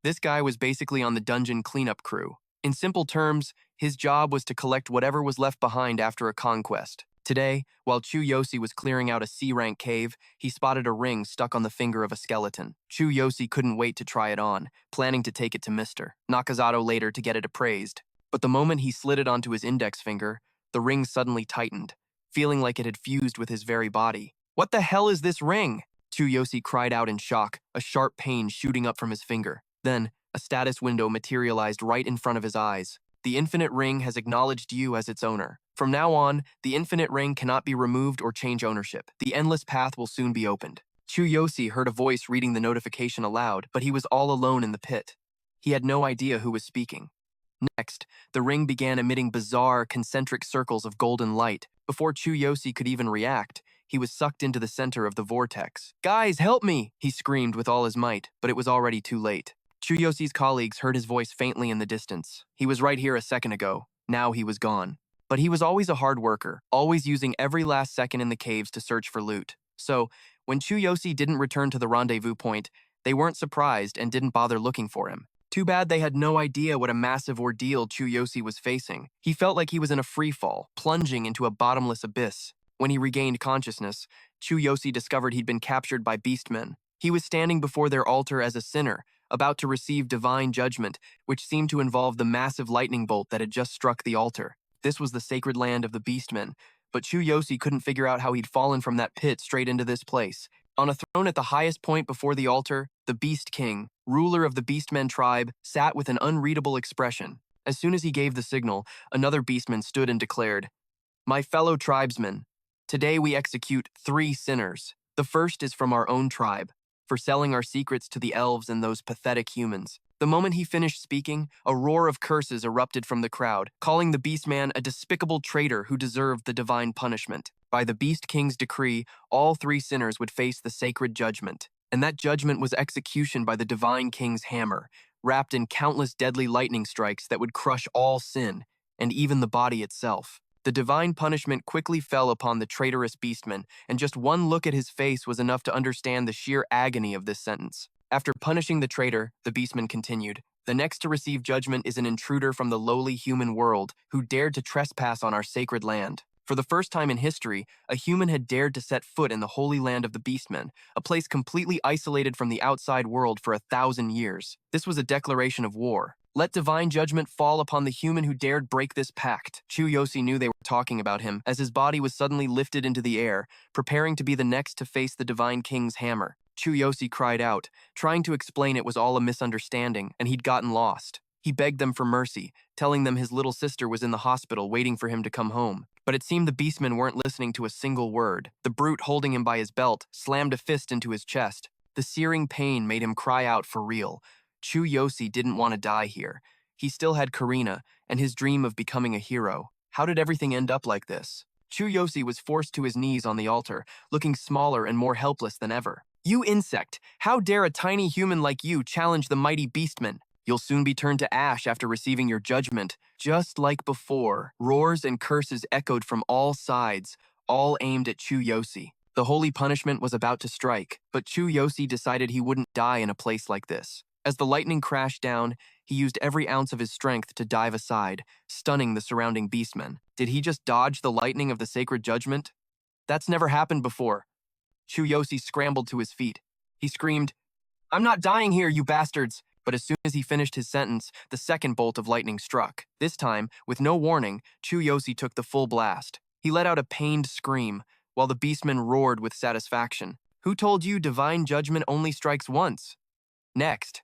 This guy was basically on the dungeon cleanup crew. In simple terms, his job was to collect whatever was left behind after a conquest. Today, while Chu Yosi was clearing out a C-rank cave, he spotted a ring stuck on the finger of a skeleton. Chu Yosi couldn't wait to try it on, planning to take it to Mr. Nakazato later to get it appraised. But the moment he slid it onto his index finger, the ring suddenly tightened, feeling like it had fused with his very body. "What the hell is this ring?" Chu Yosi cried out in shock, a sharp pain shooting up from his finger. Then, a status window materialized right in front of his eyes. "The infinite ring has acknowledged you as its owner. From now on, the infinite ring cannot be removed or change ownership. The endless path will soon be opened." Chu Yosi heard a voice reading the notification aloud, but he was all alone in the pit. He had no idea who was speaking. Next, the ring began emitting bizarre, concentric circles of golden light. Before Chu Yosi could even react, he was sucked into the center of the vortex. "Guys, help me!" he screamed with all his might, but it was already too late. Chu Yosi's colleagues heard his voice faintly in the distance. He was right here a second ago. Now he was gone. But he was always a hard worker, always using every last second in the caves to search for loot. So, when Chu Yosi didn't return to the rendezvous point, they weren't surprised and didn't bother looking for him. Too bad they had no idea what a massive ordeal Chu Yosi was facing. He felt like he was in a free fall, plunging into a bottomless abyss. When he regained consciousness, Chu Yosi discovered he'd been captured by beastmen. He was standing before their altar as a sinner, about to receive divine judgment, which seemed to involve the massive lightning bolt that had just struck the altar. This was the sacred land of the beastmen, but Chu Yosi couldn't figure out how he'd fallen from that pit straight into this place. On a throne at the highest point before the altar, the Beast King, ruler of the Beastmen tribe, sat with an unreadable expression. As soon as he gave the signal, another beastman stood and declared, "My fellow tribesmen, today we execute 3 sinners. The first is from our own tribe, for selling our secrets to the elves and those pathetic humans." The moment he finished speaking, a roar of curses erupted from the crowd, calling the Beastman a despicable traitor who deserved the divine punishment. By the Beast King's decree, all 3 sinners would face the sacred judgment. And that judgment was execution by the Divine King's hammer, wrapped in countless deadly lightning strikes that would crush all sin, and even the body itself. The divine punishment quickly fell upon the traitorous beastman, and just one look at his face was enough to understand the sheer agony of this sentence. After punishing the traitor, the beastman continued, "The next to receive judgment is an intruder from the lowly human world who dared to trespass on our sacred land." For the first time in history, a human had dared to set foot in the holy land of the Beastmen, a place completely isolated from the outside world for 1,000 years. This was a declaration of war. Let divine judgment fall upon the human who dared break this pact. Chu Yosi knew they were talking about him, as his body was suddenly lifted into the air, preparing to be the next to face the Divine King's hammer. Chu Yosi cried out, trying to explain it was all a misunderstanding, and he'd gotten lost. He begged them for mercy, telling them his little sister was in the hospital waiting for him to come home. But it seemed the beastmen weren't listening to a single word. The brute holding him by his belt slammed a fist into his chest. The searing pain made him cry out for real. Chu Yosi didn't want to die here. He still had Karina and his dream of becoming a hero. How did everything end up like this? Chu Yosi was forced to his knees on the altar, looking smaller and more helpless than ever. "You insect! How dare a tiny human like you challenge the mighty beastmen? You'll soon be turned to ash after receiving your judgment." Just like before, roars and curses echoed from all sides, all aimed at Chu Yosi. The holy punishment was about to strike, but Chu Yosi decided he wouldn't die in a place like this. As the lightning crashed down, he used every ounce of his strength to dive aside, stunning the surrounding beastmen. Did he just dodge the lightning of the sacred judgment? That's never happened before. Chu Yosi scrambled to his feet. He screamed, "I'm not dying here, you bastards!" But as soon as he finished his sentence, the second bolt of lightning struck. This time, with no warning, Chu Yosi took the full blast. He let out a pained scream, while the beastmen roared with satisfaction. "Who told you divine judgment only strikes once?" Next.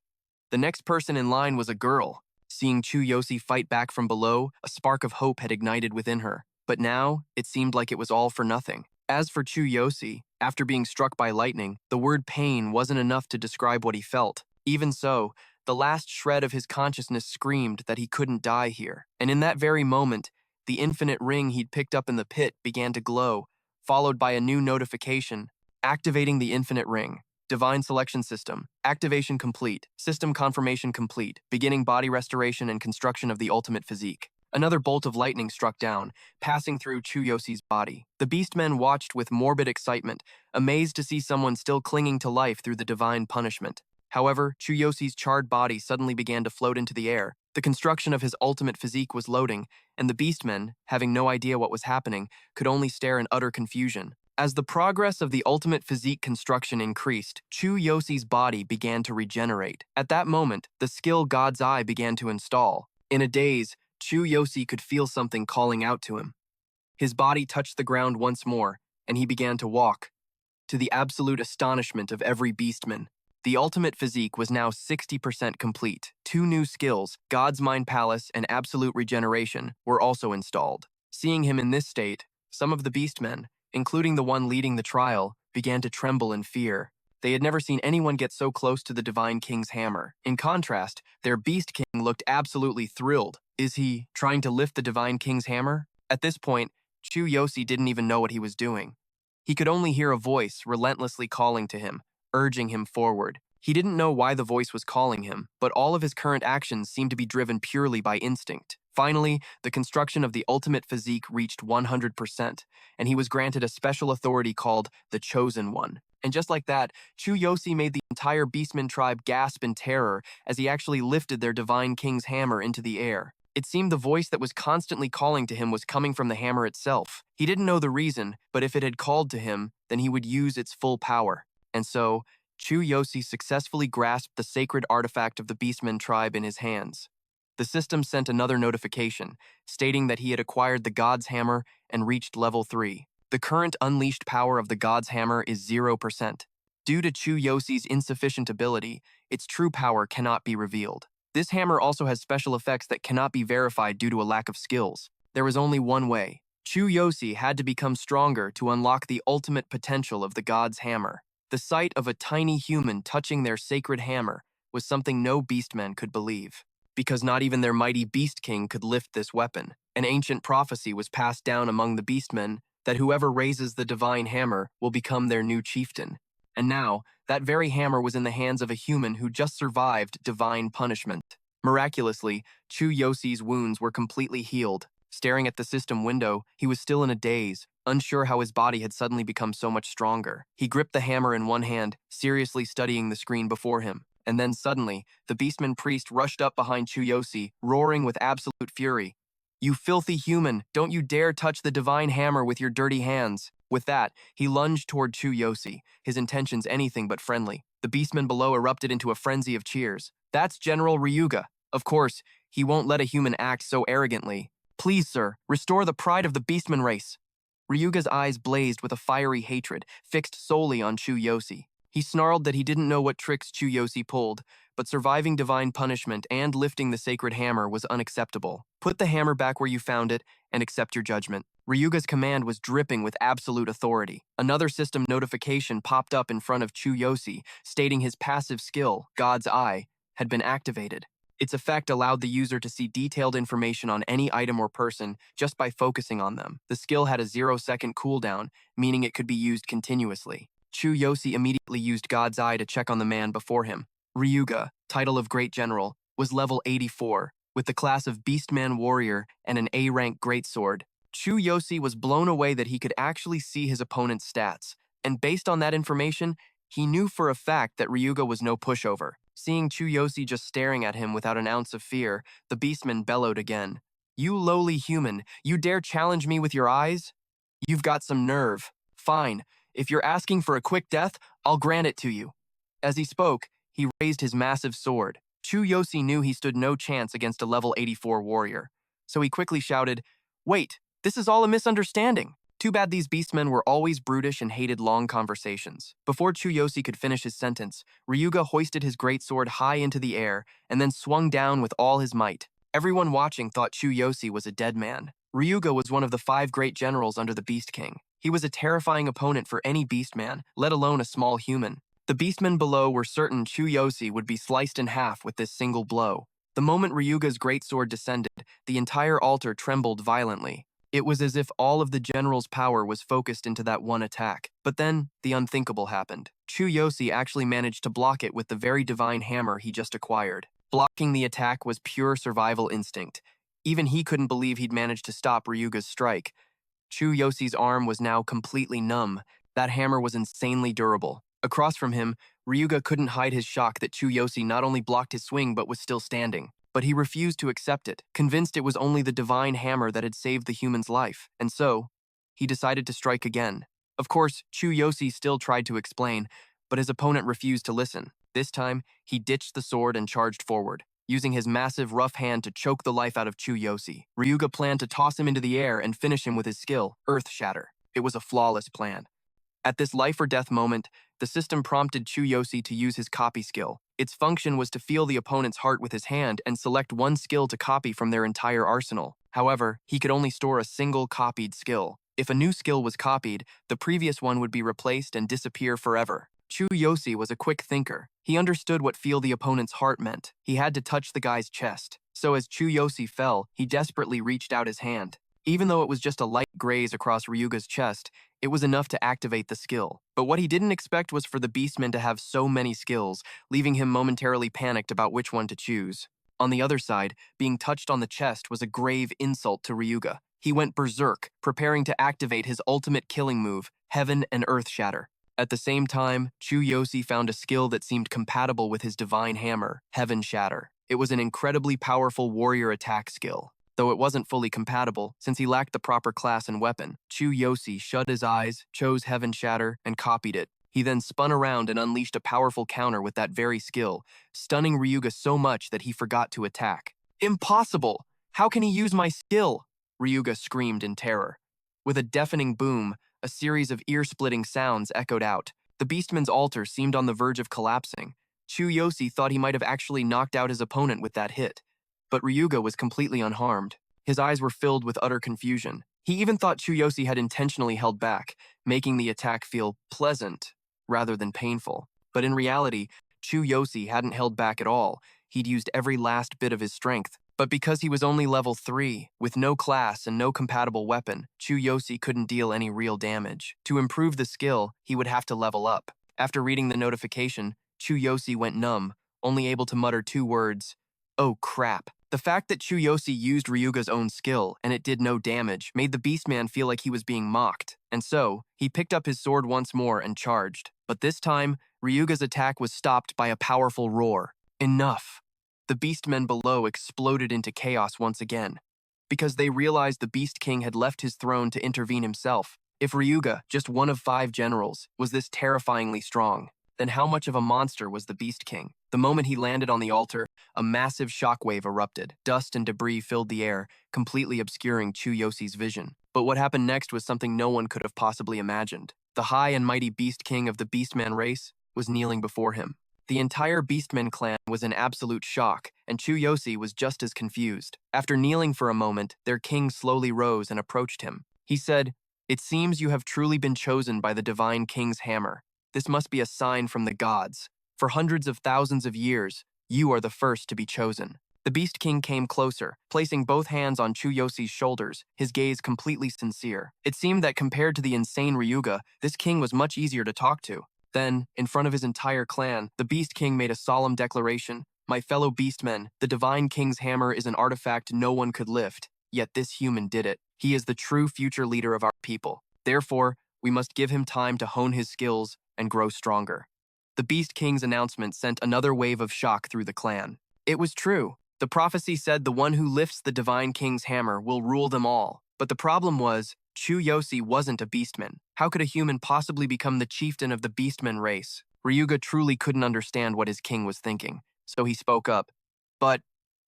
The next person in line was a girl. Seeing Chu Yosi fight back from below, a spark of hope had ignited within her. But now, it seemed like it was all for nothing. As for Chu Yosi, after being struck by lightning, the word pain wasn't enough to describe what he felt. Even so, the last shred of his consciousness screamed that he couldn't die here. And in that very moment, the infinite ring he'd picked up in the pit began to glow, followed by a new notification, activating the infinite ring. Divine selection system. Activation complete. System confirmation complete. Beginning body restoration and construction of the ultimate physique. Another bolt of lightning struck down, passing through Chu Yosi's body. The beastmen watched with morbid excitement, amazed to see someone still clinging to life through the divine punishment. However, Chu Yosi's charred body suddenly began to float into the air. The construction of his ultimate physique was loading, and the Beastmen, having no idea what was happening, could only stare in utter confusion. As the progress of the ultimate physique construction increased, Chu Yosi's body began to regenerate. At that moment, the skill God's Eye began to install. In a daze, Chu Yosi could feel something calling out to him. His body touched the ground once more, and he began to walk. To the absolute astonishment of every Beastman, the ultimate physique was now 60% complete. 2 new skills, God's Mind Palace and Absolute Regeneration, were also installed. Seeing him in this state, some of the Beastmen, including the one leading the trial, began to tremble in fear. They had never seen anyone get so close to the Divine King's hammer. In contrast, their Beast King looked absolutely thrilled. Is he trying to lift the Divine King's hammer? At this point, Chu Yosi didn't even know what he was doing. He could only hear a voice relentlessly calling to him, urging him forward. He didn't know why the voice was calling him, but all of his current actions seemed to be driven purely by instinct. Finally, the construction of the ultimate physique reached 100%, and he was granted a special authority called the Chosen One. And just like that, Chu Yosi made the entire Beastman tribe gasp in terror as he actually lifted their Divine King's hammer into the air. It seemed the voice that was constantly calling to him was coming from the hammer itself. He didn't know the reason, but if it had called to him, then he would use its full power. And so, Chu Yosi successfully grasped the sacred artifact of the Beastmen tribe in his hands. The system sent another notification, stating that he had acquired the God's Hammer and reached level 3. The current unleashed power of the God's Hammer is 0%. Due to Chu Yosi's insufficient ability, its true power cannot be revealed. This hammer also has special effects that cannot be verified due to a lack of skills. There was only one way. Chu Yosi had to become stronger to unlock the ultimate potential of the God's Hammer. The sight of a tiny human touching their sacred hammer was something no Beastmen could believe, because not even their mighty Beast King could lift this weapon. An ancient prophecy was passed down among the Beastmen that whoever raises the divine hammer will become their new chieftain. And now, that very hammer was in the hands of a human who just survived divine punishment. Miraculously, Chu Yosi's wounds were completely healed. Staring at the system window, he was still in a daze, unsure how his body had suddenly become so much stronger. He gripped the hammer in one hand, seriously studying the screen before him. And then suddenly, the Beastman priest rushed up behind Chu Yosi, roaring with absolute fury. "You filthy human, don't you dare touch the divine hammer with your dirty hands." With that, he lunged toward Chu Yosi, his intentions anything but friendly. The Beastmen below erupted into a frenzy of cheers. "That's General Ryuga. Of course, he won't let a human act so arrogantly. Please, sir, restore the pride of the Beastman race." Ryuga's eyes blazed with a fiery hatred, fixed solely on Chu Yosi. He snarled that he didn't know what tricks Chu Yosi pulled, but surviving divine punishment and lifting the sacred hammer was unacceptable. "Put the hammer back where you found it and accept your judgment." Ryuga's command was dripping with absolute authority. Another system notification popped up in front of Chu Yosi, stating his passive skill, God's Eye, had been activated. Its effect allowed the user to see detailed information on any item or person just by focusing on them. The skill had a 0-second cooldown, meaning it could be used continuously. Chu Yosi immediately used God's Eye to check on the man before him. Ryuga, title of Great General, was level 84, with the class of Beastman Warrior and an A-rank greatsword. Chu Yosi was blown away that he could actually see his opponent's stats, and based on that information, he knew for a fact that Ryuga was no pushover. Seeing Chu Yosi just staring at him without an ounce of fear, the Beastman bellowed again. "You lowly human, you dare challenge me with your eyes? You've got some nerve. Fine, if you're asking for a quick death, I'll grant it to you." As he spoke, he raised his massive sword. Chu Yosi knew he stood no chance against a level 84 warrior, so he quickly shouted, "Wait, this is all a misunderstanding." Too bad these Beastmen were always brutish and hated long conversations. Before Chu Yosi could finish his sentence, Ryuga hoisted his greatsword high into the air and then swung down with all his might. Everyone watching thought Chu Yosi was a dead man. Ryuga was one of the 5 great generals under the Beast King. He was a terrifying opponent for any Beastman, let alone a small human. The Beastmen below were certain Chu Yosi would be sliced in half with this single blow. The moment Ryuga's greatsword descended, the entire altar trembled violently. It was as if all of the general's power was focused into that one attack. But then, the unthinkable happened. Chu Yosi actually managed to block it with the very divine hammer he just acquired. Blocking the attack was pure survival instinct. Even he couldn't believe he'd managed to stop Ryuga's strike. Chu Yosi's arm was now completely numb. That hammer was insanely durable. Across from him, Ryuga couldn't hide his shock that Chu Yosi not only blocked his swing but was still standing. But he refused to accept it, convinced it was only the divine hammer that had saved the human's life, and so, he decided to strike again. Of course, Chu Yosi still tried to explain, but his opponent refused to listen. This time, he ditched the sword and charged forward, using his massive rough hand to choke the life out of Chu Yosi. Ryuga planned to toss him into the air and finish him with his skill, Earth Shatter. It was a flawless plan. At this life-or-death moment, the system prompted Chu Yosi to use his copy skill. Its function was to feel the opponent's heart with his hand and select one skill to copy from their entire arsenal. However, he could only store a single copied skill. If a new skill was copied, the previous one would be replaced and disappear forever. Chu Yosi was a quick thinker. He understood what feel the opponent's heart meant. He had to touch the guy's chest. So as Chu Yosi fell, he desperately reached out his hand. Even though it was just a light graze across Ryuga's chest, it was enough to activate the skill. But what he didn't expect was for the Beastman to have so many skills, leaving him momentarily panicked about which one to choose. On the other side, being touched on the chest was a grave insult to Ryuga. He went berserk, preparing to activate his ultimate killing move, Heaven and Earth Shatter. At the same time, Chu Yosi found a skill that seemed compatible with his divine hammer, Heaven Shatter. It was an incredibly powerful warrior attack skill. Though it wasn't fully compatible, since he lacked the proper class and weapon, Chu Yosi shut his eyes, chose Heaven Shatter, and copied it. He then spun around and unleashed a powerful counter with that very skill, stunning Ryuga so much that he forgot to attack. Impossible! How can he use my skill? Ryuga screamed in terror. With a deafening boom, a series of ear-splitting sounds echoed out. The Beastman's altar seemed on the verge of collapsing. Chu Yosi thought he might have actually knocked out his opponent with that hit. But Ryuga was completely unharmed. His eyes were filled with utter confusion. He even thought Chu Yosi had intentionally held back, making the attack feel pleasant rather than painful. But in reality, Chu Yosi hadn't held back at all. He'd used every last bit of his strength. But because he was only level 3, with no class and no compatible weapon, Chu Yosi couldn't deal any real damage. To improve the skill, he would have to level up. After reading the notification, Chu Yosi went numb, only able to mutter 2 words, "Oh crap." The fact that Chu Yosi used Ryuga's own skill and it did no damage made the Beastman feel like he was being mocked, and so he picked up his sword once more and charged. But this time, Ryuga's attack was stopped by a powerful roar. Enough! The Beastmen below exploded into chaos once again, because they realized the Beast King had left his throne to intervene himself. If Ryuga, just one of 5 generals, was this terrifyingly strong, then how much of a monster was the Beast King? The moment he landed on the altar, a massive shockwave erupted. Dust and debris filled the air, completely obscuring Chu Yosi's vision. But what happened next was something no one could have possibly imagined. The high and mighty Beast King of the Beastman race was kneeling before him. The entire Beastmen clan was in absolute shock, and Chu Yosi was just as confused. After kneeling for a moment, their king slowly rose and approached him. He said, "It seems you have truly been chosen by the divine king's hammer. This must be a sign from the gods. For hundreds of thousands of years, you are the first to be chosen." The Beast King came closer, placing both hands on Chu Yosi's shoulders, his gaze completely sincere. It seemed that compared to the insane Ryuga, this king was much easier to talk to. Then, in front of his entire clan, the Beast King made a solemn declaration. "My fellow Beastmen, the divine king's hammer is an artifact no one could lift, yet this human did it. He is the true future leader of our people. Therefore, we must give him time to hone his skills and grow stronger." The Beast King's announcement sent another wave of shock through the clan. It was true. The prophecy said the one who lifts the divine king's hammer will rule them all. But the problem was, Chu Yosi wasn't a Beastman. How could a human possibly become the chieftain of the Beastman race? Ryuga truly couldn't understand what his king was thinking, so he spoke up. "But,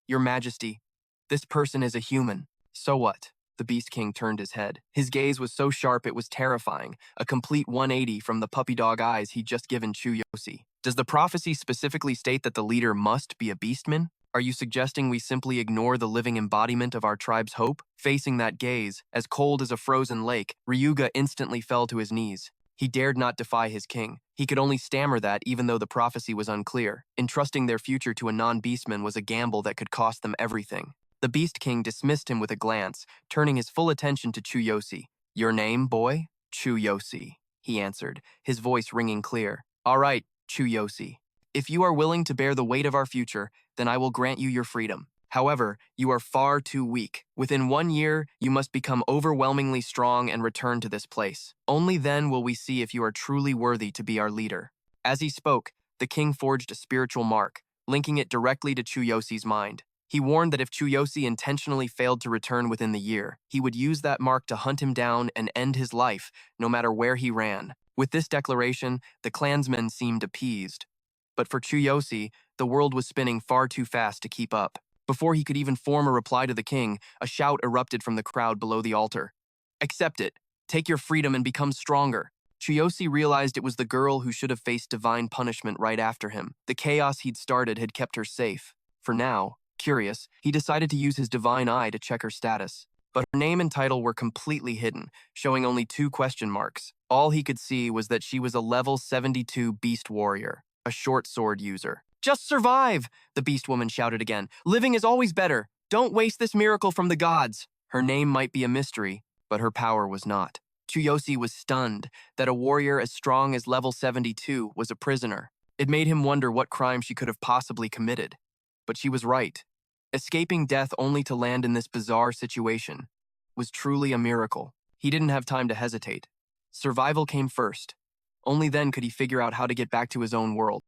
Your Majesty, this person is a human." "So what?" The Beast King turned his head. His gaze was so sharp it was terrifying, a complete 180 from the puppy dog eyes he'd just given Chu Yosi. "Does the prophecy specifically state that the leader must be a Beastman? Are you suggesting we simply ignore the living embodiment of our tribe's hope?" Facing that gaze, as cold as a frozen lake, Ryuga instantly fell to his knees. He dared not defy his king. He could only stammer that even though the prophecy was unclear. Entrusting their future to a non-beastman was a gamble that could cost them everything. The Beast King dismissed him with a glance, turning his full attention to Chu Yosi. "Your name, boy?" "Chu Yosi," he answered, his voice ringing clear. "All right, Chu Yosi. If you are willing to bear the weight of our future, then I will grant you your freedom. However, you are far too weak. Within 1 year, you must become overwhelmingly strong and return to this place. Only then will we see if you are truly worthy to be our leader." As he spoke, the king forged a spiritual mark, linking it directly to Chu Yosi's mind. He warned that if Chu Yosi intentionally failed to return within the year, he would use that mark to hunt him down and end his life, no matter where he ran. With this declaration, the clansmen seemed appeased. But for Chu Yosi, the world was spinning far too fast to keep up. Before he could even form a reply to the king, a shout erupted from the crowd below the altar. "Accept it. Take your freedom and become stronger." Chu Yosi realized it was the girl who should have faced divine punishment right after him. The chaos he'd started had kept her safe. For now, curious, he decided to use his divine eye to check her status. But her name and title were completely hidden, showing only 2 question marks. All he could see was that she was a level 72 beast warrior, a short sword user. "Just survive!" the beast woman shouted again. "Living is always better. Don't waste this miracle from the gods." Her name might be a mystery, but her power was not. Chu Yosi was stunned that a warrior as strong as level 72 was a prisoner. It made him wonder what crime she could have possibly committed. But she was right. Escaping death only to land in this bizarre situation was truly a miracle. He didn't have time to hesitate. Survival came first. Only then could he figure out how to get back to his own world.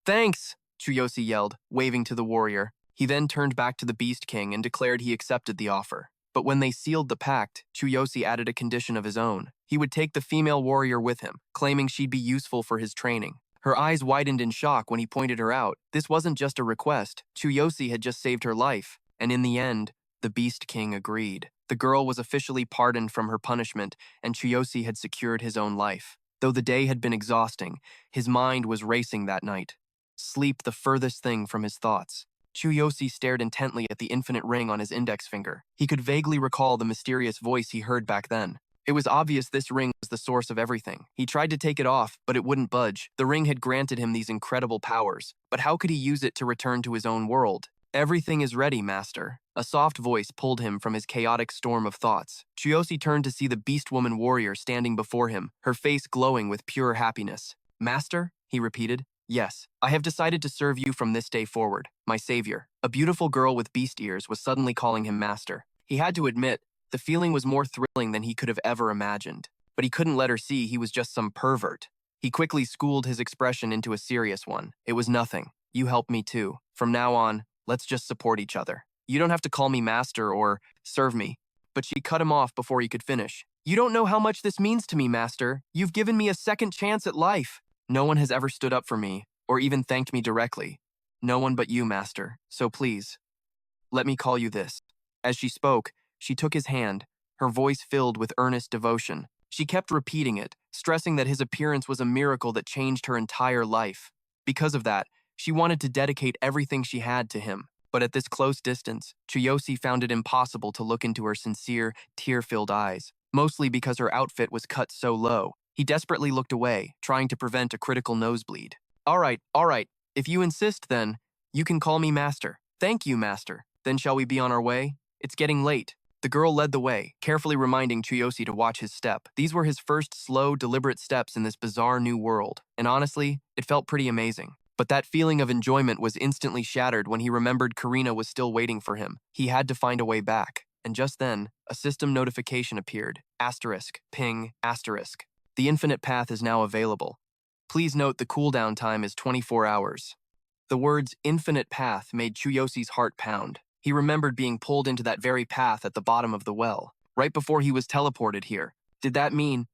"Thanks!" Chu Yosi yelled, waving to the warrior. He then turned back to the Beast King and declared he accepted the offer. But when they sealed the pact, Chu Yosi added a condition of his own. He would take the female warrior with him, claiming she'd be useful for his training. Her eyes widened in shock when he pointed her out. This wasn't just a request. Chu Yosi had just saved her life. And in the end, the Beast King agreed. The girl was officially pardoned from her punishment, and Chu Yosi had secured his own life. Though the day had been exhausting, his mind was racing that night. Sleep the furthest thing from his thoughts. Chu Yosi stared intently at the infinite ring on his index finger. He could vaguely recall the mysterious voice he heard back then. It was obvious this ring was the source of everything. He tried to take it off, but it wouldn't budge. The ring had granted him these incredible powers. But how could he use it to return to his own world? "Everything is ready, master." A soft voice pulled him from his chaotic storm of thoughts. Chu Yosi turned to see the beast woman warrior standing before him, her face glowing with pure happiness. "Master?" he repeated. "Yes, I have decided to serve you from this day forward, my savior." A beautiful girl with beast ears was suddenly calling him master. He had to admit, the feeling was more thrilling than he could have ever imagined. But he couldn't let her see he was just some pervert. He quickly schooled his expression into a serious one. "It was nothing. You helped me too. From now on, let's just support each other. You don't have to call me master or serve me." But she cut him off before he could finish. "You don't know how much this means to me, master. You've given me a second chance at life. No one has ever stood up for me, or even thanked me directly. No one but you, master. So please, let me call you this." As she spoke, she took his hand, her voice filled with earnest devotion. She kept repeating it, stressing that his appearance was a miracle that changed her entire life. Because of that, she wanted to dedicate everything she had to him. But at this close distance, Chu Yosi found it impossible to look into her sincere, tear-filled eyes, mostly because her outfit was cut so low. He desperately looked away, trying to prevent a critical nosebleed. All right. If you insist, then, you can call me master." "Thank you, master. Then shall we be on our way? It's getting late." The girl led the way, carefully reminding Chu Yosi to watch his step. These were his first slow, deliberate steps in this bizarre new world. And honestly, it felt pretty amazing. But that feeling of enjoyment was instantly shattered when he remembered Karina was still waiting for him. He had to find a way back. And just then, a system notification appeared. Ping, *. The infinite path is now available. Please note the cooldown time is 24 hours. The words infinite path made Chu Yosi's heart pound. He remembered being pulled into that very path at the bottom of the well, right before he was teleported here. Did that mean,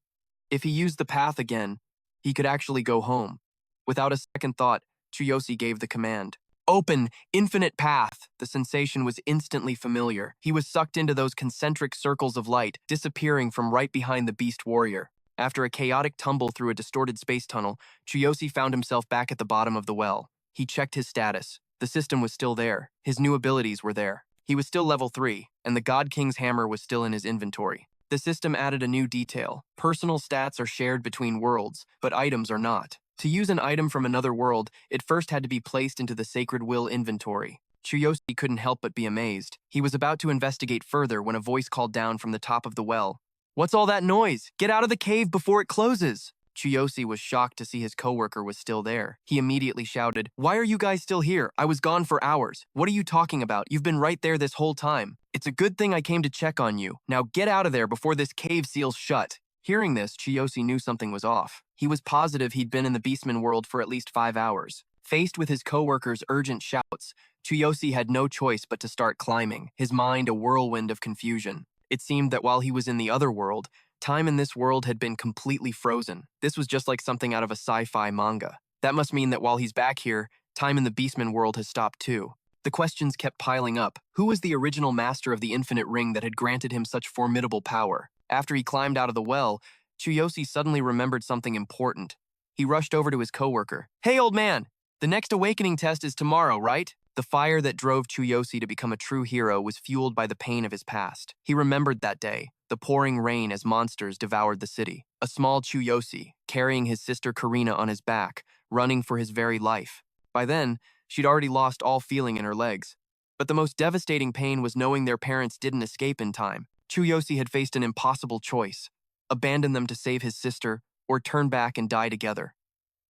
if he used the path again, he could actually go home? Without a second thought, Chu Yosi gave the command. "Open, infinite path." The sensation was instantly familiar. He was sucked into those concentric circles of light, disappearing from right behind the beast warrior. After a chaotic tumble through a distorted space tunnel, Chu Yosi found himself back at the bottom of the well. He checked his status. The system was still there. His new abilities were there. He was still level 3, and the God King's hammer was still in his inventory. The system added a new detail. Personal stats are shared between worlds, but items are not. To use an item from another world, it first had to be placed into the Sacred Will inventory. Chu Yosi couldn't help but be amazed. He was about to investigate further when a voice called down from the top of the well. "What's all that noise? Get out of the cave before it closes!" Chu Yosi was shocked to see his coworker was still there. He immediately shouted, "Why are you guys still here? I was gone for hours. What are you talking about? You've been right there this whole time. It's a good thing I came to check on you. Now get out of there before this cave seals shut." Hearing this, Chu Yosi knew something was off. He was positive he'd been in the Beastman world for at least 5 hours. Faced with his co-workers' urgent shouts, Chu Yosi had no choice but to start climbing, his mind a whirlwind of confusion. It seemed that while he was in the other world, time in this world had been completely frozen. This was just like something out of a sci-fi manga. That must mean that while he's back here, time in the Beastman world has stopped too. The questions kept piling up. Who was the original master of the infinite ring that had granted him such formidable power? After he climbed out of the well, Chu Yosi suddenly remembered something important. He rushed over to his coworker. "Hey, old man! The next awakening test is tomorrow, right?" The fire that drove Chu Yosi to become a true hero was fueled by the pain of his past. He remembered that day, the pouring rain as monsters devoured the city. A small Chu Yosi, carrying his sister Karina on his back, running for his very life. By then, she'd already lost all feeling in her legs. But the most devastating pain was knowing their parents didn't escape in time. Chu Yosi had faced an impossible choice: abandon them to save his sister, or turn back and die together.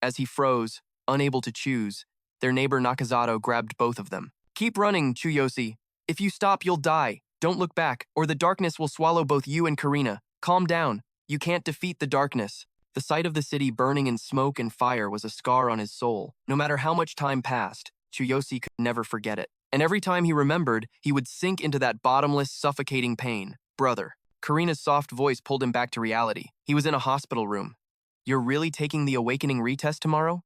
As he froze, unable to choose, their neighbor Nakazato grabbed both of them. "Keep running, Chu Yosi. If you stop, you'll die. Don't look back, or the darkness will swallow both you and Karina. Calm down. You can't defeat the darkness." The sight of the city burning in smoke and fire was a scar on his soul. No matter how much time passed, Chu Yosi could never forget it. And every time he remembered, he would sink into that bottomless, suffocating pain. "Brother." Karina's soft voice pulled him back to reality. He was in a hospital room. "You're really taking the awakening retest tomorrow?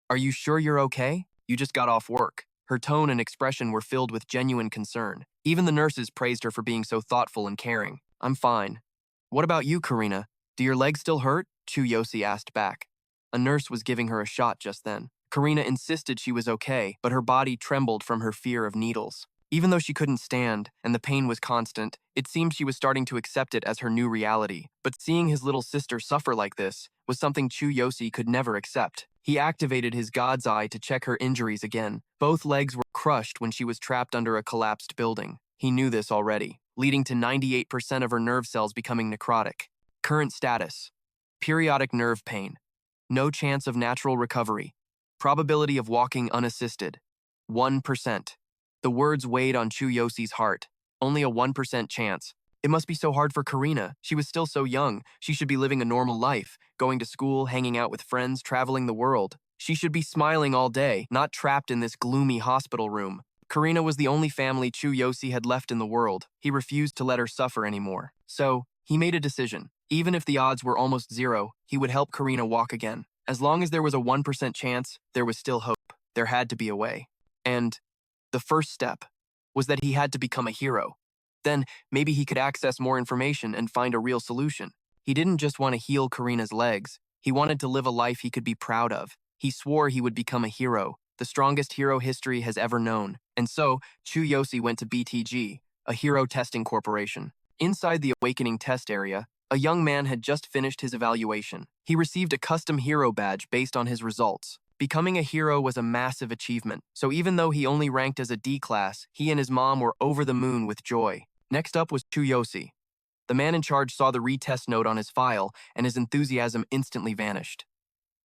Are you sure you're okay? You just got off work." Her tone and expression were filled with genuine concern. Even the nurses praised her for being so thoughtful and caring. "I'm fine." "What about you, Karina? Do your legs still hurt?" Chu Yosi asked back. A nurse was giving her a shot just then. Karina insisted she was okay, but her body trembled from her fear of needles. Even though she couldn't stand, and the pain was constant, it seemed she was starting to accept it as her new reality. But seeing his little sister suffer like this was something Chu Yosi could never accept. He activated his God's Eye to check her injuries again. Both legs were crushed when she was trapped under a collapsed building. He knew this already, leading to 98% of her nerve cells becoming necrotic. Current status: periodic nerve pain. No chance of natural recovery. Probability of walking unassisted: 1%. The words weighed on Chu Yosi's heart. Only a 1% chance. It must be so hard for Karina. She was still so young. She should be living a normal life, going to school, hanging out with friends, traveling the world. She should be smiling all day, not trapped in this gloomy hospital room. Karina was the only family Chu Yosi had left in the world. He refused to let her suffer anymore. So, he made a decision. Even if the odds were almost zero, he would help Karina walk again. As long as there was a 1% chance, there was still hope. There had to be a way. And the first step was that he had to become a hero. Then, maybe he could access more information and find a real solution. He didn't just want to heal Karina's legs. He wanted to live a life he could be proud of. He swore he would become a hero, the strongest hero history has ever known. And so, Chu Yosi went to BTG, a hero testing corporation. Inside the Awakening test area, a young man had just finished his evaluation. He received a custom hero badge based on his results. Becoming a hero was a massive achievement, so even though he only ranked as a D class, he and his mom were over the moon with joy. Next up was Chu Yosi. The man in charge saw the retest note on his file, and his enthusiasm instantly vanished.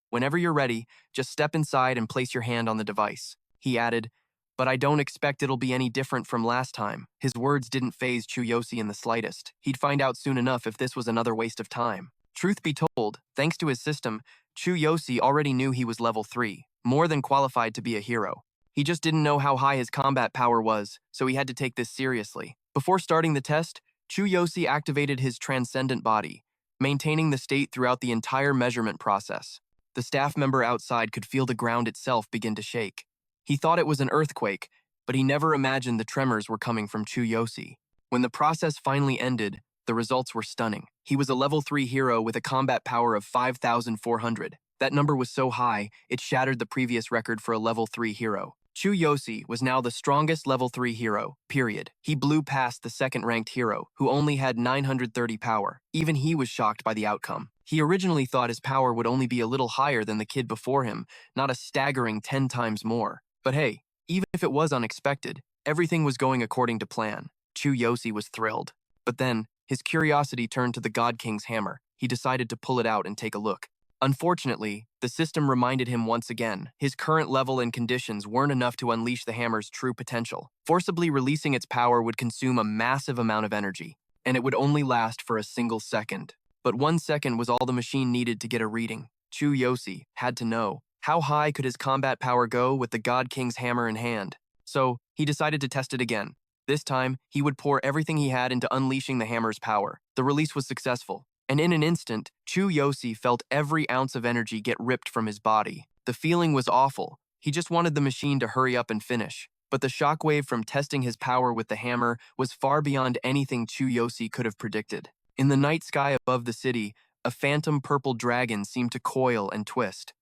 "Whenever you're ready, just step inside and place your hand on the device." He added, "But I don't expect it'll be any different from last time." His words didn't faze Chu Yosi in the slightest. He'd find out soon enough if this was another waste of time. Truth be told, thanks to his system, Chu Yosi already knew he was level 3, more than qualified to be a hero. He just didn't know how high his combat power was, so he had to take this seriously. Before starting the test, Chu Yosi activated his Transcendent body, maintaining the state throughout the entire measurement process. The staff member outside could feel the ground itself begin to shake. He thought it was an earthquake, but he never imagined the tremors were coming from Chu Yosi. When the process finally ended, the results were stunning. He was a level 3 hero with a combat power of 5,400. That number was so high, it shattered the previous record for a level 3 hero. Chu Yosi was now the strongest level 3 hero, period. He blew past the second-ranked hero, who only had 930 power. Even he was shocked by the outcome. He originally thought his power would only be a little higher than the kid before him, not a staggering 10 times more. But hey, even if it was unexpected, everything was going according to plan. Chu Yosi was thrilled. But then, his curiosity turned to the God King's hammer. He decided to pull it out and take a look. Unfortunately, the system reminded him once again, his current level and conditions weren't enough to unleash the hammer's true potential. Forcibly releasing its power would consume a massive amount of energy, and it would only last for a single second. But 1 second was all the machine needed to get a reading. Chu Yosi, had to know. How high could his combat power go with the God King's hammer in hand? So, he decided to test it again. This time, he would pour everything he had into unleashing the hammer's power. The release was successful, and in an instant, Chu Yosi felt every ounce of energy get ripped from his body. The feeling was awful. He just wanted the machine to hurry up and finish. But the shockwave from testing his power with the hammer was far beyond anything Chu Yosi could have predicted. In the night sky above the city, a phantom purple dragon seemed to coil and twist.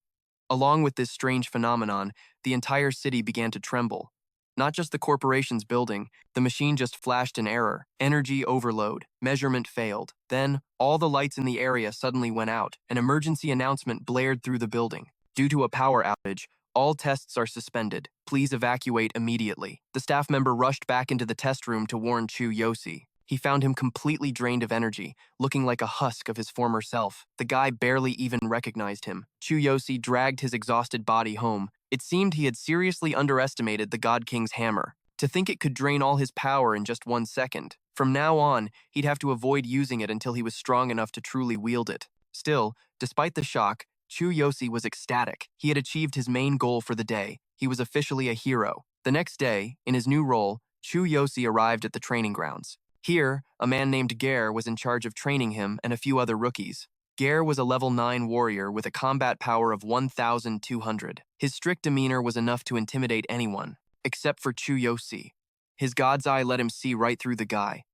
Along with this strange phenomenon, the entire city began to tremble. Not just the corporation's building, the machine just flashed an error. Energy overload. Measurement failed. Then, all the lights in the area suddenly went out. An emergency announcement blared through the building. Due to a power outage, all tests are suspended. Please evacuate immediately. The staff member rushed back into the test room to warn Chu Yosi. He found him completely drained of energy, looking like a husk of his former self. The guy barely even recognized him. Chu Yosi dragged his exhausted body home. It seemed he had seriously underestimated the God King's hammer. To think it could drain all his power in just 1 second. From now on, he'd have to avoid using it until he was strong enough to truly wield it. Still, despite the shock, Chu Yosi was ecstatic. He had achieved his main goal for the day. He was officially a hero. The next day, in his new role, Chu Yosi arrived at the training grounds. Here, a man named Gare was in charge of training him and a few other rookies. Gare was a level 9 warrior with a combat power of 1,200. His strict demeanor was enough to intimidate anyone, except for Chu Yosi. His god's eye let him see right through the guy,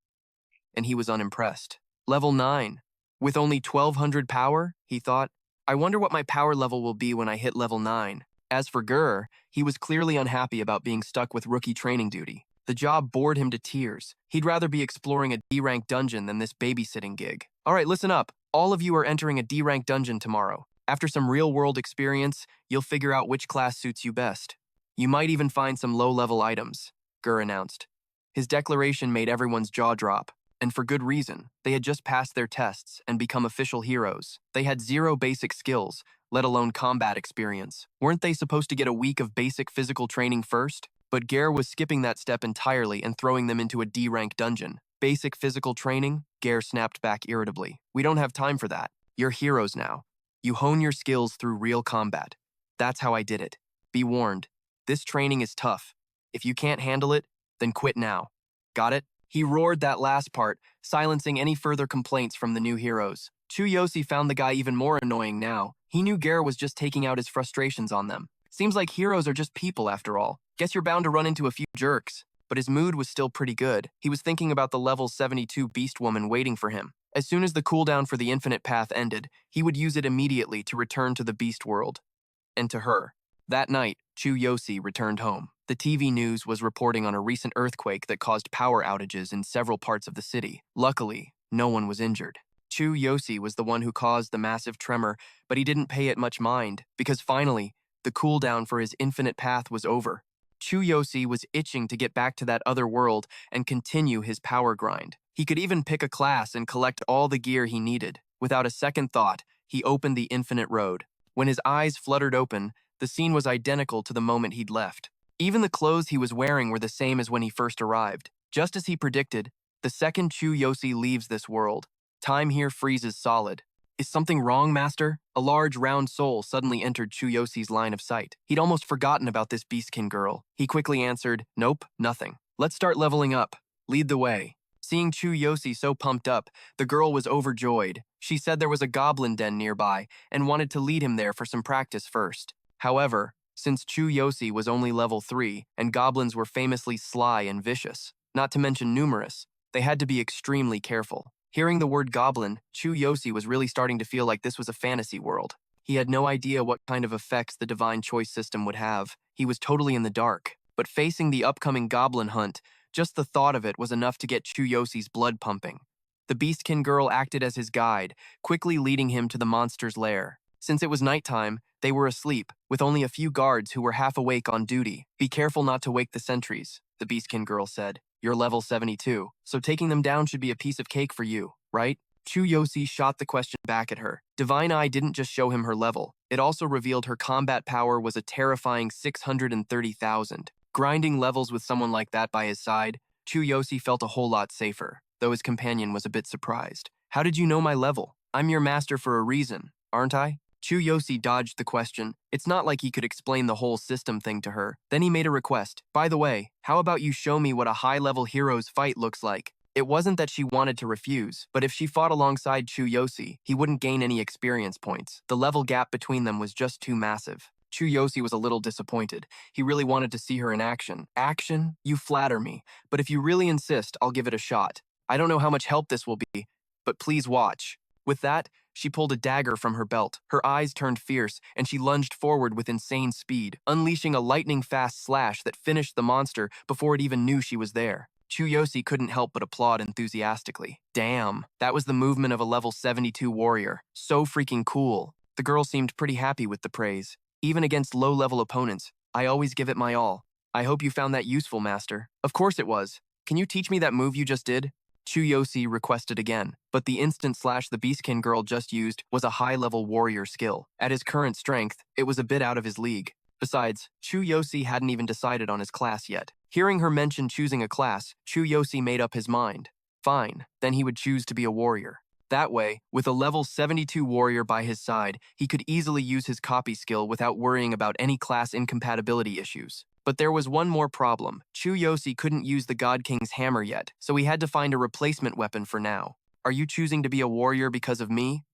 and he was unimpressed. Level 9. With only 1,200 power, he thought, I wonder what my power level will be when I hit level 9. As for Gare, he was clearly unhappy about being stuck with rookie training duty. The job bored him to tears. He'd rather be exploring a D-rank dungeon than this babysitting gig. All right, listen up. All of you are entering a D-rank dungeon tomorrow. After some real-world experience, you'll figure out which class suits you best. You might even find some low-level items, Gare announced. His declaration made everyone's jaw drop, and for good reason. They had just passed their tests and become official heroes. They had 0 basic skills, let alone combat experience. Weren't they supposed to get a week of basic physical training first? But Gare was skipping that step entirely and throwing them into a D-rank dungeon. Basic physical training? Gare snapped back irritably. We don't have time for that. You're heroes now. You hone your skills through real combat. That's how I did it. Be warned. This training is tough. If you can't handle it, then quit now. Got it? He roared that last part, silencing any further complaints from the new heroes. Chu Yosi found the guy even more annoying now. He knew Gare was just taking out his frustrations on them. Seems like heroes are just people after all. Guess you're bound to run into a few jerks. But his mood was still pretty good. He was thinking about the level 72 beast woman waiting for him. As soon as the cooldown for the infinite path ended, he would use it immediately to return to the beast world. And to her. That night, Chu Yosi returned home. The TV news was reporting on a recent earthquake that caused power outages in several parts of the city. Luckily, no one was injured. Chu Yosi was the one who caused the massive tremor, but he didn't pay it much mind, because finally, the cooldown for his infinite path was over. Chu Yosi was itching to get back to that other world and continue his power grind. He could even pick a class and collect all the gear he needed. Without a second thought, he opened the infinite road. When his eyes fluttered open, the scene was identical to the moment he'd left. Even the clothes he was wearing were the same as when he first arrived. Just as he predicted, the second Chu Yosi leaves this world, time here freezes solid. Is something wrong, Master? A large, round soul suddenly entered Chu Yosi's line of sight. He'd almost forgotten about this Beastkin girl. He quickly answered, Nope, nothing. Let's start leveling up. Lead the way. Seeing Chu Yosi so pumped up, the girl was overjoyed. She said there was a goblin den nearby and wanted to lead him there for some practice first. However, since Chu Yosi was only level 3 and goblins were famously sly and vicious, not to mention numerous, they had to be extremely careful. Hearing the word goblin, Chu Yosi was really starting to feel like this was a fantasy world. He had no idea what kind of effects the divine choice system would have. He was totally in the dark. But facing the upcoming goblin hunt, just the thought of it was enough to get Chu Yosi's blood pumping. The Beastkin girl acted as his guide, quickly leading him to the monster's lair. Since it was nighttime, they were asleep, with only a few guards who were half awake on duty. Be careful not to wake the sentries, the Beastkin girl said. You're level 72, so taking them down should be a piece of cake for you, right? Chu Yosi shot the question back at her. Divine Eye didn't just show him her level. It also revealed her combat power was a terrifying 630,000. Grinding levels with someone like that by his side, Chu Yosi felt a whole lot safer, though his companion was a bit surprised. How did you know my level? I'm your master for a reason, aren't I? Chu Yosi dodged the question. It's not like he could explain the whole system thing to her. Then he made a request. By the way, how about you show me what a high-level hero's fight looks like? It wasn't that she wanted to refuse, but if she fought alongside Chu Yosi, he wouldn't gain any experience points. The level gap between them was just too massive. Chu Yosi was a little disappointed. He really wanted to see her in action. Action? You flatter me, but if you really insist, I'll give it a shot. I don't know how much help this will be, but please watch. With that, she pulled a dagger from her belt. Her eyes turned fierce, and she lunged forward with insane speed, unleashing a lightning-fast slash that finished the monster before it even knew she was there. Chu Yosi couldn't help but applaud enthusiastically. Damn, that was the movement of a level 72 warrior. So freaking cool. The girl seemed pretty happy with the praise. Even against low-level opponents, I always give it my all. I hope you found that useful, Master. Of course it was. Can you teach me that move you just did? Chu Yosi requested again, but the instant slash the Beastkin girl just used was a high-level warrior skill. At his current strength, it was a bit out of his league. Besides, Chu Yosi hadn't even decided on his class yet. Hearing her mention choosing a class, Chu Yosi made up his mind. Fine, then he would choose to be a warrior. That way, with a level 72 warrior by his side, he could easily use his copy skill without worrying about any class incompatibility issues. But there was one more problem. Chu Yosi couldn't use the God King's hammer yet, so he had to find a replacement weapon for now. Are you choosing to be a warrior because of me?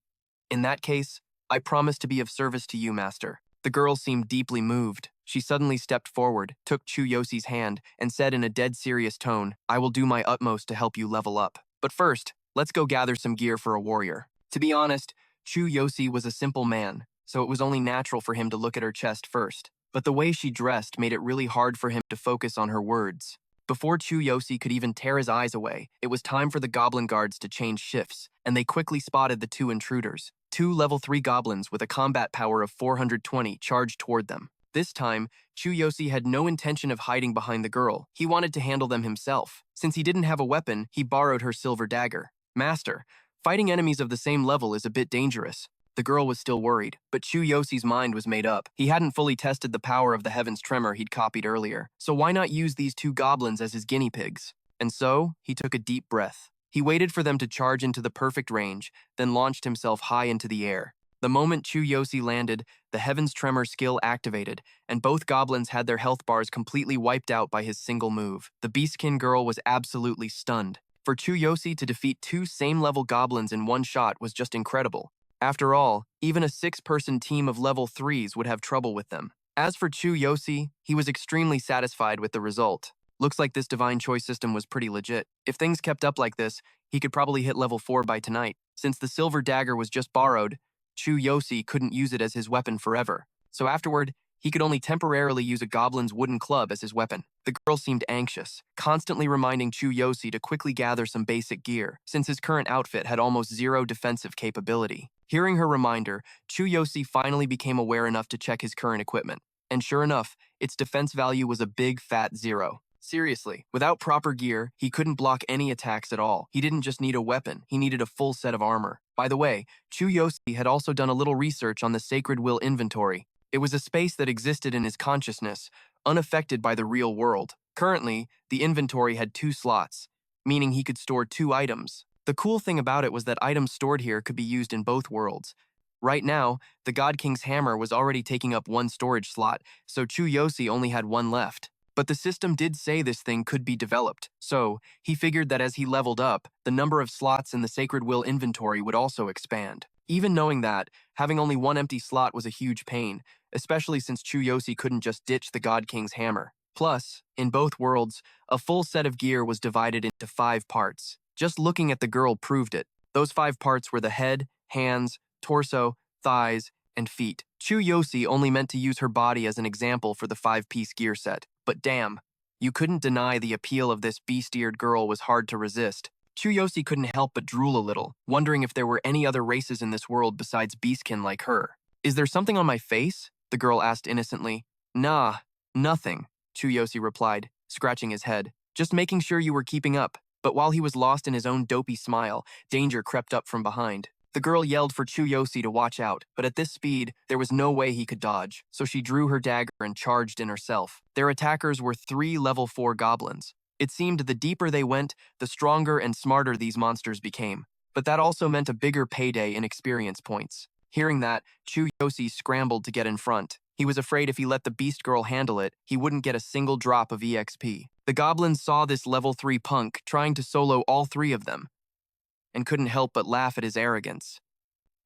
In that case, I promise to be of service to you, Master. The girl seemed deeply moved. She suddenly stepped forward, took Chu Yosi's hand, and said in a dead serious tone, I will do my utmost to help you level up. But first, let's go gather some gear for a warrior. To be honest, Chu Yosi was a simple man, so it was only natural for him to look at her chest first. But the way she dressed made it really hard for him to focus on her words. Before Chu Yosi could even tear his eyes away, it was time for the goblin guards to change shifts, and they quickly spotted the two intruders. Two level 3 goblins with a combat power of 420 charged toward them. This time, Chu Yosi had no intention of hiding behind the girl. He wanted to handle them himself. Since he didn't have a weapon, he borrowed her silver dagger. Master, fighting enemies of the same level is a bit dangerous. The girl was still worried, but Chu Yosi's mind was made up. He hadn't fully tested the power of the Heaven's Tremor he'd copied earlier, so why not use these two goblins as his guinea pigs? And so, he took a deep breath. He waited for them to charge into the perfect range, then launched himself high into the air. The moment Chu Yosi landed, the Heaven's Tremor skill activated, and both goblins had their health bars completely wiped out by his single move. The Beastkin girl was absolutely stunned. For Chu Yosi to defeat two same-level goblins in one shot was just incredible. After all, even a 6-person team of level 3s would have trouble with them. As for Chu Yosi, he was extremely satisfied with the result. Looks like this divine choice system was pretty legit. If things kept up like this, he could probably hit level 4 by tonight. Since the silver dagger was just borrowed, Chu Yosi couldn't use it as his weapon forever. So afterward, he could only temporarily use a goblin's wooden club as his weapon. The girl seemed anxious, constantly reminding Chu Yosi to quickly gather some basic gear, since his current outfit had almost zero defensive capability. Hearing her reminder, Chu Yosi finally became aware enough to check his current equipment. And sure enough, its defense value was a big fat 0. Seriously, without proper gear, he couldn't block any attacks at all. He didn't just need a weapon, he needed a full set of armor. By the way, Chu Yosi had also done a little research on the Sacred Will inventory. It was a space that existed in his consciousness, unaffected by the real world. Currently, the inventory had 2 slots, meaning he could store 2 items. The cool thing about it was that items stored here could be used in both worlds. Right now, the God King's hammer was already taking up 1 storage slot, so Chu Yosi only had 1 left. But the system did say this thing could be developed, so he figured that as he leveled up, the number of slots in the Sacred Will inventory would also expand. Even knowing that, having only 1 empty slot was a huge pain, especially since Chu Yosi couldn't just ditch the God King's hammer. Plus, in both worlds, a full set of gear was divided into 5 parts. Just looking at the girl proved it. Those 5 parts were the head, hands, torso, thighs, and feet. Chu Yosi only meant to use her body as an example for the 5-piece gear set. But damn, you couldn't deny the appeal of this beast-eared girl was hard to resist. Chu Yosi couldn't help but drool a little, wondering if there were any other races in this world besides beastkin like her. Is there something on my face? The girl asked innocently. Nah, nothing, Chu Yosi replied, scratching his head. Just making sure you were keeping up. But while he was lost in his own dopey smile, danger crept up from behind. The girl yelled for Chu Yosi to watch out, but at this speed, there was no way he could dodge, so she drew her dagger and charged in herself. Their attackers were 3 level 4 goblins. It seemed the deeper they went, the stronger and smarter these monsters became. But that also meant a bigger payday in experience points. Hearing that, Chu Yosi scrambled to get in front. He was afraid if he let the Beast Girl handle it, he wouldn't get a single drop of EXP. The goblins saw this level 3 punk trying to solo all three of them, and couldn't help but laugh at his arrogance.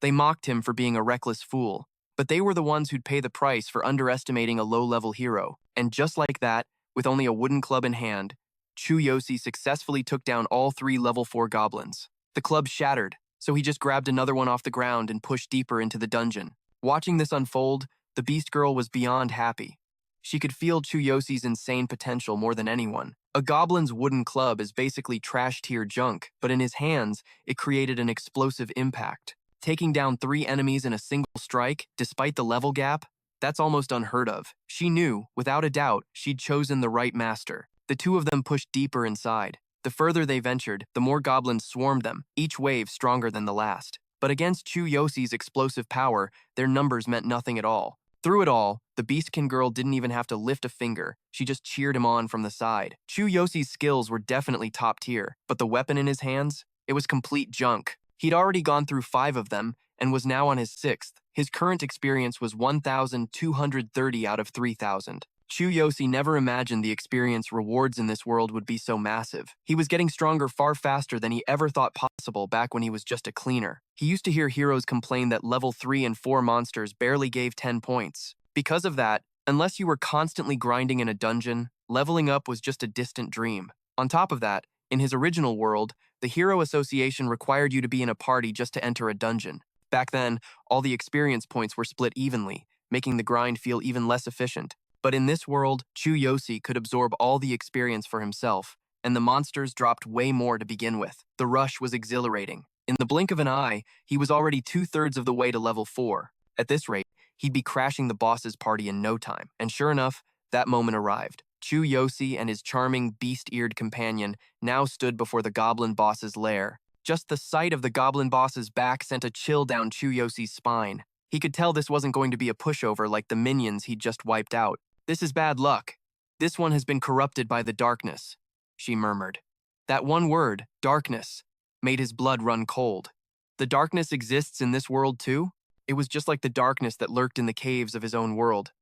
They mocked him for being a reckless fool, but they were the ones who'd pay the price for underestimating a low-level hero. And just like that, with only a wooden club in hand, Chu Yosi successfully took down all three level 4 goblins. The club shattered, so he just grabbed another one off the ground and pushed deeper into the dungeon. Watching this unfold, the Beast Girl was beyond happy. She could feel Chu Yosi's insane potential more than anyone. A goblin's wooden club is basically trash-tier junk, but in his hands, it created an explosive impact. Taking down 3 enemies in a single strike, despite the level gap, that's almost unheard of. She knew, without a doubt, she'd chosen the right master. The two of them pushed deeper inside. The further they ventured, the more goblins swarmed them, each wave stronger than the last. But against Chu Yosi's explosive power, their numbers meant nothing at all. Through it all, the Beastkin girl didn't even have to lift a finger. She just cheered him on from the side. Chu Yosi's skills were definitely top tier, but the weapon in his hands? It was complete junk. He'd already gone through 5 of them and was now on his 6th. His current experience was 1,230 out of 3,000. Chu Yosi never imagined the experience rewards in this world would be so massive. He was getting stronger far faster than he ever thought possible back when he was just a cleaner. He used to hear heroes complain that level 3 and 4 monsters barely gave 10 points. Because of that, unless you were constantly grinding in a dungeon, leveling up was just a distant dream. On top of that, in his original world, the Hero Association required you to be in a party just to enter a dungeon. Back then, all the experience points were split evenly, making the grind feel even less efficient. But in this world, Chu Yosi could absorb all the experience for himself, and the monsters dropped way more to begin with. The rush was exhilarating. In the blink of an eye, he was already 2/3 of the way to level 4. At this rate, he'd be crashing the boss's party in no time. And sure enough, that moment arrived. Chu Yosi and his charming, beast-eared companion now stood before the goblin boss's lair. Just the sight of the goblin boss's back sent a chill down Chu Yosi's spine. He could tell this wasn't going to be a pushover like the minions he'd just wiped out. "This is bad luck. This one has been corrupted by the darkness," she murmured. That one word, darkness, made his blood run cold. The darkness exists in this world too? It was just like the darkness that lurked in the caves of his own world.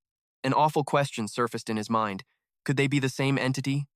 An awful question surfaced in his mind. Could they be the same entity?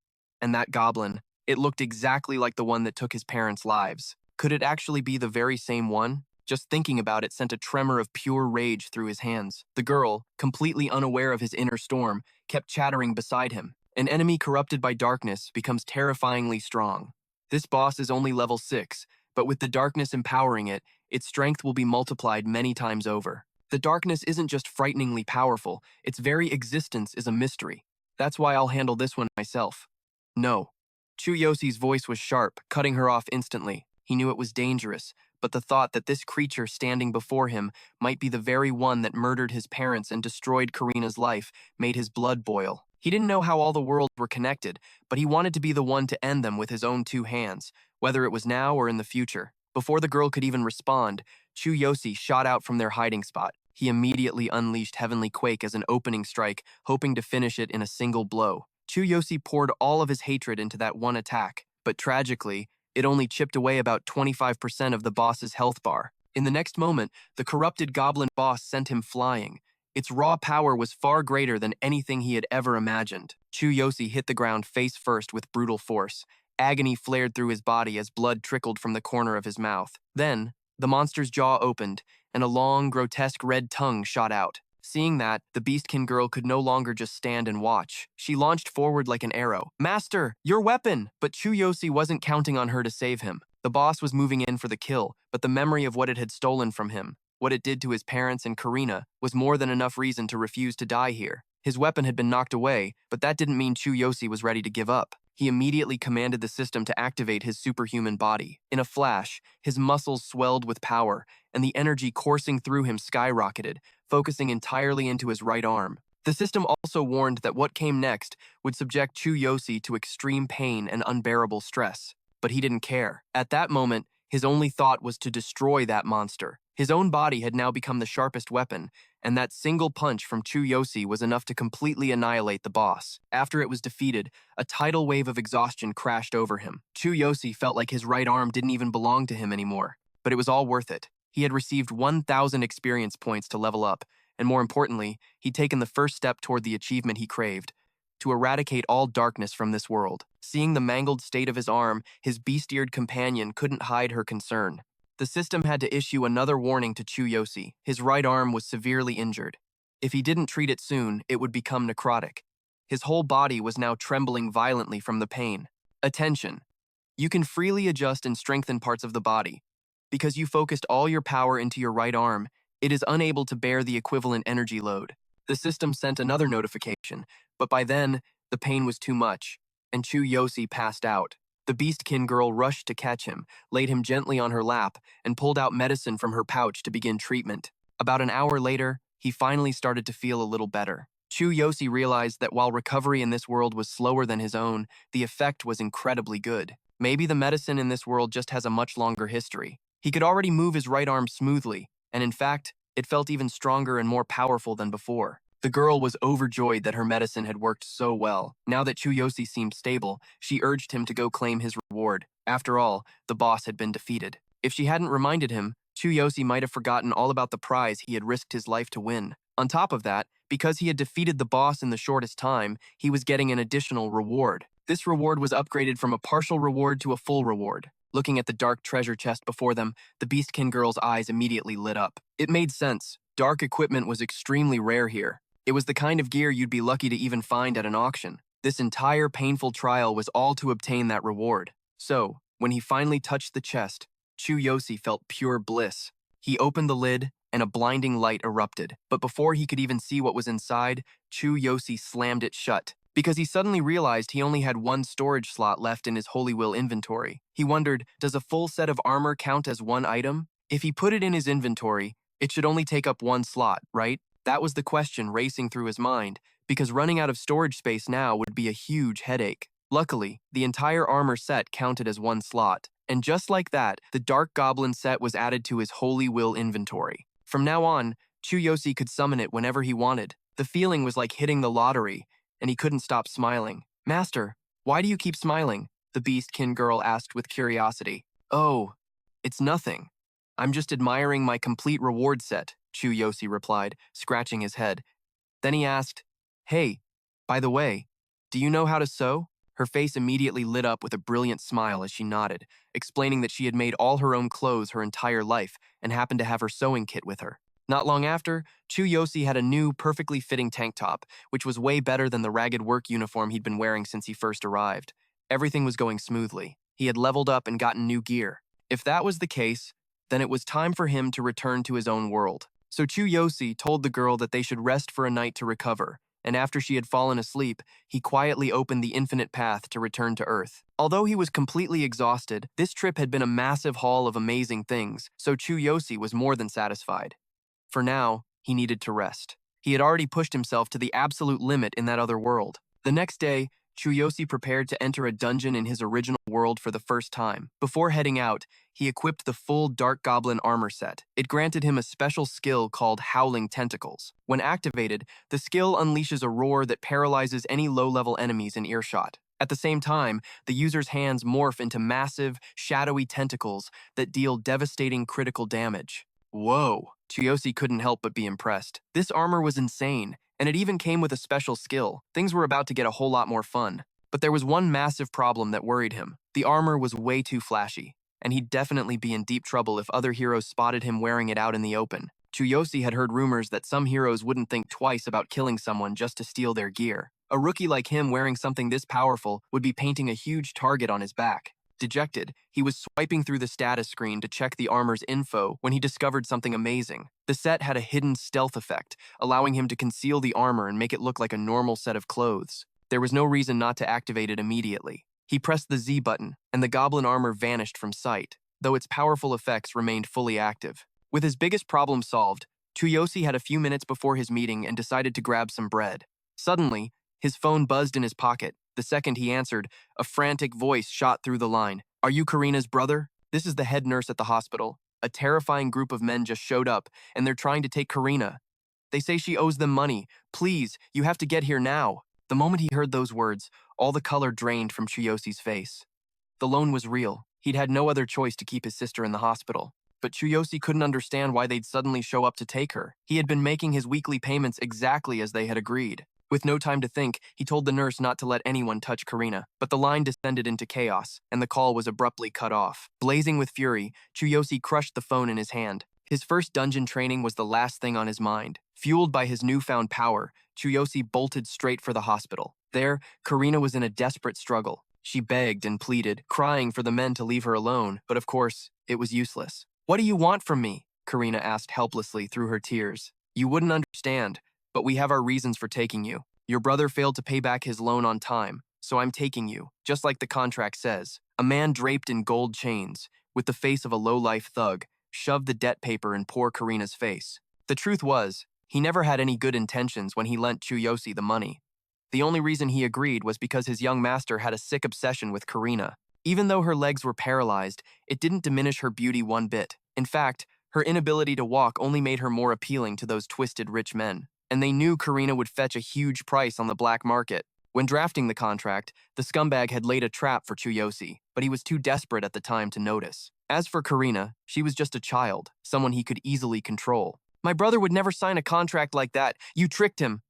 And that goblin, it looked exactly like the one that took his parents' lives. Could it actually be the very same one? Just thinking about it sent a tremor of pure rage through his hands. The girl, completely unaware of his inner storm, kept chattering beside him. An enemy corrupted by darkness becomes terrifyingly strong. This boss is only level 6, but with the darkness empowering it, its strength will be multiplied many times over. The darkness isn't just frighteningly powerful, its very existence is a mystery. That's why I'll handle this one myself. No. Chu Yosi's voice was sharp, cutting her off instantly. He knew it was dangerous, but the thought that this creature standing before him might be the very one that murdered his parents and destroyed Karina's life made his blood boil. He didn't know how all the worlds were connected, but he wanted to be the one to end them with his own 2 hands, whether it was now or in the future. Before the girl could even respond, Chu Yosi shot out from their hiding spot. He immediately unleashed Heavenly Quake as an opening strike, hoping to finish it in a single blow. Chu Yosi poured all of his hatred into that one attack, but tragically, it only chipped away about 25% of the boss's health bar. In the next moment, the corrupted goblin boss sent him flying. Its raw power was far greater than anything he had ever imagined. Chu Yosi hit the ground face first with brutal force. Agony flared through his body as blood trickled from the corner of his mouth. Then, the monster's jaw opened, and a long, grotesque red tongue shot out. Seeing that, the Beastkin girl could no longer just stand and watch. She launched forward like an arrow. "Master, your weapon!" But Chu Yosi wasn't counting on her to save him. The boss was moving in for the kill, but the memory of what it had stolen from him, what it did to his parents and Karina, was more than enough reason to refuse to die here. His weapon had been knocked away, but that didn't mean Chu Yosi was ready to give up. He immediately commanded the system to activate his superhuman body. In a flash, his muscles swelled with power, and the energy coursing through him skyrocketed, focusing entirely into his right arm. The system also warned that what came next would subject Chu Yosi to extreme pain and unbearable stress. But he didn't care. At that moment, his only thought was to destroy that monster. His own body had now become the sharpest weapon, and that single punch from Chu Yosi was enough to completely annihilate the boss. After it was defeated, a tidal wave of exhaustion crashed over him. Chu Yosi felt like his right arm didn't even belong to him anymore, but it was all worth it. He had received 1,000 experience points to level up, and more importantly, he'd taken the first step toward the achievement he craved, to eradicate all darkness from this world. Seeing the mangled state of his arm, his beast-eared companion couldn't hide her concern. The system had to issue another warning to Chu Yosi. His right arm was severely injured. If he didn't treat it soon, it would become necrotic. His whole body was now trembling violently from the pain. Attention! You can freely adjust and strengthen parts of the body. Because you focused all your power into your right arm, it is unable to bear the equivalent energy load. The system sent another notification, but by then, the pain was too much, and Chu Yosi passed out. The Beastkin girl rushed to catch him, laid him gently on her lap, and pulled out medicine from her pouch to begin treatment. About an hour later, he finally started to feel a little better. Chu Yosi realized that while recovery in this world was slower than his own, the effect was incredibly good. Maybe the medicine in this world just has a much longer history. He could already move his right arm smoothly, and in fact, it felt even stronger and more powerful than before. The girl was overjoyed that her medicine had worked so well. Now that Chu Yosi seemed stable, she urged him to go claim his reward. After all, the boss had been defeated. If she hadn't reminded him, Chu Yosi might have forgotten all about the prize he had risked his life to win. On top of that, because he had defeated the boss in the shortest time, he was getting an additional reward. This reward was upgraded from a partial reward to a full reward. Looking at the dark treasure chest before them, the Beastkin girl's eyes immediately lit up. It made sense. Dark equipment was extremely rare here. It was the kind of gear you'd be lucky to even find at an auction. This entire painful trial was all to obtain that reward. So, when he finally touched the chest, Chu Yosi felt pure bliss. He opened the lid, and a blinding light erupted. But before he could even see what was inside, Chu Yosi slammed it shut. Because he suddenly realized he only had one storage slot left in his Holy Will inventory. He wondered, does a full set of armor count as one item? If he put it in his inventory, it should only take up one slot, right? That was the question racing through his mind, because running out of storage space now would be a huge headache. Luckily, the entire armor set counted as one slot, and just like that, the Dark Goblin set was added to his Holy Will inventory. From now on, Chu Yosi could summon it whenever he wanted. The feeling was like hitting the lottery, and he couldn't stop smiling. "Master, why do you keep smiling?" the Beastkin girl asked with curiosity. "Oh, it's nothing. I'm just admiring my complete reward set," Chu Yosi replied, scratching his head. Then he asked, "Hey, by the way, do you know how to sew?" Her face immediately lit up with a brilliant smile as she nodded, explaining that she had made all her own clothes her entire life and happened to have her sewing kit with her. Not long after, Chu Yosi had a new, perfectly fitting tank top, which was way better than the ragged work uniform he'd been wearing since he first arrived. Everything was going smoothly. He had leveled up and gotten new gear. If that was the case, then it was time for him to return to his own world. So Chu Yosi told the girl that they should rest for a night to recover, and after she had fallen asleep, he quietly opened the infinite path to return to Earth. Although he was completely exhausted, this trip had been a massive haul of amazing things, so Chu Yosi was more than satisfied. For now, he needed to rest. He had already pushed himself to the absolute limit in that other world. The next day, Chu Yosi prepared to enter a dungeon in his original world for the first time. Before heading out, he equipped the full Dark Goblin armor set. It granted him a special skill called Howling Tentacles. When activated, the skill unleashes a roar that paralyzes any low-level enemies in earshot. At the same time, the user's hands morph into massive, shadowy tentacles that deal devastating critical damage. Whoa! Chu Yosi couldn't help but be impressed. This armor was insane, and it even came with a special skill. Things were about to get a whole lot more fun. But there was one massive problem that worried him. The armor was way too flashy, and he'd definitely be in deep trouble if other heroes spotted him wearing it out in the open. Chu Yosi had heard rumors that some heroes wouldn't think twice about killing someone just to steal their gear. A rookie like him wearing something this powerful would be painting a huge target on his back. Dejected, he was swiping through the status screen to check the armor's info when he discovered something amazing. The set had a hidden stealth effect, allowing him to conceal the armor and make it look like a normal set of clothes. There was no reason not to activate it immediately. He pressed the Z button, and the goblin armor vanished from sight, though its powerful effects remained fully active. With his biggest problem solved, Chu Yosi had a few minutes before his meeting and decided to grab some bread. Suddenly, his phone buzzed in his pocket. The second he answered, a frantic voice shot through the line. "Are you Karina's brother? This is the head nurse at the hospital. A terrifying group of men just showed up, and they're trying to take Karina. They say she owes them money. Please, you have to get here now." The moment he heard those words, all the color drained from Chu Yosi's face. The loan was real. He'd had no other choice to keep his sister in the hospital. but Chu Yosi couldn't understand why they'd suddenly show up to take her. He had been making his weekly payments exactly as they had agreed. With no time to think, he told the nurse not to let anyone touch Karina, but the line descended into chaos, and the call was abruptly cut off. Blazing with fury, Chu Yosi crushed the phone in his hand. His first dungeon training was the last thing on his mind. Fueled by his newfound power, Chu Yosi bolted straight for the hospital. There, Karina was in a desperate struggle. She begged and pleaded, crying for the men to leave her alone, but of course, it was useless. "What do you want from me?" Karina asked helplessly through her tears. "You wouldn't understand, but we have our reasons for taking you. Your brother failed to pay back his loan on time, so I'm taking you, just like the contract says." A man draped in gold chains, with the face of a low-life thug, shoved the debt paper in poor Karina's face. The truth was, he never had any good intentions when he lent Chu Yosi the money. The only reason he agreed was because his young master had a sick obsession with Karina. Even though her legs were paralyzed, it didn't diminish her beauty one bit. In fact, her inability to walk only made her more appealing to those twisted rich men. And they knew Karina would fetch a huge price on the black market. When drafting the contract, the scumbag had laid a trap for Chu Yosi, but he was too desperate at the time to notice. As for Karina, she was just a child, someone he could easily control. "My brother would never sign a contract like that. You tricked him."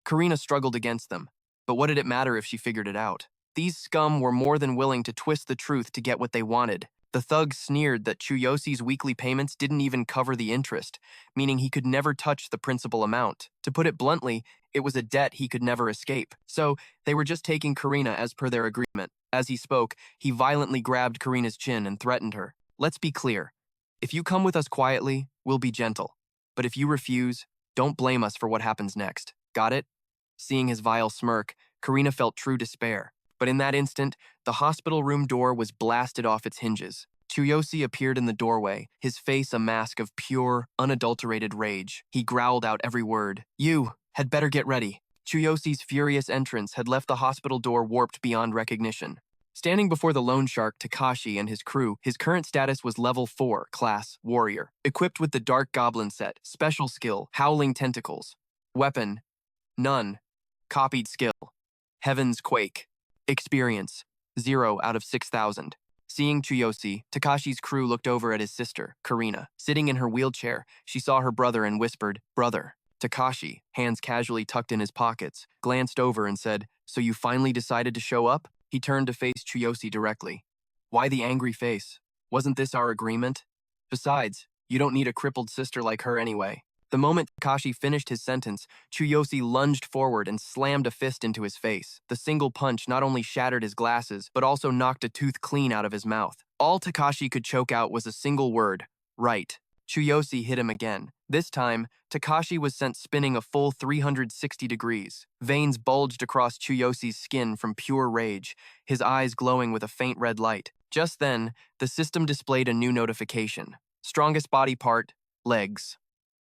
Karina struggled against them, but what did it matter if she figured it out? These scum were more than willing to twist the truth to get what they wanted. The thugs sneered that Chu Yosi's weekly payments didn't even cover the interest, meaning he could never touch the principal amount. To put it bluntly, it was a debt he could never escape. So, they were just taking Karina as per their agreement. As he spoke, he violently grabbed Karina's chin and threatened her. "Let's be clear. If you come with us quietly, we'll be gentle. But if you refuse, don't blame us for what happens next. Got it?" Seeing his vile smirk, Karina felt true despair. But in that instant, the hospital room door was blasted off its hinges. Chu Yosi appeared in the doorway, his face a mask of pure, unadulterated rage. He growled out every word. "You had better get ready." Chu Yosi's furious entrance had left the hospital door warped beyond recognition. Standing before the loan shark Takashi and his crew, his current status was level 4, class Warrior. Equipped with the Dark Goblin set, special skill, Howling Tentacles. Weapon, none. Copied skill, Heaven's Quake. Experience, 0 out of 6,000. Seeing Chu Yosi, Takashi's crew looked over at his sister, Karina. Sitting in her wheelchair, she saw her brother and whispered, "Brother." Takashi, hands casually tucked in his pockets, glanced over and said, "So you finally decided to show up?" He turned to face Chu Yosi directly. "Why the angry face? Wasn't this our agreement? Besides, you don't need a crippled sister like her anyway." The moment Takashi finished his sentence, Chu Yosi lunged forward and slammed a fist into his face. The single punch not only shattered his glasses, but also knocked a tooth clean out of his mouth. All Takashi could choke out was a single word, "right." Chu Yosi hit him again. This time, Takashi was sent spinning a full 360 degrees. Veins bulged across Chu Yosi's skin from pure rage, his eyes glowing with a faint red light. Just then, the system displayed a new notification. Strongest body part, legs.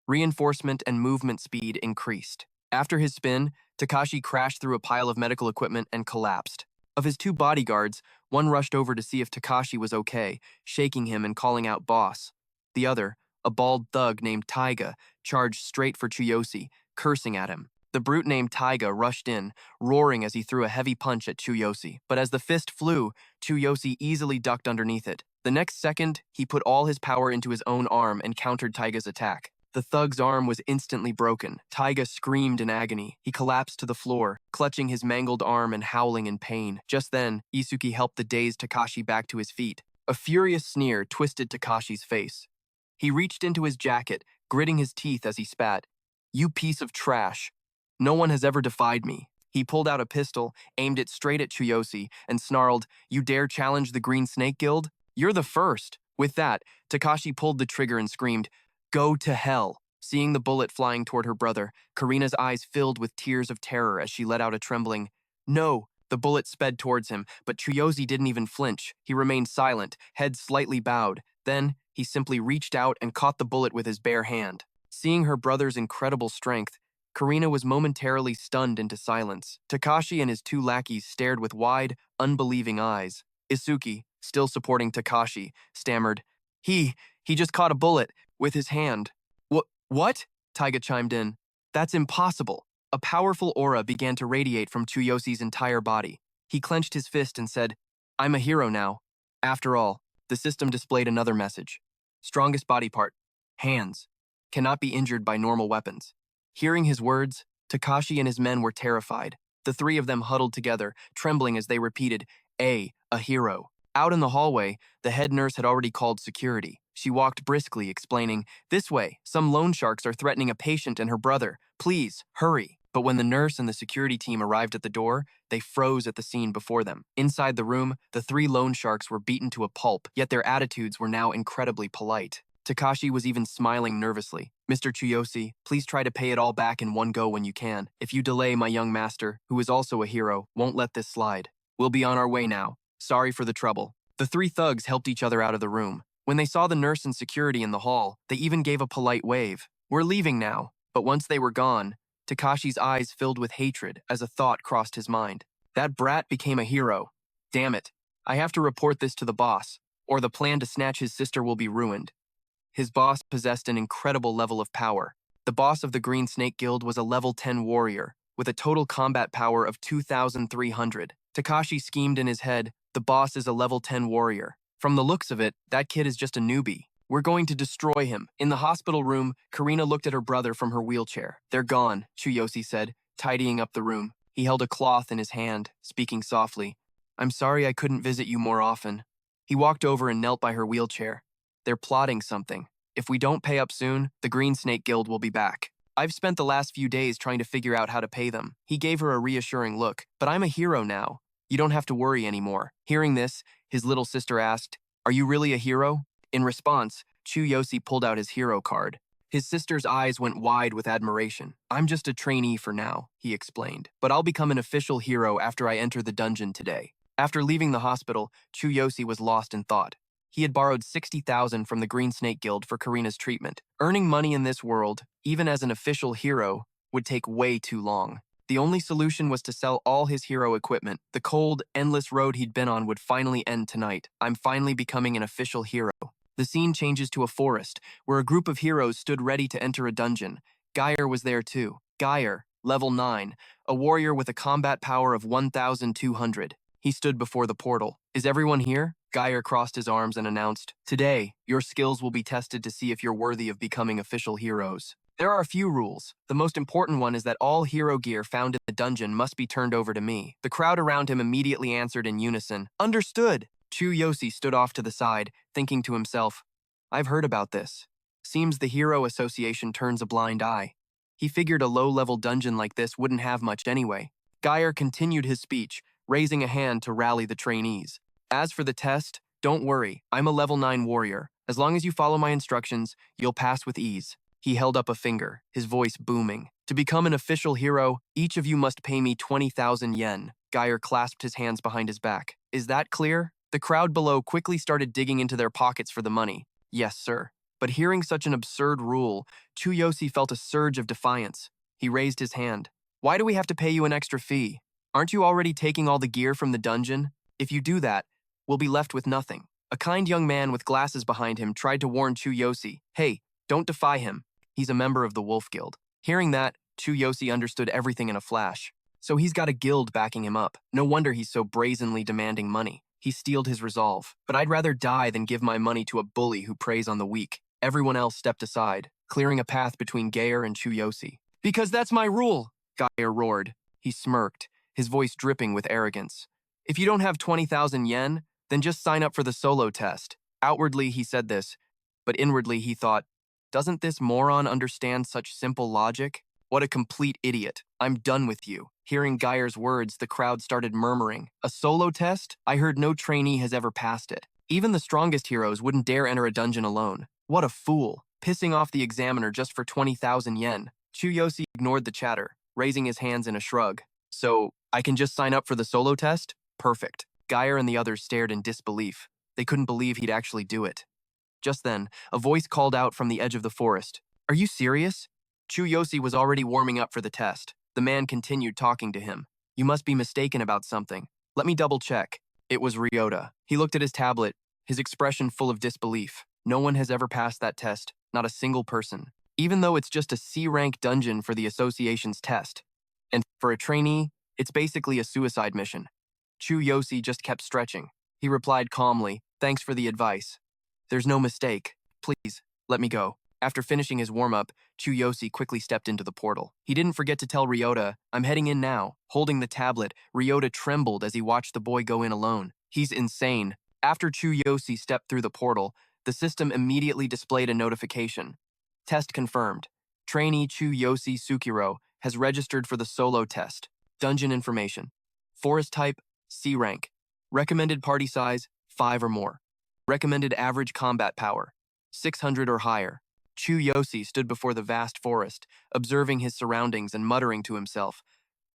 Reinforcement and movement speed increased. After his spin, Takashi crashed through a pile of medical equipment and collapsed. Of his 2 bodyguards, one rushed over to see if Takashi was okay, shaking him and calling out "boss." The other, a bald thug named Taiga, charged straight for Chu Yosi, cursing at him. The brute named Taiga rushed in, roaring as he threw a heavy punch at Chu Yosi. But as the fist flew, Chu Yosi easily ducked underneath it. The next second, he put all his power into his own arm and countered Taiga's attack. The thug's arm was instantly broken. Taiga screamed in agony. He collapsed to the floor, clutching his mangled arm and howling in pain. Just then, Isuki helped the dazed Takashi back to his feet. A furious sneer twisted Takashi's face. He reached into his jacket, gritting his teeth as he spat. "You piece of trash. No one has ever defied me." He pulled out a pistol, aimed it straight at Chu Yosi, and snarled, "You dare challenge the Green Snake Guild? You're the first." With that, Takashi pulled the trigger and screamed, "Go to hell." Seeing the bullet flying toward her brother, Karina's eyes filled with tears of terror as she let out a trembling, "No." The bullet sped towards him, but Chu Yosi didn't even flinch. He remained silent, head slightly bowed. Then, he simply reached out and caught the bullet with his bare hand. Seeing her brother's incredible strength, Karina was momentarily stunned into silence. Takashi and his 2 lackeys stared with wide, unbelieving eyes. Isuki, still supporting Takashi, stammered, He just caught a bullet with his hand." What? Taiga chimed in. "That's impossible." A powerful aura began to radiate from Chu Yosi's entire body. He clenched his fist and said, "I'm a hero now." After all, the system displayed another message. Strongest body part. Hands. Cannot be injured by normal weapons. Hearing his words, Takashi and his men were terrified. The three of them huddled together, trembling as they repeated, a hero. Out in the hallway, the head nurse had already called security. She walked briskly, explaining, "This way, some loan sharks are threatening a patient and her brother. Please, hurry." But when the nurse and the security team arrived at the door, they froze at the scene before them. Inside the room, the three loan sharks were beaten to a pulp, yet their attitudes were now incredibly polite. Takashi was even smiling nervously. "Mr. Chu Yosi, please try to pay it all back in one go when you can. If you delay, my young master, who is also a hero, won't let this slide. We'll be on our way now. Sorry for the trouble." The three thugs helped each other out of the room. When they saw the nurse and security in the hall, they even gave a polite wave. "We're leaving now." But once they were gone, Takashi's eyes filled with hatred as a thought crossed his mind. That brat became a hero. Damn it. I have to report this to the boss, or the plan to snatch his sister will be ruined. His boss possessed an incredible level of power. The boss of the Green Snake Guild was a level 10 warrior, with a total combat power of 2,300. Takashi schemed in his head, the boss is a level 10 warrior. From the looks of it, that kid is just a newbie. We're going to destroy him. In the hospital room, Karina looked at her brother from her wheelchair. "They're gone," Chu Yosi said, tidying up the room. He held a cloth in his hand, speaking softly. "I'm sorry I couldn't visit you more often." He walked over and knelt by her wheelchair. "They're plotting something. If we don't pay up soon, the Green Snake Guild will be back. I've spent the last few days trying to figure out how to pay them." He gave her a reassuring look. "But I'm a hero now. You don't have to worry anymore." Hearing this, his little sister asked, "Are you really a hero?" In response, Chu Yosi pulled out his hero card. His sister's eyes went wide with admiration. "I'm just a trainee for now," he explained, "but I'll become an official hero after I enter the dungeon today." After leaving the hospital, Chu Yosi was lost in thought. He had borrowed 60,000 from the Green Snake Guild for Karina's treatment. Earning money in this world, even as an official hero, would take way too long. The only solution was to sell all his hero equipment. The cold, endless road he'd been on would finally end tonight. I'm finally becoming an official hero. The scene changes to a forest, where a group of heroes stood ready to enter a dungeon. Geyer was there too. Geyer, level 9, a warrior with a combat power of 1,200. He stood before the portal. "Is everyone here?" Geyer crossed his arms and announced, "Today, your skills will be tested to see if you're worthy of becoming official heroes. There are a few rules. The most important one is that all hero gear found in the dungeon must be turned over to me." The crowd around him immediately answered in unison, "Understood." Chu Yosi stood off to the side, thinking to himself, "I've heard about this. Seems the Hero Association turns a blind eye." He figured a low-level dungeon like this wouldn't have much anyway. Geyer continued his speech, raising a hand to rally the trainees. "As for the test, don't worry, I'm a level 9 warrior. As long as you follow my instructions, you'll pass with ease." He held up a finger, his voice booming. "To become an official hero, each of you must pay me 20,000 yen. Geyer clasped his hands behind his back. "Is that clear?" The crowd below quickly started digging into their pockets for the money. "Yes, sir." But hearing such an absurd rule, Chu Yosi felt a surge of defiance. He raised his hand. "Why do we have to pay you an extra fee? Aren't you already taking all the gear from the dungeon? If you do that, we'll be left with nothing." A kind young man with glasses behind him tried to warn Chu Yosi, "Hey, don't defy him. He's a member of the Wolf Guild." Hearing that, Chu Yosi understood everything in a flash. So he's got a guild backing him up. No wonder he's so brazenly demanding money. He steeled his resolve. "But I'd rather die than give my money to a bully who preys on the weak." Everyone else stepped aside, clearing a path between Geyer and Chu Yosi. "Because that's my rule," Geyer roared. He smirked, his voice dripping with arrogance. "If you don't have 20,000 yen, then just sign up for the solo test." Outwardly, he said this, but inwardly he thought, "Doesn't this moron understand such simple logic? What a complete idiot. I'm done with you." Hearing Geyer's words, the crowd started murmuring. "A solo test? I heard no trainee has ever passed it. Even the strongest heroes wouldn't dare enter a dungeon alone. What a fool, pissing off the examiner just for 20,000 yen. Chu Yosi ignored the chatter, raising his hands in a shrug. "So, I can just sign up for the solo test? Perfect." Geyer and the others stared in disbelief. They couldn't believe he'd actually do it. Just then, a voice called out from the edge of the forest. "Are you serious?" Chu Yosi was already warming up for the test. The man continued talking to him. "You must be mistaken about something. Let me double check." It was Ryota. He looked at his tablet, his expression full of disbelief. No one has ever passed that test, not a single person. Even though it's just a C-rank dungeon for the association's test. And for a trainee, it's basically a suicide mission. Chu Yosi just kept stretching. He replied calmly, "Thanks for the advice. There's no mistake. Please, let me go. After finishing his warm-up, Chu Yosi quickly stepped into the portal. He didn't forget to tell Ryota, "I'm heading in now." Holding the tablet, Ryota trembled as he watched the boy go in alone. He's insane. After Chu Yosi stepped through the portal, the system immediately displayed a notification. Test confirmed. Trainee Chu Yosi Sukiro has registered for the solo test. Dungeon information. Forest type, C rank. Recommended party size, 5 or more. Recommended average combat power, 600 or higher. Chu Yosi stood before the vast forest, observing his surroundings and muttering to himself,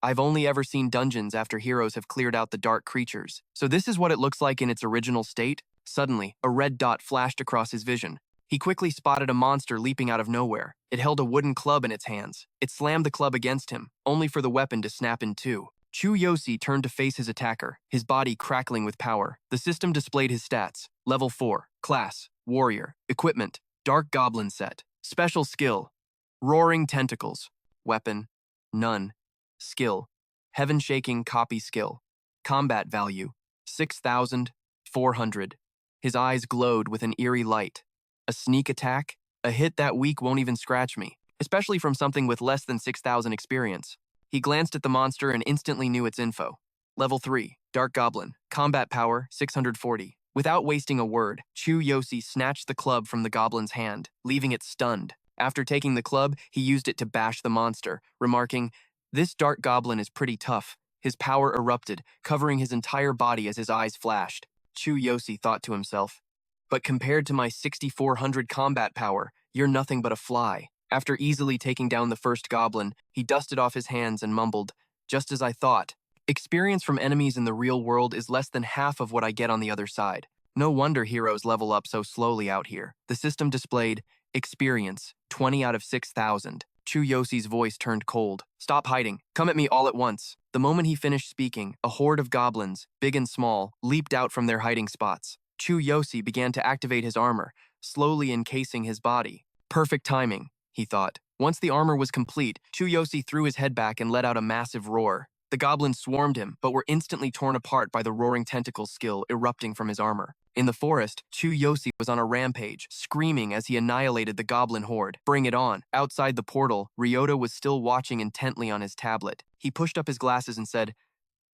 "I've only ever seen dungeons after heroes have cleared out the dark creatures. So this is what it looks like in its original state?" Suddenly, a red dot flashed across his vision. He quickly spotted a monster leaping out of nowhere. It held a wooden club in its hands. It slammed the club against him, only for the weapon to snap in two. Chu Yosi turned to face his attacker, his body crackling with power. The system displayed his stats. Level 4, Class, Warrior, Equipment, Dark Goblin Set, Special Skill, Roaring Tentacles, Weapon, None, Skill, Heaven-Shaking Copy Skill, Combat Value, 6,400. His eyes glowed with an eerie light. A sneak attack? A hit that weak won't even scratch me, especially from something with less than 6,000 experience. He glanced at the monster and instantly knew its info. Level 3, Dark Goblin, Combat Power, 640. Without wasting a word, Chu Yosi snatched the club from the goblin's hand, leaving it stunned. After taking the club, he used it to bash the monster, remarking, "This dark goblin is pretty tough." His power erupted, covering his entire body as his eyes flashed. Chu Yosi thought to himself, "But compared to my 6,400 combat power, you're nothing but a fly." After easily taking down the first goblin, he dusted off his hands and mumbled, "Just as I thought. Experience from enemies in the real world is less than half of what I get on the other side. No wonder heroes level up so slowly out here." The system displayed, "Experience, 20 out of 6,000. Chu Yosi's voice turned cold. "Stop hiding. Come at me all at once." The moment he finished speaking, a horde of goblins, big and small, leaped out from their hiding spots. Chu Yosi began to activate his armor, slowly encasing his body. Perfect timing, he thought. Once the armor was complete, Chu Yosi threw his head back and let out a massive roar. The goblins swarmed him, but were instantly torn apart by the roaring tentacles skill erupting from his armor. In the forest, Chu Yosi was on a rampage, screaming as he annihilated the goblin horde. Bring it on. Outside the portal, Ryota was still watching intently on his tablet. He pushed up his glasses and said,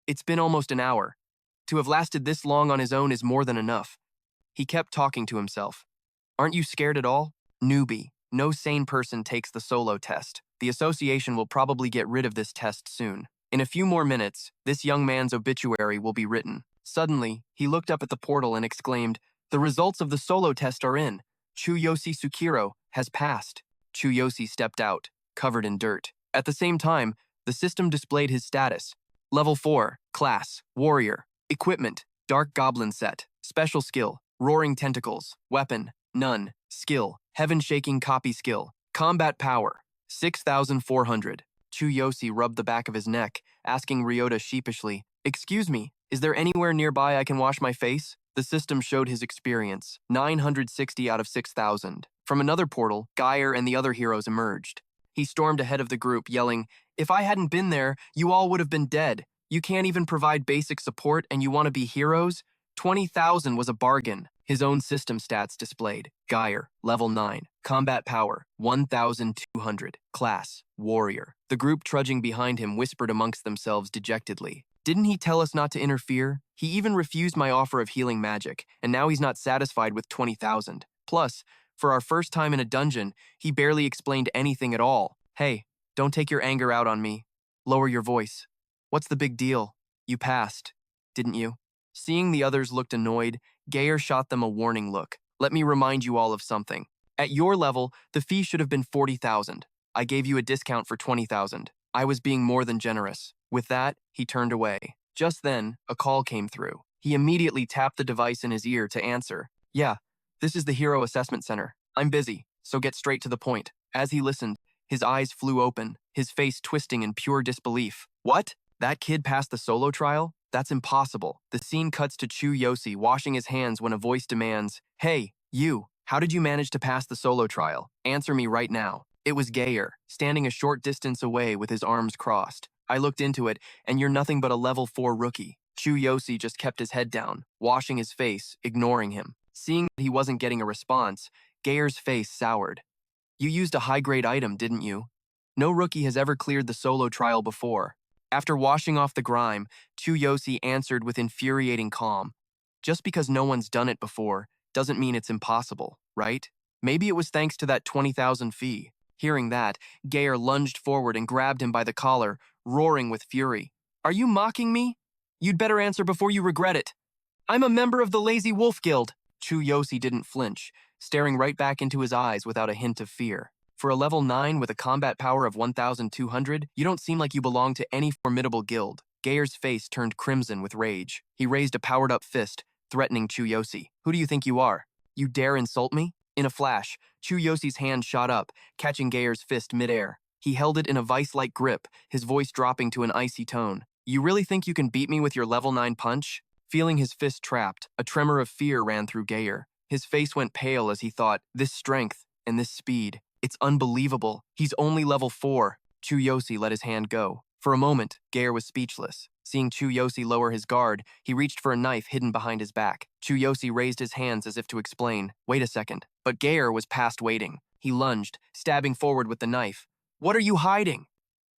"It's been almost an hour. To have lasted this long on his own is more than enough." He kept talking to himself. "Aren't you scared at all? Newbie. No sane person takes the solo test. The association will probably get rid of this test soon. In a few more minutes, this young man's obituary will be written." Suddenly, he looked up at the portal and exclaimed, "The results of the solo test are in. Chu Yosi Sukiro has passed." Chu Yosi stepped out, covered in dirt. At the same time, the system displayed his status. Level 4, Class, Warrior, Equipment, Dark Goblin Set, Special Skill, Roaring Tentacles, Weapon, None, Skill, Heaven-Shaking Copy Skill, Combat Power, 6,400. Chu Yosi rubbed the back of his neck, asking Ryota sheepishly, "Excuse me, is there anywhere nearby I can wash my face?" The system showed his experience, 960 out of 6,000. From another portal, Geyer and the other heroes emerged. He stormed ahead of the group, yelling, "If I hadn't been there, you all would have been dead. You can't even provide basic support and you want to be heroes? 20,000 was a bargain." His own system stats displayed. Geyer, level 9. Combat power, 1,200. Class, Warrior. The group trudging behind him whispered amongst themselves dejectedly, "Didn't he tell us not to interfere? He even refused my offer of healing magic, and now he's not satisfied with 20,000. Plus, for our first time in a dungeon, he barely explained anything at all. Hey, don't take your anger out on me. Lower your voice. What's the big deal? You passed, didn't you?" Seeing the others looked annoyed, Geyer shot them a warning look. "Let me remind you all of something. At your level, the fee should have been 40,000. I gave you a discount for 20,000. I was being more than generous." With that, he turned away. Just then, a call came through. He immediately tapped the device in his ear to answer. "Yeah, this is the Hero Assessment Center. I'm busy, so get straight to the point." As he listened, his eyes flew open, his face twisting in pure disbelief. "What? That kid passed the solo trial? That's impossible." The scene cuts to Chu Yosi washing his hands when a voice demands, "Hey, you, how did you manage to pass the solo trial? Answer me right now." It was Geyer, standing a short distance away with his arms crossed. "I looked into it, and you're nothing but a level 4 rookie." Chu Yosi just kept his head down, washing his face, ignoring him. Seeing that he wasn't getting a response, Gayer's face soured. You used a high-grade item, didn't you? No rookie has ever cleared the solo trial before. After washing off the grime, Chu Yosi answered with infuriating calm. Just because no one's done it before doesn't mean it's impossible, right? Maybe it was thanks to that 20,000 fee. Hearing that, Gayer lunged forward and grabbed him by the collar, roaring with fury. Are you mocking me? You'd better answer before you regret it. I'm a member of the Lazy Wolf Guild. Chu Yosi didn't flinch, staring right back into his eyes without a hint of fear. For a level 9 with a combat power of 1,200, you don't seem like you belong to any formidable guild. Gayer's face turned crimson with rage. He raised a powered-up fist, threatening Chu Yosi. Who do you think you are? You dare insult me? In a flash, Chu Yosi's hand shot up, catching Gayer's fist midair. He held it in a vice-like grip, his voice dropping to an icy tone. You really think you can beat me with your level 9 punch? Feeling his fist trapped, a tremor of fear ran through Gayer. His face went pale as he thought, this strength and this speed, it's unbelievable. He's only level 4. Chu Yosi let his hand go. For a moment, Gayer was speechless. Seeing Chu Yosi lower his guard, he reached for a knife hidden behind his back. Chu Yosi raised his hands as if to explain, wait a second. But Gayer was past waiting. He lunged, stabbing forward with the knife. What are you hiding?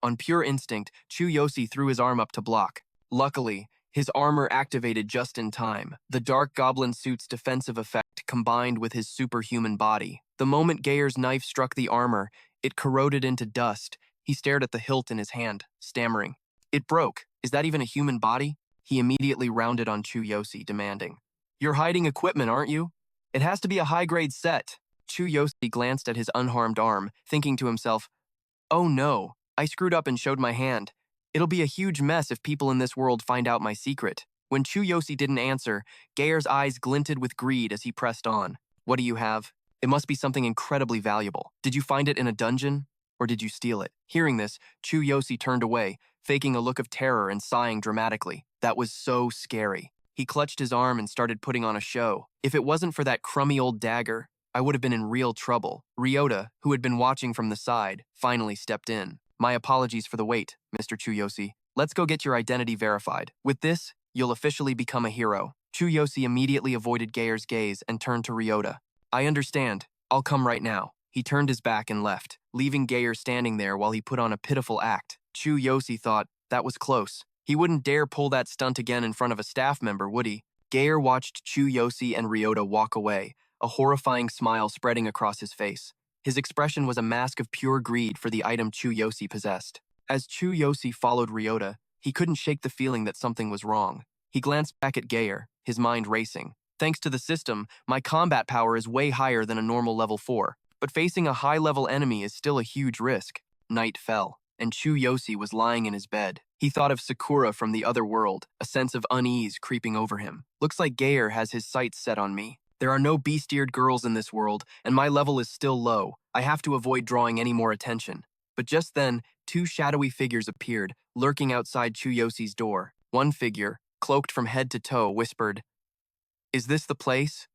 On pure instinct, Chu Yosi threw his arm up to block. Luckily, his armor activated just in time. The dark goblin suit's defensive effect combined with his superhuman body. The moment Gayer's knife struck the armor, it corroded into dust. He stared at the hilt in his hand, stammering. It broke. Is that even a human body? He immediately rounded on Chu Yosi, demanding. You're hiding equipment, aren't you? It has to be a high-grade set. Chu Yosi glanced at his unharmed arm, thinking to himself, oh no, I screwed up and showed my hand. It'll be a huge mess if people in this world find out my secret. When Chu Yosi didn't answer, Gayer's eyes glinted with greed as he pressed on. What do you have? It must be something incredibly valuable. Did you find it in a dungeon? Or did you steal it? Hearing this, Chu Yosi turned away, faking a look of terror and sighing dramatically. That was so scary. He clutched his arm and started putting on a show. If it wasn't for that crummy old dagger, I would have been in real trouble. Ryota, who had been watching from the side, finally stepped in. My apologies for the wait, Mr. Chu Yosi. Let's go get your identity verified. With this, you'll officially become a hero. Chu Yosi immediately avoided Gayer's gaze and turned to Ryota. I understand. I'll come right now. He turned his back and left, leaving Gayer standing there while he put on a pitiful act. Chu Yosi thought, that was close. He wouldn't dare pull that stunt again in front of a staff member, would he? Gayer watched Chu Yosi and Ryota walk away, a horrifying smile spreading across his face. His expression was a mask of pure greed for the item Chu Yosi possessed. As Chu Yosi followed Ryota, he couldn't shake the feeling that something was wrong. He glanced back at Gayer, his mind racing. Thanks to the system, my combat power is way higher than a normal level 4, but facing a high-level enemy is still a huge risk. Night fell, and Chu Yosi was lying in his bed. He thought of Sakura from the other world, a sense of unease creeping over him. Looks like Gayer has his sights set on me. There are no beast-eared girls in this world, and my level is still low. I have to avoid drawing any more attention. But just then, 2 shadowy figures appeared, lurking outside Chu Yosi's door. One figure, cloaked from head to toe, whispered, Is this the place?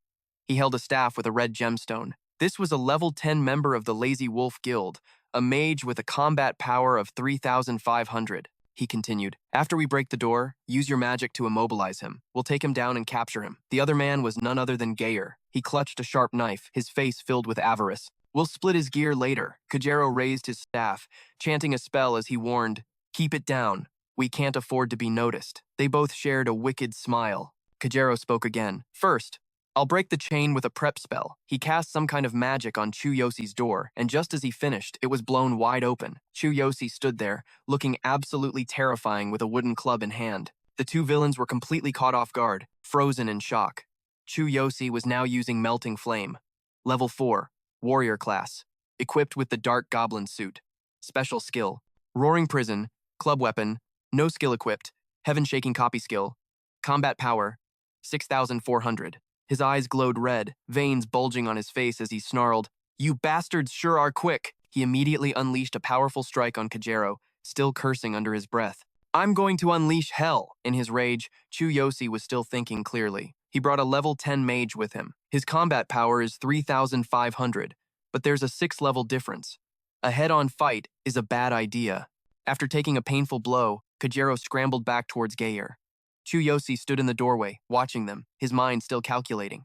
He held a staff with a red gemstone. This was a level 10 member of the Lazy Wolf Guild, a mage with a combat power of 3,500. He continued, after we break the door, use your magic to immobilize him. We'll take him down and capture him. The other man was none other than Gayer. He clutched a sharp knife, his face filled with avarice. We'll split his gear later. Kajero raised his staff, chanting a spell as he warned, keep it down. We can't afford to be noticed. They both shared a wicked smile. Kajero spoke again. First, I'll break the chain with a prep spell. He cast some kind of magic on Chu Yosi's door, and just as he finished, it was blown wide open. Chu Yosi stood there, looking absolutely terrifying with a wooden club in hand. The 2 villains were completely caught off guard, frozen in shock. Chu Yosi was now using Melting Flame. Level 4, Warrior class, equipped with the Dark Goblin suit. Special skill, Roaring Prison, Club Weapon, no skill equipped, Heaven Shaking Copy skill, Combat Power, 6,400. His eyes glowed red, veins bulging on his face as he snarled, You bastards sure are quick! He immediately unleashed a powerful strike on Kajero, still cursing under his breath. I'm going to unleash hell! In his rage, Chu Yosi was still thinking clearly. He brought a level 10 mage with him. His combat power is 3,500, but there's a 6-level difference. A head-on fight is a bad idea. After taking a painful blow, Kajero scrambled back towards Gayer. Chu Yosi stood in the doorway, watching them, his mind still calculating.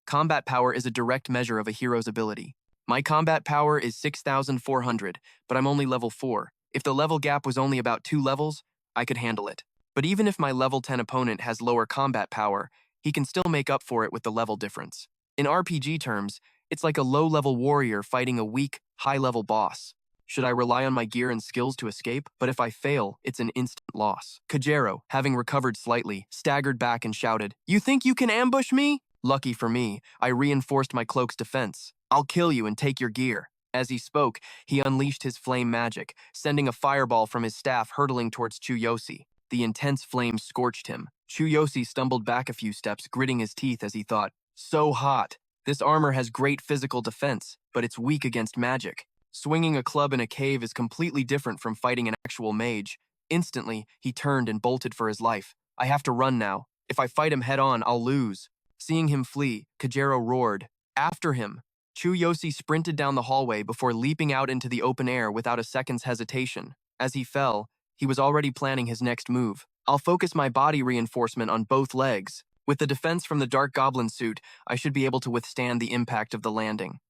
Combat power is a direct measure of a hero's ability. My combat power is 6,400, but I'm only level 4. If the level gap was only about 2 levels, I could handle it. But even if my level 10 opponent has lower combat power, he can still make up for it with the level difference. In RPG terms, it's like a low-level warrior fighting a weak, high-level boss. Should I rely on my gear and skills to escape? But if I fail, it's an instant loss. Kajero, having recovered slightly, staggered back and shouted, "You think you can ambush me?" Lucky for me, I reinforced my cloak's defense. "I'll kill you and take your gear." As he spoke, he unleashed his flame magic, sending a fireball from his staff hurtling towards Chu Yosi. The intense flame scorched him. Chu Yosi stumbled back a few steps, gritting his teeth as he thought, "So hot. This armor has great physical defense, but it's weak against magic. Swinging a club in a cave is completely different from fighting an actual mage." Instantly, he turned and bolted for his life. "I have to run now. If I fight him head-on, I'll lose." Seeing him flee, Kajero roared, "After him!" Chu Yosi sprinted down the hallway before leaping out into the open air without a second's hesitation. As he fell, he was already planning his next move. "I'll focus my body reinforcement on both legs. With the defense from the Dark Goblin suit, I should be able to withstand the impact of the landing."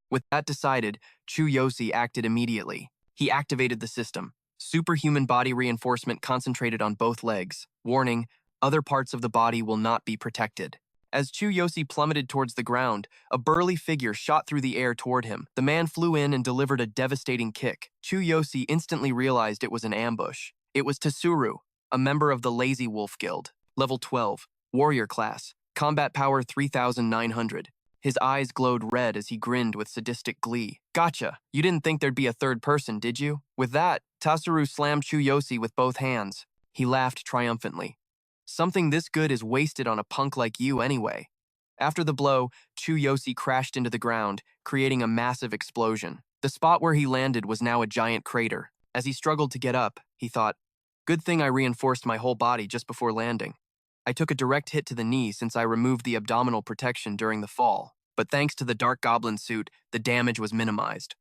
With that decided, Chu Yosi acted immediately. He activated the system. Superhuman body reinforcement concentrated on both legs. Warning, other parts of the body will not be protected. As Chu Yosi plummeted towards the ground, a burly figure shot through the air toward him. The man flew in and delivered a devastating kick. Chu Yosi instantly realized it was an ambush. It was Tsuru, a member of the Lazy Wolf Guild. Level 12, warrior class, combat power 3,900. His eyes glowed red as he grinned with sadistic glee. "Gotcha! You didn't think there'd be a third person, did you?" With that, Tsuru slammed Chu Yosi with both hands. He laughed triumphantly. "Something this good is wasted on a punk like you anyway." After the blow, Chu Yosi crashed into the ground, creating a massive explosion. The spot where he landed was now a giant crater. As he struggled to get up, he thought, "Good thing I reinforced my whole body just before landing. I took a direct hit to the knee since I removed the abdominal protection during the fall, but thanks to the Dark Goblin suit, the damage was minimized."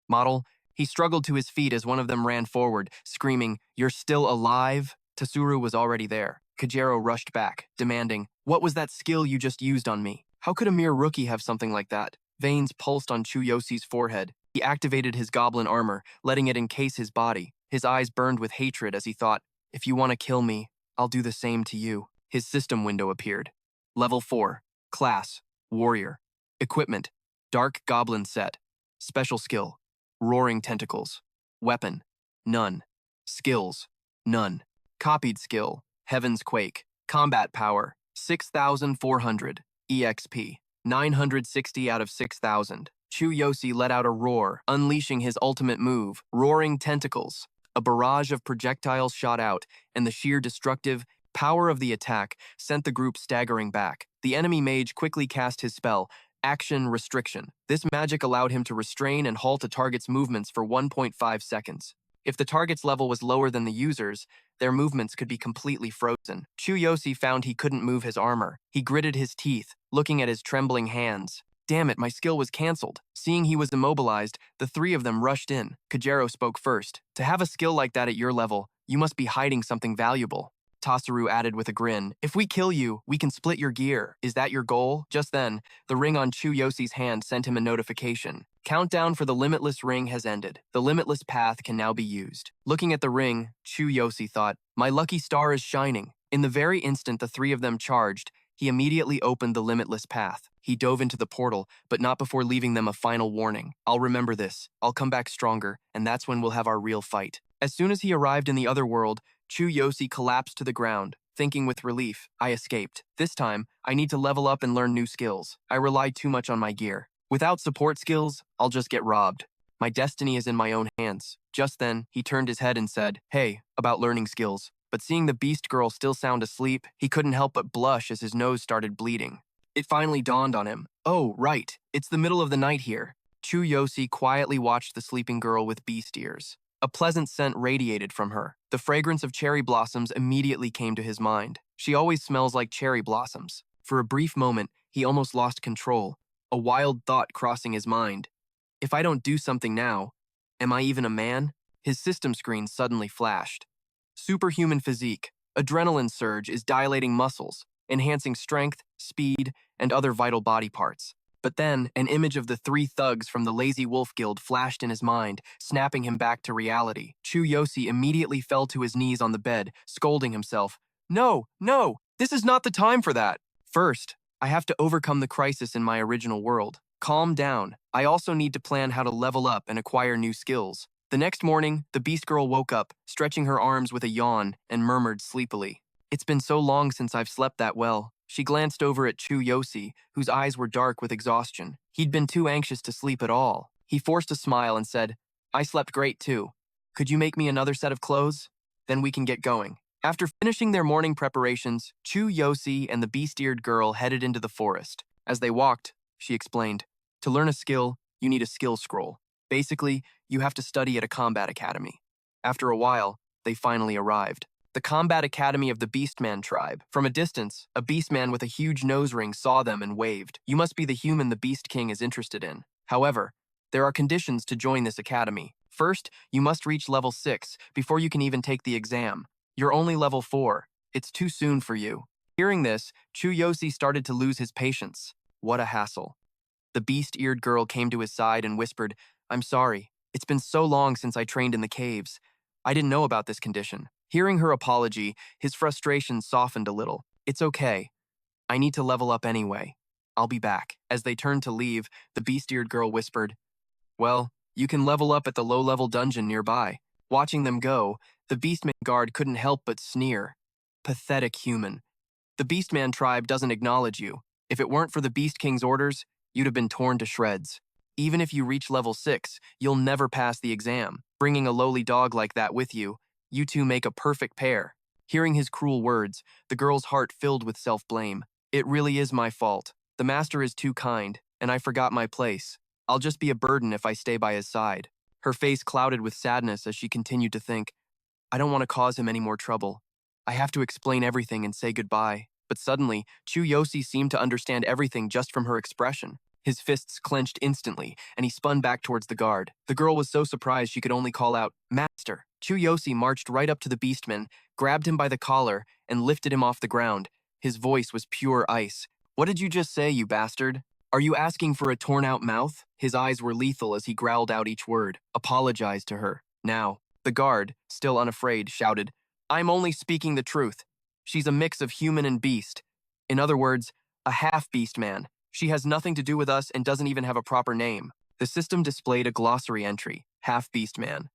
Model, he struggled to his feet as one of them ran forward, screaming, "You're still alive?" Tsuru was already there. Kajero rushed back, demanding, "What was that skill you just used on me? How could a mere rookie have something like that?" Veins pulsed on Chu Yosi's forehead. He activated his goblin armor, letting it encase his body. His eyes burned with hatred as he thought, "If you want to kill me, I'll do the same to you." His system window appeared. Level 4. Class, Warrior. Equipment, Dark Goblin Set. Special skill, Roaring Tentacles. Weapon, none. Skills, none. Copied skill, Heaven's Quake. Combat power, 6,400. EXP, 960 out of 6,000. Chu Yosi let out a roar, unleashing his ultimate move, Roaring Tentacles. A barrage of projectiles shot out, and the sheer destructive power of the attack sent the group staggering back. The enemy mage quickly cast his spell, Action Restriction. This magic allowed him to restrain and halt a target's movements for 1.5 seconds. If the target's level was lower than the user's, their movements could be completely frozen. Chu Yosi found he couldn't move his armor. He gritted his teeth, looking at his trembling hands. "Damn it, my skill was cancelled." Seeing he was immobilized, the three of them rushed in. Kajero spoke first. "To have a skill like that at your level, you must be hiding something valuable." Tsuru added with a grin, "If we kill you, we can split your gear. Is that your goal?" Just then, the ring on Chu Yosi's hand sent him a notification. "Countdown for the Limitless Ring has ended. The Limitless Path can now be used." Looking at the ring, Chu Yosi thought, "My lucky star is shining." In the very instant the three of them charged, he immediately opened the Limitless Path. He dove into the portal, but not before leaving them a final warning. "I'll remember this. I'll come back stronger, and that's when we'll have our real fight." As soon as he arrived in the other world, Chu Yosi collapsed to the ground, thinking with relief, "I escaped. This time, I need to level up and learn new skills. I relied too much on my gear. Without support skills, I'll just get robbed. My destiny is in my own hands." Just then, he turned his head and said, "Hey, about learning skills." But seeing the beast girl still sound asleep, he couldn't help but blush as his nose started bleeding. It finally dawned on him. "Oh, right. It's the middle of the night here." Chu Yosi quietly watched the sleeping girl with beast ears. A pleasant scent radiated from her. The fragrance of cherry blossoms immediately came to his mind. She always smells like cherry blossoms. For a brief moment, he almost lost control, a wild thought crossing his mind. If I don't do something now, am I even a man? His system screen suddenly flashed. Superhuman physique. Adrenaline surge is dilating muscles. enhancing strength, speed, and other vital body parts. But then, an image of the three thugs from the Lazy Wolf Guild flashed in his mind, snapping him back to reality. Chu Yosi immediately fell to his knees on the bed, scolding himself. No, no, this is not the time for that. First, I have to overcome the crisis in my original world. Calm down. I also need to plan how to level up and acquire new skills. The next morning, the Beast Girl woke up, stretching her arms with a yawn, and murmured sleepily. It's been so long since I've slept that well. She glanced over at Chu Yosi, whose eyes were dark with exhaustion. He'd been too anxious to sleep at all. He forced a smile and said, I slept great too. Could you make me another set of clothes? Then we can get going. After finishing their morning preparations, Chu Yosi and the beast-eared girl headed into the forest. As they walked, she explained, to learn a skill, you need a skill scroll. Basically, you have to study at a combat academy. After a while, they finally arrived. The combat academy of the Beastman tribe. From a distance, a beastman with a huge nose ring saw them and waved. You must be the human the Beast King is interested in. However, there are conditions to join this academy. First, you must reach level 6 before you can even take the exam. You're only level 4. It's too soon for you. Hearing this, Chu Yosi started to lose his patience. What a hassle. The beast-eared girl came to his side and whispered, I'm sorry. It's been so long since I trained in the caves. I didn't know about this condition. Hearing her apology, his frustration softened a little. It's okay. I need to level up anyway. I'll be back. As they turned to leave, the beast-eared girl whispered, well, you can level up at the low-level dungeon nearby. Watching them go, the Beastman guard couldn't help but sneer. Pathetic human. The Beastman tribe doesn't acknowledge you. If it weren't for the Beast King's orders, you'd have been torn to shreds. Even if you reach level 6, you'll never pass the exam. Bringing a lowly dog like that with you, you two make a perfect pair. Hearing his cruel words, the girl's heart filled with self-blame. It really is my fault. The master is too kind, and I forgot my place. I'll just be a burden if I stay by his side. Her face clouded with sadness as she continued to think, I don't want to cause him any more trouble. I have to explain everything and say goodbye. But suddenly, Chu Yosi seemed to understand everything just from her expression. His fists clenched instantly, and he spun back towards the guard. The girl was so surprised she could only call out, Master. Chu Yosi marched right up to the beastman, grabbed him by the collar, and lifted him off the ground. His voice was pure ice. What did you just say, you bastard? Are you asking for a torn-out mouth? His eyes were lethal as he growled out each word. Apologize to her. Now, the guard, still unafraid, shouted, I'm only speaking the truth. She's a mix of human and beast. In other words, a half-beast man. She has nothing to do with us and doesn't even have a proper name. The system displayed a glossary entry, half-beast man.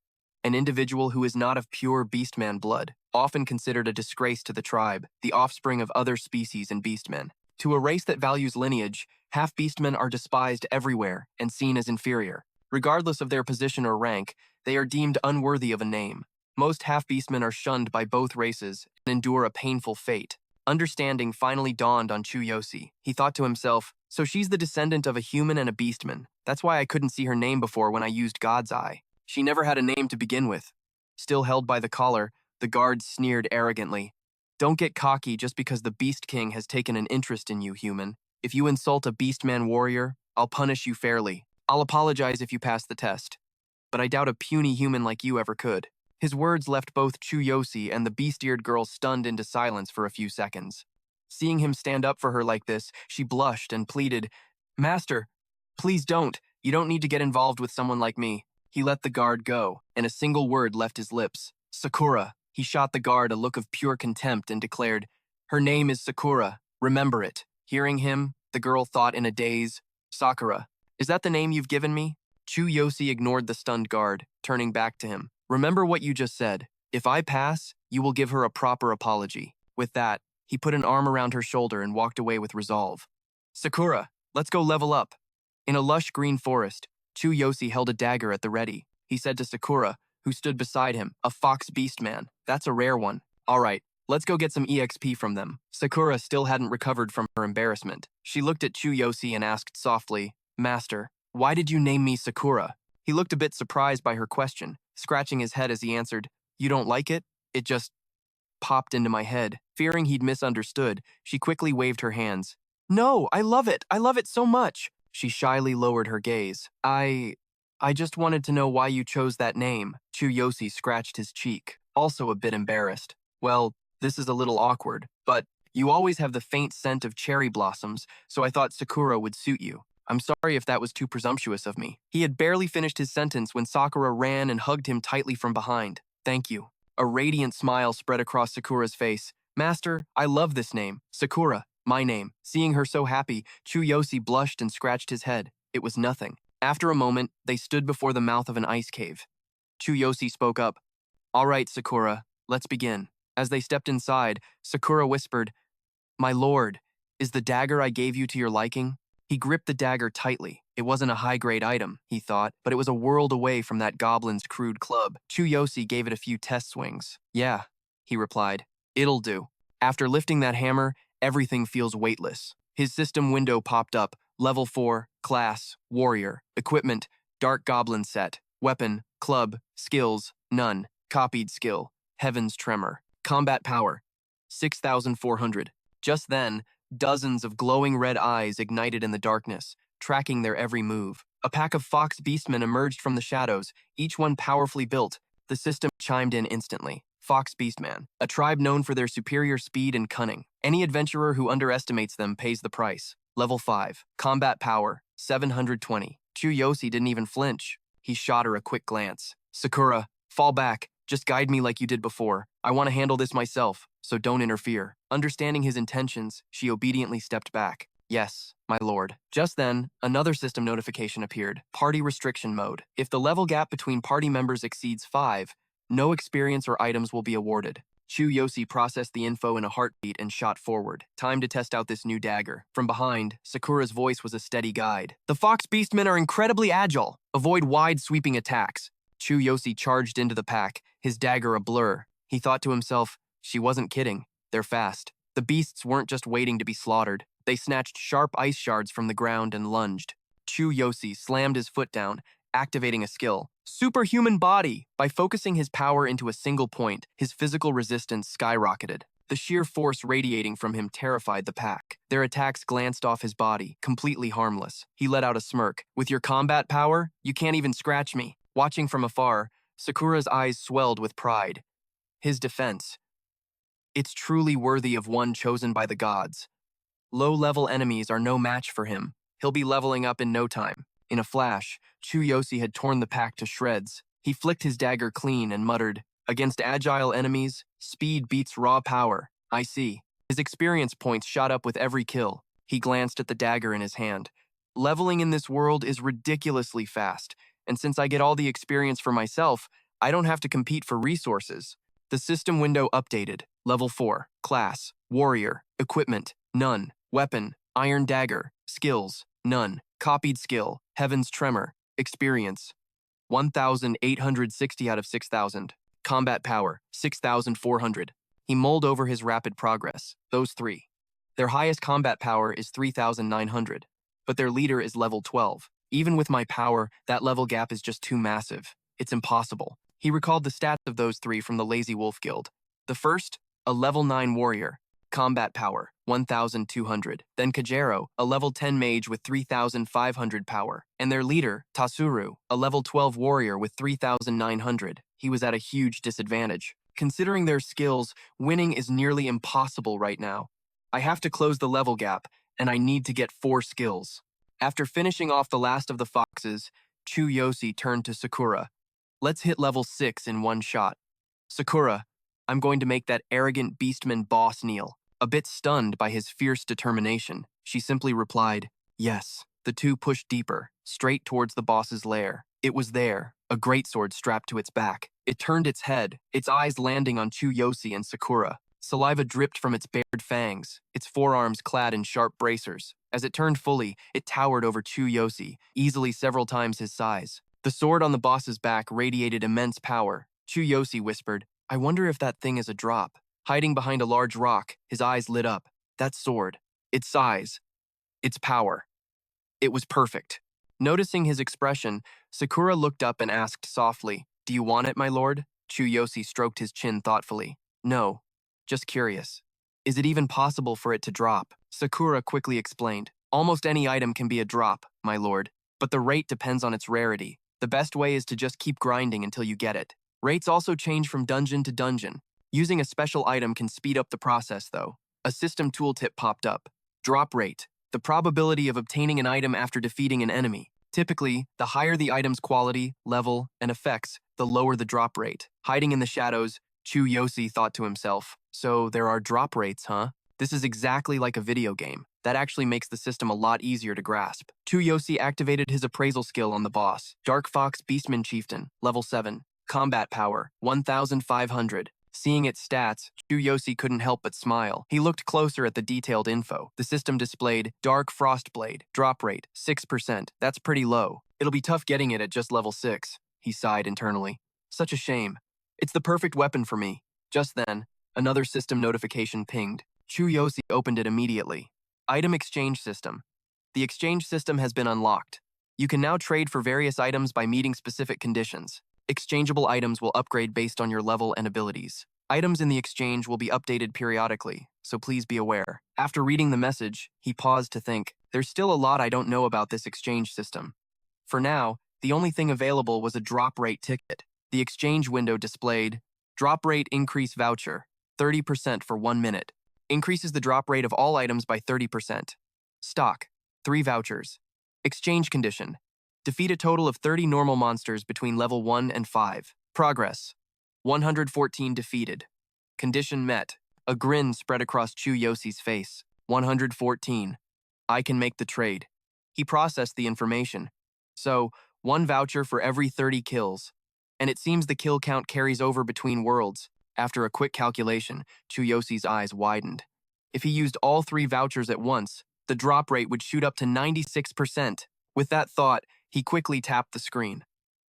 An individual who is not of pure beastman blood, often considered a disgrace to the tribe, the offspring of other species and beastmen. To a race that values lineage, half-beastmen are despised everywhere and seen as inferior. Regardless of their position or rank, they are deemed unworthy of a name. Most half-beastmen are shunned by both races and endure a painful fate. Understanding finally dawned on Chu Yosi. He thought to himself, so she's the descendant of a human and a beastman. That's why I couldn't see her name before when I used God's Eye. She never had a name to begin with. Still held by the collar, the guard sneered arrogantly. Don't get cocky just because the Beast King has taken an interest in you, human. If you insult a beastman warrior, I'll punish you fairly. I'll apologize if you pass the test. But I doubt a puny human like you ever could. His words left both Chu Yosi and the beast-eared girl stunned into silence for a few seconds. Seeing him stand up for her like this, she blushed and pleaded, Master, please don't. You don't need to get involved with someone like me. He let the guard go, and a single word left his lips. Sakura. He shot the guard a look of pure contempt and declared, Her name is Sakura. Remember it. Hearing him, the girl thought in a daze, Sakura. Is that the name you've given me? Chu Yosi ignored the stunned guard, turning back to him. Remember what you just said. If I pass, you will give her a proper apology. With that, he put an arm around her shoulder and walked away with resolve. Sakura, let's go level up. In a lush green forest, Chu Yosi held a dagger at the ready. He said to Sakura, who stood beside him, a fox beast man. That's a rare one. All right, let's go get some EXP from them. Sakura still hadn't recovered from her embarrassment. She looked at Chu Yosi and asked softly, Master, why did you name me Sakura? He looked a bit surprised by her question, scratching his head as he answered, You don't like it? It just popped into my head. Fearing he'd misunderstood, she quickly waved her hands. No, I love it. I love it so much. She shyly lowered her gaze. I just wanted to know why you chose that name. Chu Yosi scratched his cheek, also a bit embarrassed. Well, this is a little awkward, but You always have the faint scent of cherry blossoms, so I thought Sakura would suit you. I'm sorry if that was too presumptuous of me. He had barely finished his sentence when Sakura ran and hugged him tightly from behind. Thank you. A radiant smile spread across Sakura's face. Master, I love this name. Sakura, my name. Seeing her so happy, Chu Yosi blushed and scratched his head. It was nothing. After a moment, they stood before the mouth of an ice cave. Chu Yosi spoke up. All right, Sakura, let's begin. As they stepped inside, Sakura whispered, My lord, is the dagger I gave you to your liking? He gripped the dagger tightly. It wasn't a high-grade item, he thought, but it was a world away from that goblin's crude club. Chu Yosi gave it a few test swings. Yeah, he replied. It'll do. After lifting that hammer, everything feels weightless. His system window popped up. Level 4, class, warrior, equipment, dark goblin set, weapon, club, skills, none, copied skill, heaven's tremor, combat power, 6,400. Just then, dozens of glowing red eyes ignited in the darkness, tracking their every move. A pack of fox beastmen emerged from the shadows, each one powerfully built. The system chimed in instantly. Fox Beastman, a tribe known for their superior speed and cunning. Any adventurer who underestimates them pays the price. Level 5, combat power, 720. Chu Yosi didn't even flinch. He shot her a quick glance. Sakura, fall back. Just guide me like you did before. I want to handle this myself, so don't interfere. Understanding his intentions, she obediently stepped back. Yes, my lord. Just then, another system notification appeared. Party restriction mode. If the level gap between party members exceeds 5, no experience or items will be awarded. Chu Yosi processed the info in a heartbeat and shot forward. Time to test out this new dagger. From behind, Sakura's voice was a steady guide. The Fox Beastmen are incredibly agile. Avoid wide sweeping attacks. Chu Yosi charged into the pack, his dagger a blur. He thought to himself, she wasn't kidding. They're fast. The beasts weren't just waiting to be slaughtered. They snatched sharp ice shards from the ground and lunged. Chu Yosi slammed his foot down, activating a skill. Superhuman body! By focusing his power into a single point, his physical resistance skyrocketed. The sheer force radiating from him terrified the pack. Their attacks glanced off his body, completely harmless. He let out a smirk. With your combat power, you can't even scratch me. Watching from afar, Sakura's eyes swelled with pride. His defense. It's truly worthy of one chosen by the gods. Low-level enemies are no match for him. He'll be leveling up in no time. In a flash, Chu Yosi had torn the pack to shreds. He flicked his dagger clean and muttered, Against agile enemies, speed beats raw power. I see. His experience points shot up with every kill. He glanced at the dagger in his hand. Leveling in this world is ridiculously fast, and since I get all the experience for myself, I don't have to compete for resources. The system window updated. Level 4, class, warrior, equipment, none, weapon, iron dagger, skills, none, copied skill, heaven's tremor, experience, 1,860 out of 6,000, combat power, 6,400. He mulled over his rapid progress, those three. Their highest combat power is 3,900, but their leader is level 12. Even with my power, that level gap is just too massive. It's impossible. He recalled the stats of those three from the Lazy Wolf Guild. The first, a level 9 warrior, combat power, 1,200. Then Kajero, a level 10 mage with 3,500 power. And their leader, Tasuru, a level 12 warrior with 3,900. He was at a huge disadvantage. Considering their skills, winning is nearly impossible right now. I have to close the level gap, and I need to get 4 skills. After finishing off the last of the foxes, Chu Yosi turned to Sakura. Let's hit level 6 in one shot. Sakura, I'm going to make that arrogant beastman boss kneel. A bit stunned by his fierce determination, she simply replied, yes. The two pushed deeper, straight towards the boss's lair. It was there, a greatsword strapped to its back. It turned its head, its eyes landing on Chu Yosi and Sakura. Saliva dripped from its bared fangs, its forearms clad in sharp bracers. As it turned fully, it towered over Chu Yosi, easily several times his size. The sword on the boss's back radiated immense power. Chu Yosi whispered, I wonder if that thing is a drop. Hiding behind a large rock, his eyes lit up. That sword, its size, its power. It was perfect. Noticing his expression, Sakura looked up and asked softly, Do you want it, my lord? Chu Yosi stroked his chin thoughtfully. No, just curious. Is it even possible for it to drop? Sakura quickly explained. Almost any item can be a drop, my lord, but the rate depends on its rarity. The best way is to just keep grinding until you get it. Rates also change from dungeon to dungeon. Using a special item can speed up the process, though. A system tooltip popped up. Drop rate, the probability of obtaining an item after defeating an enemy. Typically, the higher the item's quality, level, and effects, the lower the drop rate. Hiding in the shadows, Chu Yosi thought to himself, so there are drop rates, huh? This is exactly like a video game. That actually makes the system a lot easier to grasp. Chu Yosi activated his appraisal skill on the boss. Dark Fox Beastmen Chieftain, level 7. Combat power, 1,500. Seeing its stats, Chu Yosi couldn't help but smile. He looked closer at the detailed info. The system displayed Dark Frostblade, drop rate, 6%. That's pretty low. It'll be tough getting it at just level 6, he sighed internally. Such a shame. It's the perfect weapon for me. Just then, another system notification pinged. Chu Yosi opened it immediately. Item exchange system. The exchange system has been unlocked. You can now trade for various items by meeting specific conditions. Exchangeable items will upgrade based on your level and abilities. Items in the exchange will be updated periodically, so please be aware. After reading the message, he paused to think, there's still a lot I don't know about this exchange system. For now, the only thing available was a drop rate ticket. The exchange window displayed, drop rate increase voucher, 30% for 1 minute. Increases the drop rate of all items by 30%. Stock, 3 vouchers. Exchange condition. Defeat a total of 30 normal monsters between level 1 and 5. Progress. 114 defeated. Condition met. A grin spread across Chu Yosi's face. 114. I can make the trade. He processed the information. So, 1 voucher for every 30 kills. And it seems the kill count carries over between worlds. After a quick calculation, Chu Yosi's eyes widened. If he used all 3 vouchers at once, the drop rate would shoot up to 96%. With that thought, he quickly tapped the screen.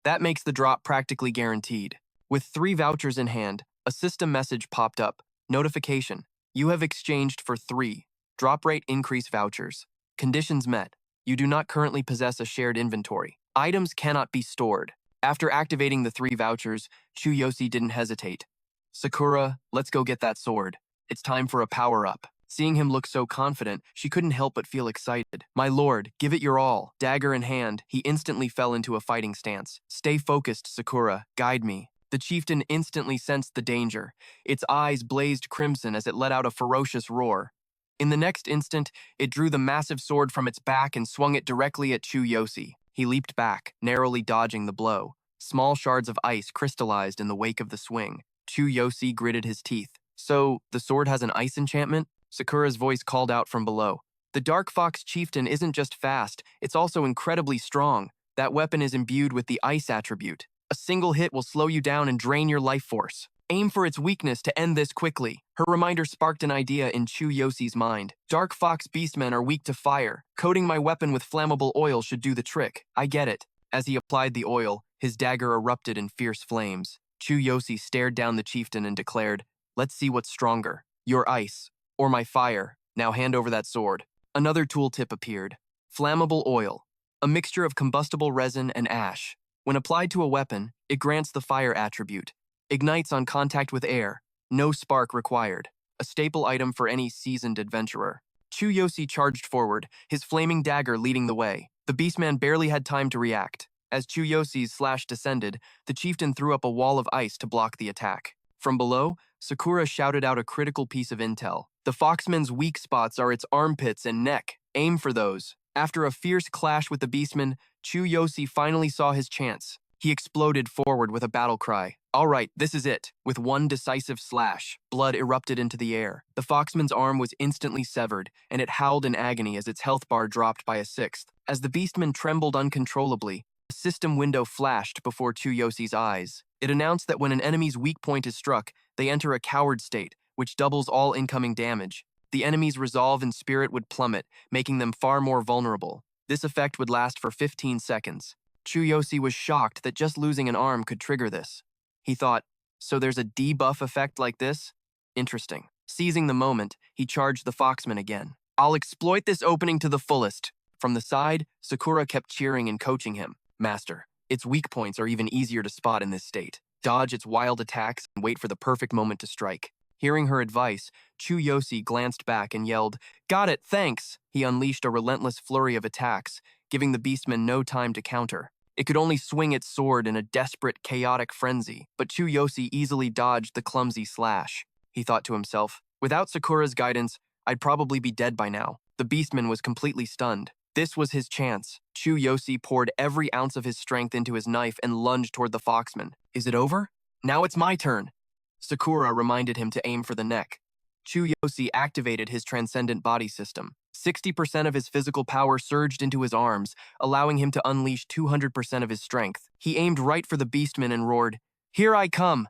That makes the drop practically guaranteed. With 3 vouchers in hand, a system message popped up. Notification. You have exchanged for 3. Drop rate increase vouchers. Conditions met. You do not currently possess a shared inventory. Items cannot be stored. After activating the 3 vouchers, Chu Yosi didn't hesitate. Sakura, let's go get that sword. It's time for a power-up. Seeing him look so confident, she couldn't help but feel excited. My lord, give it your all. Dagger in hand, he instantly fell into a fighting stance. Stay focused, Sakura. Guide me. The chieftain instantly sensed the danger. Its eyes blazed crimson as it let out a ferocious roar. In the next instant, it drew the massive sword from its back and swung it directly at Chu Yosi. He leaped back, narrowly dodging the blow. Small shards of ice crystallized in the wake of the swing. Chu Yosi gritted his teeth. So, the sword has an ice enchantment? Sakura's voice called out from below. The Dark Fox Chieftain isn't just fast, it's also incredibly strong. That weapon is imbued with the ice attribute. A single hit will slow you down and drain your life force. Aim for its weakness to end this quickly. Her reminder sparked an idea in Chu Yosi's mind. Dark Fox Beastmen are weak to fire. Coating my weapon with flammable oil should do the trick. I get it. As he applied the oil, his dagger erupted in fierce flames. Chu Yosi stared down the chieftain and declared, let's see what's stronger. Your ice, or my fire. Now hand over that sword. Another tooltip appeared. Flammable oil, a mixture of combustible resin and ash. When applied to a weapon, it grants the fire attribute. Ignites on contact with air. No spark required. A staple item for any seasoned adventurer. Chu Yosi charged forward, his flaming dagger leading the way. The beastman barely had time to react. As Chu Yosi's slash descended, the chieftain threw up a wall of ice to block the attack. From below, Sakura shouted out a critical piece of intel. The foxman's weak spots are its armpits and neck. Aim for those. After a fierce clash with the beastman, Chu Yosi finally saw his chance. He exploded forward with a battle cry. All right, this is it. With one decisive slash, blood erupted into the air. The foxman's arm was instantly severed, and it howled in agony as its health bar dropped by a sixth. As the beastman trembled uncontrollably, a system window flashed before Chu Yosi's eyes. It announced that when an enemy's weak point is struck, they enter a coward state, which doubles all incoming damage. The enemy's resolve and spirit would plummet, making them far more vulnerable. This effect would last for 15 seconds. Chu Yosi was shocked that just losing an arm could trigger this. He thought, so there's a debuff effect like this? Interesting. Seizing the moment, he charged the foxman again. I'll exploit this opening to the fullest. From the side, Sakura kept cheering and coaching him. Master, its weak points are even easier to spot in this state. Dodge its wild attacks and wait for the perfect moment to strike. Hearing her advice, Chu Yosi glanced back and yelled, Got it, thanks! He unleashed a relentless flurry of attacks, giving the beastman no time to counter. It could only swing its sword in a desperate, chaotic frenzy, but Chu Yosi easily dodged the clumsy slash. He thought to himself, Without Sakura's guidance, I'd probably be dead by now. The Beastman was completely stunned. This was his chance. Chu Yosi poured every ounce of his strength into his knife and lunged toward the foxman. Is it over? Now it's my turn. Sakura reminded him to aim for the neck. Chu Yosi activated his Transcendent body system. 60% of his physical power surged into his arms, allowing him to unleash 200% of his strength. He aimed right for the Beastman and roared, "Here I come!"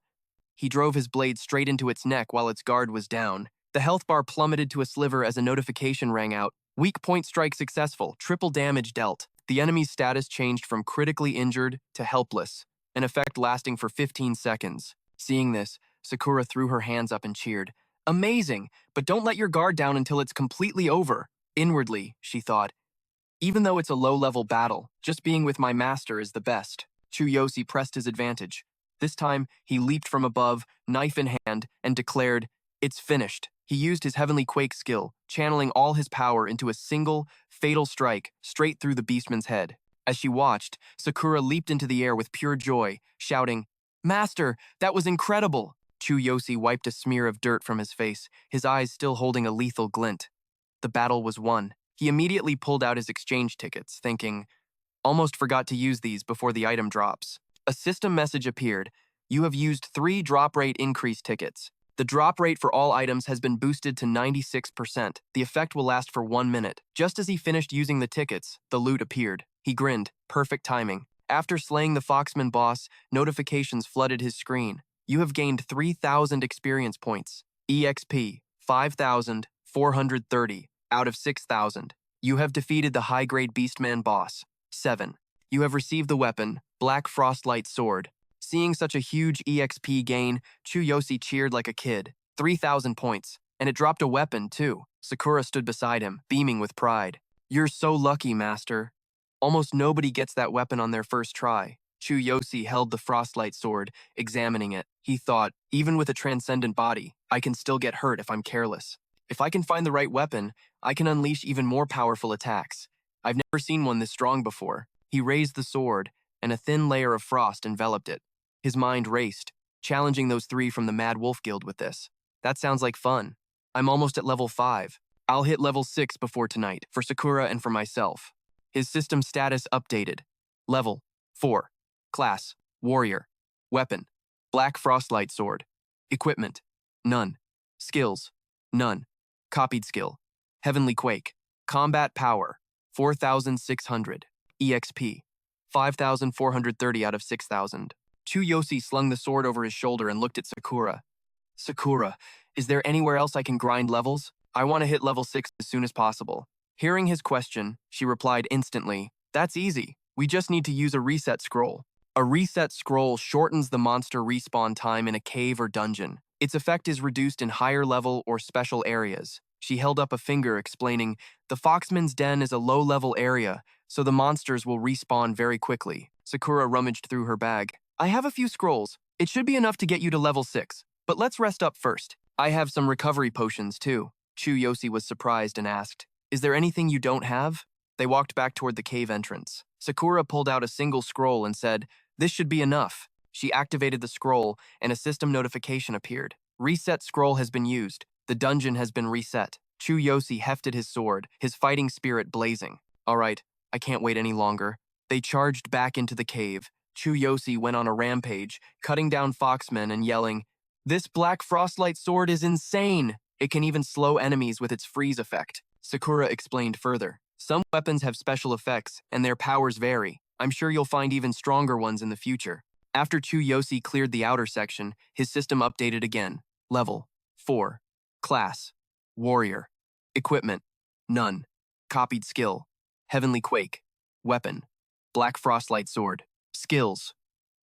He drove his blade straight into its neck while its guard was down. The health bar plummeted to a sliver as a notification rang out. Weak point strike successful, triple damage dealt. The enemy's status changed from critically injured to helpless, an effect lasting for 15 seconds. Seeing this, Sakura threw her hands up and cheered. Amazing, but don't let your guard down until it's completely over. Inwardly, she thought, even though it's a low-level battle, just being with my master is the best. Chu Yosi pressed his advantage. This time, he leaped from above, knife in hand, and declared, "It's finished." He used his Heavenly Quake skill, channeling all his power into a single, fatal strike straight through the Beastman's head. As she watched, Sakura leaped into the air with pure joy, shouting, "Master, that was incredible!" Chu Yosi wiped a smear of dirt from his face, his eyes still holding a lethal glint. The battle was won. He immediately pulled out his exchange tickets, thinking, almost forgot to use these before the item drops. A system message appeared. You have used 3 drop rate increase tickets. The drop rate for all items has been boosted to 96%. The effect will last for 1 minute. Just as he finished using the tickets, the loot appeared. He grinned. Perfect timing. After slaying the Foxman boss, notifications flooded his screen. You have gained 3,000 experience points. EXP, 5,430 out of 6,000. You have defeated the high-grade Beastman boss. 7. You have received the weapon, Black Frostlight Sword. Seeing such a huge EXP gain, Chu Yosi cheered like a kid. 3,000 points. And it dropped a weapon, too. Sakura stood beside him, beaming with pride. You're so lucky, Master. Almost nobody gets that weapon on their first try. Chu Yosi held the Frostlight Sword, examining it. He thought, even with a transcendent body, I can still get hurt if I'm careless. If I can find the right weapon, I can unleash even more powerful attacks. I've never seen one this strong before. He raised the sword, and a thin layer of frost enveloped it. His mind raced, challenging those 3 from the Mad Wolf Guild with this. That sounds like fun. I'm almost at level 5. I'll hit level 6 before tonight, for Sakura and for myself. His system status updated. Level 4. Class, Warrior. Weapon, Black Frostlight Sword. Equipment, none. Skills, none. Copied skill, Heavenly Quake. Combat power, 4,600. EXP, 5,430 out of 6,000. Chu Yosi slung the sword over his shoulder and looked at Sakura. Sakura, is there anywhere else I can grind levels? I want to hit level 6 as soon as possible. Hearing his question, she replied instantly, That's easy. We just need to use a reset scroll. A reset scroll shortens the monster respawn time in a cave or dungeon. Its effect is reduced in higher level or special areas. She held up a finger explaining, The Foxman's Den is a low-level area, so the monsters will respawn very quickly. Sakura rummaged through her bag. I have a few scrolls. It should be enough to get you to level 6, but let's rest up first. I have some recovery potions too. Chu Yosi was surprised and asked, Is there anything you don't have? They walked back toward the cave entrance. Sakura pulled out a single scroll and said, This should be enough. She activated the scroll and a system notification appeared. Reset scroll has been used. The dungeon has been reset. Chu Yosi hefted his sword, his fighting spirit blazing. All right, I can't wait any longer. They charged back into the cave. Chu Yosi went on a rampage, cutting down foxmen and yelling, This Black Frostlight Sword is insane! It can even slow enemies with its freeze effect. Sakura explained further. Some weapons have special effects, and their powers vary. I'm sure you'll find even stronger ones in the future. After Chu Yosi cleared the outer section, his system updated again. Level 4. Class, Warrior. Equipment, none. Copied skill, Heavenly Quake. Weapon, Black Frostlight Sword. Skills,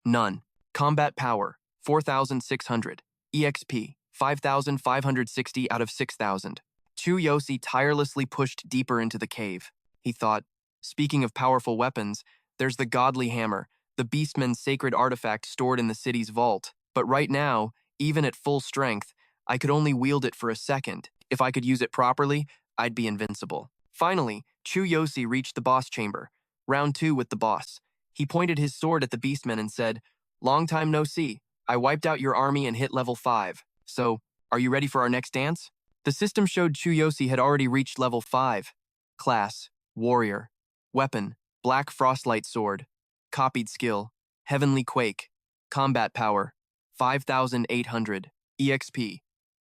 none. Combat power, 4,600. EXP, 5,560 out of 6,000. Chu Yosi tirelessly pushed deeper into the cave. He thought, speaking of powerful weapons, there's the Godly Hammer, the Beastman's sacred artifact stored in the city's vault. But right now, even at full strength, I could only wield it for a second. If I could use it properly, I'd be invincible. Finally, Chu Yosi reached the boss chamber. Round 2 with the boss. He pointed his sword at the Beastman and said, Long time no see. I wiped out your army and hit level 5. So, are you ready for our next dance? The system showed Chu Yosi had already reached level 5. Class, Warrior. Weapon, Black Frostlight Sword. Copied skill, Heavenly Quake. Combat power, 5,800. EXP,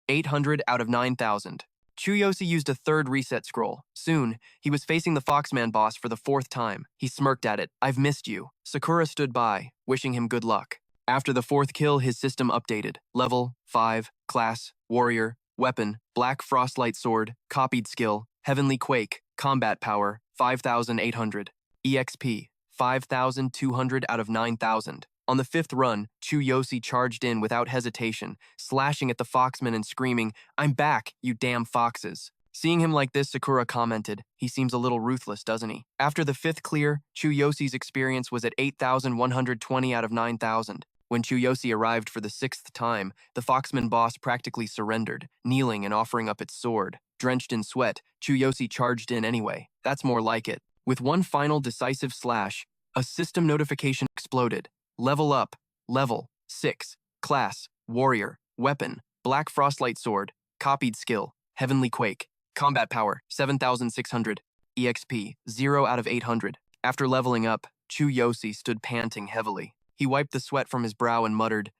800 out of 9,000. Chu Yosi used a third reset scroll. Soon, he was facing the Foxman boss for the 4th time. He smirked at it. "I've missed you." Sakura stood by, wishing him good luck. After the 4th kill, his system updated. Level 5, Class, Warrior. Weapon, Black Frostlight Sword. Copied skill, Heavenly Quake. Combat power, 5,800. EXP, 5,200 out of 9,000. On the 5th run, Chu Yosi charged in without hesitation, slashing at the foxmen and screaming, "I'm back, you damn foxes." Seeing him like this, Sakura commented, "He seems a little ruthless, doesn't he?" After the 5th clear, Chu Yosi's experience was at 8,120 out of 9,000. When Chu Yosi arrived for the 6th time, the foxman boss practically surrendered, kneeling and offering up its sword. Drenched in sweat, Chu Yosi charged in anyway. That's more like it. With one final decisive slash, a system notification exploded. Level up, level 6, class, warrior, weapon, Black Frostlight Sword, copied skill, Heavenly Quake, combat power, 7,600, EXP, 0 out of 800. After leveling up, Chu Yosi stood panting heavily. He wiped the sweat from his brow and muttered,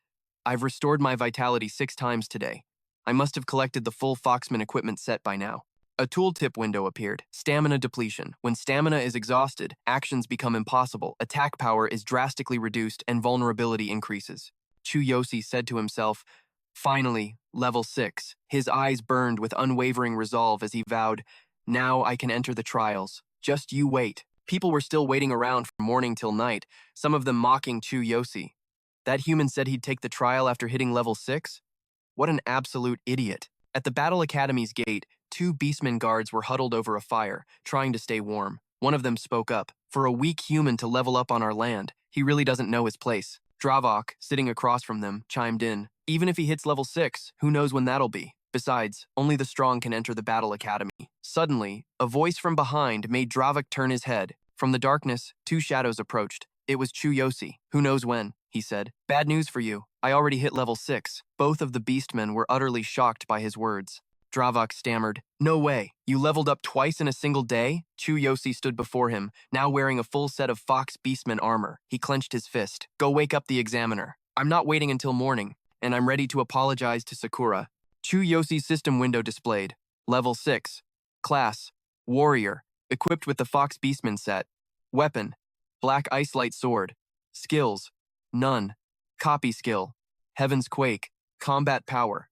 "I've restored my vitality 6 times today. I must have collected the full Foxman equipment set by now." A tooltip window appeared. Stamina depletion. When stamina is exhausted, actions become impossible, attack power is drastically reduced, and vulnerability increases. Chu Yosi said to himself, "Finally, level 6. His eyes burned with unwavering resolve as he vowed, "Now I can enter the trials. Just you wait." People were still waiting around from morning till night, some of them mocking Chu Yosi. That human said he'd take the trial after hitting level 6? What an absolute idiot. At the Battle Academy's gate, 2 Beastmen guards were huddled over a fire, trying to stay warm. One of them spoke up. "For a weak human to level up on our land, he really doesn't know his place." Dravok, sitting across from them, chimed in. "Even if he hits level 6, who knows when that'll be? Besides, only the strong can enter the Battle Academy." Suddenly, a voice from behind made Dravok turn his head. From the darkness, 2 shadows approached. It was Chu Yosi. "Who knows when?" he said. "Bad news for you. I already hit level 6. Both of the Beastmen were utterly shocked by his words. Dravok stammered, "No way. You leveled up twice in a single day?" Chu Yosi stood before him, now wearing a full set of Fox Beastman armor. He clenched his fist. "Go wake up the examiner. I'm not waiting until morning, and I'm ready to apologize to Sakura." Chu Yosi's system window displayed. Level 6. Class, Warrior, equipped with the Fox Beastman set. Weapon, Black Icelight Sword. Skills, none. Copy skill, Heaven's Quake. Combat power,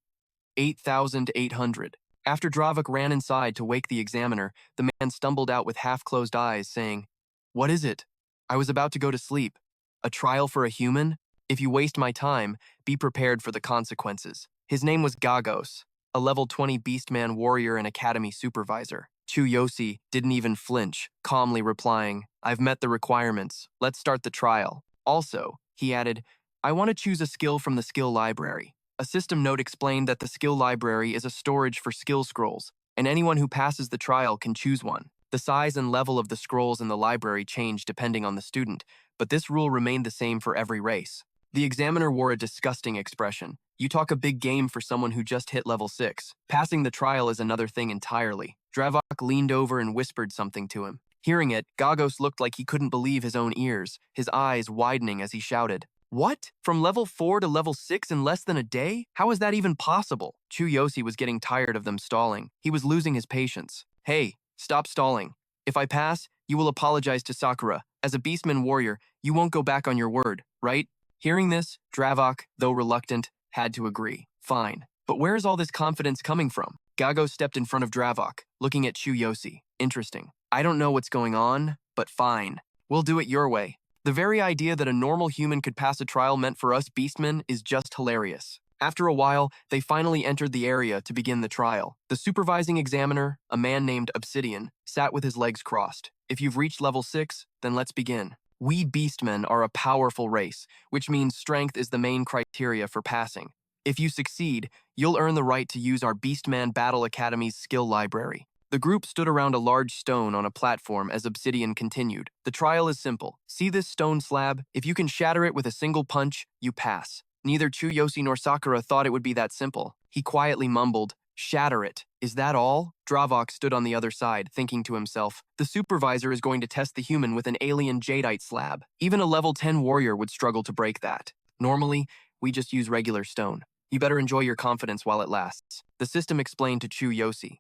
8,800. After Dravok ran inside to wake the examiner, the man stumbled out with half-closed eyes, saying, "What is it? I was about to go to sleep. A trial for a human? If you waste my time, be prepared for the consequences." His name was Gagos, a level 20 Beastman warrior and academy supervisor. Chu Yosi didn't even flinch, calmly replying, "I've met the requirements. Let's start the trial." Also, he added, "I want to choose a skill from the skill library." A system note explained that the skill library is a storage for skill scrolls, and anyone who passes the trial can choose one. The size and level of the scrolls in the library changed depending on the student, but this rule remained the same for every race. The examiner wore a disgusting expression. "You talk a big game for someone who just hit level 6. Passing the trial is another thing entirely." Dravok leaned over and whispered something to him. Hearing it, Gagos looked like he couldn't believe his own ears, his eyes widening as he shouted, "What? From level 4 to level 6 in less than a day? How is that even possible?" Chu Yosi was getting tired of them stalling. He was losing his patience. "Hey, stop stalling. If I pass, you will apologize to Sakura. As a Beastman warrior, you won't go back on your word, right?" Hearing this, Dravok, though reluctant, had to agree. "Fine. But where is all this confidence coming from?" Gago stepped in front of Dravok, looking at Chu Yosi. "Interesting. I don't know what's going on, but fine. We'll do it your way." The very idea that a normal human could pass a trial meant for us Beastmen is just hilarious. After a while, they finally entered the area to begin the trial. The supervising examiner, a man named Obsidian, sat with his legs crossed. "If you've reached level 6, then let's begin. We Beastmen are a powerful race, which means strength is the main criteria for passing. If you succeed, you'll earn the right to use our Beastman Battle Academy's skill library." The group stood around a large stone on a platform as Obsidian continued. "The trial is simple. See this stone slab? If you can shatter it with a single punch, you pass." Neither Chu Yosi nor Sakura thought it would be that simple. He quietly mumbled, Shatter it. Is that all? Dravok stood on the other side, thinking to himself, the supervisor is going to test the human with an alien jadeite slab. Even a level 10 warrior would struggle to break that. Normally, we just use regular stone. You better enjoy your confidence while it lasts. The system explained to Chu Yosi.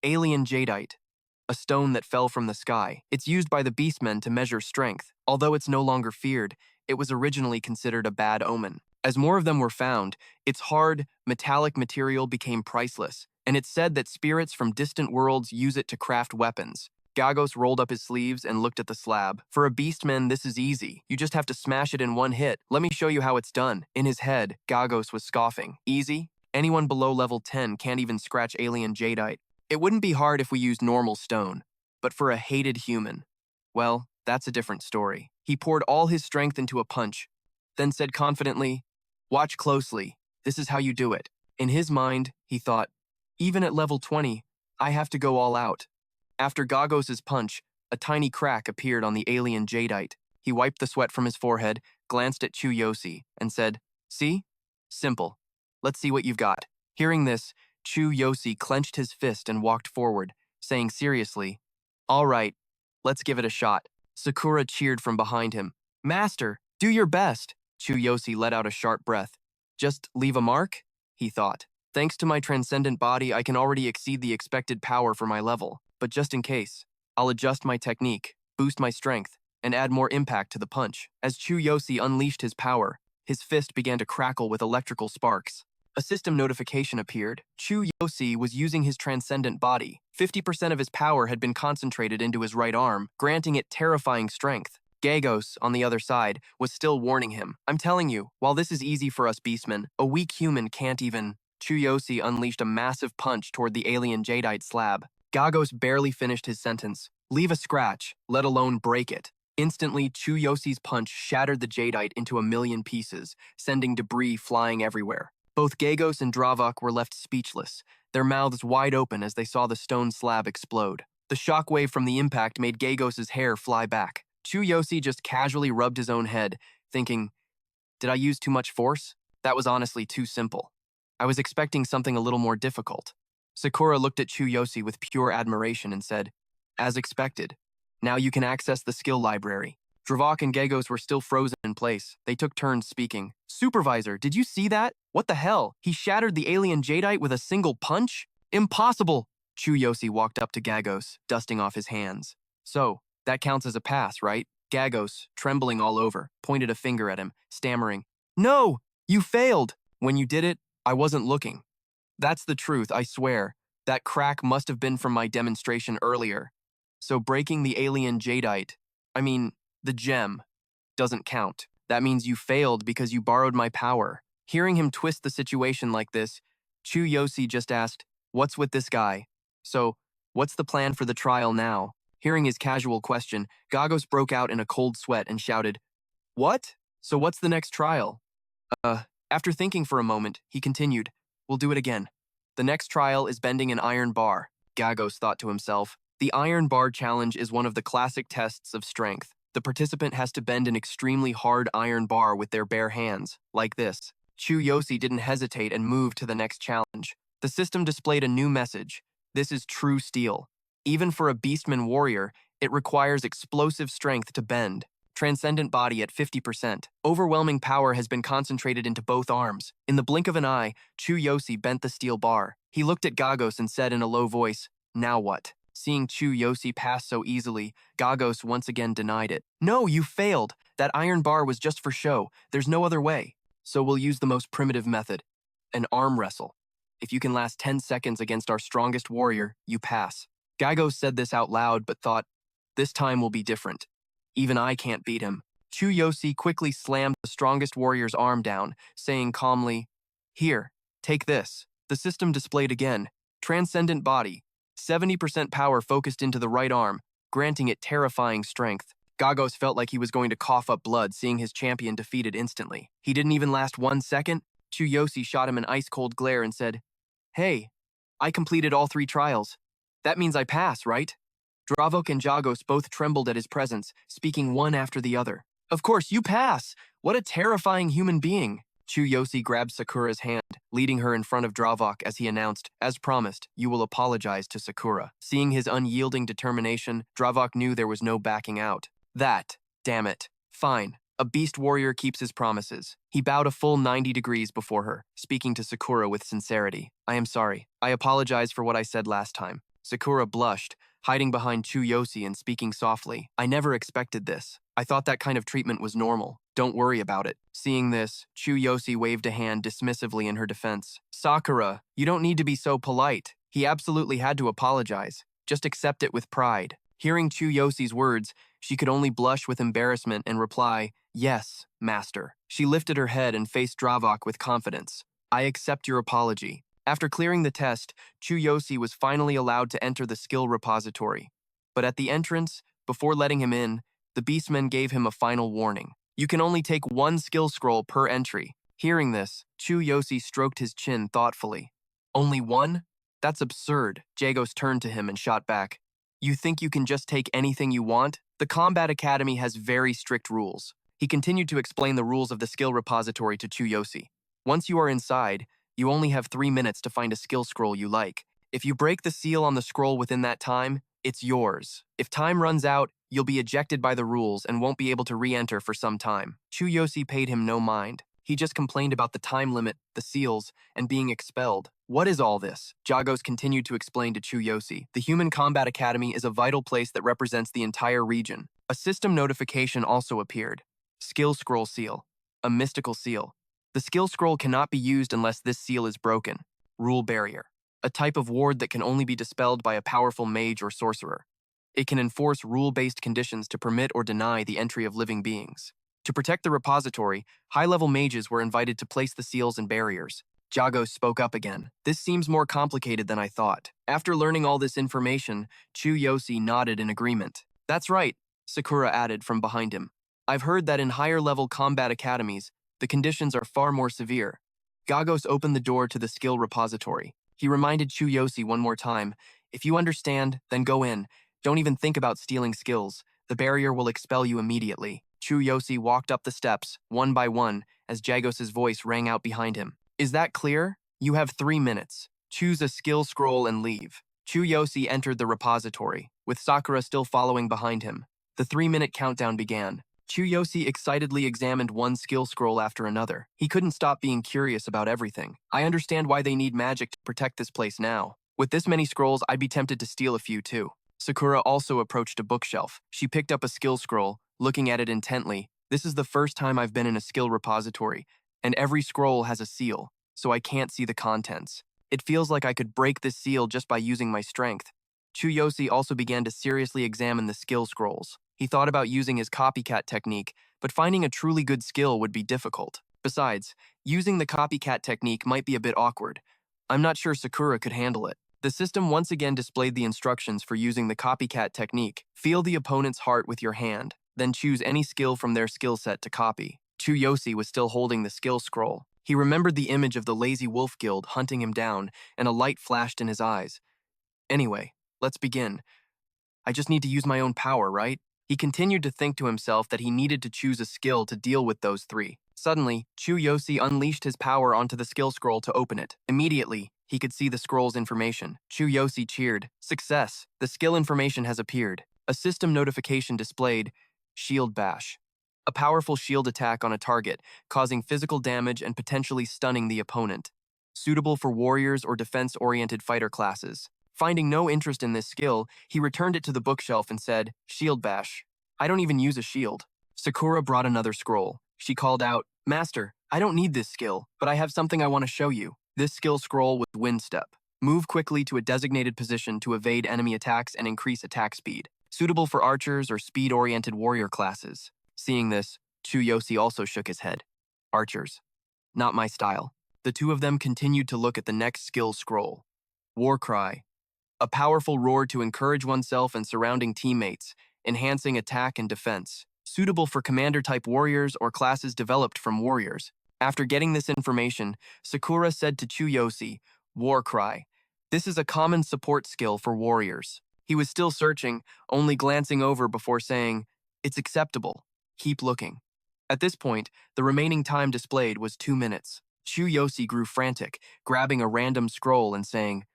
Alien jadeite. A stone that fell from the sky. It's used by the beastmen to measure strength. Although it's no longer feared, it was originally considered a bad omen. As more of them were found, its hard, metallic material became priceless, and it's said that spirits from distant worlds use it to craft weapons. Gagos rolled up his sleeves and looked at the slab. For a beastman, this is easy. You just have to smash it in one hit. Let me show you how it's done. In his head, Gagos was scoffing. Easy? Anyone below level 10 can't even scratch alien jadeite. It wouldn't be hard if we used normal stone, but for a hated human, well, that's a different story. He poured all his strength into a punch, then said confidently, "Watch closely. This is how you do it." In his mind, he thought, even at level 20, I have to go all out. After Gagos' punch, a tiny crack appeared on the alien jadeite. He wiped the sweat from his forehead, glanced at Chu Yosi, and said, "See? Simple. Let's see what you've got." Hearing this, Chu Yosi clenched his fist and walked forward, saying seriously, "All right, let's give it a shot." Sakura cheered from behind him. "Master, do your best." Chu Yosi let out a sharp breath. "Just leave a mark?" he thought. "Thanks to my transcendent body, I can already exceed the expected power for my level. But just in case, I'll adjust my technique, boost my strength, and add more impact to the punch." As Chu Yosi unleashed his power, his fist began to crackle with electrical sparks. A system notification appeared. Chu Yosi was using his transcendent body. 50% of his power had been concentrated into his right arm, granting it terrifying strength. Gagos, on the other side, was still warning him. "I'm telling you, while this is easy for us beastmen, a weak human can't even..." Chu Yosi unleashed a massive punch toward the alien jadeite slab. Gagos barely finished his sentence. "Leave a scratch, let alone break it." Instantly, Chu Yosi's punch shattered the jadeite into a million pieces, sending debris flying everywhere. Both Gagos and Dravok were left speechless, their mouths wide open as they saw the stone slab explode. The shockwave from the impact made Gagos' hair fly back. Chu Yosi just casually rubbed his own head, thinking, did I use too much force? That was honestly too simple. I was expecting something a little more difficult. Sakura looked at Chu Yosi with pure admiration and said, "As expected. Now you can access the skill library." Dravok and Gagos were still frozen in place. They took turns speaking. "Supervisor, did you see that? What the hell? He shattered the alien jadeite with a single punch? Impossible!" Chu Yosi walked up to Gagos, dusting off his hands. "So, that counts as a pass, right?" Gagos, trembling all over, pointed a finger at him, stammering, "No! You failed! When you did it, I wasn't looking. That's the truth, I swear. That crack must have been from my demonstration earlier. So breaking the alien jadeite, the gem, doesn't count. That means you failed because you borrowed my power." Hearing him twist the situation like this, Chu Yosi just asked, "What's with this guy? So, what's the plan for the trial now?" Hearing his casual question, Gagos broke out in a cold sweat and shouted, "What? So what's the next trial?" After thinking for a moment, he continued, "We'll do it again. The next trial is bending an iron bar." Gagos thought to himself, the iron bar challenge is one of the classic tests of strength. The participant has to bend an extremely hard iron bar with their bare hands, like this. Chu Yosi didn't hesitate and moved to the next challenge. The system displayed a new message. This is true steel. Even for a beastman warrior, it requires explosive strength to bend. Transcendent body at 50%. Overwhelming power has been concentrated into both arms. In the blink of an eye, Chu Yosi bent the steel bar. He looked at Gagos and said in a low voice, "Now what?" Seeing Chu Yosi pass so easily, Gagos once again denied it. "No, you failed. That iron bar was just for show. There's no other way. So we'll use the most primitive method, an arm wrestle. If you can last 10 seconds against our strongest warrior, you pass." Gagos said this out loud but thought, this time will be different. Even I can't beat him. Chu Yosi quickly slammed the strongest warrior's arm down, saying calmly, "Here, take this." The system displayed again. Transcendent body. 70% power focused into the right arm, granting it terrifying strength. Gagos felt like he was going to cough up blood seeing his champion defeated instantly. He didn't even last 1 second. Chu Yosi shot him an ice-cold glare and said, "Hey, I completed all 3 trials. That means I pass, right?" Dravok and Jagos both trembled at his presence, speaking one after the other. "Of course, you pass! What a terrifying human being!" Chu Yosi grabbed Sakura's hand, leading her in front of Dravok as he announced, "As promised, you will apologize to Sakura." Seeing his unyielding determination, Dravok knew there was no backing out. Damn it. Fine. A beast warrior keeps his promises. He bowed a full 90 degrees before her, speaking to Sakura with sincerity. "I am sorry. I apologize for what I said last time." Sakura blushed, hiding behind Chu Yosi and speaking softly. "I never expected this. I thought that kind of treatment was normal. Don't worry about it." Seeing this, Chu Yosi waved a hand dismissively in her defense. "Sakura, you don't need to be so polite. He absolutely had to apologize. Just accept it with pride." Hearing Chu Yosi's words, she could only blush with embarrassment and reply, "Yes, master." She lifted her head and faced Dravok with confidence. "I accept your apology." After clearing the test, Chu Yosi was finally allowed to enter the skill repository. But at the entrance, before letting him in, the Beastmen gave him a final warning. You can only take one skill scroll per entry. Hearing this, Chu Yosi stroked his chin thoughtfully. "Only one? That's absurd." Jagos turned to him and shot back. "You think you can just take anything you want? The Combat Academy has very strict rules." He continued to explain the rules of the skill repository to Chu Yosi. "Once you are inside, you only have 3 minutes to find a skill scroll you like. If you break the seal on the scroll within that time, it's yours. If time runs out, you'll be ejected by the rules and won't be able to re-enter for some time." Chu Yosi paid him no mind. He just complained about the time limit, the seals, and being expelled. "What is all this?" Jagos continued to explain to Chu Yosi. "The Human Combat Academy is a vital place that represents the entire region." A system notification also appeared. Skill Scroll Seal. A mystical seal. The skill scroll cannot be used unless this seal is broken. Rule Barrier. A type of ward that can only be dispelled by a powerful mage or sorcerer. It can enforce rule-based conditions to permit or deny the entry of living beings. To protect the repository, high-level mages were invited to place the seals and barriers. Jagos spoke up again. "This seems more complicated than I thought." After learning all this information, Chu Yosi nodded in agreement. "That's right," Sakura added from behind him. "I've heard that in higher-level combat academies, the conditions are far more severe." Jagos opened the door to the skill repository. He reminded Chu Yosi one more time, "If you understand, then go in. Don't even think about stealing skills. The barrier will expel you immediately." Chu Yosi walked up the steps, one by one, as Jagos' voice rang out behind him. "Is that clear? You have 3 minutes. Choose a skill scroll and leave." Chu Yosi entered the repository, with Sakura still following behind him. The 3-minute countdown began. Chu Yosi excitedly examined one skill scroll after another. He couldn't stop being curious about everything. "I understand why they need magic to protect this place now. With this many scrolls, I'd be tempted to steal a few too." Sakura also approached a bookshelf. She picked up a skill scroll, looking at it intently. "This is the first time I've been in a skill repository, and every scroll has a seal, so I can't see the contents. It feels like I could break this seal just by using my strength." Chu Yosi also began to seriously examine the skill scrolls. He thought about using his copycat technique, but finding a truly good skill would be difficult. Besides, using the copycat technique might be a bit awkward. I'm not sure Sakura could handle it. The system once again displayed the instructions for using the copycat technique. Feel the opponent's heart with your hand, then choose any skill from their skill set to copy. Chu Yosi was still holding the skill scroll. He remembered the image of the Lazy Wolf Guild hunting him down, and a light flashed in his eyes. "Anyway, let's begin. I just need to use my own power, right?" He continued to think to himself that he needed to choose a skill to deal with those 3. Suddenly, Chu Yosi unleashed his power onto the skill scroll to open it. Immediately, he could see the scroll's information. Chu Yosi cheered. "Success! The skill information has appeared." A system notification displayed, Shield Bash. A powerful shield attack on a target, causing physical damage and potentially stunning the opponent. Suitable for warriors or defense-oriented fighter classes. Finding no interest in this skill, he returned it to the bookshelf and said, "Shield Bash. I don't even use a shield." Sakura brought another scroll. She called out, "Master, I don't need this skill, but I have something I want to show you." This skill scroll was Wind Step. Move quickly to a designated position to evade enemy attacks and increase attack speed. Suitable for archers or speed-oriented warrior classes. Seeing this, Chu Yosi also shook his head. "Archers. Not my style." The two of them continued to look at the next skill scroll. War Cry. A powerful roar to encourage oneself and surrounding teammates, enhancing attack and defense. Suitable for commander-type warriors or classes developed from warriors. After getting this information, Sakura said to Chu Yosi, "War Cry. This is a common support skill for warriors." He was still searching, only glancing over before saying, "It's acceptable. Keep looking." At this point, the remaining time displayed was 2 minutes. Chu Yosi grew frantic, grabbing a random scroll and saying,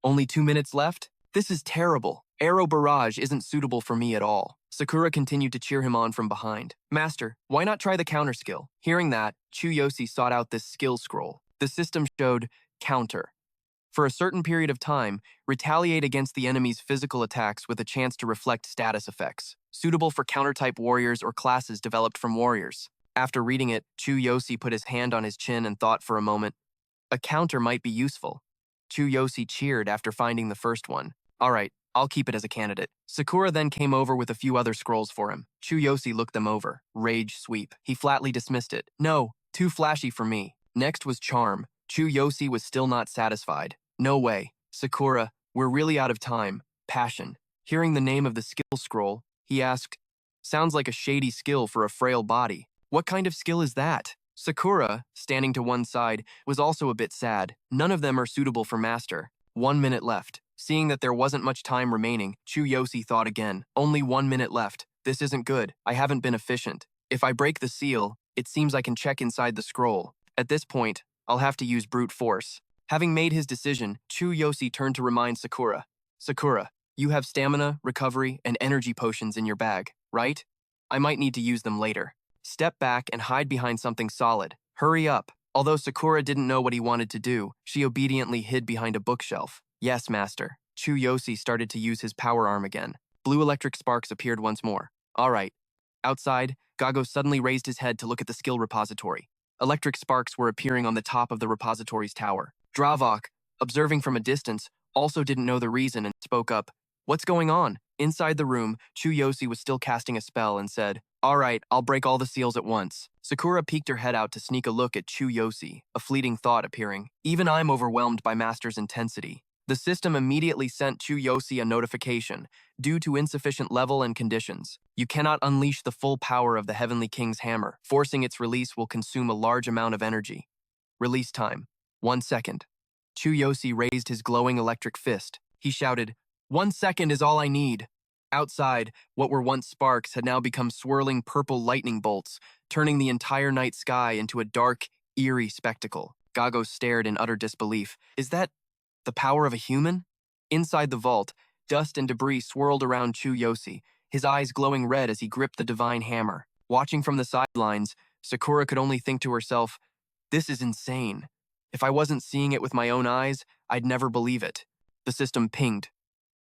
"Only 2 minutes left? This is terrible. Arrow Barrage isn't suitable for me at all." Sakura continued to cheer him on from behind. "Master, why not try the counter skill?" Hearing that, Chu Yosi sought out this skill scroll. The system showed counter. For a certain period of time, retaliate against the enemy's physical attacks with a chance to reflect status effects, suitable for counter-type warriors or classes developed from warriors. After reading it, Chu Yosi put his hand on his chin and thought for a moment. A counter might be useful. Chu Yosi cheered after finding the first one. "All right, I'll keep it as a candidate." Sakura then came over with a few other scrolls for him. Chu Yosi looked them over. Rage sweep. He flatly dismissed it. "No, too flashy for me." Next was charm. Chu Yosi was still not satisfied. "No way. Sakura, we're really out of time." Passion. Hearing the name of the skill scroll, he asked, "Sounds like a shady skill for a frail body. What kind of skill is that?" Sakura, standing to one side, was also a bit sad. None of them are suitable for master. 1 minute left. Seeing that there wasn't much time remaining, Chu Yosi thought again. "Only 1 minute left. This isn't good. I haven't been efficient. If I break the seal, it seems I can check inside the scroll. At this point, I'll have to use brute force." Having made his decision, Chu Yosi turned to remind Sakura. "Sakura, you have stamina, recovery, and energy potions in your bag, right? I might need to use them later. Step back and hide behind something solid. Hurry up." Although Sakura didn't know what he wanted to do, she obediently hid behind a bookshelf. "Yes, master." Chu Yosi started to use his power arm again. Blue electric sparks appeared once more. "All right." Outside, Gago suddenly raised his head to look at the skill repository. Electric sparks were appearing on the top of the repository's tower. Dravok, observing from a distance, also didn't know the reason and spoke up. "What's going on?" Inside the room, Chu Yosi was still casting a spell and said, "All right, I'll break all the seals at once." Sakura peeked her head out to sneak a look at Chu Yosi, a fleeting thought appearing. "Even I'm overwhelmed by Master's intensity." The system immediately sent Chu Yosi a notification. "Due to insufficient level and conditions, you cannot unleash the full power of the Heavenly King's hammer. Forcing its release will consume a large amount of energy. Release time. 1 second." Chu Yosi raised his glowing electric fist. He shouted, "1 second is all I need." Outside, what were once sparks had now become swirling purple lightning bolts, turning the entire night sky into a dark, eerie spectacle. Gago stared in utter disbelief. "Is that the power of a human?" Inside the vault, dust and debris swirled around Chu Yosi, his eyes glowing red as he gripped the divine hammer. Watching from the sidelines, Sakura could only think to herself, "This is insane. If I wasn't seeing it with my own eyes, I'd never believe it." The system pinged.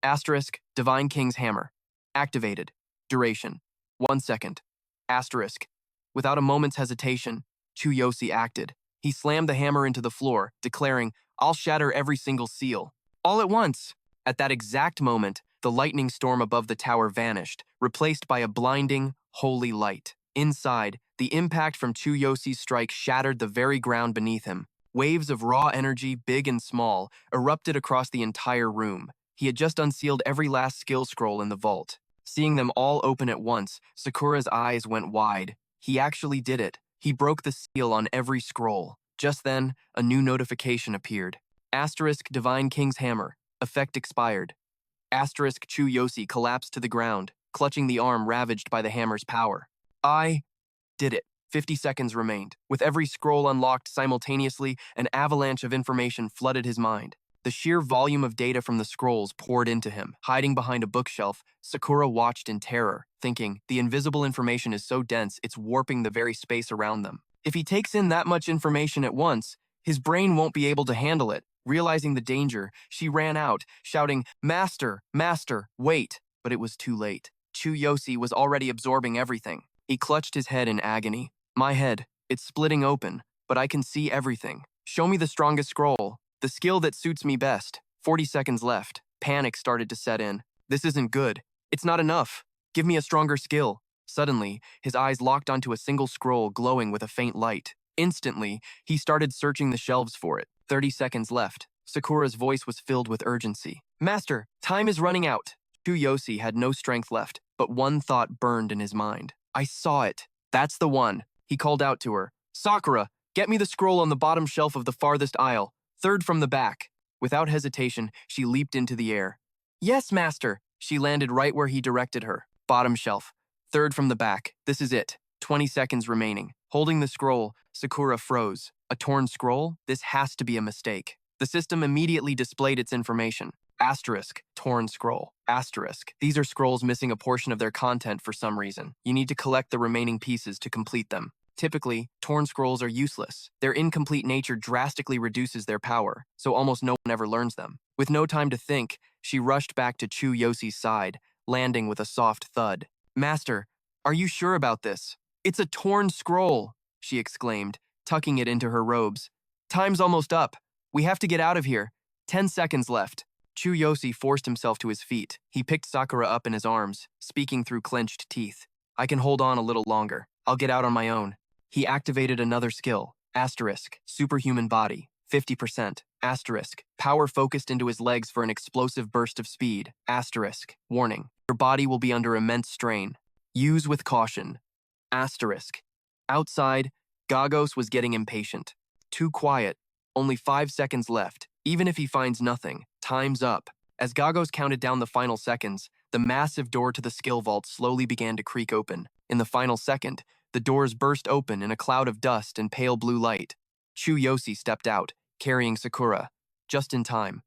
Asterisk, Divine King's Hammer. Activated. Duration. 1 second. Asterisk. Without a moment's hesitation, Chu Yosi acted. He slammed the hammer into the floor, declaring, "I'll shatter every single seal." All at once! At that exact moment, the lightning storm above the tower vanished, replaced by a blinding, holy light. Inside, the impact from Chu Yosi's strike shattered the very ground beneath him. Waves of raw energy, big and small, erupted across the entire room. He had just unsealed every last skill scroll in the vault. Seeing them all open at once, Sakura's eyes went wide. He actually did it. He broke the seal on every scroll. Just then, a new notification appeared. Asterisk Divine King's Hammer. Effect expired. Asterisk Chu Yosi collapsed to the ground, clutching the arm ravaged by the hammer's power. "I did it." 50 seconds remained. With every scroll unlocked simultaneously, an avalanche of information flooded his mind. The sheer volume of data from the scrolls poured into him. Hiding behind a bookshelf, Sakura watched in terror, thinking, the invisible information is so dense it's warping the very space around them. If he takes in that much information at once, his brain won't be able to handle it. Realizing the danger, she ran out, shouting, "Master, Master, wait!" But it was too late. Chu Yosi was already absorbing everything. He clutched his head in agony. "My head, it's splitting open, but I can see everything. Show me the strongest scroll. The skill that suits me best." 40 seconds left. Panic started to set in. "This isn't good. It's not enough. Give me a stronger skill." Suddenly, his eyes locked onto a single scroll glowing with a faint light. Instantly, he started searching the shelves for it. 30 seconds left. Sakura's voice was filled with urgency. "Master, time is running out." Chu Yosi had no strength left, but one thought burned in his mind. "I saw it. That's the one." He called out to her. "Sakura, get me the scroll on the bottom shelf of the farthest aisle. Third from the back." Without hesitation, she leaped into the air. "Yes, master." She landed right where he directed her. "Bottom shelf. Third from the back. This is it." 20 seconds remaining. Holding the scroll, Sakura froze. A torn scroll? This has to be a mistake. The system immediately displayed its information. Asterisk, torn scroll. Asterisk. These are scrolls missing a portion of their content for some reason. You need to collect the remaining pieces to complete them. Typically, torn scrolls are useless. Their incomplete nature drastically reduces their power, so almost no one ever learns them. With no time to think, she rushed back to Chu Yosi's side, landing with a soft thud. Master, are you sure about this? It's a torn scroll, she exclaimed, tucking it into her robes. Time's almost up. We have to get out of here. 10 seconds left. Chu Yosi forced himself to his feet. He picked Sakura up in his arms, speaking through clenched teeth. I can hold on a little longer. I'll get out on my own. He activated another skill. Asterisk, superhuman body, 50%. Asterisk, power focused into his legs for an explosive burst of speed. Asterisk, warning, your body will be under immense strain. Use with caution. Asterisk. Outside, Gagos was getting impatient. Too quiet. Only 5 seconds left. Even if he finds nothing, time's up. As Gagos counted down the final seconds, the massive door to the skill vault slowly began to creak open. In the final second, the doors burst open in a cloud of dust and pale blue light. Chu Yosi stepped out, carrying Sakura. Just in time.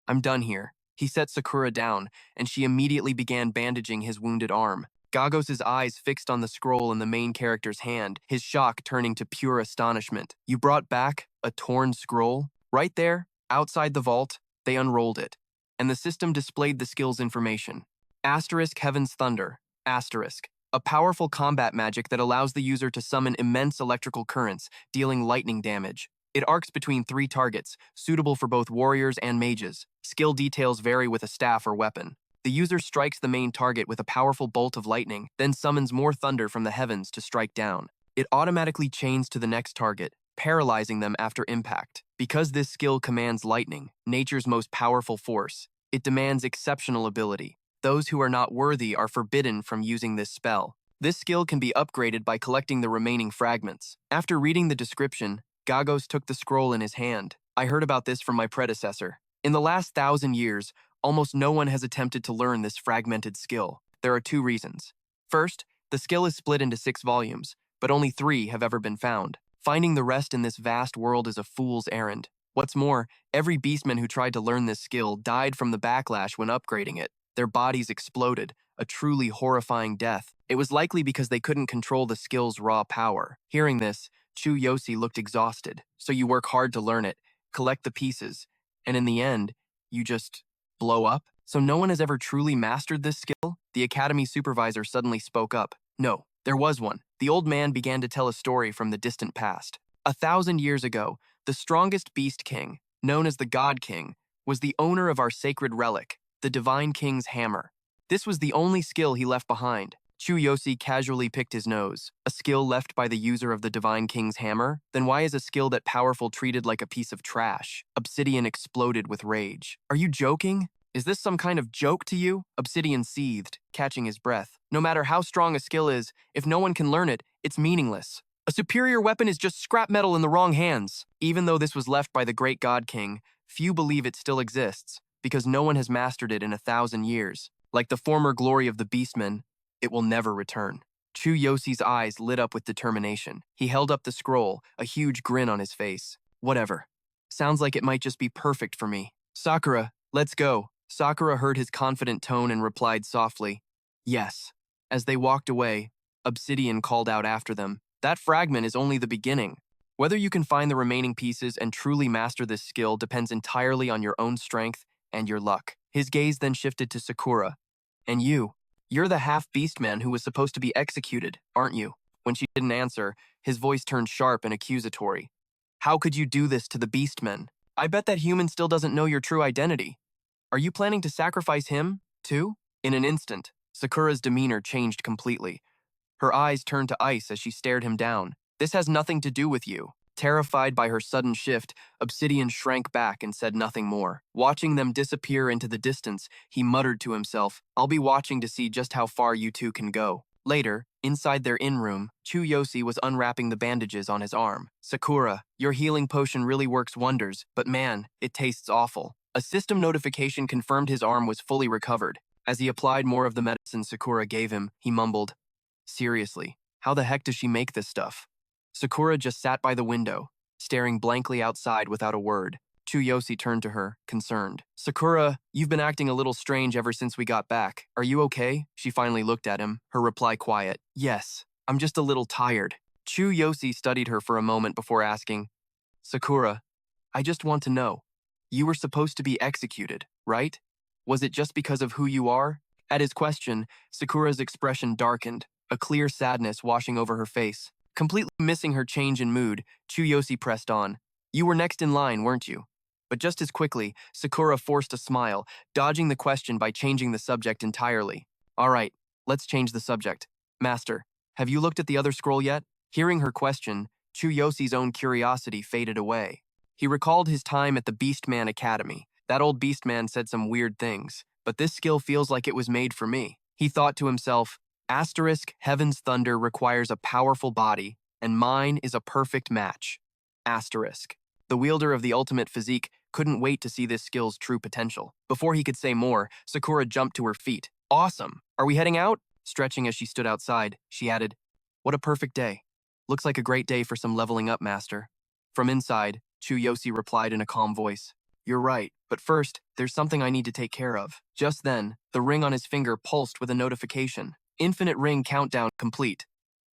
I'm done here. He set Sakura down, and she immediately began bandaging his wounded arm. Gagos' eyes fixed on the scroll in the main character's hand, his shock turning to pure astonishment. You brought back a torn scroll? Right there, outside the vault, they unrolled it, and the system displayed the skill's information. Asterisk Heaven's Thunder. Asterisk. A powerful combat magic that allows the user to summon immense electrical currents, dealing lightning damage. It arcs between 3 targets, suitable for both warriors and mages. Skill details vary with a staff or weapon. The user strikes the main target with a powerful bolt of lightning, then summons more thunder from the heavens to strike down. It automatically chains to the next target, paralyzing them after impact. Because this skill commands lightning, nature's most powerful force, it demands exceptional ability. Those who are not worthy are forbidden from using this spell. This skill can be upgraded by collecting the remaining fragments. After reading the description, Gagos took the scroll in his hand. I heard about this from my predecessor. In the last 1,000 years, almost no one has attempted to learn this fragmented skill. There are 2 reasons. First, the skill is split into 6 volumes, but only 3 have ever been found. Finding the rest in this vast world is a fool's errand. What's more, every beastman who tried to learn this skill died from the backlash when upgrading it. Their bodies exploded, a truly horrifying death. It was likely because they couldn't control the skill's raw power. Hearing this, Chu Yosi looked exhausted. So you work hard to learn it, collect the pieces, and in the end, you just blow up? So no one has ever truly mastered this skill? The academy supervisor suddenly spoke up. No, there was one. The old man began to tell a story from the distant past. 1,000 years ago, the strongest beast king, known as the God King, was the owner of our sacred relic, the Divine King's hammer. This was the only skill he left behind. Chu Yosi casually picked his nose. A skill left by the user of the Divine King's hammer? Then why is a skill that powerful treated like a piece of trash? Obsidian exploded with rage. Are you joking? Is this some kind of joke to you? Obsidian seethed, catching his breath. No matter how strong a skill is, if no one can learn it, it's meaningless. A superior weapon is just scrap metal in the wrong hands. Even though this was left by the great God King, few believe it still exists, because no one has mastered it in 1,000 years. Like the former glory of the Beastmen, it will never return. Chu Yosi's eyes lit up with determination. He held up the scroll, a huge grin on his face. Whatever. Sounds like it might just be perfect for me. Sakura, let's go. Sakura heard his confident tone and replied softly, yes. As they walked away, Obsidian called out after them, that fragment is only the beginning. Whether you can find the remaining pieces and truly master this skill depends entirely on your own strength and your luck. His gaze then shifted to Sakura. And you're the half-beastman who was supposed to be executed, aren't you? When she didn't answer, his voice turned sharp and accusatory. How could you do this to the beastmen? I bet that human still doesn't know your true identity. Are you planning to sacrifice him, too? In an instant, Sakura's demeanor changed completely. Her eyes turned to ice as she stared him down. This has nothing to do with you. Terrified by her sudden shift, Obsidian shrank back and said nothing more. Watching them disappear into the distance, he muttered to himself, I'll be watching to see just how far you two can go. Later, inside their inn-room, Chu Yosi was unwrapping the bandages on his arm. Sakura, your healing potion really works wonders, but man, it tastes awful. A system notification confirmed his arm was fully recovered. As he applied more of the medicine Sakura gave him, he mumbled, seriously, How the heck does she make this stuff? Sakura just sat by the window, staring blankly outside without a word. Chu Yosi turned to her, concerned. Sakura, you've been acting a little strange ever since we got back. Are you okay? She finally looked at him, her reply quiet. Yes, I'm just a little tired. Chu Yosi studied her for a moment before asking, Sakura, I just want to know. You were supposed to be executed, right? Was it just because of who you are? At his question, Sakura's expression darkened, a clear sadness washing over her face. Completely missing her change in mood, Chu Yosi pressed on. You were next in line, weren't you? But just as quickly, Sakura forced a smile, dodging the question by changing the subject entirely. All right, let's change the subject. Master, have you looked at the other scroll yet? Hearing her question, Chu Yosi's own curiosity faded away. He recalled his time at the Beastman Academy. That old Beastman said some weird things, but this skill feels like it was made for me. He thought to himself, Asterisk, Heaven's Thunder requires a powerful body, and mine is a perfect match. Asterisk. The wielder of the ultimate physique couldn't wait to see this skill's true potential. Before he could say more, Sakura jumped to her feet. Awesome! Are we heading out? Stretching as she stood outside, she added, What a perfect day. Looks like a great day for some leveling up, Master. From inside, Chu Yosi replied in a calm voice. You're right, but first, there's something I need to take care of. Just then, the ring on his finger pulsed with a notification. Infinite ring countdown complete.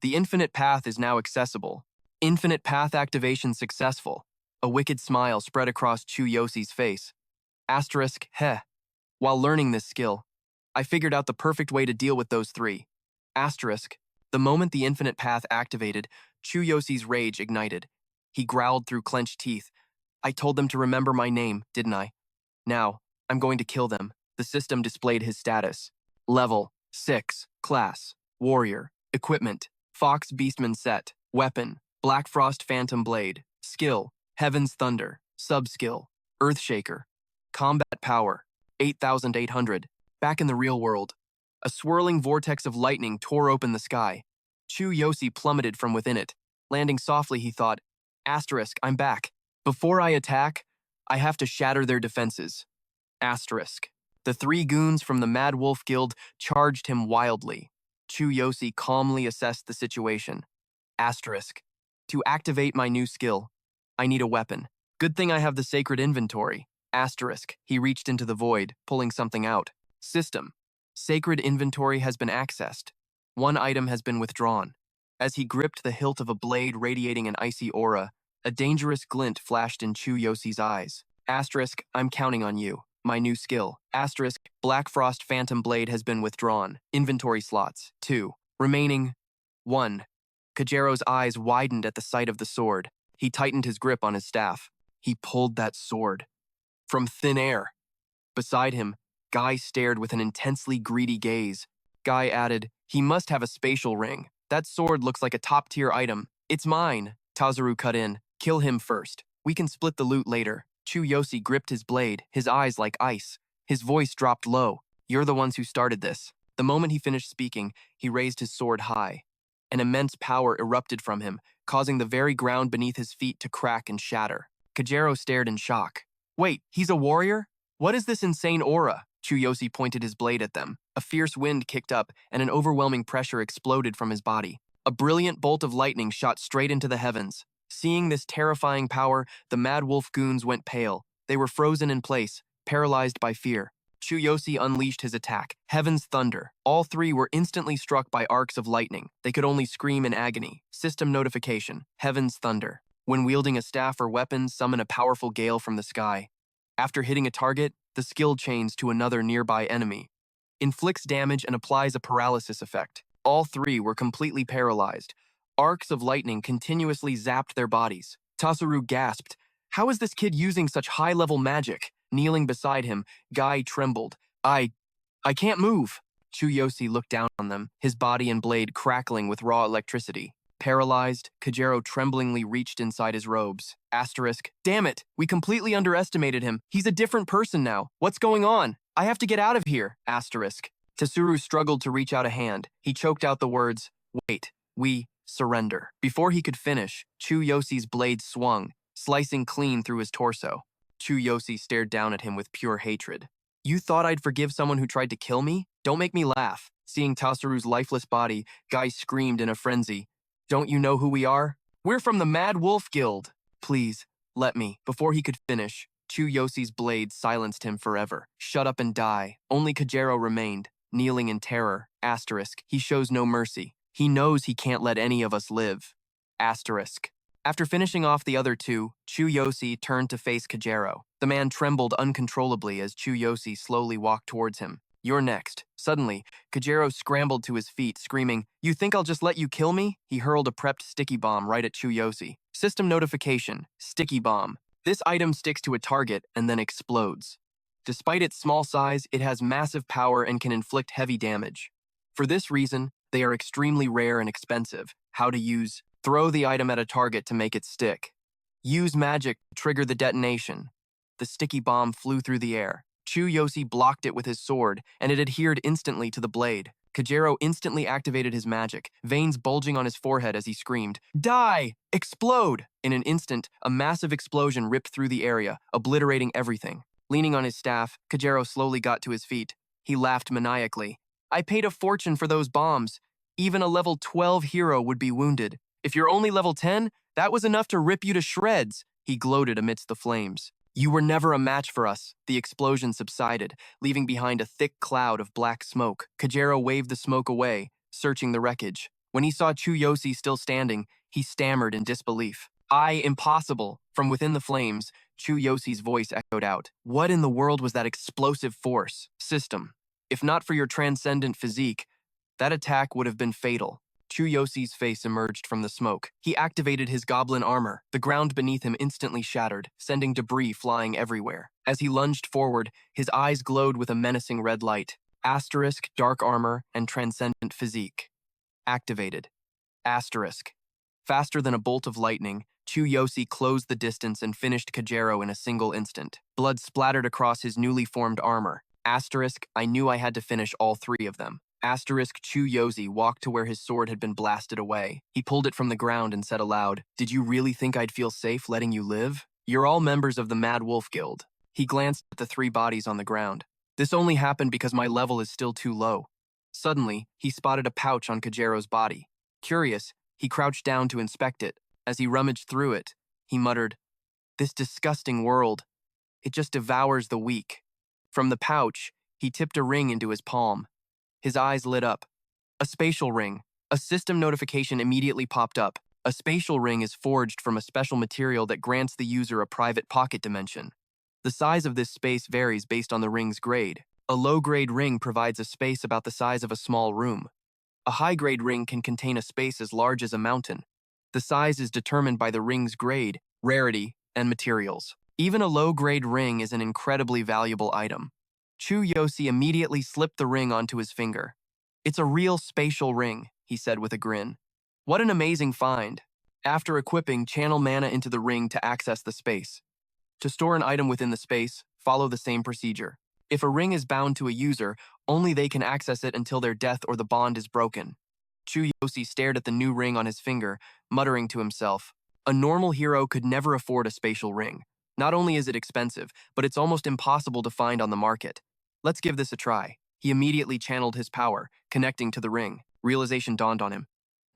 The infinite path is now accessible. Infinite path activation successful. A wicked smile spread across Chu Yosi's face. Asterisk, heh. While learning this skill, I figured out the perfect way to deal with those three. Asterisk. The moment the infinite path activated, Chu Yosi's rage ignited. He growled through clenched teeth. I told them to remember my name, didn't I? Now, I'm going to kill them. The system displayed his status. Level 6. Class. Warrior. Equipment. Fox Beastman Set. Weapon. Black Frost Phantom Blade. Skill. Heaven's Thunder. Sub-skill. Earthshaker. Combat power. 8,800. Back in the real world. A swirling vortex of lightning tore open the sky. Chu Yosi plummeted from within it. Landing softly, he thought, Asterisk, I'm back. Before I attack, I have to shatter their defenses. Asterisk. The three goons from the Mad Wolf Guild charged him wildly. Chu Yosi calmly assessed the situation. Asterisk. To activate my new skill, I need a weapon. Good thing I have the sacred inventory. Asterisk. He reached into the void, pulling something out. System. Sacred inventory has been accessed. One item has been withdrawn. As he gripped the hilt of a blade radiating an icy aura, a dangerous glint flashed in Chu Yosi's eyes. Asterisk, I'm counting on you. My new skill. Asterisk, Black Frost Phantom Blade has been withdrawn. Inventory slots. 2. Remaining. 1. Kajero's eyes widened at the sight of the sword. He tightened his grip on his staff. He pulled that sword. From thin air. Beside him, Guy stared with an intensely greedy gaze. Guy added, He must have a spatial ring. That sword looks like a top-tier item. It's mine. Tazuru cut in. Kill him first. We can split the loot later. Chu Yosi gripped his blade, his eyes like ice. His voice dropped low. You're the ones who started this. The moment he finished speaking, he raised his sword high. An immense power erupted from him, causing the very ground beneath his feet to crack and shatter. Kajero stared in shock. Wait, he's a warrior? What is this insane aura? Chu Yosi pointed his blade at them. A fierce wind kicked up, and an overwhelming pressure exploded from his body. A brilliant bolt of lightning shot straight into the heavens. Seeing this terrifying power, the Mad Wolf goons went pale. They were frozen in place, paralyzed by fear. Chu Yosi unleashed his attack, Heaven's Thunder. All three were instantly struck by arcs of lightning. They could only scream in agony. System notification, Heaven's Thunder. When wielding a staff or weapon, summon a powerful gale from the sky. After hitting a target, the skill chains to another nearby enemy. Inflicts damage and applies a paralysis effect. All three were completely paralyzed. Arcs of lightning continuously zapped their bodies. Tazuru gasped. How is this kid using such high-level magic? Kneeling beside him, Guy trembled. I can't move. Chu Yosi looked down on them, his body and blade crackling with raw electricity. Paralyzed, Kajero tremblingly reached inside his robes. Asterisk. Damn it, we completely underestimated him. He's a different person now. What's going on? I have to get out of here. Asterisk. Tazuru struggled to reach out a hand. He choked out the words, Wait, we surrender. Before he could finish, Chu Yosi's blade swung, slicing clean through his torso. Chu Yosi stared down at him with pure hatred. You thought I'd forgive someone who tried to kill me? Don't make me laugh. Seeing Tasaru's lifeless body, Guy screamed in a frenzy. "Don't you know who we are? We're from the Mad Wolf Guild. Please, let me." Before he could finish, Chu Yosi's blade silenced him forever. Shut up and die. Only Kajero remained, kneeling in terror. Asterisk. He shows no mercy. He knows he can't let any of us live. Asterisk. After finishing off the other two, Chu Yosi turned to face Kajero. The man trembled uncontrollably as Chu Yosi slowly walked towards him. "You're next." Suddenly, Kajero scrambled to his feet, screaming, "You think I'll just let you kill me?" He hurled a prepped sticky bomb right at Chu Yosi. System notification, sticky bomb. This item sticks to a target and then explodes. Despite its small size, it has massive power and can inflict heavy damage. For this reason, they are extremely rare and expensive. How to use: throw the item at a target to make it stick. Use magic to trigger the detonation. The sticky bomb flew through the air. Chu Yosi blocked it with his sword, and it adhered instantly to the blade. Kajero instantly activated his magic, veins bulging on his forehead as he screamed, "Die! Explode!" In an instant, a massive explosion ripped through the area, obliterating everything. Leaning on his staff, Kajero slowly got to his feet. He laughed maniacally. "I paid a fortune for those bombs. Even a level 12 hero would be wounded. If you're only level 10, that was enough to rip you to shreds." He gloated amidst the flames. "You were never a match for us." The explosion subsided, leaving behind a thick cloud of black smoke. Kajero waved the smoke away, searching the wreckage. When he saw Chu Yosi still standing, he stammered in disbelief. Impossible." From within the flames, Chu Yosi's voice echoed out. "What in the world was that explosive force?" System. If not for your transcendent physique, that attack would have been fatal." Chu Yosi's face emerged from the smoke. He activated his goblin armor. The ground beneath him instantly shattered, sending debris flying everywhere. As he lunged forward, his eyes glowed with a menacing red light. Asterisk, dark armor, and transcendent physique. Activated. Asterisk. Faster than a bolt of lightning, Chu Yosi closed the distance and finished Kajero in a single instant. Blood splattered across his newly formed armor. Asterisk, I knew I had to finish all three of them. Asterisk, Chu Yosi walked to where his sword had been blasted away. He pulled it from the ground and said aloud, "Did you really think I'd feel safe letting you live? You're all members of the Mad Wolf Guild." He glanced at the three bodies on the ground. "This only happened because my level is still too low." Suddenly, he spotted a pouch on Kajero's body. Curious, he crouched down to inspect it. As he rummaged through it, he muttered, "This disgusting world. It just devours the weak." From the pouch, he tipped a ring into his palm. His eyes lit up. A spatial ring. A system notification immediately popped up. A spatial ring is forged from a special material that grants the user a private pocket dimension. The size of this space varies based on the ring's grade. A low-grade ring provides a space about the size of a small room. A high-grade ring can contain a space as large as a mountain. The size is determined by the ring's grade, rarity, and materials. Even a low-grade ring is an incredibly valuable item. Chu Yosi immediately slipped the ring onto his finger. "It's a real spatial ring," he said with a grin. "What an amazing find." After equipping, channel mana into the ring to access the space. To store an item within the space, follow the same procedure. If a ring is bound to a user, only they can access it until their death or the bond is broken. Chu Yosi stared at the new ring on his finger, muttering to himself, "A normal hero could never afford a spatial ring. Not only is it expensive, but it's almost impossible to find on the market. Let's give this a try." He immediately channeled his power, connecting to the ring. Realization dawned on him.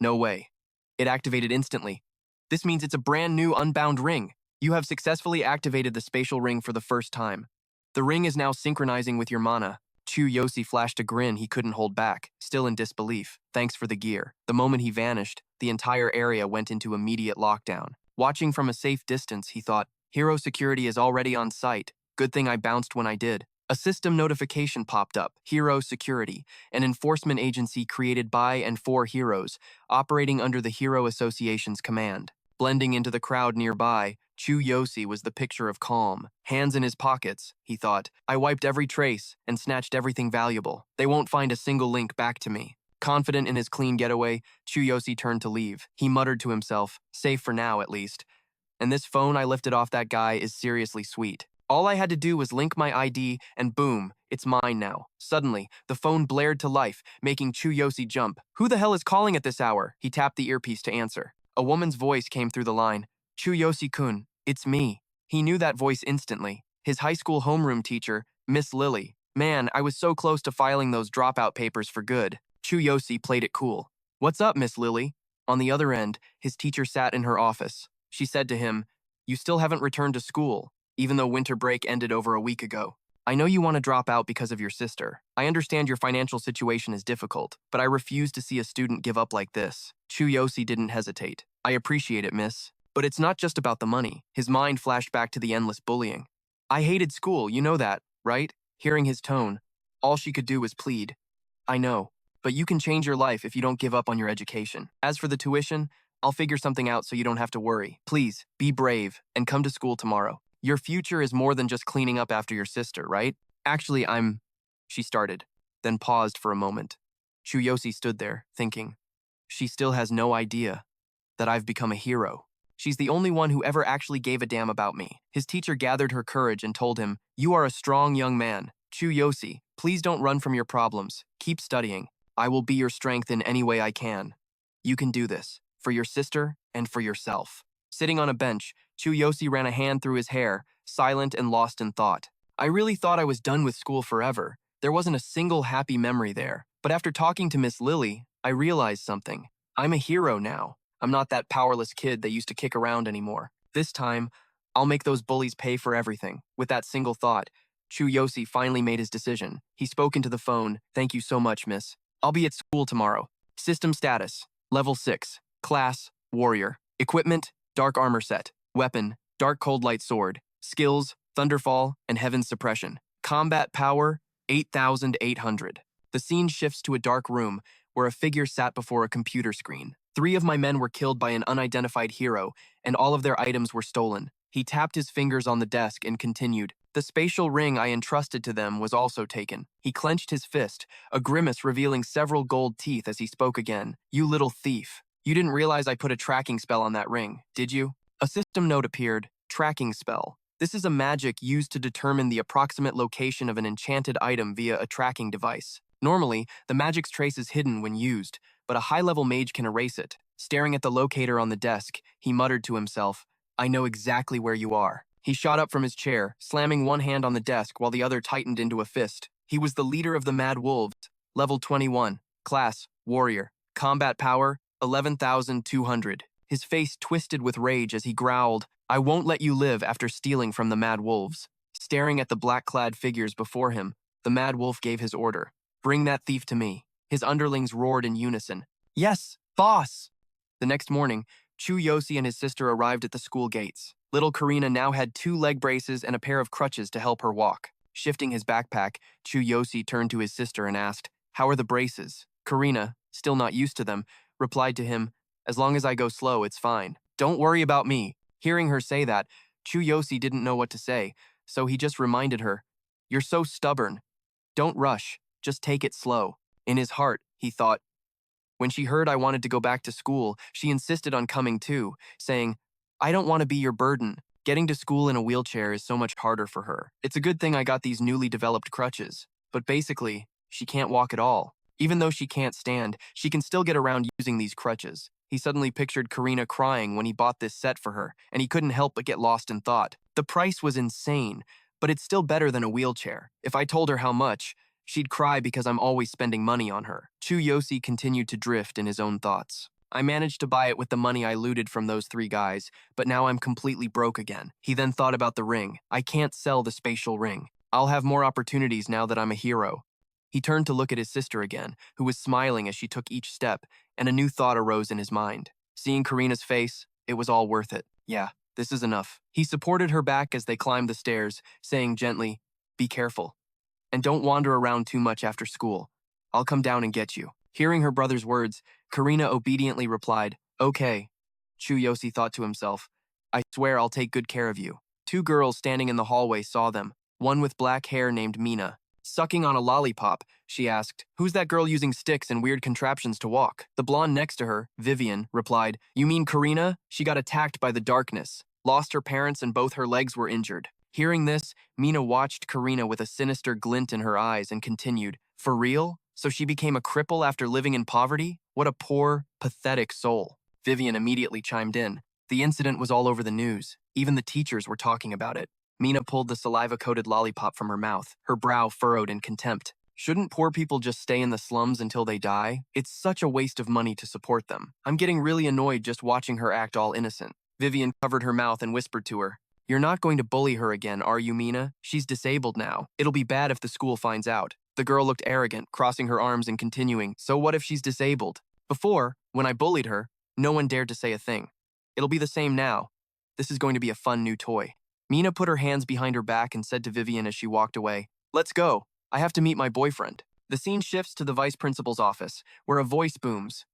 No way. It activated instantly. This means it's a brand new unbound ring. You have successfully activated the spatial ring for the first time. The ring is now synchronizing with your mana. Chu Yosi flashed a grin he couldn't hold back, still in disbelief. Thanks for the gear. The moment he vanished, the entire area went into immediate lockdown. Watching from a safe distance, he thought, "Hero security is already on site. Good thing I bounced when I did." A system notification popped up, Hero Security, an enforcement agency created by and for heroes, operating under the Hero Association's command. Blending into the crowd nearby, Chu Yosi was the picture of calm. Hands in his pockets, he thought. "I wiped every trace and snatched everything valuable. They won't find a single link back to me." Confident in his clean getaway, Chu Yosi turned to leave. He muttered to himself, "Safe for now at least. And this phone I lifted off that guy is seriously sweet. All I had to do was link my ID, and boom, it's mine now." Suddenly, the phone blared to life, making Chu Yosi jump. "Who the hell is calling at this hour?" He tapped the earpiece to answer. A woman's voice came through the line. "Chu Yosi-kun, it's me." He knew that voice instantly. His high school homeroom teacher, Miss Lily. Man, I was so close to filing those dropout papers for good. Chu Yosi played it cool. What's up, Miss Lily? On the other end, his teacher sat in her office. She said to him, You still haven't returned to school, even though winter break ended over a week ago. I know you want to drop out because of your sister. I understand your financial situation is difficult, but I refuse to see a student give up like this. Chu Yosi didn't hesitate. I appreciate it, miss. But it's not just about the money. His mind flashed back to the endless bullying. I hated school, you know that, right? Hearing his tone, all she could do was plead. I know, but you can change your life if you don't give up on your education. As for the tuition, I'll figure something out so you don't have to worry. Please, be brave and come to school tomorrow. Your future is more than just cleaning up after your sister, right? Actually, She started, then paused for a moment. Chu Yosi stood there, thinking. She still has no idea that I've become a hero. She's the only one who ever actually gave a damn about me. His teacher gathered her courage and told him, You are a strong young man. Chu Yosi, please don't run from your problems. Keep studying. I will be your strength in any way I can. You can do this, for your sister and for yourself. Sitting on a bench, Chu Yosi ran a hand through his hair, silent and lost in thought. I really thought I was done with school forever. There wasn't a single happy memory there. But after talking to Miss Lily, I realized something. I'm a hero now. I'm not that powerless kid they used to kick around anymore. This time, I'll make those bullies pay for everything. With that single thought, Chu Yosi finally made his decision. He spoke into the phone. Thank you so much, miss. I'll be at school tomorrow. System status, level 6. Class, warrior. Equipment, dark armor set. Weapon, dark cold light sword. Skills, thunderfall, and heaven suppression. Combat power, 8,800. The scene shifts to a dark room where a figure sat before a computer screen. 3 of my men were killed by an unidentified hero, and all of their items were stolen. He tapped his fingers on the desk and continued. The spatial ring I entrusted to them was also taken. He clenched his fist, a grimace revealing several gold teeth as he spoke again. You little thief. You didn't realize I put a tracking spell on that ring, did you? A system note appeared. Tracking spell. This is a magic used to determine the approximate location of an enchanted item via a tracking device. Normally, the magic's trace is hidden when used, but a high-level mage can erase it. Staring at the locator on the desk, he muttered to himself, I know exactly where you are. He shot up from his chair, slamming one hand on the desk while the other tightened into a fist. He was the leader of the Mad Wolves, level 21, class, warrior, combat power, 11,200. His face twisted with rage as he growled, I won't let you live after stealing from the Mad Wolves. Staring at the black-clad figures before him, the Mad Wolf gave his order. Bring that thief to me. His underlings roared in unison. Yes, boss! The next morning, Chu Yosi and his sister arrived at the school gates. Little Karina now had 2 leg braces and a pair of crutches to help her walk. Shifting his backpack, Chu Yosi turned to his sister and asked, How are the braces? Karina, still not used to them, replied to him, As long as I go slow, it's fine. Don't worry about me. Hearing her say that, Chu Yosi didn't know what to say, so he just reminded her, You're so stubborn. Don't rush, just take it slow. In his heart, he thought. When she heard I wanted to go back to school, she insisted on coming too, saying, I don't want to be your burden. Getting to school in a wheelchair is so much harder for her. It's a good thing I got these newly developed crutches. But basically, she can't walk at all. Even though she can't stand, she can still get around using these crutches. He suddenly pictured Karina crying when he bought this set for her, and he couldn't help but get lost in thought. The price was insane, but it's still better than a wheelchair. If I told her how much, she'd cry because I'm always spending money on her. Chu Yosi continued to drift in his own thoughts. I managed to buy it with the money I looted from those 3 guys, but now I'm completely broke again. He then thought about the ring. I can't sell the spatial ring. I'll have more opportunities now that I'm a hero. He turned to look at his sister again, who was smiling as she took each step, and a new thought arose in his mind. Seeing Karina's face, it was all worth it. Yeah, this is enough. He supported her back as they climbed the stairs, saying gently, Be careful. And don't wander around too much after school. I'll come down and get you. Hearing her brother's words, Karina obediently replied, Okay. Chu Yosi thought to himself, I swear I'll take good care of you. 2 girls standing in the hallway saw them, one with black hair named Mina. Sucking on a lollipop, she asked, Who's that girl using sticks and weird contraptions to walk? The blonde next to her, Vivian, replied, You mean Karina? She got attacked by the darkness, lost her parents and both her legs were injured. Hearing this, Mina watched Karina with a sinister glint in her eyes and continued, For real? So she became a cripple after living in poverty? What a poor, pathetic soul. Vivian immediately chimed in. The incident was all over the news. Even the teachers were talking about it. Mina pulled the saliva-coated lollipop from her mouth, her brow furrowed in contempt. Shouldn't poor people just stay in the slums until they die? It's such a waste of money to support them. I'm getting really annoyed just watching her act all innocent. Vivian covered her mouth and whispered to her, "You're not going to bully her again, are you, Mina? She's disabled now. It'll be bad if the school finds out." The girl looked arrogant, crossing her arms and continuing, "So what if she's disabled? Before, when I bullied her, no one dared to say a thing. It'll be the same now. This is going to be a fun new toy." Mina put her hands behind her back and said to Vivian as she walked away, "Let's go. I have to meet my boyfriend." The scene shifts to the vice principal's office, where a voice booms.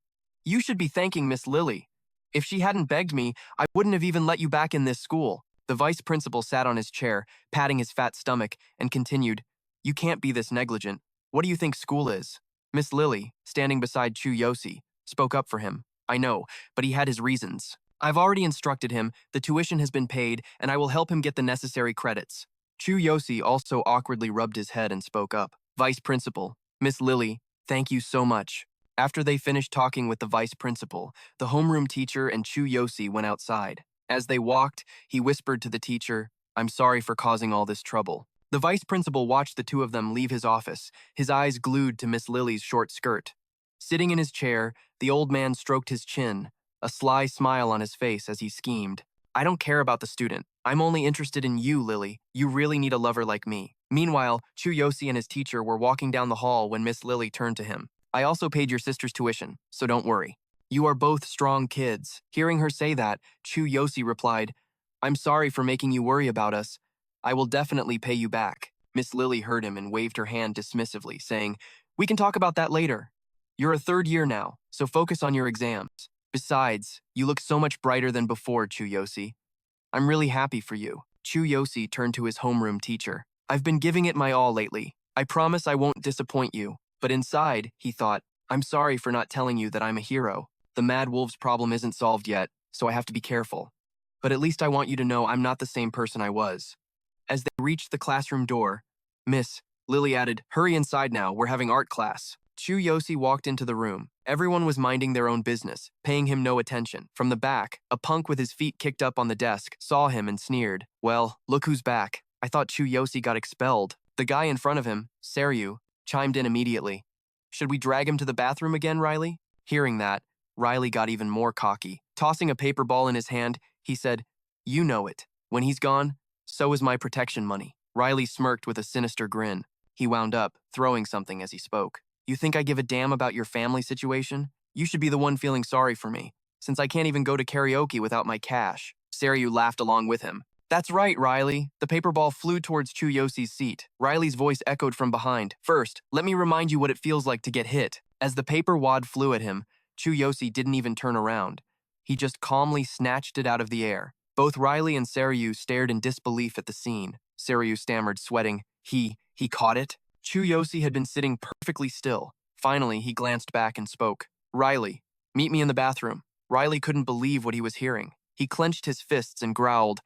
"You should be thanking Miss Lily. If she hadn't begged me, I wouldn't have even let you back in this school." The vice principal sat on his chair, patting his fat stomach, and continued, "You can't be this negligent. What do you think school is?" Miss Lily, standing beside Chu Yosi, spoke up for him. "I know, but he had his reasons. I've already instructed him, the tuition has been paid, and I will help him get the necessary credits." Chu Yosi also awkwardly rubbed his head and spoke up. "Vice Principal, Miss Lily, thank you so much." After they finished talking with the vice principal, the homeroom teacher and Chu Yosi went outside. As they walked, he whispered to the teacher, "I'm sorry for causing all this trouble." The vice principal watched the two of them leave his office, his eyes glued to Miss Lily's short skirt. Sitting in his chair, the old man stroked his chin, a sly smile on his face as he schemed. "I don't care about the student. I'm only interested in you, Lily. You really need a lover like me." Meanwhile, Chu Yosi and his teacher were walking down the hall when Miss Lily turned to him. "I also paid your sister's tuition, so don't worry. You are both strong kids." Hearing her say that, Chu Yosi replied, "I'm sorry for making you worry about us. I will definitely pay you back." Miss Lily heard him and waved her hand dismissively, saying, "We can talk about that later. You're a third year now, so focus on your exams. Besides, you look so much brighter than before, Chu Yosi. I'm really happy for you." Chu Yosi turned to his homeroom teacher. "I've been giving it my all lately. I promise I won't disappoint you." But inside, he thought, "I'm sorry for not telling you that I'm a hero. The Mad Wolves problem isn't solved yet, so I have to be careful. But at least I want you to know I'm not the same person I was." As they reached the classroom door, "Miss," Lily added, "hurry inside now, we're having art class." Chu Yosi walked into the room. Everyone was minding their own business, paying him no attention. From the back, a punk with his feet kicked up on the desk saw him and sneered. "Well, look who's back. I thought Chu Yosi got expelled." The guy in front of him, Seryu, chimed in immediately. "Should we drag him to the bathroom again, Riley?" Hearing that, Riley got even more cocky. Tossing a paper ball in his hand, he said, "You know it. When he's gone, so is my protection money." Riley smirked with a sinister grin. He wound up, throwing something as he spoke. "You think I give a damn about your family situation? You should be the one feeling sorry for me, since I can't even go to karaoke without my cash." Seryu laughed along with him. "That's right, Riley." The paper ball flew towards Chu Yosi's seat. Riley's voice echoed from behind. "First, let me remind you what it feels like to get hit." As the paper wad flew at him, Chu Yosi didn't even turn around. He just calmly snatched it out of the air. Both Riley and Seryu stared in disbelief at the scene. Seryu stammered, sweating, He caught it?" Chu Yosi had been sitting perfectly still. Finally, he glanced back and spoke. "Riley, meet me in the bathroom." Riley couldn't believe what he was hearing. He clenched his fists and growled,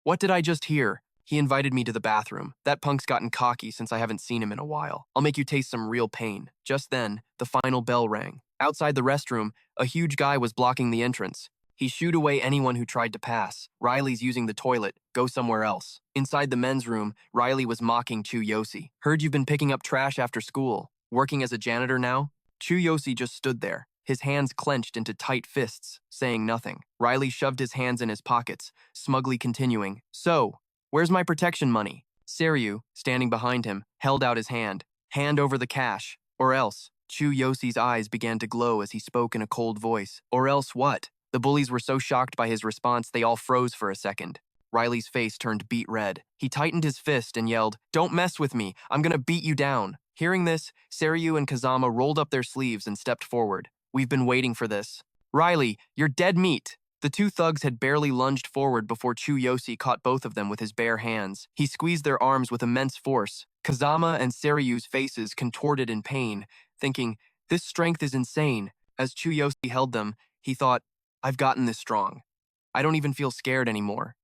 "What did I just hear?" He invited me to the bathroom. That punk's gotten cocky since I haven't seen him in a while. I'll make you taste some real pain. Just then, the final bell rang. Outside the restroom, a huge guy was blocking the entrance. He shooed away anyone who tried to pass. "Riley's using the toilet. Go somewhere else." Inside the men's room, Riley was mocking Chu Yosi. "Heard you've been picking up trash after school. Working as a janitor now?" Chu Yosi just stood there, his hands clenched into tight fists, saying nothing. Riley shoved his hands in his pockets, smugly continuing, "So, where's my protection money?" Seryu, standing behind him, held out his hand. "Hand over the cash, or else." Chu Yosi's eyes began to glow as he spoke in a cold voice. "Or else what?" The bullies were so shocked by his response they all froze for a second. Riley's face turned beet red. He tightened his fist and yelled, "Don't mess with me. I'm gonna beat you down." Hearing this, Seryu and Kazama rolled up their sleeves and stepped forward. "We've been waiting for this." "Riley, you're dead meat." The two thugs had barely lunged forward before Chu Yosi caught both of them with his bare hands. He squeezed their arms with immense force. Kazama and Seryu's faces contorted in pain, thinking, "This strength is insane." As Chu Yosi held them, he thought, "I've gotten this strong. I don't even feel scared anymore."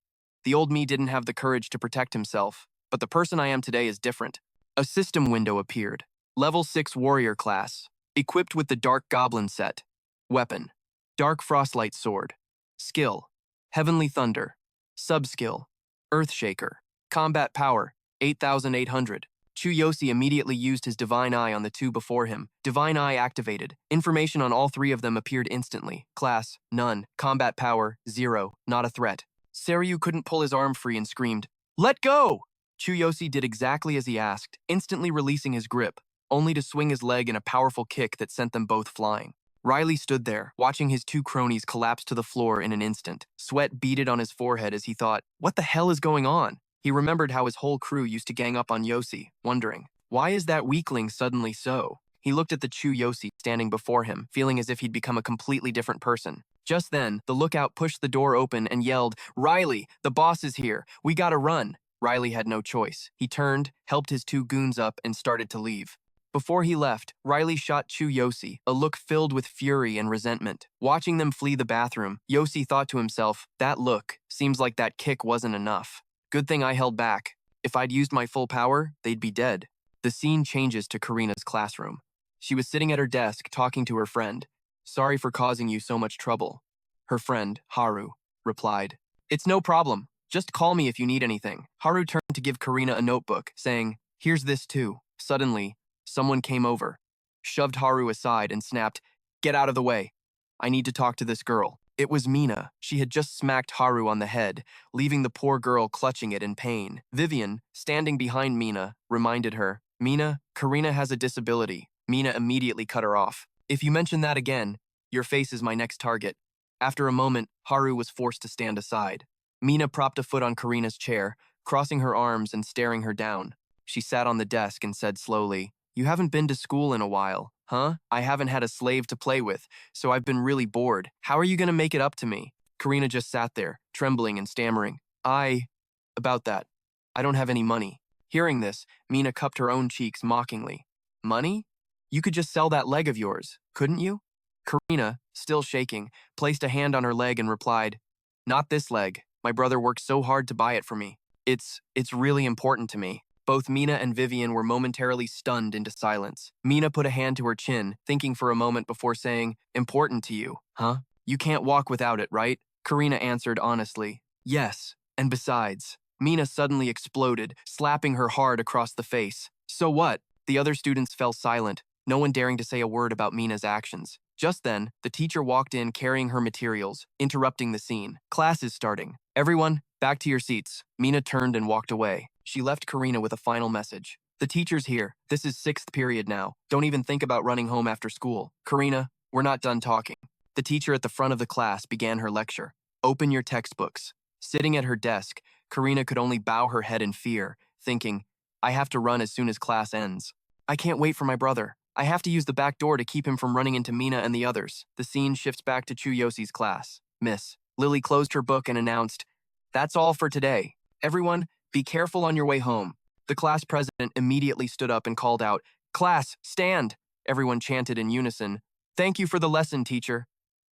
The old me didn't have the courage to protect himself, but the person I am today is different. A system window appeared. Level 6 warrior class. Equipped with the Dark Goblin set. Weapon: Dark Frostlight Sword. Skill: Heavenly Thunder. Subskill: Earthshaker. Combat power, 8,800. Chu Yosi immediately used his Divine Eye on the two before him. Divine Eye activated. Information on all three of them appeared instantly. Class, none. Combat power, 0. Not a threat. Seiryu couldn't pull his arm free and screamed, "Let go!" Chu Yosi did exactly as he asked, instantly releasing his grip, only to swing his leg in a powerful kick that sent them both flying. Riley stood there, watching his two cronies collapse to the floor in an instant. Sweat beaded on his forehead as he thought, what the hell is going on? He remembered how his whole crew used to gang up on Yosi, wondering, why is that weakling suddenly so? He looked at the Chu Yosi standing before him, feeling as if he'd become a completely different person. Just then, the lookout pushed the door open and yelled, "Riley, the boss is here. We gotta run." Riley had no choice. He turned, helped his two goons up, and started to leave. Before he left, Riley shot Chu Yosi, a look filled with fury and resentment. Watching them flee the bathroom, Yosi thought to himself, that look, seems like that kick wasn't enough. Good thing I held back. If I'd used my full power, they'd be dead. The scene changes to Karina's classroom. She was sitting at her desk talking to her friend. "Sorry for causing you so much trouble." Her friend, Haru, replied, "It's no problem. Just call me if you need anything." Haru turned to give Karina a notebook, saying, "Here's this too." Suddenly, someone came over, shoved Haru aside, and snapped, "Get out of the way. I need to talk to this girl." It was Mina. She had just smacked Haru on the head, leaving the poor girl clutching it in pain. Vivian, standing behind Mina, reminded her, "Mina, Karina has a disability." Mina immediately cut her off. "If you mention that again, your face is my next target." After a moment, Haru was forced to stand aside. Mina propped a foot on Karina's chair, crossing her arms and staring her down. She sat on the desk and said slowly, "You haven't been to school in a while, huh? I haven't had a slave to play with, so I've been really bored. How are you going to make it up to me?" Karina just sat there, trembling and stammering. About that. I don't have any money." Hearing this, Mina cupped her own cheeks mockingly. "Money? You could just sell that leg of yours, couldn't you?" Karina, still shaking, placed a hand on her leg and replied, "Not this leg. My brother worked so hard to buy it for me. It's really important to me." Both Mina and Vivian were momentarily stunned into silence. Mina put a hand to her chin, thinking for a moment before saying, "Important to you, huh? You can't walk without it, right?" Karina answered honestly, "Yes, and besides." Mina suddenly exploded, slapping her hard across the face. "So what?" The other students fell silent, no one daring to say a word about Mina's actions. Just then, the teacher walked in carrying her materials, interrupting the scene. "Class is starting. Everyone, back to your seats." Mina turned and walked away. She left Karina with a final message. "The teacher's here. This is 6th period now. Don't even think about running home after school. Karina, we're not done talking." The teacher at the front of the class began her lecture. "Open your textbooks." Sitting at her desk, Karina could only bow her head in fear, thinking, "I have to run as soon as class ends. I can't wait for my brother. I have to use the back door to keep him from running into Mina and the others." The scene shifts back to Chu Yosi's class. Miss Lily closed her book and announced, "That's all for today. Everyone, be careful on your way home." The class president immediately stood up and called out, "Class, stand!" Everyone chanted in unison, "Thank you for the lesson, teacher."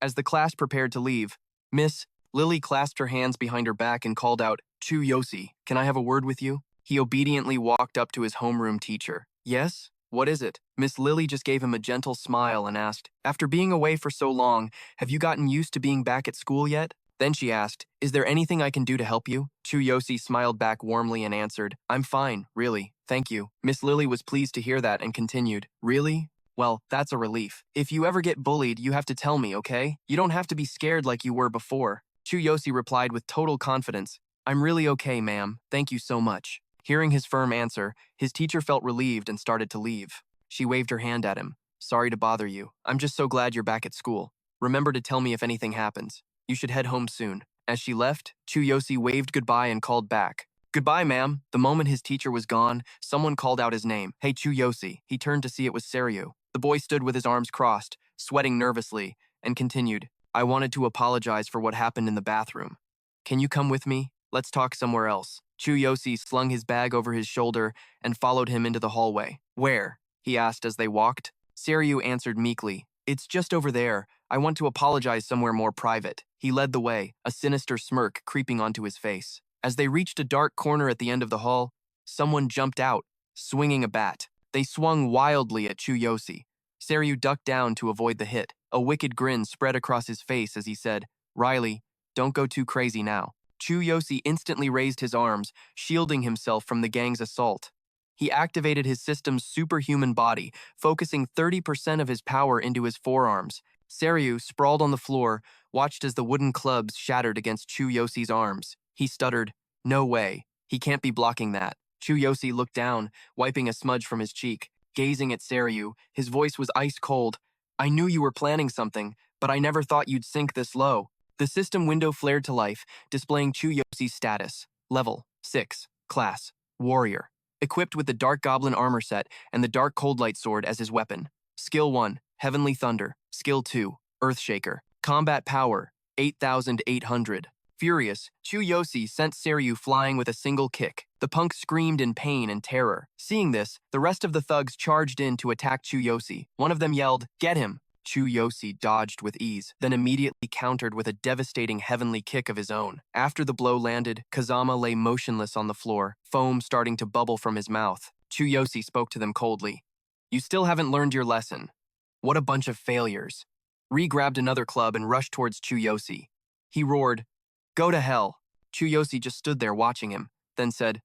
As the class prepared to leave, Miss Lily clasped her hands behind her back and called out, "Chu Yosi, can I have a word with you?" He obediently walked up to his homeroom teacher. "Yes? What is it?" Miss Lily just gave him a gentle smile and asked, "After being away for so long, have you gotten used to being back at school yet?" Then she asked, "Is there anything I can do to help you?" Chu Yosi smiled back warmly and answered, "I'm fine, really, thank you." Miss Lily was pleased to hear that and continued, "Really? Well, that's a relief. If you ever get bullied, you have to tell me, okay? You don't have to be scared like you were before." Chu Yosi replied with total confidence, "I'm really okay, ma'am. Thank you so much." Hearing his firm answer, his teacher felt relieved and started to leave. She waved her hand at him. "Sorry to bother you. I'm just so glad you're back at school. Remember to tell me if anything happens. You should head home soon." As she left, Chu Yosi waved goodbye and called back, "Goodbye, ma'am." The moment his teacher was gone, someone called out his name. "Hey, Chu Yosi." He turned to see it was Seiryu. The boy stood with his arms crossed, sweating nervously, and continued, "I wanted to apologize for what happened in the bathroom. Can you come with me? Let's talk somewhere else." Chu Yosi slung his bag over his shoulder and followed him into the hallway. "Where?" he asked as they walked. Seiryu answered meekly, "It's just over there. I want to apologize somewhere more private." He led the way, a sinister smirk creeping onto his face. As they reached a dark corner at the end of the hall, someone jumped out, swinging a bat. They swung wildly at Chu Yosi. Seiryu ducked down to avoid the hit. A wicked grin spread across his face as he said, "Riley, don't go too crazy now." Chu Yosi instantly raised his arms, shielding himself from the gang's assault. He activated his system's superhuman body, focusing 30% of his power into his forearms. Seryu, sprawled on the floor, watched as the wooden clubs shattered against Chu Yosi's arms. He stuttered, "No way. He can't be blocking that." Chu Yosi looked down, wiping a smudge from his cheek. Gazing at Seryu, his voice was ice cold. "I knew you were planning something, but I never thought you'd sink this low." The system window flared to life, displaying Chu Yosi's status. Level 6, Class, Warrior. Equipped with the Dark Goblin armor set and the Dark Cold Light sword as his weapon. Skill 1, Heavenly Thunder. Skill 2, Earthshaker. Combat Power, 8,800. Furious, Chu Yosi sent Seryu flying with a single kick. The punk screamed in pain and terror. Seeing this, the rest of the thugs charged in to attack Chu Yosi. One of them yelled, "Get him!" Chu Yosi dodged with ease, then immediately countered with a devastating heavenly kick of his own. After the blow landed, Kazama lay motionless on the floor, foam starting to bubble from his mouth. Chu Yosi spoke to them coldly. "You still haven't learned your lesson. What a bunch of failures." Ri grabbed another club and rushed towards Chu Yosi. He roared, "Go to hell." Chu Yosi just stood there watching him, then said,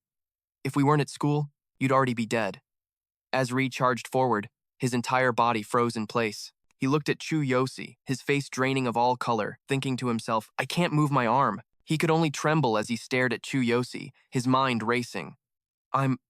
"If we weren't at school, you'd already be dead." As Ri charged forward, his entire body froze in place. He looked at Chu Yosi, his face draining of all color, thinking to himself, "I can't move my arm." He could only tremble as he stared at Chu Yosi, his mind racing. I'm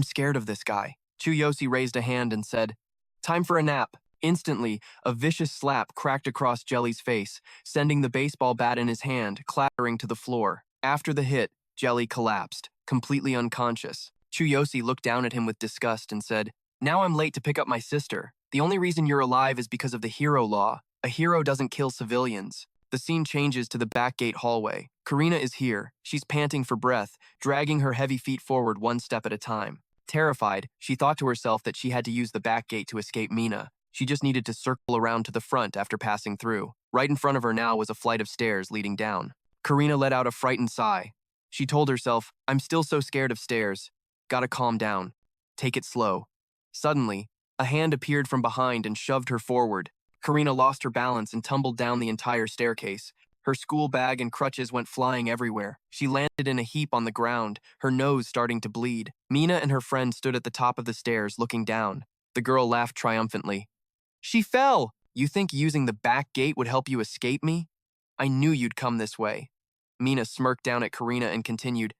scared of this guy." Chu Yosi raised a hand and said, "Time for a nap." Instantly, a vicious slap cracked across Jelly's face, sending the baseball bat in his hand clattering to the floor. After the hit, Jelly collapsed, completely unconscious. Chu Yosi looked down at him with disgust and said, "Now I'm late to pick up my sister. The only reason you're alive is because of the hero law. A hero doesn't kill civilians." The scene changes to the back gate hallway. Karina is here. She's panting for breath, dragging her heavy feet forward one step at a time. Terrified, she thought to herself that she had to use the back gate to escape Mina. She just needed to circle around to the front after passing through. Right in front of her now was a flight of stairs leading down. Karina let out a frightened sigh. She told herself, "I'm still so scared of stairs. Gotta calm down. Take it slow." Suddenly, a hand appeared from behind and shoved her forward. Karina lost her balance and tumbled down the entire staircase. Her school bag and crutches went flying everywhere. She landed in a heap on the ground, her nose starting to bleed. Mina and her friend stood at the top of the stairs looking down. The girl laughed triumphantly. "She fell! You think using the back gate would help you escape me? I knew you'd come this way." Mina smirked down at Karina and continued,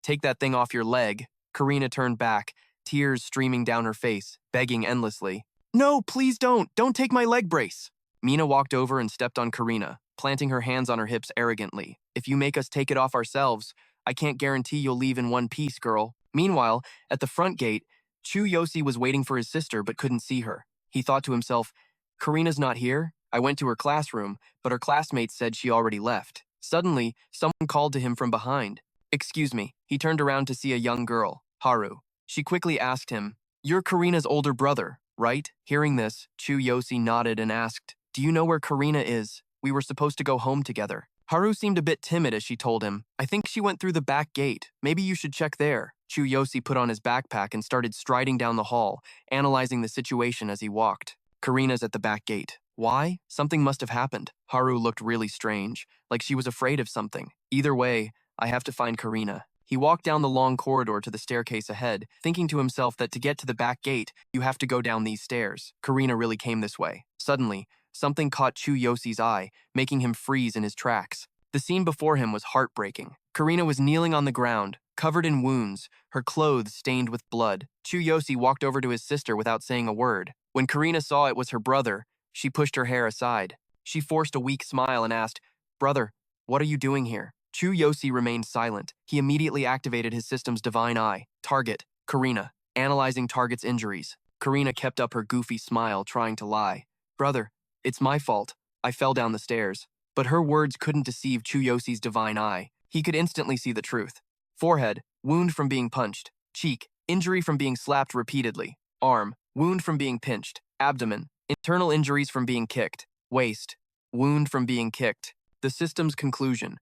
"Take that thing off your leg." Karina turned back, tears streaming down her face, begging endlessly. "No, please don't! Don't take my leg brace!" Mina walked over and stepped on Karina, planting her hands on her hips arrogantly. "If you make us take it off ourselves, I can't guarantee you'll leave in one piece, girl." Meanwhile, at the front gate, Chu Yosi was waiting for his sister but couldn't see her. He thought to himself, "Karina's not here. I went to her classroom, but her classmates said she already left." Suddenly, someone called to him from behind. "Excuse me." He turned around to see a young girl, Haru. She quickly asked him, "You're Karina's older brother, right?" Hearing this, Chu Yosi nodded and asked, "Do you know where Karina is? We were supposed to go home together." Haru seemed a bit timid as she told him, "I think she went through the back gate. Maybe you should check there." Chu Yosi put on his backpack and started striding down the hall, analyzing the situation as he walked. "Karina's at the back gate. Why? Something must have happened." Haru looked really strange, like she was afraid of something. "Either way, I have to find Karina." He walked down the long corridor to the staircase ahead, thinking to himself that to get to the back gate, you have to go down these stairs. Karina really came this way. Suddenly, something caught Chu Yosi's eye, making him freeze in his tracks. The scene before him was heartbreaking. Karina was kneeling on the ground, covered in wounds, her clothes stained with blood. Chu Yosi walked over to his sister without saying a word. When Karina saw it was her brother, she pushed her hair aside. She forced a weak smile and asked, "Brother, what are you doing here?" Chu Yosi remained silent. He immediately activated his system's divine eye. Target, Karina, analyzing target's injuries. Karina kept up her goofy smile, trying to lie. "Brother, it's my fault. I fell down the stairs." But her words couldn't deceive Chu Yosi's divine eye. He could instantly see the truth. Forehead, wound from being punched. Cheek, injury from being slapped repeatedly. Arm, wound from being pinched. Abdomen, internal injuries from being kicked. Waist, wound from being kicked. The system's conclusion.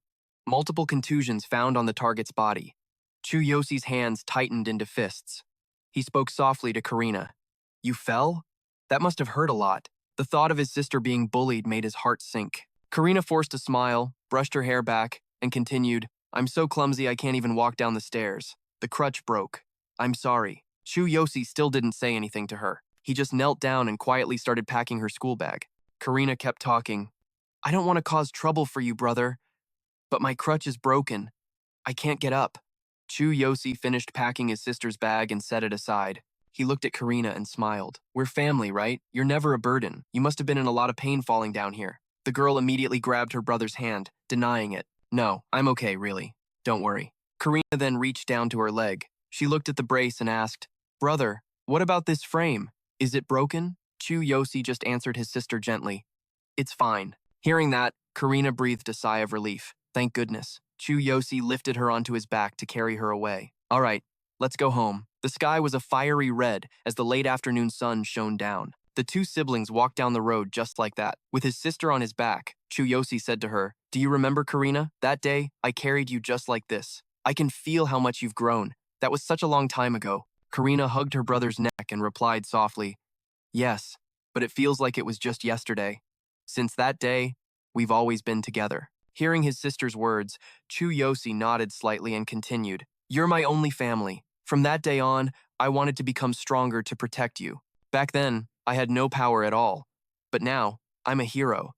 Multiple contusions found on the target's body. Chu Yosi's hands tightened into fists. He spoke softly to Karina. "You fell? That must have hurt a lot." The thought of his sister being bullied made his heart sink. Karina forced a smile, brushed her hair back, and continued, I'm so clumsy I can't even walk down the stairs. The crutch broke. I'm sorry. Chu Yosi still didn't say anything to her. He just knelt down and quietly started packing her school bag. Karina kept talking. I don't want to cause trouble for you, brother, but my crutch is broken. I can't get up. Chu Yosi finished packing his sister's bag and set it aside. He looked at Karina and smiled. We're family, right? You're never a burden. You must have been in a lot of pain falling down here. The girl immediately grabbed her brother's hand, denying it. No, I'm okay, really. Don't worry. Karina then reached down to her leg. She looked at the brace and asked, Brother, what about this frame? Is it broken? Chu Yosi just answered his sister gently. It's fine. Hearing that, Karina breathed a sigh of relief. Thank goodness. Chu Yosi lifted her onto his back to carry her away. All right, let's go home. The sky was a fiery red as the late afternoon sun shone down. The two siblings walked down the road just like that. With his sister on his back, Chu Yosi said to her, Do you remember, Karina? That day, I carried you just like this. I can feel how much you've grown. That was such a long time ago. Karina hugged her brother's neck and replied softly, Yes, but it feels like it was just yesterday. Since that day, we've always been together. Hearing his sister's words, Chu Yosi nodded slightly and continued, You're my only family. From that day on, I wanted to become stronger to protect you. Back then, I had no power at all. But now, I'm a hero.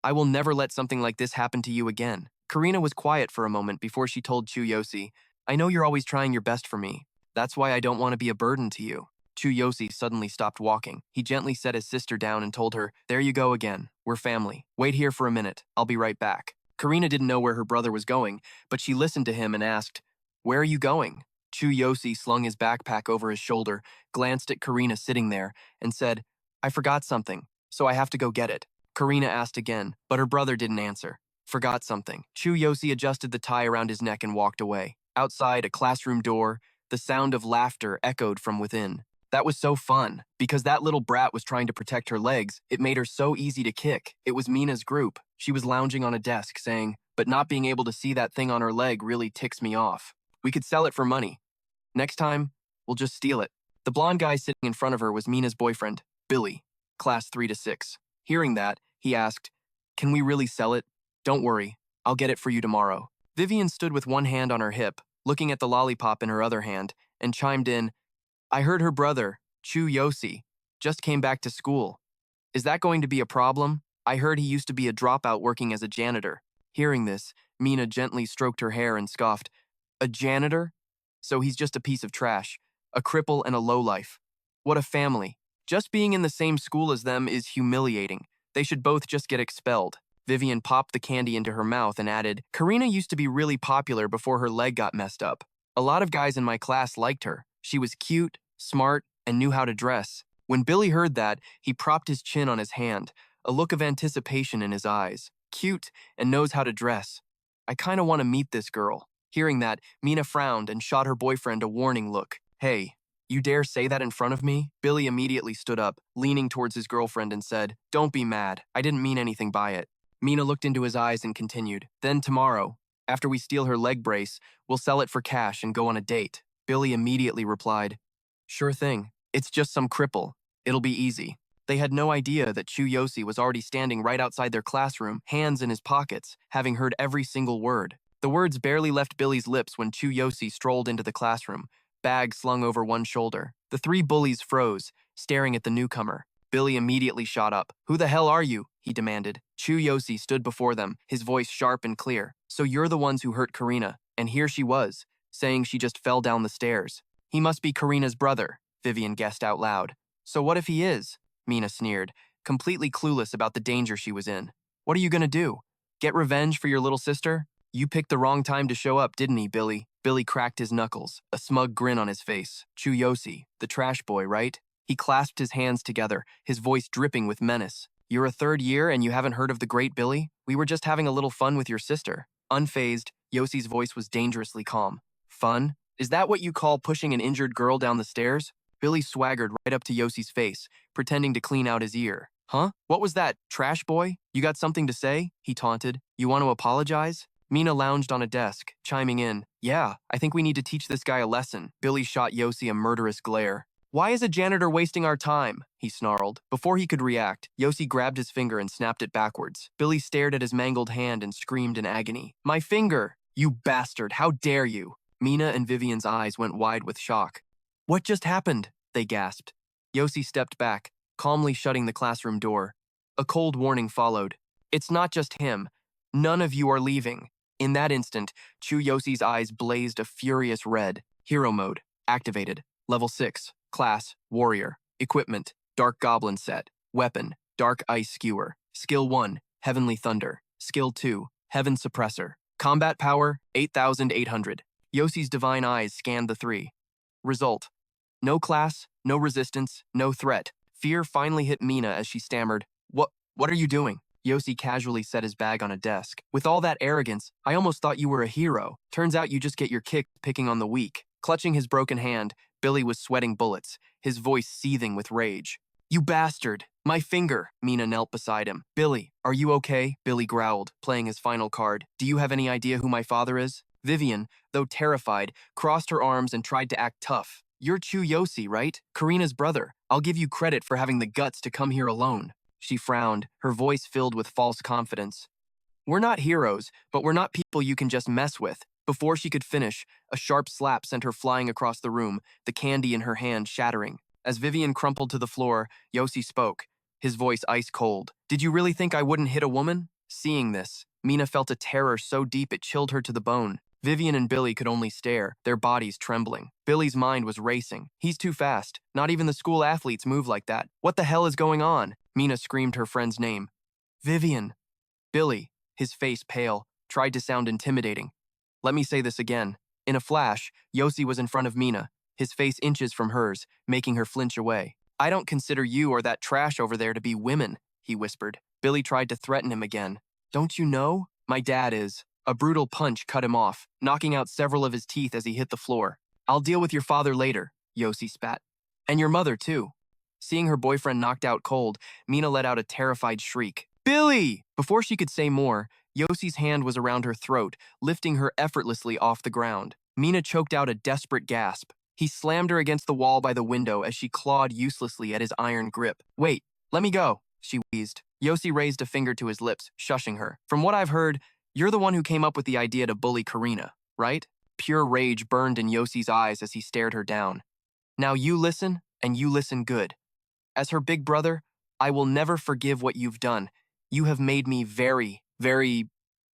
I will never let something like this happen to you again. Karina was quiet for a moment before she told Chu Yosi, I know you're always trying your best for me. That's why I don't want to be a burden to you. Chu Yosi suddenly stopped walking. He gently set his sister down and told her, There you go again. We're family. Wait here for a minute. I'll be right back. Karina didn't know where her brother was going, but she listened to him and asked, Where are you going? Chu Yosi slung his backpack over his shoulder, glanced at Karina sitting there, and said, I forgot something, so I have to go get it. Karina asked again, but her brother didn't answer. Forgot something. Chu Yosi adjusted the tie around his neck and walked away. Outside a classroom door, the sound of laughter echoed from within. That was so fun. Because that little brat was trying to protect her legs, it made her so easy to kick. It was Mina's group. She was lounging on a desk saying, But not being able to see that thing on her leg really ticks me off. We could sell it for money. Next time, we'll just steal it. The blonde guy sitting in front of her was Mina's boyfriend, Billy, class 3 to 6. Hearing that, he asked, Can we really sell it? Don't worry, I'll get it for you tomorrow. Vivian stood with one hand on her hip, looking at the lollipop in her other hand, and chimed in, I heard her brother, Chu Yosi, just came back to school. Is that going to be a problem? I heard he used to be a dropout working as a janitor. Hearing this, Mina gently stroked her hair and scoffed, A janitor? So he's just a piece of trash, a cripple and a lowlife. What a family. Just being in the same school as them is humiliating. They should both just get expelled. Vivian popped the candy into her mouth and added, Karina used to be really popular before her leg got messed up. A lot of guys in my class liked her. She was cute, smart, and knew how to dress. When Billy heard that, he propped his chin on his hand, a look of anticipation in his eyes. Cute and knows how to dress. I kind of want to meet this girl. Hearing that, Mina frowned and shot her boyfriend a warning look. Hey, you dare say that in front of me? Billy immediately stood up, leaning towards his girlfriend and said, Don't be mad. I didn't mean anything by it. Mina looked into his eyes and continued, Then tomorrow, after we steal her leg brace, we'll sell it for cash and go on a date. Billy immediately replied, Sure thing. It's just some cripple. It'll be easy. They had no idea that Chu Yosi was already standing right outside their classroom, hands in his pockets, having heard every single word. The words barely left Billy's lips when Chu Yosi strolled into the classroom, bag slung over one shoulder. The three bullies froze, staring at the newcomer. Billy immediately shot up. Who the hell are you? He demanded. Chu Yosi stood before them, his voice sharp and clear. So you're the ones who hurt Karina. And here she was, saying she just fell down the stairs. He must be Karina's brother, Vivian guessed out loud. So what if he is? Mina sneered, completely clueless about the danger she was in. What are you gonna do? Get revenge for your little sister? You picked the wrong time to show up, didn't he, Billy? Billy cracked his knuckles, a smug grin on his face. Chu Yosi, the trash boy, right? He clasped his hands together, his voice dripping with menace. You're a third year and you haven't heard of the great Billy? We were just having a little fun with your sister. Unfazed, Yosi's voice was dangerously calm. Fun? Is that what you call pushing an injured girl down the stairs? Billy swaggered right up to Yosi's face, pretending to clean out his ear. Huh? What was that, trash boy? You got something to say? He taunted. You want to apologize? Mina lounged on a desk, chiming in. Yeah, I think we need to teach this guy a lesson. Billy shot Yosi a murderous glare. Why is a janitor wasting our time? He snarled. Before he could react, Yosi grabbed his finger and snapped it backwards. Billy stared at his mangled hand and screamed in agony. My finger! You bastard, how dare you? Mina and Vivian's eyes went wide with shock. What just happened? They gasped. Yosi stepped back, calmly shutting the classroom door. A cold warning followed. It's not just him. None of you are leaving. In that instant, Chu Yosi's eyes blazed a furious red. Hero mode, activated. Level 6, class, warrior. Equipment, dark goblin set. Weapon, dark ice skewer. Skill 1, heavenly thunder. Skill 2, heaven suppressor. Combat power, 8,800. Yosi's divine eyes scanned the three. Result, no class, no resistance, no threat. Fear finally hit Mina as she stammered, What are you doing? Yosi casually set his bag on a desk. With all that arrogance, I almost thought you were a hero. Turns out you just get your kick picking on the weak. Clutching his broken hand, Billy was sweating bullets, his voice seething with rage. You bastard! My finger! Mina knelt beside him. Billy, are you okay? Billy growled, playing his final card. Do you have any idea who my father is? Vivian, though terrified, crossed her arms and tried to act tough. You're Chu Yosi, right? Karina's brother. I'll give you credit for having the guts to come here alone. She frowned, her voice filled with false confidence. We're not heroes, but we're not people you can just mess with. Before she could finish, a sharp slap sent her flying across the room, the candy in her hand shattering. As Vivian crumpled to the floor, Yosi spoke, his voice ice cold. Did you really think I wouldn't hit a woman? Seeing this, Mina felt a terror so deep it chilled her to the bone. Vivian and Billy could only stare, their bodies trembling. Billy's mind was racing. He's too fast. Not even the school athletes move like that. What the hell is going on? Mina screamed her friend's name. Vivian. Billy, his face pale, tried to sound intimidating. Let me say this again. In a flash, Yosi was in front of Mina, his face inches from hers, making her flinch away. I don't consider you or that trash over there to be women, he whispered. Billy tried to threaten him again. Don't you know? My dad is. A brutal punch cut him off, knocking out several of his teeth as he hit the floor. I'll deal with your father later, Yosi spat. And your mother, too. Seeing her boyfriend knocked out cold, Mina let out a terrified shriek. Billy! Before she could say more, Yosi's hand was around her throat, lifting her effortlessly off the ground. Mina choked out a desperate gasp. He slammed her against the wall by the window as she clawed uselessly at his iron grip. Wait, let me go, she wheezed. Yosi raised a finger to his lips, shushing her. From what I've heard, you're the one who came up with the idea to bully Karina, right? Pure rage burned in Yosi's eyes as he stared her down. Now you listen, and you listen good. As her big brother, I will never forgive what you've done. You have made me very, very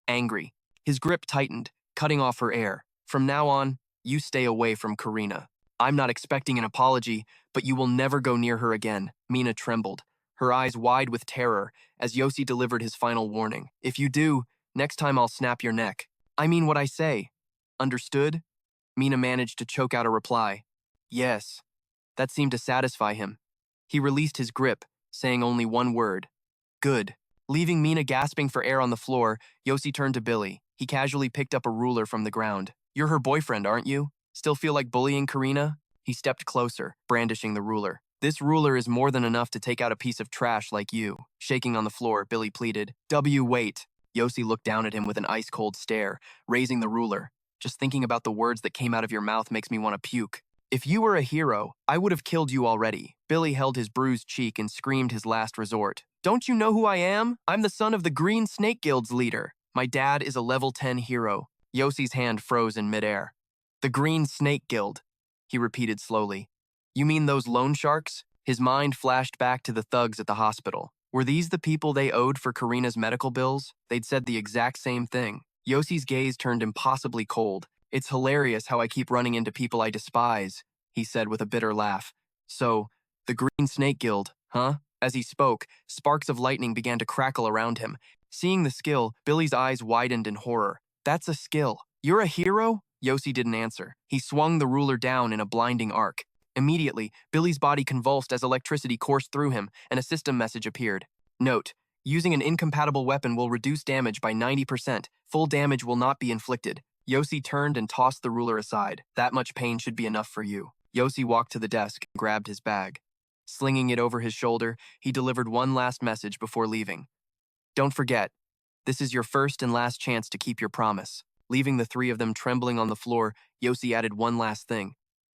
angry. His grip tightened, cutting off her air. From now on, you stay away from Karina. I'm not expecting an apology, but you will never go near her again. Mina trembled, her eyes wide with terror, as Yosi delivered his final warning. If you do, next time I'll snap your neck. I mean what I say. Understood? Mina managed to choke out a reply. Yes. That seemed to satisfy him. He released his grip, saying only one word. Good. Leaving Mina gasping for air on the floor, Yosi turned to Billy. He casually picked up a ruler from the ground. You're her boyfriend, aren't you? Still feel like bullying Karina? He stepped closer, brandishing the ruler. This ruler is more than enough to take out a piece of trash like you. Shaking on the floor, Billy pleaded. Wait. Yosi looked down at him with an ice-cold stare, raising the ruler. Just thinking about the words that came out of your mouth makes me want to puke. If you were a hero, I would have killed you already. Billy held his bruised cheek and screamed his last resort. Don't you know who I am? I'm the son of the Green Snake Guild's leader. My dad is a level 10 hero. Yosi's hand froze in midair. The Green Snake Guild, he repeated slowly. You mean those loan sharks? His mind flashed back to the thugs at the hospital. Were these the people they owed for Karina's medical bills? They'd said the exact same thing. Yosi's gaze turned impossibly cold. It's hilarious how I keep running into people I despise, he said with a bitter laugh. So, the Green Snake Guild, huh? As he spoke, sparks of lightning began to crackle around him. Seeing the skill, Billy's eyes widened in horror. That's a skill. You're a hero? Yosi didn't answer. He swung the ruler down in a blinding arc. Immediately, Billy's body convulsed as electricity coursed through him, and a system message appeared. Note: using an incompatible weapon will reduce damage by 90%. Full damage will not be inflicted. Yosi turned and tossed the ruler aside. That much pain should be enough for you. Yosi walked to the desk and grabbed his bag. Slinging it over his shoulder, he delivered one last message before leaving. Don't forget, this is your first and last chance to keep your promise. Leaving the three of them trembling on the floor, Yosi added one last thing.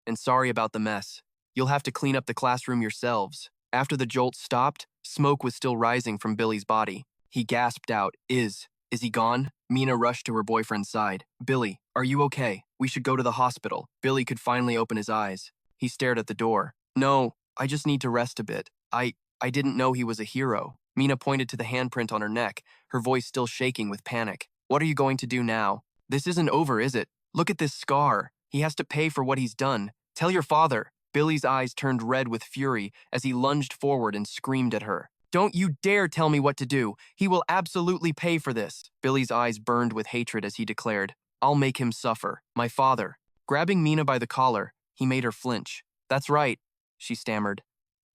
And sorry about the mess. You'll have to clean up the classroom yourselves. After the jolt stopped, smoke was still rising from Billy's body. He gasped out, Is he gone? Mina rushed to her boyfriend's side. Billy, are you okay? We should go to the hospital. Billy could finally open his eyes. He stared at the door. No, I just need to rest a bit. I didn't know he was a hero. Mina pointed to the handprint on her neck, her voice still shaking with panic. What are you going to do now? This isn't over, is it? Look at this scar. He has to pay for what he's done. Tell your father. Billy's eyes turned red with fury as he lunged forward and screamed at her. Don't you dare tell me what to do. He will absolutely pay for this. Billy's eyes burned with hatred as he declared, I'll make him suffer. My father. Grabbing Mina by the collar, he made her flinch. That's right, she stammered.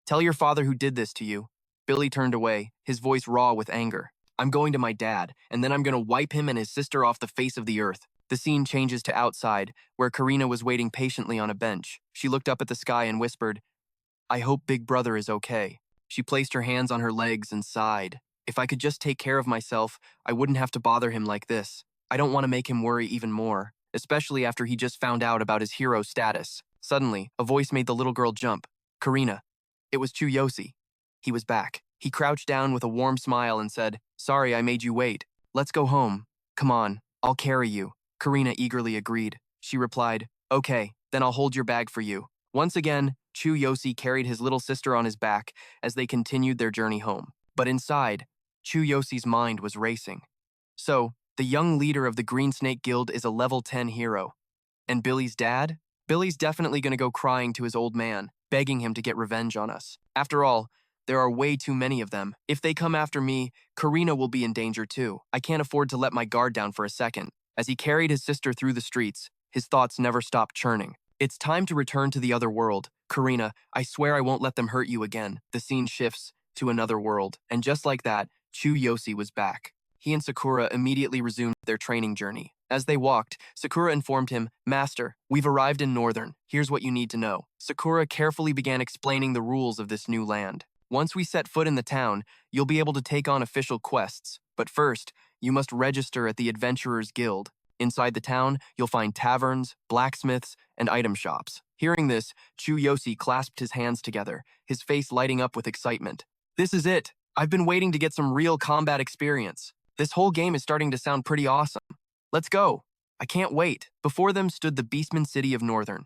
Tell your father who did this to you. Billy turned away, his voice raw with anger. I'm going to my dad, and then I'm going to wipe him and his sister off the face of the earth. The scene changes to outside, where Karina was waiting patiently on a bench. She looked up at the sky and whispered, I hope Big Brother is okay. She placed her hands on her legs and sighed. If I could just take care of myself, I wouldn't have to bother him like this. I don't want to make him worry even more, especially after he just found out about his hero status. Suddenly, a voice made the little girl jump. Karina. It was Chu Yosi. He was back. He crouched down with a warm smile and said, Sorry I made you wait. Let's go home. Come on, I'll carry you. Karina eagerly agreed. She replied, Okay, then I'll hold your bag for you. Once again, Chu Yosi carried his little sister on his back as they continued their journey home. But inside, Chu Yosi's mind was racing. So, the young leader of the Green Snake Guild is a level 10 hero. And Billy's dad? Billy's definitely going to go crying to his old man, begging him to get revenge on us. After all, there are way too many of them. If they come after me, Karina will be in danger too. I can't afford to let my guard down for a second. As he carried his sister through the streets, his thoughts never stopped churning. It's time to return to the other world. Karina, I swear I won't let them hurt you again. The scene shifts to another world, and just like that, Chu Yosi was back. He and Sakura immediately resumed their training journey. As they walked, Sakura informed him, Master, we've arrived in Northern. Here's what you need to know. Sakura carefully began explaining the rules of this new land. Once we set foot in the town, you'll be able to take on official quests. But first, you must register at the Adventurers Guild. Inside the town, you'll find taverns, blacksmiths, and item shops. Hearing this, Chu Yosi clasped his hands together, his face lighting up with excitement. This is it. I've been waiting to get some real combat experience. This whole game is starting to sound pretty awesome. Let's go. I can't wait. Before them stood the Beastmen City of Northern.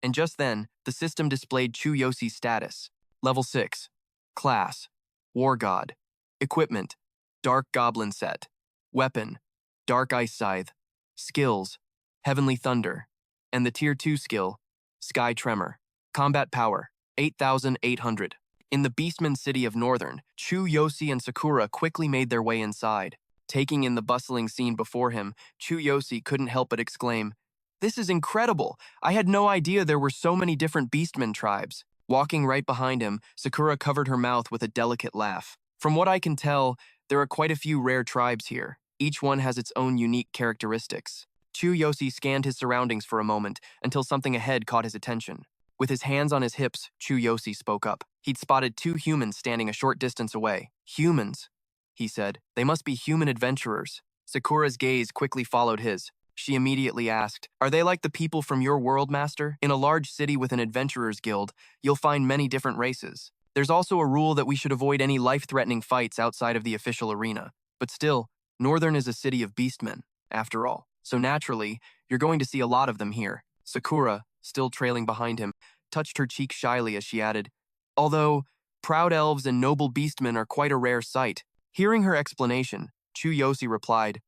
And just then, the system displayed Chu Yosi's status. Level 6. Class. War God. Equipment. Dark Goblin Set. Weapon. Dark Ice Scythe. Skills. Heavenly Thunder. And the Tier 2 skill. Sky Tremor. Combat Power. 8,800. In the Beastmen City of Northern, Chu Yosi and Sakura quickly made their way inside. Taking in the bustling scene before him, Chu Yosi couldn't help but exclaim, This is incredible! I had no idea there were so many different Beastmen tribes. Walking right behind him, Sakura covered her mouth with a delicate laugh. From what I can tell, there are quite a few rare tribes here. Each one has its own unique characteristics. Chu Yosi scanned his surroundings for a moment until something ahead caught his attention. With his hands on his hips, Chu Yosi spoke up. He'd spotted 2 humans standing a short distance away. Humans, he said. They must be human adventurers. Sakura's gaze quickly followed his. She immediately asked, Are they like the people from your world, Master? In a large city with an adventurers guild, you'll find many different races. There's also a rule that we should avoid any life-threatening fights outside of the official arena. But still, Northern is a city of beastmen, after all. So naturally, you're going to see a lot of them here. Sakura, still trailing behind him, touched her cheek shyly as she added, Although, proud elves and noble beastmen are quite a rare sight. Hearing her explanation, Chu Yosi replied,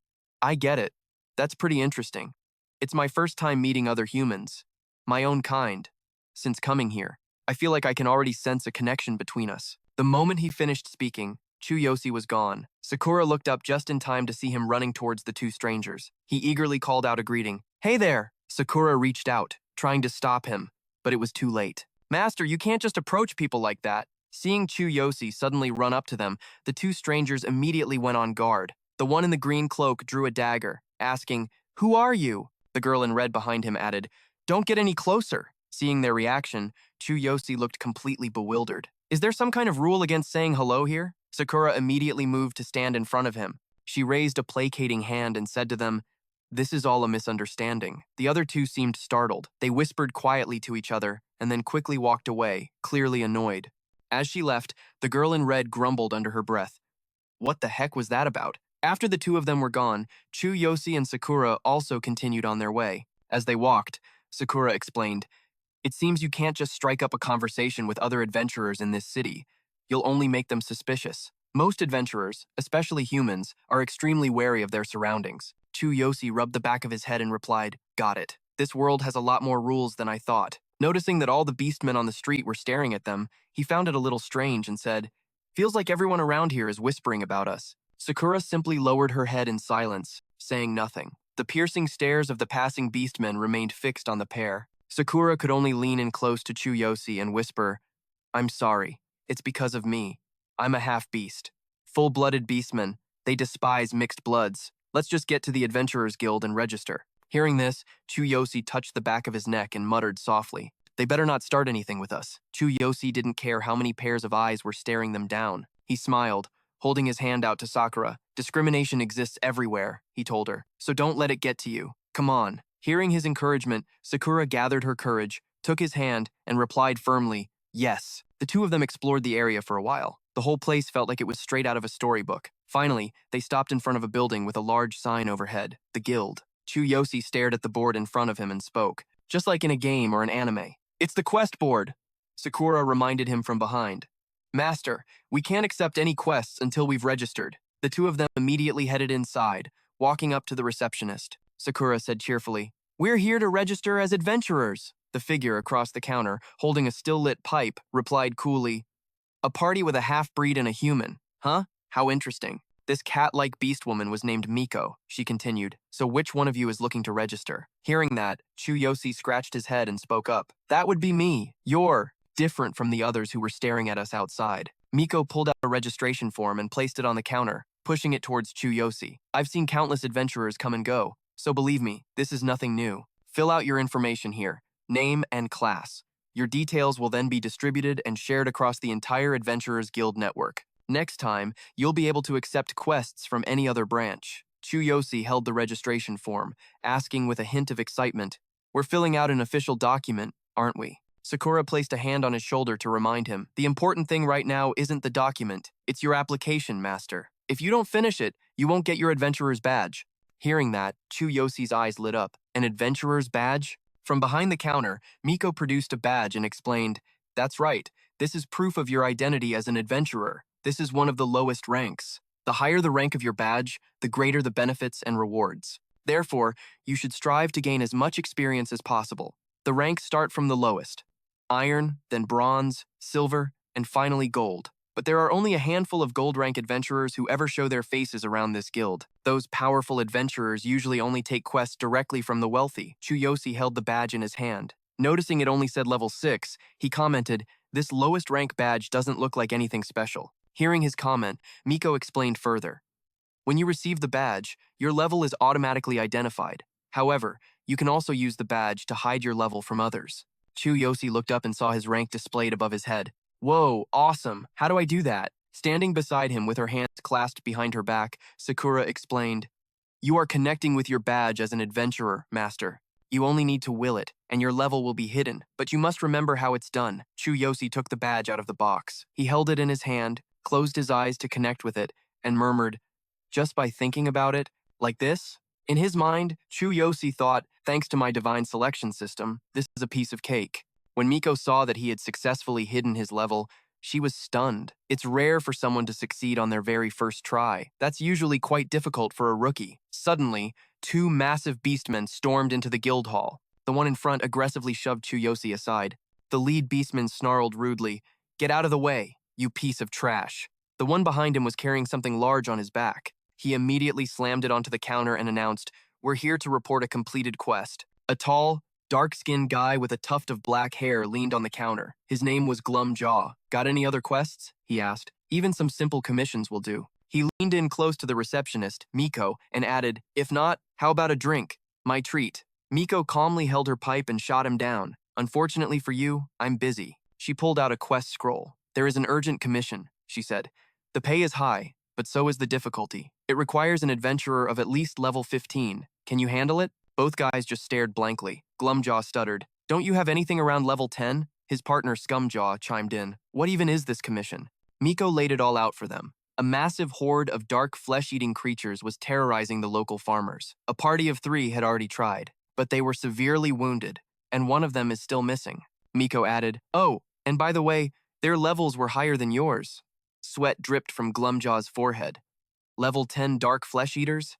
I get it. That's pretty interesting. It's my first time meeting other humans. My own kind. Since coming here, I feel like I can already sense a connection between us. The moment he finished speaking, Chu Yosi was gone. Sakura looked up just in time to see him running towards the 2 strangers. He eagerly called out a greeting. Hey there! Sakura reached out, trying to stop him, but it was too late. Master, you can't just approach people like that. Seeing Chu Yosi suddenly run up to them, the 2 strangers immediately went on guard. The one in the green cloak drew a dagger, asking, Who are you? The girl in red behind him added, Don't get any closer. Seeing their reaction, Chu Yosi looked completely bewildered. Is there some kind of rule against saying hello here? Sakura immediately moved to stand in front of him. She raised a placating hand and said to them, This is all a misunderstanding. The other 2 seemed startled. They whispered quietly to each other and then quickly walked away, clearly annoyed. As she left, the girl in red grumbled under her breath. What the heck was that about? After the two of them were gone, Chu Yosi and Sakura also continued on their way. As they walked, Sakura explained, "It seems you can't just strike up a conversation with other adventurers in this city. You'll only make them suspicious. Most adventurers, especially humans, are extremely wary of their surroundings." Chu Yosi rubbed the back of his head and replied, "Got it. This world has a lot more rules than I thought." Noticing that all the beastmen on the street were staring at them, he found it a little strange and said, "Feels like everyone around here is whispering about us." Sakura simply lowered her head in silence, saying nothing. The piercing stares of the passing beastmen remained fixed on the pair. Sakura could only lean in close to Chu Yosi and whisper, "I'm sorry. It's because of me. I'm a half-beast. Full-blooded beastmen. They despise mixed bloods. Let's just get to the Adventurers Guild and register." Hearing this, Chu Yosi touched the back of his neck and muttered softly, "They better not start anything with us." Chu Yosi didn't care how many pairs of eyes were staring them down. He smiled, holding his hand out to Sakura. "Discrimination exists everywhere," he told her, "so don't let it get to you. Come on." Hearing his encouragement, Sakura gathered her courage, took his hand, and replied firmly, "Yes." The two of them explored the area for a while. The whole place felt like it was straight out of a storybook. Finally, they stopped in front of a building with a large sign overhead, the Guild. Chu Yosi stared at the board in front of him and spoke, just like in a game or an anime. "It's the quest board," Sakura reminded him from behind. "Master, we can't accept any quests until we've registered." The two of them immediately headed inside, walking up to the receptionist. Sakura said cheerfully, "We're here to register as adventurers." The figure across the counter, holding a still-lit pipe, replied coolly, "A party with a half-breed and a human. Huh? How interesting." "This cat-like beast woman was named Miko," she continued, "so which one of you is looking to register?" Hearing that, Chu Yosi scratched his head and spoke up, "That would be me. You're different from the others who were staring at us outside." Miko pulled out a registration form and placed it on the counter, pushing it towards Chu Yosi. "I've seen countless adventurers come and go, so believe me, this is nothing new. Fill out your information here, name and class. Your details will then be distributed and shared across the entire Adventurers Guild network. Next time, you'll be able to accept quests from any other branch." Chu Yosi held the registration form, asking with a hint of excitement, "We're filling out an official document, aren't we?" Sakura placed a hand on his shoulder to remind him, "The important thing right now isn't the document, it's your application, Master. If you don't finish it, you won't get your adventurer's badge." Hearing that, Chu Yosi's eyes lit up. "An adventurer's badge?" From behind the counter, Miko produced a badge and explained, "That's right, this is proof of your identity as an adventurer. This is one of the lowest ranks. The higher the rank of your badge, the greater the benefits and rewards. Therefore, you should strive to gain as much experience as possible. The ranks start from the lowest: iron, then bronze, silver, and finally gold. But there are only a handful of gold rank adventurers who ever show their faces around this guild. Those powerful adventurers usually only take quests directly from the wealthy." Chu Yosi held the badge in his hand. Noticing it only said level 6, he commented, "This lowest rank badge doesn't look like anything special." Hearing his comment, Miko explained further, "When you receive the badge, your level is automatically identified. However, you can also use the badge to hide your level from others." Chu Yosi looked up and saw his rank displayed above his head. "Whoa, awesome. How do I do that?" Standing beside him with her hands clasped behind her back, Sakura explained, "You are connecting with your badge as an adventurer, Master. You only need to will it, and your level will be hidden, but you must remember how it's done." Chu Yosi took the badge out of the box. He held it in his hand, closed his eyes to connect with it, and murmured, "Just by thinking about it, like this?" In his mind, Chu Yosi thought, "Thanks to my divine selection system, this is a piece of cake." When Miko saw that he had successfully hidden his level, she was stunned. It's rare for someone to succeed on their very first try. That's usually quite difficult for a rookie. Suddenly, two massive beastmen stormed into the guild hall. The one in front aggressively shoved Chu Yosi aside. The lead beastman snarled rudely, "Get out of the way, you piece of trash." The one behind him was carrying something large on his back. He immediately slammed it onto the counter and announced, "We're here to report a completed quest." A tall, dark-skinned guy with a tuft of black hair leaned on the counter. His name was Glum Jaw. "Got any other quests?" he asked. "Even some simple commissions will do." He leaned in close to the receptionist, Miko, and added, "If not, how about a drink? My treat." Miko calmly held her pipe and shot him down. "Unfortunately for you, I'm busy." She pulled out a quest scroll. "There is an urgent commission," she said. "The pay is high, but so is the difficulty. It requires an adventurer of at least level 15. Can you handle it?" Both guys just stared blankly. Glumjaw stuttered, "Don't you have anything around level 10? His partner Scumjaw chimed in, "What even is this commission?" Miko laid it all out for them. A massive horde of dark flesh-eating creatures was terrorizing the local farmers. A party of 3 had already tried, but they were severely wounded, and one of them is still missing. Miko added, "Oh, and by the way, their levels were higher than yours." Sweat dripped from Glumjaw's forehead. Level 10 dark flesh-eaters?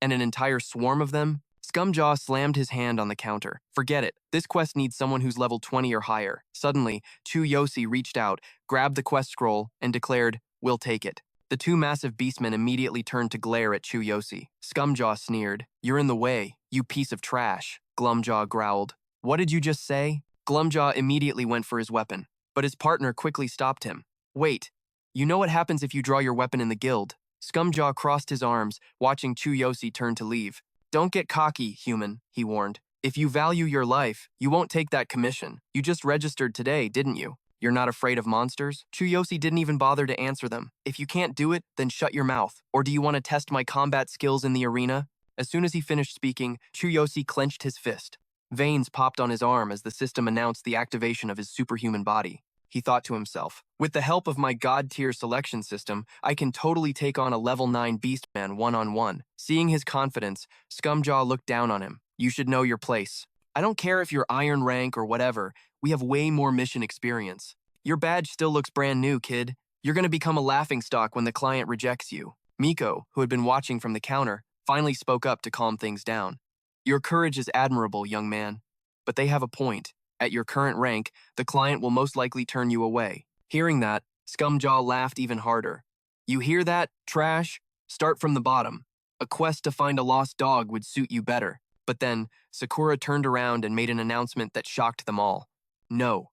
And an entire swarm of them? Scumjaw slammed his hand on the counter. Forget it. This quest needs someone who's level 20 or higher. Suddenly, Chu Yosi reached out, grabbed the quest scroll, and declared, "We'll take it." The 2 massive beastmen immediately turned to glare at Chu Yosi. Scumjaw sneered. "You're in the way, you piece of trash." Glumjaw growled. "What did you just say?" Glumjaw immediately went for his weapon, but his partner quickly stopped him. "Wait, you know what happens if you draw your weapon in the guild?" Scumjaw crossed his arms, watching Chu Yosi turn to leave. "Don't get cocky, human," he warned. "If you value your life, you won't take that commission. You just registered today, didn't you? You're not afraid of monsters?" Chu Yosi didn't even bother to answer them. "If you can't do it, then shut your mouth. Or do you want to test my combat skills in the arena?" As soon as he finished speaking, Chu Yosi clenched his fist. Veins popped on his arm as the system announced the activation of his superhuman body. He thought to himself, "With the help of my god-tier selection system, I can totally take on a level 9 beastman one-on-one. Seeing his confidence, Scumjaw looked down on him. "You should know your place. I don't care if you're iron rank or whatever, we have way more mission experience. Your badge still looks brand new, kid. You're going to become a laughingstock when the client rejects you." Miko, who had been watching from the counter, finally spoke up to calm things down. "Your courage is admirable, young man. But they have a point. At your current rank, the client will most likely turn you away." Hearing that, Scumjaw laughed even harder. "You hear that, trash? Start from the bottom. A quest to find a lost dog would suit you better." But then, Sakura turned around and made an announcement that shocked them all. "No,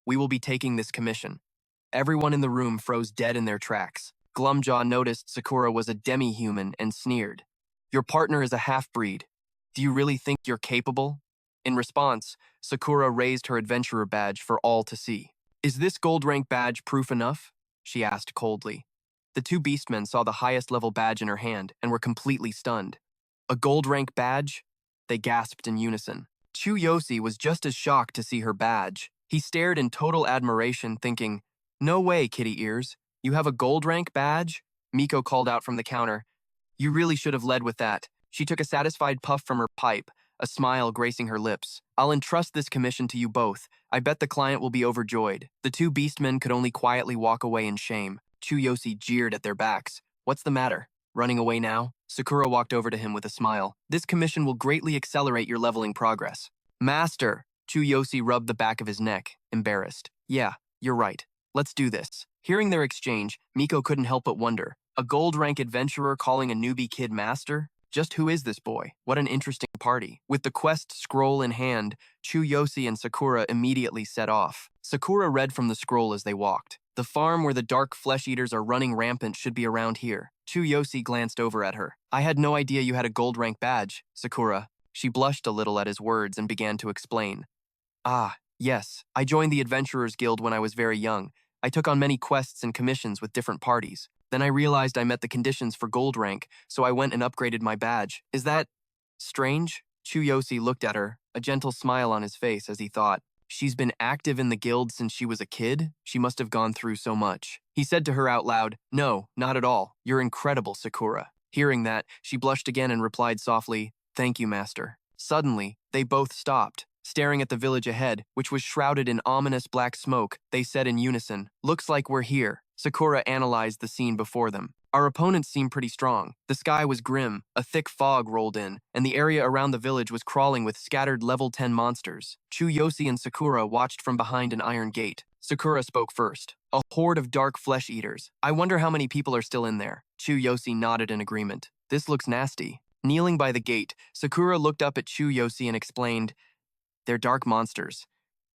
we will be taking this commission." Everyone in the room froze dead in their tracks. Glumjaw noticed Sakura was a demi-human and sneered. "Your partner is a half-breed. Do you really think you're capable?" In response, Sakura raised her adventurer badge for all to see. "Is this gold rank badge proof enough?" she asked coldly. The 2 beastmen saw the highest level badge in her hand and were completely stunned. "A gold rank badge?" They gasped in unison. Chu Yosi was just as shocked to see her badge. He stared in total admiration, thinking, "No way, kitty ears. You have a gold rank badge?" Miko called out from the counter. "You really should have led with that." She took a satisfied puff from her pipe, a smile gracing her lips. "I'll entrust this commission to you both. I bet the client will be overjoyed." The 2 beastmen could only quietly walk away in shame. Chu Yosi jeered at their backs. "What's the matter? Running away now?" Sakura walked over to him with a smile. "This commission will greatly accelerate your leveling progress." "Master!" Chu Yosi rubbed the back of his neck, embarrassed. "Yeah, you're right. Let's do this." Hearing their exchange, Miko couldn't help but wonder. A gold rank adventurer calling a newbie kid master? Just who is this boy? What an interesting party. With the quest scroll in hand, Chu Yosi and Sakura immediately set off. Sakura read from the scroll as they walked. "The farm where the dark flesh-eaters are running rampant should be around here." Chu Yosi glanced over at her. "I had no idea you had a gold rank badge, Sakura." She blushed a little at his words and began to explain. "Ah, yes. I joined the Adventurers Guild when I was very young. I took on many quests and commissions with different parties. Then I realized I met the conditions for gold rank, so I went and upgraded my badge. Is that strange?" Chu Yosi looked at her, a gentle smile on his face as he thought, "She's been active in the guild since she was a kid? She must have gone through so much." He said to her out loud, "No, not at all. You're incredible, Sakura." Hearing that, she blushed again and replied softly, "Thank you, master." Suddenly, they both stopped. Staring at the village ahead, which was shrouded in ominous black smoke, they said in unison, "Looks like we're here." Sakura analyzed the scene before them. Our opponents seemed pretty strong. The sky was grim, a thick fog rolled in, and the area around the village was crawling with scattered level 10 monsters. Chu Yosi and Sakura watched from behind an iron gate. Sakura spoke first. "A horde of dark flesh-eaters. I wonder how many people are still in there." Chu Yosi nodded in agreement. "This looks nasty." Kneeling by the gate, Sakura looked up at Chu Yosi and explained, "They're dark monsters.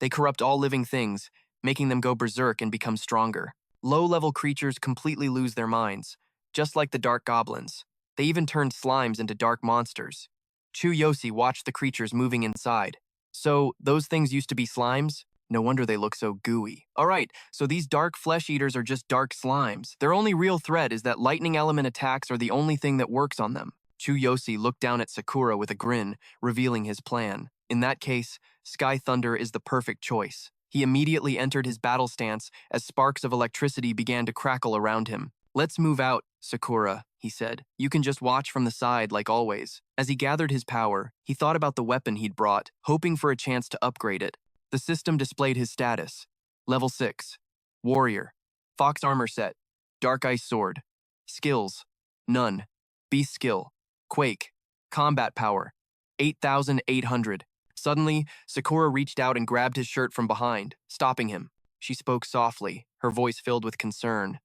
They corrupt all living things, making them go berserk and become stronger. Low-level creatures completely lose their minds, just like the dark goblins. They even turned slimes into dark monsters." Chu Yosi watched the creatures moving inside. "So, those things used to be slimes? No wonder they look so gooey. Alright, so these dark flesh-eaters are just dark slimes. Their only real threat is that lightning element attacks are the only thing that works on them." Chu Yosi looked down at Sakura with a grin, revealing his plan. In that case, Sky Thunder is the perfect choice. He immediately entered his battle stance as sparks of electricity began to crackle around him. Let's move out, Sakura, he said. You can just watch from the side like always. As he gathered his power, he thought about the weapon he'd brought, hoping for a chance to upgrade it. The system displayed his status. Level 6. Warrior. Fox armor set. Dark ice sword. Skills. None. Beast skill. Quake. Combat power. 8,800. Suddenly, Sakura reached out and grabbed his shirt from behind, stopping him. She spoke softly, her voice filled with concern.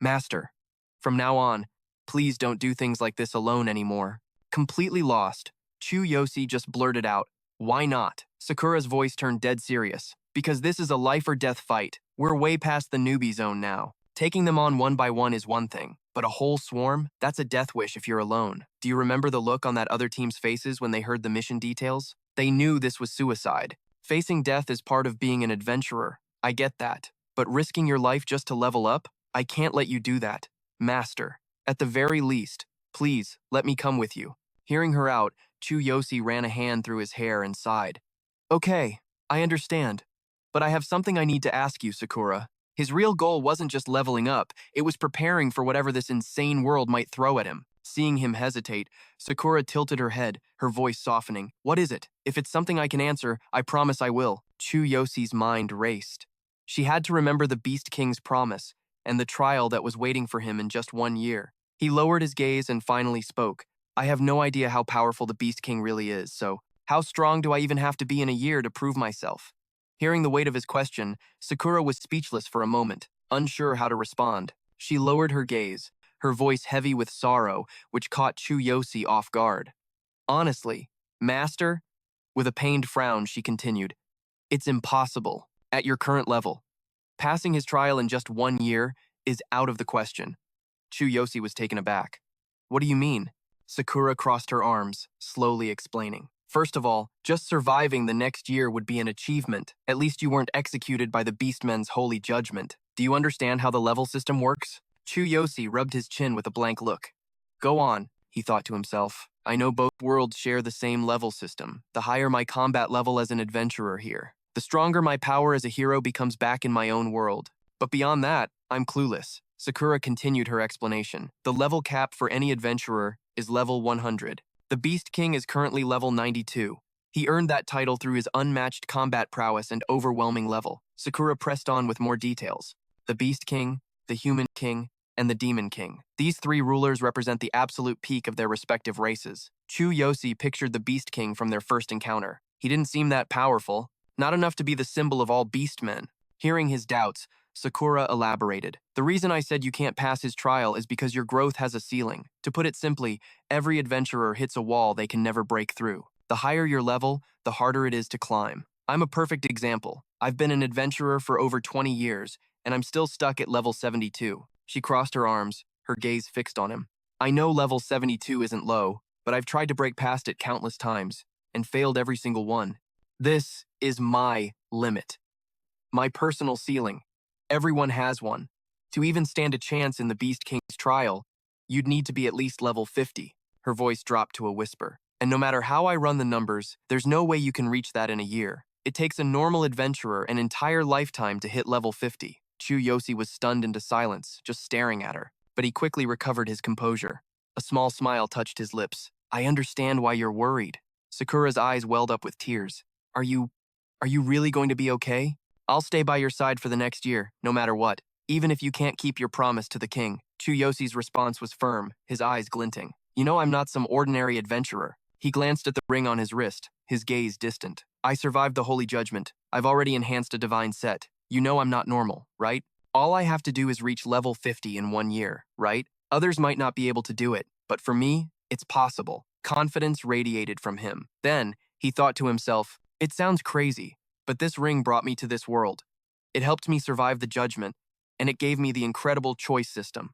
Master, from now on, please don't do things like this alone anymore. Completely lost, Chu Yosi just blurted out, why not? Sakura's voice turned dead serious. Because this is a life or death fight. We're way past the newbie zone now. Taking them on one by one is one thing, but a whole swarm? That's a death wish if you're alone. Do you remember the look on that other team's faces when they heard the mission details? They knew this was suicide. Facing death is part of being an adventurer. I get that. But risking your life just to level up? I can't let you do that. Master, at the very least, please, let me come with you. Hearing her out, Chu Yosi ran a hand through his hair and sighed. Okay, I understand. But I have something I need to ask you, Sakura. His real goal wasn't just leveling up, it was preparing for whatever this insane world might throw at him. Seeing him hesitate, Sakura tilted her head, her voice softening. What is it? If it's something I can answer, I promise I will. Chu Yosi's mind raced. She had to remember the Beast King's promise, and the trial that was waiting for him in just 1 year. He lowered his gaze and finally spoke. I have no idea how powerful the Beast King really is, so how strong do I even have to be in a year to prove myself? Hearing the weight of his question, Sakura was speechless for a moment, unsure how to respond. She lowered her gaze, her voice heavy with sorrow, which caught Chu Yosi off guard. Honestly, Master? With a pained frown, she continued, it's impossible, at your current level. Passing his trial in just 1 year is out of the question. Chu Yosi was taken aback. What do you mean? Sakura crossed her arms, slowly explaining. First of all, just surviving the next year would be an achievement. At least you weren't executed by the Beastmen's holy judgment. Do you understand how the level system works? Chu Yosi rubbed his chin with a blank look. Go on, he thought to himself. I know both worlds share the same level system. The higher my combat level as an adventurer here, the stronger my power as a hero becomes back in my own world. But beyond that, I'm clueless. Sakura continued her explanation. The level cap for any adventurer is level 100. The Beast King is currently level 92. He earned that title through his unmatched combat prowess and overwhelming level. Sakura pressed on with more details. The Beast King, the Human King, and the Demon King. These 3 rulers represent the absolute peak of their respective races. Chu Yosi pictured the Beast King from their first encounter. He didn't seem that powerful, not enough to be the symbol of all beastmen. Hearing his doubts, Sakura elaborated. The reason I said you can't pass his trial is because your growth has a ceiling. To put it simply, every adventurer hits a wall they can never break through. The higher your level, the harder it is to climb. I'm a perfect example. I've been an adventurer for over 20 years, and I'm still stuck at level 72. She crossed her arms, her gaze fixed on him. I know level 72 isn't low, but I've tried to break past it countless times, and failed every single one. This is my limit. My personal ceiling. Everyone has one. To even stand a chance in the Beast King's trial, you'd need to be at least level 50. Her voice dropped to a whisper. And no matter how I run the numbers, there's no way you can reach that in a year. It takes a normal adventurer an entire lifetime to hit level 50. Chu Yosi was stunned into silence, just staring at her. But he quickly recovered his composure. A small smile touched his lips. I understand why you're worried. Sakura's eyes welled up with tears. Are you really going to be okay? I'll stay by your side for the next year, no matter what, even if you can't keep your promise to the king. Chu Yosi's response was firm, his eyes glinting. You know I'm not some ordinary adventurer. He glanced at the ring on his wrist, his gaze distant. I survived the holy judgment. I've already enhanced a divine set. You know I'm not normal, right? All I have to do is reach level 50 in 1 year, right? Others might not be able to do it, but for me, it's possible. Confidence radiated from him. Then, he thought to himself, it sounds crazy, but this ring brought me to this world. It helped me survive the judgment, and it gave me the incredible choice system.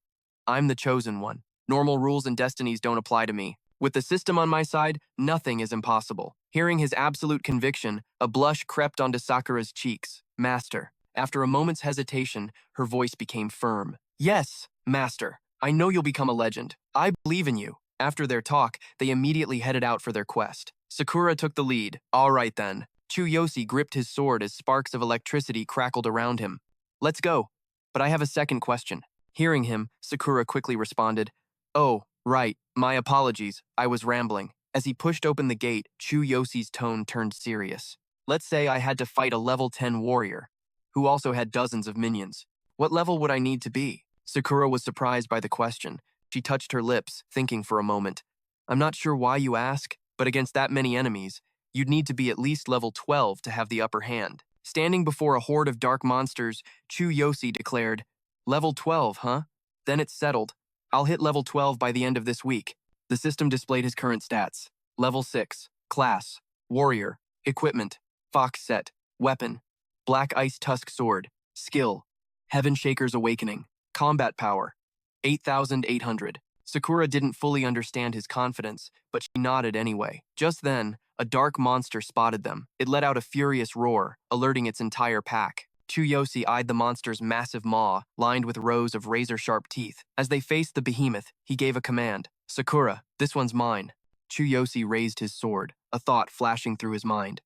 I'm the chosen one. Normal rules and destinies don't apply to me. With the system on my side, nothing is impossible. Hearing his absolute conviction, a blush crept onto Sakura's cheeks. Master. After a moment's hesitation, her voice became firm. Yes, Master. I know you'll become a legend. I believe in you. After their talk, they immediately headed out for their quest. Sakura took the lead. All right then. Chu Yosi gripped his sword as sparks of electricity crackled around him. Let's go. But I have a second question. Hearing him, Sakura quickly responded, "Oh, right, my apologies, I was rambling." As he pushed open the gate, Chu Yosi's tone turned serious. "Let's say I had to fight a level 10 warrior, who also had dozens of minions. What level would I need to be?" Sakura was surprised by the question. She touched her lips, thinking for a moment. "I'm not sure why you ask, but against that many enemies, you'd need to be at least level 12 to have the upper hand." Standing before a horde of dark monsters, Chu Yosi declared, "Level 12, huh? Then it's settled. I'll hit level 12 by the end of this week." The system displayed his current stats. Level 6, Class, Warrior, Equipment, Fox Set, Weapon, Black Ice Tusk Sword, Skill, Heaven Shaker's Awakening, Combat Power, 8,800. Sakura didn't fully understand his confidence, but she nodded anyway. Just then, a dark monster spotted them. It let out a furious roar, alerting its entire pack. Chu Yosi eyed the monster's massive maw, lined with rows of razor-sharp teeth. As they faced the behemoth, he gave a command. "Sakura, this one's mine." Chu Yosi raised his sword, a thought flashing through his mind.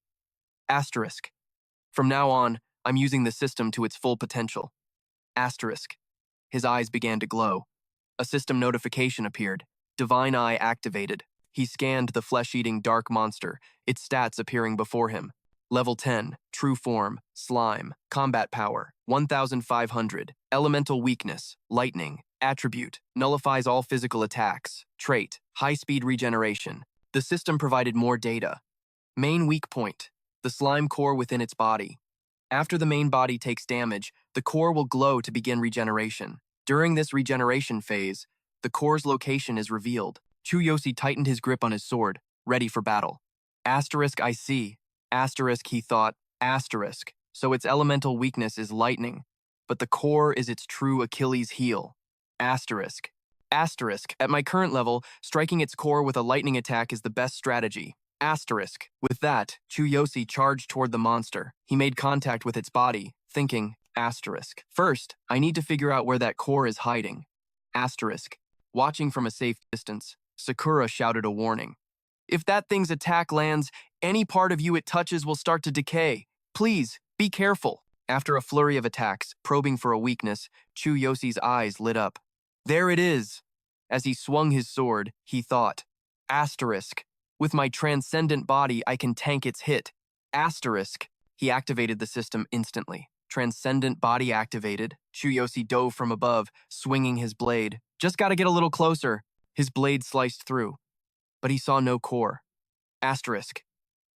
Asterisk. "From now on, I'm using the system to its full potential." Asterisk. His eyes began to glow. A system notification appeared. Divine Eye activated. He scanned the flesh-eating dark monster, its stats appearing before him. Level 10, True Form, Slime, Combat Power, 1,500, Elemental Weakness, Lightning, Attribute, Nullifies all physical attacks, Trait, High-Speed Regeneration. The system provided more data. Main weak point, the slime core within its body. After the main body takes damage, the core will glow to begin regeneration. During this regeneration phase, the core's location is revealed. Chu Yosi tightened his grip on his sword, ready for battle. Asterisk, I see. Asterisk, he thought. Asterisk. So its elemental weakness is lightning, but the core is its true Achilles heel. Asterisk. Asterisk. At my current level, striking its core with a lightning attack is the best strategy. Asterisk. With that, Chu Yosi charged toward the monster. He made contact with its body, thinking, asterisk. First, I need to figure out where that core is hiding. Asterisk. Watching from a safe distance, Sakura shouted a warning. If that thing's attack lands, any part of you it touches will start to decay. Please, be careful. After a flurry of attacks, probing for a weakness, Chu Yosi's eyes lit up. There it is. As he swung his sword, he thought, asterisk. With my transcendent body, I can tank its hit. Asterisk. He activated the system instantly. Transcendent body activated. Chu Yosi dove from above, swinging his blade. Just gotta get a little closer. His blade sliced through. But he saw no core. Asterisk.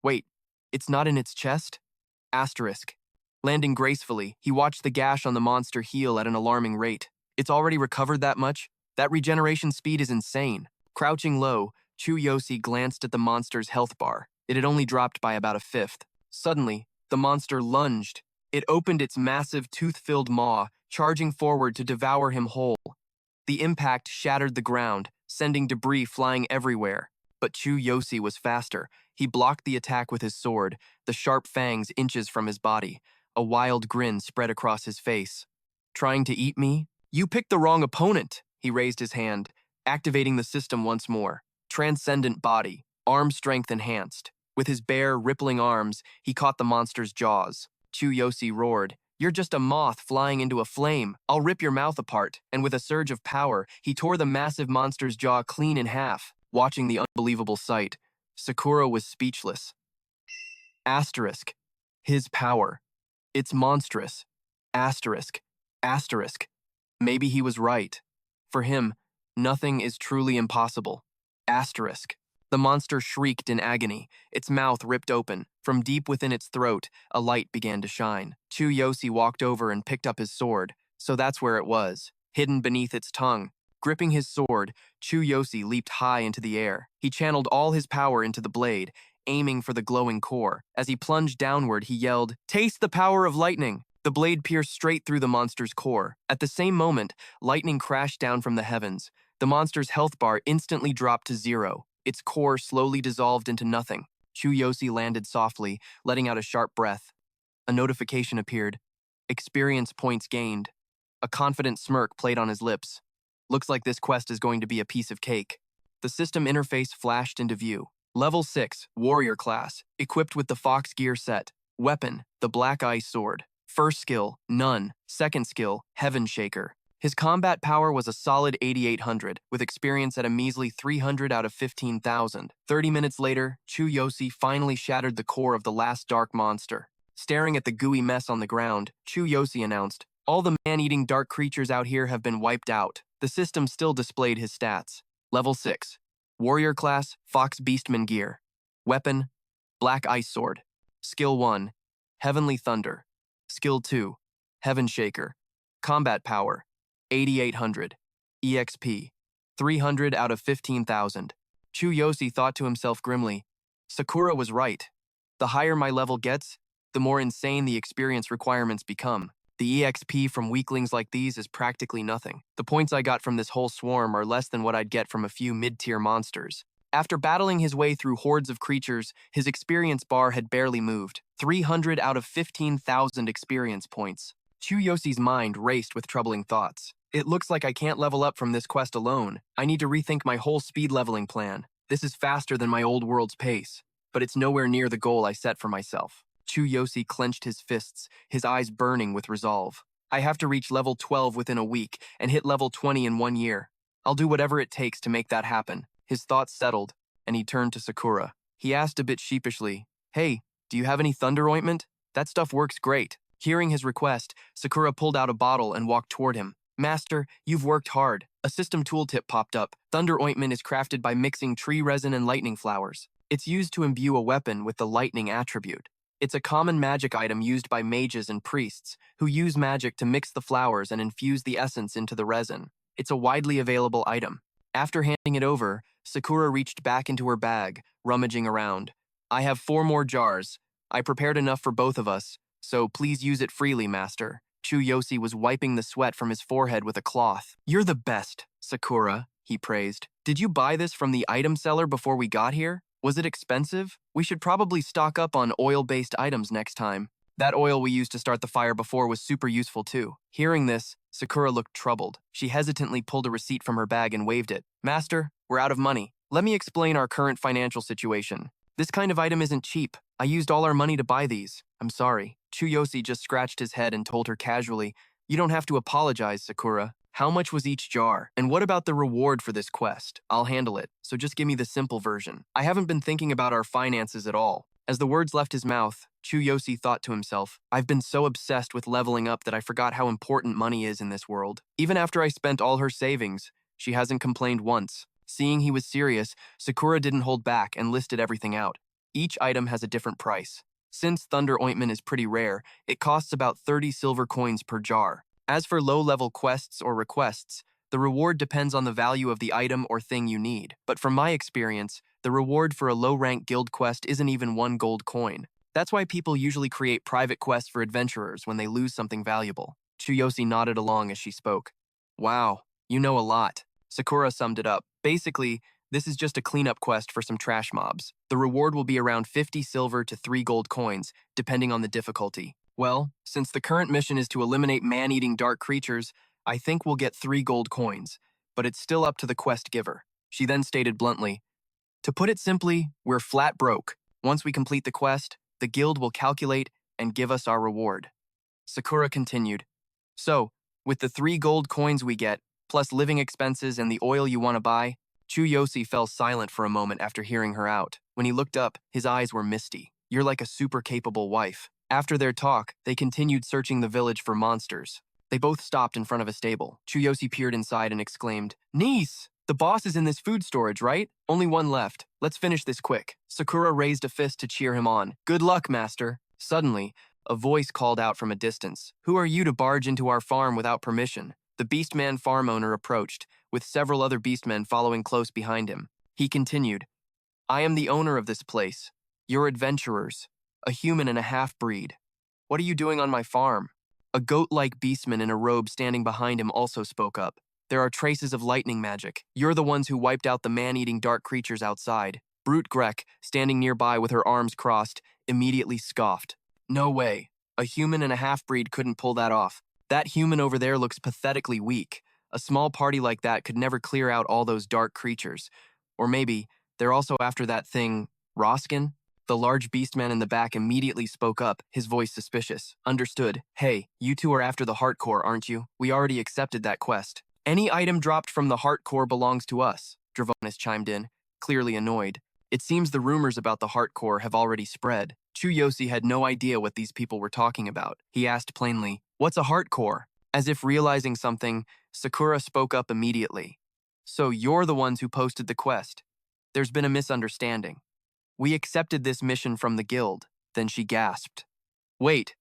Wait, it's not in its chest? Asterisk. Landing gracefully, he watched the gash on the monster heal at an alarming rate. It's already recovered that much? That regeneration speed is insane. Crouching low, Chu Yosi glanced at the monster's health bar. It had only dropped by about a fifth. Suddenly, the monster lunged. It opened its massive tooth-filled maw, charging forward to devour him whole. The impact shattered the ground, sending debris flying everywhere. But Chu Yosi was faster. He blocked the attack with his sword, the sharp fangs inches from his body. A wild grin spread across his face. Trying to eat me? You picked the wrong opponent. He raised his hand, activating the system once more. Transcendent body, arm strength enhanced. With his bare, rippling arms, he caught the monster's jaws. Chu Yosi roared, You're just a moth flying into a flame. I'll rip your mouth apart. And with a surge of power, he tore the massive monster's jaw clean in half. Watching the unbelievable sight, Sakura was speechless. Asterisk. His power. It's monstrous. Asterisk. Asterisk. Maybe he was right. For him, nothing is truly impossible. Asterisk. The monster shrieked in agony, its mouth ripped open. From deep within its throat, a light began to shine. Chu Yosi walked over and picked up his sword, so that's where it was, hidden beneath its tongue. Gripping his sword, Chu Yosi leaped high into the air. He channeled all his power into the blade, aiming for the glowing core. As he plunged downward, he yelled, Taste the power of lightning! The blade pierced straight through the monster's core. At the same moment, lightning crashed down from the heavens. The monster's health bar instantly dropped to 0. Its core slowly dissolved into nothing. Chu Yosi landed softly, letting out a sharp breath. A notification appeared. Experience points gained. A confident smirk played on his lips. Looks like this quest is going to be a piece of cake. The system interface flashed into view. Level 6, Warrior Class, equipped with the Fox Gear set. Weapon, the Black Ice Sword. First skill, None. Second skill, Heaven Shaker. His combat power was a solid 8,800, with experience at a measly 300 out of 15,000. 30 minutes later, Chu Yosi finally shattered the core of the last dark monster. Staring at the gooey mess on the ground, Chu Yosi announced, "All the man-eating dark creatures out here have been wiped out." The system still displayed his stats. Level 6. Warrior class, Fox Beastman gear. Weapon, Black Ice Sword. Skill 1, Heavenly Thunder. Skill 2, Heaven Shaker. Combat power, 8,800. EXP, 300 out of 15,000. Chu Yosi thought to himself grimly, Sakura was right. The higher my level gets, the more insane the experience requirements become. The EXP from weaklings like these is practically nothing. The points I got from this whole swarm are less than what I'd get from a few mid-tier monsters. After battling his way through hordes of creatures, his experience bar had barely moved. 300 out of 15,000 experience points. Chu Yosi's mind raced with troubling thoughts. It looks like I can't level up from this quest alone. I need to rethink my whole speed leveling plan. This is faster than my old world's pace, but it's nowhere near the goal I set for myself. Chu Yosi clenched his fists, his eyes burning with resolve. I have to reach level 12 within a week and hit level 20 in 1 year. I'll do whatever it takes to make that happen. His thoughts settled, and he turned to Sakura. He asked a bit sheepishly, "Hey, do you have any thunder ointment? That stuff works great." Hearing his request, Sakura pulled out a bottle and walked toward him. "Master, you've worked hard." A system tooltip popped up. Thunder ointment is crafted by mixing tree resin and lightning flowers. It's used to imbue a weapon with the lightning attribute. It's a common magic item used by mages and priests, who use magic to mix the flowers and infuse the essence into the resin. It's a widely available item. After handing it over, Sakura reached back into her bag, rummaging around. "I have 4 more jars. I prepared enough for both of us, so please use it freely, Master." Chu Yosi was wiping the sweat from his forehead with a cloth. "You're the best, Sakura," he praised. "Did you buy this from the item seller before we got here? Was it expensive? We should probably stock up on oil-based items next time. That oil we used to start the fire before was super useful too." Hearing this, Sakura looked troubled. She hesitantly pulled a receipt from her bag and waved it. "Master, we're out of money. Let me explain our current financial situation. This kind of item isn't cheap. I used all our money to buy these. I'm sorry." Chu Yosi just scratched his head and told her casually, "You don't have to apologize, Sakura. How much was each jar? And what about the reward for this quest? I'll handle it, so just give me the simple version. I haven't been thinking about our finances at all." As the words left his mouth, Chu Yosi thought to himself, "I've been so obsessed with leveling up that I forgot how important money is in this world. Even after I spent all her savings, she hasn't complained once." Seeing he was serious, Sakura didn't hold back and listed everything out. Each item has a different price. Since Thunder Ointment is pretty rare, it costs about 30 silver coins per jar. As for low-level quests or requests, the reward depends on the value of the item or thing you need. But from my experience, the reward for a low-rank guild quest isn't even 1 gold coin. That's why people usually create private quests for adventurers when they lose something valuable. Chu Yosi nodded along as she spoke. "Wow, you know a lot." Sakura summed it up. "Basically, this is just a cleanup quest for some trash mobs. The reward will be around 50 silver to 3 gold coins, depending on the difficulty. Well, since the current mission is to eliminate man-eating dark creatures, I think we'll get 3 gold coins, but it's still up to the quest giver." She then stated bluntly, "To put it simply, we're flat broke. Once we complete the quest, the guild will calculate and give us our reward." Sakura continued, "So, with the 3 gold coins we get, plus living expenses and the oil you want to buy." Chu Yosi fell silent for a moment after hearing her out. When he looked up, his eyes were misty. "You're like a super capable wife." After their talk, they continued searching the village for monsters. They both stopped in front of a stable. Chu Yosi peered inside and exclaimed, "Niece! The boss is in this food storage, right? Only one left. Let's finish this quick." Sakura raised a fist to cheer him on. "Good luck, master." Suddenly, a voice called out from a distance. "Who are you to barge into our farm without permission?" The Beastman farm owner approached, with several other beastmen following close behind him. He continued, "I am the owner of this place. You're adventurers, a human and a half-breed. What are you doing on my farm?" A goat-like beastman in a robe standing behind him also spoke up. "There are traces of lightning magic. You're the ones who wiped out the man-eating dark creatures outside." Brute Grek, standing nearby with her arms crossed, immediately scoffed. "No way. A human and a half-breed couldn't pull that off. That human over there looks pathetically weak. A small party like that could never clear out all those dark creatures. Or maybe they're also after that thing, Roskin?" The large beastman in the back immediately spoke up, his voice suspicious. Understood. Hey, you two are after the heart core, aren't you? We already accepted that quest. Any item dropped from the heart core belongs to us, Dravonis chimed in, clearly annoyed. It seems the rumors about the heart core have already spread. Chu Yosi had no idea what these people were talking about. He asked plainly, "What's a heart core?" As if realizing something, Sakura spoke up immediately. "So you're the ones who posted the quest. There's been a misunderstanding. We accepted this mission from the guild." Then she gasped. "Wait,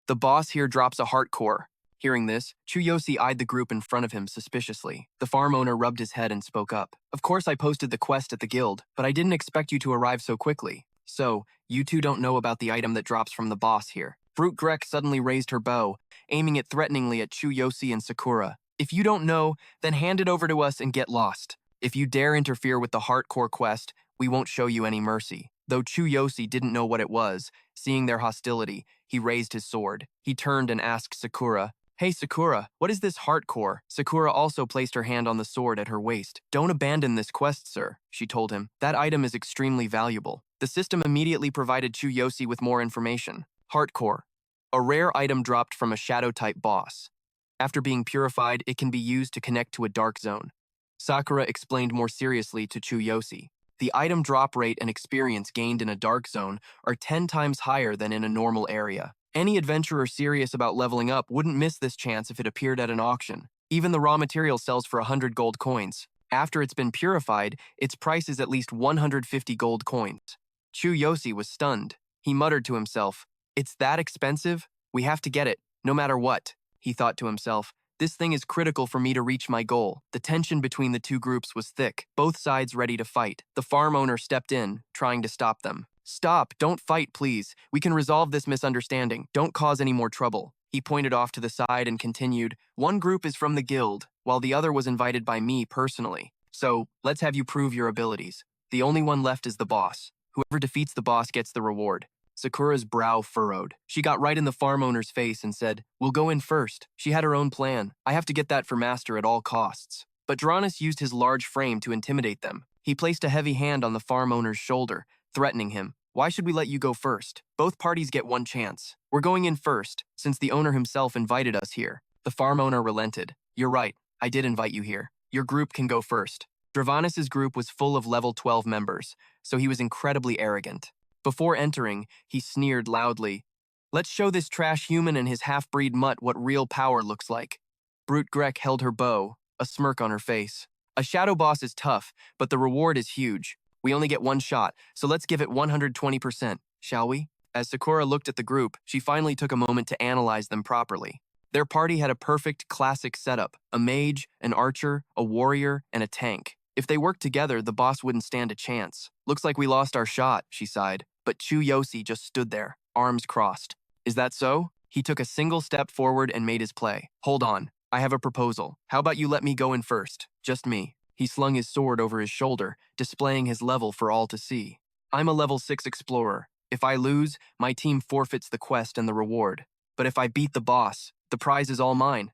the boss here drops a heart core." Hearing this, Chu Yosi eyed the group in front of him suspiciously. The farm owner rubbed his head and spoke up. "Of course I posted the quest at the guild, but I didn't expect you to arrive so quickly. So, you two don't know about the item that drops from the boss here." Brute Grek suddenly raised her bow, aiming it threateningly at Chu Yosi and Sakura. "If you don't know, then hand it over to us and get lost. If you dare interfere with the heart core quest, we won't show you any mercy." Though Chu Yosi didn't know what it was, seeing their hostility, he raised his sword. He turned and asked Sakura, "Hey Sakura, what is this heart core?" Sakura also placed her hand on the sword at her waist. "Don't abandon this quest, sir," she told him. "That item is extremely valuable." The system immediately provided Chu Yosi with more information. Heart core, a rare item dropped from a shadow-type boss. After being purified, it can be used to connect to a dark zone. Sakura explained more seriously to Chu Yosi. The item drop rate and experience gained in a dark zone are 10 times higher than in a normal area. Any adventurer serious about leveling up wouldn't miss this chance if it appeared at an auction. Even the raw material sells for 100 gold coins. After it's been purified, its price is at least 150 gold coins. Chu Yosi was stunned. He muttered to himself, "It's that expensive? We have to get it, no matter what." He thought to himself, "This thing is critical for me to reach my goal." The tension between the two groups was thick, both sides ready to fight. The farm owner stepped in, trying to stop them. "Stop, don't fight, please. We can resolve this misunderstanding. Don't cause any more trouble." He pointed off to the side and continued, "One group is from the guild, while the other was invited by me personally. So, let's have you prove your abilities. The only one left is the boss. Whoever defeats the boss gets the reward." Sakura's brow furrowed. She got right in the farm owner's face and said, "We'll go in first." She had her own plan. "I have to get that for Master at all costs." But Dronis used his large frame to intimidate them. He placed a heavy hand on the farm owner's shoulder, threatening him. "Why should we let you go first? Both parties get one chance. We're going in first, since the owner himself invited us here." The farm owner relented. "You're right. I did invite you here. Your group can go first." Dravonis' group was full of level 12 members, so he was incredibly arrogant. Before entering, he sneered loudly, "Let's show this trash human and his half-breed mutt what real power looks like." Brute Grek held her bow, a smirk on her face. "A shadow boss is tough, but the reward is huge. We only get one shot, so let's give it 120%, shall we?" As Sakura looked at the group, she finally took a moment to analyze them properly. Their party had a perfect classic setup: a mage, an archer, a warrior, and a tank. If they worked together, the boss wouldn't stand a chance. "Looks like we lost our shot," she sighed. But Chu Yosi just stood there, arms crossed. "Is that so?" He took a single step forward and made his play. "Hold on, I have a proposal. How about you let me go in first? Just me." He slung his sword over his shoulder, displaying his level for all to see. "I'm a level 6 explorer. If I lose, my team forfeits the quest and the reward. But if I beat the boss, the prize is all mine.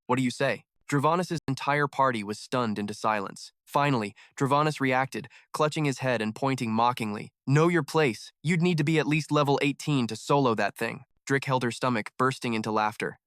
What do you say?" Dravonis' entire party was stunned into silence. Finally, Dravonis reacted, clutching his head and pointing mockingly. "Know your place. You'd need to be at least level 18 to solo that thing." Drick held her stomach, bursting into laughter.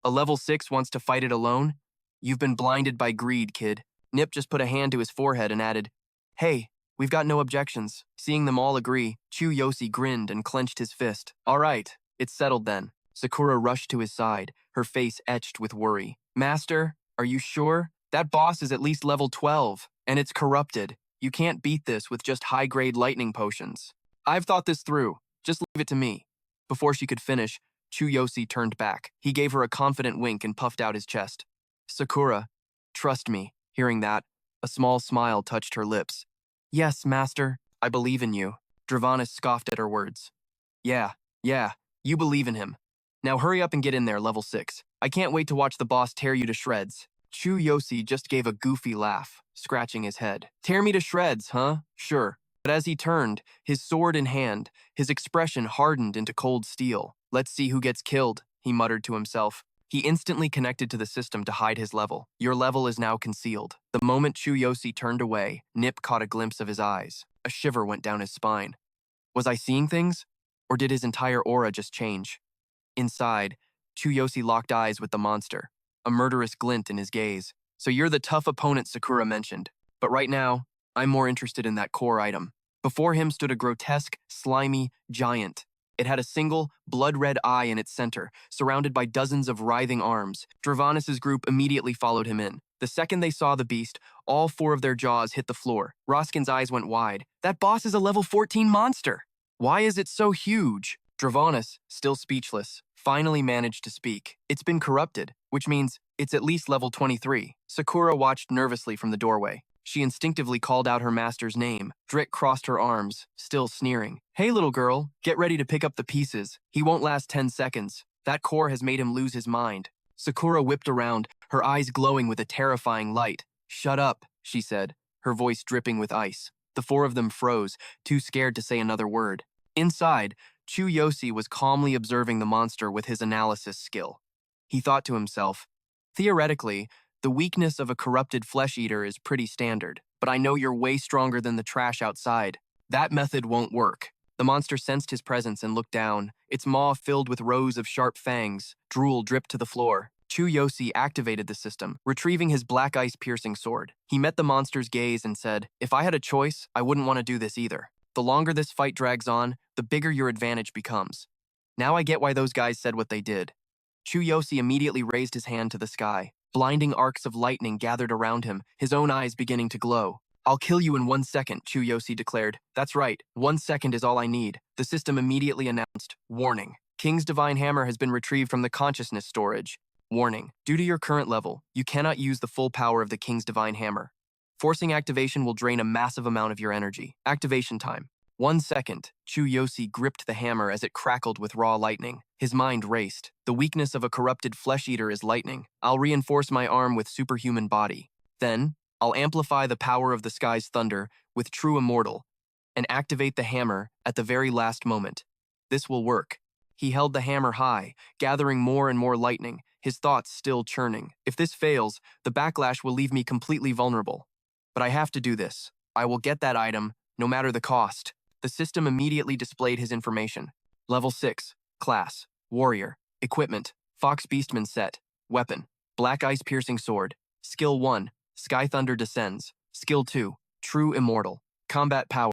"A level 6 wants to fight it alone? You've been blinded by greed, kid." Nip just put a hand to his forehead and added, "Hey, we've got no objections." Seeing them all agree, Chu Yosi grinned and clenched his fist. "All right, it's settled then." Sakura rushed to his side, her face etched with worry. "Master, are you sure? That boss is at least level 12, and it's corrupted. You can't beat this with just high-grade lightning potions." "I've thought this through. Just leave it to me." Before she could finish, Chu Yosi turned back. He gave her a confident wink and puffed out his chest. "Sakura, trust me." Hearing that, a small smile touched her lips. "Yes, Master, I believe in you." Dravonis scoffed at her words. Yeah, you believe in him. Now hurry up and get in there, level 6. I can't wait to watch the boss tear you to shreds." Chu Yosi just gave a goofy laugh, scratching his head. "Tear me to shreds, huh? Sure." But as he turned, his sword in hand, his expression hardened into cold steel. "Let's see who gets killed," he muttered to himself. He instantly connected to the system to hide his level. "Your level is now concealed." The moment Chu Yosi turned away, Nip caught a glimpse of his eyes. A shiver went down his spine. Was I seeing things? Or did his entire aura just change? Inside, Chu Yosi locked eyes with the monster, a murderous glint in his gaze. So you're the tough opponent Sakura mentioned. But right now, I'm more interested in that core item. Before him stood a grotesque, slimy giant. It had a single, blood-red eye in its center, surrounded by dozens of writhing arms. Dravanis' group immediately followed him in. The second they saw the beast, all four of their jaws hit the floor. Roskin's eyes went wide. That boss is a level 14 monster! Why is it so huge? Dravanis, still speechless, finally managed to speak. It's been corrupted, which means it's at least level 23. Sakura watched nervously from the doorway. She instinctively called out her master's name. Drick crossed her arms, still sneering. Hey, little girl, get ready to pick up the pieces. He won't last 10 seconds. That core has made him lose his mind. Sakura whipped around, her eyes glowing with a terrifying light. Shut up, she said, her voice dripping with ice. The four of them froze, too scared to say another word. Inside, Chu Yosi was calmly observing the monster with his analysis skill. He thought to himself, theoretically, the weakness of a corrupted flesh-eater is pretty standard, but I know you're way stronger than the trash outside. That method won't work. The monster sensed his presence and looked down, its maw filled with rows of sharp fangs. Drool dripped to the floor. Chu Yosi activated the system, retrieving his black ice-piercing sword. He met the monster's gaze and said, if I had a choice, I wouldn't want to do this either. The longer this fight drags on, the bigger your advantage becomes. Now I get why those guys said what they did. Chu Yosi immediately raised his hand to the sky. Blinding arcs of lightning gathered around him, his own eyes beginning to glow. I'll kill you in 1 second, Chu Yosi declared. That's right, 1 second is all I need. The system immediately announced, warning. King's Divine Hammer has been retrieved from the consciousness storage. Warning, due to your current level, you cannot use the full power of the King's Divine Hammer. Forcing activation will drain a massive amount of your energy. Activation time. 1 second, Chu Yosi gripped the hammer as it crackled with raw lightning. His mind raced. The weakness of a corrupted flesh-eater is lightning. I'll reinforce my arm with superhuman body. Then, I'll amplify the power of the sky's thunder with true immortal and activate the hammer at the very last moment. This will work. He held the hammer high, gathering more and more lightning, his thoughts still churning. If this fails, the backlash will leave me completely vulnerable. But I have to do this. I will get that item, no matter the cost. The system immediately displayed his information. Level 6, Class, Warrior, Equipment, Fox Beastman Set, Weapon, Black Ice Piercing Sword, Skill 1, Sky Thunder Descends, Skill 2, True Immortal, Combat Power,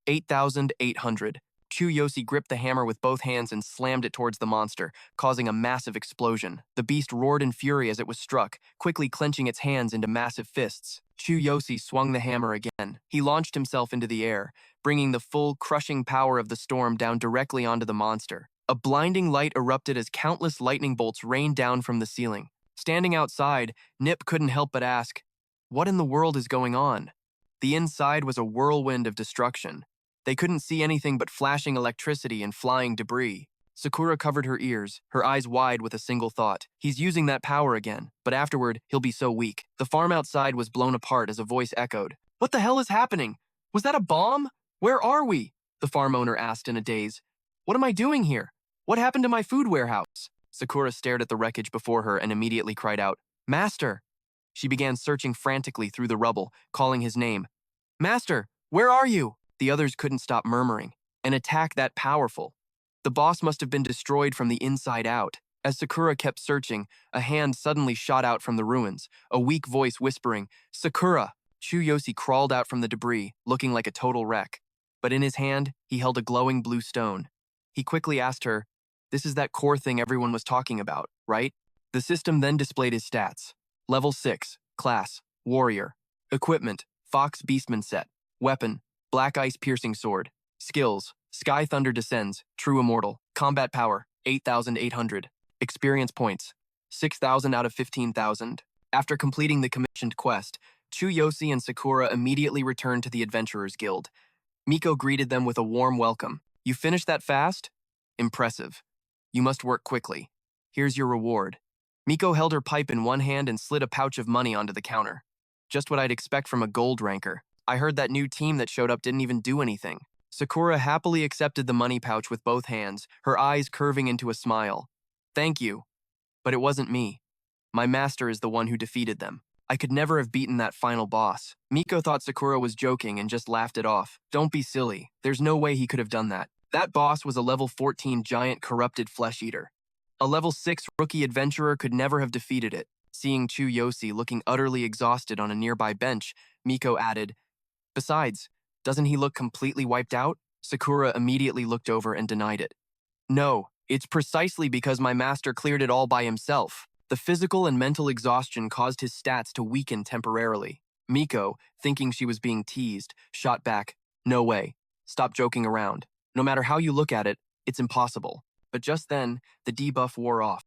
8,800. Chu Yosi gripped the hammer with both hands and slammed it towards the monster, causing a massive explosion. The beast roared in fury as it was struck, quickly clenching its hands into massive fists. Chu Yosi swung the hammer again. He launched himself into the air, bringing the full, crushing power of the storm down directly onto the monster. A blinding light erupted as countless lightning bolts rained down from the ceiling. Standing outside, Nip couldn't help but ask, what in the world is going on? The inside was a whirlwind of destruction. They couldn't see anything but flashing electricity and flying debris. Sakura covered her ears, her eyes wide with a single thought. He's using that power again, but afterward, he'll be so weak. The farm outside was blown apart as a voice echoed. What the hell is happening? Was that a bomb? Where are we? The farm owner asked in a daze. What am I doing here? What happened to my food warehouse? Sakura stared at the wreckage before her and immediately cried out, Master! She began searching frantically through the rubble, calling his name. Master, where are you? The others couldn't stop murmuring. An attack that powerful. The boss must have been destroyed from the inside out. As Sakura kept searching, a hand suddenly shot out from the ruins, a weak voice whispering, Sakura! Chu Yosi crawled out from the debris, looking like a total wreck. But in his hand, he held a glowing blue stone. He quickly asked her, this is that core thing everyone was talking about, right? The system then displayed his stats. Level 6, Class, Warrior. Equipment, Fox Beastman Set. Weapon, Black Ice Piercing Sword. Skills, Sky Thunder Descends, True Immortal. Combat Power, 8,800. Experience points, 6,000 out of 15,000. After completing the commissioned quest, Chu Yosi and Sakura immediately returned to the Adventurers Guild. Miko greeted them with a warm welcome. You finished that fast? Impressive. You must work quickly. Here's your reward. Miko held her pipe in one hand and slid a pouch of money onto the counter. Just what I'd expect from a gold ranker. I heard that new team that showed up didn't even do anything. Sakura happily accepted the money pouch with both hands, her eyes curving into a smile. Thank you. But it wasn't me. My master is the one who defeated them. I could never have beaten that final boss. Miko thought Sakura was joking and just laughed it off. Don't be silly. There's no way he could have done that. That boss was a level 14 giant corrupted flesh eater. A level 6 rookie adventurer could never have defeated it. Seeing Chu Yosi looking utterly exhausted on a nearby bench, Miko added, "Besides, doesn't he look completely wiped out?" Sakura immediately looked over and denied it. "No, it's precisely because my master cleared it all by himself. The physical and mental exhaustion caused his stats to weaken temporarily." Miko, thinking she was being teased, shot back, "No way. Stop joking around. No matter how you look at it, it's impossible." But just then, the debuff wore off.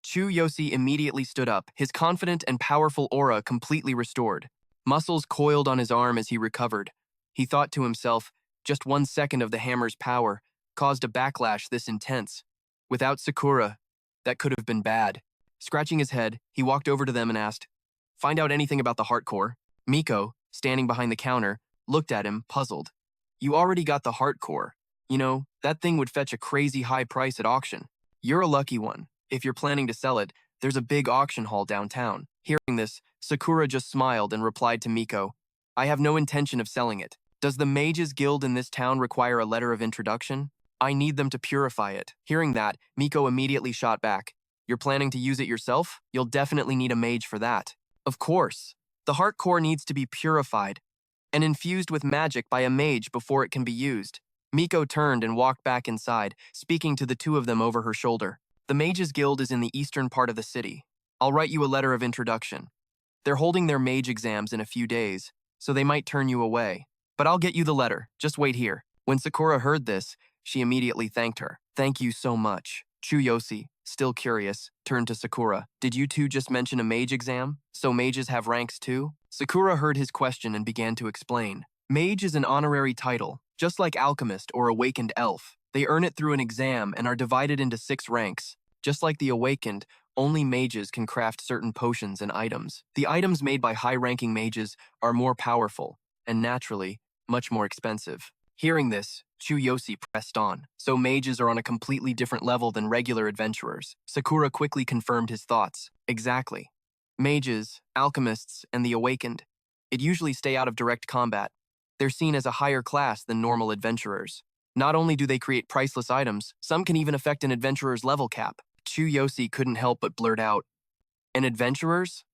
Chu Yosi immediately stood up, his confident and powerful aura completely restored. Muscles coiled on his arm as he recovered. He thought to himself, just 1 second of the hammer's power caused a backlash this intense. Without Sakura, that could have been bad. Scratching his head, he walked over to them and asked, "Find out anything about the heart core?" Miko, standing behind the counter, looked at him, puzzled. "You already got the heart core. You know, that thing would fetch a crazy high price at auction. You're a lucky one. If you're planning to sell it, there's a big auction hall downtown." Hearing this, Sakura just smiled and replied to Miko, "I have no intention of selling it. Does the Mages Guild in this town require a letter of introduction? I need them to purify it." Hearing that, Miko immediately shot back. "You're planning to use it yourself? You'll definitely need a mage for that." "Of course. The heart core needs to be purified and infused with magic by a mage before it can be used." Miko turned and walked back inside, speaking to the two of them over her shoulder. "The Mages Guild is in the eastern part of the city. I'll write you a letter of introduction. They're holding their mage exams in a few days, so they might turn you away. But I'll get you the letter. Just wait here." When Sakura heard this, she immediately thanked her. "Thank you so much." Chu Yosi, still curious, turned to Sakura. "Did you two just mention a mage exam? So mages have ranks too?" Sakura heard his question and began to explain. Mage is an honorary title, just like alchemist or awakened elf. They earn it through an exam and are divided into 6 ranks. Just like the awakened, only mages can craft certain potions and items. The items made by high-ranking mages are more powerful, and naturally, much more expensive. Hearing this, Chu Yosi pressed on. "So mages are on a completely different level than regular adventurers." Sakura quickly confirmed his thoughts. "Exactly. Mages, alchemists, and the awakened. It usually stay out of direct combat. They're seen as a higher class than normal adventurers. Not only do they create priceless items, some can even affect an adventurer's level cap." Chu Yosi couldn't help but blurt out, "An adventurer's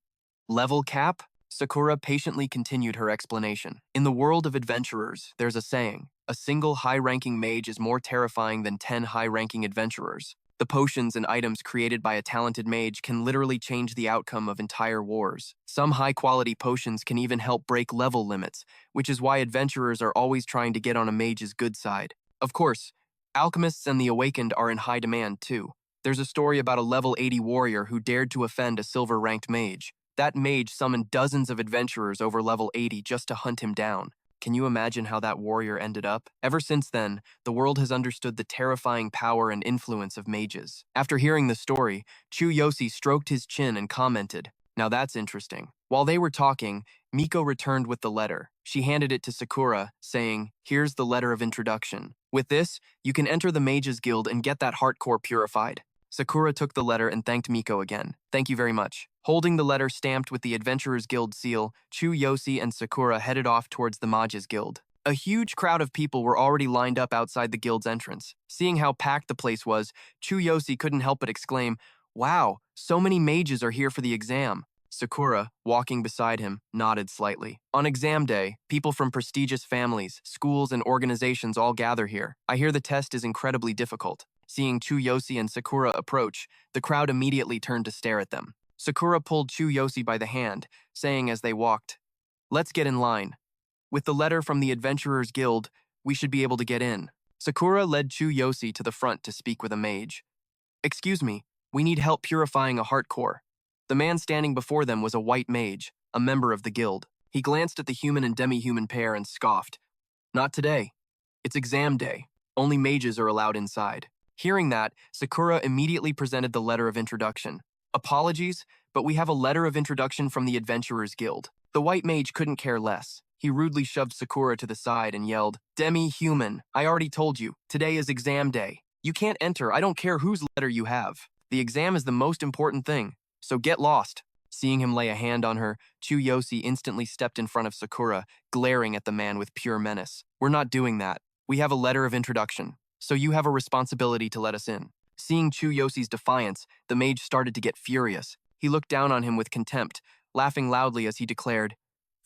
level cap?" Sakura patiently continued her explanation. "In the world of adventurers, there's a saying, a single high-ranking mage is more terrifying than 10 high-ranking adventurers. The potions and items created by a talented mage can literally change the outcome of entire wars. Some high-quality potions can even help break level limits, which is why adventurers are always trying to get on a mage's good side. Of course, alchemists and the awakened are in high demand too. There's a story about a level 80 warrior who dared to offend a silver-ranked mage. That mage summoned dozens of adventurers over level 80 just to hunt him down. Can you imagine how that warrior ended up? Ever since then, the world has understood the terrifying power and influence of mages." After hearing the story, Chu Yosi stroked his chin and commented, "Now that's interesting." While they were talking, Miko returned with the letter. She handed it to Sakura, saying, "Here's the letter of introduction. With this, you can enter the Mages Guild and get that heart core purified." Sakura took the letter and thanked Miko again. "Thank you very much." Holding the letter stamped with the Adventurers Guild seal, Chu Yosi and Sakura headed off towards the Mages Guild. A huge crowd of people were already lined up outside the guild's entrance. Seeing how packed the place was, Chu Yosi couldn't help but exclaim, "Wow, so many mages are here for the exam." Sakura, walking beside him, nodded slightly. "On exam day, people from prestigious families, schools, and organizations all gather here. I hear the test is incredibly difficult." Seeing Chu Yosi and Sakura approach, the crowd immediately turned to stare at them. Sakura pulled Chu Yosi by the hand, saying as they walked, "Let's get in line. With the letter from the Adventurers Guild, we should be able to get in." Sakura led Chu Yosi to the front to speak with a mage. "Excuse me, we need help purifying a heart core." The man standing before them was a white mage, a member of the guild. He glanced at the human and demi-human pair and scoffed. "Not today. It's exam day. Only mages are allowed inside." Hearing that, Sakura immediately presented the letter of introduction. "Apologies, but we have a letter of introduction from the Adventurers Guild." The white mage couldn't care less. He rudely shoved Sakura to the side and yelled, "Demi-human, I already told you, today is exam day. You can't enter, I don't care whose letter you have. The exam is the most important thing, so get lost." Seeing him lay a hand on her, Chu Yosi instantly stepped in front of Sakura, glaring at the man with pure menace. We're not doing that. We have a letter of introduction, so you have a responsibility to let us in. Seeing Chu Yosi's defiance, the mage started to get furious. He looked down on him with contempt, laughing loudly as he declared,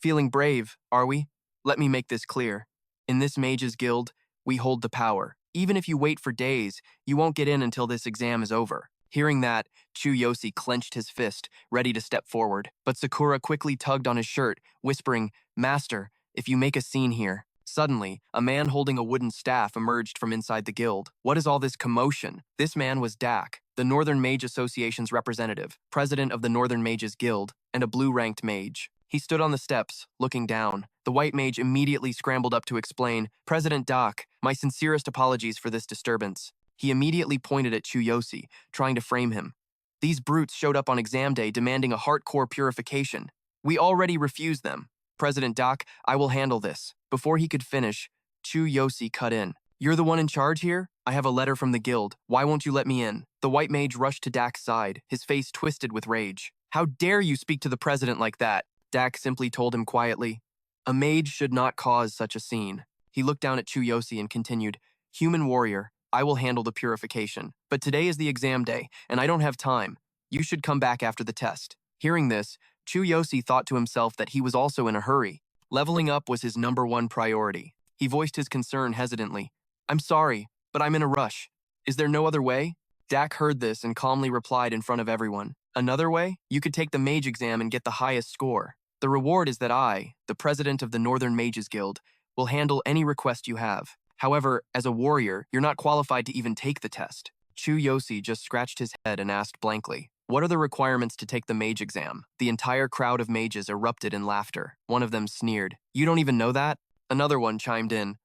"Feeling brave, are we? Let me make this clear. In this mage's guild, we hold the power. Even if you wait for days, you won't get in until this exam is over." Hearing that, Chu Yosi clenched his fist, ready to step forward. But Sakura quickly tugged on his shirt, whispering, "Master, if you make a scene here." Suddenly, a man holding a wooden staff emerged from inside the guild. What is all this commotion? This man was Dak, the Northern Mage Association's representative, president of the Northern Mages Guild, and a blue-ranked mage. He stood on the steps, looking down. The white mage immediately scrambled up to explain, "President Dak, my sincerest apologies for this disturbance." He immediately pointed at Chu Yosi, trying to frame him. "These brutes showed up on exam day demanding a heart-core purification. We already refused them. President Dak, I will handle this." Before he could finish, Chu Yosi cut in. "You're the one in charge here? I have a letter from the guild. Why won't you let me in?" The white mage rushed to Dak's side, his face twisted with rage. "How dare you speak to the president like that?" Dak simply told him quietly. "A mage should not cause such a scene." He looked down at Chu Yosi and continued, "Human warrior, I will handle the purification. But today is the exam day, and I don't have time. You should come back after the test." Hearing this, Chu Yosi thought to himself that he was also in a hurry. Leveling up was his #1 priority. He voiced his concern hesitantly. "I'm sorry, but I'm in a rush. Is there no other way?" Dak heard this and calmly replied in front of everyone. "Another way? You could take the mage exam and get the highest score. The reward is that I, the president of the Northern Mages Guild, will handle any request you have. However, as a warrior, you're not qualified to even take the test." Chu Yosi just scratched his head and asked blankly, "What are the requirements to take the mage exam?" The entire crowd of mages erupted in laughter. One of them sneered, "You don't even know that?" Another one chimed in,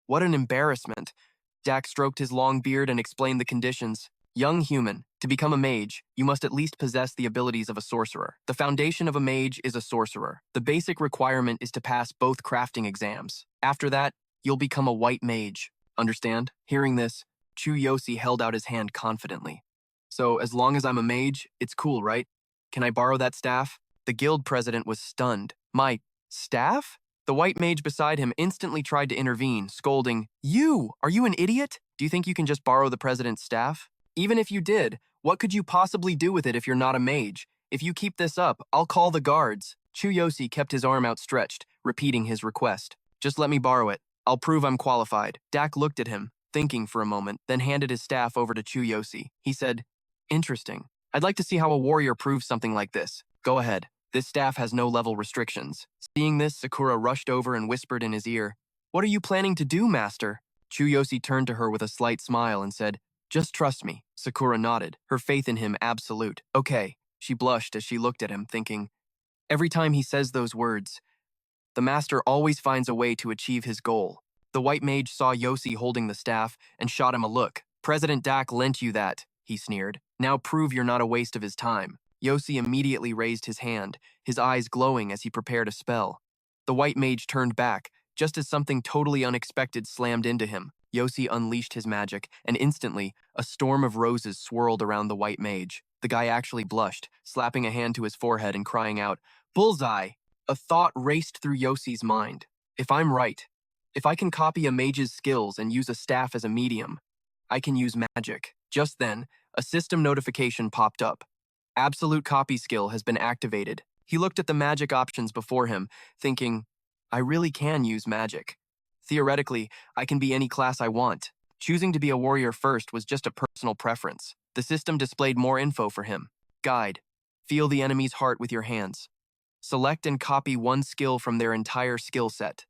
"What an embarrassment." Dak stroked his long beard and explained the conditions. "Young human, to become a mage, you must at least possess the abilities of a sorcerer. The foundation of a mage is a sorcerer. The basic requirement is to pass both crafting exams. After that, you'll become a white mage. Understand?" Hearing this, Chu Yosi held out his hand confidently. "So, as long as I'm a mage, it's cool, right? Can I borrow that staff?" The guild president was stunned. "My staff?" The white mage beside him instantly tried to intervene, scolding, Are you an idiot? Do you think you can just borrow the president's staff? Even if you did, what could you possibly do with it if you're not a mage? If you keep this up, I'll call the guards." Chu Yosi kept his arm outstretched, repeating his request. "Just let me borrow it. I'll prove I'm qualified." Dak looked at him, thinking for a moment, then handed his staff over to Chu Yosi. He said, "Interesting. I'd like to see how a warrior proves something like this. Go ahead. This staff has no level restrictions." Seeing this, Sakura rushed over and whispered in his ear, "What are you planning to do, master?" Chu Yosi turned to her with a slight smile and said, "Just trust me." Sakura nodded, her faith in him absolute. "Okay." She blushed as she looked at him, thinking, every time he says those words, the master always finds a way to achieve his goal. The white mage saw Yosi holding the staff and shot him a look. "President Dak lent you that," he sneered. "Now prove you're not a waste of his time." Yosi immediately raised his hand, his eyes glowing as he prepared a spell. The white mage turned back, just as something totally unexpected slammed into him. Yosi unleashed his magic, and instantly, a storm of roses swirled around the white mage. The guy actually blushed, slapping a hand to his forehead and crying out, "Bullseye!" A thought raced through Yosi's mind. If I'm right, if I can copy a mage's skills and use a staff as a medium, I can use magic. Just then, a system notification popped up. Absolute copy skill has been activated. He looked at the magic options before him, thinking, I really can use magic. Theoretically, I can be any class I want. Choosing to be a warrior first was just a personal preference. The system displayed more info for him. Guide. Feel the enemy's heart with your hands. Select and copy one skill from their entire skill set.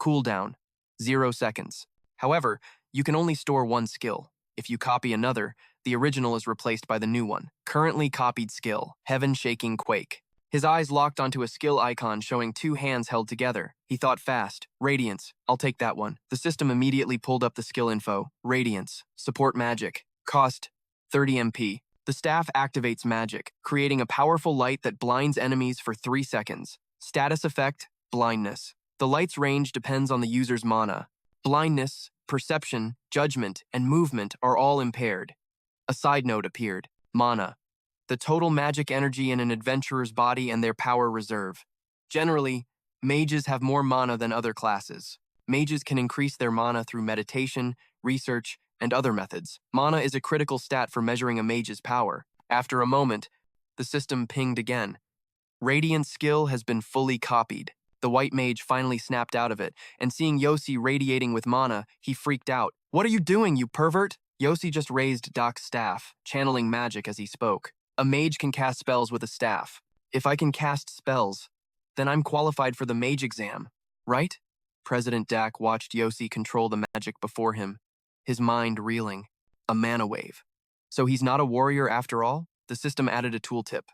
Cooldown, 0 seconds. However, you can only store one skill. If you copy another, the original is replaced by the new one. Currently copied skill, Heaven Shaking Quake. His eyes locked onto a skill icon showing 2 hands held together. He thought fast. Radiance, I'll take that one. The system immediately pulled up the skill info. Radiance, support magic. Cost, 30 MP. The staff activates magic, creating a powerful light that blinds enemies for 3 seconds. Status effect, blindness. The light's range depends on the user's mana. Blindness, perception, judgment, and movement are all impaired. A side note appeared. Mana. the total magic energy in an adventurer's body and their power reserve. Generally, mages have more mana than other classes. Mages can increase their mana through meditation, research, and other methods. Mana is a critical stat for measuring a mage's power. After a moment, the system pinged again. Radiant skill has been fully copied. The white mage finally snapped out of it, and seeing Yosi radiating with mana, he freaked out. "What are you doing, you pervert?" Yosi just raised Doc's staff, channeling magic as he spoke. A mage can cast spells with a staff. If I can cast spells, then I'm qualified for the mage exam, right? President Dak watched Yosi control the magic before him, his mind reeling. A mana wave. So he's not a warrior after all? The system added a tooltip.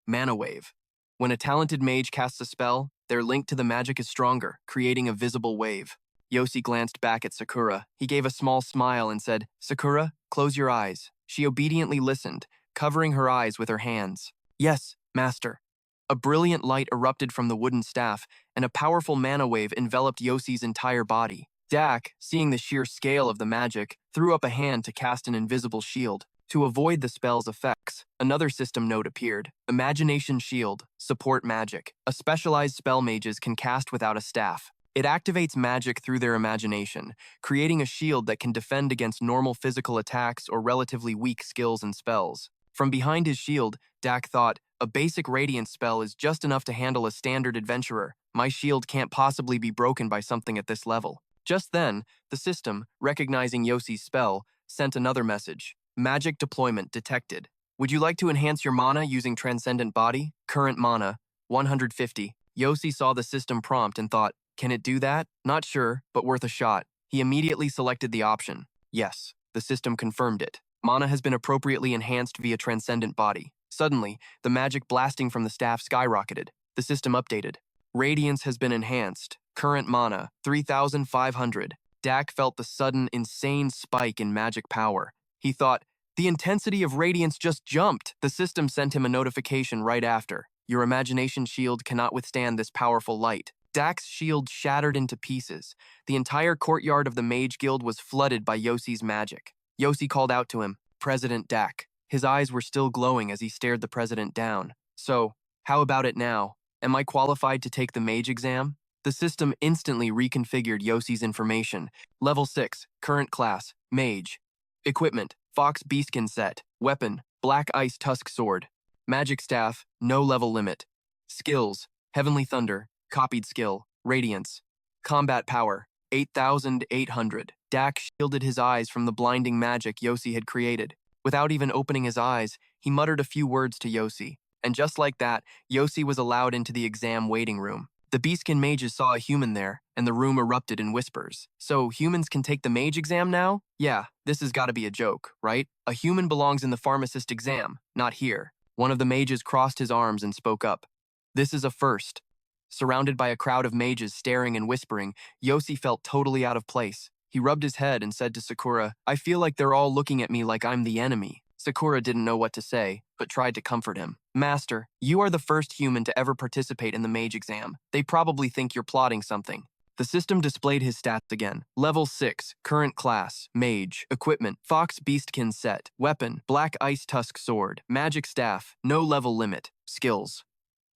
Mana wave. When a talented mage casts a spell, their link to the magic is stronger, creating a visible wave. Yosi glanced back at Sakura. He gave a small smile and said, "Sakura, close your eyes." She obediently listened, covering her eyes with her hands. "Yes, master." A brilliant light erupted from the wooden staff, and a powerful mana wave enveloped Yosi's entire body. Dak, seeing the sheer scale of the magic, threw up a hand to cast an invisible shield. To avoid the spell's effects, another system note appeared. Imagination Shield, Support Magic. A specialized spell mages can cast without a staff. It activates magic through their imagination, creating a shield that can defend against normal physical attacks or relatively weak skills and spells. From behind his shield, Dak thought, a basic radiant spell is just enough to handle a standard adventurer. My shield can't possibly be broken by something at this level. Just then, the system, recognizing Yosi's spell, sent another message. Magic deployment detected. Would you like to enhance your mana using Transcendent Body? Current mana, 150. Yosi saw the system prompt and thought, can it do that? Not sure, but worth a shot. He immediately selected the option. Yes, the system confirmed it. Mana has been appropriately enhanced via Transcendent Body. Suddenly, the magic blasting from the staff skyrocketed. The system updated. Radiance has been enhanced. Current mana, 3,500. Dak felt the sudden, insane spike in magic power. He thought, the intensity of radiance just jumped. The system sent him a notification right after. Your imagination shield cannot withstand this powerful light. Dak's shield shattered into pieces. The entire courtyard of the Mage Guild was flooded by Yosi's magic. Yosi called out to him, President Dak. His eyes were still glowing as he stared the president down. So, how about it now? Am I qualified to take the mage exam? The system instantly reconfigured Yosi's information. Level 6, current class, mage. Equipment, Fox Beastkin set. Weapon, Black Ice Tusk Sword. Magic Staff, no level limit. Skills, Heavenly Thunder, copied skill, Radiance. Combat power, 8,800. Dak shielded his eyes from the blinding magic Yosi had created. Without even opening his eyes, he muttered a few words to Yosi. And just like that, Yosi was allowed into the exam waiting room. The Beastkin mages saw a human there, and the room erupted in whispers. So, humans can take the mage exam now? Yeah, this has got to be a joke, right? A human belongs in the pharmacist exam, not here. One of the mages crossed his arms and spoke up. This is a first. Surrounded by a crowd of mages staring and whispering, Yosi felt totally out of place. He rubbed his head and said to Sakura, I feel like they're all looking at me like I'm the enemy. Sakura didn't know what to say, but tried to comfort him. Master, you are the first human to ever participate in the mage exam. They probably think you're plotting something. The system displayed his stats again. Level 6, current class, mage. Equipment, Fox Beastkin set. Weapon, Black Ice Tusk Sword. Magic Staff, no level limit. Skills,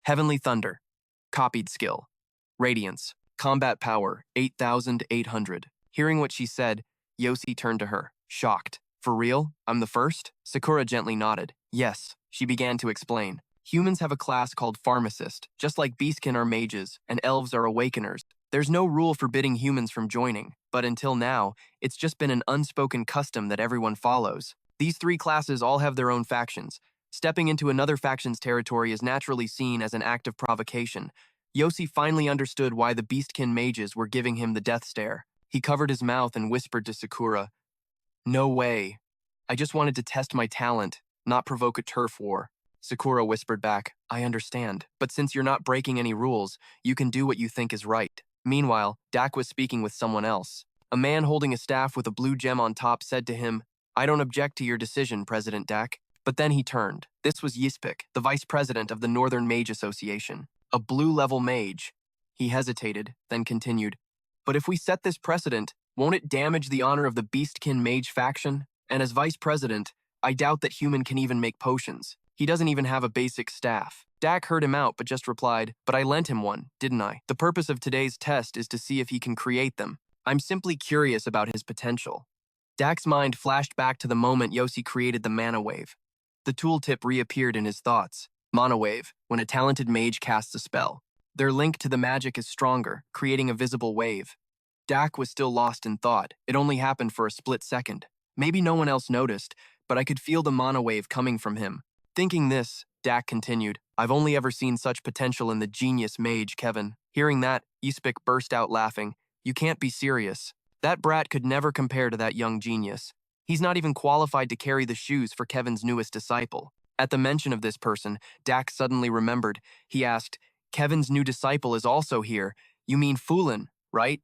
Heavenly Thunder, copied skill. Radiance, combat power, 8,800. Hearing what she said, Yosi turned to her, shocked. For real? I'm the first? Sakura gently nodded. Yes, she began to explain. Humans have a class called Pharmacist, just like Beastkin are mages, and elves are awakeners. There's no rule forbidding humans from joining, but until now, it's just been an unspoken custom that everyone follows. These three classes all have their own factions. Stepping into another faction's territory is naturally seen as an act of provocation. Yosi finally understood why the Beastkin mages were giving him the death stare. He covered his mouth and whispered to Sakura, No way. I just wanted to test my talent, not provoke a turf war. Sakura whispered back, I understand, but since you're not breaking any rules, you can do what you think is right. Meanwhile, Dak was speaking with someone else. A man holding a staff with a blue gem on top said to him, I don't object to your decision, President Dak. But then he turned. This was Yispik, the vice president of the Northern Mage Association. A blue-level mage. He hesitated, then continued, But if we set this precedent, won't it damage the honor of the Beastkin mage faction? And as vice president, I doubt that human can even make potions. He doesn't even have a basic staff. Dak heard him out but just replied, but I lent him one, didn't I? The purpose of today's test is to see if he can create them. I'm simply curious about his potential. Dak's mind flashed back to the moment Yosi created the mana wave. The tooltip reappeared in his thoughts. Mana wave, when a talented mage casts a spell. Their link to the magic is stronger, creating a visible wave. Dak was still lost in thought. It only happened for a split second. Maybe no one else noticed, but I could feel the mana wave coming from him. Thinking this, Dak continued, I've only ever seen such potential in the genius mage, Kevin. Hearing that, Isekai burst out laughing. You can't be serious. That brat could never compare to that young genius. He's not even qualified to carry the shoes for Kevin's newest disciple. At the mention of this person, Dak suddenly remembered. He asked, Kevin's new disciple is also here. You mean Foolin, right?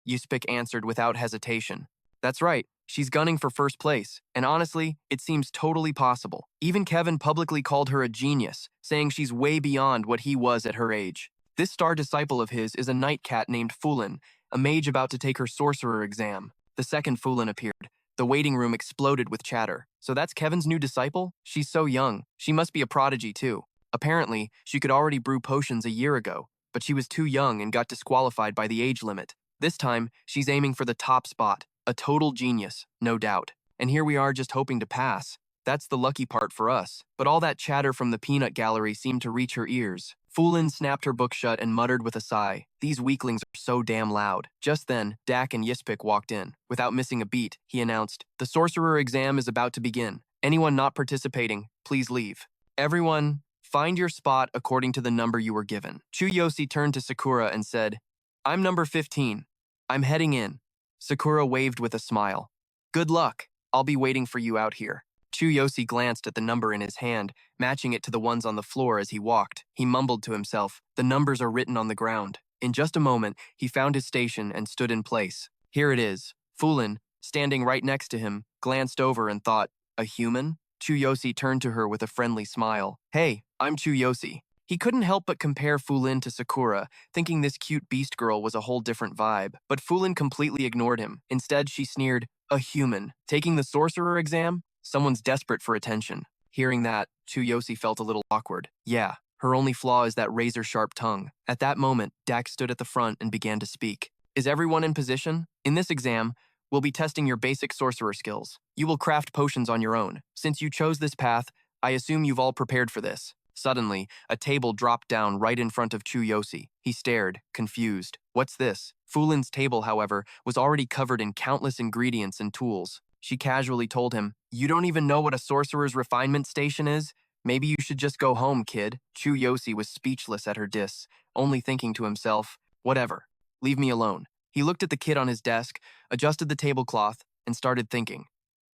Isekai answered without hesitation. That's right. She's gunning for first place, and honestly, it seems totally possible. Even Kevin publicly called her a genius, saying she's way beyond what he was at her age. This star disciple of his is a night cat named Foolin, a mage about to take her sorcerer exam. The second Foolin appeared. The waiting room exploded with chatter. So that's Kevin's new disciple? She's so young. She must be a prodigy too. Apparently, she could already brew potions a year ago, but she was too young and got disqualified by the age limit. This time, she's aiming for the top spot. A total genius, no doubt. And here we are just hoping to pass. That's the lucky part for us. But all that chatter from the peanut gallery seemed to reach her ears. Foolin snapped her book shut and muttered with a sigh. These weaklings are so damn loud. Just then, Dak and Isekai walked in. Without missing a beat, he announced, The sorcerer exam is about to begin. Anyone not participating, please leave. Everyone, find your spot according to the number you were given. Chu Yosi turned to Sakura and said, I'm number 15. I'm heading in. Sakura waved with a smile. Good luck. I'll be waiting for you out here. Chu Yosi glanced at the number in his hand, matching it to the ones on the floor as he walked. He mumbled to himself, the numbers are written on the ground. In just a moment, he found his station and stood in place. Here it is. Foolin, standing right next to him, glanced over and thought, a human? Chu Yosi turned to her with a friendly smile. Hey, I'm Chu Yosi. He couldn't help but compare Foolin to Sakura, thinking this cute beast girl was a whole different vibe. But Foolin completely ignored him. Instead, she sneered, a human. Taking the sorcerer exam? Someone's desperate for attention. Hearing that, Chu Yosi felt a little awkward. Yeah, her only flaw is that razor-sharp tongue. At that moment, Dak stood at the front and began to speak. Is everyone in position? In this exam, we'll be testing your basic sorcerer skills. You will craft potions on your own. Since you chose this path, I assume you've all prepared for this. Suddenly, a table dropped down right in front of Chu Yosi. He stared, confused. What's this? Foolin's table, however, was already covered in countless ingredients and tools. She casually told him, You don't even know what a sorcerer's refinement station is? Maybe you should just go home, kid. Chu Yosi was speechless at her diss, only thinking to himself, Whatever. Leave me alone. He looked at the kit on his desk, adjusted the tablecloth, and started thinking.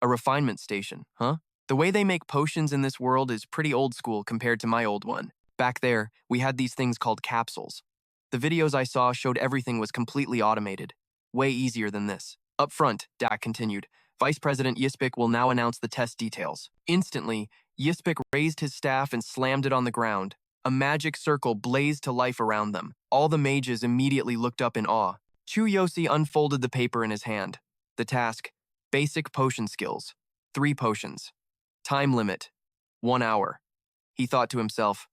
A refinement station, huh? The way they make potions in this world is pretty old school compared to my old one. Back there, we had these things called capsules. The videos I saw showed everything was completely automated. Way easier than this. Up front, Dak continued, Vice President Isekai will now announce the test details. Instantly, Isekai raised his staff and slammed it on the ground. A magic circle blazed to life around them. All the mages immediately looked up in awe. Chu Yosi unfolded the paper in his hand. The task, basic potion skills. 3 potions. Time limit, 1 hour. He thought to himself,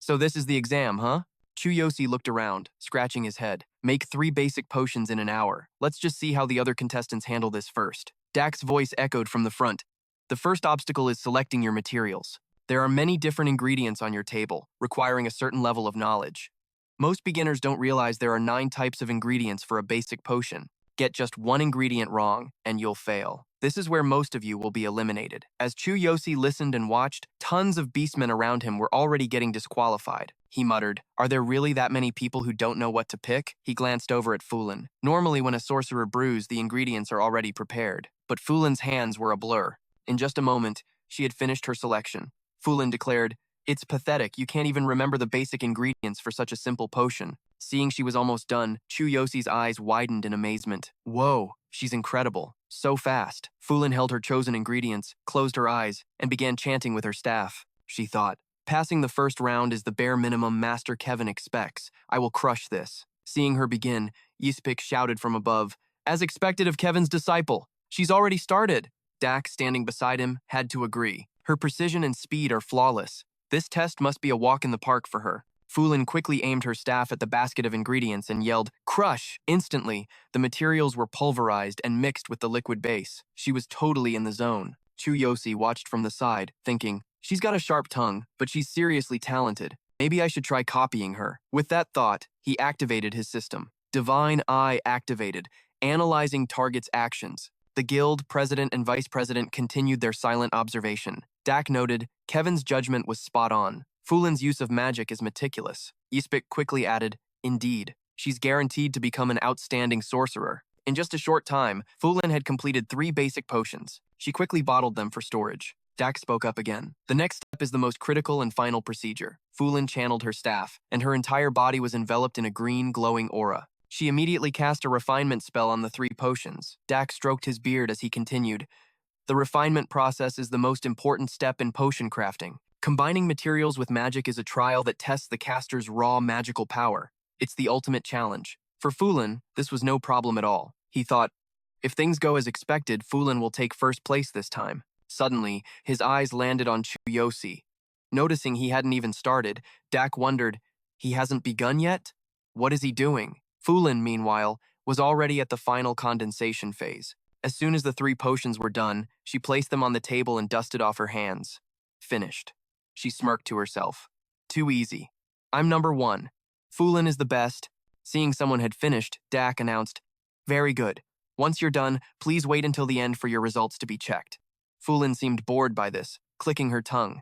So this is the exam, huh? Chu Yosi looked around, scratching his head. Make 3 basic potions in an hour. Let's just see how the other contestants handle this first. Dak's voice echoed from the front. The first obstacle is selecting your materials. There are many different ingredients on your table, requiring a certain level of knowledge. Most beginners don't realize there are 9 types of ingredients for a basic potion. Get just 1 ingredient wrong, and you'll fail. This is where most of you will be eliminated. As Chu Yosi listened and watched, tons of beastmen around him were already getting disqualified. He muttered, Are there really that many people who don't know what to pick? He glanced over at Foolin. Normally when a sorcerer brews, the ingredients are already prepared. But Foolin's hands were a blur. In just a moment, she had finished her selection. Foolin declared, It's pathetic, you can't even remember the basic ingredients for such a simple potion. Seeing she was almost done, Chu Yosi's eyes widened in amazement. Whoa, she's incredible. So fast. Foolin held her chosen ingredients, closed her eyes, and began chanting with her staff. She thought, Passing the first round is the bare minimum Master Kevin expects. I will crush this. Seeing her begin, Isekai shouted from above, As expected of Kevin's disciple. She's already started. Dak, standing beside him, had to agree. Her precision and speed are flawless. This test must be a walk in the park for her. Fulin quickly aimed her staff at the basket of ingredients and yelled, "Crush!" Instantly, the materials were pulverized and mixed with the liquid base. She was totally in the zone. Chu Yosi watched from the side, thinking, she's got a sharp tongue, but she's seriously talented. Maybe I should try copying her. With that thought, he activated his system. Divine Eye activated, analyzing target's actions. The guild, president, and vice president continued their silent observation. Dak noted, Kevin's judgment was spot on. Fulin's use of magic is meticulous. Isekai quickly added, indeed, she's guaranteed to become an outstanding sorcerer. In just a short time, Fulin had completed 3 basic potions. She quickly bottled them for storage. Dak spoke up again. The next step is the most critical and final procedure. Fulin channeled her staff, and her entire body was enveloped in a green, glowing aura. She immediately cast a refinement spell on the 3 potions. Dak stroked his beard as he continued. The refinement process is the most important step in potion crafting. Combining materials with magic is a trial that tests the caster's raw magical power. It's the ultimate challenge. For Fulin, this was no problem at all. He thought, if things go as expected, Fulin will take first place this time. Suddenly, his eyes landed on Chu Yosi. Noticing he hadn't even started, Dak wondered, he hasn't begun yet? What is he doing? Fulin, meanwhile, was already at the final condensation phase. As soon as the 3 potions were done, she placed them on the table and dusted off her hands. Finished. She smirked to herself. Too easy. I'm number 1. Fulin is the best. Seeing someone had finished, Dak announced, very good. Once you're done, please wait until the end for your results to be checked. Fulin seemed bored by this, clicking her tongue.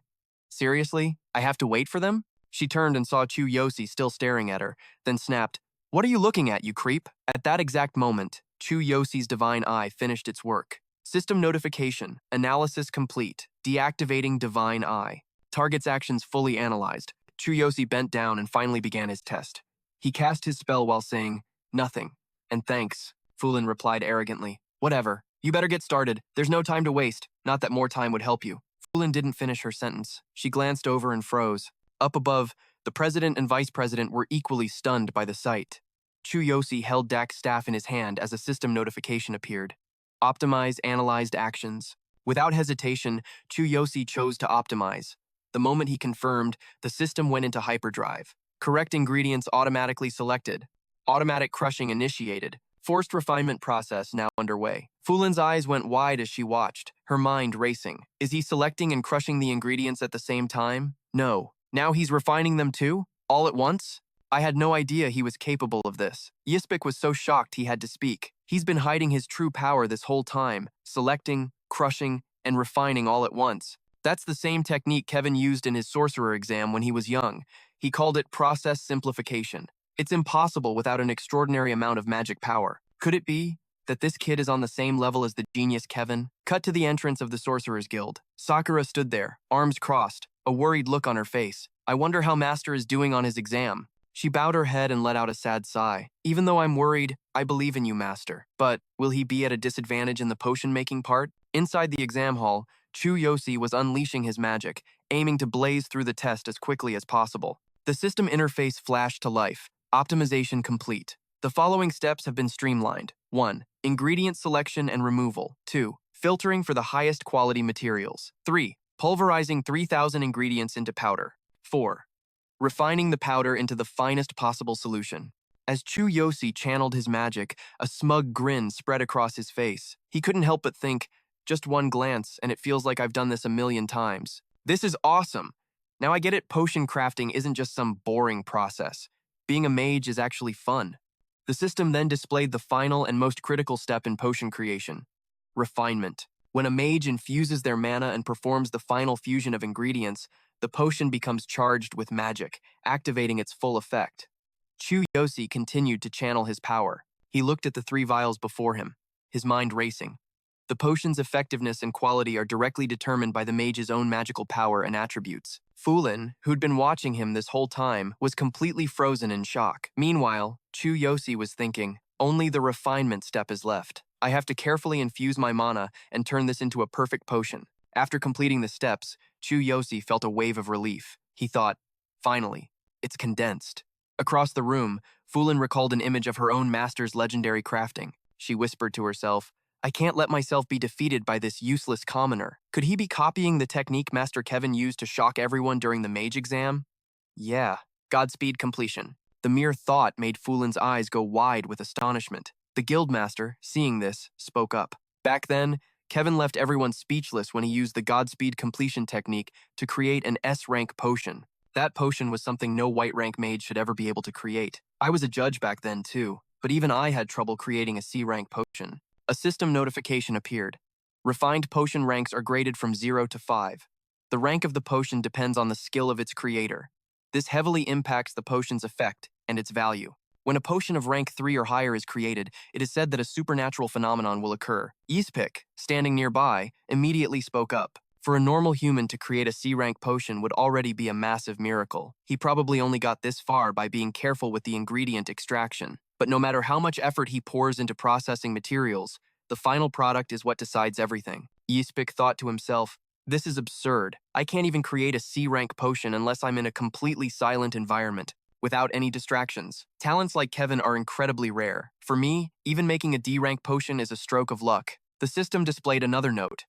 Seriously? I have to wait for them? She turned and saw Chu Yosi still staring at her, then snapped, what are you looking at, you creep? At that exact moment, Chu Yosi's divine eye finished its work. System notification, analysis complete, deactivating divine eye. Target's actions fully analyzed. Chu Yosi bent down and finally began his test. He cast his spell while saying, nothing, and thanks. Fulin replied arrogantly, whatever. You better get started. There's no time to waste. Not that more time would help you. Fulin didn't finish her sentence. She glanced over and froze. Up above, the president and vice president were equally stunned by the sight. Chu Yosi held Dak's staff in his hand as a system notification appeared. Optimize analyzed actions. Without hesitation, Chu Yosi chose to optimize. The moment he confirmed, the system went into hyperdrive. Correct ingredients automatically selected. Automatic crushing initiated. Forced refinement process now underway. Fulin's eyes went wide as she watched, her mind racing. Is he selecting and crushing the ingredients at the same time? No. Now he's refining them too? All at once? I had no idea he was capable of this. Isekai was so shocked he had to speak. He's been hiding his true power this whole time, selecting, crushing, and refining all at once. That's the same technique Kevin used in his sorcerer exam when he was young. He called it process simplification. It's impossible without an extraordinary amount of magic power. Could it be that this kid is on the same level as the genius Kevin? Cut to the entrance of the Sorcerer's Guild. Sakura stood there, arms crossed, a worried look on her face. I wonder how Master is doing on his exam. She bowed her head and let out a sad sigh. Even though I'm worried, I believe in you, Master. But will he be at a disadvantage in the potion-making part? Inside the exam hall, Chu Yosi was unleashing his magic, aiming to blaze through the test as quickly as possible. The system interface flashed to life. Optimization complete. The following steps have been streamlined. 1. Ingredient selection and removal. 2. Filtering for the highest quality materials. 3. Pulverizing 3,000 ingredients into powder. 4. Refining the powder into the finest possible solution. As Chu Yosi channeled his magic, a smug grin spread across his face. He couldn't help but think, just one glance and it feels like I've done this a million times. This is awesome. Now I get it, potion crafting isn't just some boring process. Being a mage is actually fun. The system then displayed the final and most critical step in potion creation. Refinement. When a mage infuses their mana and performs the final fusion of ingredients, the potion becomes charged with magic, activating its full effect. Chu Yosi continued to channel his power. He looked at the 3 vials before him, his mind racing. The potion's effectiveness and quality are directly determined by the mage's own magical power and attributes. Fulin, who'd been watching him this whole time, was completely frozen in shock. Meanwhile, Chu Yosi was thinking, only the refinement step is left. I have to carefully infuse my mana and turn this into a perfect potion. After completing the steps, Chu Yosi felt a wave of relief. He thought, finally, it's condensed. Across the room, Fulin recalled an image of her own master's legendary crafting. She whispered to herself, I can't let myself be defeated by this useless commoner. Could he be copying the technique Master Kevin used to shock everyone during the mage exam? Yeah. Godspeed completion. The mere thought made Fulin's eyes go wide with astonishment. The guildmaster, seeing this, spoke up. Back then, Kevin left everyone speechless when he used the Godspeed completion technique to create an S-rank potion. That potion was something no white-rank mage should ever be able to create. I was a judge back then too, but even I had trouble creating a C-rank potion. A system notification appeared. Refined potion ranks are graded from 0 to 5. The rank of the potion depends on the skill of its creator. This heavily impacts the potion's effect and its value. When a potion of rank 3 or higher is created, it is said that a supernatural phenomenon will occur. Isekai, standing nearby, immediately spoke up. For a normal human to create a C-rank potion would already be a massive miracle. He probably only got this far by being careful with the ingredient extraction. But no matter how much effort he pours into processing materials, the final product is what decides everything. Isekai thought to himself, this is absurd. I can't even create a C-rank potion unless I'm in a completely silent environment, without any distractions. Talents like Kevin are incredibly rare. For me, even making a D-rank potion is a stroke of luck. The system displayed another note.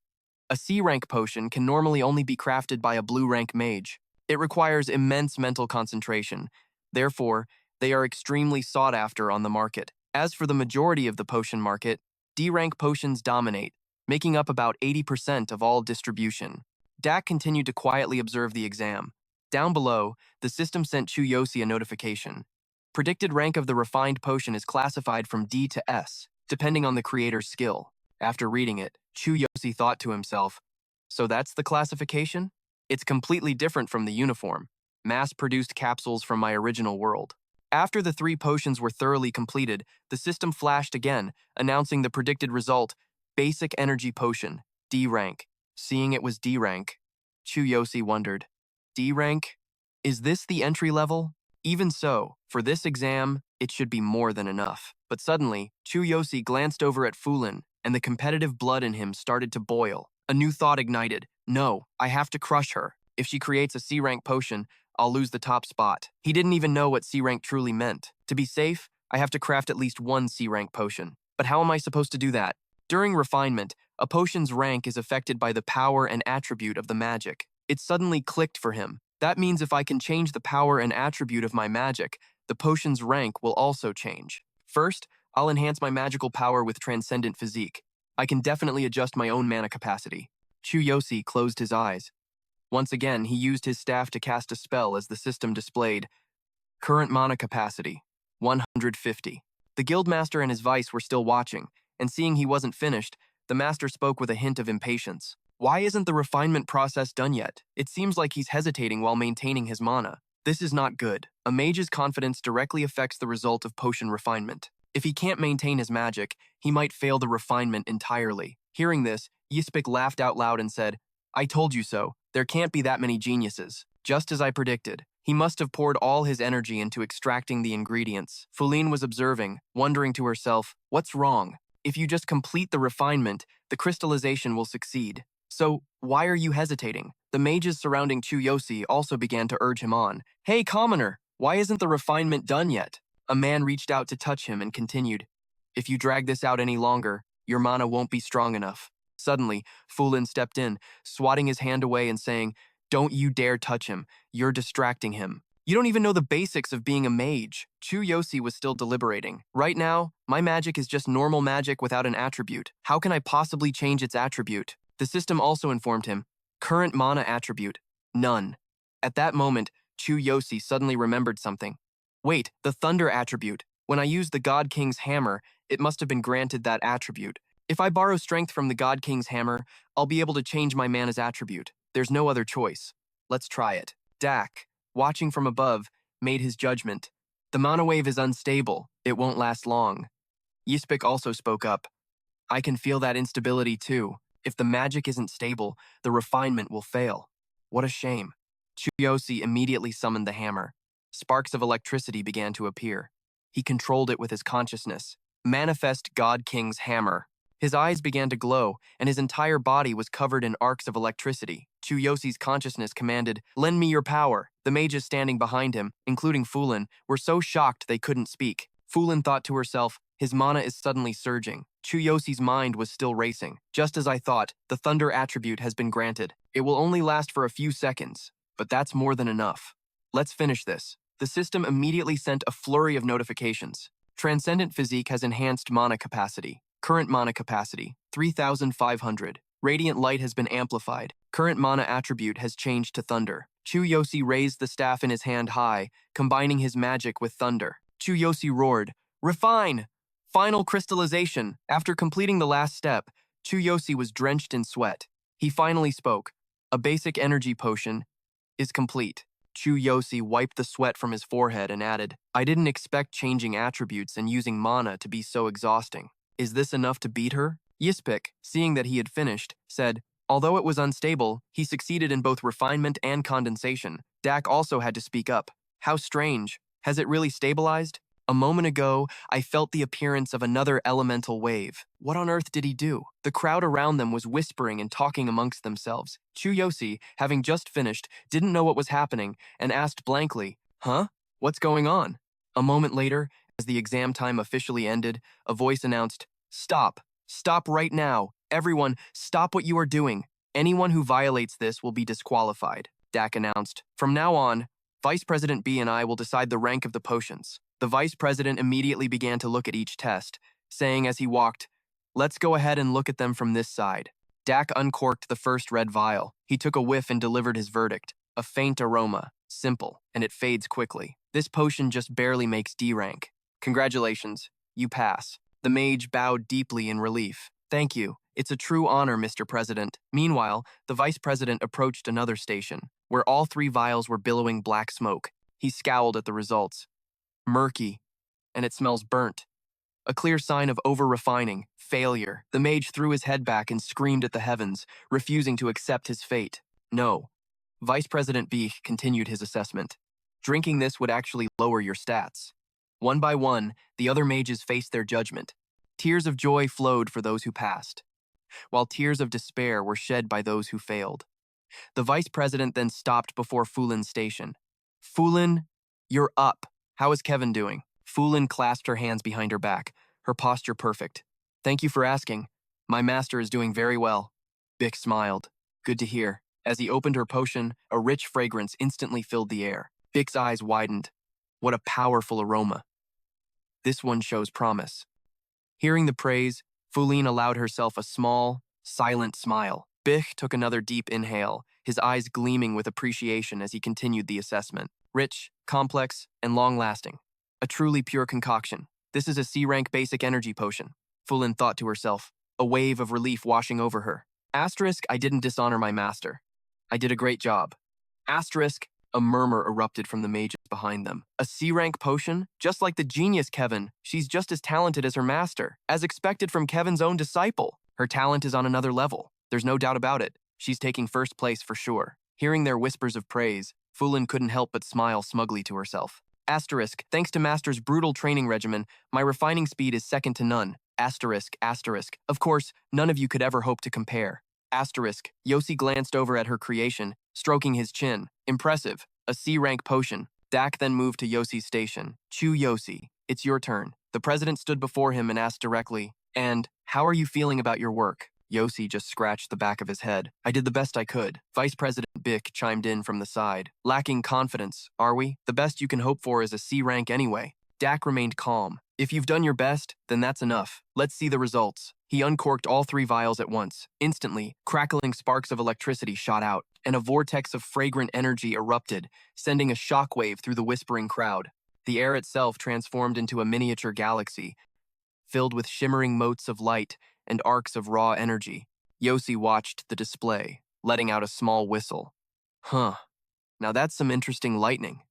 A C-rank potion can normally only be crafted by a blue-rank mage. It requires immense mental concentration. Therefore, they are extremely sought after on the market. As for the majority of the potion market, D-rank potions dominate, making up about 80% of all distribution. Dak continued to quietly observe the exam. Down below, the system sent Chu Yosi a notification. Predicted rank of the refined potion is classified from D to S, depending on the creator's skill. After reading it, Chu Yosi thought to himself, so that's the classification? It's completely different from the uniform, mass-produced capsules from my original world. After the 3 potions were thoroughly completed, the system flashed again, announcing the predicted result, Basic Energy Potion, D rank. Seeing it was D rank, Chu Yosi wondered, D rank? Is this the entry level? Even so, for this exam, it should be more than enough. But suddenly, Chu Yosi glanced over at Fulin, and the competitive blood in him started to boil. A new thought ignited. No, I have to crush her. If she creates a C-rank potion, I'll lose the top spot. He didn't even know what C-rank truly meant. To be safe, I have to craft at least 1 C-rank potion. But how am I supposed to do that? During refinement, a potion's rank is affected by the power and attribute of the magic. It suddenly clicked for him. That means if I can change the power and attribute of my magic, the potion's rank will also change. First, I'll enhance my magical power with Transcendent Physique. I can definitely adjust my own mana capacity. Chu Yosi closed his eyes. Once again, he used his staff to cast a spell as the system displayed. Current mana capacity, 150. The guildmaster and his vice were still watching, and seeing he wasn't finished, the master spoke with a hint of impatience. Why isn't the refinement process done yet? It seems like he's hesitating while maintaining his mana. This is not good. A mage's confidence directly affects the result of potion refinement. If he can't maintain his magic, he might fail the refinement entirely. Hearing this, Isekai laughed out loud and said, I told you so. There can't be that many geniuses. Just as I predicted. He must have poured all his energy into extracting the ingredients. Fuline was observing, wondering to herself, what's wrong? If you just complete the refinement, the crystallization will succeed. So, why are you hesitating? The mages surrounding Chu Yosi also began to urge him on. Hey, commoner, why isn't the refinement done yet? A man reached out to touch him and continued, if you drag this out any longer, your mana won't be strong enough. Suddenly, Fulin stepped in, swatting his hand away and saying, don't you dare touch him. You're distracting him. You don't even know the basics of being a mage. Chu Yosi was still deliberating. Right now, my magic is just normal magic without an attribute. How can I possibly change its attribute? The system also informed him, current mana attribute, none. At that moment, Chu Yosi suddenly remembered something. Wait, the thunder attribute. When I used the God King's hammer, it must have been granted that attribute. If I borrow strength from the God King's hammer, I'll be able to change my mana's attribute. There's no other choice. Let's try it. Dak, watching from above, made his judgment. The mana wave is unstable. It won't last long. Isekai also spoke up. I can feel that instability too. If the magic isn't stable, the refinement will fail. What a shame. Chu Yosi immediately summoned the hammer. Sparks of electricity began to appear. He controlled it with his consciousness. Manifest God King's hammer. His eyes began to glow, and his entire body was covered in arcs of electricity. Chu Yosi's consciousness commanded, lend me your power. The mages standing behind him, including Fulin, were so shocked they couldn't speak. Fulin thought to herself, His mana is suddenly surging. Chu Yosi's mind was still racing. Just as I thought, the thunder attribute has been granted. It will only last for a few seconds, but that's more than enough. Let's finish this. The system immediately sent a flurry of notifications. Transcendent Physique has enhanced mana capacity. Current mana capacity, 3,500. Radiant light has been amplified. Current mana attribute has changed to thunder. Chu Yosi raised the staff in his hand high, combining his magic with thunder. Chu Yosi roared, "Refine! Final crystallization!" After completing the last step, Chu Yosi was drenched in sweat. He finally spoke. A basic energy potion is complete. Chu Yosi wiped the sweat from his forehead and added, "I didn't expect changing attributes and using mana to be so exhausting. Is this enough to beat her?" Yispik, seeing that he had finished, said, "Although it was unstable, he succeeded in both refinement and condensation." Dak also had to speak up. "How strange. Has it really stabilized? A moment ago, I felt the appearance of another elemental wave. What on earth did he do?" The crowd around them was whispering and talking amongst themselves. Chu Yosi, having just finished, didn't know what was happening and asked blankly, "Huh? What's going on?" A moment later, as the exam time officially ended, a voice announced, "Stop. Stop right now. Everyone, stop what you are doing. Anyone who violates this will be disqualified." Dak announced, "From now on, Vice President B and I will decide the rank of the potions." The vice president immediately began to look at each test, saying as he walked, "Let's go ahead and look at them from this side." Dak uncorked the first red vial. He took a whiff and delivered his verdict. A faint aroma, simple, and it fades quickly. "This potion just barely makes D rank. Congratulations, you pass." The mage bowed deeply in relief. "Thank you. It's a true honor, Mr. President." Meanwhile, the vice president approached another station, where all three vials were billowing black smoke. He scowled at the results. Murky, and it smells burnt. A clear sign of over-refining, failure. The mage threw his head back and screamed at the heavens, refusing to accept his fate. No. Vice President B continued his assessment. "Drinking this would actually lower your stats." One by one, the other mages faced their judgment. Tears of joy flowed for those who passed, while tears of despair were shed by those who failed. The vice president then stopped before Fulin's station. "Fulin, you're up. How is Kevin doing?" Fulin clasped her hands behind her back, her posture perfect. "Thank you for asking. My master is doing very well." Bick smiled. "Good to hear." As he opened her potion, a rich fragrance instantly filled the air. Bick's eyes widened. What a powerful aroma. This one shows promise. Hearing the praise, Fulin allowed herself a small, silent smile. Bick took another deep inhale, his eyes gleaming with appreciation as he continued the assessment. Rich, complex, and long-lasting. A truly pure concoction. This is a C-rank basic energy potion, Fulin thought to herself, a wave of relief washing over her. Asterisk, I didn't dishonor my master. I did a great job. Asterisk, a murmur erupted from the mages behind them. A C-rank potion? Just like the genius Kevin, she's just as talented as her master. As expected from Kevin's own disciple. Her talent is on another level. There's no doubt about it. She's taking first place for sure. Hearing their whispers of praise, Fulin couldn't help but smile smugly to herself. Asterisk, thanks to Master's brutal training regimen, my refining speed is second to none. Asterisk, asterisk. Of course, none of you could ever hope to compare. Asterisk, Yosi glanced over at her creation, stroking his chin. Impressive. A C-rank potion. Dak then moved to Yosi's station. Chu Yosi, it's your turn. The president stood before him and asked directly, "And, how are you feeling about your work?" Yosi just scratched the back of his head. "I did the best I could." Vice President Bick chimed in from the side. "Lacking confidence, are we? The best you can hope for is a C rank anyway." Dak remained calm. "If you've done your best, then that's enough. Let's see the results." He uncorked all three vials at once. Instantly, crackling sparks of electricity shot out, and a vortex of fragrant energy erupted, sending a shockwave through the whispering crowd. The air itself transformed into a miniature galaxy, filled with shimmering motes of light and arcs of raw energy. Yosi watched the display, letting out a small whistle. Huh. Now that's some interesting lightning.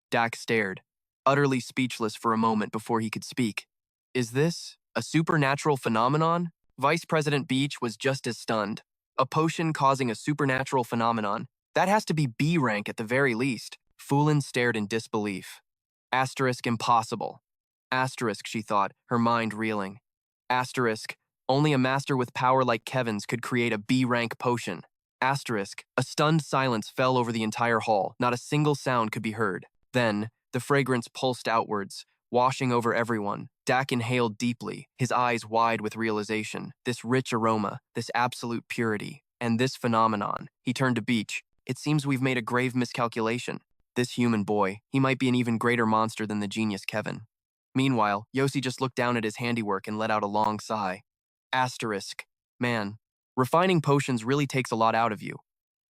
Dak stared, utterly speechless for a moment before he could speak. Is this a supernatural phenomenon? Vice President Beach was just as stunned. A potion causing a supernatural phenomenon. That has to be B rank at the very least. Fulin stared in disbelief. Asterisk impossible. Asterisk, she thought, her mind reeling. Asterisk, only a master with power like Kevin's could create a B-rank potion. Asterisk, a stunned silence fell over the entire hall. Not a single sound could be heard. Then, the fragrance pulsed outwards, washing over everyone. Dak inhaled deeply, his eyes wide with realization. This rich aroma, this absolute purity, and this phenomenon. He turned to Beach. It seems we've made a grave miscalculation. This human boy, he might be an even greater monster than the genius Kevin. Meanwhile, Yosi just looked down at his handiwork and let out a long sigh. Asterisk. Man, refining potions really takes a lot out of you.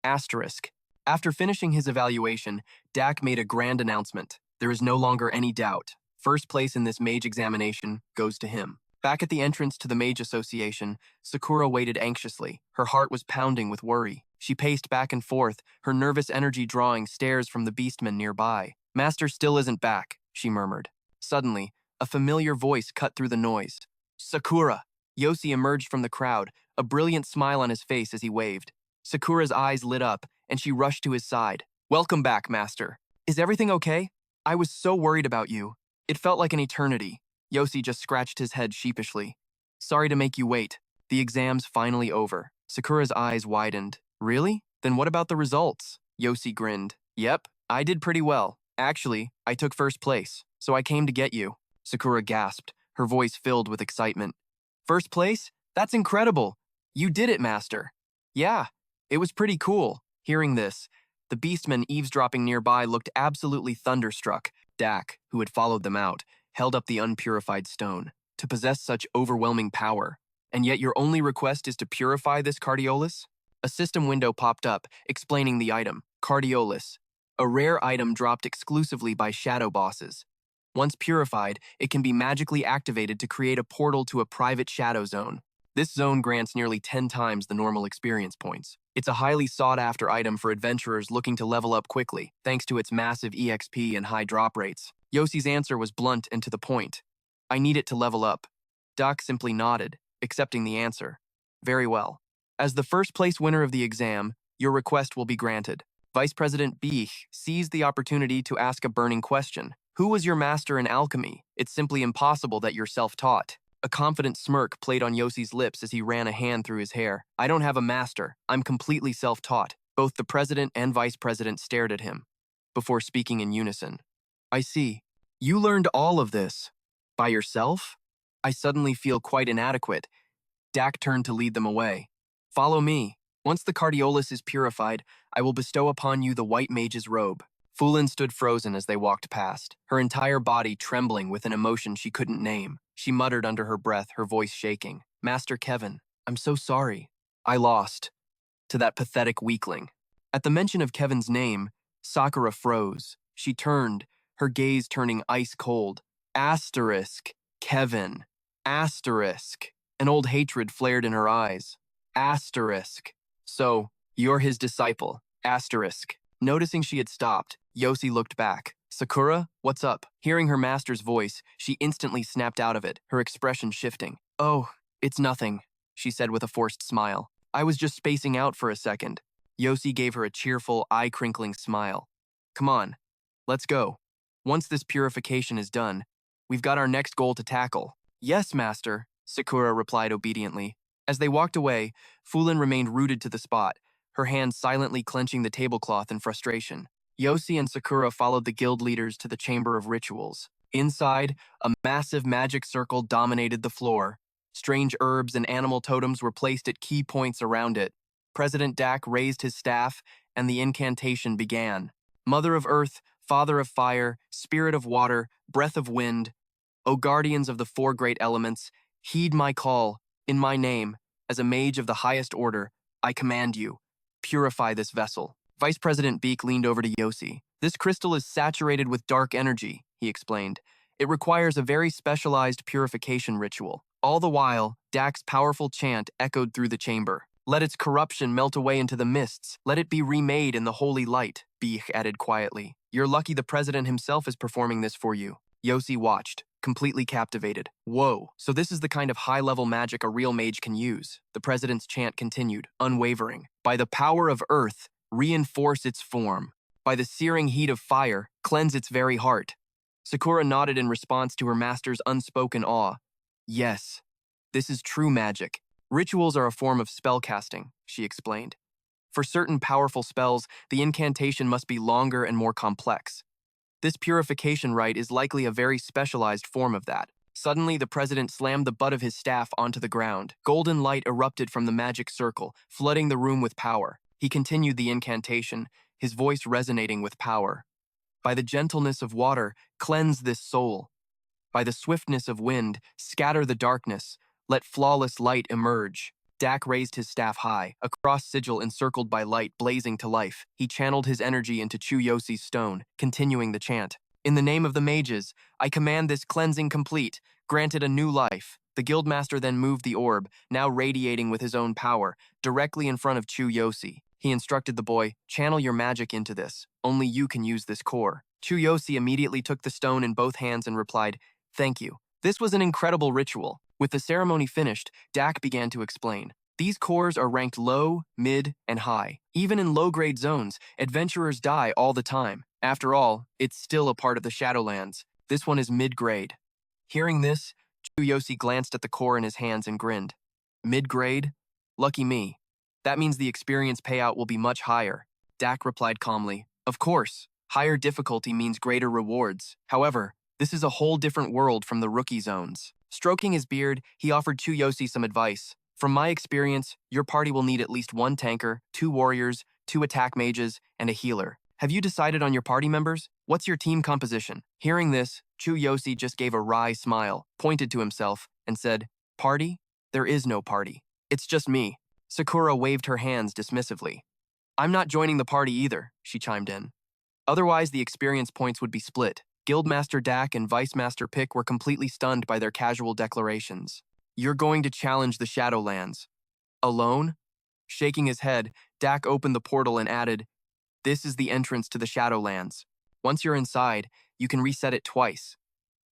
Asterisk. After finishing his evaluation, Dak made a grand announcement. There is no longer any doubt. First place in this mage examination goes to him. Back at the entrance to the Mage Association, Sakura waited anxiously. Her heart was pounding with worry. She paced back and forth, her nervous energy drawing stares from the beastmen nearby. Master still isn't back, she murmured. Suddenly, a familiar voice cut through the noise. Sakura! Yosi emerged from the crowd, a brilliant smile on his face as he waved. Sakura's eyes lit up, and she rushed to his side. Welcome back, Master. Is everything okay? I was so worried about you. It felt like an eternity. Yosi just scratched his head sheepishly. Sorry to make you wait. The exam's finally over. Sakura's eyes widened. Really? Then what about the results? Yosi grinned. Yep, I did pretty well. Actually, I took first place, so I came to get you. Sakura gasped, her voice filled with excitement. First place? That's incredible. You did it, Master. Yeah, it was pretty cool. Hearing this, the beastmen eavesdropping nearby looked absolutely thunderstruck. Dak, who had followed them out, held up the unpurified stone. To possess such overwhelming power, and yet your only request is to purify this Cardiolus? A system window popped up, explaining the item, Cardiolus, a rare item dropped exclusively by shadow bosses. Once purified, it can be magically activated to create a portal to a private shadow zone. This zone grants nearly 10 times the normal experience points. It's a highly sought-after item for adventurers looking to level up quickly, thanks to its massive EXP and high drop rates. Yosi's answer was blunt and to the point. I need it to level up. Doc simply nodded, accepting the answer. Very well. As the first-place winner of the exam, your request will be granted. Vice President Beech seized the opportunity to ask a burning question. Who was your master in alchemy? It's simply impossible that you're self-taught. A confident smirk played on Yosi's lips as he ran a hand through his hair. I don't have a master. I'm completely self-taught. Both the president and vice president stared at him, before speaking in unison. I see. You learned all of this. By yourself? I suddenly feel quite inadequate. Dak turned to lead them away. Follow me. Once the Cardiolus is purified, I will bestow upon you the white mage's robe. Fulin stood frozen as they walked past, her entire body trembling with an emotion she couldn't name. She muttered under her breath, her voice shaking. Master Kevin, I'm so sorry. I lost. To that pathetic weakling. At the mention of Kevin's name, Sakura froze. She turned, her gaze turning ice cold. Asterisk. Kevin. Asterisk. An old hatred flared in her eyes. Asterisk. So, you're his disciple. Asterisk. Noticing she had stopped, Yosi looked back. Sakura, what's up? Hearing her master's voice, she instantly snapped out of it, her expression shifting. Oh, it's nothing, she said with a forced smile. I was just spacing out for a second. Yosi gave her a cheerful, eye-crinkling smile. Come on, let's go. Once this purification is done, we've got our next goal to tackle. Yes, master, Sakura replied obediently. As they walked away, Fulin remained rooted to the spot, her hands silently clenching the tablecloth in frustration. Yosi and Sakura followed the guild leaders to the Chamber of Rituals. Inside, a massive magic circle dominated the floor. Strange herbs and animal totems were placed at key points around it. President Dak raised his staff, and the incantation began. Mother of Earth, Father of Fire, Spirit of Water, Breath of Wind, O guardians of the four great elements, heed my call, in my name, as a mage of the highest order, I command you, purify this vessel. Vice President Beek leaned over to Yosi. This crystal is saturated with dark energy, he explained. It requires a very specialized purification ritual. All the while, Dak's powerful chant echoed through the chamber. Let its corruption melt away into the mists. Let it be remade in the holy light, Beek added quietly. You're lucky the president himself is performing this for you. Yosi watched, completely captivated. Whoa, so this is the kind of high-level magic a real mage can use. The president's chant continued, unwavering. By the power of earth, reinforce its form. By the searing heat of fire, cleanse its very heart. Sakura nodded in response to her master's unspoken awe. Yes, this is true magic. Rituals are a form of spellcasting, she explained. For certain powerful spells, the incantation must be longer and more complex. This purification rite is likely a very specialized form of that. Suddenly, the president slammed the butt of his staff onto the ground. Golden light erupted from the magic circle, flooding the room with power. He continued the incantation, his voice resonating with power. By the gentleness of water, cleanse this soul. By the swiftness of wind, scatter the darkness. Let flawless light emerge. Dak raised his staff high, a cross sigil encircled by light blazing to life. He channeled his energy into Chu Yosi's stone, continuing the chant. In the name of the mages, I command this cleansing complete, granted a new life. The guildmaster then moved the orb, now radiating with his own power, directly in front of Chu Yosi. He instructed the boy, channel your magic into this. Only you can use this core. Chu Yosi immediately took the stone in both hands and replied, thank you. This was an incredible ritual. With the ceremony finished, Dak began to explain. These cores are ranked low, mid, and high. Even in low-grade zones, adventurers die all the time. After all, it's still a part of the Shadowlands. This one is mid-grade. Hearing this, Chu Yosi glanced at the core in his hands and grinned. Mid-grade? Lucky me. That means the experience payout will be much higher. Dak replied calmly. Of course, higher difficulty means greater rewards. However, this is a whole different world from the rookie zones. Stroking his beard, he offered Chu Yosi some advice. From my experience, your party will need at least 1 tanker, 2 warriors, 2 attack mages, and a healer. Have you decided on your party members? What's your team composition? Hearing this, Chu Yosi just gave a wry smile, pointed to himself, and said, Party? There is no party. It's just me. Sakura waved her hands dismissively. I'm not joining the party either, she chimed in. Otherwise, the experience points would be split. Guildmaster Dak and Vice Master Pick were completely stunned by their casual declarations. You're going to challenge the Shadowlands. Alone? Shaking his head, Dak opened the portal and added, This is the entrance to the Shadowlands. Once you're inside, you can reset it twice.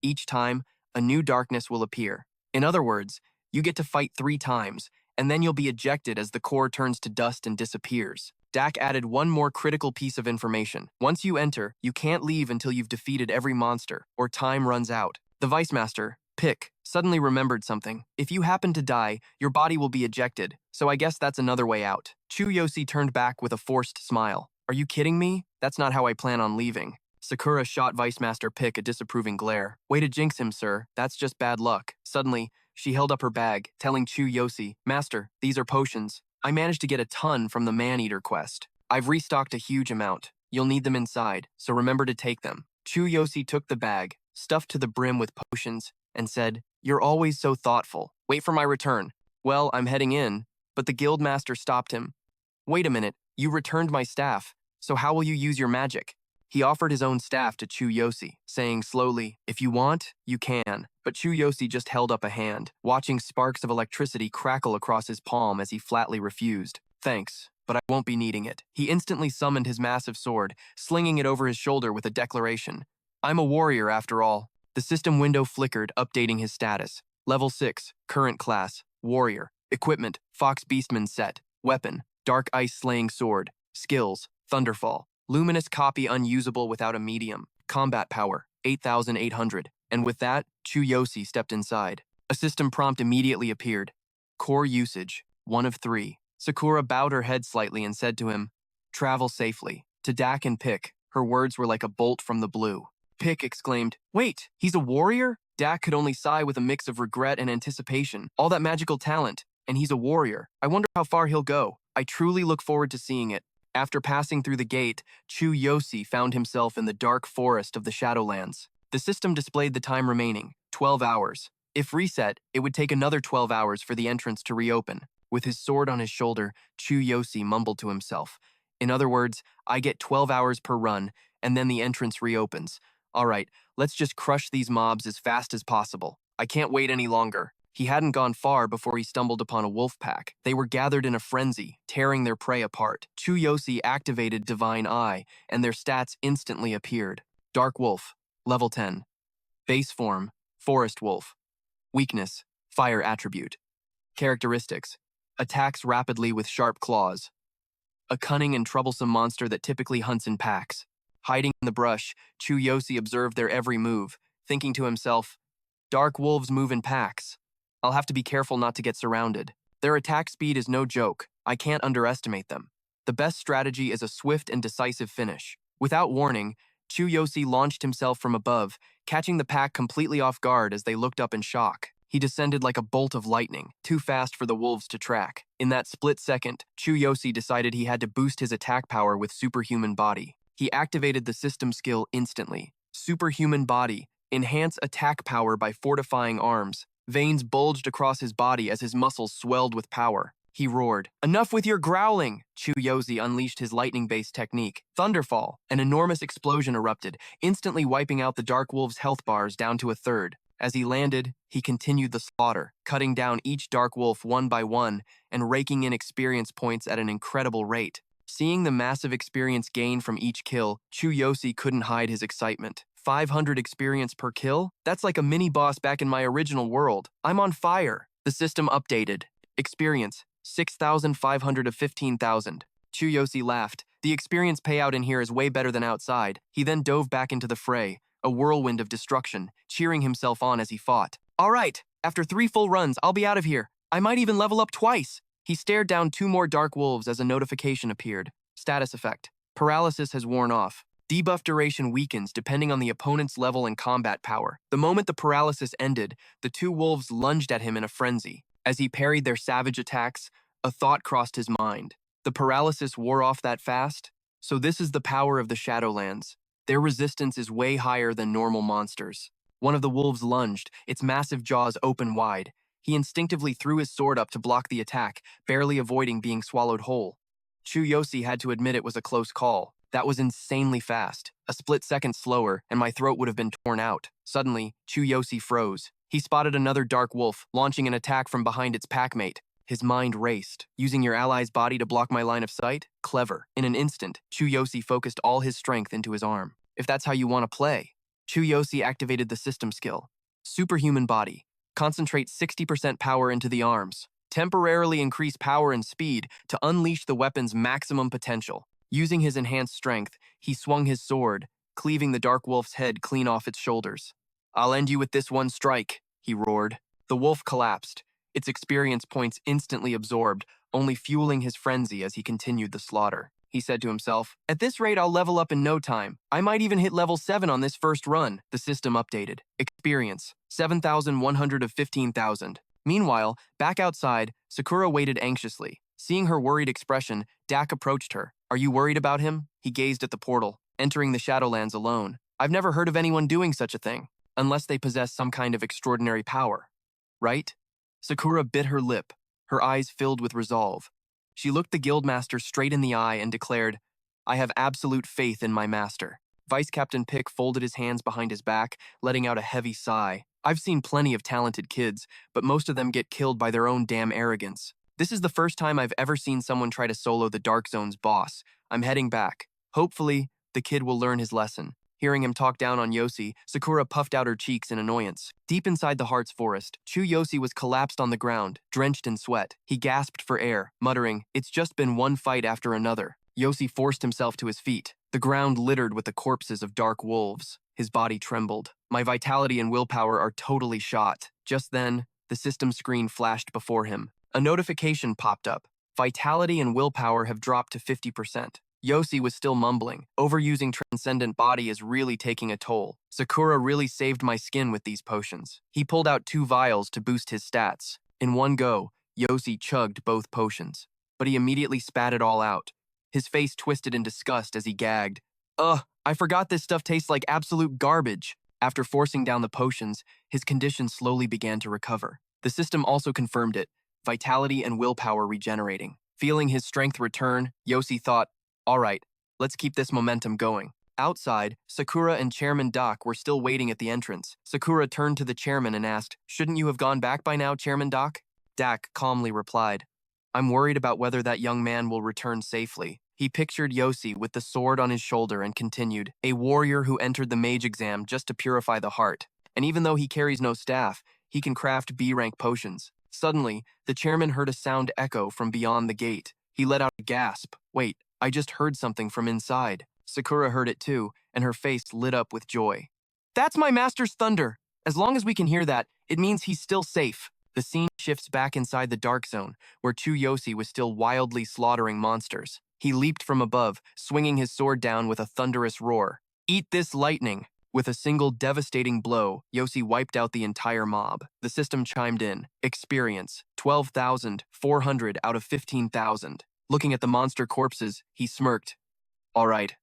Each time, a new darkness will appear. In other words, you get to fight 3 times, and then you'll be ejected as the core turns to dust and disappears. Dak added one more critical piece of information. Once you enter, you can't leave until you've defeated every monster, or time runs out. The Vice Master, Pick, suddenly remembered something. If you happen to die, your body will be ejected, so I guess that's another way out. Chu Yosi turned back with a forced smile. Are you kidding me? That's not how I plan on leaving. Sakura shot Vice Master Pick a disapproving glare. Way to jinx him, sir. That's just bad luck. Suddenly, she held up her bag, telling Chu Yosi, Master, these are potions. I managed to get a ton from the Man-Eater quest. I've restocked a huge amount. You'll need them inside, so remember to take them. Chu Yosi took the bag, stuffed to the brim with potions, and said, You're always so thoughtful. Wait for my return. Well, I'm heading in, but the guildmaster stopped him. Wait a minute, you returned my staff, so how will you use your magic? He offered his own staff to Chu Yosi, saying slowly, If you want, you can. But Chu Yosi just held up a hand, watching sparks of electricity crackle across his palm as he flatly refused. Thanks, but I won't be needing it. He instantly summoned his massive sword, slinging it over his shoulder with a declaration. I'm a warrior after all. The system window flickered, updating his status. Level 6, current class, warrior. Equipment, Fox Beastman set. Weapon, dark ice slaying sword. Skills, Thunderfall. Luminous copy unusable without a medium. Combat power, 8,800. And with that, Chu Yosi stepped inside. A system prompt immediately appeared. Core usage, 1 of 3. Sakura bowed her head slightly and said to him, Travel safely. To Dak and Pick, her words were like a bolt from the blue. Pick exclaimed, Wait, he's a warrior? Dak could only sigh with a mix of regret and anticipation. All that magical talent, and he's a warrior. I wonder how far he'll go. I truly look forward to seeing it. After passing through the gate, Chu Yosi found himself in the dark forest of the Shadowlands. The system displayed the time remaining, 12 hours. If reset, it would take another 12 hours for the entrance to reopen. With his sword on his shoulder, Chu Yosi mumbled to himself. In other words, I get 12 hours per run, and then the entrance reopens. All right, let's just crush these mobs as fast as possible. I can't wait any longer. He hadn't gone far before he stumbled upon a wolf pack. They were gathered in a frenzy, tearing their prey apart. Chu Yosi activated Divine Eye, and their stats instantly appeared. Dark Wolf, level 10. Base form, Forest Wolf. Weakness, Fire attribute. Characteristics, attacks rapidly with sharp claws. A cunning and troublesome monster that typically hunts in packs. Hiding in the brush, Chu Yosi observed their every move, thinking to himself, Dark wolves move in packs. I'll have to be careful not to get surrounded. Their attack speed is no joke. I can't underestimate them. The best strategy is a swift and decisive finish. Without warning, Chu Yosi launched himself from above, catching the pack completely off guard as they looked up in shock. He descended like a bolt of lightning, too fast for the wolves to track. In that split second, Chu Yosi decided he had to boost his attack power with superhuman body. He activated the system skill instantly. Superhuman body. Enhance attack power by fortifying arms. Veins bulged across his body as his muscles swelled with power. He roared, "Enough with your growling!" Chu Yosi unleashed his lightning-based technique. Thunderfall. An enormous explosion erupted, instantly wiping out the Dark Wolf's health bars down to a third. As he landed, he continued the slaughter, cutting down each Dark Wolf one by one and raking in experience points at an incredible rate. Seeing the massive experience gain from each kill, Chu Yosi couldn't hide his excitement. 500 experience per kill? That's like a mini-boss back in my original world. I'm on fire. The system updated. Experience, 6,500 of 15,000. Chu Yosi laughed. The experience payout in here is way better than outside. He then dove back into the fray, a whirlwind of destruction, cheering himself on as he fought. All right, after 3 full runs, I'll be out of here. I might even level up twice. He stared down 2 more Dark Wolves as a notification appeared. Status effect. Paralysis has worn off. Debuff duration weakens depending on the opponent's level and combat power. The moment the paralysis ended, the 2 wolves lunged at him in a frenzy. As he parried their savage attacks, a thought crossed his mind. The paralysis wore off that fast? So this is the power of the Shadowlands. Their resistance is way higher than normal monsters. One of the wolves lunged, its massive jaws open wide. He instinctively threw his sword up to block the attack, barely avoiding being swallowed whole. Chu Yosi had to admit it was a close call. That was insanely fast. A split second slower, and my throat would have been torn out. Suddenly, Chu Yosi froze. He spotted another Dark Wolf, launching an attack from behind its packmate. His mind raced. Using your ally's body to block my line of sight? Clever. In an instant, Chu Yosi focused all his strength into his arm. If that's how you want to play. Chu Yosi activated the system skill. Superhuman body. Concentrate 60% power into the arms. Temporarily increase power and speed to unleash the weapon's maximum potential. Using his enhanced strength, he swung his sword, cleaving the Dark Wolf's head clean off its shoulders. "I'll end you with this one strike," he roared. The wolf collapsed, its experience points instantly absorbed, only fueling his frenzy as he continued the slaughter. He said to himself, "At this rate, I'll level up in no time. I might even hit level 7 on this first run." The system updated. Experience, 7,100 of 15,000. Meanwhile, back outside, Sakura waited anxiously. Seeing her worried expression, Dak approached her. "Are you worried about him?" He gazed at the portal, entering the Shadowlands alone. "I've never heard of anyone doing such a thing, unless they possess some kind of extraordinary power. Right?" Sakura bit her lip, her eyes filled with resolve. She looked the guildmaster straight in the eye and declared, "I have absolute faith in my master." Vice Captain Pick folded his hands behind his back, letting out a heavy sigh. "I've seen plenty of talented kids, but most of them get killed by their own damn arrogance. This is the first time I've ever seen someone try to solo the Dark Zone's boss. I'm heading back. Hopefully, the kid will learn his lesson." Hearing him talk down on Yosi, Sakura puffed out her cheeks in annoyance. Deep inside the Heart's Forest, Chu Yosi was collapsed on the ground, drenched in sweat. He gasped for air, muttering, "It's just been one fight after another." Yosi forced himself to his feet, the ground littered with the corpses of Dark Wolves. His body trembled. "My vitality and willpower are totally shot." Just then, the system screen flashed before him. A notification popped up. Vitality and willpower have dropped to 50%. Yosi was still mumbling. "Overusing Transcendent body is really taking a toll. Sakura really saved my skin with these potions." He pulled out 2 vials to boost his stats. In one go, Yosi chugged both potions. But he immediately spat it all out. His face twisted in disgust as he gagged. "Ugh, I forgot this stuff tastes like absolute garbage." After forcing down the potions, his condition slowly began to recover. The system also confirmed it, vitality and willpower regenerating. Feeling his strength return, Yosi thought, "All right, let's keep this momentum going." Outside, Sakura and Chairman Doc were still waiting at the entrance. Sakura turned to the chairman and asked, "Shouldn't you have gone back by now, Chairman Doc?" Dak calmly replied, "I'm worried about whether that young man will return safely." He pictured Yosi with the sword on his shoulder and continued, "A warrior who entered the mage exam just to purify the heart. And even though he carries no staff, he can craft B-rank potions." Suddenly, the chairman heard a sound echo from beyond the gate. He let out a gasp. "Wait, I just heard something from inside." Sakura heard it too, and her face lit up with joy. "That's my master's thunder. As long as we can hear that, it means he's still safe." The scene shifts back inside the Dark Zone, where Chu Yosi was still wildly slaughtering monsters. He leaped from above, swinging his sword down with a thunderous roar. Eat this lightning! With a single devastating blow, Yosi wiped out the entire mob. The system chimed in. Experience, 12,400 out of 15,000. Looking at the monster corpses, he smirked. All right.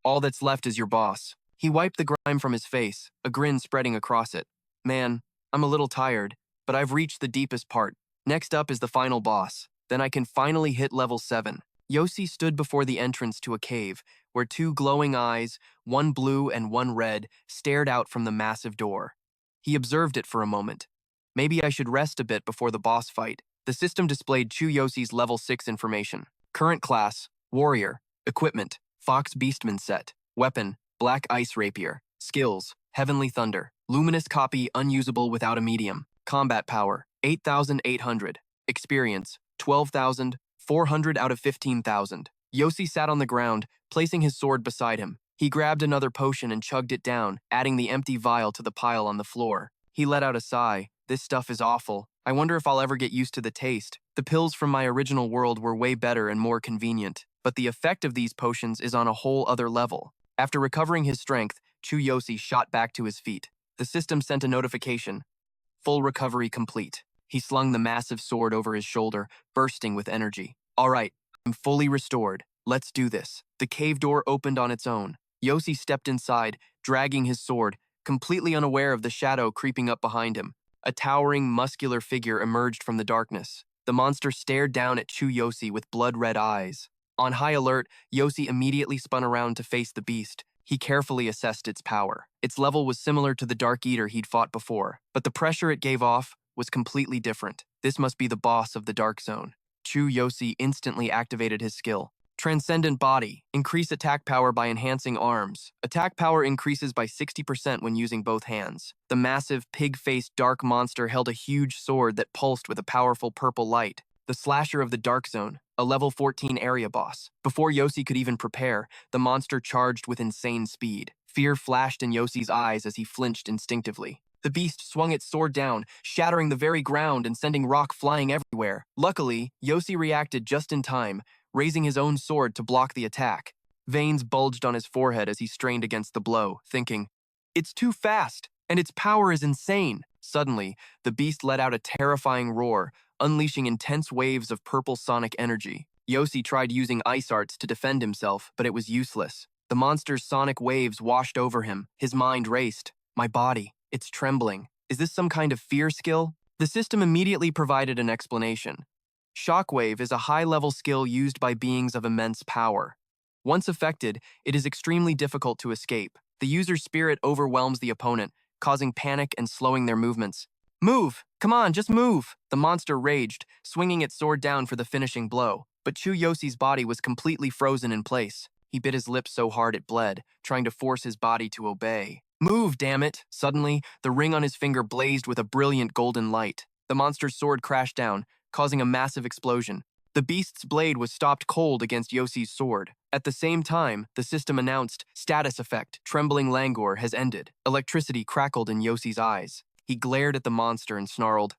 All that's left is your boss. He wiped the grime from his face, a grin spreading across it. Man, I'm a little tired, but I've reached the deepest part. Next up is the final boss. Then I can finally hit level 7. Yosi stood before the entrance to a cave, where two glowing eyes, one blue and one red, stared out from the massive door. He observed it for a moment. Maybe I should rest a bit before the boss fight. The system displayed Chu Yosi's level 6 information. Current class, Warrior. Equipment, Fox Beastman set. Weapon, Black Ice Rapier. Skills, Heavenly Thunder. Luminous copy unusable without a medium. Combat power, 8,800. Experience, 12,400 out of 15,000. Yosi sat on the ground, placing his sword beside him. He grabbed another potion and chugged it down, adding the empty vial to the pile on the floor. He let out a sigh. This stuff is awful. I wonder if I'll ever get used to the taste. The pills from my original world were way better and more convenient, but the effect of these potions is on a whole other level. After recovering his strength, Chu Yosi shot back to his feet. The system sent a notification. Full recovery complete. He slung the massive sword over his shoulder, bursting with energy. All right, I'm fully restored. Let's do this. The cave door opened on its own. Yosi stepped inside, dragging his sword, completely unaware of the shadow creeping up behind him. A towering, muscular figure emerged from the darkness. The monster stared down at Chu Yosi with blood-red eyes. On high alert, Yosi immediately spun around to face the beast. He carefully assessed its power. Its level was similar to the Dark Eater he'd fought before, but the pressure it gave off was completely different. This must be the boss of the Dark Zone. Chu Yosi instantly activated his skill. Transcendent Body. Increase attack power by enhancing arms. Attack power increases by 60% when using both hands. The massive, pig-faced dark monster held a huge sword that pulsed with a powerful purple light. The Slasher of the Dark Zone, a level 14 area boss. Before Yosi could even prepare, the monster charged with insane speed. Fear flashed in Yosi's eyes as he flinched instinctively. The beast swung its sword down, shattering the very ground and sending rock flying everywhere. Luckily, Yosi reacted just in time, raising his own sword to block the attack. Veins bulged on his forehead as he strained against the blow, thinking, "It's too fast, and its power is insane." Suddenly, the beast let out a terrifying roar, unleashing intense waves of purple sonic energy. Yosi tried using ice arts to defend himself, but it was useless. The monster's sonic waves washed over him. His mind raced. My body, it's trembling. Is this some kind of fear skill? The system immediately provided an explanation. Shockwave is a high-level skill used by beings of immense power. Once affected, it is extremely difficult to escape. The user's spirit overwhelms the opponent, causing panic and slowing their movements. Move! Come on, just move! The monster raged, swinging its sword down for the finishing blow. But Chu Yosi's body was completely frozen in place. He bit his lip so hard it bled, trying to force his body to obey. Move, damn it! Suddenly, the ring on his finger blazed with a brilliant golden light. The monster's sword crashed down, causing a massive explosion. The beast's blade was stopped cold against Yosi's sword. At the same time, the system announced, status effect, trembling languor has ended. Electricity crackled in Yosi's eyes. He glared at the monster and snarled,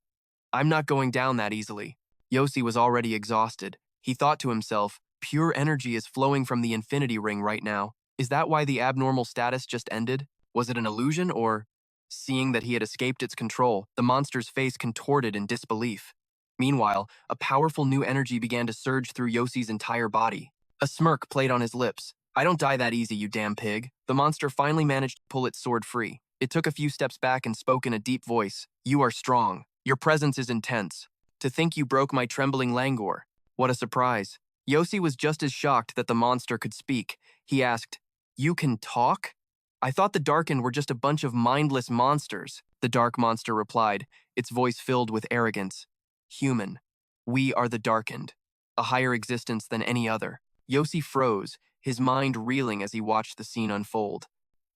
I'm not going down that easily. Yosi was already exhausted. He thought to himself, pure energy is flowing from the infinity ring right now. Is that why the abnormal status just ended? Was it an illusion or... Seeing that he had escaped its control, the monster's face contorted in disbelief. Meanwhile, a powerful new energy began to surge through Yosi's entire body. A smirk played on his lips. I don't die that easy, you damn pig. The monster finally managed to pull its sword free. It took a few steps back and spoke in a deep voice. You are strong. Your presence is intense. To think you broke my trembling languor. What a surprise. Yosi was just as shocked that the monster could speak. He asked, You can talk? I thought the Darkened were just a bunch of mindless monsters. The dark monster replied, its voice filled with arrogance. Human. We are the Darkened, a higher existence than any other. Yosi froze, his mind reeling as he watched the scene unfold.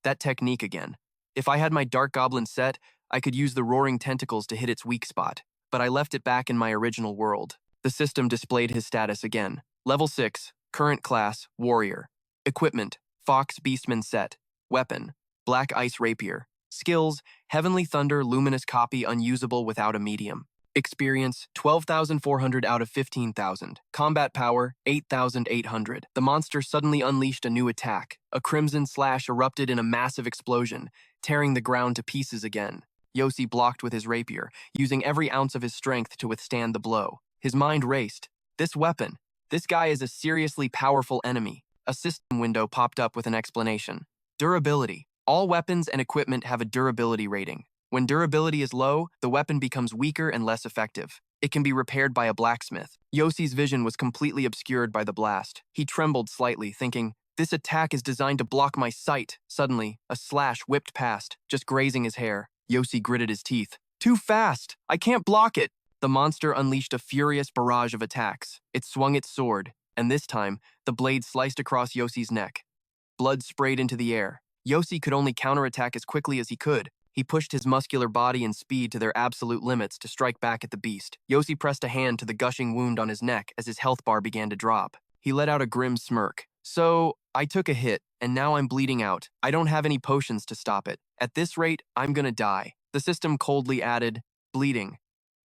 That technique again. If I had my Dark Goblin set, I could use the roaring tentacles to hit its weak spot, but I left it back in my original world. The system displayed his status again. Level 6, current class, Warrior. Equipment, Fox Beastman set. Weapon, Black Ice Rapier. Skills, Heavenly Thunder, Luminous Copy unusable without a medium. Experience 12,400 out of 15,000. Combat power 8,800. The monster suddenly unleashed a new attack. A crimson slash erupted in a massive explosion, tearing the ground to pieces again. Yosi blocked with his rapier, using every ounce of his strength to withstand the blow. His mind raced. This weapon. This guy is a seriously powerful enemy. A system window popped up with an explanation. Durability. All weapons and equipment have a durability rating. When durability is low, the weapon becomes weaker and less effective. It can be repaired by a blacksmith. Yosi's vision was completely obscured by the blast. He trembled slightly, thinking, this attack is designed to block my sight. Suddenly, a slash whipped past, just grazing his hair. Yosi gritted his teeth. Too fast! I can't block it! The monster unleashed a furious barrage of attacks. It swung its sword, and this time, the blade sliced across Yosi's neck. Blood sprayed into the air. Yosi could only counterattack as quickly as he could. He pushed his muscular body and speed to their absolute limits to strike back at the beast. Yosi pressed a hand to the gushing wound on his neck as his health bar began to drop. He let out a grim smirk. So, I took a hit, and now I'm bleeding out. I don't have any potions to stop it. At this rate, I'm gonna die. The system coldly added, bleeding,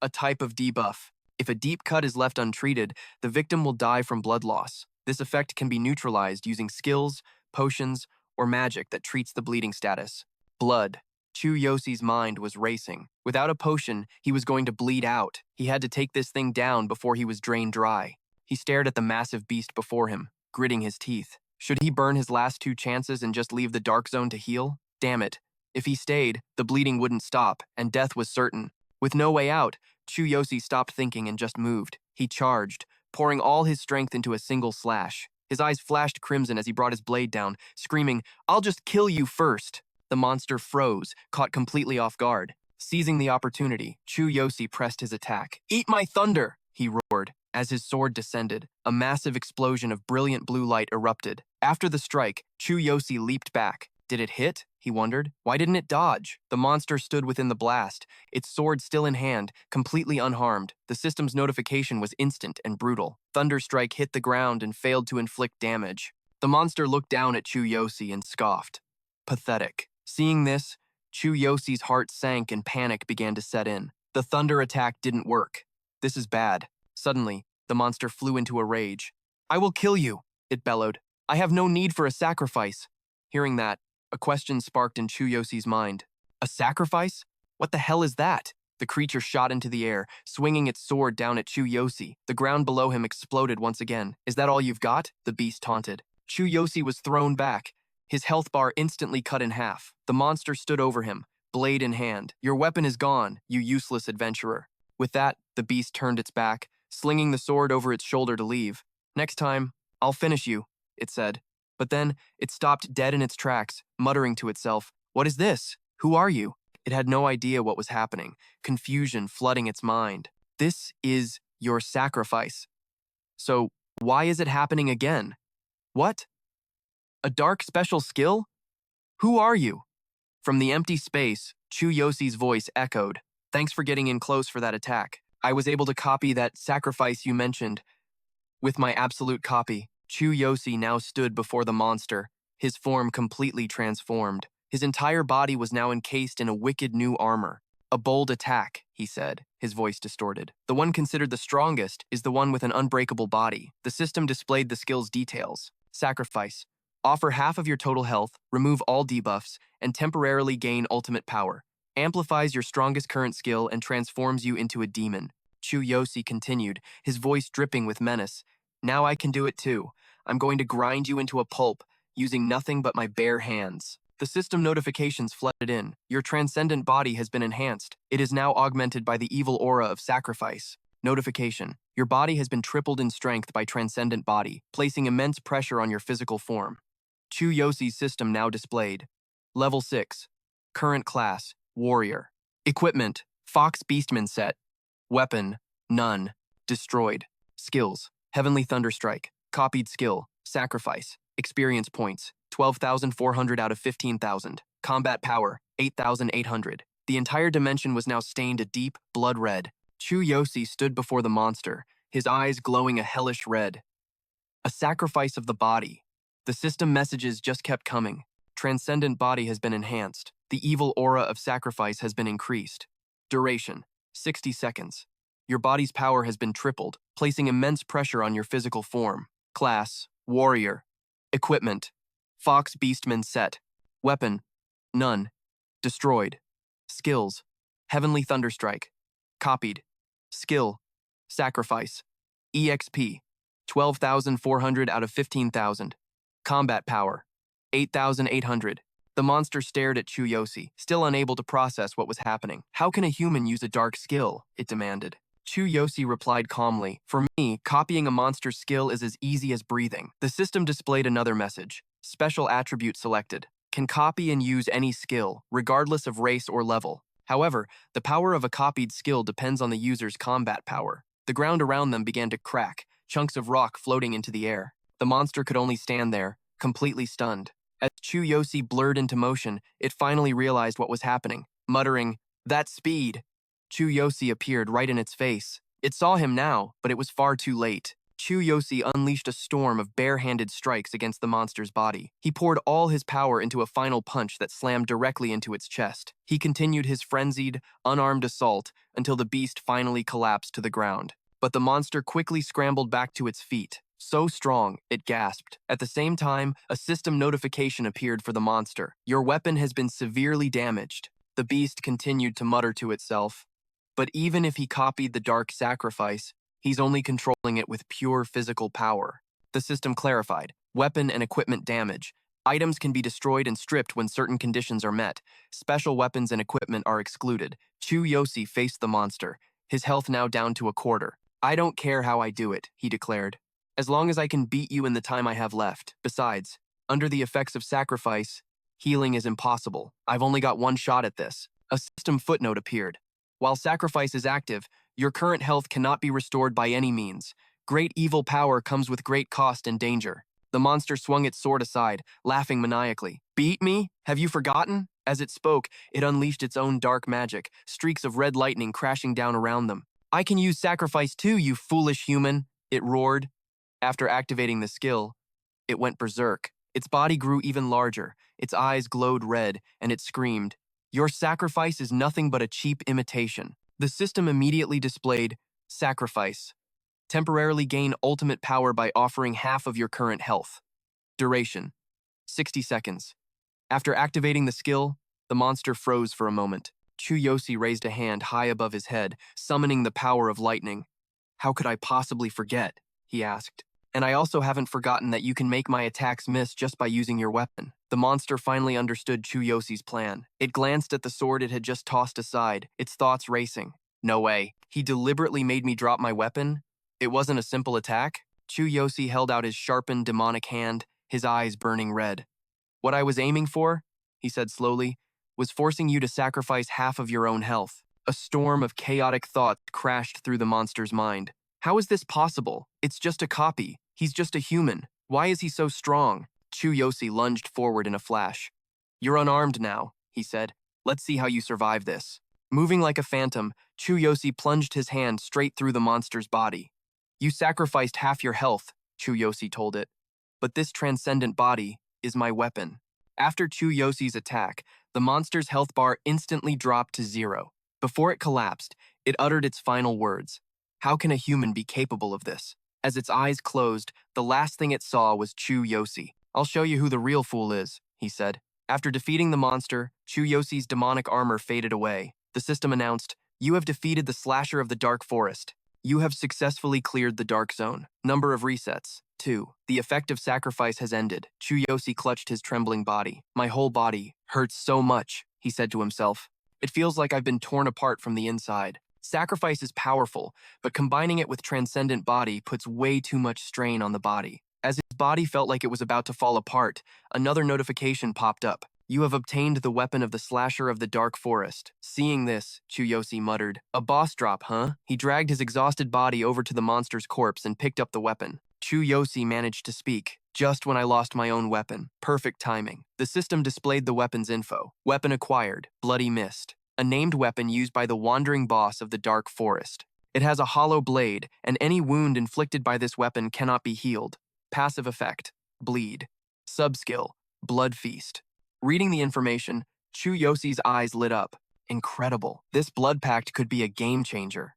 a type of debuff. If a deep cut is left untreated, the victim will die from blood loss. This effect can be neutralized using skills, potions, or magic that treats the bleeding status. Blood. Chu Yosi's mind was racing. Without a potion, he was going to bleed out. He had to take this thing down before he was drained dry. He stared at the massive beast before him, gritting his teeth. Should he burn his last 2 chances and just leave the dark zone to heal? Damn it. If he stayed, the bleeding wouldn't stop, and death was certain. With no way out, Chu Yosi stopped thinking and just moved. He charged, pouring all his strength into a single slash. His eyes flashed crimson as he brought his blade down, screaming, "I'll just kill you first!" The monster froze, caught completely off guard. Seizing the opportunity, Chu Yosi pressed his attack. "Eat my thunder!" he roared. As his sword descended, a massive explosion of brilliant blue light erupted. After the strike, Chu Yosi leaped back. Did it hit? He wondered. Why didn't it dodge? The monster stood within the blast, its sword still in hand, completely unharmed. The system's notification was instant and brutal. Thunderstrike hit the ground and failed to inflict damage. The monster looked down at Chu Yosi and scoffed. Pathetic. Seeing this, Chu Yosi's heart sank and panic began to set in. The thunder attack didn't work. This is bad. Suddenly, the monster flew into a rage. "I will kill you," it bellowed. "I have no need for a sacrifice." Hearing that, a question sparked in Chu Yosi's mind. A sacrifice? What the hell is that? The creature shot into the air, swinging its sword down at Chu Yosi. The ground below him exploded once again. "Is that all you've got?" the beast taunted. Chu Yosi was thrown back, his health bar instantly cut in half. The monster stood over him, blade in hand. "Your weapon is gone, you useless adventurer." With that, the beast turned its back, slinging the sword over its shoulder to leave. "Next time, I'll finish you," it said. But then, it stopped dead in its tracks, muttering to itself, "What is this? Who are you?" It had no idea what was happening, confusion flooding its mind. "This is your sacrifice. So, why is it happening again? What? A dark special skill? Who are you?" From the empty space, Chu Yosi's voice echoed. "Thanks for getting in close for that attack. I was able to copy that sacrifice you mentioned. With my absolute copy." Chu Yosi now stood before the monster, his form completely transformed. His entire body was now encased in a wicked new armor. "A bold attack," he said, his voice distorted. "The one considered the strongest is the one with an unbreakable body." The system displayed the skill's details. Sacrifice. Offer half of your total health, remove all debuffs, and temporarily gain ultimate power. Amplifies your strongest current skill and transforms you into a demon. Chu Yosi continued, his voice dripping with menace. "Now I can do it too. I'm going to grind you into a pulp, using nothing but my bare hands." The system notifications flooded in. "Your transcendent body has been enhanced. It is now augmented by the evil aura of sacrifice." Notification. Your body has been tripled in strength by transcendent body, placing immense pressure on your physical form. Chu Yosi's system now displayed. Level 6. Current class, Warrior. Equipment, Fox Beastman set. Weapon, none. Destroyed. Skills, Heavenly Thunderstrike. Copied skill, Sacrifice. Experience points, 12,400 out of 15,000. Combat power, 8,800. The entire dimension was now stained a deep, blood red. Chu Yosi stood before the monster, his eyes glowing a hellish red. A sacrifice of the body. The system messages just kept coming. Transcendent body has been enhanced. The evil aura of sacrifice has been increased. Duration, 60 seconds. Your body's power has been tripled, placing immense pressure on your physical form. Class, Warrior. Equipment, Fox Beastman set. Weapon, none. Destroyed. Skills, Heavenly Thunderstrike. Copied. Skill, Sacrifice. EXP, 12,400 out of 15,000. Combat power, 8,800. The monster stared at Chu Yosi, still unable to process what was happening. How can a human use a dark skill? It demanded. Chu Yosi replied calmly, for me, copying a monster's skill is as easy as breathing. The system displayed another message. Special attribute selected. Can copy and use any skill, regardless of race or level. However, the power of a copied skill depends on the user's combat power. The ground around them began to crack, chunks of rock floating into the air. The monster could only stand there, completely stunned. As Chu Yosi blurred into motion, it finally realized what was happening, muttering, "That speed!" Chu Yosi appeared right in its face. It saw him now, but it was far too late. Chu Yosi unleashed a storm of bare-handed strikes against the monster's body. He poured all his power into a final punch that slammed directly into its chest. He continued his frenzied, unarmed assault until the beast finally collapsed to the ground. But the monster quickly scrambled back to its feet. So strong, it gasped. At the same time, a system notification appeared for the monster. Your weapon has been severely damaged. The beast continued to mutter to itself. But even if he copied the dark sacrifice, he's only controlling it with pure physical power. The system clarified. Weapon and equipment damage. Items can be destroyed and stripped when certain conditions are met. Special weapons and equipment are excluded. Chu Yosi faced the monster, his health now down to a quarter. I don't care how I do it, he declared. As long as I can beat you in the time I have left. Besides, under the effects of sacrifice, healing is impossible. I've only got one shot at this. A system footnote appeared. While sacrifice is active, your current health cannot be restored by any means. Great evil power comes with great cost and danger. The monster swung its sword aside, laughing maniacally. Beat me? Have you forgotten? As it spoke, it unleashed its own dark magic, streaks of red lightning crashing down around them. I can use sacrifice too, you foolish human, it roared. After activating the skill, it went berserk. Its body grew even larger, its eyes glowed red, and it screamed, "Your sacrifice is nothing but a cheap imitation." The system immediately displayed, Sacrifice. Temporarily gain ultimate power by offering half of your current health. Duration, 60 seconds. After activating the skill, the monster froze for a moment. Chu Yosi raised a hand high above his head, summoning the power of lightning. How could I possibly forget? He asked. And I also haven't forgotten that you can make my attacks miss just by using your weapon. The monster finally understood Chu Yosi's plan. It glanced at the sword it had just tossed aside, its thoughts racing. No way. He deliberately made me drop my weapon? It wasn't a simple attack? Chu Yosi held out his sharpened demonic hand, his eyes burning red. What I was aiming for, he said slowly, was forcing you to sacrifice half of your own health. A storm of chaotic thoughts crashed through the monster's mind. How is this possible? It's just a copy. He's just a human. Why is he so strong? Chu Yosi lunged forward in a flash. You're unarmed now, he said. Let's see how you survive this. Moving like a phantom, Chu Yosi plunged his hand straight through the monster's body. You sacrificed half your health, Chu Yosi told it. But this transcendent body is my weapon. After Chu Yosi's attack, the monster's health bar instantly dropped to 0. Before it collapsed, it uttered its final words. How can a human be capable of this? As its eyes closed, the last thing it saw was Chu Yosi. I'll show you who the real fool is, he said. After defeating the monster, Chu Yosi's demonic armor faded away. The system announced, you have defeated the slasher of the dark forest. You have successfully cleared the dark zone. Number of resets, 2. The effect of sacrifice has ended. Chu Yosi clutched his trembling body. My whole body hurts so much, he said to himself. It feels like I've been torn apart from the inside. Sacrifice is powerful, but combining it with transcendent body puts way too much strain on the body. As his body felt like it was about to fall apart, another notification popped up. You have obtained the weapon of the slasher of the dark forest. Seeing this, Chu Yosi muttered, a boss drop, huh? He dragged his exhausted body over to the monster's corpse and picked up the weapon. Chu Yosi managed to speak, just when I lost my own weapon. Perfect timing. The system displayed the weapon's info. Weapon acquired, Bloody Mist. A named weapon used by the wandering boss of the dark forest. It has a hollow blade, and any wound inflicted by this weapon cannot be healed. Passive effect, Bleed. Subskill, Blood Feast. Reading the information, Chu Yosi's eyes lit up. Incredible. This blood pact could be a game changer.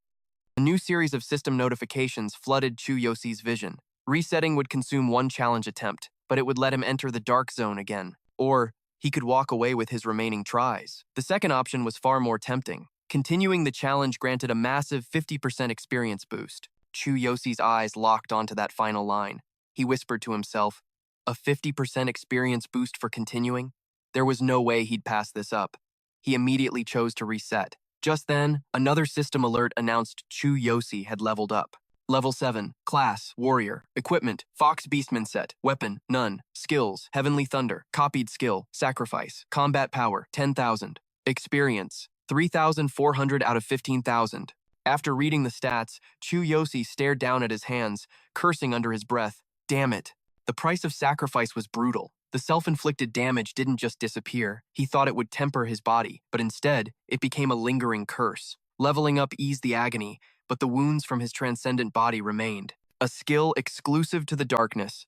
A new series of system notifications flooded Chu Yosi's vision. Resetting would consume one challenge attempt, but it would let him enter the dark zone again. Or he could walk away with his remaining tries. The second option was far more tempting. Continuing the challenge granted a massive 50% experience boost. Chu Yosi's eyes locked onto that final line. He whispered to himself, a 50% experience boost for continuing? There was no way he'd pass this up. He immediately chose to reset. Just then, another system alert announced Chu Yosi had leveled up. Level 7, Class, Warrior, Equipment, Fox Beastman Set, Weapon, None, Skills, Heavenly Thunder, Copied Skill, Sacrifice, Combat Power, 10,000, Experience, 3,400 out of 15,000. After reading the stats, Chu Yosi stared down at his hands, cursing under his breath. Damn it. The price of sacrifice was brutal. The self-inflicted damage didn't just disappear. He thought it would temper his body, but instead, it became a lingering curse. Leveling up eased the agony, but the wounds from his transcendent body remained. A skill exclusive to the darkness.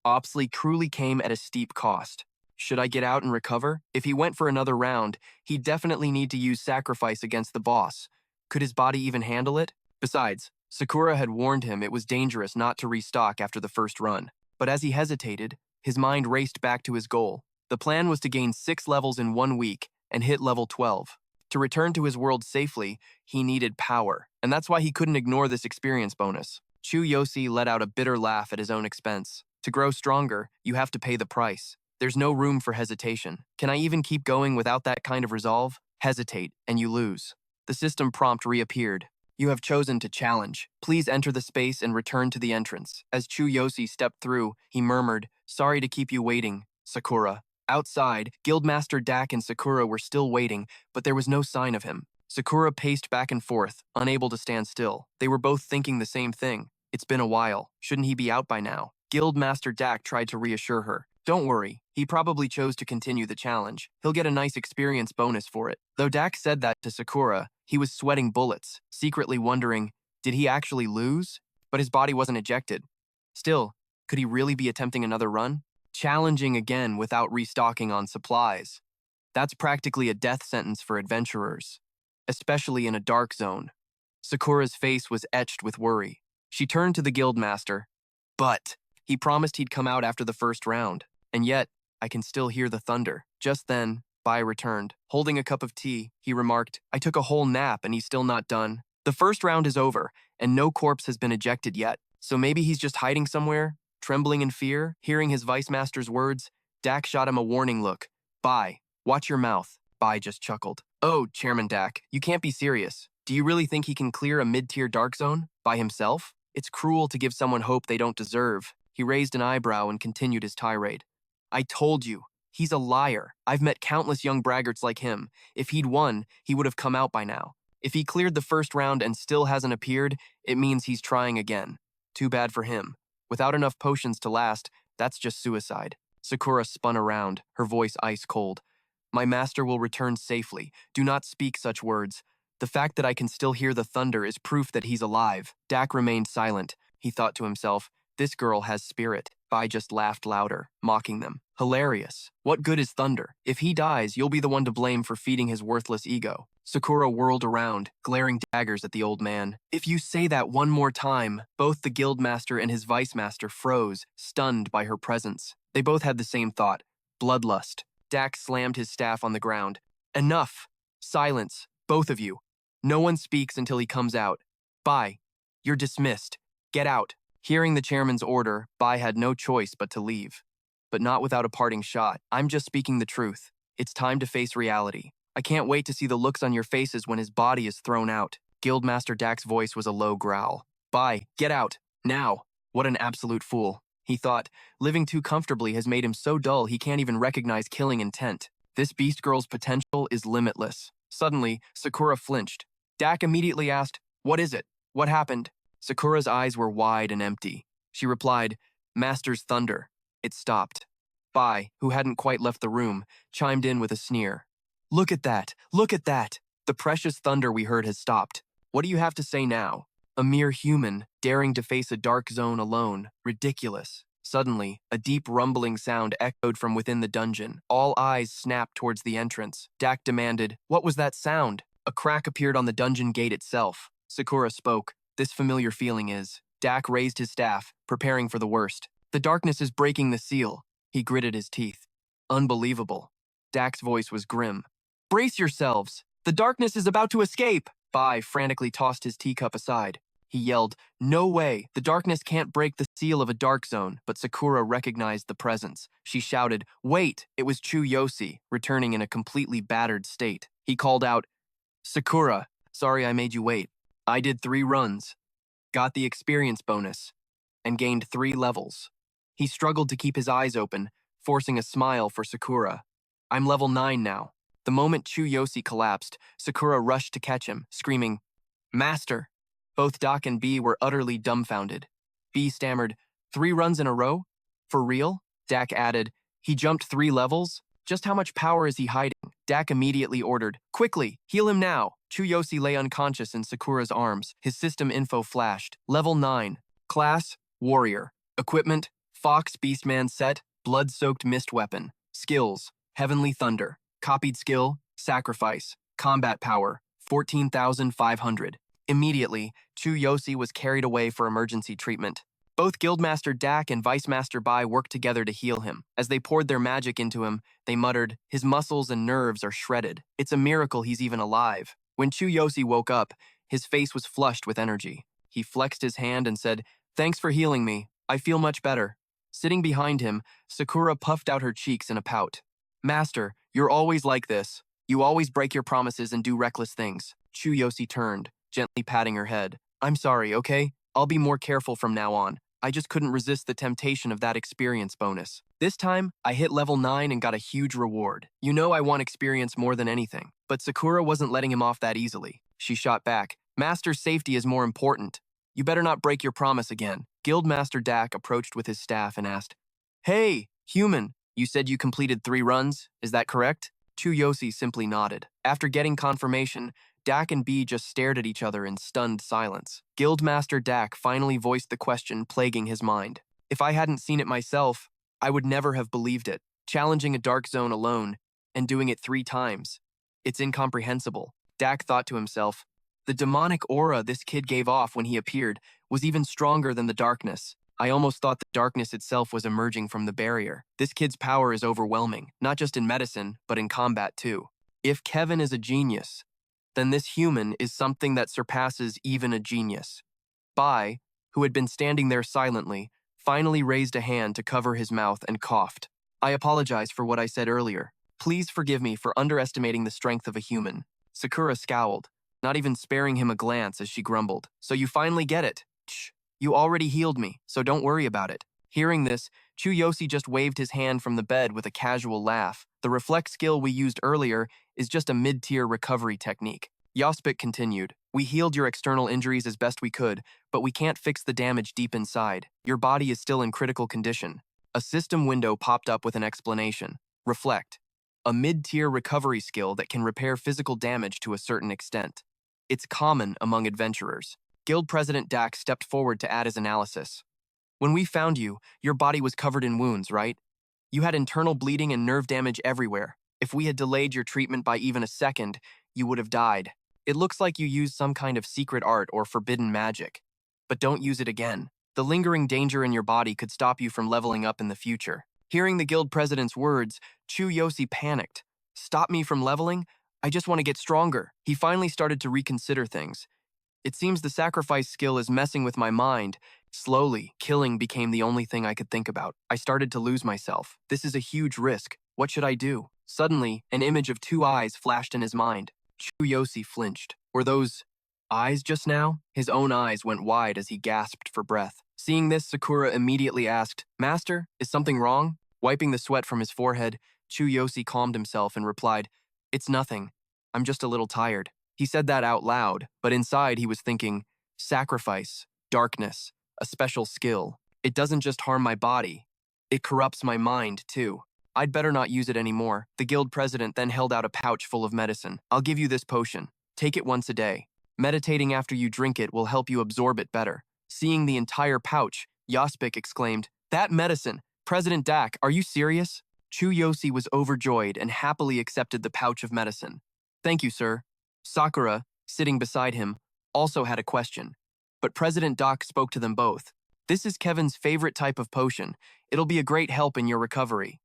Opsley truly came at a steep cost. Should I get out and recover? If he went for another round, he'd definitely need to use sacrifice against the boss. Could his body even handle it? Besides, Sakura had warned him it was dangerous not to restock after the first run. But as he hesitated, his mind raced back to his goal. The plan was to gain 6 levels in 1 week and hit level 12. To return to his world safely, he needed power, and that's why he couldn't ignore this experience bonus. Chu Yosi let out a bitter laugh at his own expense. To grow stronger, you have to pay the price. There's no room for hesitation. Can I even keep going without that kind of resolve? Hesitate, and you lose. The system prompt reappeared. You have chosen to challenge. Please enter the space and return to the entrance. As Chu Yosi stepped through, he murmured, sorry to keep you waiting, Sakura. Outside, Guildmaster Dak and Sakura were still waiting, but there was no sign of him. Sakura paced back and forth, unable to stand still. They were both thinking the same thing. It's been a while. Shouldn't he be out by now? Guildmaster Dak tried to reassure her. Don't worry, he probably chose to continue the challenge. He'll get a nice experience bonus for it. Though Dak said that to Sakura, he was sweating bullets, secretly wondering, did he actually lose? But his body wasn't ejected. Still, could he really be attempting another run? Challenging again without restocking on supplies. That's practically a death sentence for adventurers, especially in a dark zone. Sakura's face was etched with worry. She turned to the guildmaster. But he promised he'd come out after the first round, and yet I can still hear the thunder. Just then, Bai returned. Holding a cup of tea, he remarked, I took a whole nap and he's still not done. The first round is over, and no corpse has been ejected yet, so maybe he's just hiding somewhere? Trembling in fear, hearing his vice master's words, Dak shot him a warning look. Bai, watch your mouth. Bai just chuckled. Oh, Chairman Dak, you can't be serious. Do you really think he can clear a mid-tier dark zone? By himself? It's cruel to give someone hope they don't deserve. He raised an eyebrow and continued his tirade. I told you, he's a liar. I've met countless young braggarts like him. If he'd won, he would have come out by now. If he cleared the first round and still hasn't appeared, it means he's trying again. Too bad for him. Without enough potions to last, that's just suicide. Sakura spun around, her voice ice cold. My master will return safely. Do not speak such words. The fact that I can still hear the thunder is proof that he's alive. Dak remained silent. He thought to himself, this girl has spirit. Bai just laughed louder, mocking them. Hilarious. What good is thunder? If he dies, you'll be the one to blame for feeding his worthless ego. Sakura whirled around, glaring daggers at the old man. If you say that one more time, both the guildmaster and his vice master froze, stunned by her presence. They both had the same thought, bloodlust. Dak slammed his staff on the ground. Enough. Silence, both of you. No one speaks until he comes out. Bai, you're dismissed. Get out. Hearing the chairman's order, Bai had no choice but to leave. But not without a parting shot. I'm just speaking the truth. It's time to face reality. I can't wait to see the looks on your faces when his body is thrown out. Guildmaster Dak's voice was a low growl. Bai, get out. Now. What an absolute fool. He thought, living too comfortably has made him so dull he can't even recognize killing intent. This beast girl's potential is limitless. Suddenly, Sakura flinched. Dak immediately asked, what is it? What happened? Sakura's eyes were wide and empty. She replied, Master's thunder. It stopped. Bai, who hadn't quite left the room, chimed in with a sneer. Look at that! Look at that! The precious thunder we heard has stopped. What do you have to say now? A mere human, daring to face a dark zone alone. Ridiculous. Suddenly, a deep rumbling sound echoed from within the dungeon. All eyes snapped towards the entrance. Dak demanded, what was that sound? A crack appeared on the dungeon gate itself. Sakura spoke. This familiar feeling is. Dak raised his staff, preparing for the worst. The darkness is breaking the seal. He gritted his teeth. Unbelievable. Dak's voice was grim. Brace yourselves. The darkness is about to escape. Bai frantically tossed his teacup aside. He yelled, no way, the darkness can't break the seal of a dark zone, but Sakura recognized the presence. She shouted, wait, it was Chu Yosi, returning in a completely battered state. He called out, Sakura, sorry I made you wait. I did 3 runs, got the experience bonus, and gained 3 levels. He struggled to keep his eyes open, forcing a smile for Sakura. I'm level 9 now. The moment Chu Yosi collapsed, Sakura rushed to catch him, screaming, Master! Both Dak and B were utterly dumbfounded. B stammered, 3 runs in a row? For real? Dak added, he jumped 3 levels? Just how much power is he hiding? Dak immediately ordered, quickly, heal him now. Chu Yosi lay unconscious in Sakura's arms. His system info flashed. Level 9. Class, Warrior. Equipment, Fox Beastman set, Blood-Soaked Mist Weapon. Skills, Heavenly Thunder. Copied skill, Sacrifice. Combat power, 14,500. Immediately, Chu Yosi was carried away for emergency treatment. Both Guildmaster Dak and Vice Master Bai worked together to heal him. As they poured their magic into him, they muttered, his muscles and nerves are shredded. It's a miracle he's even alive. When Chu Yosi woke up, his face was flushed with energy. He flexed his hand and said, thanks for healing me. I feel much better. Sitting behind him, Sakura puffed out her cheeks in a pout. Master, you're always like this. You always break your promises and do reckless things. Chu Yosi turned, gently patting her head. I'm sorry, okay? I'll be more careful from now on. I just couldn't resist the temptation of that experience bonus. This time, I hit level 9 and got a huge reward. You know I want experience more than anything. But Sakura wasn't letting him off that easily. She shot back. Master's safety is more important. You better not break your promise again. Guildmaster Dak approached with his staff and asked, Hey, human, you said you completed 3 runs, is that correct? Chu Yosi simply nodded. After getting confirmation, Dak and B just stared at each other in stunned silence. Guildmaster Dak finally voiced the question plaguing his mind. If I hadn't seen it myself, I would never have believed it. Challenging a dark zone alone and doing it 3 times. It's incomprehensible. Dak thought to himself, the demonic aura this kid gave off when he appeared was even stronger than the darkness. I almost thought the darkness itself was emerging from the barrier. This kid's power is overwhelming, not just in medicine, but in combat too. If Kevin is a genius, then this human is something that surpasses even a genius. Bai, who had been standing there silently, finally raised a hand to cover his mouth and coughed. I apologize for what I said earlier. Please forgive me for underestimating the strength of a human. Sakura scowled, not even sparing him a glance as she grumbled. So you finally get it. Shh. You already healed me, so don't worry about it. Hearing this, Chu Yosi just waved his hand from the bed with a casual laugh. The reflect skill we used earlier is just a mid-tier recovery technique. Yospik continued, we healed your external injuries as best we could, but we can't fix the damage deep inside. Your body is still in critical condition. A system window popped up with an explanation. Reflect. A mid-tier recovery skill that can repair physical damage to a certain extent. It's common among adventurers. Guild President Dak stepped forward to add his analysis. When we found you, your body was covered in wounds, right? You had internal bleeding and nerve damage everywhere. If we had delayed your treatment by even a second, you would have died. It looks like you used some kind of secret art or forbidden magic. But don't use it again. The lingering danger in your body could stop you from leveling up in the future. Hearing the guild president's words, Chu Yosi panicked. Stop me from leveling? I just want to get stronger. He finally started to reconsider things. It seems the sacrifice skill is messing with my mind. Slowly, killing became the only thing I could think about. I started to lose myself. This is a huge risk. What should I do? Suddenly, an image of 2 eyes flashed in his mind. Chu Yosi flinched. Were those eyes just now? His own eyes went wide as he gasped for breath. Seeing this, Sakura immediately asked, Master, is something wrong? Wiping the sweat from his forehead, Chu Yosi calmed himself and replied, It's nothing. I'm just a little tired. He said that out loud, but inside he was thinking, sacrifice, darkness, a special skill. It doesn't just harm my body. It corrupts my mind, too. I'd better not use it anymore. The guild president then held out a pouch full of medicine. I'll give you this potion. Take it once a day. Meditating after you drink it will help you absorb it better. Seeing the entire pouch, Yospik exclaimed, That medicine! President Dak, are you serious? Chu Yosi was overjoyed and happily accepted the pouch of medicine. Thank you, sir. Sakura, sitting beside him, also had a question. But President Doc spoke to them both. This is Kevin's favorite type of potion. It'll be a great help in your recovery.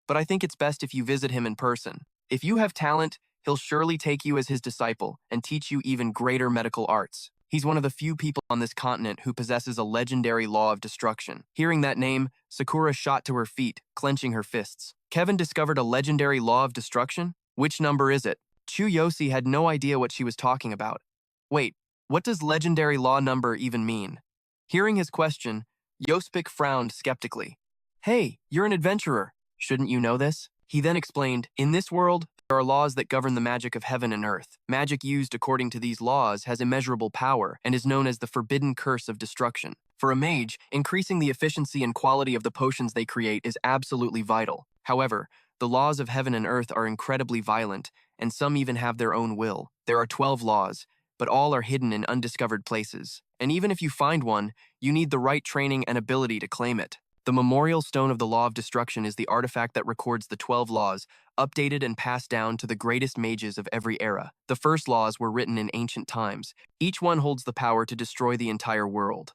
But I think it's best if you visit him in person. If you have talent, he'll surely take you as his disciple and teach you even greater medical arts. He's one of the few people on this continent who possesses a legendary law of destruction. Hearing that name, Sakura shot to her feet, clenching her fists. Kevin discovered a legendary law of destruction? Which number is it? Chu Yosi had no idea what she was talking about. Wait, what does legendary law number even mean? Hearing his question, Yospik frowned skeptically. Hey, you're an adventurer. Shouldn't you know this? He then explained, in this world, there are laws that govern the magic of heaven and earth. Magic used according to these laws has immeasurable power and is known as the forbidden curse of destruction. For a mage, increasing the efficiency and quality of the potions they create is absolutely vital. However, the laws of heaven and earth are incredibly violent, and some even have their own will. There are 12 laws, but all are hidden in undiscovered places. And even if you find one, you need the right training and ability to claim it. The Memorial Stone of the Law of Destruction is the artifact that records the 12 laws, updated and passed down to the greatest mages of every era. The first laws were written in ancient times. Each one holds the power to destroy the entire world.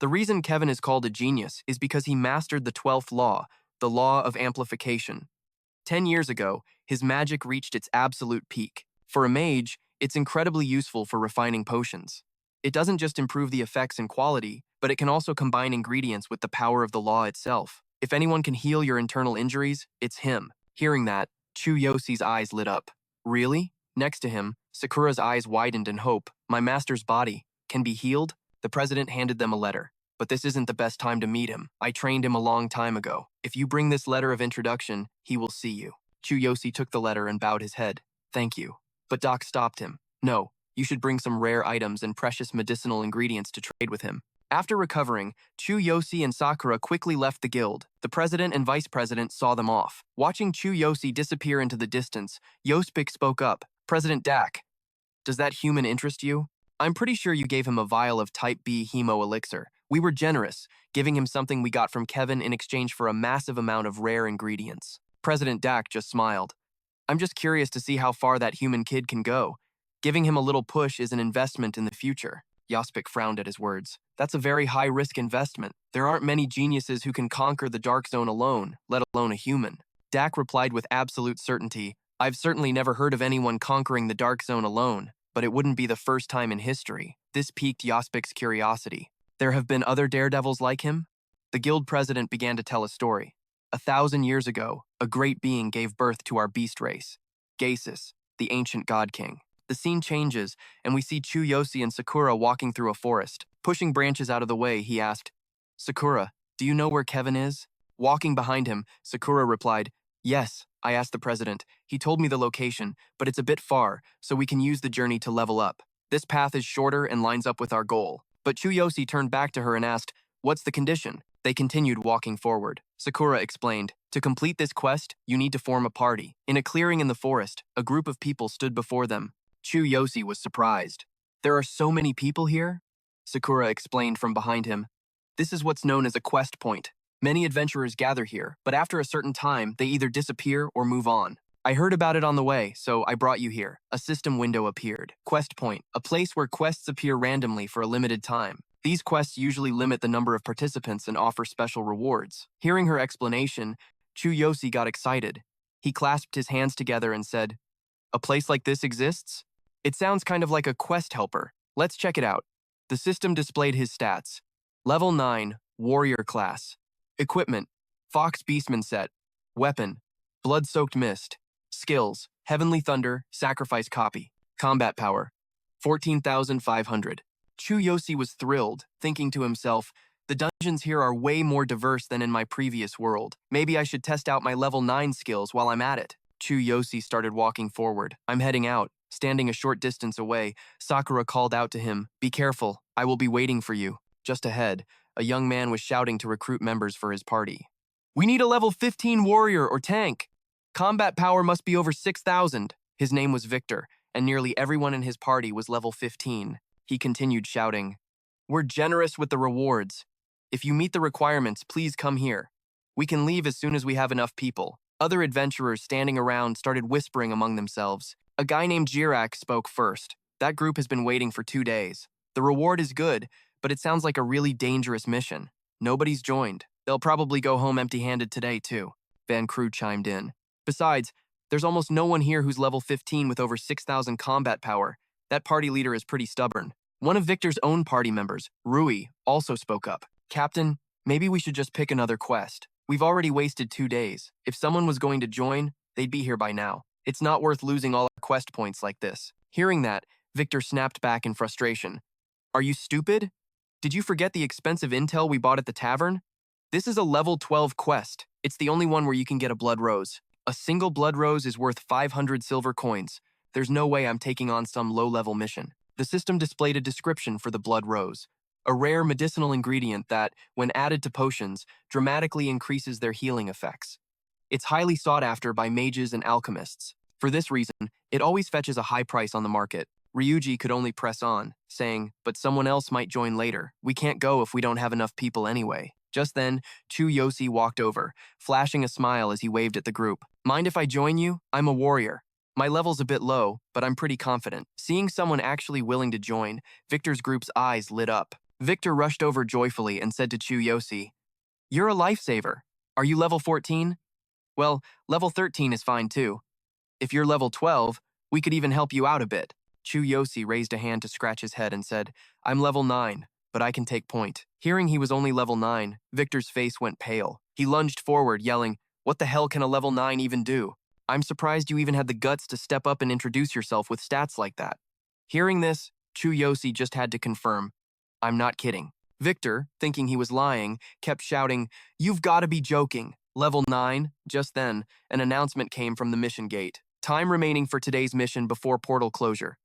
The reason Kevin is called a genius is because he mastered the 12th law, the law of amplification. 10 years ago, his magic reached its absolute peak. For a mage, it's incredibly useful for refining potions. It doesn't just improve the effects and quality, but it can also combine ingredients with the power of the law itself. If anyone can heal your internal injuries, it's him. Hearing that, Chu Yosi's eyes lit up. Really? Next to him, Sakura's eyes widened in hope. My master's body can be healed? The president handed them a letter. But this isn't the best time to meet him. I trained him a long time ago. If you bring this letter of introduction, he will see you. Chu Yosi took the letter and bowed his head. Thank you. But Doc stopped him. No, you should bring some rare items and precious medicinal ingredients to trade with him. After recovering, Chu Yosi and Sakura quickly left the guild. The president and vice president saw them off. Watching Chu Yosi disappear into the distance, Yospik spoke up. President Dak, does that human interest you? I'm pretty sure you gave him a vial of Type B hemo elixir. We were generous, giving him something we got from Kevin in exchange for a massive amount of rare ingredients. President Dak just smiled. I'm just curious to see how far that human kid can go. Giving him a little push is an investment in the future. Yospik frowned at his words. That's a very high-risk investment. There aren't many geniuses who can conquer the Dark Zone alone, let alone a human. Dak replied with absolute certainty, I've certainly never heard of anyone conquering the Dark Zone alone, but it wouldn't be the first time in history. This piqued Yospik's curiosity. There have been other daredevils like him? The guild president began to tell a story. 1,000 years ago, a great being gave birth to our beast race, Gasus, the ancient god king. The scene changes, and we see Chu Yosi and Sakura walking through a forest. Pushing branches out of the way, he asked, Sakura, do you know where Kevin is? Walking behind him, Sakura replied, Yes, I asked the president. He told me the location, but it's a bit far, so we can use the journey to level up. This path is shorter and lines up with our goal. But Chu Yosi turned back to her and asked, What's the condition? They continued walking forward. Sakura explained, To complete this quest, you need to form a party. In a clearing in the forest, a group of people stood before them. Chu Yosi was surprised. There are so many people here? Sakura explained from behind him. This is what's known as a quest point. Many adventurers gather here, but after a certain time, they either disappear or move on. I heard about it on the way, so I brought you here. A system window appeared. Quest point, a place where quests appear randomly for a limited time. These quests usually limit the number of participants and offer special rewards. Hearing her explanation, Chu Yosi got excited. He clasped his hands together and said, A place like this exists? It sounds kind of like a quest helper. Let's check it out. The system displayed his stats. Level 9, Warrior Class. Equipment, Fox Beastman Set. Weapon, Blood-Soaked Mist. Skills, Heavenly Thunder, Sacrifice Copy. Combat Power, 14,500. Chu Yosi was thrilled, thinking to himself, the dungeons here are way more diverse than in my previous world. Maybe I should test out my level 9 skills while I'm at it. Chu Yosi started walking forward. I'm heading out. Standing a short distance away, Sakura called out to him, Be careful, I will be waiting for you. Just ahead, a young man was shouting to recruit members for his party. We need a level 15 warrior or tank. Combat power must be over 6,000. His name was Victor, and nearly everyone in his party was level 15. He continued shouting, We're generous with the rewards. If you meet the requirements, please come here. We can leave as soon as we have enough people. Other adventurers standing around started whispering among themselves. A guy named Jirak spoke first. That group has been waiting for 2 days. The reward is good, but it sounds like a really dangerous mission. Nobody's joined. They'll probably go home empty-handed today, too. Van Crew chimed in. Besides, there's almost no one here who's level 15 with over 6,000 combat power. That party leader is pretty stubborn. One of Victor's own party members, Rui, also spoke up. Captain, maybe we should just pick another quest. We've already wasted 2 days. If someone was going to join, they'd be here by now. It's not worth losing all our quest points like this. Hearing that, Victor snapped back in frustration. Are you stupid? Did you forget the expensive intel we bought at the tavern? This is a level 12 quest. It's the only one where you can get a blood rose. A single blood rose is worth 500 silver coins. There's no way I'm taking on some low-level mission. The system displayed a description for the blood rose, a rare medicinal ingredient that, when added to potions, dramatically increases their healing effects. It's highly sought after by mages and alchemists. For this reason, it always fetches a high price on the market. Ryuji could only press on, saying, but someone else might join later. We can't go if we don't have enough people anyway. Just then, Chu Yosi walked over, flashing a smile as he waved at the group. Mind if I join you? I'm a warrior. My level's a bit low, but I'm pretty confident. Seeing someone actually willing to join, Victor's group's eyes lit up. Victor rushed over joyfully and said to Chu Yosi, You're a lifesaver. Are you level 14? Well, level 13 is fine too. If you're level 12, we could even help you out a bit. Chu Yosi raised a hand to scratch his head and said, I'm level 9, but I can take point. Hearing he was only level 9, Victor's face went pale. He lunged forward, yelling, What the hell can a level 9 even do? I'm surprised you even had the guts to step up and introduce yourself with stats like that. Hearing this, Chu Yosi just had to confirm, I'm not kidding. Victor, thinking he was lying, kept shouting, You've got to be joking. Level 9. Just then, an announcement came from the mission gate. Time remaining for today's mission before portal closure.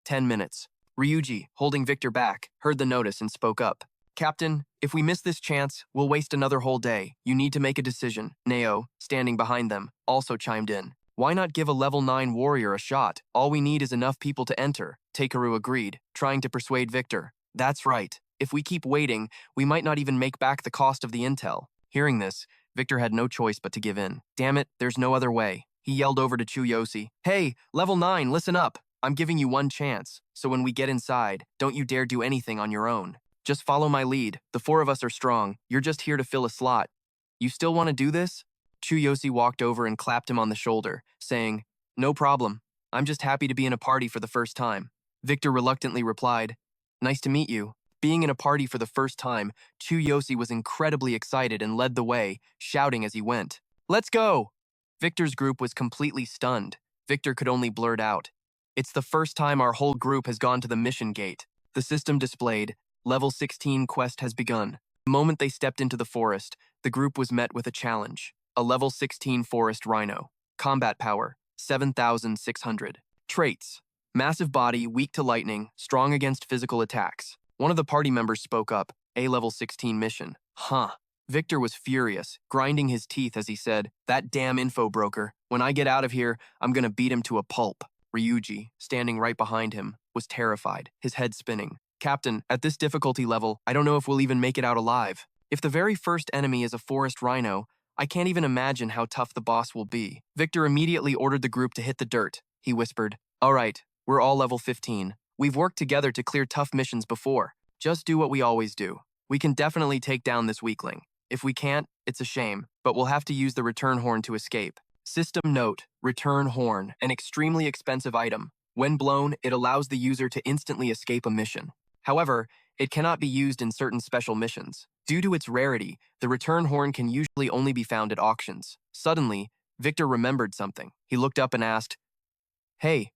10 minutes. Ryuji, holding Victor back, heard the notice and spoke up. Captain, if we miss this chance, we'll waste another whole day. You need to make a decision. Neo, standing behind them, also chimed in. Why not give a level 9 warrior a shot? All we need is enough people to enter. Takeru agreed, trying to persuade Victor. That's right. If we keep waiting, we might not even make back the cost of the intel. Hearing this, Victor had no choice but to give in. Damn it, there's no other way. He yelled over to Chu Yosi. Hey, level 9, listen up. I'm giving you one chance, so when we get inside, don't you dare do anything on your own. Just follow my lead. The 4 of us are strong. You're just here to fill a slot. You still want to do this? Chu Yosi walked over and clapped him on the shoulder, saying, No problem. I'm just happy to be in a party for the first time. Victor reluctantly replied, Nice to meet you. Being in a party for the first time, Chu Yosi was incredibly excited and led the way, shouting as he went. Let's go! Victor's group was completely stunned. Victor could only blurt out, It's the first time our whole group has gone to the mission gate. The system displayed, Level 16 quest has begun. The moment they stepped into the forest, the group was met with a challenge. A level 16 forest rhino. Combat power, 7,600. Traits. Massive body, weak to lightning, strong against physical attacks. One of the party members spoke up, A level 16 mission. Huh. Victor was furious, grinding his teeth as he said, That damn info broker. When I get out of here, I'm gonna beat him to a pulp. Ryuji, standing right behind him, was terrified, his head spinning. Captain, at this difficulty level, I don't know if we'll even make it out alive. If the very first enemy is a forest rhino, I can't even imagine how tough the boss will be. Victor immediately ordered the group to hit the dirt. He whispered, All right, we're all level 15. We've worked together to clear tough missions before. Just do what we always do. We can definitely take down this weakling. If we can't, it's a shame, but we'll have to use the return horn to escape. System note, return horn, an extremely expensive item. When blown, it allows the user to instantly escape a mission. However, it cannot be used in certain special missions. Due to its rarity, the return horn can usually only be found at auctions. Suddenly, Victor remembered something. He looked up and asked, Hey,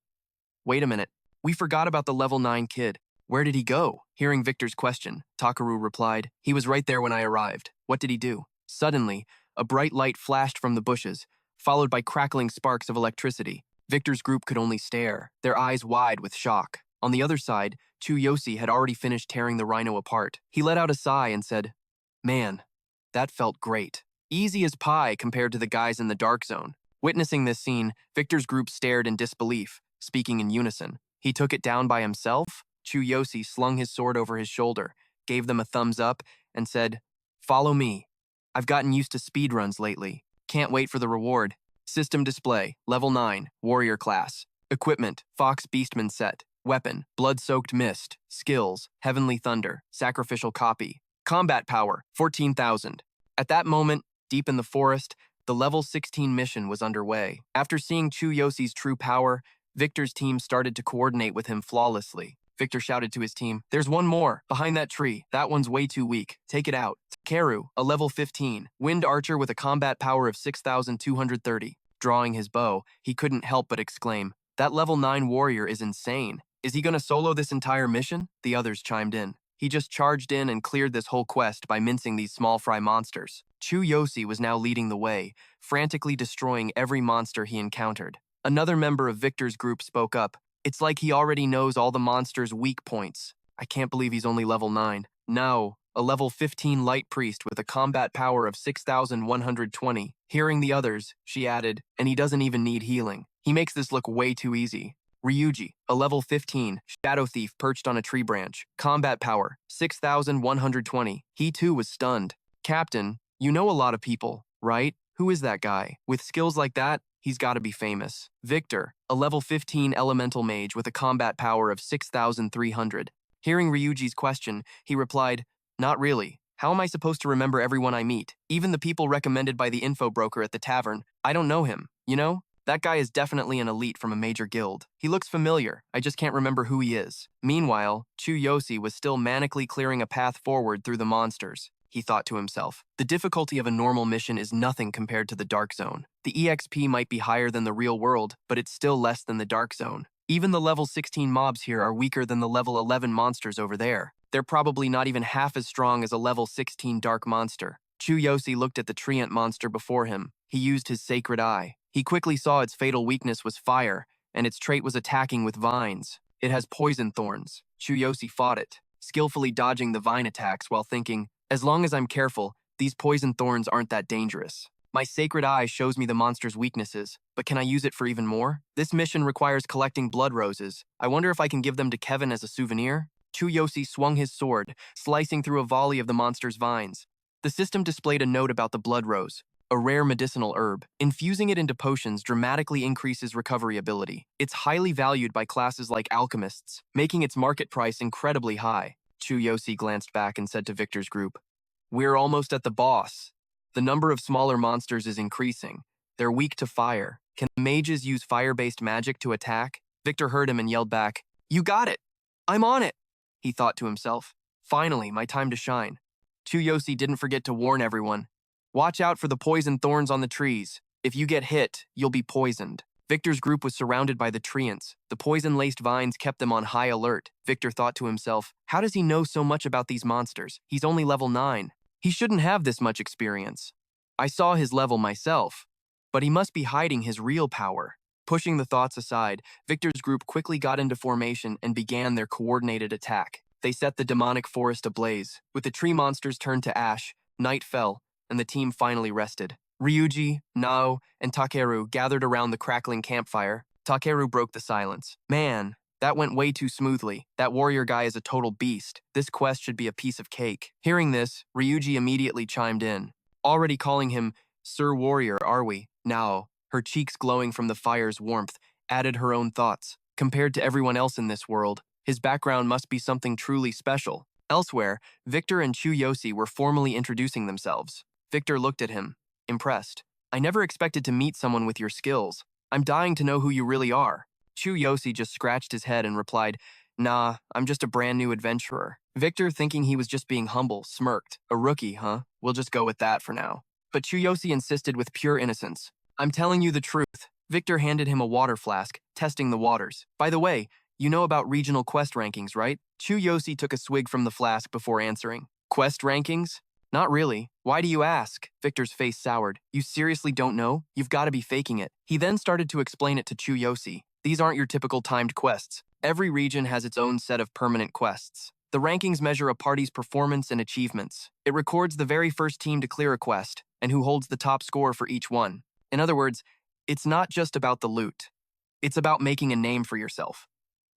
wait a minute. We forgot about the level 9 kid. Where did he go? Hearing Victor's question, Takeru replied, He was right there when I arrived. What did he do? Suddenly, a bright light flashed from the bushes, followed by crackling sparks of electricity. Victor's group could only stare, their eyes wide with shock. On the other side, Chu Yosi had already finished tearing the rhino apart. He let out a sigh and said, Man, that felt great. Easy as pie compared to the guys in the dark zone. Witnessing this scene, Victor's group stared in disbelief, speaking in unison. He took it down by himself? Chu Yosi slung his sword over his shoulder, gave them a thumbs up, and said, Follow me. I've gotten used to speedruns lately. Can't wait for the reward. System display, level 9, warrior class. Equipment, Fox Beastman set. Weapon, blood-soaked mist. Skills, heavenly thunder. Sacrificial copy. Combat power, 14,000. At that moment, deep in the forest, the level 16 mission was underway. After seeing Chu Yosi's true power, Victor's team started to coordinate with him flawlessly. Victor shouted to his team, "There's one more, behind that tree. That one's way too weak. Take it out." Takeru, a level 15, wind archer with a combat power of 6,230. Drawing his bow, he couldn't help but exclaim, "That level 9 warrior is insane. Is he gonna solo this entire mission?" The others chimed in. He just charged in and cleared this whole quest by mincing these small fry monsters. Chu Yosi was now leading the way, frantically destroying every monster he encountered. Another member of Victor's group spoke up. "It's like he already knows all the monsters' weak points. I can't believe he's only level 9. No, a level 15 light priest with a combat power of 6,120. Hearing the others, she added, "And he doesn't even need healing. He makes this look way too easy." Ryuji, a level 15, shadow thief perched on a tree branch. Combat power, 6,120. He too was stunned. "Captain, you know a lot of people, right? Who is that guy? With skills like that, he's gotta be famous." Victor, a level 15 elemental mage with a combat power of 6,300. Hearing Ryuji's question, he replied, "Not really. How am I supposed to remember everyone I meet? Even the people recommended by the info broker at the tavern. I don't know him, you know? That guy is definitely an elite from a major guild. He looks familiar, I just can't remember who he is." Meanwhile, Chu Yosi was still manically clearing a path forward through the monsters. He thought to himself, the difficulty of a normal mission is nothing compared to the Dark Zone. The EXP might be higher than the real world, but it's still less than the Dark Zone. Even the level 16 mobs here are weaker than the level 11 monsters over there. They're probably not even half as strong as a level 16 dark monster. Chu Yosi looked at the treant monster before him. He used his sacred eye. He quickly saw its fatal weakness was fire, and its trait was attacking with vines. It has poison thorns. Chu Yosi fought it, skillfully dodging the vine attacks while thinking, as long as I'm careful, these poison thorns aren't that dangerous. My sacred eye shows me the monster's weaknesses, but can I use it for even more? This mission requires collecting blood roses. I wonder if I can give them to Kevin as a souvenir? Chu Yosi swung his sword, slicing through a volley of the monster's vines. The system displayed a note about the blood rose, a rare medicinal herb. Infusing it into potions dramatically increases recovery ability. It's highly valued by classes like alchemists, making its market price incredibly high. Chu Yosi glanced back and said to Victor's group, "We're almost at the boss. The number of smaller monsters is increasing. They're weak to fire. Can mages use fire-based magic to attack?" Victor heard him and yelled back, "You got it! I'm on it!" He thought to himself, "Finally, my time to shine." Chu Yosi didn't forget to warn everyone, "Watch out for the poison thorns on the trees. If you get hit, you'll be poisoned." Victor's group was surrounded by the treants. The poison-laced vines kept them on high alert. Victor thought to himself, how does he know so much about these monsters? He's only level 9. He shouldn't have this much experience. I saw his level myself, but he must be hiding his real power. Pushing the thoughts aside, Victor's group quickly got into formation and began their coordinated attack. They set the demonic forest ablaze. With the tree monsters turned to ash, night fell, and the team finally rested. Ryuji, Nao, and Takeru gathered around the crackling campfire. Takeru broke the silence. "Man, that went way too smoothly. That warrior guy is a total beast. This quest should be a piece of cake." Hearing this, Ryuji immediately chimed in. "Already calling him Sir Warrior, are we?" Nao, her cheeks glowing from the fire's warmth, added her own thoughts. Compared to everyone else in this world, his background must be something truly special. Elsewhere, Victor and Chu Yosi were formally introducing themselves. Victor looked at him, impressed. "I never expected to meet someone with your skills. I'm dying to know who you really are." Chu Yosi just scratched his head and replied, "Nah, I'm just a brand new adventurer." Victor, thinking he was just being humble, smirked. "A rookie, huh? We'll just go with that for now." But Chu Yosi insisted with pure innocence. "I'm telling you the truth." Victor handed him a water flask, testing the waters. "By the way, you know about regional quest rankings, right?" Chu Yosi took a swig from the flask before answering. "Quest rankings? Not really. Why do you ask?" Victor's face soured. "You seriously don't know? You've got to be faking it." He then started to explain it to Chu Yosi. "These aren't your typical timed quests. Every region has its own set of permanent quests. The rankings measure a party's performance and achievements. It records the very first team to clear a quest, and who holds the top score for each one. In other words, it's not just about the loot. It's about making a name for yourself.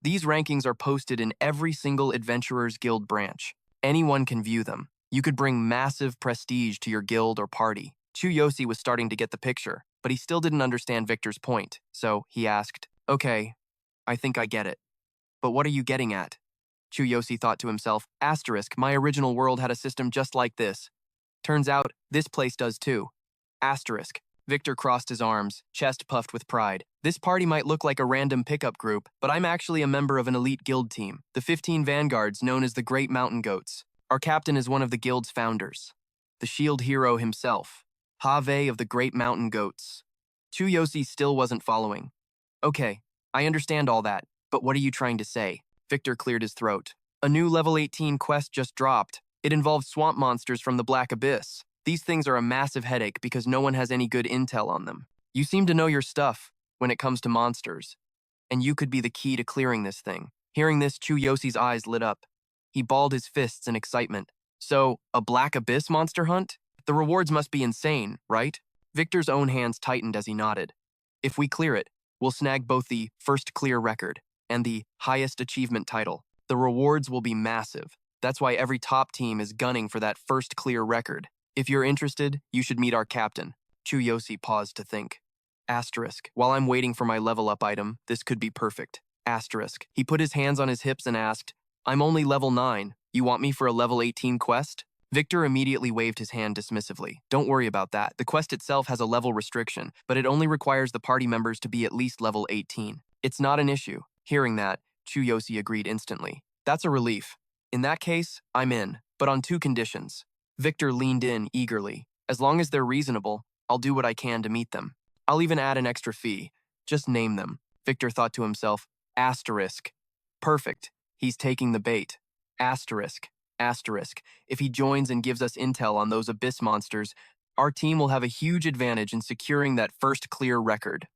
These rankings are posted in every single Adventurers Guild branch. Anyone can view them. You could bring massive prestige to your guild or party." Chu Yosi was starting to get the picture, but he still didn't understand Victor's point, so he asked, "Okay, I think I get it. But what are you getting at? Chu Yosi thought to himself, asterisk, my original world had a system just like this. Turns out, this place does too. Asterisk. Victor crossed his arms, chest puffed with pride. This party might look like a random pickup group, but I'm actually a member of an elite guild team, the 15 vanguards known as the Great Mountain Goats. Our captain is one of the guild's founders, the shield hero himself, Have of the Great Mountain Goats. Chu Yosi still wasn't following. Okay, I understand all that, but what are you trying to say? Victor cleared his throat. A new level 18 quest just dropped. It involves swamp monsters from the Black Abyss. These things are a massive headache because no one has any good intel on them. You seem to know your stuff when it comes to monsters, and you could be the key to clearing this thing. Hearing this, Chu Yosi's eyes lit up. He balled his fists in excitement. So, a Black Abyss monster hunt? The rewards must be insane, right? Victor's own hands tightened as he nodded. If we clear it, we'll snag both the first clear record and the highest achievement title. The rewards will be massive. That's why every top team is gunning for that first clear record. If you're interested, you should meet our captain. Chu Yosi paused to think. Asterisk. While I'm waiting for my level up item, this could be perfect. Asterisk. He put his hands on his hips and asked, I'm only level 9. You want me for a level 18 quest? Victor immediately waved his hand dismissively. Don't worry about that. The quest itself has a level restriction, but it only requires the party members to be at least level 18. It's not an issue. Hearing that, Chu Yosi agreed instantly. That's a relief. In that case, I'm in, but on 2 conditions. Victor leaned in eagerly. As long as they're reasonable, I'll do what I can to meet them. I'll even add an extra fee. Just name them. Victor thought to himself, asterisk. Perfect. He's taking the bait. Asterisk. Asterisk. If he joins and gives us intel on those abyss monsters, our team will have a huge advantage in securing that first clear record.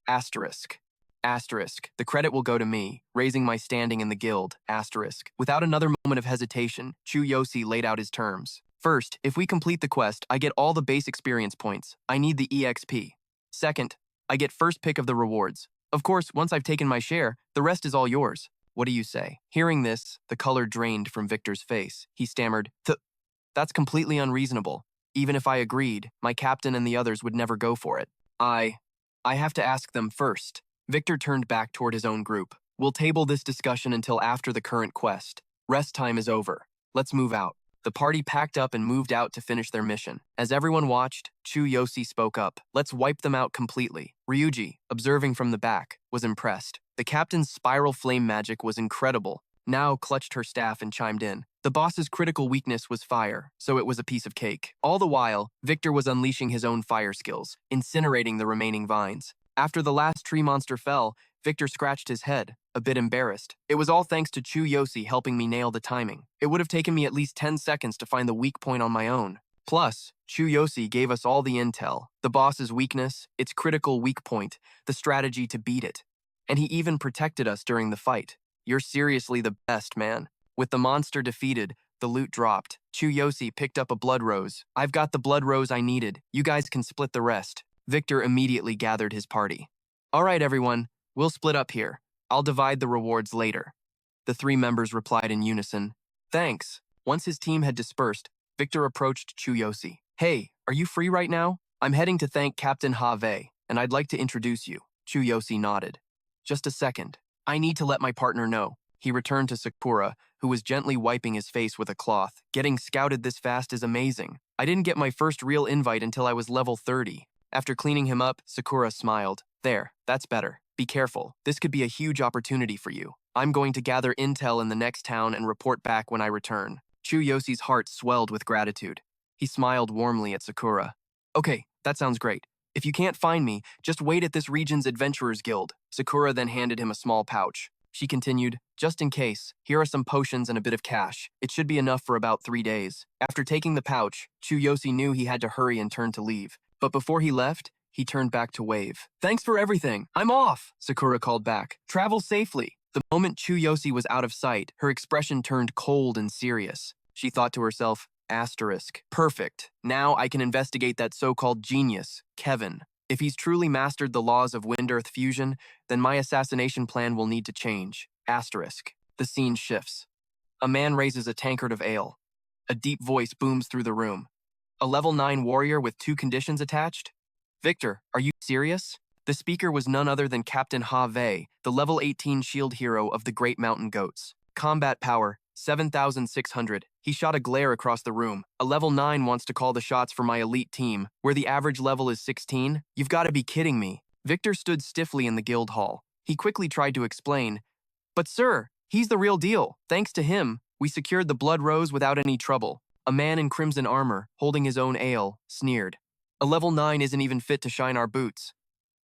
Asterisk. Asterisk. The credit will go to me, raising my standing in the guild. Asterisk. Without another moment of hesitation, Chu Yosi laid out his terms. First, if we complete the quest, I get all the base experience points. I need the EXP. Second, I get first pick of the rewards. Of course, once I've taken my share, the rest is all yours. What do you say? Hearing this, the color drained from Victor's face. He stammered, That's completely unreasonable. Even if I agreed, my captain and the others would never go for it. I have to ask them first. Victor turned back toward his own group. We'll table this discussion until after the current quest. Rest time is over. Let's move out. The party packed up and moved out to finish their mission. As everyone watched, Chu Yosi spoke up. Let's wipe them out completely. Ryuji, observing from the back, was impressed. The captain's spiral flame magic was incredible. Now clutched her staff and chimed in. The boss's critical weakness was fire, so it was a piece of cake. All the while, Victor was unleashing his own fire skills, incinerating the remaining vines. After the last tree monster fell, Victor scratched his head, a bit embarrassed. It was all thanks to Chu Yosi helping me nail the timing. It would have taken me at least 10 seconds to find the weak point on my own. Plus, Chu Yosi gave us all the intel, the boss's weakness, its critical weak point, the strategy to beat it. And he even protected us during the fight. You're seriously the best, man. With the monster defeated, the loot dropped. Chu Yosi picked up a blood rose. I've got the blood rose I needed. You guys can split the rest. Victor immediately gathered his party. All right, everyone. We'll split up here. I'll divide the rewards later. The 3 members replied in unison. Thanks. Once his team had dispersed, Victor approached Chu Yosi. Hey, are you free right now? I'm heading to thank Captain Have, and I'd like to introduce you. Chu Yosi nodded. Just a second. I need to let my partner know. He returned to Sakura, who was gently wiping his face with a cloth. Getting scouted this fast is amazing. I didn't get my first real invite until I was level 30. After cleaning him up, Sakura smiled. There, that's better. Be careful. This could be a huge opportunity for you. I'm going to gather intel in the next town and report back when I return. Chu Yosi's heart swelled with gratitude. He smiled warmly at Sakura. Okay, that sounds great. If you can't find me, just wait at this region's Adventurers Guild. Sakura then handed him a small pouch. She continued, just in case, here are some potions and a bit of cash. It should be enough for about 3 days. After taking the pouch, Chu Yosi knew he had to hurry and turn to leave. But before he left, he turned back to wave. Thanks for everything. I'm off, Sakura called back. Travel safely. The moment Chu Yosi was out of sight, her expression turned cold and serious. She thought to herself, asterisk. Perfect. Now I can investigate that so-called genius, Kevin. If he's truly mastered the laws of Wind-Earth fusion, then my assassination plan will need to change. Asterisk. The scene shifts. A man raises a tankard of ale. A deep voice booms through the room. A level 9 warrior with 2 conditions attached? Victor, are you serious? The speaker was none other than Captain Have, the level 18 shield hero of the Great Mountain Goats. Combat power, 7,600. He shot a glare across the room. A level 9 wants to call the shots for my elite team, where the average level is 16? You've got to be kidding me. Victor stood stiffly in the guild hall. He quickly tried to explain. But sir, he's the real deal. Thanks to him, we secured the Blood Rose without any trouble. A man in crimson armor, holding his own ale, sneered. A level 9 isn't even fit to shine our boots.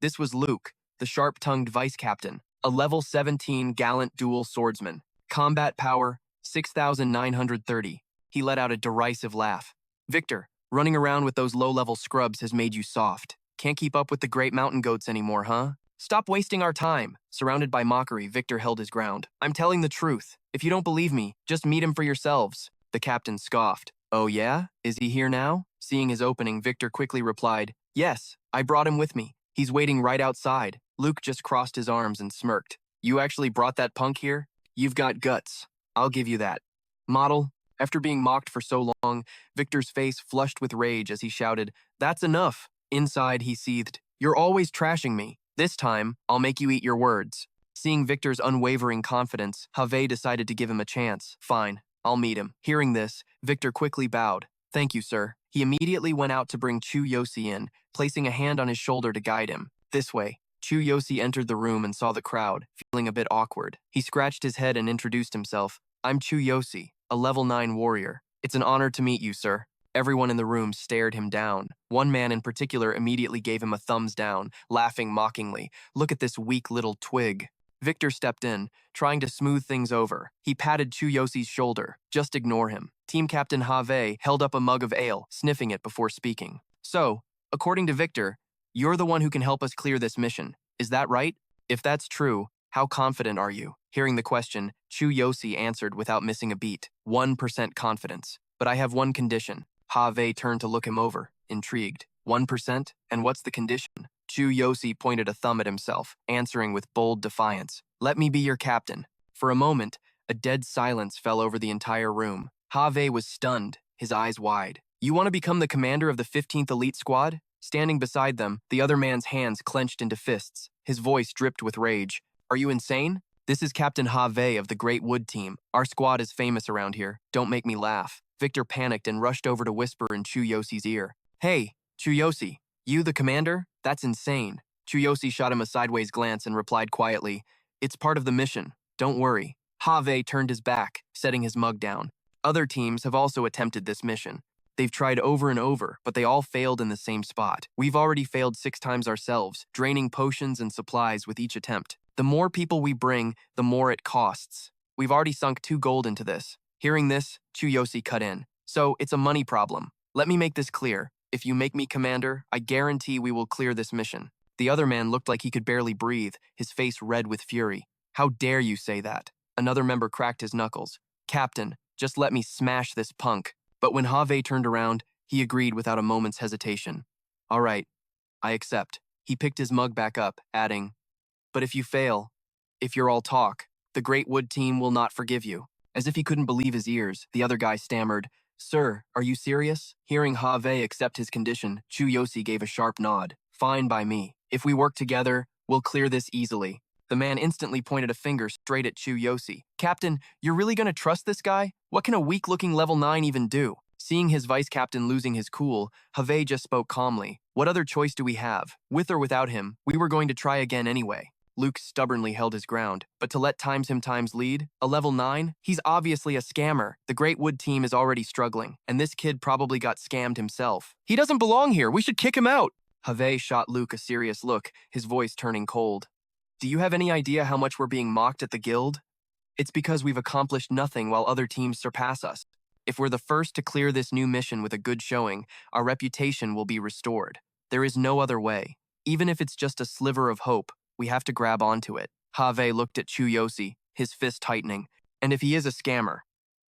This was Luke, the sharp-tongued vice captain, a level 17 gallant dual swordsman. Combat power, 6,930. He let out a derisive laugh. Victor, running around with those low-level scrubs has made you soft. Can't keep up with the Great Mountain Goats anymore, huh? Stop wasting our time. Surrounded by mockery, Victor held his ground. I'm telling the truth. If you don't believe me, just meet him for yourselves. The captain scoffed. Oh yeah? Is he here now? Seeing his opening, Victor quickly replied, Yes, I brought him with me. He's waiting right outside. Luke just crossed his arms and smirked. You actually brought that punk here? You've got guts. I'll give you that. Model. After being mocked for so long, Victor's face flushed with rage as he shouted, That's enough. Inside, he seethed, You're always trashing me. This time, I'll make you eat your words. Seeing Victor's unwavering confidence, Have decided to give him a chance. Fine, I'll meet him. Hearing this, Victor quickly bowed. Thank you, sir. He immediately went out to bring Chu Yosi in, placing a hand on his shoulder to guide him. This way. Chu Yosi entered the room and saw the crowd, feeling a bit awkward. He scratched his head and introduced himself. I'm Chu Yosi, a level 9 warrior. It's an honor to meet you, sir. Everyone in the room stared him down. One man in particular immediately gave him a thumbs down, laughing mockingly. Look at this weak little twig. Victor stepped in, trying to smooth things over. He patted Chu Yosi's shoulder. Just ignore him. Team Captain Have held up a mug of ale, sniffing it before speaking. So, according to Victor, you're the one who can help us clear this mission. Is that right? If that's true, how confident are you? Hearing the question, Chu Yosi answered without missing a beat. 1% confidence. But I have one condition. Have turned to look him over, intrigued. 1%? And what's the condition? Chu Yosi pointed a thumb at himself, answering with bold defiance. Let me be your captain. For a moment, a dead silence fell over the entire room. Have was stunned, his eyes wide. You want to become the commander of the 15th Elite Squad? Standing beside them, the other man's hands clenched into fists. His voice dripped with rage. Are you insane? This is Captain Have of the Great Wood Team. Our squad is famous around here. Don't make me laugh. Victor panicked and rushed over to whisper in Chu Yosi's ear. Hey, Chu Yosi, you the commander? That's insane. Chu Yosi shot him a sideways glance and replied quietly, It's part of the mission. Don't worry. Have turned his back, setting his mug down. Other teams have also attempted this mission. They've tried over and over, but they all failed in the same spot. We've already failed 6 times ourselves, draining potions and supplies with each attempt. The more people we bring, the more it costs. We've already sunk 2 gold into this. Hearing this, Chu Yosi cut in. So, it's a money problem. Let me make this clear. If you make me commander, I guarantee we will clear this mission. The other man looked like he could barely breathe, his face red with fury. How dare you say that? Another member cracked his knuckles. Captain, just let me smash this punk. But when Have turned around, he agreed without a moment's hesitation. All right, I accept. He picked his mug back up, adding, But if you fail, if you're all talk, the Great Wood Team will not forgive you. As if he couldn't believe his ears, the other guy stammered, Sir, are you serious? Hearing Have accept his condition, Chu Yosi gave a sharp nod. Fine by me. If we work together, we'll clear this easily. The man instantly pointed a finger straight at Chu Yosi. Captain, you're really gonna trust this guy? What can a weak-looking level 9 even do? Seeing his vice captain losing his cool, Have just spoke calmly. What other choice do we have? With or without him, we were going to try again anyway. Luke stubbornly held his ground, but to let times lead, a level 9? He's obviously a scammer. The Great Wood Team is already struggling, and this kid probably got scammed himself. He doesn't belong here. We should kick him out. Have shot Luke a serious look, his voice turning cold. Do you have any idea how much we're being mocked at the guild? It's because we've accomplished nothing while other teams surpass us. If we're the first to clear this new mission with a good showing, our reputation will be restored. There is no other way. Even if it's just a sliver of hope, we have to grab onto it. Have looked at Chu Yosi, his fist tightening. And if he is a scammer,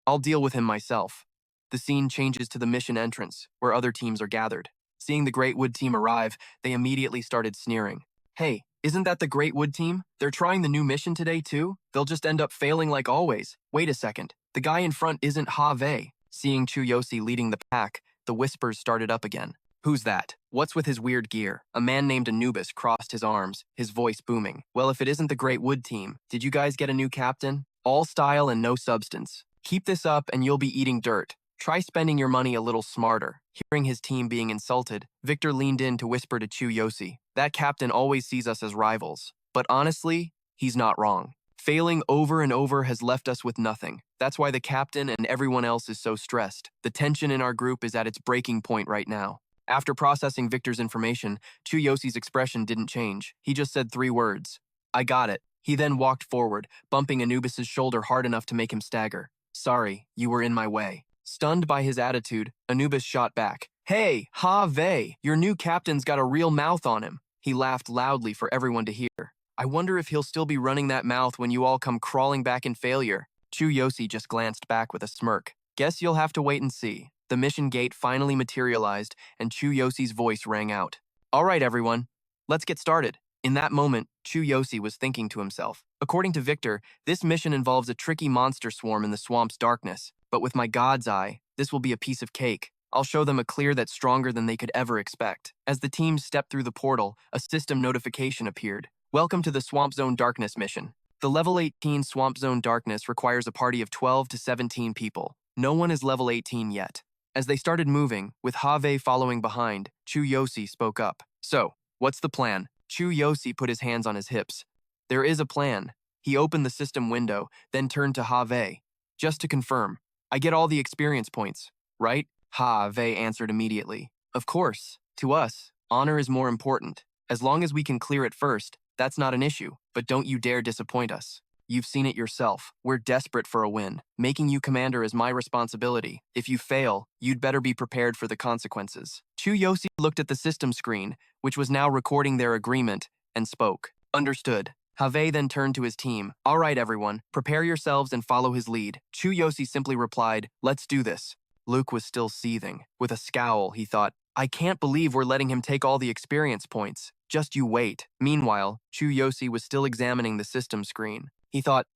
I'll deal with him myself. The scene changes to the mission entrance, where other teams are gathered. Seeing the Great Wood Team arrive, they immediately started sneering. Hey, isn't that the Great Wood Team? They're trying the new mission today too? They'll just end up failing like always. Wait a second. The guy in front isn't Have. Seeing Chu Yosi leading the pack, the whispers started up again. Who's that? What's with his weird gear? A man named Anubis crossed his arms, his voice booming. Well, if it isn't the Great Wood team, did you guys get a new captain? All style and no substance. Keep this up and you'll be eating dirt. Try spending your money a little smarter. Hearing his team being insulted, Victor leaned in to whisper to Chu Yosi. That captain always sees us as rivals. But honestly, he's not wrong. Failing over and over has left us with nothing. That's why the captain and everyone else is so stressed. The tension in our group is at its breaking point right now. After processing Victor's information, Chu Yosi's expression didn't change. He just said 3 words. I got it. He then walked forward, bumping Anubis's shoulder hard enough to make him stagger. Sorry, you were in my way. Stunned by his attitude, Anubis shot back. Hey, Ha-Vei, your new captain's got a real mouth on him. He laughed loudly for everyone to hear. I wonder if he'll still be running that mouth when you all come crawling back in failure. Chu Yosi just glanced back with a smirk. Guess you'll have to wait and see. The mission gate finally materialized, and Chu Yosi's voice rang out. All right, everyone, let's get started. In that moment, Chu Yosi was thinking to himself. According to Victor, this mission involves a tricky monster swarm in the swamp's darkness. But with my god's eye, this will be a piece of cake. I'll show them a clear that's stronger than they could ever expect. As the team stepped through the portal, a system notification appeared. Welcome to the Swamp Zone Darkness mission. The level 18 Swamp Zone Darkness requires a party of 12 to 17 people. No one is level 18 yet. As they started moving, with Ha-Vei following behind, Chu Yosi spoke up. So, what's the plan? Chu Yosi put his hands on his hips. There is a plan. He opened the system window, then turned to Ha-Vei. Just to confirm, I get all the experience points, right? Ha-Vei answered immediately. Of course. To us, honor is more important. As long as we can clear it first, that's not an issue. But don't you dare disappoint us. You've seen it yourself. We're desperate for a win. Making you commander is my responsibility. If you fail, you'd better be prepared for the consequences. Chu Yosi looked at the system screen, which was now recording their agreement, and spoke. Understood. Ha-Vei then turned to his team. All right, everyone, prepare yourselves and follow his lead. Chu Yosi simply replied, let's do this. Luke was still seething. With a scowl, he thought, I can't believe we're letting him take all the experience points. Just you wait. Meanwhile, Chu Yosi was still examining the system screen. He thought,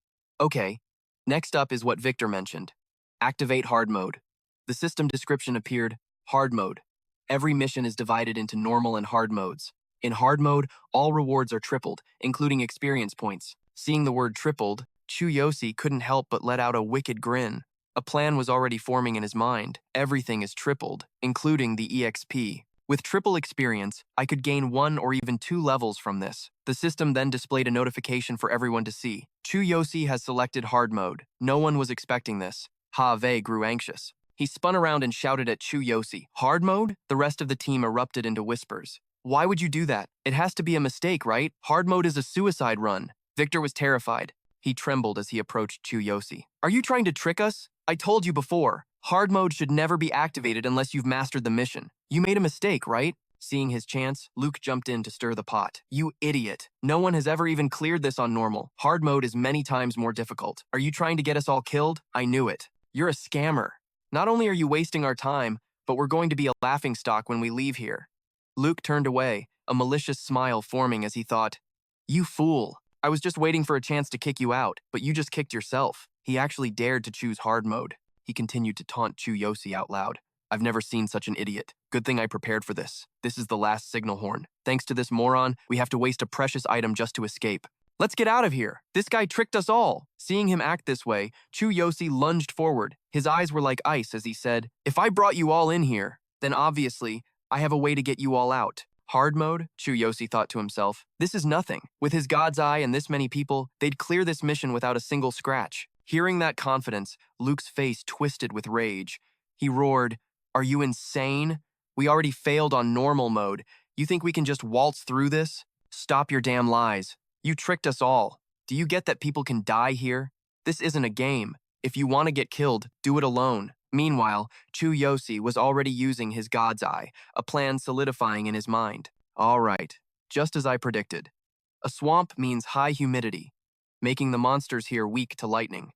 okay, next up is what Victor mentioned. Activate hard mode. The system description appeared, hard mode. Every mission is divided into normal and hard modes. In hard mode, all rewards are tripled, including experience points. Seeing the word tripled, Chu Yosi couldn't help but let out a wicked grin. A plan was already forming in his mind. Everything is tripled, including the EXP. With triple experience, I could gain 1 or even 2 levels from this. The system then displayed a notification for everyone to see. Chu Yosi has selected hard mode. No one was expecting this. Ha-Vei grew anxious. He spun around and shouted at Chu Yosi. Hard mode? The rest of the team erupted into whispers. Why would you do that? It has to be a mistake, right? Hard mode is a suicide run. Victor was terrified. He trembled as he approached Chu Yosi. Are you trying to trick us? I told you before. Hard mode should never be activated unless you've mastered the mission. You made a mistake, right? Seeing his chance, Luke jumped in to stir the pot. You idiot. No one has ever even cleared this on normal. Hard mode is many times more difficult. Are you trying to get us all killed? I knew it. You're a scammer. Not only are you wasting our time, but we're going to be a laughingstock when we leave here. Luke turned away, a malicious smile forming as he thought, you fool. I was just waiting for a chance to kick you out, but you just kicked yourself. He actually dared to choose hard mode. He continued to taunt Chu Yosi out loud. I've never seen such an idiot. Good thing I prepared for this. This is the last signal horn. Thanks to this moron, we have to waste a precious item just to escape. Let's get out of here. This guy tricked us all. Seeing him act this way, Chu Yosi lunged forward. His eyes were like ice as he said, if I brought you all in here, then obviously, I have a way to get you all out. Hard mode? Chu Yosi thought to himself. This is nothing. With his god's eye and this many people, they'd clear this mission without a single scratch. Hearing that confidence, Luke's face twisted with rage. He roared, Are you insane? We already failed on normal mode. You think we can just waltz through this? Stop your damn lies. You tricked us all. Do you get that people can die here? This isn't a game. If you want to get killed, do it alone. Meanwhile, Chu Yosi was already using his god's eye, a plan solidifying in his mind. All right, just as I predicted. A swamp means high humidity, making the monsters here weak to lightning.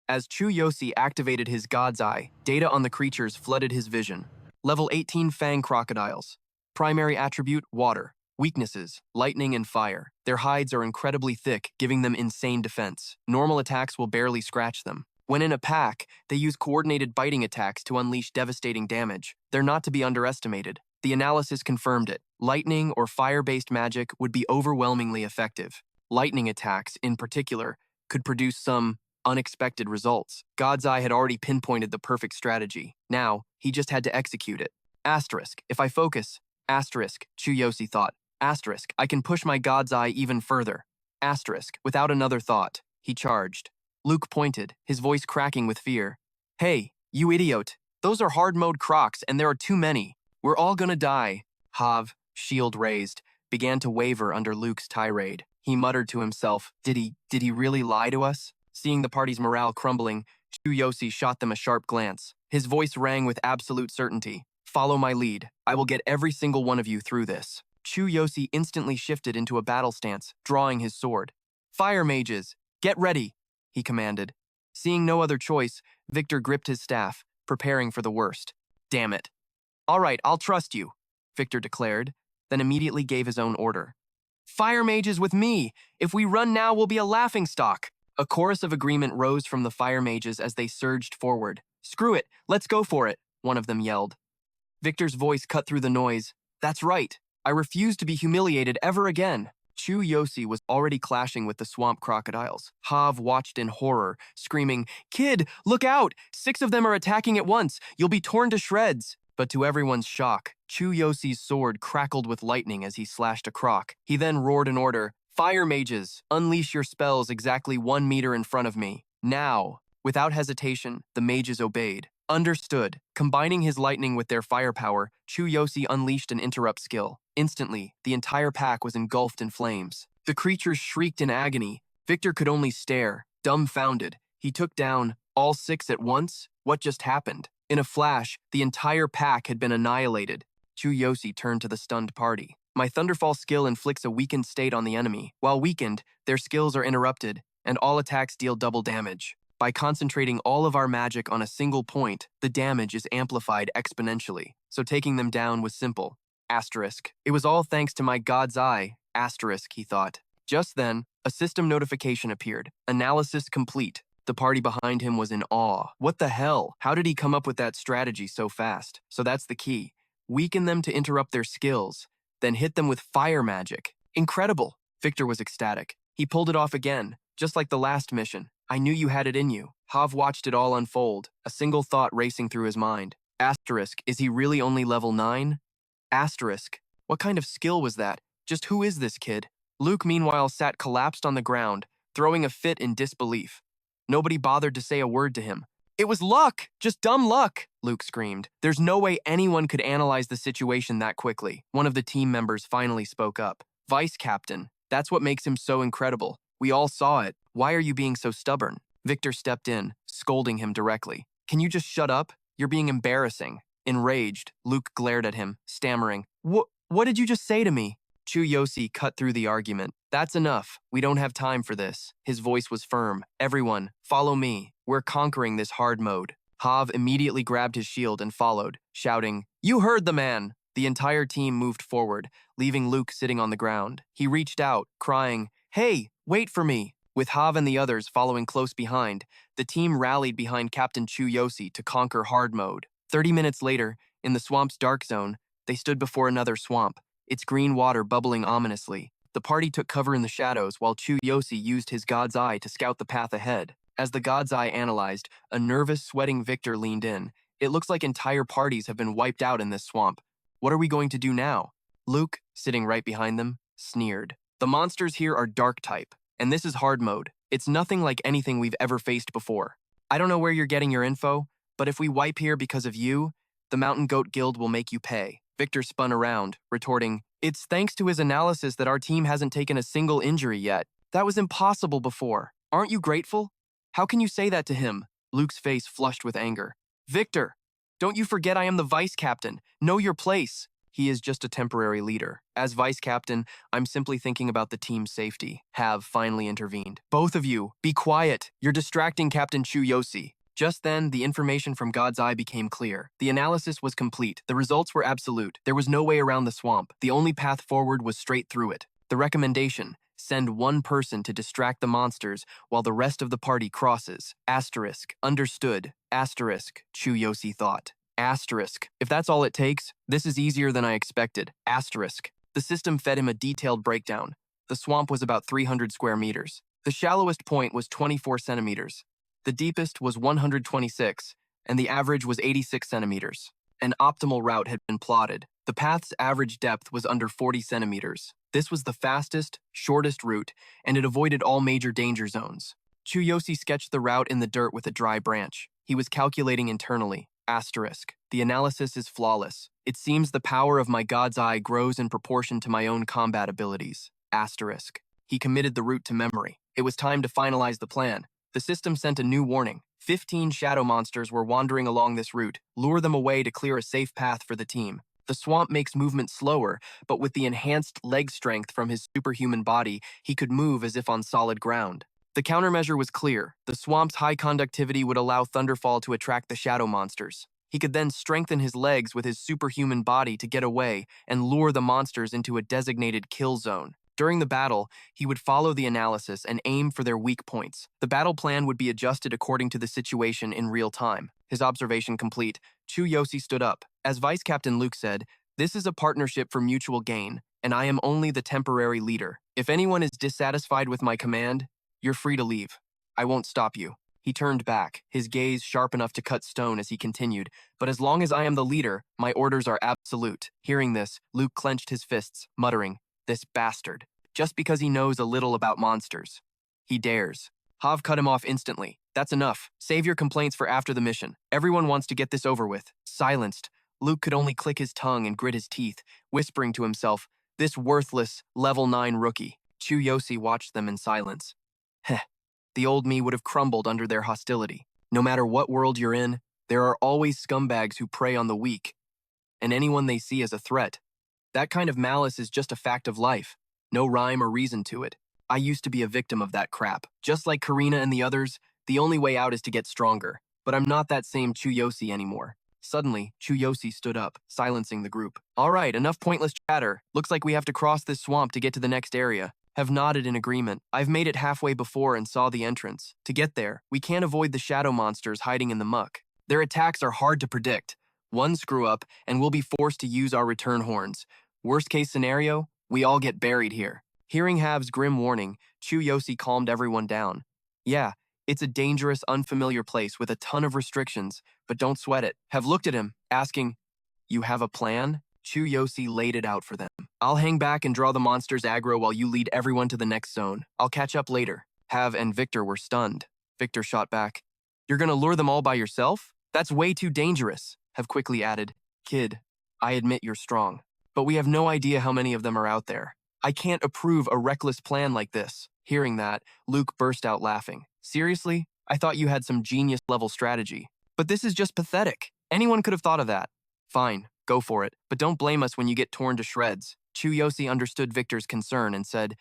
As Chu Yosi activated his god's eye, data on the creatures flooded his vision. Level 18 Fang Crocodiles. Primary attribute, water. Weaknesses, lightning and fire. Their hides are incredibly thick, giving them insane defense. Normal attacks will barely scratch them. When in a pack, they use coordinated biting attacks to unleash devastating damage. They're not to be underestimated. The analysis confirmed it. Lightning or fire-based magic would be overwhelmingly effective. Lightning attacks, in particular, could produce some unexpected results. God's Eye had already pinpointed the perfect strategy. Now, he just had to execute it. Asterisk, if I focus. Asterisk, Chu Yosi thought. Asterisk, I can push my God's Eye even further. Asterisk, without another thought, he charged. Luke pointed, his voice cracking with fear. Hey, you idiot. Those are hard-mode crocs, and there are too many. We're all gonna die. Hav, shield raised, began to waver under Luke's tirade. He muttered to himself, Did he really lie to us? Seeing the party's morale crumbling, Chu Yosi shot them a sharp glance. His voice rang with absolute certainty. Follow my lead. I will get every single one of you through this. Chu Yosi instantly shifted into a battle stance, drawing his sword. Fire mages, get ready, he commanded. Seeing no other choice, Victor gripped his staff, preparing for the worst. Damn it. All right, I'll trust you, Victor declared, then immediately gave his own order. Fire mages with me! If we run now, we'll be a laughingstock! A chorus of agreement rose from the fire mages as they surged forward. Screw it, let's go for it, one of them yelled. Victor's voice cut through the noise. That's right, I refuse to be humiliated ever again. Chu Yosi was already clashing with the swamp crocodiles. Hav watched in horror, screaming, Kid, look out! 6 of them are attacking at once! You'll be torn to shreds! But to everyone's shock, Chu Yosi's sword crackled with lightning as he slashed a croc. He then roared an order, Fire mages, unleash your spells exactly 1 meter in front of me. Now! Without hesitation, the mages obeyed. Understood. Combining his lightning with their firepower, Chu Yosi unleashed an interrupt skill. Instantly, the entire pack was engulfed in flames. The creatures shrieked in agony. Victor could only stare, dumbfounded. He took down all 6 at once? What just happened? In a flash, the entire pack had been annihilated. Chu Yosi turned to the stunned party. My Thunderfall skill inflicts a weakened state on the enemy. While weakened, their skills are interrupted, and all attacks deal double damage. By concentrating all of our magic on a single point, the damage is amplified exponentially, so taking them down was simple. Asterisk. It was all thanks to my God's Eye. Asterisk, he thought. Just then, a system notification appeared. Analysis complete. The party behind him was in awe. What the hell? How did he come up with that strategy so fast? So that's the key. Weaken them to interrupt their skills, then hit them with fire magic. Incredible! Victor was ecstatic. He pulled it off again, just like the last mission. I knew you had it in you. Hav watched it all unfold, a single thought racing through his mind. Asterisk, is he really only level 9? Asterisk, what kind of skill was that? Just who is this kid? Luke, meanwhile, sat collapsed on the ground, throwing a fit in disbelief. Nobody bothered to say a word to him. It was luck! Just dumb luck! Luke screamed. There's no way anyone could analyze the situation that quickly. One of the team members finally spoke up. Vice Captain, that's what makes him so incredible. We all saw it. Why are you being so stubborn? Victor stepped in, scolding him directly. Can you just shut up? You're being embarrassing. Enraged, Luke glared at him, stammering. What did you just say to me? Chu Yosi cut through the argument. That's enough. We don't have time for this. His voice was firm. Everyone, follow me. We're conquering this hard mode. Hav immediately grabbed his shield and followed, shouting, You heard the man! The entire team moved forward, leaving Luke sitting on the ground. He reached out, crying, Hey, wait for me! With Hav and the others following close behind, the team rallied behind Captain Chu Yosi to conquer hard mode. 30 minutes later, in the swamp's dark zone, they stood before another swamp, its green water bubbling ominously. The party took cover in the shadows while Chu Yosi used his God's Eye to scout the path ahead. As the God's Eye analyzed, a nervous, sweating Victor leaned in. It looks like entire parties have been wiped out in this swamp. What are we going to do now? Luke, sitting right behind them, sneered. The monsters here are dark type, and this is hard mode. It's nothing like anything we've ever faced before. I don't know where you're getting your info, but if we wipe here because of you, the Mountain Goat Guild will make you pay. Victor spun around, retorting, It's thanks to his analysis that our team hasn't taken a single injury yet. That was impossible before. Aren't you grateful? How can you say that to him? Luke's face flushed with anger. Victor, don't you forget I am the vice captain. Know your place. He is just a temporary leader. As vice captain, I'm simply thinking about the team's safety. Hav finally intervened. Both of you, be quiet. You're distracting Captain Chu Yosi. Just then, the information from God's Eye became clear. The analysis was complete. The results were absolute. There was no way around the swamp. The only path forward was straight through it. The recommendation, send one person to distract the monsters while the rest of the party crosses. Asterisk, understood. Asterisk, Chu Yosi thought. Asterisk. If that's all it takes, this is easier than I expected. Asterisk. The system fed him a detailed breakdown. The swamp was about 300 square meters. The shallowest point was 24 centimeters. The deepest was 126, and the average was 86 centimeters. An optimal route had been plotted. The path's average depth was under 40 centimeters. This was the fastest, shortest route, and it avoided all major danger zones. Chu Yosi sketched the route in the dirt with a dry branch. He was calculating internally. Asterisk. The analysis is flawless. It seems the power of my god's eye grows in proportion to my own combat abilities. Asterisk. He committed the route to memory. It was time to finalize the plan. The system sent a new warning. 15 shadow monsters were wandering along this route. Lure them away to clear a safe path for the team. The swamp makes movement slower, but with the enhanced leg strength from his superhuman body, he could move as if on solid ground. The countermeasure was clear. The swamp's high conductivity would allow Thunderfall to attract the shadow monsters. He could then strengthen his legs with his superhuman body to get away and lure the monsters into a designated kill zone. During the battle, he would follow the analysis and aim for their weak points. The battle plan would be adjusted according to the situation in real time. His observation complete, Chu Yosi stood up. As Vice Captain Luke said, "This is a partnership for mutual gain, and I am only the temporary leader. If anyone is dissatisfied with my command, you're free to leave. I won't stop you." He turned back, his gaze sharp enough to cut stone as he continued, "But as long as I am the leader, my orders are absolute." Hearing this, Luke clenched his fists, muttering, "This bastard. Just because he knows a little about monsters. He dares." Hav cut him off instantly. "That's enough. Save your complaints for after the mission. Everyone wants to get this over with." Silenced, Luke could only click his tongue and grit his teeth, whispering to himself, "This worthless, level 9 rookie." Chu Yosi watched them in silence. Heh. The old me would have crumbled under their hostility. No matter what world you're in, there are always scumbags who prey on the weak, and anyone they see as a threat. That kind of malice is just a fact of life. No rhyme or reason to it. I used to be a victim of that crap. Just like Karina and the others, the only way out is to get stronger. But I'm not that same Chu Yosi anymore. Suddenly, Chu Yosi stood up, silencing the group. "All right, enough pointless chatter. Looks like we have to cross this swamp to get to the next area." Have nodded in agreement. "I've made it halfway before and saw the entrance. To get there, we can't avoid the shadow monsters hiding in the muck. Their attacks are hard to predict. One screw up, and we'll be forced to use our return horns. Worst case scenario, we all get buried here." Hearing Hav's grim warning, Chu Yosi calmed everyone down. "Yeah, it's a dangerous, unfamiliar place with a ton of restrictions, but don't sweat it." Have looked at him, asking, "You have a plan?" Chu Yosi laid it out for them. "I'll hang back and draw the monsters aggro while you lead everyone to the next zone. I'll catch up later." Have and Victor were stunned. Victor shot back, "You're gonna lure them all by yourself? That's way too dangerous." Have quickly added, "Kid, I admit you're strong, but we have no idea how many of them are out there. I can't approve a reckless plan like this." Hearing that, Luke burst out laughing. "Seriously? I thought you had some genius-level strategy. But this is just pathetic. Anyone could have thought of that." "Fine, go for it, but don't blame us when you get torn to shreds." Chu Yosi understood Victor's concern and said,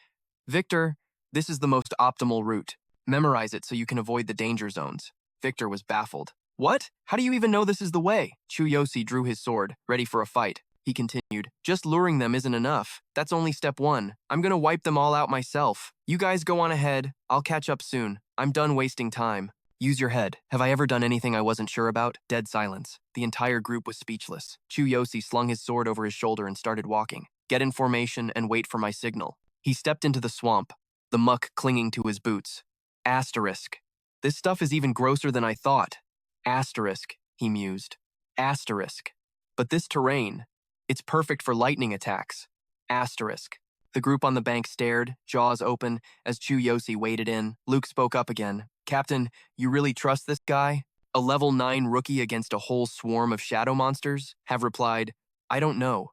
"Victor, this is the most optimal route. Memorize it so you can avoid the danger zones." Victor was baffled. "What? How do you even know this is the way?" Chu Yosi drew his sword, ready for a fight. He continued, "Just luring them isn't enough. That's only step 1. I'm gonna wipe them all out myself. You guys go on ahead. I'll catch up soon. I'm done wasting time." Use your head. Have I ever done anything I wasn't sure about? Dead silence. The entire group was speechless. Chu Yosi slung his sword over his shoulder and started walking. "Get in formation and wait for my signal." He stepped into the swamp, the muck clinging to his boots. Asterisk. This stuff is even grosser than I thought. Asterisk, he mused. Asterisk. But this terrain, it's perfect for lightning attacks. Asterisk. The group on the bank stared, jaws open, as Chu Yosi waded in. Luke spoke up again. "Captain, you really trust this guy? A level 9 rookie against a whole swarm of shadow monsters?" Have replied, "I don't know.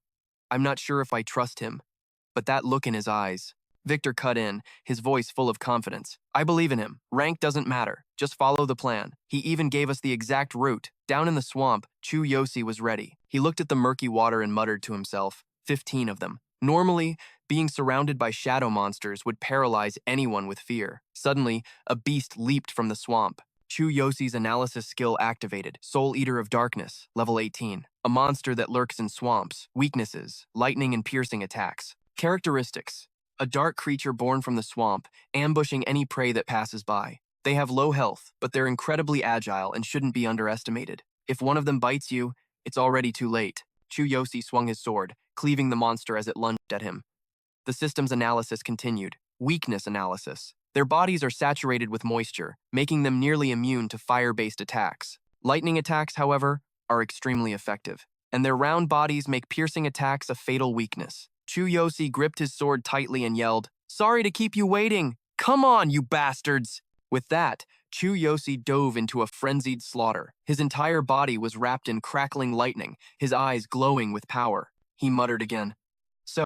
I'm not sure if I trust him. But that look in his eyes." Victor cut in, his voice full of confidence. "I believe in him. Rank doesn't matter. Just follow the plan." He even gave us the exact route. Down in the swamp, Chu Yosi was ready. He looked at the murky water and muttered to himself, 15 of them. Normally, being surrounded by shadow monsters would paralyze anyone with fear. Suddenly, a beast leaped from the swamp. Chu Yosi's analysis skill activated. Soul Eater of Darkness, level 18. A monster that lurks in swamps. Weaknesses, lightning and piercing attacks. Characteristics. A dark creature born from the swamp, ambushing any prey that passes by. They have low health, but they're incredibly agile and shouldn't be underestimated. If one of them bites you, It's already too late. Chu Yosi swung his sword, cleaving the monster as it lunged at him. The system's analysis continued. Weakness analysis. Their bodies are saturated with moisture, making them nearly immune to fire-based attacks. Lightning attacks, however, are extremely effective, and their round bodies make piercing attacks a fatal weakness. Chu Yosi gripped his sword tightly and yelled, "Sorry to keep you waiting! Come on, you bastards!" With that, Chu Yosi dove into a frenzied slaughter. His entire body was wrapped in crackling lightning, his eyes glowing with power. He muttered again. So,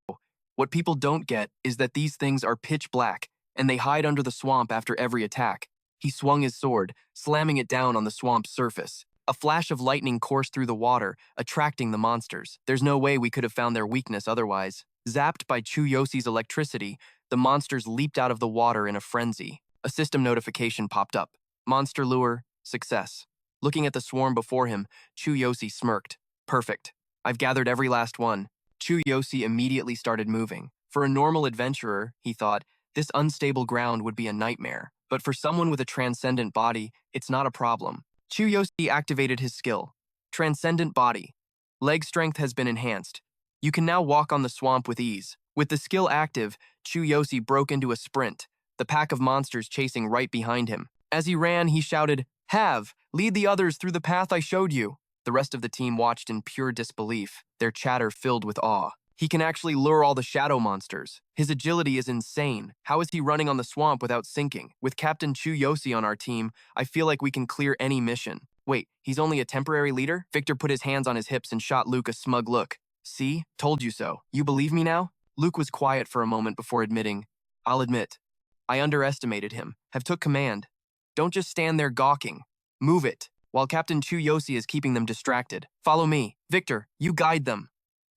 what people don't get is that these things are pitch black, and they hide under the swamp after every attack. He swung his sword, slamming it down on the swamp's surface. A flash of lightning coursed through the water, attracting the monsters. There's no way we could have found their weakness otherwise. Zapped by Chu Yosi's electricity, the monsters leaped out of the water in a frenzy. A system notification popped up. Monster lure, success. Looking at the swarm before him, Chu Yosi smirked. Perfect. I've gathered every last one. Chu Yosi immediately started moving. For a normal adventurer, he thought, this unstable ground would be a nightmare. But for someone with a transcendent body, it's not a problem. Chu Yosi activated his skill. Transcendent body. Leg strength has been enhanced. You can now walk on the swamp with ease. With the skill active, Chu Yosi broke into a sprint, the pack of monsters chasing right behind him. As he ran, he shouted, "Have! Lead the others through the path I showed you." The rest of the team watched in pure disbelief, their chatter filled with awe. He can actually lure all the shadow monsters. His agility is insane. How is he running on the swamp without sinking? With Captain Chu Yosi on our team, I feel like we can clear any mission. Wait, he's only a temporary leader? Victor put his hands on his hips and shot Luke a smug look. See? Told you so. You believe me now? Luke was quiet for a moment before admitting, I'll admit, I underestimated him. Have took command. Don't just stand there gawking. Move it, while Captain Chu Yosi is keeping them distracted. Follow me. Victor, you guide them.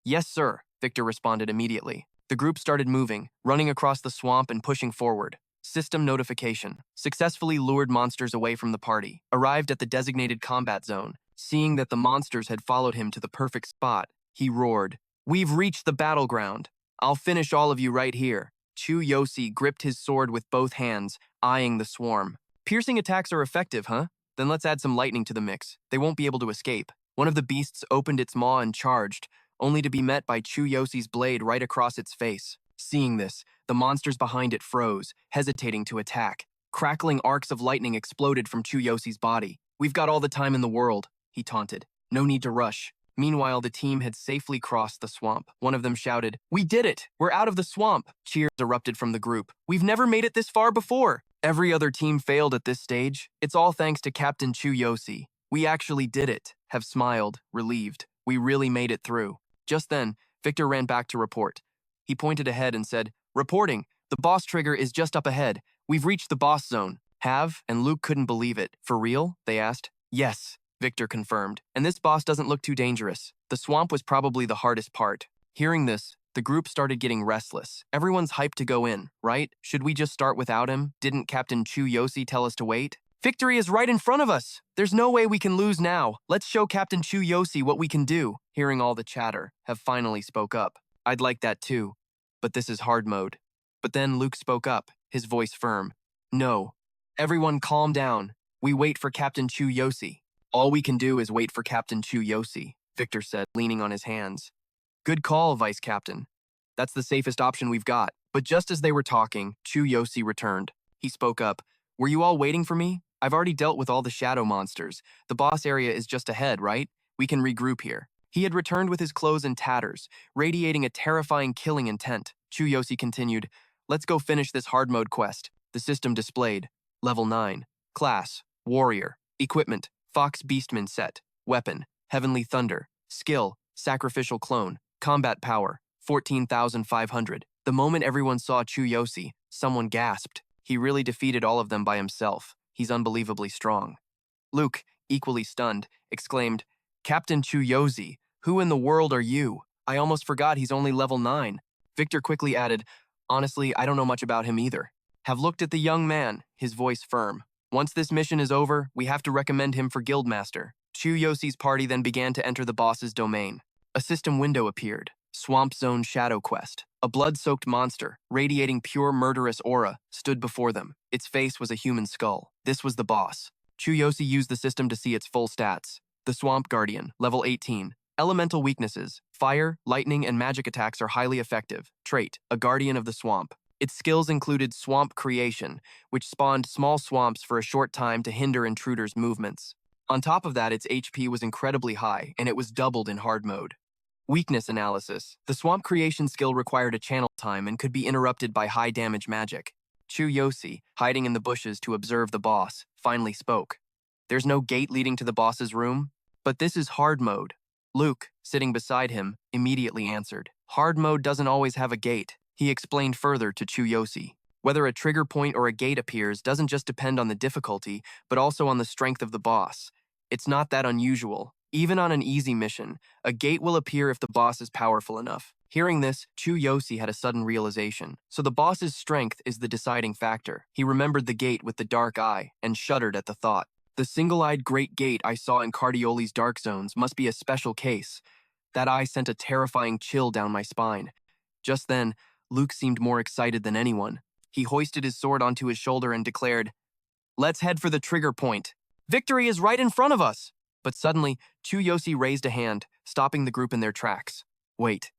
Yes, sir, Victor responded immediately. The group started moving, running across the swamp and pushing forward. System notification. Successfully lured monsters away from the party. Arrived at the designated combat zone. Seeing that the monsters had followed him to the perfect spot, he roared, "We've reached the battleground. I'll finish all of you right here." Chu Yosi gripped his sword with both hands, eyeing the swarm. Piercing attacks are effective, huh? Then let's add some lightning to the mix. They won't be able to escape. One of the beasts opened its maw and charged, only to be met by Chu Yosi's blade right across its face. Seeing this, the monsters behind it froze, hesitating to attack. Crackling arcs of lightning exploded from Chu Yosi's body. "We've got all the time in the world," he taunted. "No need to rush." Meanwhile, the team had safely crossed the swamp. One of them shouted, "We did it! We're out of the swamp!" Cheers erupted from the group. "We've never made it this far before!" Every other team failed at this stage. It's all thanks to Captain Chu Yosi. "We actually did it," Have smiled, relieved. "We really made it through." Just then, Victor ran back to report. He pointed ahead and said, "Reporting, the boss trigger is just up ahead. We've reached the boss zone." Have and Luke couldn't believe it. "For real?" they asked. "Yes," Victor confirmed. "And this boss doesn't look too dangerous. The swamp was probably the hardest part." Hearing this, the group started getting restless. Everyone's hyped to go in, right? Should we just start without him? Didn't Captain Chu Yosi tell us to wait? "Victory is right in front of us! There's no way we can lose now. Let's show Captain Chu Yosi what we can do." Hearing all the chatter, Have finally spoke up. "I'd like that too, but this is hard mode." But then Luke spoke up, his voice firm. "No. Everyone calm down. We wait for Captain Chu Yosi." "All we can do is wait for Captain Chu Yosi," Victor said, leaning on his hands. "Good call, Vice Captain. That's the safest option we've got." But just as they were talking, Chu Yosi returned. He spoke up. "Were you all waiting for me? I've already dealt with all the shadow monsters. The boss area is just ahead, right? We can regroup here." He had returned with his clothes in tatters, radiating a terrifying killing intent. Chu Yosi continued, "Let's go finish this hard mode quest." The system displayed. Level 9. Class, Warrior. Equipment, Fox Beastman set. Weapon, Heavenly Thunder. Skill, Sacrificial Clone. Combat power, 14,500. The moment everyone saw Chu Yosi, someone gasped. He really defeated all of them by himself. He's unbelievably strong. Luke, equally stunned, exclaimed, "Captain Chu Yosi, who in the world are you? I almost forgot he's only level 9. Victor quickly added, "Honestly, I don't know much about him either." Have looked at the young man, his voice firm. "Once this mission is over, we have to recommend him for Guildmaster." Chu Yosi's party then began to enter the boss's domain. A system window appeared. Swamp Zone Shadow Quest. A blood-soaked monster, radiating pure murderous aura, stood before them. Its face was a human skull. This was the boss. Chu Yosi used the system to see its full stats. The Swamp Guardian, level 18. Elemental weaknesses. Fire, lightning, and magic attacks are highly effective. Trait, a guardian of the swamp. Its skills included swamp creation, which spawned small swamps for a short time to hinder intruders' movements. On top of that, its HP was incredibly high, and it was doubled in hard mode. Weakness analysis. The swamp creation skill required a channel time and could be interrupted by high damage magic. Chu Yosi, hiding in the bushes to observe the boss, finally spoke. There's no gate leading to the boss's room, but this is hard mode. Luke, sitting beside him, immediately answered. Hard mode doesn't always have a gate. He explained further to Chu Yosi. Whether a trigger point or a gate appears doesn't just depend on the difficulty, but also on the strength of the boss. It's not that unusual. Even on an easy mission, a gate will appear if the boss is powerful enough. Hearing this, Chu Yosi had a sudden realization. So the boss's strength is the deciding factor. He remembered the gate with the dark eye and shuddered at the thought. The single-eyed great gate I saw in Cardioli's dark zones must be a special case. That eye sent a terrifying chill down my spine. Just then, Luke seemed more excited than anyone. He hoisted his sword onto his shoulder and declared, "Let's head for the trigger point. Victory is right in front of us!" But suddenly, Chu Yosi raised a hand, stopping the group in their tracks. Wait.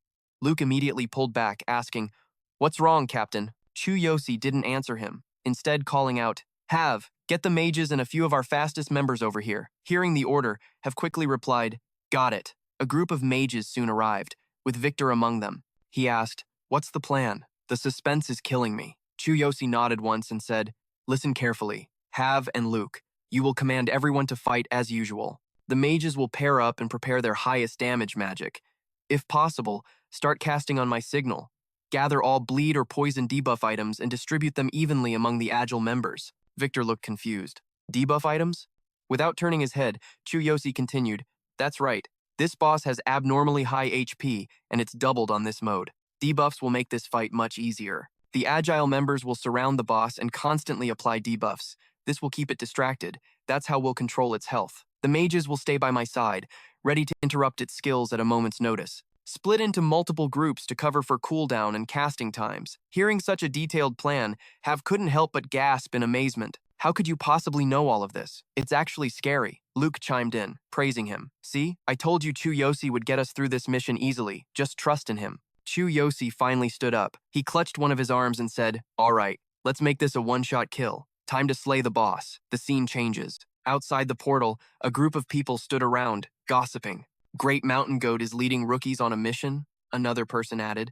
Luke immediately pulled back, asking, "What's wrong, Captain?" Chu Yosi didn't answer him, instead calling out, "Have, get the mages and a few of our fastest members over here." Hearing the order, Have quickly replied, "Got it." A group of mages soon arrived, with Victor among them. He asked, "What's the plan? The suspense is killing me." Chu Yosi nodded once and said, "Listen carefully. Have and Luke, you will command everyone to fight as usual. The mages will pair up and prepare their highest damage magic. If possible, start casting on my signal. Gather all bleed or poison debuff items and distribute them evenly among the agile members." Victor looked confused. Debuff items? Without turning his head, Chu Yosi continued, "That's right. This boss has abnormally high HP, and it's doubled on this mode. Debuffs will make this fight much easier. The agile members will surround the boss and constantly apply debuffs. This will keep it distracted. That's how we'll control its health. The mages will stay by my side, ready to interrupt its skills at a moment's notice. Split into multiple groups to cover for cooldown and casting times." Hearing such a detailed plan, Have couldn't help but gasp in amazement. How could you possibly know all of this? It's actually scary. Luke chimed in, praising him. "See, I told you Chu Yosi would get us through this mission easily. Just trust in him." Chu Yosi finally stood up. He clutched one of his arms and said, "All right, let's make this a one-shot kill. Time to slay the boss." The scene changes. Outside the portal, a group of people stood around, gossiping. "Great Mountain Goat is leading rookies on a mission," another person added.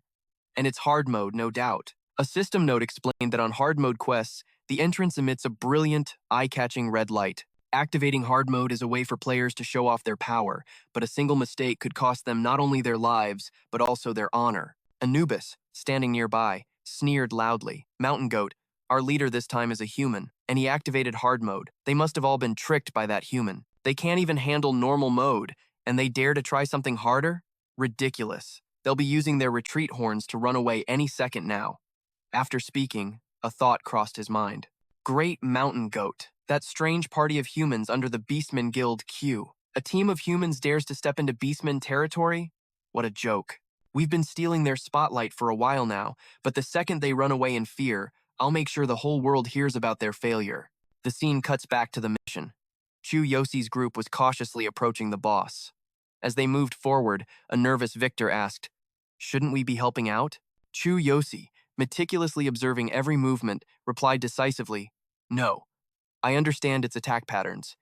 "And it's hard mode, no doubt." A system note explained that on hard mode quests, the entrance emits a brilliant, eye-catching red light. Activating hard mode is a way for players to show off their power, but a single mistake could cost them not only their lives, but also their honor. Anubis, standing nearby, sneered loudly. "Mountain Goat, our leader this time is a human, and he activated hard mode. They must have all been tricked by that human. They can't even handle normal mode, and they dare to try something harder? Ridiculous. They'll be using their retreat horns to run away any second now." After speaking, a thought crossed his mind. Great Mountain Goat, that strange party of humans under the Beastmen Guild Q. A team of humans dares to step into Beastmen territory? What a joke. We've been stealing their spotlight for a while now, but the second they run away in fear, I'll make sure the whole world hears about their failure. The scene cuts back to the mission. Chu Yosi's group was cautiously approaching the boss. As they moved forward, a nervous Victor asked, "Shouldn't we be helping out?" Chu Yosi, meticulously observing every movement, replied decisively, "No. I understand its attack patterns.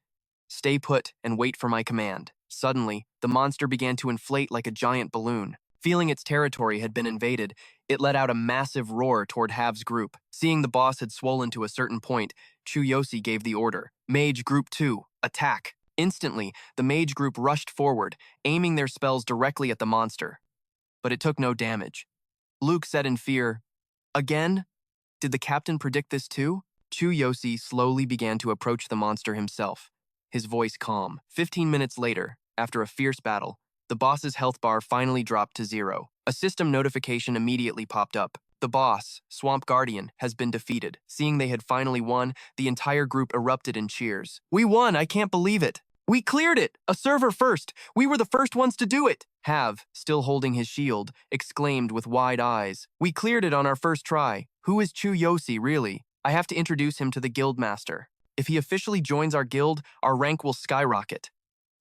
Stay put and wait for my command." Suddenly, the monster began to inflate like a giant balloon. Feeling its territory had been invaded, it let out a massive roar toward Have's group. Seeing the boss had swollen to a certain point, Chu Yosi gave the order, "Mage Group 2, attack." Instantly, the mage group rushed forward, aiming their spells directly at the monster. But it took no damage. Luke said in fear, "Again? Did the captain predict this too?" Chu Yosi slowly began to approach the monster himself, his voice calm. 15 minutes later, after a fierce battle, the boss's health bar finally dropped to 0. A system notification immediately popped up. The boss, Swamp Guardian, has been defeated. Seeing they had finally won, the entire group erupted in cheers. "We won! I can't believe it! We cleared it! A server first! We were the first ones to do it!" Have, still holding his shield, exclaimed with wide eyes. "We cleared it on our first try. Who is Chu Yosi, really? I have to introduce him to the guild master. If he officially joins our guild, our rank will skyrocket."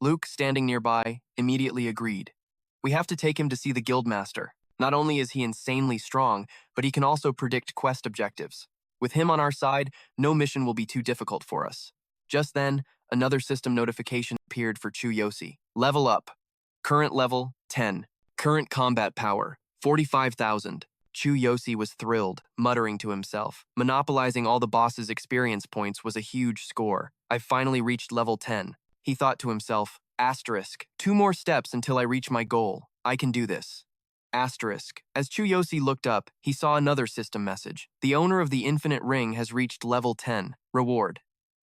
Luke, standing nearby, immediately agreed. We have to take him to see the Guildmaster. Not only is he insanely strong, but he can also predict quest objectives. With him on our side, no mission will be too difficult for us. Just then, another system notification appeared for Chu Yosi. Level up. Current level, 10. Current combat power, 45,000. Chu Yosi was thrilled, muttering to himself. Monopolizing all the boss's experience points was a huge score. I've finally reached level 10. He thought to himself, asterisk, 2 more steps until I reach my goal. I can do this. Asterisk. As Chu Yosi looked up, he saw another system message. The owner of the Infinite Ring has reached level 10. Reward.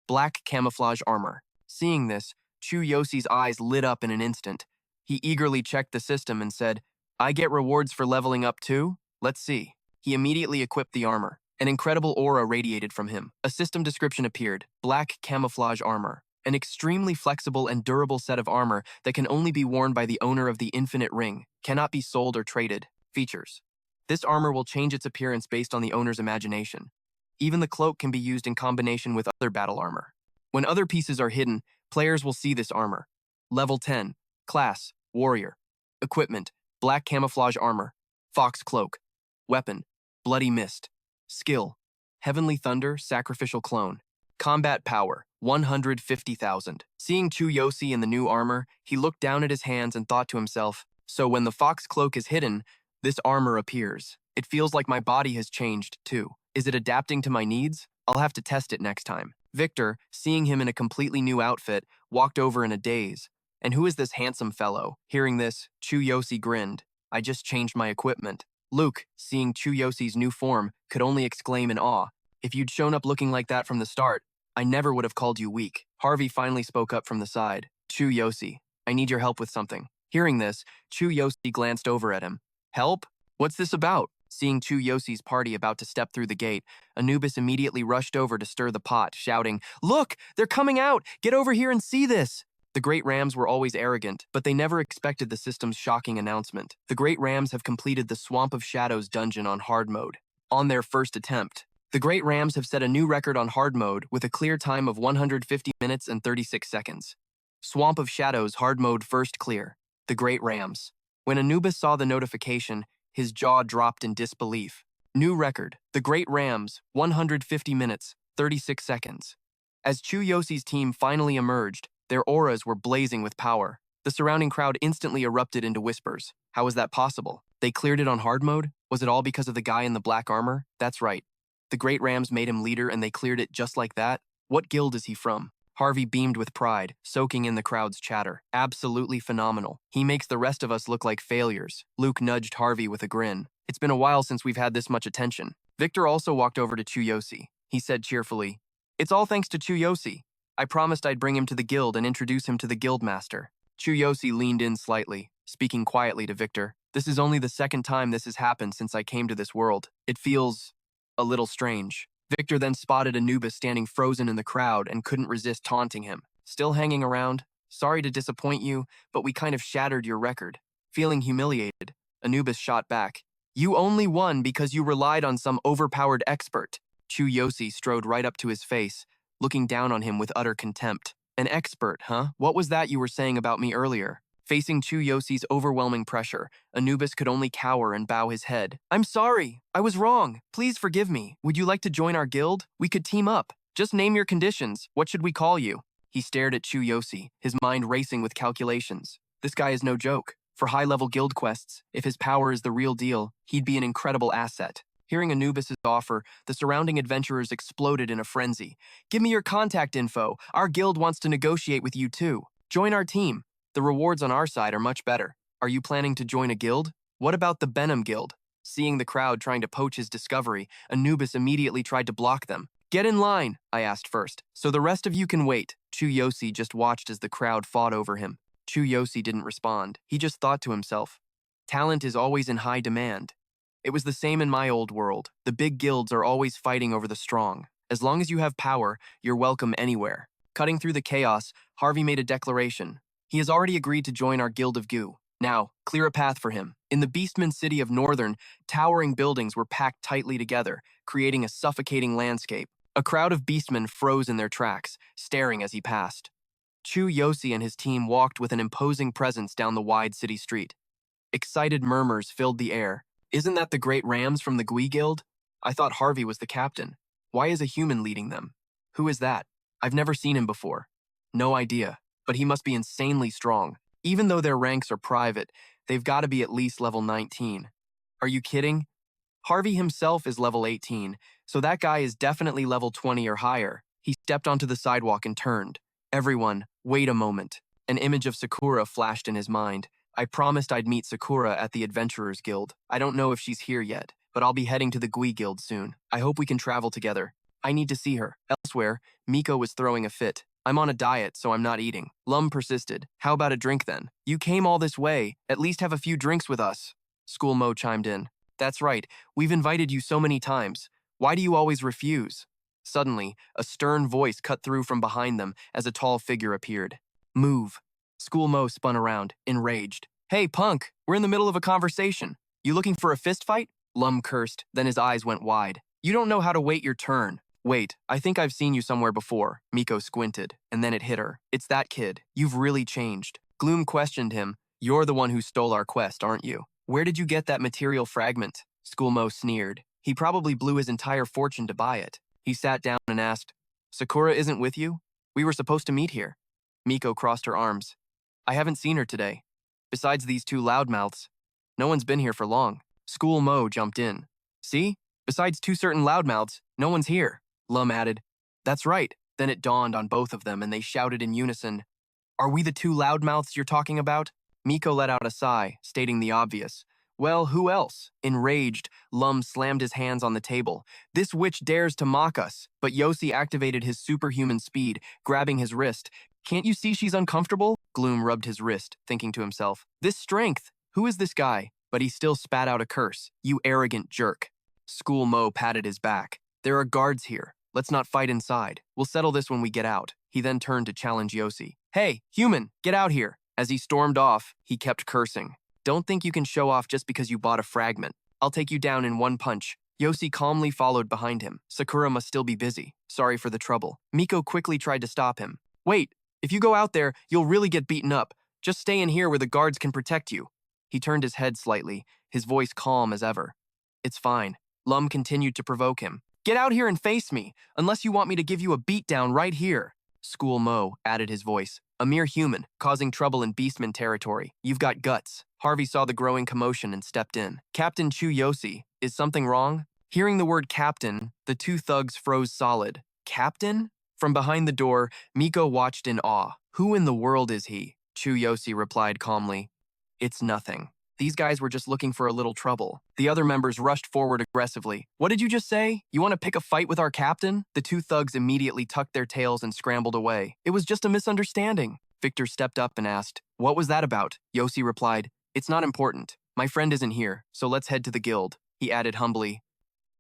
Black camouflage armor. Seeing this, Chu Yosi's eyes lit up in an instant. He eagerly checked the system and said, I get rewards for leveling up too? Let's see. He immediately equipped the armor. An incredible aura radiated from him. A system description appeared. Black camouflage armor. An extremely flexible and durable set of armor that can only be worn by the owner of the Infinite Ring. Cannot be sold or traded. Features. This armor will change its appearance based on the owner's imagination. Even the cloak can be used in combination with other battle armor. When other pieces are hidden, players will see this armor. Level 10. Class. Warrior. Equipment. Black camouflage armor. Fox cloak. Weapon. Bloody mist. Skill. Heavenly thunder, sacrificial clone. Combat power. 150,000. Seeing Chu Yosi in the new armor, he looked down at his hands and thought to himself, so when the fox cloak is hidden, this armor appears. It feels like my body has changed too. Is it adapting to my needs? I'll have to test it next time. Victor, seeing him in a completely new outfit, walked over in a daze. And who is this handsome fellow? Hearing this, Chu Yosi grinned. I just changed my equipment. Luke, seeing Chu Yosi's new form, could only exclaim in awe. If you'd shown up looking like that from the start, I never would have called you weak. Harvey finally spoke up from the side. Chu Yosi, I need your help with something. Hearing this, Chu Yosi glanced over at him. Help? What's this about? Seeing Chu Yosi's party about to step through the gate, Anubis immediately rushed over to stir the pot, shouting, Look! They're coming out! Get over here and see this! The Great Rams were always arrogant, but they never expected the system's shocking announcement. The Great Rams have completed the Swamp of Shadows dungeon on hard mode. On their first attempt, the Great Rams have set a new record on hard mode with a clear time of 150 minutes and 36 seconds. Swamp of Shadows hard mode first clear. The Great Rams. When Anubis saw the notification, his jaw dropped in disbelief. New record. The Great Rams, 150 minutes, 36 seconds. As Chu Yosi's team finally emerged, their auras were blazing with power. The surrounding crowd instantly erupted into whispers. How was that possible? They cleared it on hard mode? Was it all because of the guy in the black armor? That's right. The Great Rams made him leader and they cleared it just like that? What guild is he from? Harvey beamed with pride, soaking in the crowd's chatter. Absolutely phenomenal. He makes the rest of us look like failures. Luke nudged Harvey with a grin. It's been a while since we've had this much attention. Victor also walked over to Chu Yosi. He said cheerfully, It's all thanks to Chu Yosi. I promised I'd bring him to the guild and introduce him to the guildmaster. Chu Yosi leaned in slightly, speaking quietly to Victor. This is only the second time this has happened since I came to this world. It feels a little strange. Victor then spotted Anubis standing frozen in the crowd and couldn't resist taunting him. Still hanging around? Sorry to disappoint you, but we kind of shattered your record. Feeling humiliated, Anubis shot back. You only won because you relied on some overpowered expert. Chu Yosi strode right up to his face, looking down on him with utter contempt. An expert, huh? What was that you were saying about me earlier? Facing Chu Yosi's overwhelming pressure, Anubis could only cower and bow his head. I'm sorry. I was wrong. Please forgive me. Would you like to join our guild? We could team up. Just name your conditions. What should we call you? He stared at Chu Yosi, his mind racing with calculations. This guy is no joke. For high-level guild quests, if his power is the real deal, he'd be an incredible asset. Hearing Anubis' offer, the surrounding adventurers exploded in a frenzy. Give me your contact info. Our guild wants to negotiate with you too. Join our team. The rewards on our side are much better. Are you planning to join a guild? What about the Benham Guild? Seeing the crowd trying to poach his discovery, Anubis immediately tried to block them. Get in line, I asked first, so the rest of you can wait. Chu Yosi just watched as the crowd fought over him. Chu Yosi didn't respond. He just thought to himself, talent is always in high demand. It was the same in my old world. The big guilds are always fighting over the strong. As long as you have power, you're welcome anywhere. Cutting through the chaos, Harvey made a declaration. He has already agreed to join our Guild of Goo. Now, clear a path for him. In the Beastmen city of Northern, towering buildings were packed tightly together, creating a suffocating landscape. A crowd of beastmen froze in their tracks, staring as he passed. Chu Yosi and his team walked with an imposing presence down the wide city street. Excited murmurs filled the air. Isn't that the great Rams from the Gui Guild? I thought Harvey was the captain. Why is a human leading them? Who is that? I've never seen him before. No idea, but he must be insanely strong. Even though their ranks are private, they've got to be at least level 19. Are you kidding? Harvey himself is level 18, so that guy is definitely level 20 or higher. He stepped onto the sidewalk and turned. Everyone, wait a moment. An image of Sakura flashed in his mind. I promised I'd meet Sakura at the Adventurers Guild. I don't know if she's here yet, but I'll be heading to the Gui Guild soon. I hope we can travel together. I need to see her. Elsewhere, Miko was throwing a fit. I'm on a diet, so I'm not eating. Lum persisted. How about a drink then? You came all this way. At least have a few drinks with us. School Mo chimed in. That's right. We've invited you so many times. Why do you always refuse? Suddenly, a stern voice cut through from behind them as a tall figure appeared. Move. School Mo spun around, enraged. Hey, punk, we're in the middle of a conversation. You looking for a fist fight? Lum cursed, then his eyes went wide. You don't know how to wait your turn. Wait, I think I've seen you somewhere before. Miko squinted, and then it hit her. It's that kid. You've really changed. Gloom questioned him. You're the one who stole our quest, aren't you? Where did you get that material fragment? School Mo sneered. He probably blew his entire fortune to buy it. He sat down and asked, Sakura isn't with you? We were supposed to meet here. Miko crossed her arms. I haven't seen her today. Besides these two loudmouths, no one's been here for long. School Mo jumped in. See? Besides two certain loudmouths, no one's here. Lum added. That's right. Then it dawned on both of them and they shouted in unison. Are we the two loudmouths you're talking about? Miko let out a sigh, stating the obvious. Well, who else? Enraged, Lum slammed his hands on the table. This witch dares to mock us, but Yosi activated his superhuman speed, grabbing his wrist. Can't you see she's uncomfortable? Gloom rubbed his wrist, thinking to himself, this strength, who is this guy? But he still spat out a curse. You arrogant jerk. School Mo patted his back. There are guards here. Let's not fight inside. We'll settle this when we get out. He then turned to challenge Yosi. Hey, human, get out here. As he stormed off, he kept cursing. Don't think you can show off just because you bought a fragment. I'll take you down in one punch. Yosi calmly followed behind him. Sakura must still be busy. Sorry for the trouble. Miko quickly tried to stop him. Wait, if you go out there, you'll really get beaten up. Just stay in here where the guards can protect you. He turned his head slightly, his voice calm as ever. It's fine. Lum continued to provoke him. Get out here and face me, unless you want me to give you a beatdown right here. School Mo added his voice. A mere human, causing trouble in Beastmen territory. You've got guts. Harvey saw the growing commotion and stepped in. Captain Chu Yosi, is something wrong? Hearing the word captain, the two thugs froze solid. Captain? From behind the door, Miko watched in awe. Who in the world is he? Chu Yosi replied calmly. It's nothing. These guys were just looking for a little trouble. The other members rushed forward aggressively. What did you just say? You want to pick a fight with our captain? The two thugs immediately tucked their tails and scrambled away. It was just a misunderstanding. Victor stepped up and asked, What was that about? Yosi replied, It's not important. My friend isn't here, so let's head to the guild. He added humbly.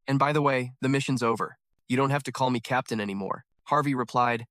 And by the way, the mission's over. You don't have to call me captain anymore. Harvey replied,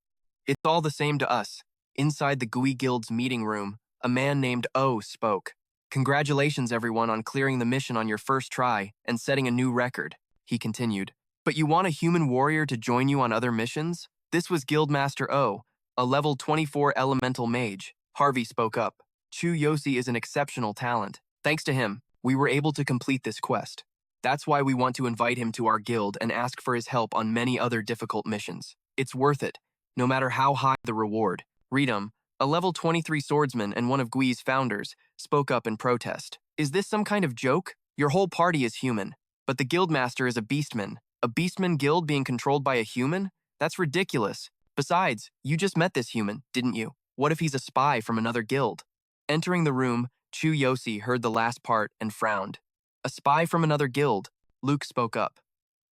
It's all the same to us. Inside the Gui Guild's meeting room, a man named O spoke. Congratulations, everyone, on clearing the mission on your first try and setting a new record, he continued. But you want a human warrior to join you on other missions? This was Guildmaster O, a level 24 elemental mage. Harvey spoke up. Chu Yosi is an exceptional talent. Thanks to him, we were able to complete this quest. That's why we want to invite him to our guild and ask for his help on many other difficult missions. It's worth it, no matter how high the reward. Redum, a level 23 swordsman and one of Gui's founders, spoke up in protest. Is this some kind of joke? Your whole party is human, but the guildmaster is a beastman. A beastman guild being controlled by a human? That's ridiculous. Besides, you just met this human, didn't you? What if he's a spy from another guild? Entering the room, Chu Yosi heard the last part and frowned. A spy from another guild. Luke spoke up.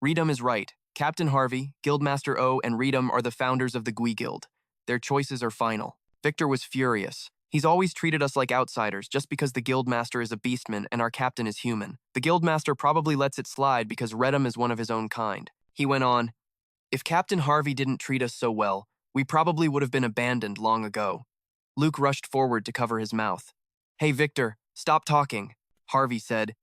Redum is right. Captain Harvey, Guildmaster O, and Redum are the founders of the Gui Guild. Their choices are final. Victor was furious. He's always treated us like outsiders just because the Guildmaster is a beastman and our captain is human. The Guildmaster probably lets it slide because Redum is one of his own kind. He went on, If Captain Harvey didn't treat us so well, we probably would have been abandoned long ago. Luke rushed forward to cover his mouth. Hey Victor, stop talking, Harvey said.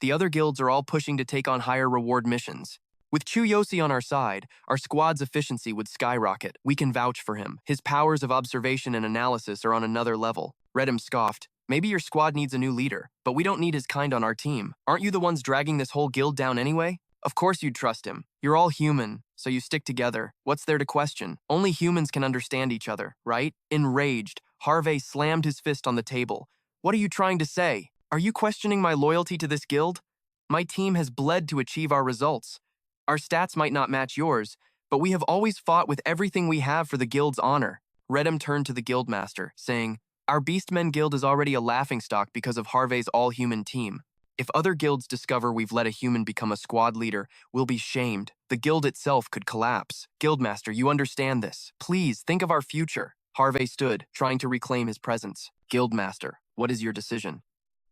The other guilds are all pushing to take on higher reward missions. With Chu Yosi on our side, our squad's efficiency would skyrocket. We can vouch for him. His powers of observation and analysis are on another level. Redham scoffed. Maybe your squad needs a new leader, but we don't need his kind on our team. Aren't you the ones dragging this whole guild down anyway? Of course you'd trust him. You're all human, so you stick together. What's there to question? Only humans can understand each other, right? Enraged, Harvey slammed his fist on the table. What are you trying to say? Are you questioning my loyalty to this guild? My team has bled to achieve our results. Our stats might not match yours, but we have always fought with everything we have for the guild's honor. Redham turned to the guildmaster, saying, Our Beastmen Guild is already a laughingstock because of Harvey's all-human team. If other guilds discover we've let a human become a squad leader, we'll be shamed. The guild itself could collapse. Guildmaster, you understand this. Please, think of our future. Harvey stood, trying to reclaim his presence. Guildmaster, what is your decision?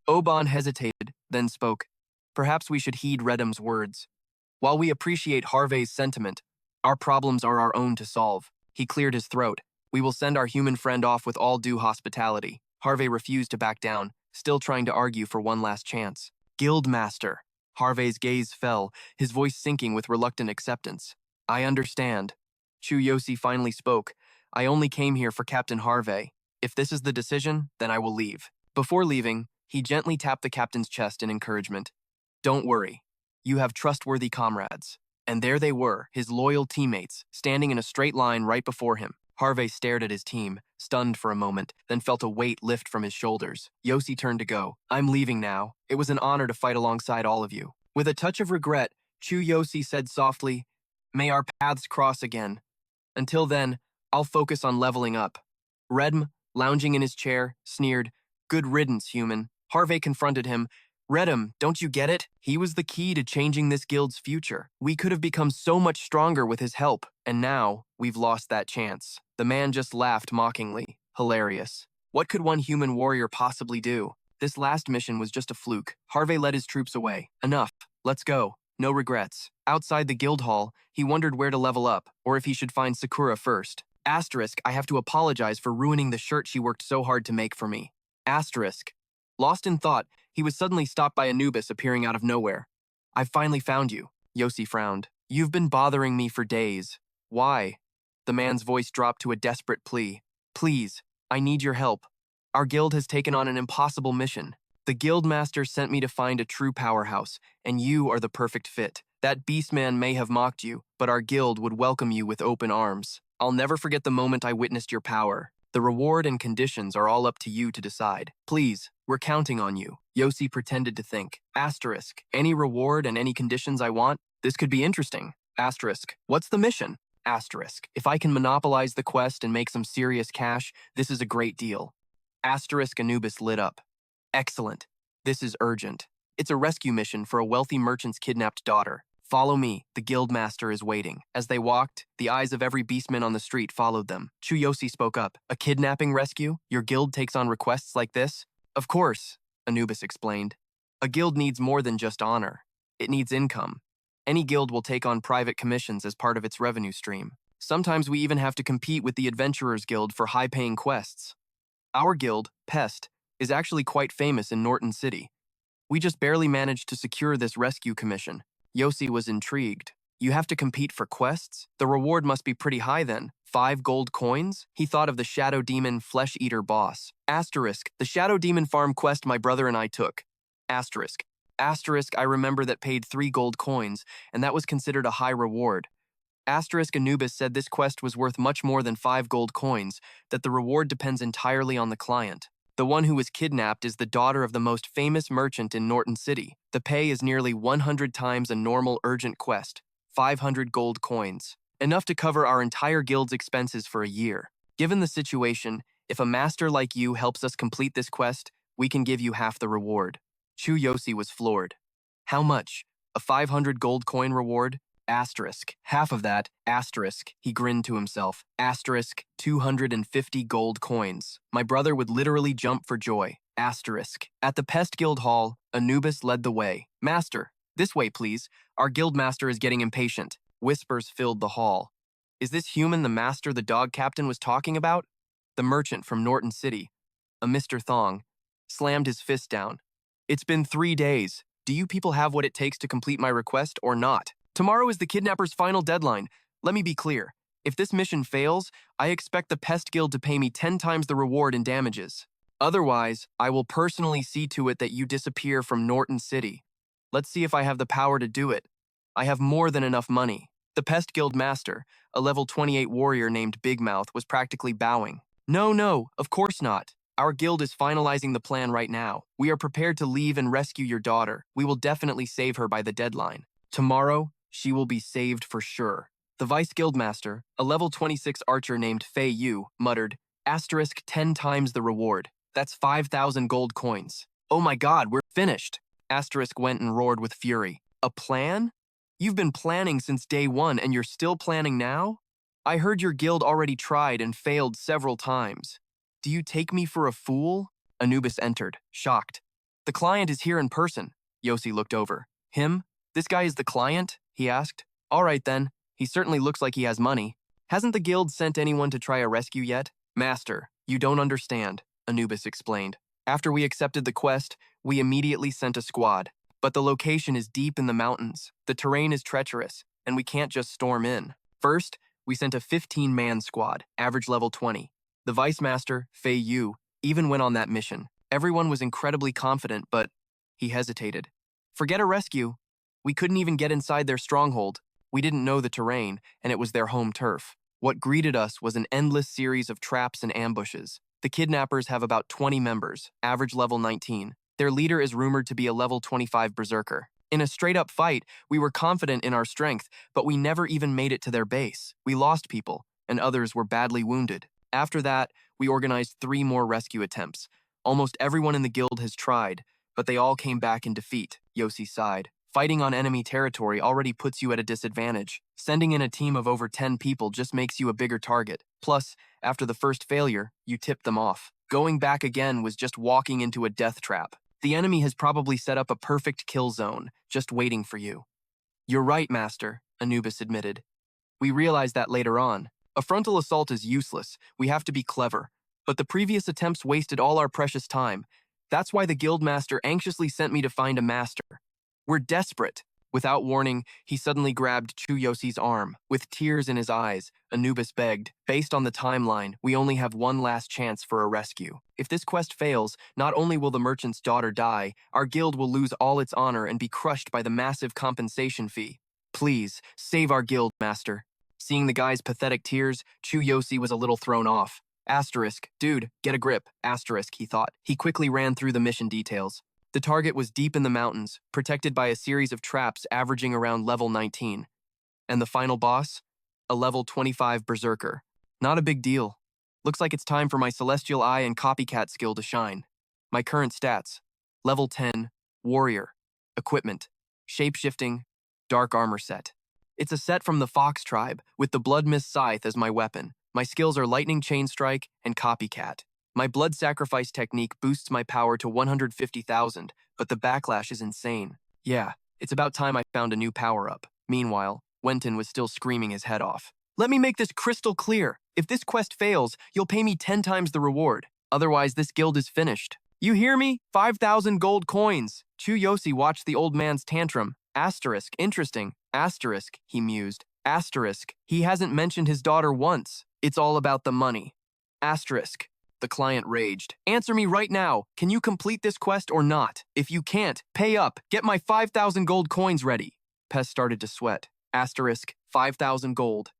Oban hesitated, then spoke. Perhaps we should heed Redham's words. While we appreciate Harvey's sentiment, our problems are our own to solve. He cleared his throat. We will send our human friend off with all due hospitality. Harvey refused to back down, still trying to argue for one last chance. Guildmaster. Harvey's gaze fell, his voice sinking with reluctant acceptance. I understand. Chu Yosi finally spoke. I only came here for Captain Harvey. If this is the decision, then I will leave. Before leaving, he gently tapped the captain's chest in encouragement. Don't worry. You have trustworthy comrades. And there they were, his loyal teammates, standing in a straight line right before him. Harvey stared at his team, stunned for a moment, then felt a weight lift from his shoulders. Yosi turned to go. I'm leaving now. It was an honor to fight alongside all of you. With a touch of regret, Chu Yosi said softly, May our paths cross again. Until then, I'll focus on leveling up. Redm, lounging in his chair, sneered, Good riddance, human. Harvey confronted him. Redham, don't you get it? He was the key to changing this guild's future. We could have become so much stronger with his help, and now we've lost that chance. The man just laughed mockingly. Hilarious. What could one human warrior possibly do? This last mission was just a fluke. Harvey led his troops away. Enough. Let's go. No regrets. Outside the guild hall, he wondered where to level up, or if he should find Sakura first. Asterisk, I have to apologize for ruining the shirt she worked so hard to make for me. Asterisk. Lost in thought, he was suddenly stopped by Anubis appearing out of nowhere. I've finally found you. Yosi frowned. You've been bothering me for days. Why? The man's voice dropped to a desperate plea. Please, I need your help. Our guild has taken on an impossible mission. The guildmaster sent me to find a true powerhouse, and you are the perfect fit. That beastman may have mocked you, but our guild would welcome you with open arms. I'll never forget the moment I witnessed your power. The reward and conditions are all up to you to decide. Please, we're counting on you. Yosi pretended to think. Asterisk, any reward and any conditions I want? This could be interesting. Asterisk, what's the mission? Asterisk, if I can monopolize the quest and make some serious cash, this is a great deal. Asterisk, Anubis lit up. Excellent. This is urgent. It's a rescue mission for a wealthy merchant's kidnapped daughter. Follow me, the guildmaster is waiting. As they walked, the eyes of every beastman on the street followed them. Chu Yosi spoke up. A kidnapping rescue? Your guild takes on requests like this? Of course, Anubis explained. A guild needs more than just honor. It needs income. Any guild will take on private commissions as part of its revenue stream. Sometimes we even have to compete with the Adventurers Guild for high-paying quests. Our guild, Pest, is actually quite famous in Norton City. We just barely managed to secure this rescue commission. Yosi was intrigued. You have to compete for quests? The reward must be pretty high then. 5 gold coins? He thought of the Shadow Demon Flesh-Eater boss. Asterisk, the Shadow Demon farm quest my brother and I took. Asterisk. Asterisk, I remember that paid 3 gold coins, and that was considered a high reward. Asterisk, Anubis said this quest was worth much more than 5 gold coins, that the reward depends entirely on the client. The one who was kidnapped is the daughter of the most famous merchant in Norton City. The pay is nearly 100 times a normal urgent quest, 500 gold coins, enough to cover our entire guild's expenses for a year. Given the situation, if a master like you helps us complete this quest, we can give you half the reward. Chu Yosi was floored. How much? A 500 gold coin reward? Asterisk. Half of that, asterisk. He grinned to himself. Asterisk, 250 gold coins. My brother would literally jump for joy. Asterisk. At the Pest Guild Hall, Anubis led the way. Master, this way please. Our guild master is getting impatient. Whispers filled the hall. Is this human the master the dog captain was talking about? The merchant from Norton City, a Mr. Thong, slammed his fist down. It's been 3 days. Do you people have what it takes to complete my request or not? Tomorrow is the kidnapper's final deadline. Let me be clear. If this mission fails, I expect the Pest Guild to pay me 10 times the reward in damages. Otherwise, I will personally see to it that you disappear from Norton City. Let's see if I have the power to do it. I have more than enough money. The Pest Guild master, a level 28 warrior named Big Mouth, was practically bowing. No, of course not. Our guild is finalizing the plan right now. We are prepared to leave and rescue your daughter. We will definitely save her by the deadline. Tomorrow, she will be saved for sure. The Vice Guildmaster, a level 26 archer named Fei Yu, muttered, asterisk 10 times the reward. That's 5,000 gold coins. Oh my god, we're finished. Asterisk went and roared with fury. A plan? You've been planning since day one and you're still planning now? I heard your guild already tried and failed several times. Do you take me for a fool? Anubis entered, shocked. The client is here in person. Yosi looked over. Him? This guy is the client? He asked. All right then. He certainly looks like he has money. Hasn't the guild sent anyone to try a rescue yet? Master, you don't understand, Anubis explained. After we accepted the quest, we immediately sent a squad. But the location is deep in the mountains. The terrain is treacherous, and we can't just storm in. First, we sent a 15-man squad, average level 20. The Vice Master, Fei Yu, even went on that mission. Everyone was incredibly confident, but he hesitated. Forget a rescue. We couldn't even get inside their stronghold. We didn't know the terrain, and it was their home turf. What greeted us was an endless series of traps and ambushes. The kidnappers have about 20 members, average level 19. Their leader is rumored to be a level 25 berserker. In a straight-up fight, we were confident in our strength, but we never even made it to their base. We lost people, and others were badly wounded. After that, we organized 3 more rescue attempts. Almost everyone in the guild has tried, but they all came back in defeat, Yosi sighed. Fighting on enemy territory already puts you at a disadvantage. Sending in a team of over 10 people just makes you a bigger target. Plus, after the first failure, you tipped them off. Going back again was just walking into a death trap. The enemy has probably set up a perfect kill zone, just waiting for you. You're right, Master, Anubis admitted. We realized that later on. A frontal assault is useless. We have to be clever. But the previous attempts wasted all our precious time. That's why the Guildmaster anxiously sent me to find a master. We're desperate. Without warning, he suddenly grabbed Chu Yosi's arm. With tears in his eyes, Anubis begged, based on the timeline, we only have one last chance for a rescue. If this quest fails, not only will the merchant's daughter die, our guild will lose all its honor and be crushed by the massive compensation fee. Please, save our guild, Master. Seeing the guy's pathetic tears, Chu Yosi was a little thrown off. Asterisk, dude, get a grip, asterisk, he thought. He quickly ran through the mission details. The target was deep in the mountains, protected by a series of traps averaging around level 19. And the final boss? A level 25 berserker. Not a big deal. Looks like it's time for my Celestial Eye and Copycat skill to shine. My current stats: level 10, warrior, equipment, shapeshifting, dark armor set. It's a set from the Fox tribe, with the Blood Mist Scythe as my weapon. My skills are Lightning Chain Strike and Copycat. My blood sacrifice technique boosts my power to 150,000, but the backlash is insane. Yeah, it's about time I found a new power-up. Meanwhile, Wenton was still screaming his head off. Let me make this crystal clear. If this quest fails, you'll pay me 10 times the reward. Otherwise, this guild is finished. You hear me? 5,000 gold coins. Chu Yosi watched the old man's tantrum. Asterisk, interesting. Asterisk, he mused. Asterisk, he hasn't mentioned his daughter once. It's all about the money. Asterisk. The client raged. Answer me right now. Can you complete this quest or not? If you can't, pay up. Get my 5,000 gold coins ready. Pest started to sweat. Asterisk, 5,000 gold.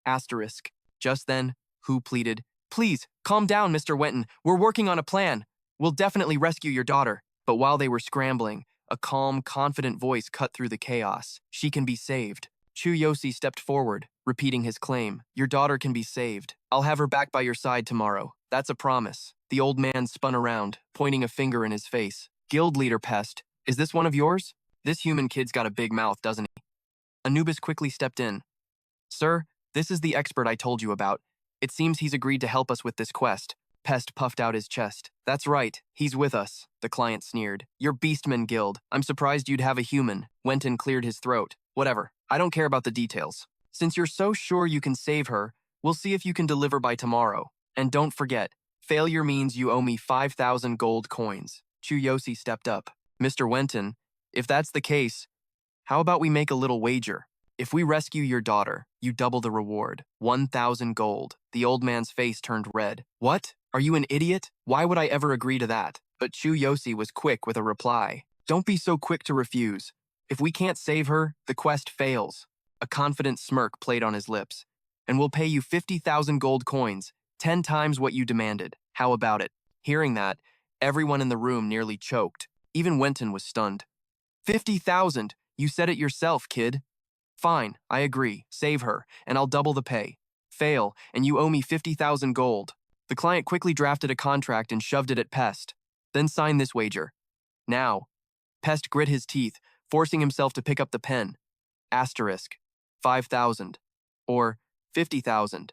Asterisk. Just then, Hu pleaded, Please, calm down, Mr. Wenton. We're working on a plan. We'll definitely rescue your daughter. But while they were scrambling, a calm, confident voice cut through the chaos. She can be saved. Chu Yosi stepped forward, repeating his claim. Your daughter can be saved. I'll have her back by your side tomorrow. That's a promise. The old man spun around, pointing a finger in his face. Guild leader Pest, is this one of yours? This human kid's got a big mouth, doesn't he? Anubis quickly stepped in. Sir, this is the expert I told you about. It seems he's agreed to help us with this quest. Pest puffed out his chest. That's right, he's with us, the client sneered. Your Beastmen Guild. I'm surprised you'd have a human. Wenton cleared his throat. Whatever, I don't care about the details. Since you're so sure you can save her, we'll see if you can deliver by tomorrow. And don't forget, failure means you owe me 5,000 gold coins. Chu Yosi stepped up. Mr. Wenton, if that's the case, how about we make a little wager? If we rescue your daughter, you double the reward. 1,000 gold. The old man's face turned red. What? Are you an idiot? Why would I ever agree to that? But Chu Yosi was quick with a reply. Don't be so quick to refuse. If we can't save her, the quest fails. A confident smirk played on his lips. And we'll pay you 50,000 gold coins, 10 times what you demanded. How about it? Hearing that, everyone in the room nearly choked. Even Wenton was stunned. 50,000? You said it yourself, kid. Fine, I agree. Save her, and I'll double the pay. Fail, and you owe me 50,000 gold. The client quickly drafted a contract and shoved it at Pest. Then sign this wager. Now. Pest grit his teeth, forcing himself to pick up the pen. Asterisk. 5,000. Or 50,000.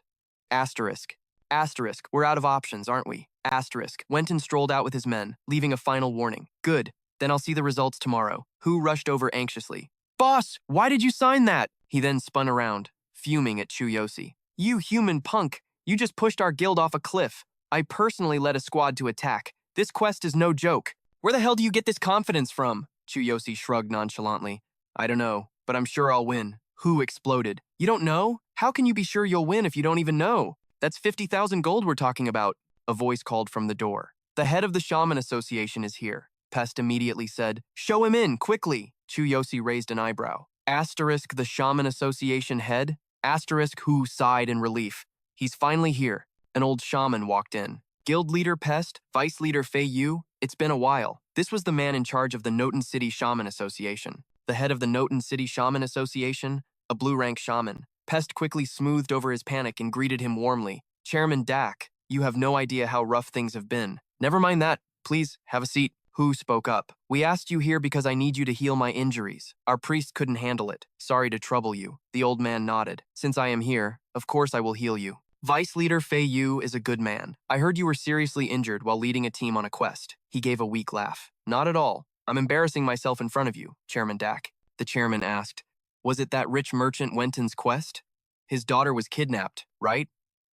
Asterisk. Asterisk. We're out of options, aren't we? Asterisk. Wenton strolled out with his men, leaving a final warning. Good. Then I'll see the results tomorrow. Who rushed over anxiously. Boss, why did you sign that? He then spun around, fuming at Chu Yosi. You human punk. You just pushed our guild off a cliff. I personally led a squad to attack. This quest is no joke. Where the hell do you get this confidence from? Chu Yosi shrugged nonchalantly. I don't know, but I'm sure I'll win. Who exploded? You don't know? How can you be sure you'll win if you don't even know? That's 50,000 gold we're talking about. A voice called from the door. The head of the Shaman Association is here. Pest immediately said, Show him in, quickly. Chu Yosi raised an eyebrow. Asterisk the Shaman Association head? Asterisk who sighed in relief. He's finally here. An old shaman walked in. Guild leader Pest, vice leader Fei Yu. It's been a while. This was the man in charge of the Noten City Shaman Association. The head of the Noten City Shaman Association, a blue-rank shaman. Pest quickly smoothed over his panic and greeted him warmly. Chairman Dak, you have no idea how rough things have been. Never mind that. Please, have a seat. Who spoke up? We asked you here because I need you to heal my injuries. Our priest couldn't handle it. Sorry to trouble you. The old man nodded. Since I am here, of course I will heal you. Vice Leader Fei Yu is a good man. I heard you were seriously injured while leading a team on a quest. He gave a weak laugh. Not at all. I'm embarrassing myself in front of you, Chairman Dak. The chairman asked. Was it that rich merchant Wenton's quest? His daughter was kidnapped, right?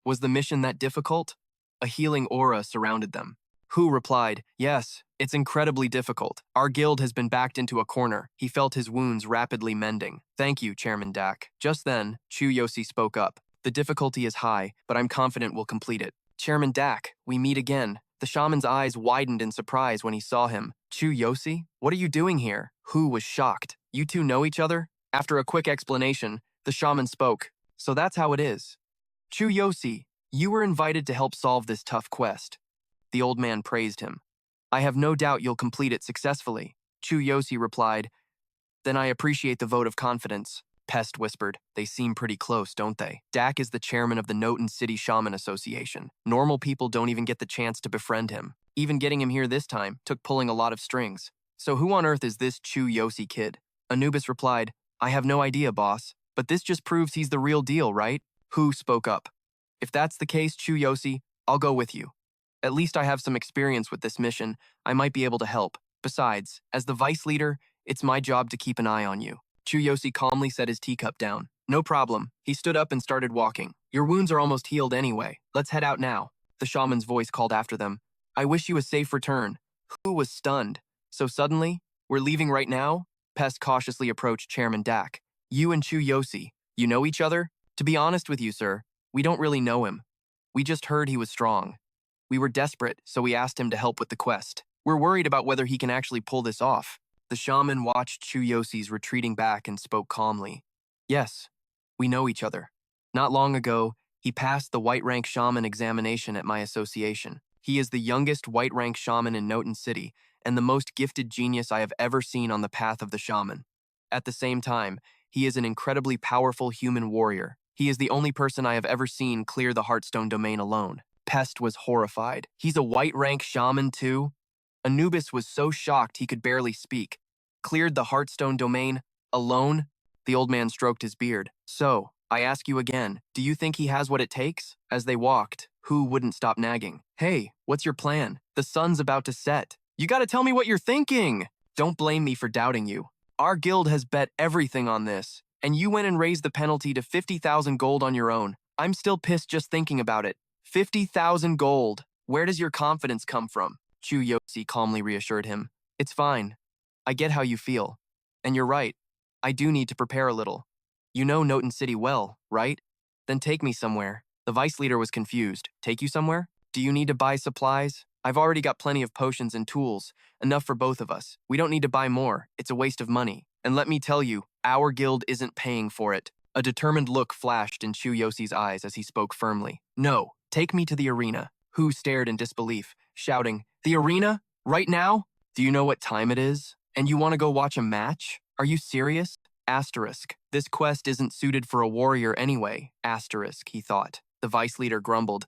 Was the mission that difficult? A healing aura surrounded them. Hu replied, Yes, it's incredibly difficult. Our guild has been backed into a corner. He felt his wounds rapidly mending. Thank you, Chairman Dak. Just then, Chu Yosi spoke up. The difficulty is high, but I'm confident we'll complete it. Chairman Dak, we meet again. The shaman's eyes widened in surprise when he saw him. Chu Yosi? What are you doing here? Hu was shocked. You two know each other? After a quick explanation, the shaman spoke. So that's how it is. Chu Yosi, you were invited to help solve this tough quest. The old man praised him. I have no doubt you'll complete it successfully. Chu Yosi replied, Then I appreciate the vote of confidence. Pest whispered, They seem pretty close, don't they? Dak is the chairman of the Noten City Shaman Association. Normal people don't even get the chance to befriend him. Even getting him here this time took pulling a lot of strings. So who on earth is this Chu Yosi kid? Anubis replied, I have no idea, boss. But this just proves he's the real deal, right? Hu spoke up. If that's the case, Chu Yosi, I'll go with you. At least I have some experience with this mission. I might be able to help. Besides, as the vice leader, it's my job to keep an eye on you. Chu Yosi calmly set his teacup down. No problem. He stood up and started walking. Your wounds are almost healed anyway. Let's head out now. The shaman's voice called after them. I wish you a safe return. Hu was stunned. So suddenly, we're leaving right now? Pest cautiously approached Chairman Dak. You and Chu Yosi, you know each other? To be honest with you, sir, we don't really know him. We just heard he was strong. We were desperate, so we asked him to help with the quest. We're worried about whether he can actually pull this off. The shaman watched Chu Yosi's retreating back and spoke calmly. Yes, we know each other. Not long ago, he passed the white rank shaman examination at my association. He is the youngest white rank shaman in Noten City and the most gifted genius I have ever seen on the path of the shaman. At the same time, he is an incredibly powerful human warrior. He is the only person I have ever seen clear the Heartstone domain alone. Pest was horrified. He's a white rank shaman too? Anubis was so shocked he could barely speak. Cleared the Heartstone domain alone? The old man stroked his beard. So, I ask you again, do you think he has what it takes? As they walked, Hu wouldn't stop nagging. Hey, what's your plan? The sun's about to set. You gotta tell me what you're thinking! Don't blame me for doubting you. Our guild has bet everything on this, and you went and raised the penalty to 50,000 gold on your own. I'm still pissed just thinking about it. 50,000 gold. Where does your confidence come from? Chu Yosi calmly reassured him. It's fine. I get how you feel. And you're right. I do need to prepare a little. You know Noten City well, right? Then take me somewhere. The vice leader was confused. Take you somewhere? Do you need to buy supplies? I've already got plenty of potions and tools, enough for both of us. We don't need to buy more. It's a waste of money. And let me tell you, our guild isn't paying for it. A determined look flashed in Chu Yosi's eyes as he spoke firmly. No, take me to the arena. Hu stared in disbelief, shouting, The arena? Right now? Do you know what time it is? And you want to go watch a match? Are you serious? Asterisk. This quest isn't suited for a warrior anyway. Asterisk, he thought. The vice leader grumbled.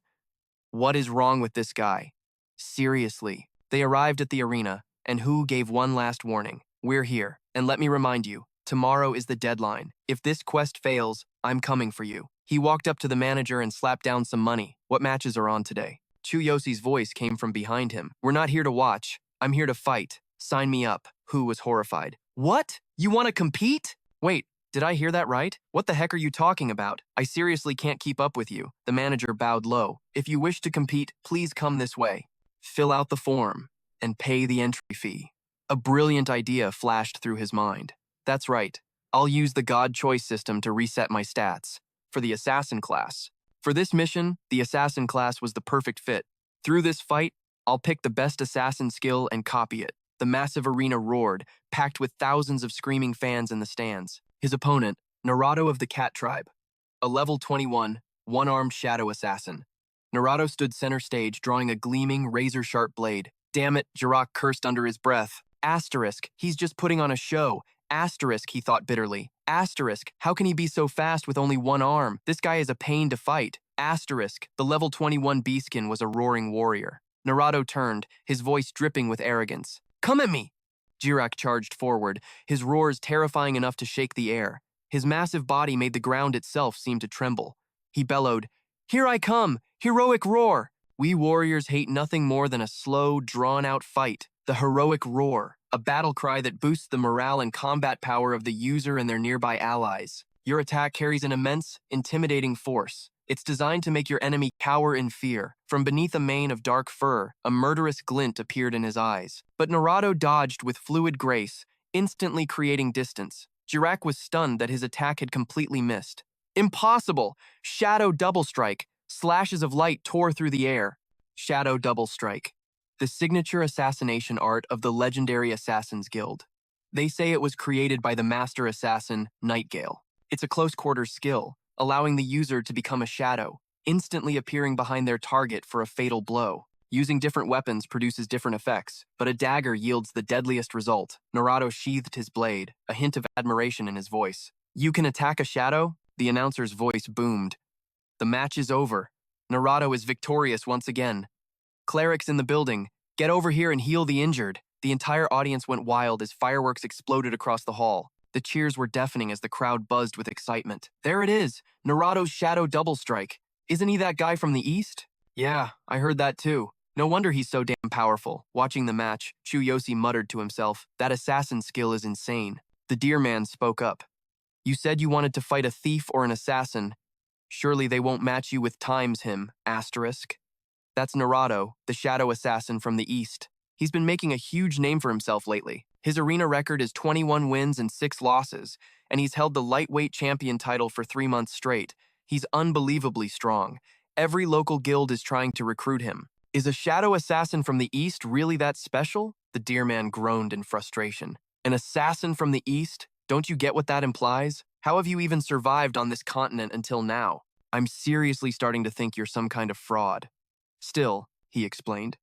What is wrong with this guy? Seriously. They arrived at the arena, and Hu gave one last warning. We're here, and let me remind you, tomorrow is the deadline. If this quest fails, I'm coming for you. He walked up to the manager and slapped down some money. What matches are on today? Chu Yosi's voice came from behind him. We're not here to watch. I'm here to fight. Sign me up. Hu was horrified. What? You want to compete? Wait, did I hear that right? What the heck are you talking about? I seriously can't keep up with you. The manager bowed low. If you wish to compete, please come this way. Fill out the form and pay the entry fee. A brilliant idea flashed through his mind. That's right. I'll use the God choice system to reset my stats. For the assassin class. For this mission, the assassin class was the perfect fit. Through this fight, I'll pick the best assassin skill and copy it. The massive arena roared, packed with thousands of screaming fans in the stands. His opponent, Naruto of the Cat Tribe. A level 21, one-armed shadow assassin. Naruto stood center stage, drawing a gleaming, razor-sharp blade. Damn it, Jirok cursed under his breath. Asterisk, he's just putting on a show. Asterisk, he thought bitterly. Asterisk, how can he be so fast with only one arm? This guy is a pain to fight. Asterisk, the level 21 Beastkin was a roaring warrior. Naruto turned, his voice dripping with arrogance. Come at me! Jirok charged forward, his roars terrifying enough to shake the air. His massive body made the ground itself seem to tremble. He bellowed, Here I come! Heroic roar! We warriors hate nothing more than a slow, drawn-out fight. The heroic roar, a battle cry that boosts the morale and combat power of the user and their nearby allies. Your attack carries an immense, intimidating force. It's designed to make your enemy cower in fear. From beneath a mane of dark fur, a murderous glint appeared in his eyes. But Naruto dodged with fluid grace, instantly creating distance. Jirok was stunned that his attack had completely missed. Impossible! Shadow double strike. Slashes of light tore through the air. Shadow double strike. The signature assassination art of the legendary Assassin's Guild. They say it was created by the master assassin, Nightgale. It's a close-quarters skill, allowing the user to become a shadow, instantly appearing behind their target for a fatal blow. Using different weapons produces different effects, but a dagger yields the deadliest result. Naruto sheathed his blade, a hint of admiration in his voice. You can attack a shadow? The announcer's voice boomed. The match is over. Naruto is victorious once again. Clerics in the building, get over here and heal the injured. The entire audience went wild as fireworks exploded across the hall. The cheers were deafening as the crowd buzzed with excitement. There it is, Naruto's shadow double strike. Isn't he that guy from the east? Yeah, I heard that too. No wonder he's so damn powerful. Watching the match, Chu Yosi muttered to himself, that assassin skill is insane. The deer man spoke up. You said you wanted to fight a thief or an assassin. Surely they won't match you with times him, asterisk. That's Naruto, the shadow assassin from the east. He's been making a huge name for himself lately. His arena record is 21 wins and 6 losses, and he's held the lightweight champion title for 3 months straight. He's unbelievably strong. Every local guild is trying to recruit him. Is a shadow assassin from the east really that special? The deer man groaned in frustration. An assassin from the east? Don't you get what that implies? How have you even survived on this continent until now? I'm seriously starting to think you're some kind of fraud. Still, he explained,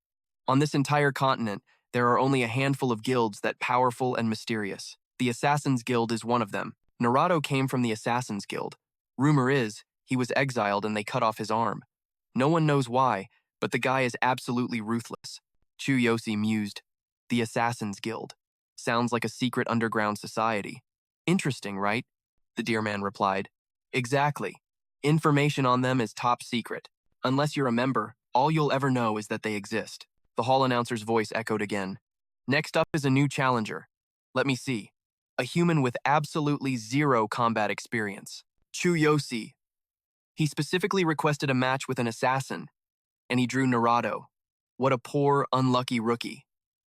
on this entire continent, there are only a handful of guilds that powerful and mysterious. The Assassin's Guild is one of them. Naruto came from the Assassin's Guild. Rumor is, he was exiled and they cut off his arm. No one knows why, but the guy is absolutely ruthless. Chu Yosi mused. The Assassin's Guild. Sounds like a secret underground society. Interesting, right? The deer man replied. Exactly. Information on them is top secret. Unless you're a member, all you'll ever know is that they exist. The hall announcer's voice echoed again. Next up is a new challenger. Let me see. A human with absolutely zero combat experience. Chu Yosi. He specifically requested a match with an assassin, and he drew Naruto. What a poor, unlucky rookie.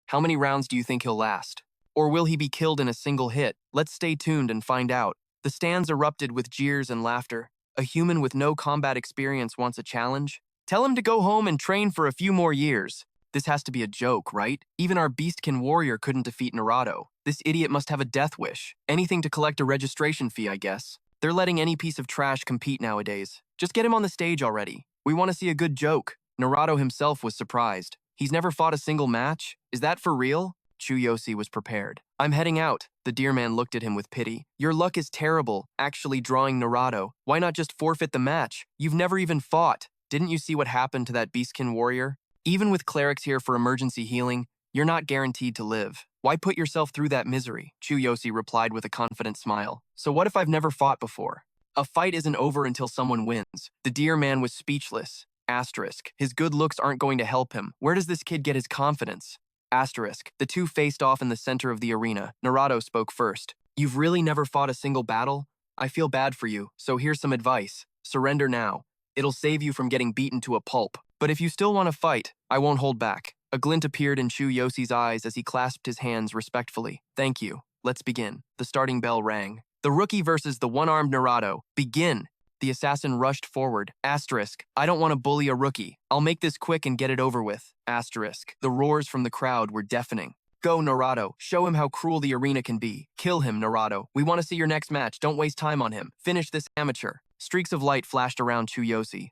How many rounds do you think he'll last? Or will he be killed in a single hit? Let's stay tuned and find out. The The stands erupted with jeers and laughter. A human with no combat experience wants a challenge? Tell him to go home and train for a few more years. This has to be a joke, right? Even our Beastkin warrior couldn't defeat Naruto. This idiot must have a death wish. Anything to collect a registration fee, I guess. They're letting any piece of trash compete nowadays. Just get him on the stage already. We want to see a good joke. Naruto himself was surprised. He's never fought a single match? Is that for real? Chu Yosi was prepared. I'm heading out. The deer man looked at him with pity. Your luck is terrible, actually drawing Naruto. Why not just forfeit the match? You've never even fought. Didn't you see what happened to that Beastkin warrior? Even with clerics here for emergency healing, you're not guaranteed to live. Why put yourself through that misery? Chu Yosi replied with a confident smile. So what if I've never fought before? A fight isn't over until someone wins. The deer man was speechless. Asterisk. His good looks aren't going to help him. Where does this kid get his confidence? Asterisk. The two faced off in the center of the arena. Naruto spoke first. You've really never fought a single battle? I feel bad for you, so here's some advice. Surrender now. It'll save you from getting beaten to a pulp. But if you still want to fight, I won't hold back. A glint appeared in Chu Yosi's eyes as he clasped his hands respectfully. Thank you. Let's begin. The starting bell rang. The rookie versus the one-armed Naruto. Begin. The assassin rushed forward. Asterisk. I don't want to bully a rookie. I'll make this quick and get it over with. Asterisk. The roars from the crowd were deafening. Go, Naruto. Show him how cruel the arena can be. Kill him, Naruto. We want to see your next match. Don't waste time on him. Finish this amateur. Streaks of light flashed around Chu Yosi.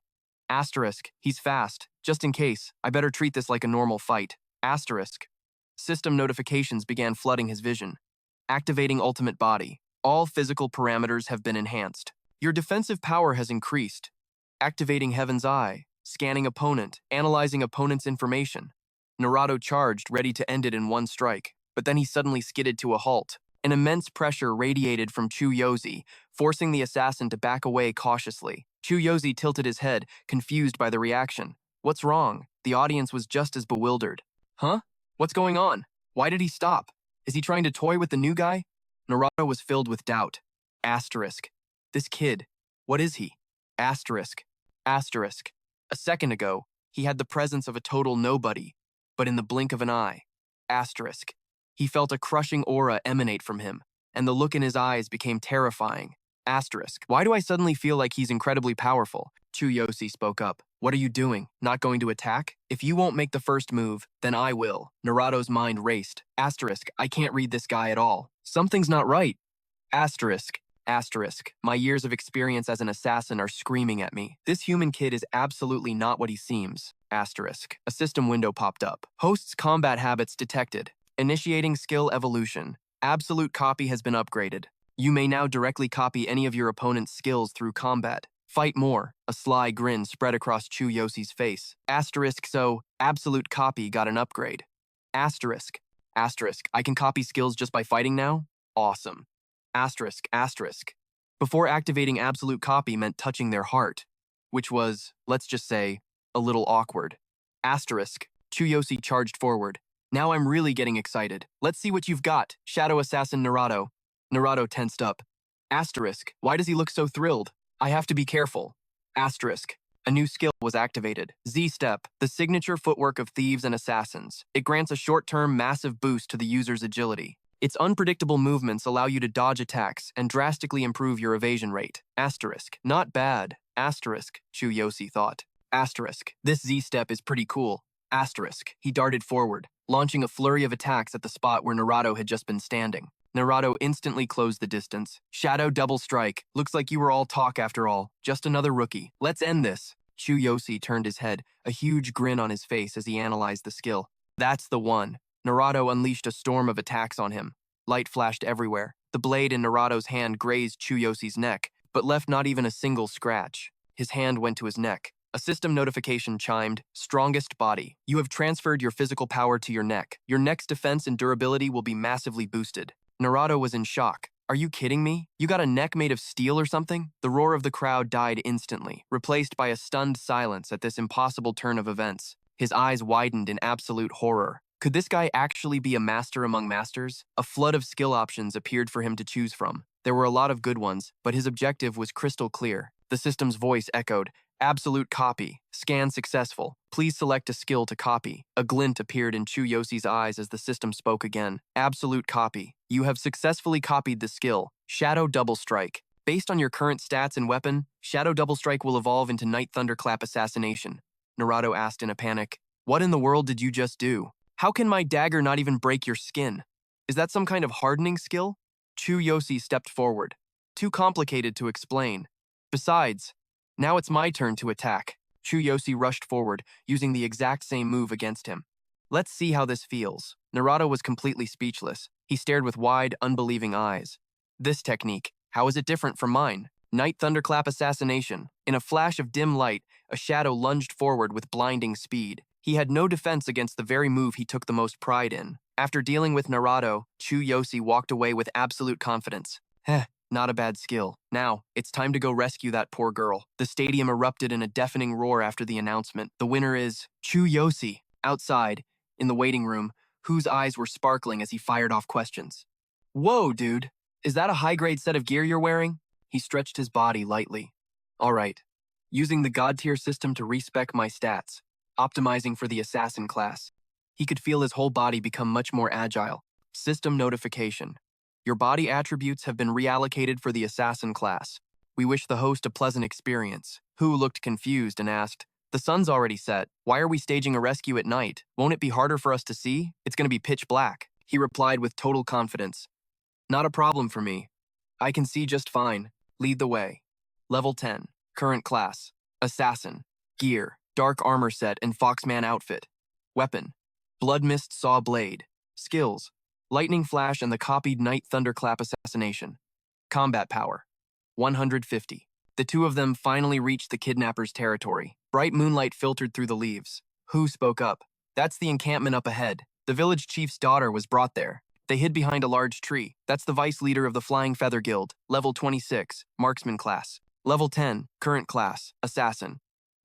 Asterisk. He's fast. Just in case, I better treat this like a normal fight. Asterisk. System notifications began flooding his vision. Activating ultimate body. All physical parameters have been enhanced. Your defensive power has increased. Activating Heaven's Eye. Scanning opponent. Analyzing opponent's information. Naruto charged, ready to end it in one strike. But then he suddenly skidded to a halt. An immense pressure radiated from Chu Yosi, forcing the assassin to back away cautiously. Chu Yosi tilted his head, confused by the reaction. What's wrong? The audience was just as bewildered. Huh? What's going on? Why did he stop? Is he trying to toy with the new guy? Naruto was filled with doubt. Asterisk. This kid, what is he? Asterisk. Asterisk. A second ago, he had the presence of a total nobody, but in the blink of an eye. Asterisk. He felt a crushing aura emanate from him, and the look in his eyes became terrifying. Asterisk. Why do I suddenly feel like he's incredibly powerful? Chu Yosi spoke up. What are you doing? Not going to attack? If you won't make the first move, then I will. Naruto's mind raced. Asterisk. I can't read this guy at all. Something's not right. Asterisk. Asterisk. My years of experience as an assassin are screaming at me. This human kid is absolutely not what he seems. Asterisk. A system window popped up. Host's combat habits detected. Initiating skill evolution. Absolute copy has been upgraded. You may now directly copy any of your opponent's skills through combat. Fight more. A sly grin spread across Chu Yosi's face. Asterisk. So, absolute copy got an upgrade. Asterisk. Asterisk. I can copy skills just by fighting now? Awesome. Asterisk. Asterisk. Before activating absolute copy meant touching their heart, which was, let's just say, a little awkward. Asterisk. Chu Yosi charged forward. Now I'm really getting excited. Let's see what you've got, Shadow Assassin Naruto. Naruto tensed up. Asterisk. Why does he look so thrilled? I have to be careful. Asterisk. A new skill was activated. Z-Step, the signature footwork of thieves and assassins. It grants a short-term massive boost to the user's agility. Its unpredictable movements allow you to dodge attacks and drastically improve your evasion rate. Asterisk. Not bad. Asterisk, Chu Yosi thought. Asterisk. This Z-Step is pretty cool. Asterisk. He darted forward, launching a flurry of attacks at the spot where Naruto had just been standing. Naruto instantly closed the distance. Shadow double strike. Looks like you were all talk after all. Just another rookie. Let's end this. Chu Yosi turned his head, a huge grin on his face as he analyzed the skill. That's the one. Naruto unleashed a storm of attacks on him. Light flashed everywhere. The blade in Naruto's hand grazed Chu Yosi's neck, but left not even a single scratch. His hand went to his neck. A system notification chimed. Strongest body. You have transferred your physical power to your neck. Your neck's defense and durability will be massively boosted. Naruto was in shock. Are you kidding me? You got a neck made of steel or something? The roar of the crowd died instantly, replaced by a stunned silence at this impossible turn of events. His eyes widened in absolute horror. Could this guy actually be a master among masters? A flood of skill options appeared for him to choose from. There were a lot of good ones, but his objective was crystal clear. The system's voice echoed, absolute copy. Scan successful. Please select a skill to copy. A glint appeared in Chu Yosi's eyes as the system spoke again. Absolute copy. You have successfully copied the skill. Shadow double strike. Based on your current stats and weapon, Shadow Double Strike will evolve into Night Thunderclap Assassination. Naruto asked in a panic. What in the world did you just do? How can my dagger not even break your skin? Is that some kind of hardening skill? Chu Yosi stepped forward. Too complicated to explain. Besides, now it's my turn to attack. Chu Yosi rushed forward, using the exact same move against him. Let's see how this feels. Naruto was completely speechless. He stared with wide, unbelieving eyes. This technique, how is it different from mine? Night Thunderclap Assassination. In a flash of dim light, a shadow lunged forward with blinding speed. He had no defense against the very move he took the most pride in. After dealing with Naruto, Chu Yosi walked away with absolute confidence. Not a bad skill. Now, it's time to go rescue that poor girl. The stadium erupted in a deafening roar after the announcement. The winner is Chu Yosi. Outside, in the waiting room, whose eyes were sparkling as he fired off questions. Whoa, dude. Is that a high-grade set of gear you're wearing? He stretched his body lightly. All right. Using the God-tier system to respec my stats. Optimizing for the assassin class. He could feel his whole body become much more agile. System notification. Your body attributes have been reallocated for the assassin class. We wish the host a pleasant experience. Hu looked confused and asked, the sun's already set. Why are we staging a rescue at night? Won't it be harder for us to see? It's going to be pitch black. He replied with total confidence. Not a problem for me. I can see just fine. Lead the way. Level 10. Current class. Assassin. Gear. Dark armor set and Foxman outfit. Weapon. Blood Mist Saw Blade. Skills. Lightning Flash and the copied Night Thunderclap Assassination. Combat power. 150. The two of them finally reached the kidnapper's territory. Bright moonlight filtered through the leaves. Hu spoke up. That's the encampment up ahead. The village chief's daughter was brought there. They hid behind a large tree. That's the vice leader of the Flying Feather Guild. Level 26. Marksman class. Level 10. Current class. Assassin.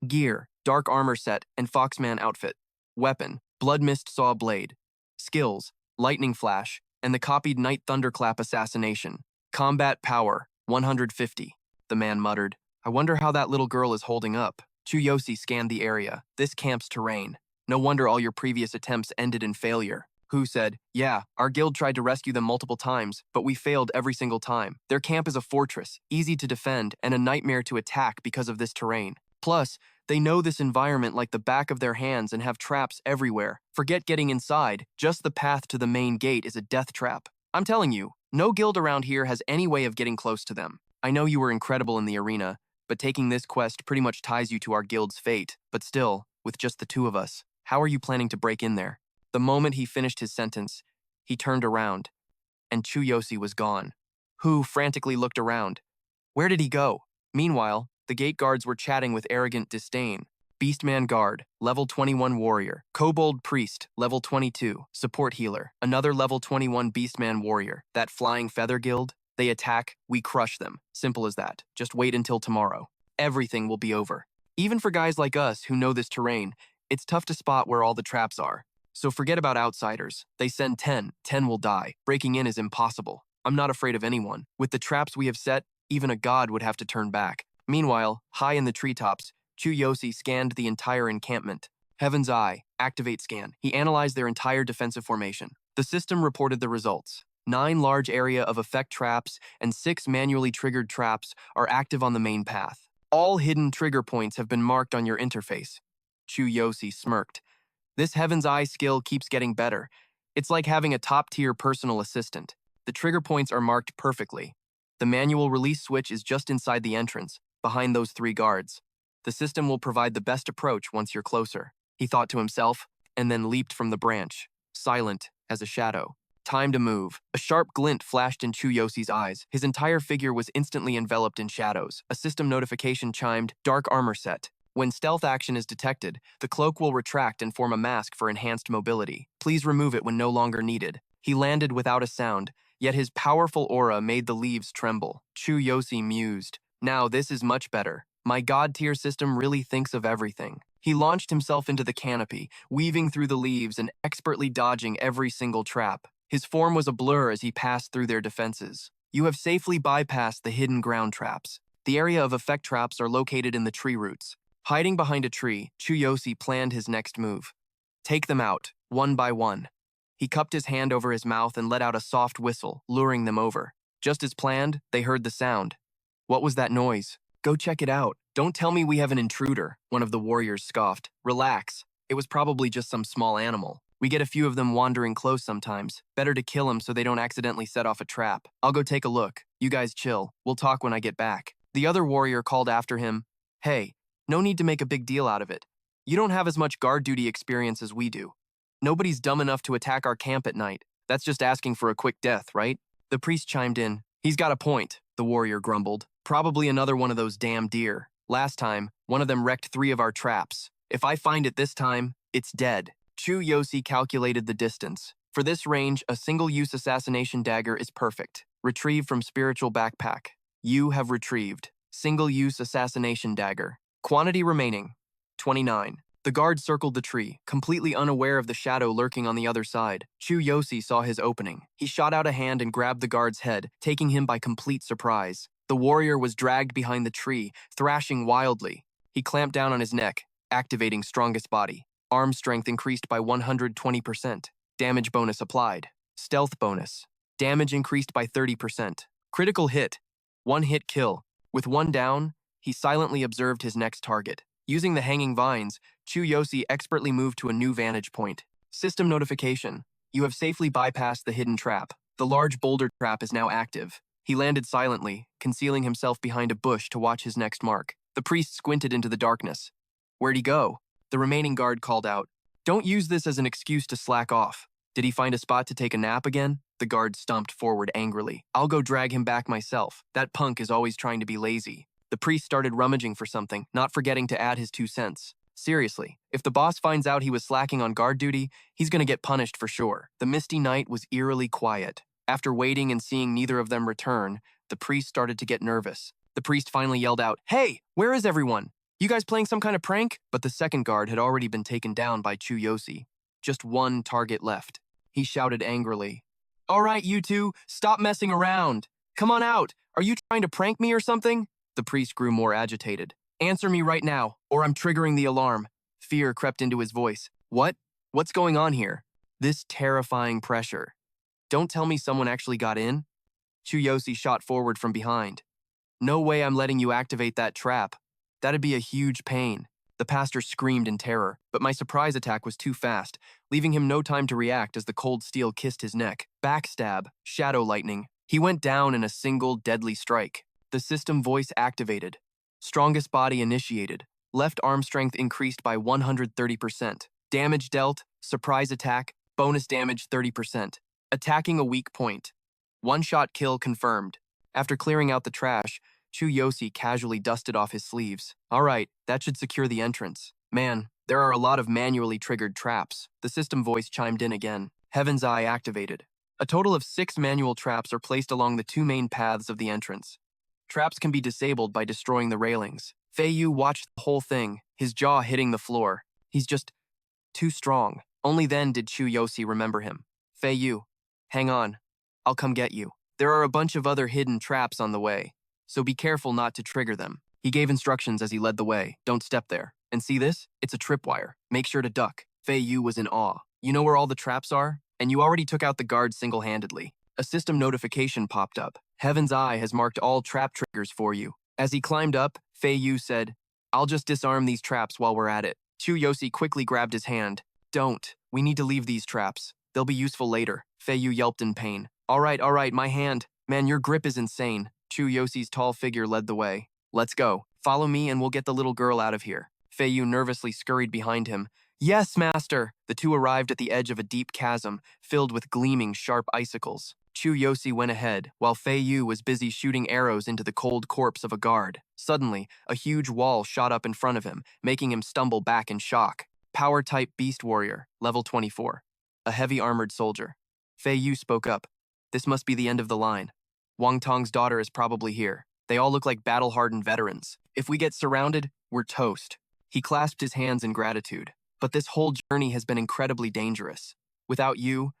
Gear. Dark armor set and Foxman outfit. Weapon. Blood Mist Saw Blade. Skills. Lightning Flash, and the copied Night Thunderclap Assassination. Combat power, 150. The man muttered. I wonder how that little girl is holding up. Chu Yosi scanned the area. This camp's terrain. No wonder all your previous attempts ended in failure. Hu said, yeah, our guild tried to rescue them multiple times, but we failed every single time. Their camp is a fortress, easy to defend, and a nightmare to attack because of this terrain. Plus, they know this environment like the back of their hands and have traps everywhere. Forget getting inside, just the path to the main gate is a death trap. I'm telling you, no guild around here has any way of getting close to them. I know you were incredible in the arena, but taking this quest pretty much ties you to our guild's fate. But still, with just the two of us, how are you planning to break in there? The moment he finished his sentence, he turned around, and Chu Yosi was gone. Hu frantically looked around. Where did he go? Meanwhile, the gate guards were chatting with arrogant disdain. Beastman Guard, level 21 warrior. Kobold Priest, level 22, support healer. Another level 21 Beastman warrior. That Flying Feather Guild, they attack, we crush them. Simple as that. Just wait until tomorrow. Everything will be over. Even for guys like us who know this terrain, it's tough to spot where all the traps are. So forget about outsiders. They send 10. 10 will die. Breaking in is impossible. I'm not afraid of anyone. With the traps we have set, even a god would have to turn back. Meanwhile, high in the treetops, Chu Yosi scanned the entire encampment. Heaven's Eye, activate scan. He analyzed their entire defensive formation. The system reported the results. 9 large area of effect traps and 6 manually triggered traps are active on the main path. All hidden trigger points have been marked on your interface. Chu Yosi smirked. This Heaven's Eye skill keeps getting better. It's like having a top-tier personal assistant. The trigger points are marked perfectly. The manual release switch is just inside the entrance, behind those 3 guards. The system will provide the best approach once you're closer, he thought to himself, and then leaped from the branch, silent as a shadow. Time to move. A sharp glint flashed in Chu Yosi's eyes. His entire figure was instantly enveloped in shadows. A system notification chimed, dark armor set. When stealth action is detected, the cloak will retract and form a mask for enhanced mobility. Please remove it when no longer needed. He landed without a sound, yet his powerful aura made the leaves tremble. Chu Yosi mused. Now this is much better. My god-tier system really thinks of everything. He launched himself into the canopy, weaving through the leaves and expertly dodging every single trap. His form was a blur as he passed through their defenses. You have safely bypassed the hidden ground traps. The area of effect traps are located in the tree roots. Hiding behind a tree, Chu Yosi planned his next move. Take them out, one by one. He cupped his hand over his mouth and let out a soft whistle, luring them over. Just as planned, they heard the sound. What was that noise? Go check it out. Don't tell me we have an intruder, one of the warriors scoffed. Relax. It was probably just some small animal. We get a few of them wandering close sometimes. Better to kill them so they don't accidentally set off a trap. I'll go take a look. You guys chill. We'll talk when I get back. The other warrior called after him, Hey, no need to make a big deal out of it. You don't have as much guard duty experience as we do. Nobody's dumb enough to attack our camp at night. That's just asking for a quick death, right? The priest chimed in. He's got a point, the warrior grumbled. Probably another one of those damn deer. Last time, one of them wrecked 3 of our traps. If I find it this time, it's dead. Chu Yosi calculated the distance. For this range, a single-use assassination dagger is perfect. Retrieve from spiritual backpack. You have retrieved. Single-use assassination dagger. Quantity remaining, 29. The guard circled the tree, completely unaware of the shadow lurking on the other side. Chu Yosi saw his opening. He shot out a hand and grabbed the guard's head, taking him by complete surprise. The warrior was dragged behind the tree, thrashing wildly. He clamped down on his neck, activating strongest body. Arm strength increased by 120%. Damage bonus applied. Stealth bonus. Damage increased by 30%. Critical hit. 1-hit kill. With 1 down, he silently observed his next target. Using the hanging vines, Chu Yosi expertly moved to a new vantage point. System notification. You have safely bypassed the hidden trap. The large boulder trap is now active. He landed silently, concealing himself behind a bush to watch his next mark. The priest squinted into the darkness. Where'd he go? The remaining guard called out. Don't use this as an excuse to slack off. Did he find a spot to take a nap again? The guard stomped forward angrily. I'll go drag him back myself. That punk is always trying to be lazy. The priest started rummaging for something, not forgetting to add his 2 cents. Seriously, if the boss finds out he was slacking on guard duty, he's gonna get punished for sure. The misty night was eerily quiet. After waiting and seeing neither of them return, the priest started to get nervous. The priest finally yelled out, Hey, where is everyone? You guys playing some kind of prank? But the second guard had already been taken down by Chu Yosi. Just 1 target left. He shouted angrily. All right, you two, stop messing around. Come on out. Are you trying to prank me or something? The priest grew more agitated. Answer me right now, or I'm triggering the alarm. Fear crept into his voice. What? What's going on here? This terrifying pressure. Don't tell me someone actually got in? Chu Yosi shot forward from behind. No way I'm letting you activate that trap. That'd be a huge pain. The pastor screamed in terror, but my surprise attack was too fast, leaving him no time to react as the cold steel kissed his neck. Backstab, shadow lightning. He went down in a single deadly strike. The system voice activated. Strongest body initiated. Left arm strength increased by 130%. Damage dealt, surprise attack, bonus damage 30%. Attacking a weak point. 1-shot kill confirmed. After clearing out the trash, Chu Yosi casually dusted off his sleeves. All right, that should secure the entrance. Man, there are a lot of manually triggered traps. The system voice chimed in again. Heaven's Eye activated. A total of 6 manual traps are placed along the 2 main paths of the entrance. Traps can be disabled by destroying the railings. Feiyu watched the whole thing, his jaw hitting the floor. He's just too strong. Only then did Chu Yosi remember him. Feiyu, hang on. I'll come get you. There are a bunch of other hidden traps on the way, so be careful not to trigger them. He gave instructions as he led the way. Don't step there. And see this? It's a tripwire. Make sure to duck. Feiyu was in awe. You know where all the traps are? And you already took out the guard single-handedly. A system notification popped up. Heaven's Eye has marked all trap triggers for you. As he climbed up, Feiyu said, I'll just disarm these traps while we're at it. Chu Yosi quickly grabbed his hand. Don't. We need to leave these traps. They'll be useful later. Feiyu yelped in pain. All right, my hand. Man, your grip is insane. Chu Yosi's tall figure led the way. Let's go. Follow me and we'll get the little girl out of here. Feiyu nervously scurried behind him. Yes, master! The two arrived at the edge of a deep chasm, filled with gleaming, sharp icicles. Chu Yosi went ahead, while Feiyu was busy shooting arrows into the cold corpse of a guard. Suddenly, a huge wall shot up in front of him, making him stumble back in shock. Power-type Beast Warrior, level 24. A heavy armored soldier. Feiyu spoke up. This must be the end of the line. Wang Tong's daughter is probably here. They all look like battle-hardened veterans. If we get surrounded, we're toast. He clasped his hands in gratitude. But this whole journey has been incredibly dangerous. Without you,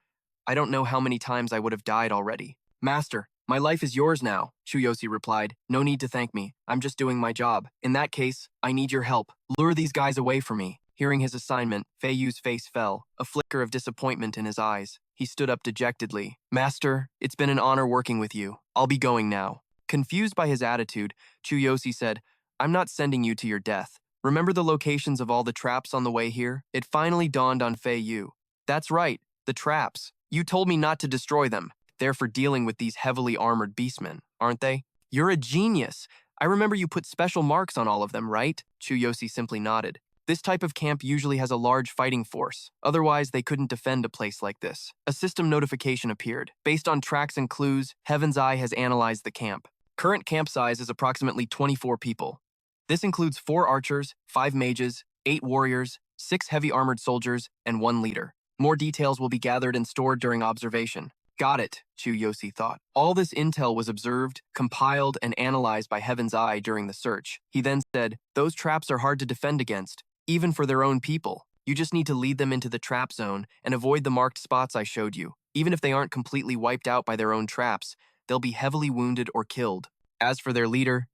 I don't know how many times I would have died already. Master, my life is yours now, Chu Yosi replied. No need to thank me. I'm just doing my job. In that case, I need your help. Lure these guys away from me. Hearing his assignment, Feiyu's face fell, a flicker of disappointment in his eyes. He stood up dejectedly. Master, it's been an honor working with you. I'll be going now. Confused by his attitude, Chu Yosi said, I'm not sending you to your death. Remember the locations of all the traps on the way here? It finally dawned on Fei Yu. That's right, the traps. You told me not to destroy them. They're for dealing with these heavily armored beastmen, aren't they? You're a genius. I remember you put special marks on all of them, right? Chu Yosi simply nodded. This type of camp usually has a large fighting force. Otherwise, they couldn't defend a place like this. A system notification appeared. Based on tracks and clues, Heaven's Eye has analyzed the camp. Current camp size is approximately 24 people. This includes 4 archers, 5 mages, 8 warriors, 6 heavy armored soldiers, and 1 leader. More details will be gathered and stored during observation. Got it, Chu Yosi thought. All this intel was observed, compiled, and analyzed by Heaven's Eye during the search. He then said, those traps are hard to defend against, even for their own people. You just need to lead them into the trap zone and avoid the marked spots I showed you. Even if they aren't completely wiped out by their own traps, they'll be heavily wounded or killed. As for their leader,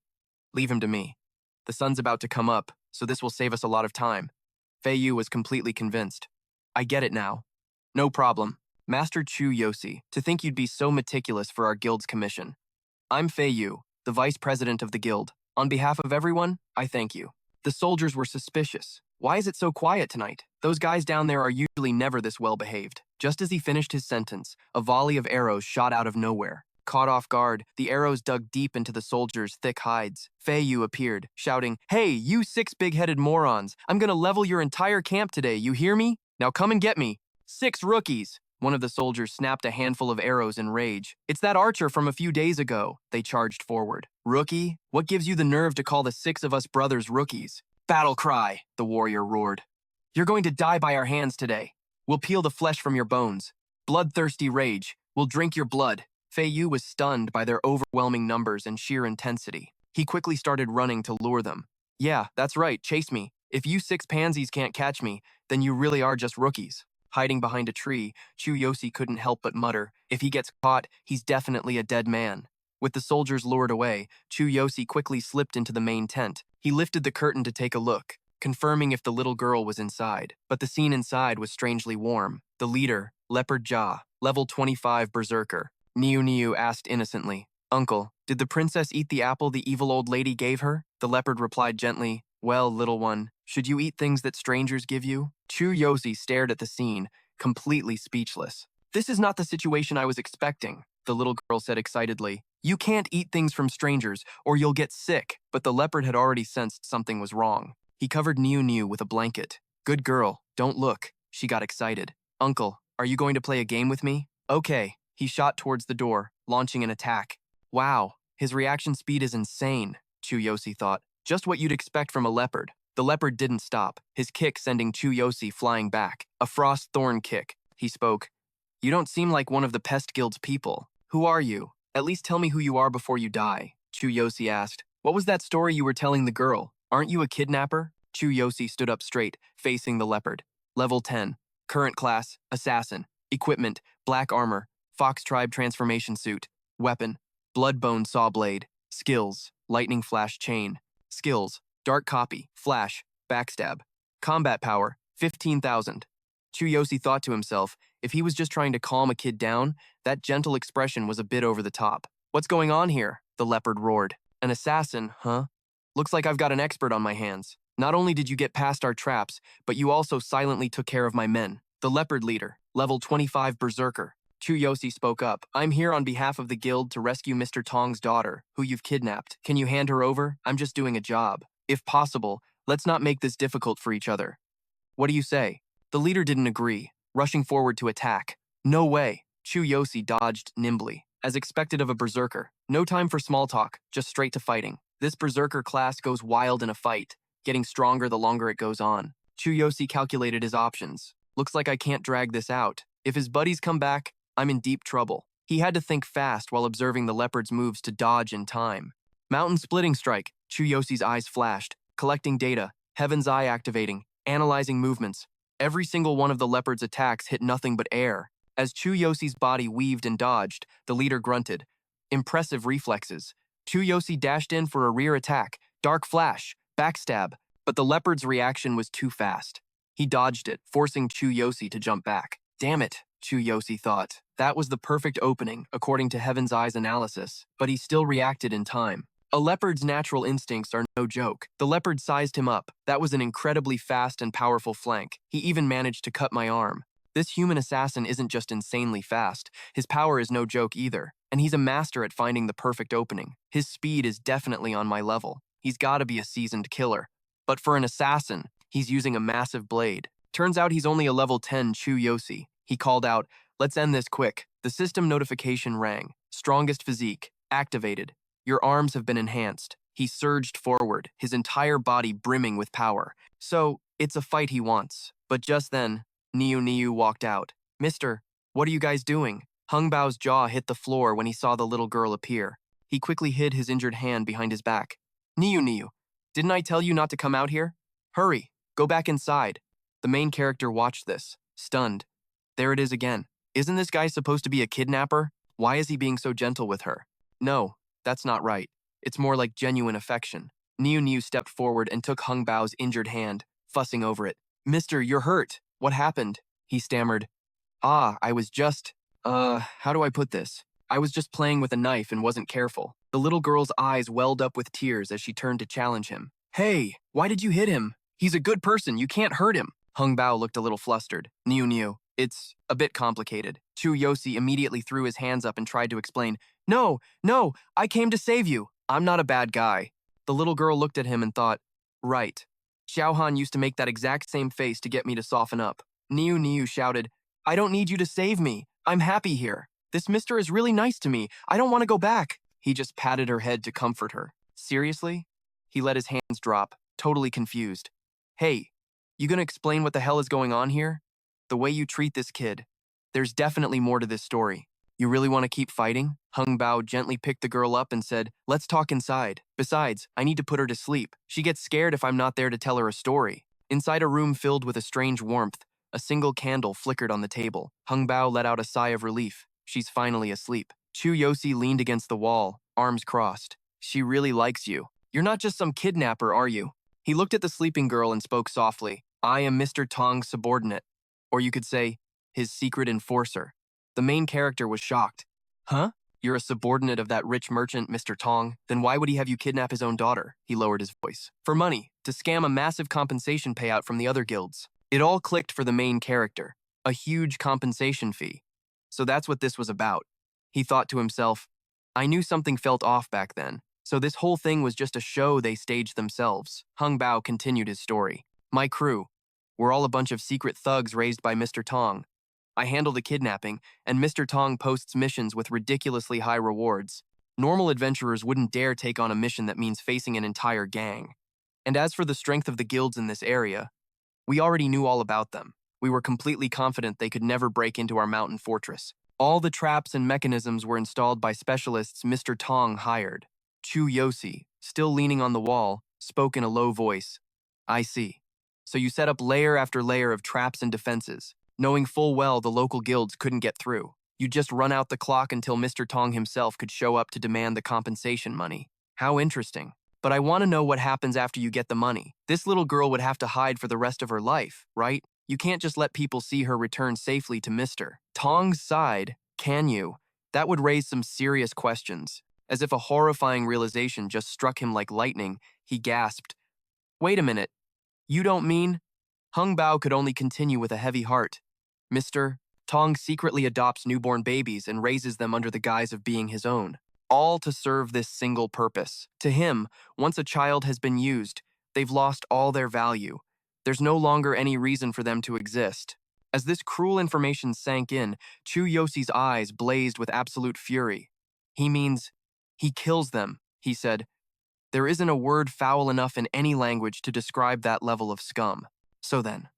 leave him to me. The sun's about to come up, so this will save us a lot of time. Fei Yu was completely convinced. I get it now. No problem. Master Chu Yosi, to think you'd be so meticulous for our guild's commission. I'm Fei Yu, the vice president of the guild. On behalf of everyone, I thank you. The soldiers were suspicious. Why is it so quiet tonight? Those guys down there are usually never this well behaved. Just as he finished his sentence, a volley of arrows shot out of nowhere. Caught off guard, the arrows dug deep into the soldiers' thick hides. Fei Yu appeared, shouting, Hey, you 6 big-headed morons! I'm gonna level your entire camp today, you hear me? Now come and get me! 6 rookies! One of the soldiers snapped a handful of arrows in rage. It's that archer from a few days ago. They charged forward. Rookie? What gives you the nerve to call the 6 of us brothers rookies? Battle cry, the warrior roared. You're going to die by our hands today. We'll peel the flesh from your bones. Bloodthirsty rage. We'll drink your blood. Fei Yu was stunned by their overwhelming numbers and sheer intensity. He quickly started running to lure them. Yeah, that's right, chase me. If you 6 pansies can't catch me, then you really are just rookies. Hiding behind a tree, Chu Yosi couldn't help but mutter, if he gets caught, he's definitely a dead man. With the soldiers lured away, Chu Yosi quickly slipped into the main tent. He lifted the curtain to take a look, confirming if the little girl was inside. But the scene inside was strangely warm. The leader, Leopard Jaw, level 25 berserker. Niu asked innocently, Uncle, did the princess eat the apple the evil old lady gave her? The leopard replied gently, Well, little one, should you eat things that strangers give you? Chu Yosi stared at the scene, completely speechless. This is not the situation I was expecting, the little girl said excitedly. You can't eat things from strangers, or you'll get sick. But the leopard had already sensed something was wrong. He covered Niu with a blanket. Good girl, don't look. She got excited. Uncle, are you going to play a game with me? Okay. He shot towards the door, launching an attack. Wow, his reaction speed is insane, Chu Yosi thought. Just what you'd expect from a leopard. The leopard didn't stop, his kick sending Chu Yosi flying back. A frost thorn kick. He spoke. You don't seem like one of the Pest Guild's people. Who are you? At least tell me who you are before you die, Chu Yosi asked. What was that story you were telling the girl? Aren't you a kidnapper? Chu Yosi stood up straight, facing the leopard. Level 10. Current class, assassin. Equipment, black armor. Fox Tribe transformation suit. Weapon, Bloodbone saw blade. Skills, lightning flash chain. Skills, dark copy, flash, backstab. Combat power, 15,000. Chu Yosi thought to himself, if he was just trying to calm a kid down, that gentle expression was a bit over the top. What's going on here? The leopard roared. An assassin, huh? Looks like I've got an expert on my hands. Not only did you get past our traps, but you also silently took care of my men. The leopard leader, level 25 berserker. Chu Yosi spoke up. I'm here on behalf of the guild to rescue Mr. Tong's daughter, who you've kidnapped. Can you hand her over? I'm just doing a job. If possible, let's not make this difficult for each other. What do you say? The leader didn't agree, rushing forward to attack. No way. Chu Yosi dodged nimbly, as expected of a berserker. No time for small talk, just straight to fighting. This berserker class goes wild in a fight, getting stronger the longer it goes on. Chu Yosi calculated his options. Looks like I can't drag this out. If his buddies come back, I'm in deep trouble. He had to think fast while observing the leopard's moves to dodge in time. Mountain splitting strike. Chu Yosi's eyes flashed, collecting data, Heaven's Eye activating, analyzing movements. Every single one of the leopard's attacks hit nothing but air. As Chu Yosi's body weaved and dodged, the leader grunted. Impressive reflexes. Chu Yosi dashed in for a rear attack, dark flash, backstab, but the leopard's reaction was too fast. He dodged it, forcing Chu Yosi to jump back. Damn it, Chu Yosi thought. That was the perfect opening, according to Heaven's Eye's analysis, but he still reacted in time. A leopard's natural instincts are no joke. The leopard sized him up. That was an incredibly fast and powerful flank. He even managed to cut my arm. This human assassin isn't just insanely fast. His power is no joke either. And he's a master at finding the perfect opening. His speed is definitely on my level. He's gotta be a seasoned killer. But for an assassin, he's using a massive blade. Turns out he's only a level 10 Chu Yosi. He called out, "Let's end this quick." The system notification rang. Strongest physique. Activated. Your arms have been enhanced. He surged forward, his entire body brimming with power. So, it's a fight he wants. But just then, Niu walked out. "Mister, what are you guys doing?" Hung Bao's jaw hit the floor when he saw the little girl appear. He quickly hid his injured hand behind his back. Niu, didn't I tell you not to come out here? Hurry, go back inside." The main character watched this, stunned. There it is again. Isn't this guy supposed to be a kidnapper? Why is he being so gentle with her? No, that's not right. It's more like genuine affection. Niu stepped forward and took Hung Bao's injured hand, fussing over it. "Mister, you're hurt. What happened?" He stammered. I was just… how do I put this? I was just playing with a knife and wasn't careful." The little girl's eyes welled up with tears as she turned to challenge him. "Hey, why did you hit him? He's a good person, you can't hurt him." Hung Bao looked a little flustered. Niu, it's a bit complicated." Chu Yosi immediately threw his hands up and tried to explain. No, I came to save you. I'm not a bad guy." The little girl looked at him and thought, right. Xiaohan used to make that exact same face to get me to soften up. Niu shouted, "I don't need you to save me. I'm happy here. This mister is really nice to me. I don't want to go back." He just patted her head to comfort her. Seriously? He let his hands drop, totally confused. "Hey, you gonna explain what the hell is going on here? The way you treat this kid. There's definitely more to this story. You really want to keep fighting?" Hung Bao gently picked the girl up and said, "Let's talk inside. Besides, I need to put her to sleep. She gets scared if I'm not there to tell her a story." Inside a room filled with a strange warmth, a single candle flickered on the table. Hung Bao let out a sigh of relief. She's finally asleep. Chu Yosi leaned against the wall, arms crossed. "She really likes you. You're not just some kidnapper, are you?" He looked at the sleeping girl and spoke softly. "I am Mr. Tong's subordinate. Or you could say, his secret enforcer." The main character was shocked. "Huh? You're a subordinate of that rich merchant, Mr. Tong? Then why would he have you kidnap his own daughter?" He lowered his voice. "For money, to scam a massive compensation payout from the other guilds." It all clicked for the main character. A huge compensation fee. So that's what this was about. He thought to himself, I knew something felt off back then, so this whole thing was just a show they staged themselves. Hung Bao continued his story. "My crew, we're all a bunch of secret thugs raised by Mr. Tong. I handle the kidnapping, and Mr. Tong posts missions with ridiculously high rewards. Normal adventurers wouldn't dare take on a mission that means facing an entire gang. And as for the strength of the guilds in this area, we already knew all about them. We were completely confident they could never break into our mountain fortress. All the traps and mechanisms were installed by specialists Mr. Tong hired." Chu Yosi, still leaning on the wall, spoke in a low voice. "I see. So you set up layer after layer of traps and defenses, knowing full well the local guilds couldn't get through. You just run out the clock until Mr. Tong himself could show up to demand the compensation money. How interesting. But I want to know what happens after you get the money. This little girl would have to hide for the rest of her life, right? You can't just let people see her return safely to Mr. Tong's side, can you?" That would raise some serious questions. As if a horrifying realization just struck him like lightning, he gasped, "Wait a minute. You don't mean…" Hung Bao could only continue with a heavy heart. "Mr. Tong secretly adopts newborn babies and raises them under the guise of being his own, all to serve this single purpose. To him, once a child has been used, they've lost all their value. There's no longer any reason for them to exist." As this cruel information sank in, Chu Yosi's eyes blazed with absolute fury. "He means, he kills them," he said. "There isn't a word foul enough in any language to describe that level of scum. So then,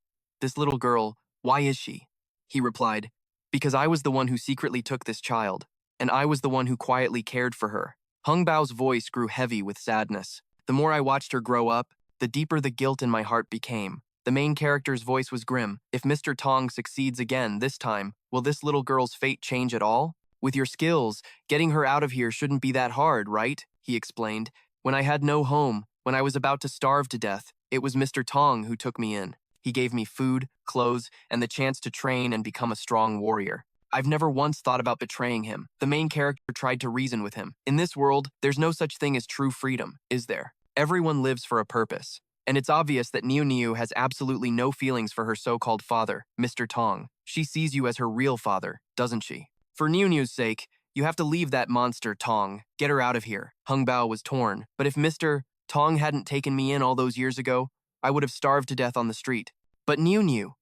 this little girl, why is she?" He replied, "Because I was the one who secretly took this child, and I was the one who quietly cared for her." Hung Bao's voice grew heavy with sadness. "The more I watched her grow up, the deeper the guilt in my heart became." The main character's voice was grim. "If Mr. Tong succeeds again this time, will this little girl's fate change at all? With your skills, getting her out of here shouldn't be that hard, right?" He explained. "When I had no home, when I was about to starve to death, it was Mr. Tong who took me in. He gave me food, clothes, and the chance to train and become a strong warrior. I've never once thought about betraying him. The main character tried to reason with him. In this world, there's no such thing as true freedom, is there? Everyone lives for a purpose. And it's obvious that Niu Niu has absolutely no feelings for her so-called father, Mr. Tong. She sees you as her real father, doesn't she? For Niu Niu's sake, you have to leave that monster, Tong. Get her out of here. Hung Bao was torn. But if Mr. Tong hadn't taken me in all those years ago, I would have starved to death on the street. But Niu Niu,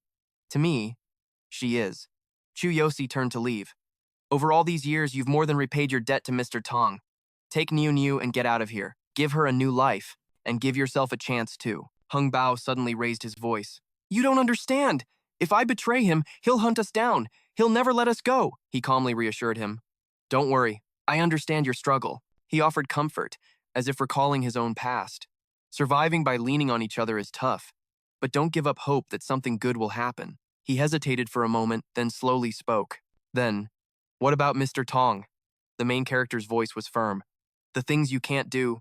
to me, she is. Chu Yosi turned to leave. Over all these years, you've more than repaid your debt to Mr. Tong. Take Niu Niu and get out of here. Give her a new life, and give yourself a chance too. Hung Bao suddenly raised his voice. You don't understand. If I betray him, he'll hunt us down. He'll never let us go, he calmly reassured him. Don't worry. I understand your struggle. He offered comfort, as if recalling his own past. Surviving by leaning on each other is tough, but don't give up hope that something good will happen. He hesitated for a moment, then slowly spoke. Then, what about Mr. Tong? The main character's voice was firm. The things you can't do,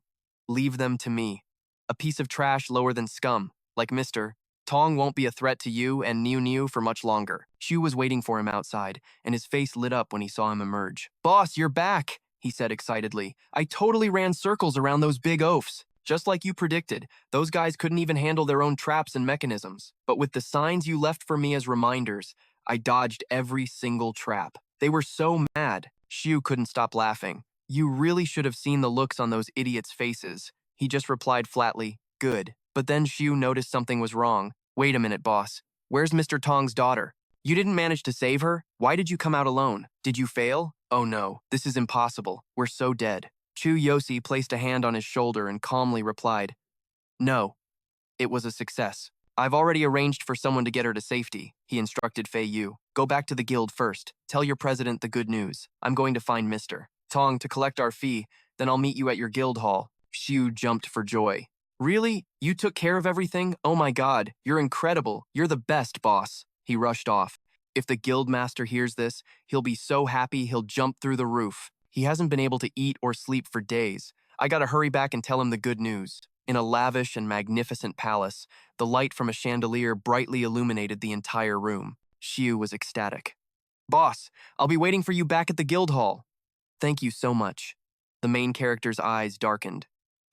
leave them to me. A piece of trash lower than scum, like Mr. Tong won't be a threat to you and Niu Niu for much longer. Shu was waiting for him outside, and his face lit up when he saw him emerge. Boss, you're back, he said excitedly. I totally ran circles around those big oafs. Just like you predicted, those guys couldn't even handle their own traps and mechanisms. But with the signs you left for me as reminders, I dodged every single trap. They were so mad. Shu couldn't stop laughing. You really should have seen the looks on those idiots' faces. He just replied flatly, good. But then Shu noticed something was wrong. Wait a minute, boss. Where's Mr. Tong's daughter? You didn't manage to save her? Why did you come out alone? Did you fail? Oh no, this is impossible. We're so dead. Chu Yosi placed a hand on his shoulder and calmly replied, no, it was a success. I've already arranged for someone to get her to safety, he instructed Fei Yu. Go back to the guild first. Tell your president the good news. I'm going to find Mr. Tong to collect our fee, then I'll meet you at your guild hall. Shu jumped for joy. Really? You took care of everything? Oh my god, you're incredible. You're the best, boss. He rushed off. If the guild master hears this, he'll be so happy he'll jump through the roof. He hasn't been able to eat or sleep for days. I gotta hurry back and tell him the good news. In a lavish and magnificent palace, the light from a chandelier brightly illuminated the entire room. Shu was ecstatic. Boss, I'll be waiting for you back at the guild hall. Thank you so much. The main character's eyes darkened.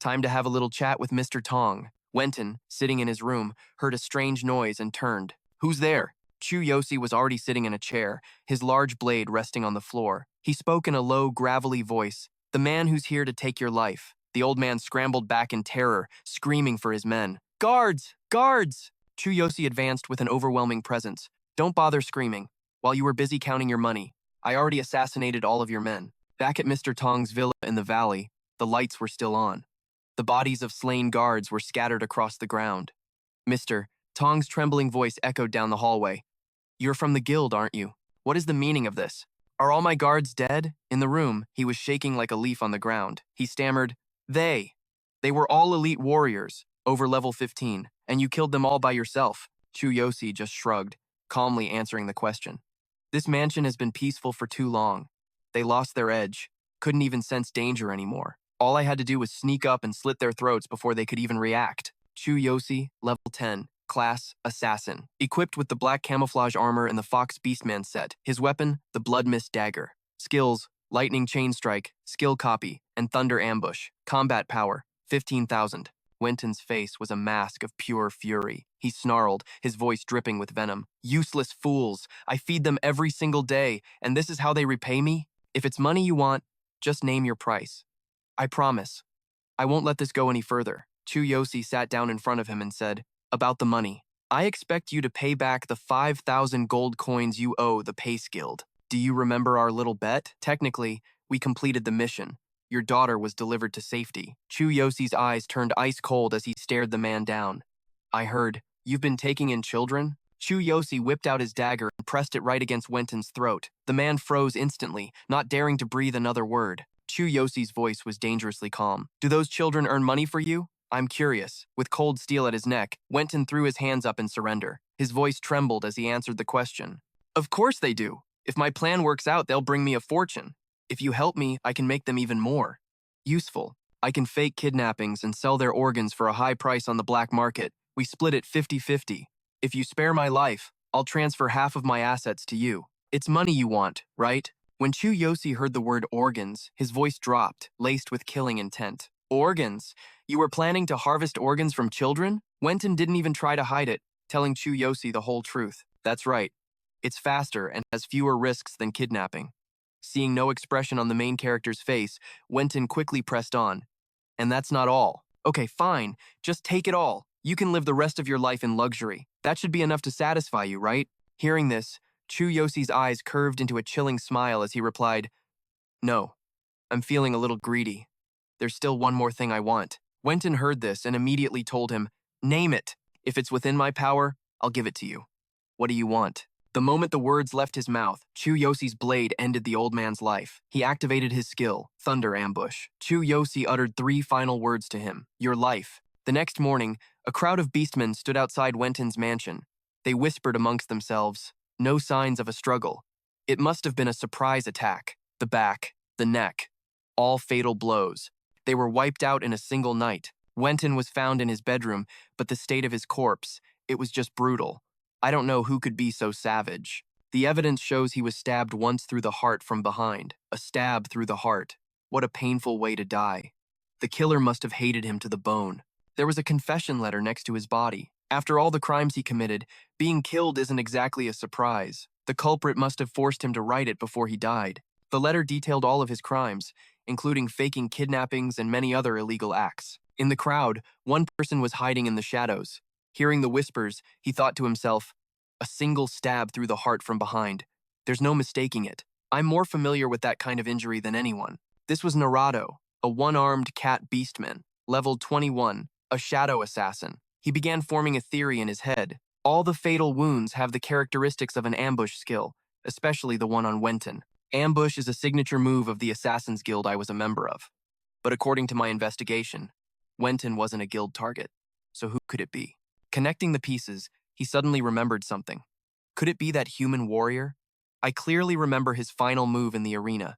Time to have a little chat with Mr. Tong. Wenton, sitting in his room, heard a strange noise and turned. Who's there? Chu Yosi was already sitting in a chair, his large blade resting on the floor. He spoke in a low, gravelly voice. The man who's here to take your life. The old man scrambled back in terror, screaming for his men. Guards! Guards! Chu Yosi advanced with an overwhelming presence. Don't bother screaming. While you were busy counting your money, I already assassinated all of your men. Back at Mr. Tong's villa in the valley, the lights were still on. The bodies of slain guards were scattered across the ground. Mr. Tong's trembling voice echoed down the hallway. You're from the guild, aren't you? What is the meaning of this? Are all my guards dead? In the room, he was shaking like a leaf on the ground. He stammered, They were all elite warriors, over level 15, and you killed them all by yourself. Chu Yosi just shrugged, calmly answering the question. This mansion has been peaceful for too long. They lost their edge, couldn't even sense danger anymore. All I had to do was sneak up and slit their throats before they could even react. Chu Yosi, level 10. Class, Assassin. Equipped with the black camouflage armor and the Fox Beastman set. His weapon, the Blood Mist Dagger. Skills, Lightning Chain Strike, Skill Copy, and Thunder Ambush. Combat Power, 15,000. Wenton's face was a mask of pure fury. He snarled, his voice dripping with venom. Useless fools. I feed them every single day, and this is how they repay me? If it's money you want, just name your price. I promise. I won't let this go any further. Chu Yosi sat down in front of him and said, About the money. I expect you to pay back the 5,000 gold coins you owe the Pace Guild. Do you remember our little bet? Technically, we completed the mission. Your daughter was delivered to safety. Chu Yosi's eyes turned ice cold as he stared the man down. I heard, you've been taking in children? Chu Yosi whipped out his dagger and pressed it right against Wenton's throat. The man froze instantly, not daring to breathe another word. Chu Yosi's voice was dangerously calm. Do those children earn money for you? I'm curious. With cold steel at his neck, Wenton threw his hands up in surrender. His voice trembled as he answered the question. Of course they do. If my plan works out, they'll bring me a fortune. If you help me, I can make them even more useful. I can fake kidnappings and sell their organs for a high price on the black market. We split it 50-50. If you spare my life, I'll transfer half of my assets to you. It's money you want, right? When Chu Yosi heard the word organs, his voice dropped, laced with killing intent. Organs? You were planning to harvest organs from children? Wenton didn't even try to hide it, telling Chu Yosi the whole truth. That's right. It's faster and has fewer risks than kidnapping. Seeing no expression on the main character's face, Wenton quickly pressed on. And that's not all. Okay, fine. Just take it all. You can live the rest of your life in luxury. That should be enough to satisfy you, right? Hearing this, Chu Yosi's eyes curved into a chilling smile as he replied, No, I'm feeling a little greedy. There's still one more thing I want. Wenton heard this and immediately told him, Name it. If it's within my power, I'll give it to you. What do you want? The moment the words left his mouth, Chu Yosi's blade ended the old man's life. He activated his skill, Thunder Ambush. Chu Yosi uttered 3 final words to him, Your life. The next morning, a crowd of beastmen stood outside Wenton's mansion. They whispered amongst themselves, no signs of a struggle. It must have been a surprise attack. The back, the neck, all fatal blows. They were wiped out in a single night. Wenton was found in his bedroom, but the state of his corpse, it was just brutal. I don't know who could be so savage. The evidence shows he was stabbed once through the heart from behind. A stab through the heart. What a painful way to die. The killer must have hated him to the bone. There was a confession letter next to his body. After all the crimes he committed, being killed isn't exactly a surprise. The culprit must have forced him to write it before he died. The letter detailed all of his crimes, including faking kidnappings and many other illegal acts. In the crowd, one person was hiding in the shadows. Hearing the whispers, he thought to himself, a single stab through the heart from behind. There's no mistaking it. I'm more familiar with that kind of injury than anyone. This was Naruto, a one-armed cat beastman, level 21, a shadow assassin. He began forming a theory in his head. All the fatal wounds have the characteristics of an ambush skill, especially the one on Wenton. Ambush is a signature move of the Assassin's Guild I was a member of. But according to my investigation, Wenton wasn't a guild target. So who could it be? Connecting the pieces, he suddenly remembered something. Could it be that human warrior? I clearly remember his final move in the arena.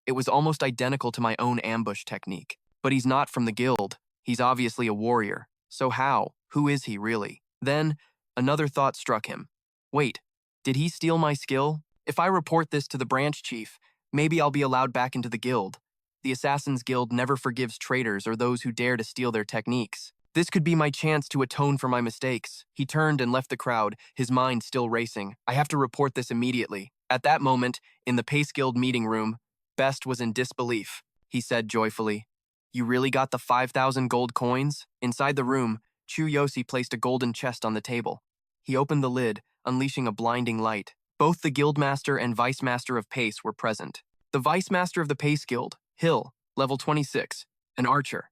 It was almost identical to my own ambush technique. But he's not from the guild. He's obviously a warrior. So how? Who is he really? Then, another thought struck him. Wait, did he steal my skill? If I report this to the branch chief, maybe I'll be allowed back into the guild. The Assassin's Guild never forgives traitors or those who dare to steal their techniques. This could be my chance to atone for my mistakes. He turned and left the crowd, his mind still racing. I have to report this immediately. At that moment, in the Pace Guild meeting room, Best was in disbelief. He said joyfully, You really got the 5,000 gold coins? Inside the room, Chu Yosi placed a golden chest on the table. He opened the lid, unleashing a blinding light. Both the Guildmaster and Vice Master of Pace were present. The Vice Master of the Pace Guild, Hill, level 26, an archer.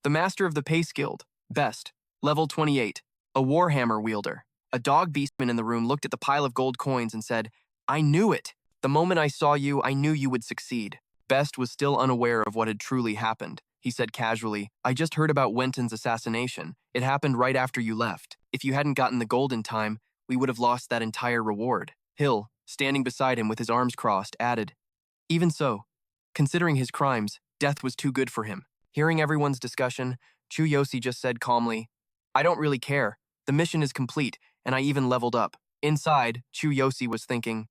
The Master of the Pace Guild, Best, level 28, a warhammer wielder. A dog beastman in the room looked at the pile of gold coins and said, I knew it! The moment I saw you, I knew you would succeed. Best was still unaware of what had truly happened. He said casually, I just heard about Wenton's assassination. It happened right after you left. If you hadn't gotten the gold in time, we would have lost that entire reward. Hill, standing beside him with his arms crossed, added, Even so, considering his crimes, death was too good for him. Hearing everyone's discussion, Chu Yosi just said calmly, I don't really care. The mission is complete, and I even leveled up. Inside, Chu Yosi was thinking,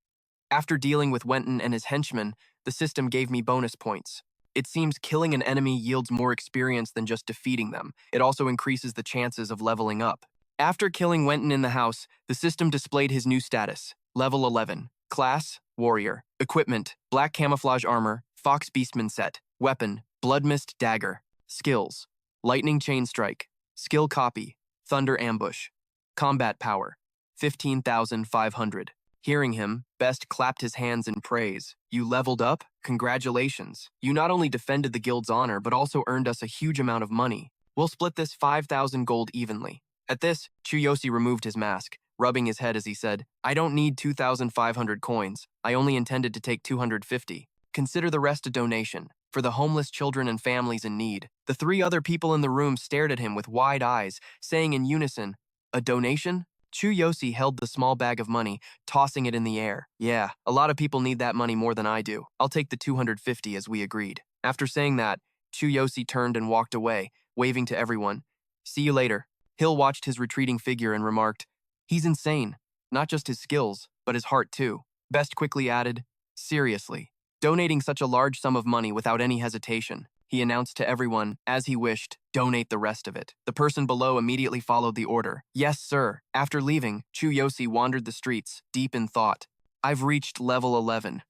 after dealing with Wenton and his henchmen, the system gave me bonus points. It seems killing an enemy yields more experience than just defeating them. It also increases the chances of leveling up. After killing Wenton in the house, the system displayed his new status, level 11. Class, Warrior. Equipment, Black Camouflage Armor, Fox Beastman Set. Weapon, Blood Mist Dagger. Skills, Lightning Chain Strike. Skill Copy, Thunder Ambush. Combat Power, 15,500. Hearing him, Best clapped his hands in praise. You leveled up? Congratulations. You not only defended the guild's honor, but also earned us a huge amount of money. We'll split this 5,000 gold evenly. At this, Chu Yosi removed his mask, rubbing his head as he said, I don't need 2,500 coins. I only intended to take 250. Consider the rest a donation, for the homeless children and families in need. The 3 other people in the room stared at him with wide eyes, saying in unison, a donation? Chu Yosi held the small bag of money, tossing it in the air. Yeah, a lot of people need that money more than I do. I'll take the 250 as we agreed. After saying that, Chu Yosi turned and walked away, waving to everyone. See you later. Hill watched his retreating figure and remarked, He's insane. Not just his skills, but his heart too. Best quickly added, seriously. Donating such a large sum of money without any hesitation, he announced to everyone, as he wished, donate the rest of it. The person below immediately followed the order. Yes, sir. After leaving, Chu Yosi wandered the streets, deep in thought. I've reached level 11.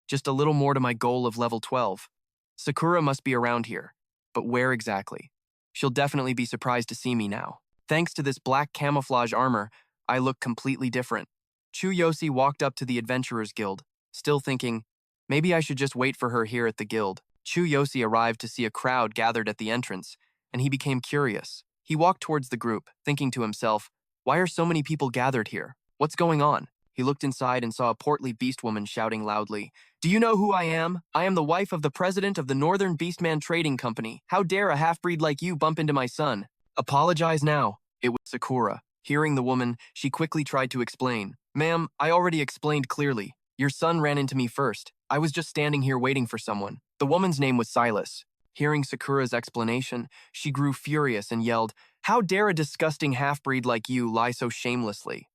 Just a little more to my goal of level 12. Sakura must be around here. But where exactly? She'll definitely be surprised to see me now. Thanks to this black camouflage armor, I look completely different. Chu Yosi walked up to the Adventurers Guild, still thinking, maybe I should just wait for her here at the guild. Chu Yosi arrived to see a crowd gathered at the entrance, and he became curious. He walked towards the group, thinking to himself, why are so many people gathered here? What's going on? He looked inside and saw a portly beast woman shouting loudly, do you know who I am? I am the wife of the president of the Northern Beastman Trading Company. How dare a half-breed like you bump into my son? Apologize now. It was Sakura. Hearing the woman, she quickly tried to explain. Ma'am, I already explained clearly. Your son ran into me first. I was just standing here waiting for someone. The woman's name was Silas. Hearing Sakura's explanation, she grew furious and yelled, how dare a disgusting half-breed like you lie so shamelessly?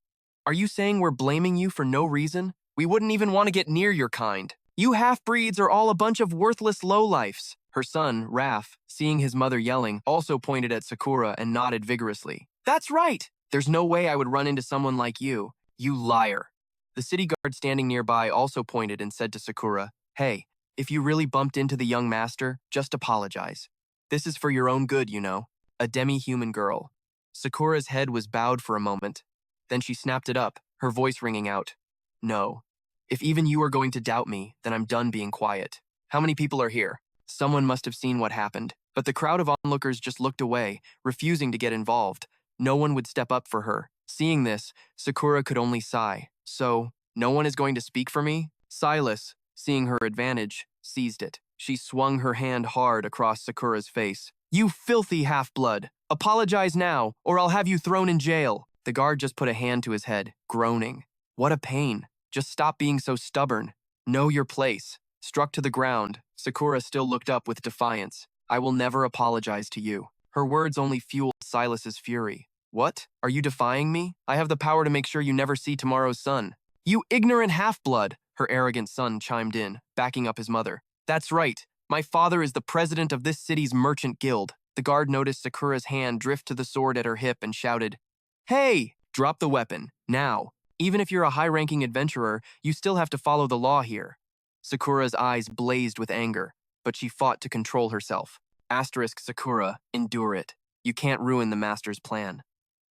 Are you saying we're blaming you for no reason? We wouldn't even want to get near your kind. You half-breeds are all a bunch of worthless lowlifes. Her son, Raph, seeing his mother yelling, also pointed at Sakura and nodded vigorously. That's right! There's no way I would run into someone like you. You liar. The city guard standing nearby also pointed and said to Sakura, hey, if you really bumped into the young master, just apologize. This is for your own good, you know. A demi-human girl. Sakura's head was bowed for a moment. Then she snapped it up, her voice ringing out. No. If even you are going to doubt me, then I'm done being quiet. How many people are here? Someone must have seen what happened. But the crowd of onlookers just looked away, refusing to get involved. No one would step up for her. Seeing this, Sakura could only sigh. So, no one is going to speak for me? Silas, seeing her advantage, seized it. She swung her hand hard across Sakura's face. You filthy half-blood! Apologize now, or I'll have you thrown in jail! The guard just put a hand to his head, groaning. What a pain. Just stop being so stubborn. Know your place. Struck to the ground, Sakura still looked up with defiance. I will never apologize to you. Her words only fueled Silas's fury. What? Are you defying me? I have the power to make sure you never see tomorrow's sun. You ignorant half-blood, her arrogant son chimed in, backing up his mother. That's right. My father is the president of this city's merchant guild. The guard noticed Sakura's hand drift to the sword at her hip and shouted, Hey! Drop the weapon, now. Even if you're a high-ranking adventurer, you still have to follow the law here. Sakura's eyes blazed with anger, but she fought to control herself. Asterisk Sakura, endure it. You can't ruin the master's plan.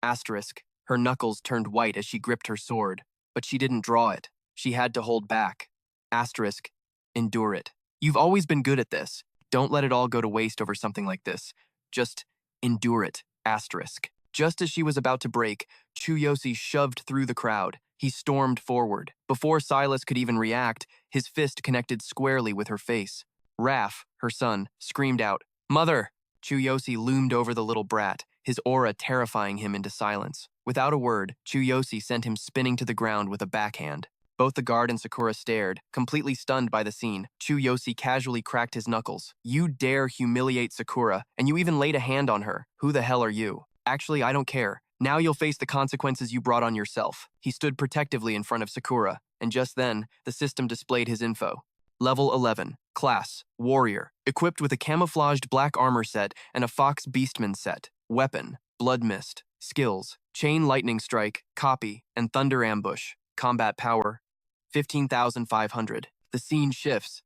Asterisk, her knuckles turned white as she gripped her sword, but she didn't draw it. She had to hold back. Asterisk, endure it. You've always been good at this. Don't let it all go to waste over something like this. Just endure it. Asterisk. Just as she was about to break, Chu Yosi shoved through the crowd. He stormed forward. Before Silas could even react, his fist connected squarely with her face. Raph, her son, screamed out, Mother! Chu Yosi loomed over the little brat, his aura terrifying him into silence. Without a word, Chu Yosi sent him spinning to the ground with a backhand. Both the guard and Sakura stared, completely stunned by the scene. Chu Yosi casually cracked his knuckles. You dare humiliate Sakura, and you even laid a hand on her. Who the hell are you? Actually, I don't care. Now you'll face the consequences you brought on yourself. He stood protectively in front of Sakura, and just then, the system displayed his info. Level 11. Class, Warrior. Equipped with a camouflaged black armor set and a Fox Beastman set. Weapon, Blood Mist. Skills, Chain Lightning Strike, Copy, and Thunder Ambush. Combat Power, 15,500. The scene shifts.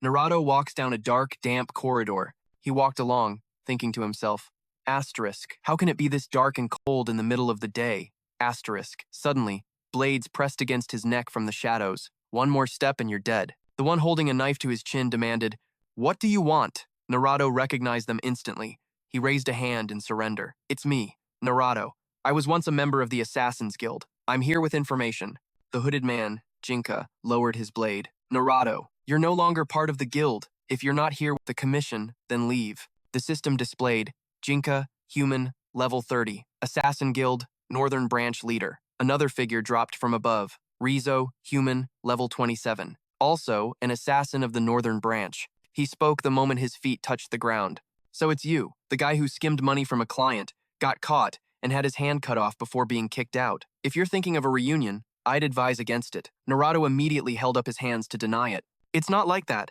Naruto walks down a dark, damp corridor. He walked along, thinking to himself, Asterisk, how can it be this dark and cold in the middle of the day? Asterisk. Suddenly, blades pressed against his neck from the shadows. One more step and you're dead. The one holding a knife to his chin demanded, What do you want? Naruto recognized them instantly. He raised a hand in surrender. It's me, Naruto. I was once a member of the Assassin's Guild. I'm here with information. The hooded man, Jinka, lowered his blade. Naruto, you're no longer part of the guild. If you're not here with the commission, then leave. The system displayed, Jinka, human, level 30. Assassin Guild, Northern Branch leader. Another figure dropped from above. Rizo, human, level 27. Also, an assassin of the Northern Branch. He spoke the moment his feet touched the ground. So it's you, the guy who skimmed money from a client, got caught, and had his hand cut off before being kicked out. If you're thinking of a reunion, I'd advise against it. Naruto immediately held up his hands to deny it. It's not like that.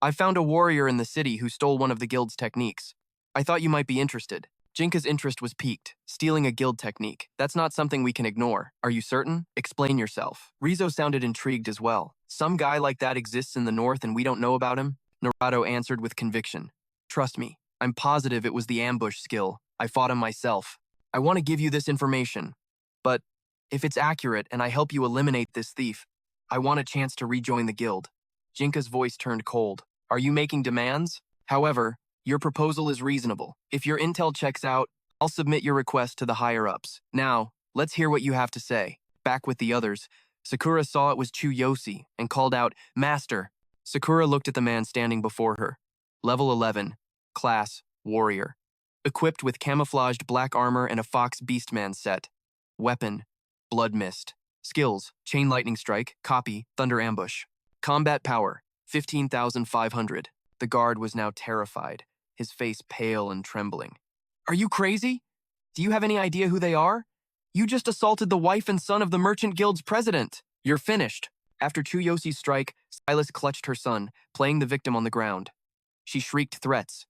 I found a warrior in the city who stole one of the guild's techniques. I thought you might be interested. Jinka's interest was piqued. Stealing a guild technique. That's not something we can ignore. Are you certain? Explain yourself. Rizo sounded intrigued as well. Some guy like that exists in the north and we don't know about him? Naruto answered with conviction. Trust me, I'm positive it was the ambush skill. I fought him myself. I want to give you this information. But if it's accurate and I help you eliminate this thief, I want a chance to rejoin the guild. Jinka's voice turned cold. Are you making demands? However, your proposal is reasonable. If your intel checks out, I'll submit your request to the higher-ups. Now, let's hear what you have to say. Back with the others, Sakura saw it was Chu Yosi and called out, Master. Sakura looked at the man standing before her. Level 11, class, warrior. Equipped with camouflaged black armor and a fox beastman set. Weapon, blood mist. Skills, chain lightning strike, copy, thunder ambush. Combat power, 15,500. The guard was now terrified, his face pale and trembling. Are you crazy? Do you have any idea who they are? You just assaulted the wife and son of the Merchant Guild's president. You're finished. After Chu Yosi's strike, Silas clutched her son, playing the victim on the ground. She shrieked threats.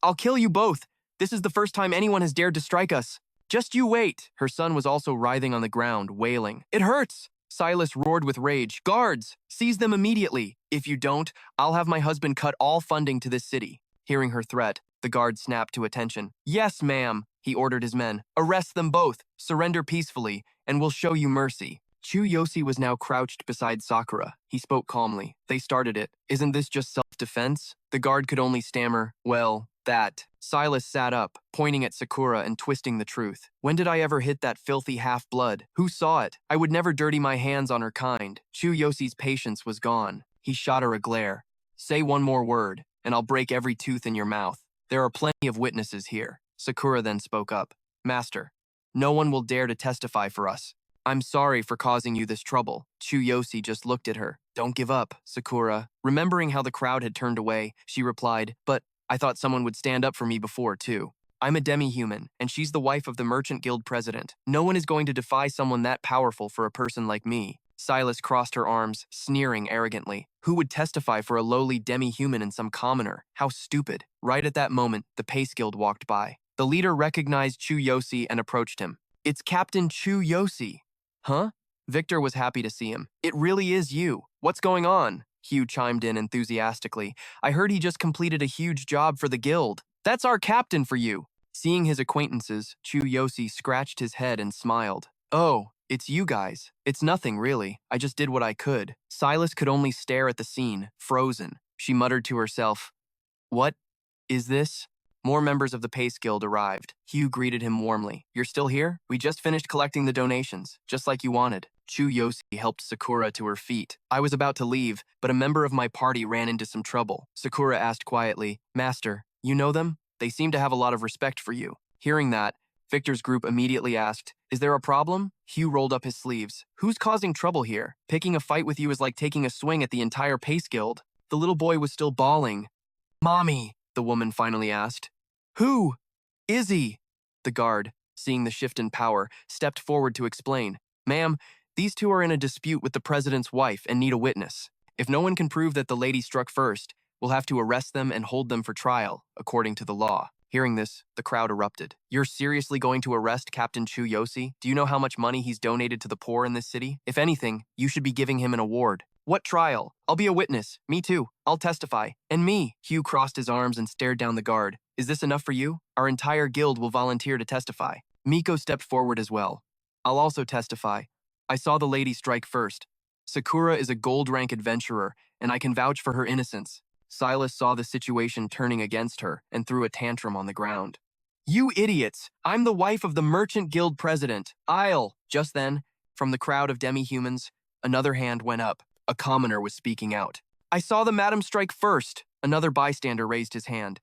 I'll kill you both. This is the first time anyone has dared to strike us. Just you wait. Her son was also writhing on the ground, wailing. It hurts. Silas roared with rage. Guards, seize them immediately. If you don't, I'll have my husband cut all funding to this city. Hearing her threat, the guard snapped to attention. Yes, ma'am, he ordered his men. Arrest them both, surrender peacefully, and we'll show you mercy. Chu Yosi was now crouched beside Sakura. He spoke calmly. They started it. Isn't this just self-defense? The guard could only stammer, well, that. Silas sat up, pointing at Sakura and twisting the truth. When did I ever hit that filthy half-blood? Who saw it? I would never dirty my hands on her kind. Chu Yosi's patience was gone. He shot her a glare. Say one more word, and I'll break every tooth in your mouth. There are plenty of witnesses here. Sakura then spoke up. Master, no one will dare to testify for us. I'm sorry for causing you this trouble. Chu Yosi just looked at her. Don't give up, Sakura. Remembering how the crowd had turned away, she replied, but I thought someone would stand up for me before, too. I'm a demi-human, and she's the wife of the Merchant Guild president. No one is going to defy someone that powerful for a person like me. Silas crossed her arms, sneering arrogantly. Who would testify for a lowly demi-human and some commoner? How stupid. Right at that moment, the Pace Guild walked by. The leader recognized Chu Yosi and approached him. It's Captain Chu Yosi. Huh? Victor was happy to see him. It really is you. What's going on? Hugh chimed in enthusiastically. I heard he just completed a huge job for the guild. That's our captain for you. Seeing his acquaintances, Chu Yosi scratched his head and smiled. Oh, it's you guys. It's nothing, really. I just did what I could. Silas could only stare at the scene, frozen. She muttered to herself, What is this? More members of the Pace Guild arrived. Hugh greeted him warmly. You're still here? We just finished collecting the donations, just like you wanted. Chu Yosi helped Sakura to her feet. I was about to leave, but a member of my party ran into some trouble. Sakura asked quietly, Master, you know them? They seem to have a lot of respect for you. Hearing that, Victor's group immediately asked, Is there a problem? Hugh rolled up his sleeves. Who's causing trouble here? Picking a fight with you is like taking a swing at the entire Pace Guild. The little boy was still bawling. Mommy, the woman finally asked. Who? Izzy. The guard, seeing the shift in power, stepped forward to explain. Ma'am, these two are in a dispute with the president's wife and need a witness. If no one can prove that the lady struck first, we'll have to arrest them and hold them for trial, according to the law. Hearing this, the crowd erupted. You're seriously going to arrest Captain Chu Yosi? Do you know how much money he's donated to the poor in this city? If anything, you should be giving him an award. What trial? I'll be a witness. Me too. I'll testify. And me. Hugh crossed his arms and stared down the guard. Is this enough for you? Our entire guild will volunteer to testify. Miko stepped forward as well. I'll also testify. I saw the lady strike first. Sakura is a gold-rank adventurer, and I can vouch for her innocence. Silas saw the situation turning against her and threw a tantrum on the ground. You idiots! I'm the wife of the Merchant Guild president. Just then, from the crowd of demi-humans, another hand went up. A commoner was speaking out. I saw the madam strike first. Another bystander raised his hand.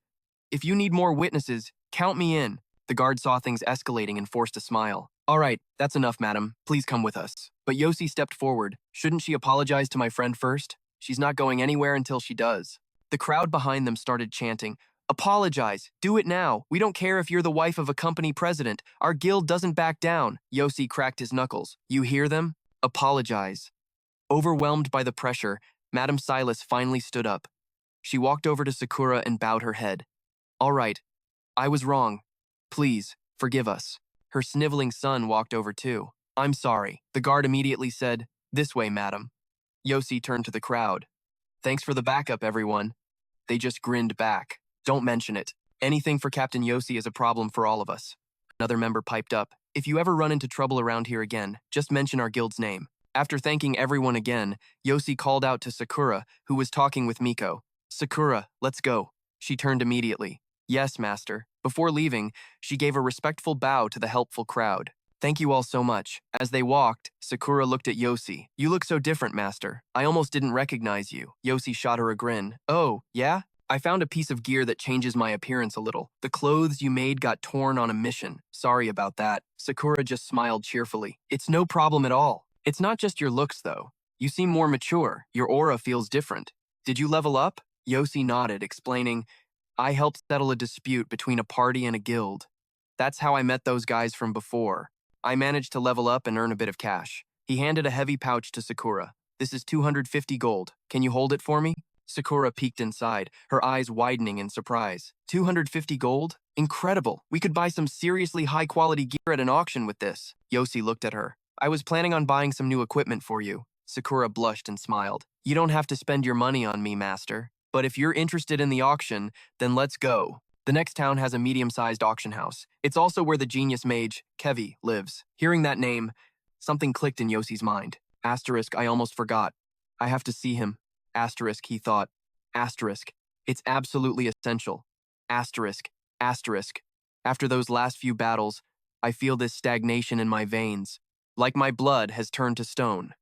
If you need more witnesses, count me in. The guard saw things escalating and forced a smile. All right, that's enough, madam. Please come with us. But Yosi stepped forward. Shouldn't she apologize to my friend first? She's not going anywhere until she does. The crowd behind them started chanting, Apologize. Do it now. We don't care if you're the wife of a company president. Our guild doesn't back down. Yosi cracked his knuckles. You hear them? Apologize. Overwhelmed by the pressure, Madame Silas finally stood up. She walked over to Sakura and bowed her head. All right, I was wrong. Please, forgive us. Her sniveling son walked over too. I'm sorry. The guard immediately said, This way, madam. Yosi turned to the crowd. Thanks for the backup, everyone. They just grinned back. Don't mention it. Anything for Captain Yosi is a problem for all of us. Another member piped up. If you ever run into trouble around here again, just mention our guild's name. After thanking everyone again, Yosi called out to Sakura, who was talking with Miko. Sakura, let's go. She turned immediately. Yes, master. Before leaving, she gave a respectful bow to the helpful crowd. Thank you all so much. As they walked, Sakura looked at Yosi. You look so different, master. I almost didn't recognize you. Yosi shot her a grin. Oh, yeah? I found a piece of gear that changes my appearance a little. The clothes you made got torn on a mission. Sorry about that. Sakura just smiled cheerfully. It's no problem at all. It's not just your looks, though. You seem more mature. Your aura feels different. Did you level up? Yosi nodded, explaining, I helped settle a dispute between a party and a guild. That's how I met those guys from before. I managed to level up and earn a bit of cash. He handed a heavy pouch to Sakura. This is 250 gold. Can you hold it for me? Sakura peeked inside, her eyes widening in surprise. 250 gold? Incredible. We could buy some seriously high-quality gear at an auction with this. Yosi looked at her. I was planning on buying some new equipment for you. Sakura blushed and smiled. You don't have to spend your money on me, master. But if you're interested in the auction, then let's go. The next town has a medium-sized auction house. It's also where the genius mage, Kevi, lives. Hearing that name, something clicked in Yosi's mind. Asterisk, I almost forgot. I have to see him. Asterisk, he thought. Asterisk, it's absolutely essential. Asterisk, asterisk. After those last few battles, I feel this stagnation in my veins, like my blood has turned to stone.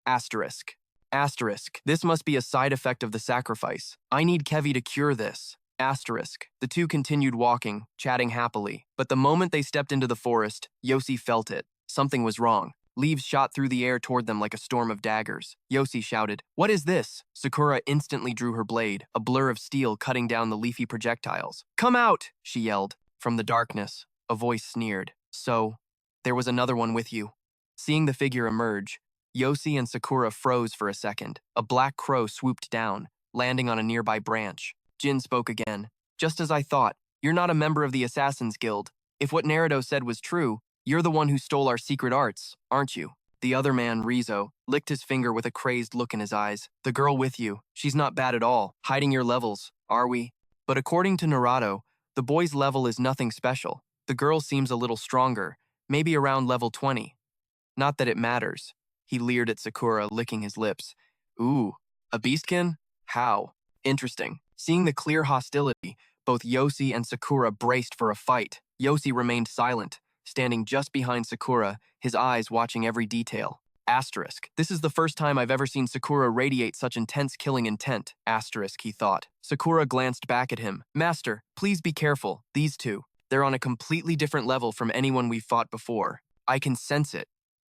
Asterisk. Asterisk. This must be a side effect of the sacrifice. I need Kevi to cure this. Asterisk. The two continued walking, chatting happily. But the moment they stepped into the forest, Yosi felt it. Something was wrong. Leaves shot through the air toward them like a storm of daggers. Yosi shouted, What is this? Sakura instantly drew her blade, a blur of steel cutting down the leafy projectiles. Come out, she yelled. From the darkness, a voice sneered. So, there was another one with you. Seeing the figure emerge, Yosi and Sakura froze for a second. A black crow swooped down, landing on a nearby branch. Jin spoke again. Just as I thought, you're not a member of the Assassin's Guild. If what Naruto said was true, you're the one who stole our secret arts, aren't you? The other man, Rizo, licked his finger with a crazed look in his eyes. The girl with you, she's not bad at all. Hiding your levels, are we? But according to Naruto, the boy's level is nothing special. The girl seems a little stronger, maybe around level 20. Not that it matters. He leered at Sakura, licking his lips. Ooh, a beastkin? How? Interesting. Seeing the clear hostility, both Yosi and Sakura braced for a fight. Yosi remained silent, standing just behind Sakura, his eyes watching every detail. Asterisk. This is the first time I've ever seen Sakura radiate such intense killing intent. Asterisk, he thought. Sakura glanced back at him. Master, please be careful. These two. They're on a completely different level from anyone we've fought before. I can sense it.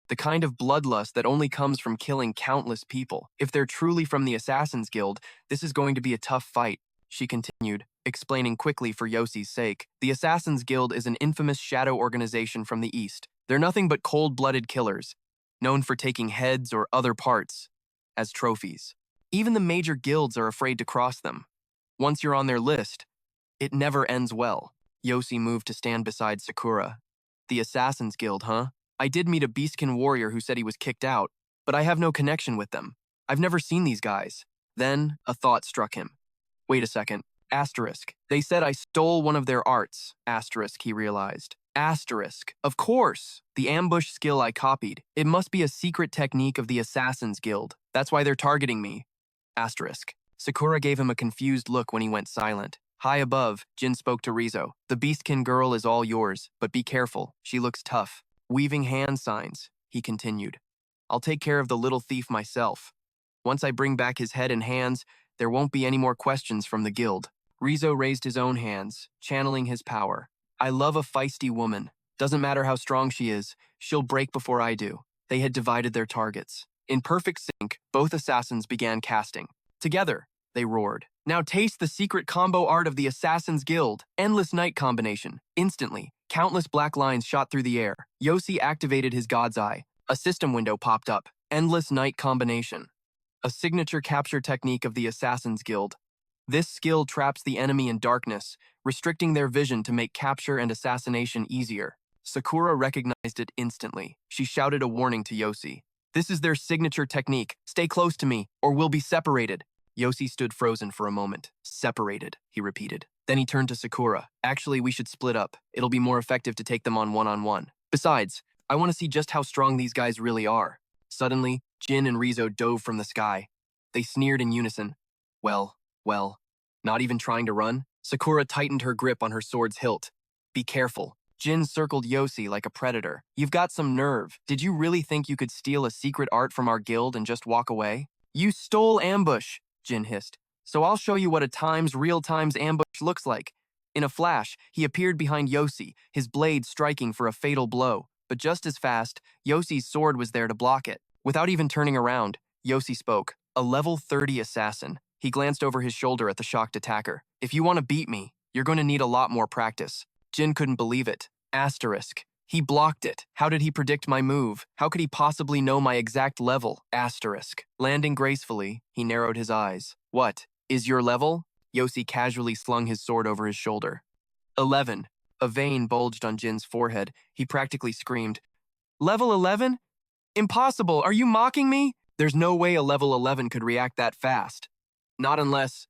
The kind of bloodlust that only comes from killing countless people. If they're truly from the Assassin's Guild, this is going to be a tough fight, she continued, explaining quickly for Yosi's sake. The Assassin's Guild is an infamous shadow organization from the East. They're nothing but cold-blooded killers, known for taking heads or other parts as trophies. Even the major guilds are afraid to cross them. Once you're on their list, it never ends well. Yosi moved to stand beside Sakura. The Assassin's Guild, huh? I did meet a beastkin warrior who said he was kicked out, but I have no connection with them. I've never seen these guys. Then, a thought struck him. Wait a second. Asterisk. They said I stole one of their arts. Asterisk, he realized. Asterisk. Of course. The ambush skill I copied. It must be a secret technique of the Assassin's Guild. That's why they're targeting me. Asterisk. Sakura gave him a confused look when he went silent. High above, Jin spoke to Rizo. The beastkin girl is all yours, but be careful. She looks tough. Weaving hand signs, he continued. I'll take care of the little thief myself. Once I bring back his head and hands, there won't be any more questions from the guild. Rizo raised his own hands, channeling his power. I love a feisty woman. Doesn't matter how strong she is, she'll break before I do. They had divided their targets. In perfect sync, both assassins began casting. Together, they roared. Now taste the secret combo art of the Assassin's Guild. Endless night combination. Instantly, countless black lines shot through the air. Yosi activated his God's Eye. A system window popped up. Endless Night Combination, a signature capture technique of the Assassin's Guild. This skill traps the enemy in darkness, restricting their vision to make capture and assassination easier. Sakura recognized it instantly. She shouted a warning to Yosi. This is their signature technique. Stay close to me, or we'll be separated. Yosi stood frozen for a moment. Separated, he repeated. Then he turned to Sakura. Actually, we should split up. It'll be more effective to take them on one-on-one. Besides, I want to see just how strong these guys really are. Suddenly, Jin and Rizzo dove from the sky. They sneered in unison. Well, not even trying to run? Sakura tightened her grip on her sword's hilt. Be careful. Jin circled Yosi like a predator. You've got some nerve. Did you really think you could steal a secret art from our guild and just walk away? You stole ambush, Jin hissed. So I'll show you what a real times ambush looks like. In a flash, he appeared behind Yosi, his blade striking for a fatal blow. But just as fast, Yosi's sword was there to block it. Without even turning around, Yosi spoke. A level 30 assassin. He glanced over his shoulder at the shocked attacker. If you want to beat me, you're going to need a lot more practice. Jin couldn't believe it. Asterisk. He blocked it. How did he predict my move? How could he possibly know my exact level? Asterisk. Landing gracefully, he narrowed his eyes. What? Is your level? Yosi casually slung his sword over his shoulder. 11. A vein bulged on Jin's forehead. He practically screamed. Level 11? Impossible! Are you mocking me? There's no way a level 11 could react that fast. Not unless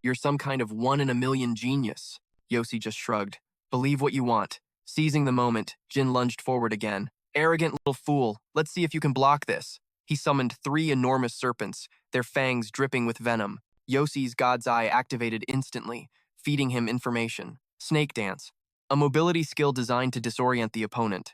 you're some kind of 1 in a million genius. Yosi just shrugged. Believe what you want. Seizing the moment, Jin lunged forward again. Arrogant little fool, let's see if you can block this. He summoned 3 enormous serpents, their fangs dripping with venom. Yosi's God's Eye activated instantly, feeding him information. Snake Dance, a mobility skill designed to disorient the opponent.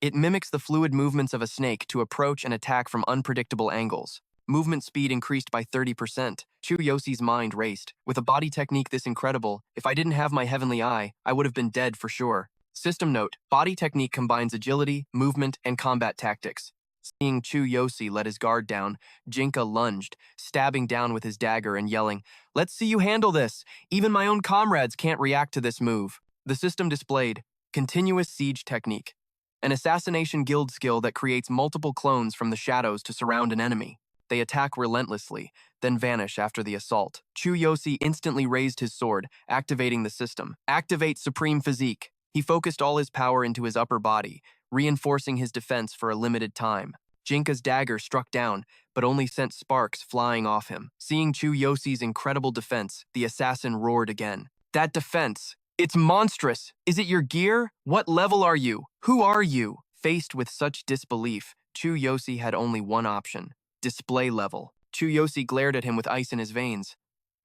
It mimics the fluid movements of a snake to approach and attack from unpredictable angles. Movement speed increased by 30%. Chu Yosi's mind raced. With a body technique this incredible, if I didn't have my heavenly eye, I would have been dead for sure. System note, body technique combines agility, movement, and combat tactics. Seeing Chu Yosi let his guard down, Jinka lunged, stabbing down with his dagger and yelling, "Let's see you handle this! Even my own comrades can't react to this move." The system displayed Continuous Siege Technique, an assassination guild skill that creates multiple clones from the shadows to surround an enemy. They attack relentlessly, then vanish after the assault. Chu Yosi instantly raised his sword, activating the system. Activate Supreme Physique. He focused all his power into his upper body, reinforcing his defense for a limited time. Jinka's dagger struck down, but only sent sparks flying off him. Seeing Chu Yosi's incredible defense, the assassin roared again. That defense! It's monstrous! Is it your gear? What level are you? Who are you? Faced with such disbelief, Chu Yosi had only one option. Display level. Chu Yosi glared at him with ice in his veins.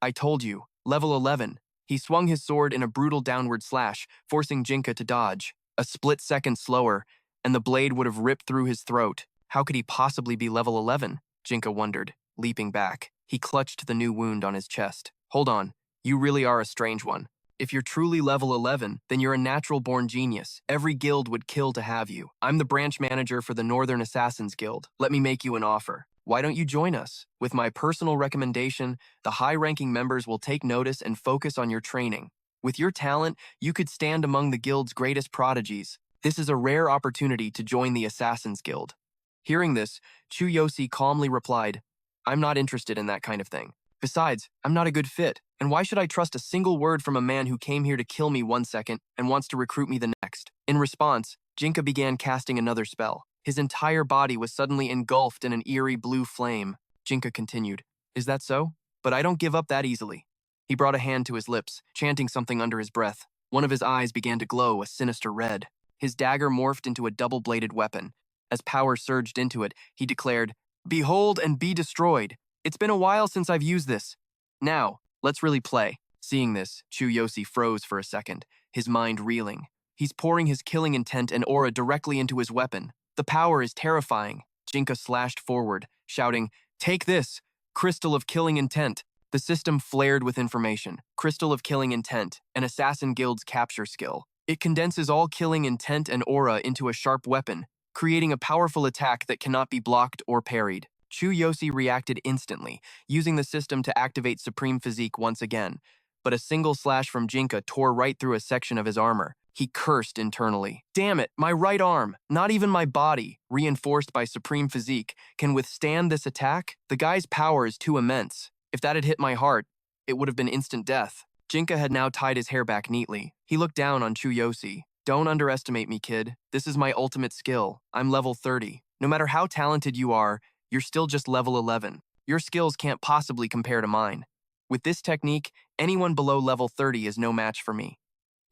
I told you, level 11. He swung his sword in a brutal downward slash, forcing Jinka to dodge. A split second slower, and the blade would have ripped through his throat. How could he possibly be level 11? Jinka wondered, leaping back. He clutched the new wound on his chest. Hold on, you really are a strange one. If you're truly level 11, then you're a natural-born genius. Every guild would kill to have you. I'm the branch manager for the Northern Assassins Guild. Let me make you an offer. Why don't you join us? With my personal recommendation, the high-ranking members will take notice and focus on your training. With your talent, you could stand among the guild's greatest prodigies. This is a rare opportunity to join the Assassin's Guild. Hearing this, Chu Yosi calmly replied, I'm not interested in that kind of thing. Besides, I'm not a good fit, and why should I trust a single word from a man who came here to kill me one second and wants to recruit me the next? In response, Jinka began casting another spell. His entire body was suddenly engulfed in an eerie blue flame. Jinka continued, Is that so? But I don't give up that easily. He brought a hand to his lips, chanting something under his breath. One of his eyes began to glow a sinister red. His dagger morphed into a double-bladed weapon. As power surged into it, he declared, Behold and be destroyed. It's been a while since I've used this. Now, let's really play. Seeing this, Chu Yosi froze for a second, his mind reeling. He's pouring his killing intent and aura directly into his weapon. The power is terrifying. Jinka slashed forward, shouting, Take this! Crystal of Killing Intent. The system flared with information. Crystal of Killing Intent, an Assassin Guild's capture skill. It condenses all killing intent and aura into a sharp weapon, creating a powerful attack that cannot be blocked or parried. Chu Yosi reacted instantly, using the system to activate Supreme Physique once again, but a single slash from Jinka tore right through a section of his armor. He cursed internally. Damn it, my right arm, not even my body, reinforced by supreme physique, can withstand this attack? The guy's power is too immense. If that had hit my heart, it would have been instant death. Jinka had now tied his hair back neatly. He looked down on Chu Yosi. Don't underestimate me, kid. This is my ultimate skill. I'm level 30. No matter how talented you are, you're still just level 11. Your skills can't possibly compare to mine. With this technique, anyone below level 30 is no match for me.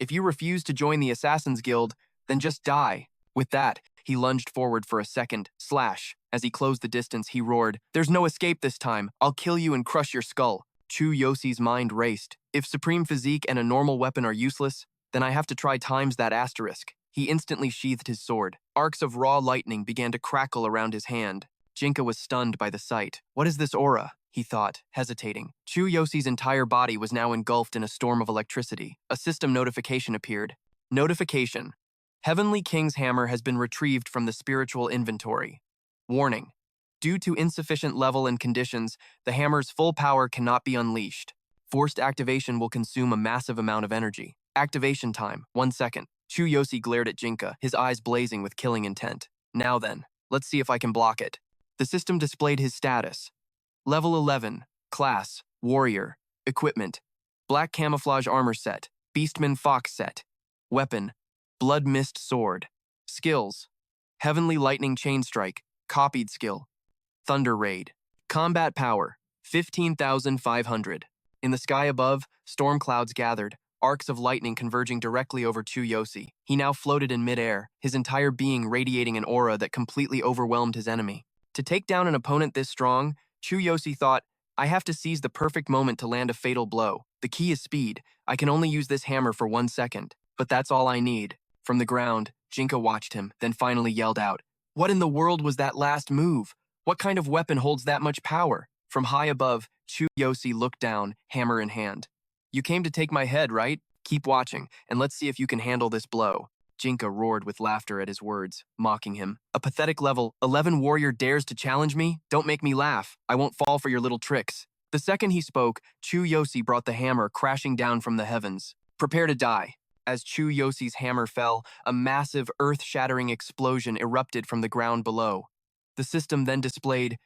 If you refuse to join the Assassin's Guild, then just die. With that, he lunged forward for a second, slash. As he closed the distance, he roared, "There's no escape this time. I'll kill you and crush your skull." Chu Yosi's mind raced. If supreme physique and a normal weapon are useless, then I have to try times that asterisk. He instantly sheathed his sword. Arcs of raw lightning began to crackle around his hand. Jinka was stunned by the sight. What is this aura? He thought, hesitating. Chu Yosi's entire body was now engulfed in a storm of electricity. A system notification appeared. Notification. Heavenly King's hammer has been retrieved from the spiritual inventory. Warning. Due to insufficient level and conditions, the hammer's full power cannot be unleashed. Forced activation will consume a massive amount of energy. Activation time, 1 second. Chu Yosi glared at Jinka, his eyes blazing with killing intent. Now then, let's see if I can block it. The system displayed his status. Level 11, Class, Warrior, Equipment, Black Camouflage Armor Set, Beastmen Fox Set, Weapon, Blood Mist Sword, Skills, Heavenly Lightning Chain Strike, Copied Skill, Thunder Raid, Combat Power, 15,500. In the sky above, storm clouds gathered, arcs of lightning converging directly over Chu Yosi. He now floated in midair, his entire being radiating an aura that completely overwhelmed his enemy. To take down an opponent this strong, Chu Yosi thought, I have to seize the perfect moment to land a fatal blow. The key is speed. I can only use this hammer for 1 second. But that's all I need. From the ground, Jinka watched him, then finally yelled out, "What in the world was that last move? What kind of weapon holds that much power?" From high above, Chu Yosi looked down, hammer in hand. "You came to take my head, right? Keep watching, and let's see if you can handle this blow." Jinka roared with laughter at his words, mocking him. "A pathetic level 11 warrior dares to challenge me? Don't make me laugh. I won't fall for your little tricks." The second he spoke, Chu Yosi brought the hammer crashing down from the heavens. "Prepare to die." As Chu Yosi's hammer fell, a massive, earth-shattering explosion erupted from the ground below. The system then displayed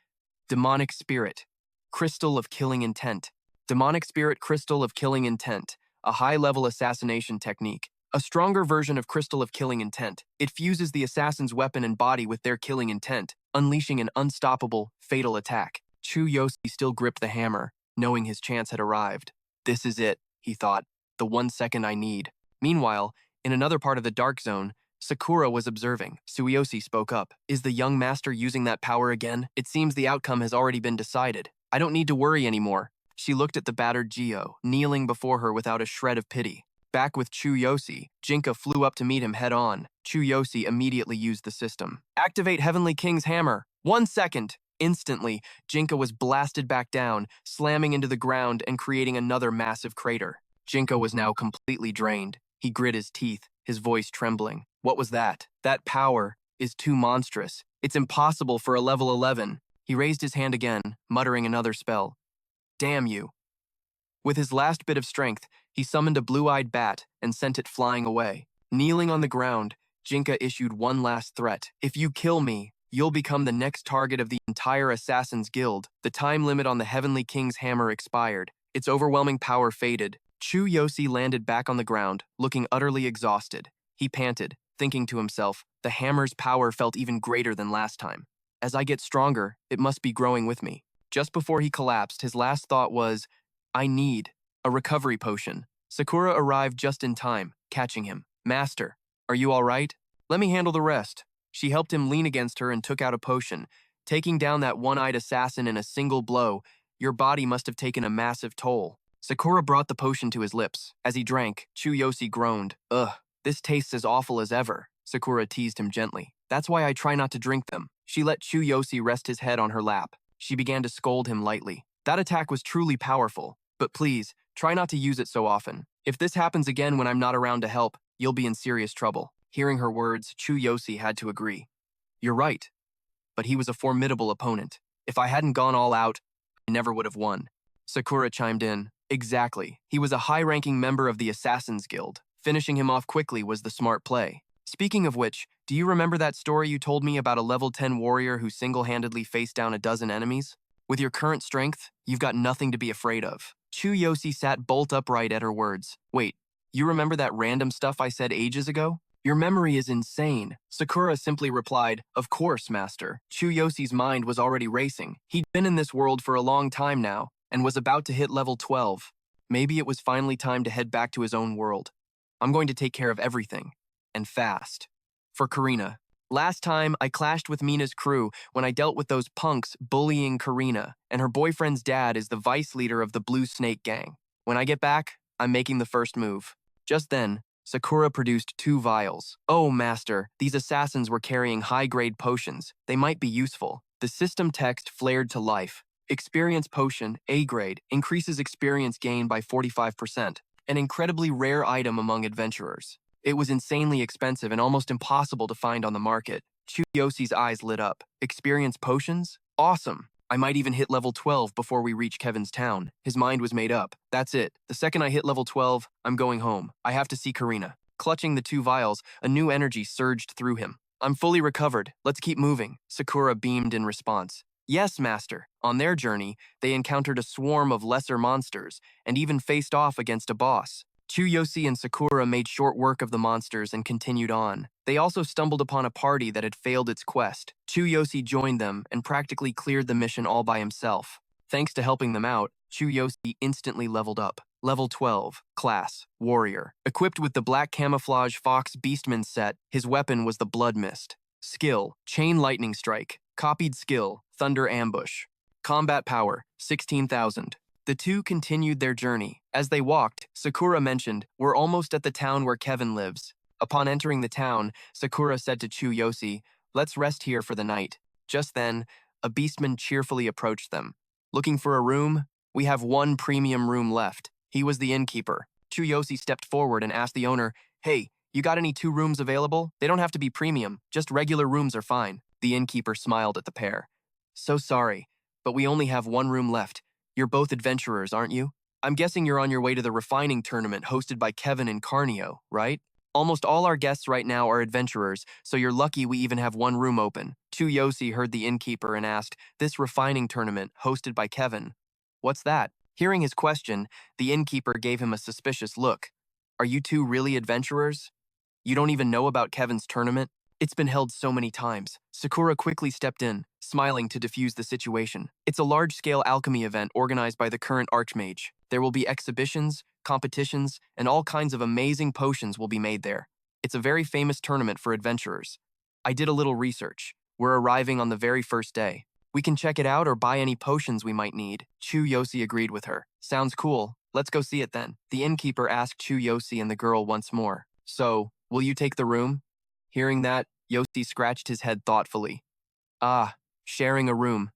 Demonic Spirit, Crystal of Killing Intent. Demonic Spirit Crystal of Killing Intent, a high-level assassination technique. A stronger version of Crystal of Killing Intent. It fuses the assassin's weapon and body with their killing intent, unleashing an unstoppable, fatal attack. Chu Yosi still gripped the hammer, knowing his chance had arrived. This is it, he thought, the 1 second I need. Meanwhile, in another part of the Dark Zone, Sakura was observing. Tsuyoshi spoke up. "Is the young master using that power again? It seems the outcome has already been decided. I don't need to worry anymore." She looked at the battered Geo, kneeling before her without a shred of pity. Back with Chu Yosi, Jinka flew up to meet him head-on. Chu Yosi immediately used the system. "Activate Heavenly King's hammer. 1 second." Instantly, Jinka was blasted back down, slamming into the ground and creating another massive crater. Jinka was now completely drained. He grit his teeth, his voice trembling. What was that? That power is too monstrous. It's impossible for a level 11. He raised his hand again, muttering another spell. "Damn you." With his last bit of strength, he summoned a blue-eyed bat and sent it flying away. Kneeling on the ground, Jinka issued one last threat. "If you kill me, you'll become the next target of the entire Assassin's Guild." The time limit on the Heavenly King's hammer expired. Its overwhelming power faded. Chu Yosi landed back on the ground, looking utterly exhausted. He panted, thinking to himself, the hammer's power felt even greater than last time. As I get stronger, it must be growing with me. Just before he collapsed, his last thought was, I need a recovery potion. Sakura arrived just in time, catching him. "Master, are you all right? Let me handle the rest." She helped him lean against her and took out a potion. Taking down that one-eyed assassin in a single blow, your body must have taken a massive toll. Sakura brought the potion to his lips. As he drank, Chu Yosi groaned. "Ugh, this tastes as awful as ever." Sakura teased him gently. "That's why I try not to drink them." She let Chu Yosi rest his head on her lap. She began to scold him lightly. "That attack was truly powerful, but please, try not to use it so often. If this happens again when I'm not around to help, you'll be in serious trouble." Hearing her words, Chu Yosi had to agree. "You're right." But he was a formidable opponent. If I hadn't gone all out, I never would have won. Sakura chimed in. "Exactly. He was a high-ranking member of the Assassin's Guild, Finishing him off quickly was the smart play. Speaking of which, do you remember that story you told me about a level 10 warrior who single-handedly faced down a dozen enemies? With your current strength, you've got nothing to be afraid of. Chu Yosi sat bolt upright at her words. Wait, you remember that random stuff I said ages ago? Your memory is insane. Sakura simply replied, Of course, master. Chu Yosi's mind was already racing. He'd been in this world for a long time now, and was about to hit level 12. Maybe it was finally time to head back to his own world. I'm going to take care of everything. And fast. For Karina. Last time, I clashed with Mina's crew when I dealt with those punks bullying Karina, and her boyfriend's dad is the vice leader of the Blue Snake Gang. When I get back, I'm making the first move. Just then, Sakura produced 2 vials. Oh, master, these assassins were carrying high-grade potions. They might be useful. The system text flared to life. Experience potion, A grade, increases experience gain by 45%. An incredibly rare item among adventurers. It was insanely expensive and almost impossible to find on the market. Chu Yosi's eyes lit up. Experience potions? Awesome. I might even hit level 12 before we reach Kevin's town. His mind was made up. That's it. The second I hit level 12, I'm going home. I have to see Karina. Clutching the 2 vials, a new energy surged through him. I'm fully recovered. Let's keep moving. Sakura beamed in response. Yes, master. On their journey, they encountered a swarm of lesser monsters and even faced off against a boss. Chu Yosi and Sakura made short work of the monsters and continued on. They also stumbled upon a party that had failed its quest. Chu Yosi joined them and practically cleared the mission all by himself. Thanks to helping them out, Chu Yosi instantly leveled up. Level 12, Class, Warrior. Equipped with the Black Camouflage Fox Beastman set, his weapon was the Blood Mist. Skill, Chain Lightning Strike. Copied skill, Thunder Ambush. Combat power, 16,000. The two continued their journey. As they walked, Sakura mentioned, We're almost at the town where Kevin lives. Upon entering the town, Sakura said to Chu Yosi, Let's rest here for the night. Just then, a beastman cheerfully approached them. Looking for a room? We have 1 premium room left. He was the innkeeper. Chu Yosi stepped forward and asked the owner, Hey, you got any 2 rooms available? They don't have to be premium, just regular rooms are fine. The innkeeper smiled at the pair. So sorry, but we only have 1 room left. You're both adventurers, aren't you? I'm guessing you're on your way to the refining tournament hosted by Kevin and Carnio, right? Almost all our guests right now are adventurers, so you're lucky we even have 1 room open. Chu Yosi heard the innkeeper and asked, This refining tournament hosted by Kevin. What's that? Hearing his question, the innkeeper gave him a suspicious look. Are you 2 really adventurers? You don't even know about Kevin's tournament? It's been held so many times. Sakura quickly stepped in, smiling to defuse the situation. It's a large-scale alchemy event organized by the current Archmage. There will be exhibitions, competitions, and all kinds of amazing potions will be made there. It's a very famous tournament for adventurers. I did a little research. We're arriving on the very first day. We can check it out or buy any potions we might need. Chu Yosi agreed with her. Sounds cool. Let's go see it then. The innkeeper asked Chu Yosi and the girl once more. So, will you take the room? Hearing that, Yosi scratched his head thoughtfully. Ah, sharing a room.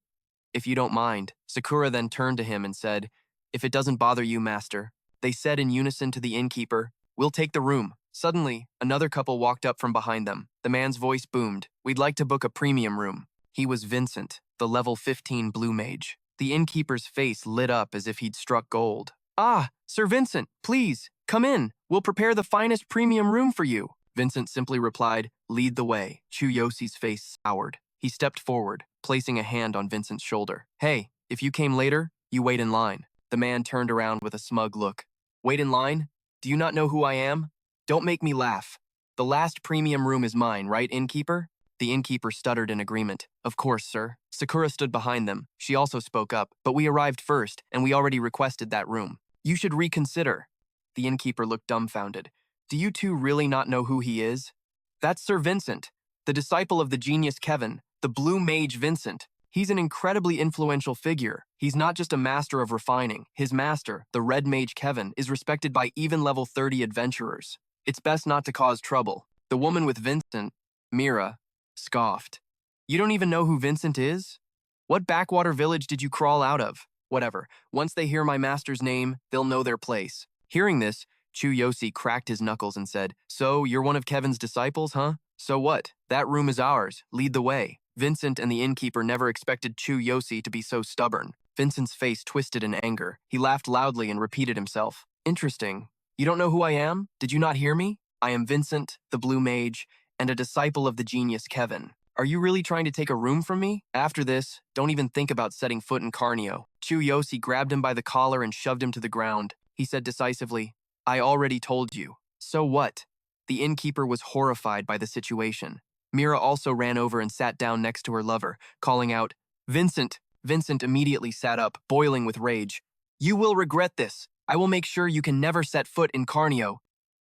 If you don't mind. Sakura then turned to him and said, If it doesn't bother you, master. They said in unison to the innkeeper, We'll take the room. Suddenly, another couple walked up from behind them. The man's voice boomed. We'd like to book a premium room. He was Vincent, the level 15 blue mage. The innkeeper's face lit up as if he'd struck gold. Ah, Sir Vincent, please, come in. We'll prepare the finest premium room for you. Vincent simply replied, Lead the way. Chu Yosi's face soured. He stepped forward, placing a hand on Vincent's shoulder. Hey, if you came later, you wait in line. The man turned around with a smug look. Wait in line? Do you not know who I am? Don't make me laugh. The last premium room is mine, right, innkeeper? The innkeeper stuttered in agreement. Of course, sir. Sakura stood behind them. She also spoke up. But we arrived first, and we already requested that room. You should reconsider. The innkeeper looked dumbfounded. Do you 2 really not know who he is? That's Sir Vincent, the disciple of the genius Kevin, the blue mage Vincent. He's an incredibly influential figure. He's not just a master of refining. His master, the red mage Kevin, is respected by even level 30 adventurers. It's best not to cause trouble. The woman with Vincent, Mira, scoffed. You don't even know who Vincent is? What backwater village did you crawl out of? Whatever. Once they hear my master's name, they'll know their place. Hearing this, Chu Yosi cracked his knuckles and said, So, you're one of Kevin's disciples, huh? So what? That room is ours. Lead the way. Vincent and the innkeeper never expected Chu Yosi to be so stubborn. Vincent's face twisted in anger. He laughed loudly and repeated himself. Interesting. You don't know who I am? Did you not hear me? I am Vincent, the Blue Mage, and a disciple of the genius Kevin. Are you really trying to take a room from me? After this, don't even think about setting foot in Carnio. Chu Yosi grabbed him by the collar and shoved him to the ground. He said decisively, I already told you. So what? The innkeeper was horrified by the situation. Mira also ran over and sat down next to her lover, calling out, Vincent! Vincent immediately sat up, boiling with rage. You will regret this. I will make sure you can never set foot in Carnio.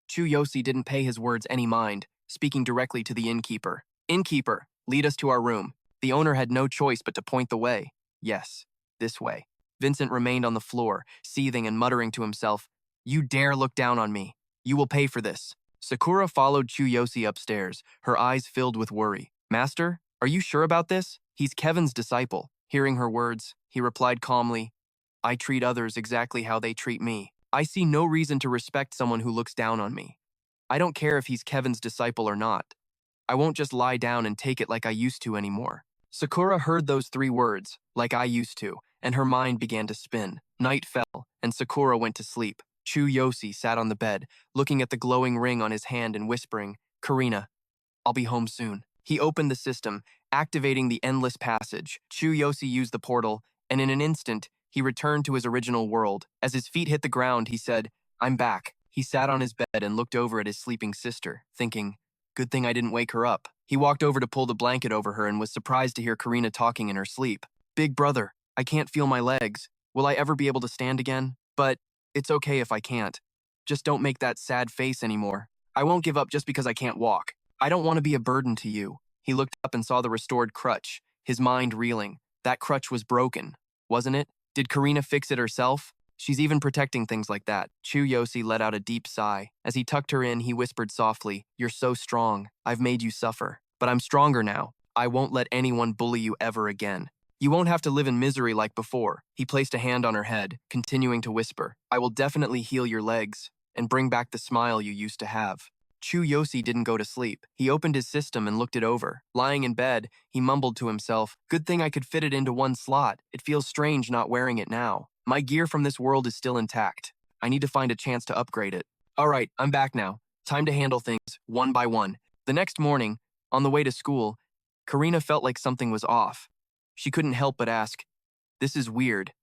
Chu Yosi didn't pay his words any mind, speaking directly to the innkeeper. Innkeeper, lead us to our room. The owner had no choice but to point the way. Yes, this way. Vincent remained on the floor, seething and muttering to himself, You dare look down on me. You will pay for this. Sakura followed Chu Yosi upstairs, her eyes filled with worry. Master, are you sure about this? He's Kevin's disciple. Hearing her words, he replied calmly, I treat others exactly how they treat me. I see no reason to respect someone who looks down on me. I don't care if he's Kevin's disciple or not. I won't just lie down and take it like I used to anymore. Sakura heard those 3 words, like I used to, and her mind began to spin. Night fell, and Sakura went to sleep. Chu Yosi sat on the bed, looking at the glowing ring on his hand and whispering, Karina, I'll be home soon. He opened the system, activating the endless passage. Chu Yosi used the portal, and in an instant, he returned to his original world. As his feet hit the ground, he said, I'm back. He sat on his bed and looked over at his sleeping sister, thinking, good thing I didn't wake her up. He walked over to pull the blanket over her and was surprised to hear Karina talking in her sleep. Big brother, I can't feel my legs. Will I ever be able to stand again? But it's okay if I can't. Just don't make that sad face anymore. I won't give up just because I can't walk. I don't want to be a burden to you. He looked up and saw the restored crutch, his mind reeling. That crutch was broken, wasn't it? Did Karina fix it herself? She's even protecting things like that. Chu Yosi let out a deep sigh. As he tucked her in, he whispered softly, You're so strong. I've made you suffer. But I'm stronger now. I won't let anyone bully you ever again. You won't have to live in misery like before. He placed a hand on her head, continuing to whisper, I will definitely heal your legs and bring back the smile you used to have. Chu Yosi didn't go to sleep. He opened his system and looked it over. Lying in bed, he mumbled to himself, Good thing I could fit it into one slot. It feels strange not wearing it now. My gear from this world is still intact. I need to find a chance to upgrade it. All right, I'm back now. Time to handle things one by one. The next morning, on the way to school, Karina felt like something was off. She couldn't help but ask, This is weird.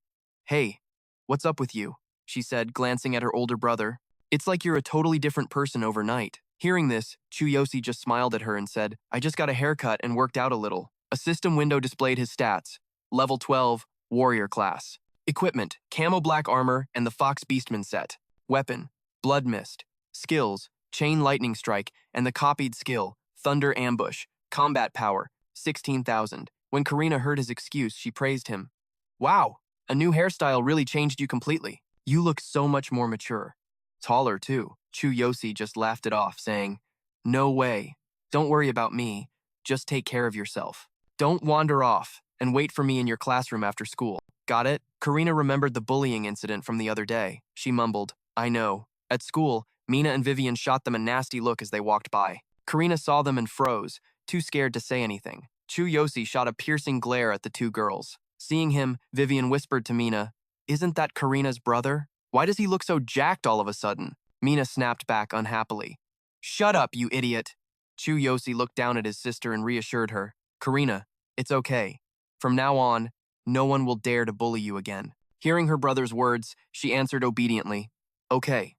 Hey, what's up with you? She said, glancing at her older brother. It's like you're a totally different person overnight. Hearing this, Chu Yosi just smiled at her and said, I just got a haircut and worked out a little. A system window displayed his stats. Level 12, Warrior Class. Equipment, Camo Black Armor and the Fox Beastman set. Weapon, Blood Mist. Skills, Chain Lightning Strike and the copied skill, Thunder Ambush. Combat Power, 16,000. When Karina heard his excuse, she praised him. Wow, a new hairstyle really changed you completely. You look so much more mature. Taller, too. Chu Yosi just laughed it off, saying, No way. Don't worry about me. Just take care of yourself. Don't wander off, and wait for me in your classroom after school. Got it? Karina remembered the bullying incident from the other day. She mumbled, I know. At school, Mina and Vivian shot them a nasty look as they walked by. Karina saw them and froze, too scared to say anything. Chu Yosi shot a piercing glare at the 2 girls. Seeing him, Vivian whispered to Mina, Isn't that Karina's brother? Why does he look so jacked all of a sudden? Mina snapped back unhappily. Shut up, you idiot. Chu Yosi looked down at his sister and reassured her. Karina, it's okay. From now on, no one will dare to bully you again. Hearing her brother's words, she answered obediently. Okay.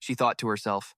She thought to herself,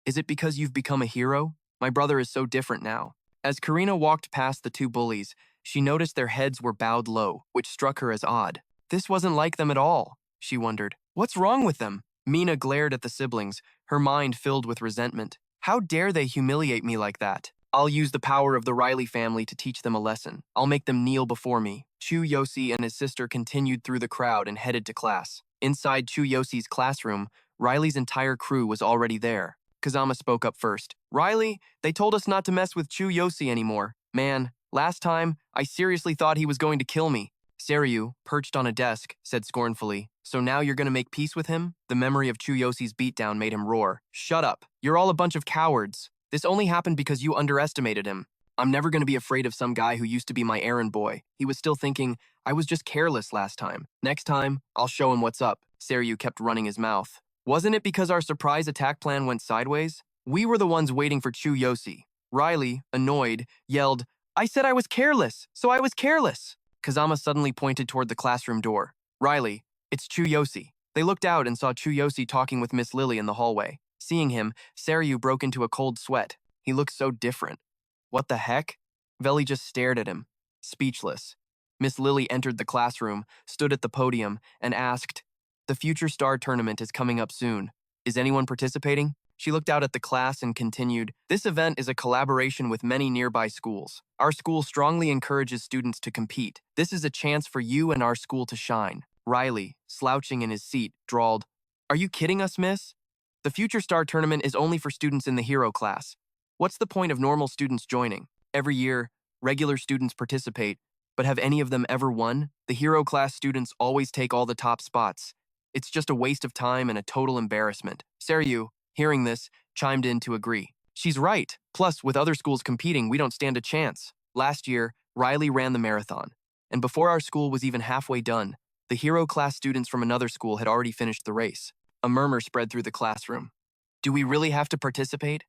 Is it because you've become a hero? My brother is so different now. As Karina walked past the 2 bullies, she noticed their heads were bowed low, which struck her as odd. This wasn't like them at all, she wondered. What's wrong with them? Mina glared at the siblings, her mind filled with resentment. How dare they humiliate me like that? I'll use the power of the Riley family to teach them a lesson. I'll make them kneel before me. Chu Yosi and his sister continued through the crowd and headed to class. Inside Chu Yosi's classroom, Riley's entire crew was already there. Kazama spoke up first. Riley, they told us not to mess with Chu Yosi anymore. Man, last time, I seriously thought he was going to kill me. Seryu, perched on a desk, said scornfully, So now you're going to make peace with him? The memory of Chu Yosi's beatdown made him roar. Shut up. You're all a bunch of cowards. This only happened because you underestimated him. I'm never going to be afraid of some guy who used to be my errand boy. He was still thinking, I was just careless last time. Next time, I'll show him what's up. Seryu kept running his mouth. Wasn't it because our surprise attack plan went sideways? We were the ones waiting for Chu Yosi. Riley, annoyed, yelled, I said I was careless, so I was careless. Kazama suddenly pointed toward the classroom door. Riley, it's Chu Yosi. They looked out and saw Chu Yosi talking with Miss Lily in the hallway. Seeing him, Saryu broke into a cold sweat. He looked so different. What the heck? Veli just stared at him, speechless. Miss Lily entered the classroom, stood at the podium, and asked, The Future Star Tournament is coming up soon. Is anyone participating? She looked out at the class and continued, This event is a collaboration with many nearby schools. Our school strongly encourages students to compete. This is a chance for you and our school to shine. Riley, slouching in his seat, drawled, Are you kidding us, miss? The Future Star Tournament is only for students in the hero class. What's the point of normal students joining? Every year, regular students participate, but have any of them ever won? The hero class students always take all the top spots. It's just a waste of time and a total embarrassment. Saryu, hearing this, chimed in to agree. She's right. Plus, with other schools competing, we don't stand a chance. Last year, Riley ran the marathon, and before our school was even halfway done, the hero class students from another school had already finished the race. A murmur spread through the classroom. Do we really have to participate?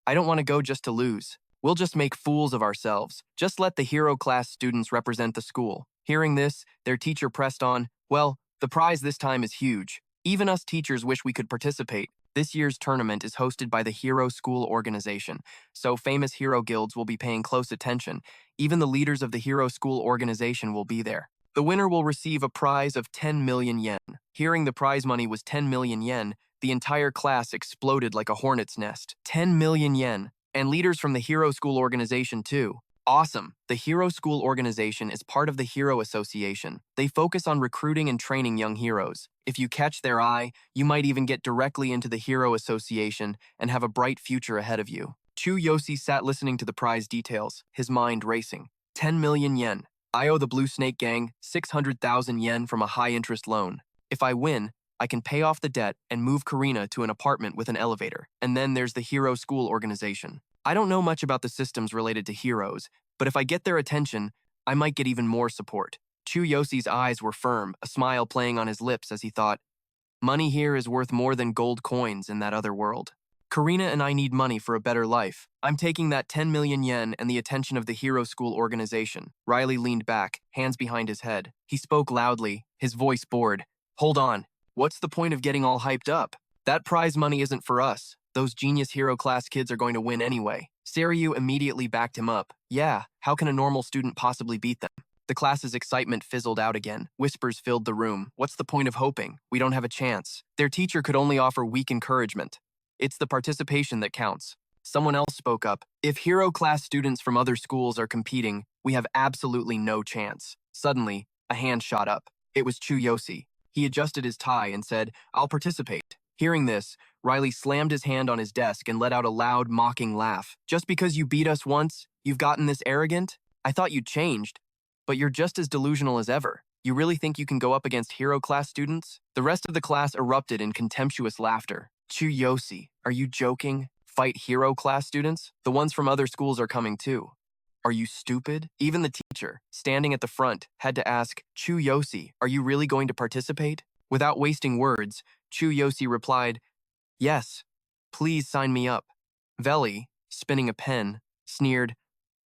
I don't want to go just to lose. We'll just make fools of ourselves. Just let the hero class students represent the school. Hearing this, their teacher pressed on, Well, the prize this time is huge. Even us teachers wish we could participate. This year's tournament is hosted by the Hero School Organization, so famous hero guilds will be paying close attention. Even the leaders of the Hero School Organization will be there. The winner will receive a prize of 10 million yen. Hearing the prize money was 10 million yen, the entire class exploded like a hornet's nest. 10 million yen. And leaders from the Hero School Organization too. Awesome. The Hero School Organization is part of the Hero Association. They focus on recruiting and training young heroes. If you catch their eye, you might even get directly into the Hero Association and have a bright future ahead of you. Chu Yosi sat listening to the prize details, his mind racing. 10 million yen. I owe the Blue Snake Gang 600,000 yen from a high-interest loan. If I win, I can pay off the debt and move Karina to an apartment with an elevator. And then there's the Hero School Organization. I don't know much about the systems related to heroes, but if I get their attention, I might get even more support. Chu Yosi's eyes were firm, a smile playing on his lips as he thought, Money here is worth more than gold coins in that other world. Karina and I need money for a better life. I'm taking that 10 million yen and the attention of the Hero School Organization. Riley leaned back, hands behind his head. He spoke loudly, his voice bored. Hold on. What's the point of getting all hyped up? That prize money isn't for us. Those genius hero class kids are going to win anyway. Saryu immediately backed him up. Yeah, how can a normal student possibly beat them? The class's excitement fizzled out again. Whispers filled the room. What's the point of hoping? We don't have a chance. Their teacher could only offer weak encouragement. It's the participation that counts. Someone else spoke up. If hero class students from other schools are competing, we have absolutely no chance. Suddenly, a hand shot up. It was Chu Yosi. He adjusted his tie and said, I'll participate. Hearing this, Riley slammed his hand on his desk and let out a loud, mocking laugh. Just because you beat us once, you've gotten this arrogant? I thought you'd changed. But you're just as delusional as ever. You really think you can go up against hero class students? The rest of the class erupted in contemptuous laughter. Chu Yosi, are you joking? Fight hero class students? The ones from other schools are coming too. Are you stupid? Even the teacher, standing at the front, had to ask, Chu Yosi, are you really going to participate? Without wasting words, Chu Yosi replied, Yes, please sign me up. Veli, spinning a pen, sneered,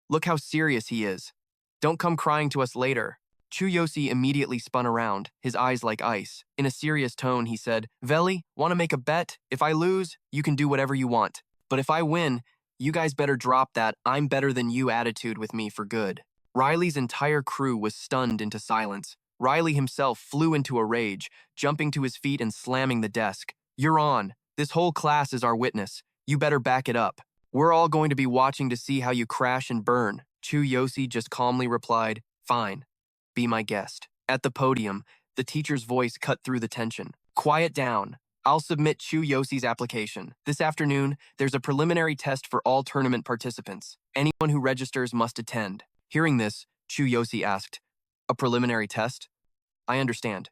Look how serious he is. Don't come crying to us later. Chu Yosi immediately spun around, his eyes like ice. In a serious tone, he said, Veli, want to make a bet? If I lose, you can do whatever you want. But if I win, you guys better drop that I'm better than you attitude with me for good. Riley's entire crew was stunned into silence. Riley himself flew into a rage, jumping to his feet and slamming the desk. You're on. This whole class is our witness. You better back it up. We're all going to be watching to see how you crash and burn. Chu Yosi just calmly replied, Fine. Be my guest. At the podium, the teacher's voice cut through the tension. Quiet down. I'll submit Chu Yosi's application. This afternoon, there's a preliminary test for all tournament participants. Anyone who registers must attend. Hearing this, Chu Yosi asked, A preliminary test? I understand.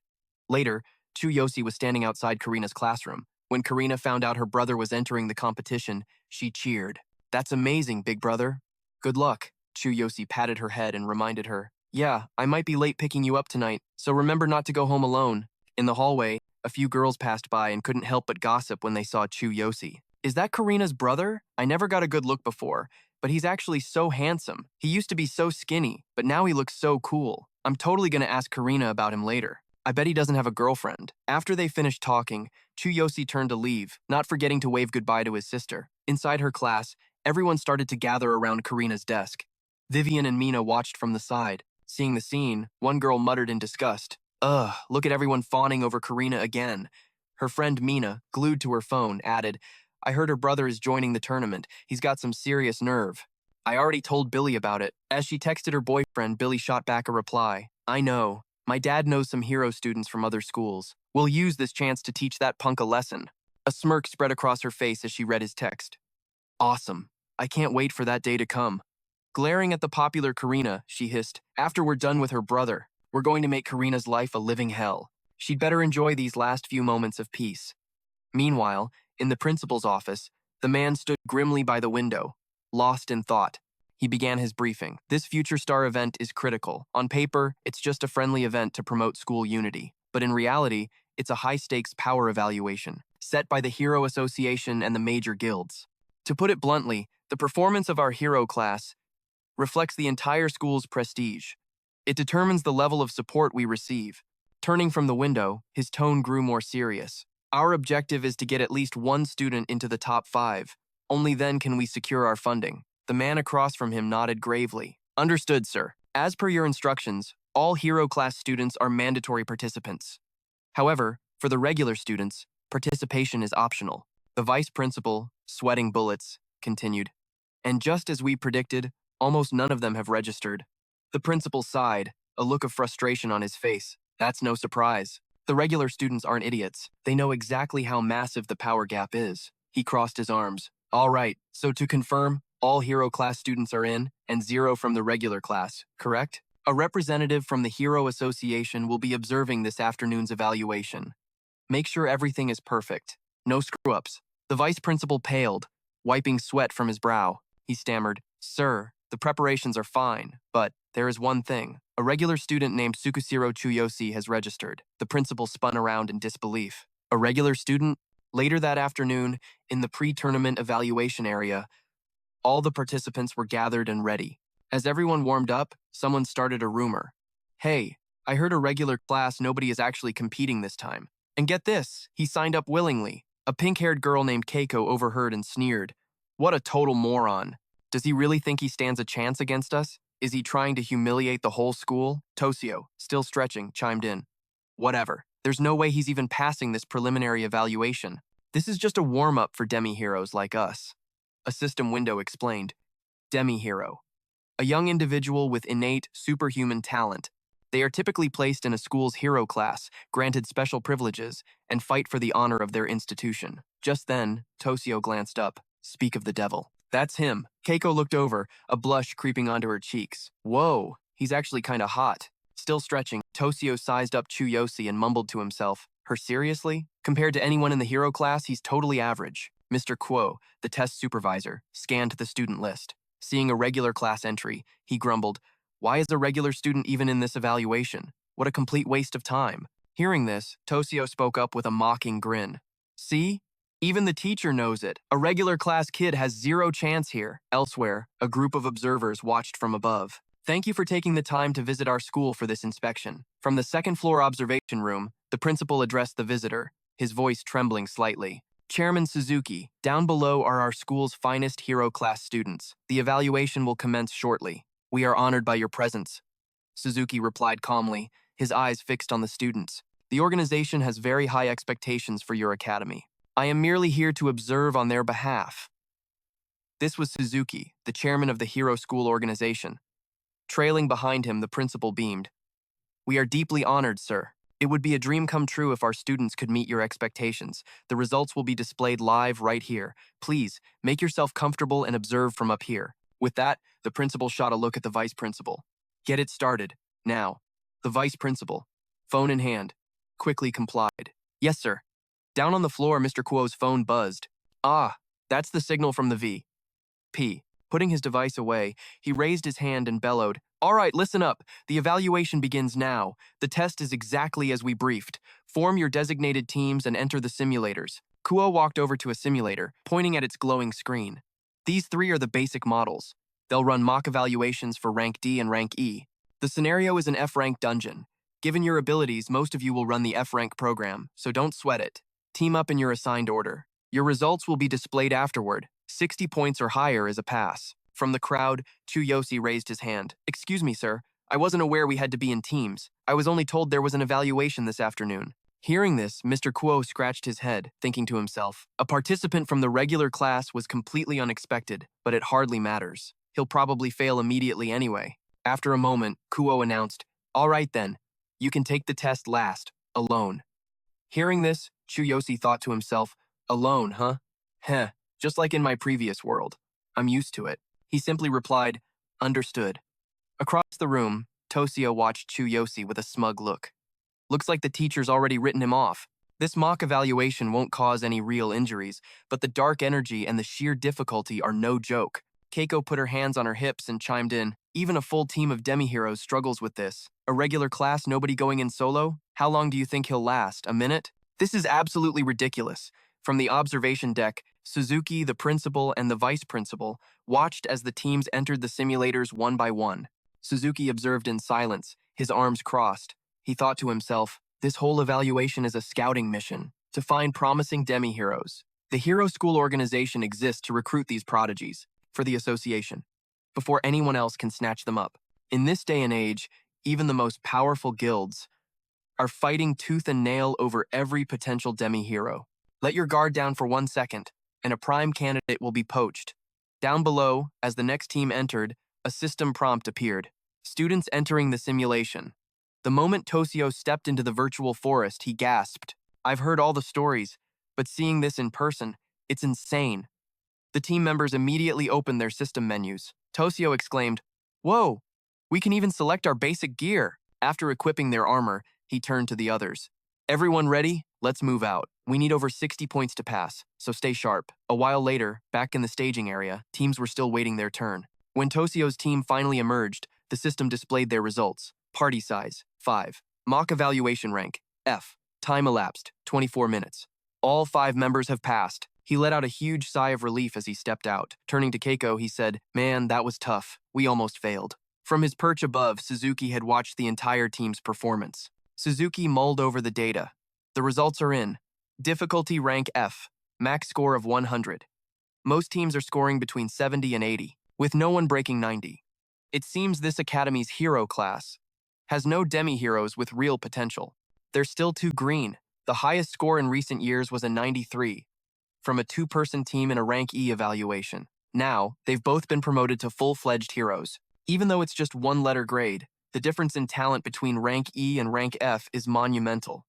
Later, Chu Yosi was standing outside Karina's classroom. When Karina found out her brother was entering the competition, she cheered. That's amazing, big brother. Good luck. Chu Yosi patted her head and reminded her, Yeah, I might be late picking you up tonight, so remember not to go home alone. In the hallway, a few girls passed by and couldn't help but gossip when they saw Chu Yosi. Is that Karina's brother? I never got a good look before, but he's actually so handsome. He used to be so skinny, but now he looks so cool. I'm totally gonna ask Karina about him later. I bet he doesn't have a girlfriend. After they finished talking, Chu Yosi turned to leave, not forgetting to wave goodbye to his sister. Inside her class, everyone started to gather around Karina's desk. Vivian and Mina watched from the side. Seeing the scene, one girl muttered in disgust, "Ugh, look at everyone fawning over Karina again." Her friend Mina, glued to her phone, added, "I heard her brother is joining the tournament. He's got some serious nerve." I already told Billy about it. As she texted her boyfriend, Billy shot back a reply. "I know. My dad knows some hero students from other schools. We'll use this chance to teach that punk a lesson." A smirk spread across her face as she read his text. "Awesome. I can't wait for that day to come." Glaring at the popular Karina, she hissed, "After we're done with her brother, we're going to make Karina's life a living hell. She'd better enjoy these last few moments of peace." Meanwhile, in the principal's office, the man stood grimly by the window, lost in thought. He began his briefing. "This Future Star event is critical. On paper, it's just a friendly event to promote school unity. But in reality, it's a high-stakes power evaluation, set by the Hero Association and the major guilds. To put it bluntly, the performance of our hero class reflects the entire school's prestige. It determines the level of support we receive." Turning from the window, his tone grew more serious. "Our objective is to get at least one student into the top 5. Only then can we secure our funding." The man across from him nodded gravely. "Understood, sir. As per your instructions, all hero class students are mandatory participants. However, for the regular students, participation is optional." The vice principal, sweating bullets, continued. "And just as we predicted, almost none of them have registered." The principal sighed, a look of frustration on his face. "That's no surprise. The regular students aren't idiots. They know exactly how massive the power gap is." He crossed his arms. "All right, so to confirm, all hero class students are in, and 0 from the regular class, correct? A representative from the Hero Association will be observing this afternoon's evaluation. Make sure everything is perfect. No screw-ups." The vice principal paled, wiping sweat from his brow. He stammered, "Sir, the preparations are fine, but there is one thing. A regular student named Sukusiro Chu Yosi has registered." The principal spun around in disbelief. A regular student? Later that afternoon, in the pre-tournament evaluation area, all the participants were gathered and ready. As everyone warmed up, someone started a rumor. "Hey, I heard a regular class nobody is actually competing this time. And get this, he signed up willingly." A pink-haired girl named Keiko overheard and sneered. "What a total moron. Does he really think he stands a chance against us? Is he trying to humiliate the whole school?" Tosio, still stretching, chimed in. "Whatever. There's no way he's even passing this preliminary evaluation. This is just a warm-up for demi-heroes like us." A system window explained. Demi-hero. A young individual with innate, superhuman talent. They are typically placed in a school's hero class, granted special privileges, and fight for the honor of their institution. Just then, Tosio glanced up. "Speak of the devil." "That's him." Keiko looked over, a blush creeping onto her cheeks. "Whoa, he's actually kinda hot." Still stretching, Tosio sized up Chu Yosi and mumbled to himself, "Her seriously? Compared to anyone in the hero class, he's totally average." Mr. Kuo, the test supervisor, scanned the student list. Seeing a regular class entry, he grumbled, "Why is a regular student even in this evaluation? What a complete waste of time." Hearing this, Tosio spoke up with a mocking grin. "See? Even the teacher knows it. A regular class kid has 0 chance here." Elsewhere, a group of observers watched from above. "Thank you for taking the time to visit our school for this inspection." From the second-floor observation room, the principal addressed the visitor, his voice trembling slightly. "Chairman Suzuki, down below are our school's finest hero class students. The evaluation will commence shortly. We are honored by your presence." Suzuki replied calmly, his eyes fixed on the students. "The organization has very high expectations for your academy. I am merely here to observe on their behalf." This was Suzuki, the chairman of the Hero School organization. Trailing behind him, the principal beamed. "We are deeply honored, sir. It would be a dream come true if our students could meet your expectations. The results will be displayed live right here. Please, make yourself comfortable and observe from up here." With that, the principal shot a look at the vice principal. "Get it started, now." The vice principal, phone in hand, quickly complied. "Yes, sir." Down on the floor, Mr. Kuo's phone buzzed. "Ah, that's the signal from the V.P. Putting his device away, he raised his hand and bellowed, "All right, listen up. The evaluation begins now. The test is exactly as we briefed. Form your designated teams and enter the simulators." Kuo walked over to a simulator, pointing at its glowing screen. These three are the basic models. They'll run mock evaluations for Rank D and Rank E. The scenario is an F-rank dungeon. Given your abilities, most of you will run the F-rank program, so don't sweat it. Team up in your assigned order. Your results will be displayed afterward. 60 points or higher is a pass. From the crowd, Chu Yosi raised his hand. "Excuse me, sir. I wasn't aware we had to be in teams. I was only told there was an evaluation this afternoon." Hearing this, Mr. Kuo scratched his head, thinking to himself, a participant from the regular class was completely unexpected, but it hardly matters. He'll probably fail immediately anyway. After a moment, Kuo announced, "All right then, you can take the test last, alone." Hearing this, Chu Yosi thought to himself, "Alone, huh? Heh, just like in my previous world. I'm used to it." He simply replied, "Understood." Across the room, Tosio watched Chu Yosi with a smug look. Looks like the teacher's already written him off. This mock evaluation won't cause any real injuries, but the dark energy and the sheer difficulty are no joke. Keiko put her hands on her hips and chimed in, "Even a full team of demi-heroes struggles with this. A regular class, nobody going in solo? How long do you think he'll last? A minute? This is absolutely ridiculous." From the observation deck, Suzuki, the principal, and the vice principal watched as the teams entered the simulators one by one. Suzuki observed in silence, his arms crossed. He thought to himself, this whole evaluation is a scouting mission to find promising demi-heroes. The Hero School organization exists to recruit these prodigies for the association before anyone else can snatch them up. In this day and age, even the most powerful guilds are fighting tooth and nail over every potential demi-hero. Let your guard down for 1 second, and a prime candidate will be poached. Down below, as the next team entered, a system prompt appeared. Students entering the simulation. The moment Tosio stepped into the virtual forest, he gasped. "I've heard all the stories, but seeing this in person, it's insane." The team members immediately opened their system menus. Tosio exclaimed, "Whoa, we can even select our basic gear." After equipping their armor, he turned to the others. "Everyone ready? Let's move out. We need over 60 points to pass, so stay sharp." A while later, back in the staging area, teams were still waiting their turn. When Tosio's team finally emerged, the system displayed their results. Party size, 5. Mock evaluation rank, F. Time elapsed, 24 minutes. All 5 members have passed. He let out a huge sigh of relief as he stepped out. Turning to Keiko, he said, "Man, that was tough. We almost failed." From his perch above, Suzuki had watched the entire team's performance. Suzuki mulled over the data. The results are in. Difficulty rank F, max score of 100. Most teams are scoring between 70 and 80, with no one breaking 90. It seems this academy's hero class has no demi-heroes with real potential. They're still too green. The highest score in recent years was a 93 from a 2-person team in a rank E evaluation. Now, they've both been promoted to full-fledged heroes. Even though it's just 1-letter grade, the difference in talent between rank E and rank F is monumental.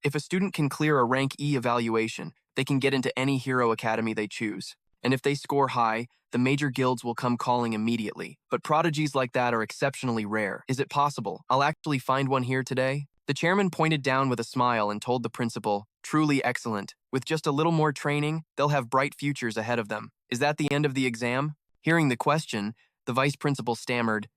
If a student can clear a rank E evaluation, they can get into any hero academy they choose. And if they score high, the major guilds will come calling immediately. But prodigies like that are exceptionally rare. Is it possible I'll actually find one here today? The chairman pointed down with a smile and told the principal, "Truly excellent. With just a little more training, they'll have bright futures ahead of them." "Is that the end of the exam?" Hearing the question, the vice principal stammered,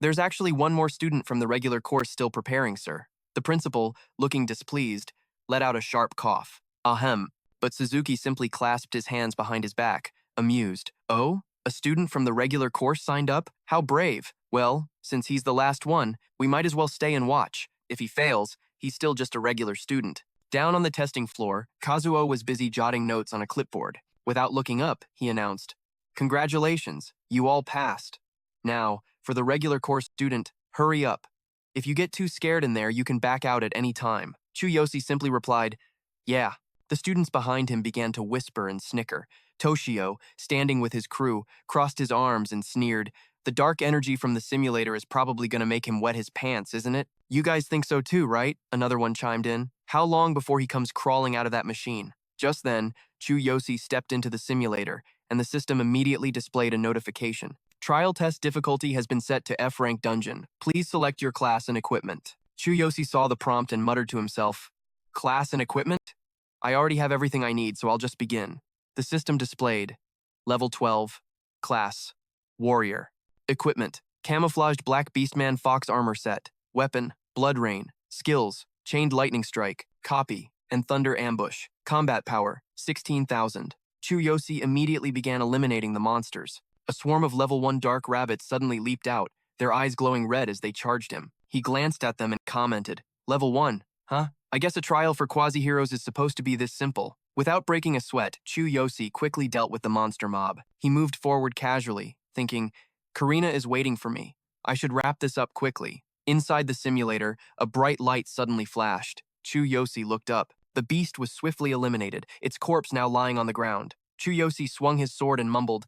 There's actually one more student from the regular course still preparing, sir." The principal, looking displeased, let out a sharp cough. Ahem. But Suzuki simply clasped his hands behind his back, amused. "Oh? A student from the regular course signed up? How brave. Well, since he's the last one, we might as well stay and watch. If he fails, he's still just a regular student." Down on the testing floor, Kazuo was busy jotting notes on a clipboard. Without looking up, he announced, "Congratulations, you all passed. Now, for the regular course student, hurry up. If you get too scared in there, you can back out at any time." Chu Yosi simply replied, "Yeah." The students behind him began to whisper and snicker. Toshio, standing with his crew, crossed his arms and sneered, "The dark energy from the simulator is probably going to make him wet his pants, isn't it?" "You guys think so too, right?" Another one chimed in. "How long before he comes crawling out of that machine?" Just then, Chu Yosi stepped into the simulator, and the system immediately displayed a notification. "Trial test difficulty has been set to F-rank dungeon. Please select your class and equipment." Chu Yosi saw the prompt and muttered to himself, "Class and equipment? I already have everything I need, so I'll just begin." The system displayed, Level 12, Class: Warrior. Equipment: camouflaged black Beastman Fox armor set. Weapon: Blood Rain. Skills: Chained Lightning Strike, Copy, and Thunder Ambush. Combat power: 16,000. Chu Yosi immediately began eliminating the monsters. A swarm of level 1 dark rabbits suddenly leaped out, their eyes glowing red as they charged him. He glanced at them and commented, "Level 1, huh? I guess a trial for quasi-heroes is supposed to be this simple." Without breaking a sweat, Chu Yosi quickly dealt with the monster mob. He moved forward casually, thinking, "Karina is waiting for me. I should wrap this up quickly." Inside the simulator, a bright light suddenly flashed. Chu Yosi looked up. The beast was swiftly eliminated, its corpse now lying on the ground. Chu Yosi swung his sword and mumbled,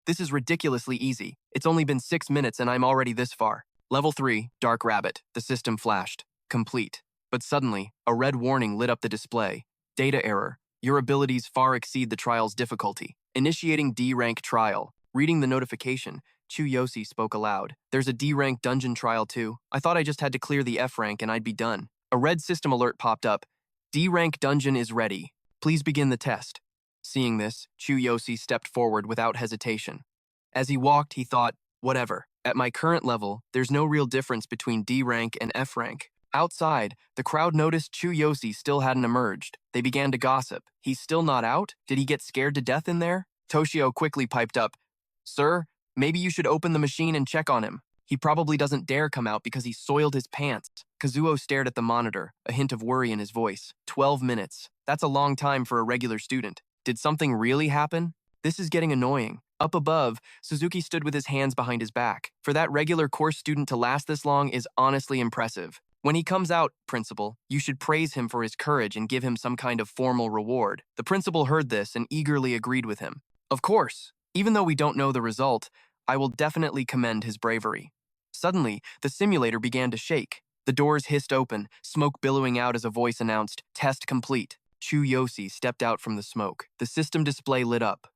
"This is ridiculously easy. It's only been 6 minutes and I'm already this far." Level 3, Dark Rabbit. The system flashed. Complete. But suddenly, a red warning lit up the display. Data error. Your abilities far exceed the trial's difficulty. Initiating D-rank trial. Reading the notification, Chu Yosi spoke aloud. "There's a D-rank dungeon trial too. I thought I just had to clear the F rank and I'd be done." A red system alert popped up. "D-rank dungeon is ready. Please begin the test." Seeing this, Chu Yosi stepped forward without hesitation. As he walked, he thought, "Whatever. At my current level, there's no real difference between D rank and F rank." Outside, the crowd noticed Chu Yosi still hadn't emerged. They began to gossip. "He's still not out? Did he get scared to death in there?" Toshio quickly piped up, "Sir, maybe you should open the machine and check on him. He probably doesn't dare come out because he soiled his pants." Kazuo stared at the monitor, a hint of worry in his voice. 12 minutes. That's a long time for a regular student. Did something really happen? This is getting annoying. Up above, Suzuki stood with his hands behind his back. For that regular course student to last this long is honestly impressive. "When he comes out, principal, you should praise him for his courage and give him some kind of formal reward." The principal heard this and eagerly agreed with him. "Of course, even though we don't know the result, I will definitely commend his bravery." Suddenly, the simulator began to shake. The doors hissed open, smoke billowing out as a voice announced, "Test complete." Chu Yosi stepped out from the smoke. The system display lit up.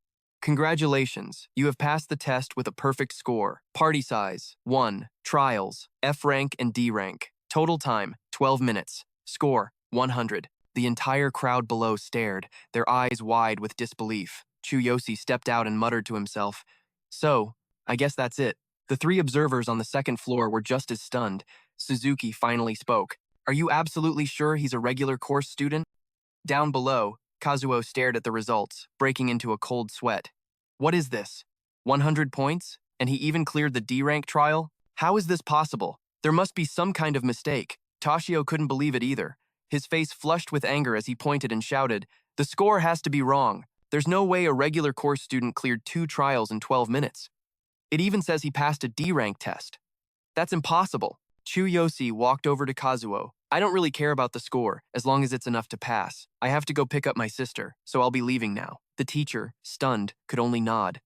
"Congratulations, you have passed the test with a perfect score. Party size, 1. Trials, F rank and D rank. Total time, 12 minutes. Score, 100. The entire crowd below stared, their eyes wide with disbelief. Chu Yosi stepped out and muttered to himself, "So, I guess that's it." The 3 observers on the second floor were just as stunned. Suzuki finally spoke. "Are you absolutely sure he's a regular course student?" Down below, Kazuo stared at the results, breaking into a cold sweat. "What is this? 100 points? And he even cleared the D-rank trial? How is this possible? There must be some kind of mistake." Toshio couldn't believe it either. His face flushed with anger as he pointed and shouted, "The score has to be wrong. There's no way a regular course student cleared 2 trials in 12 minutes. It even says he passed a D-rank test. That's impossible." Chu Yosi walked over to Kazuo. "I don't really care about the score, as long as it's enough to pass. I have to go pick up my sister, so I'll be leaving now." The teacher, stunned, could only nod.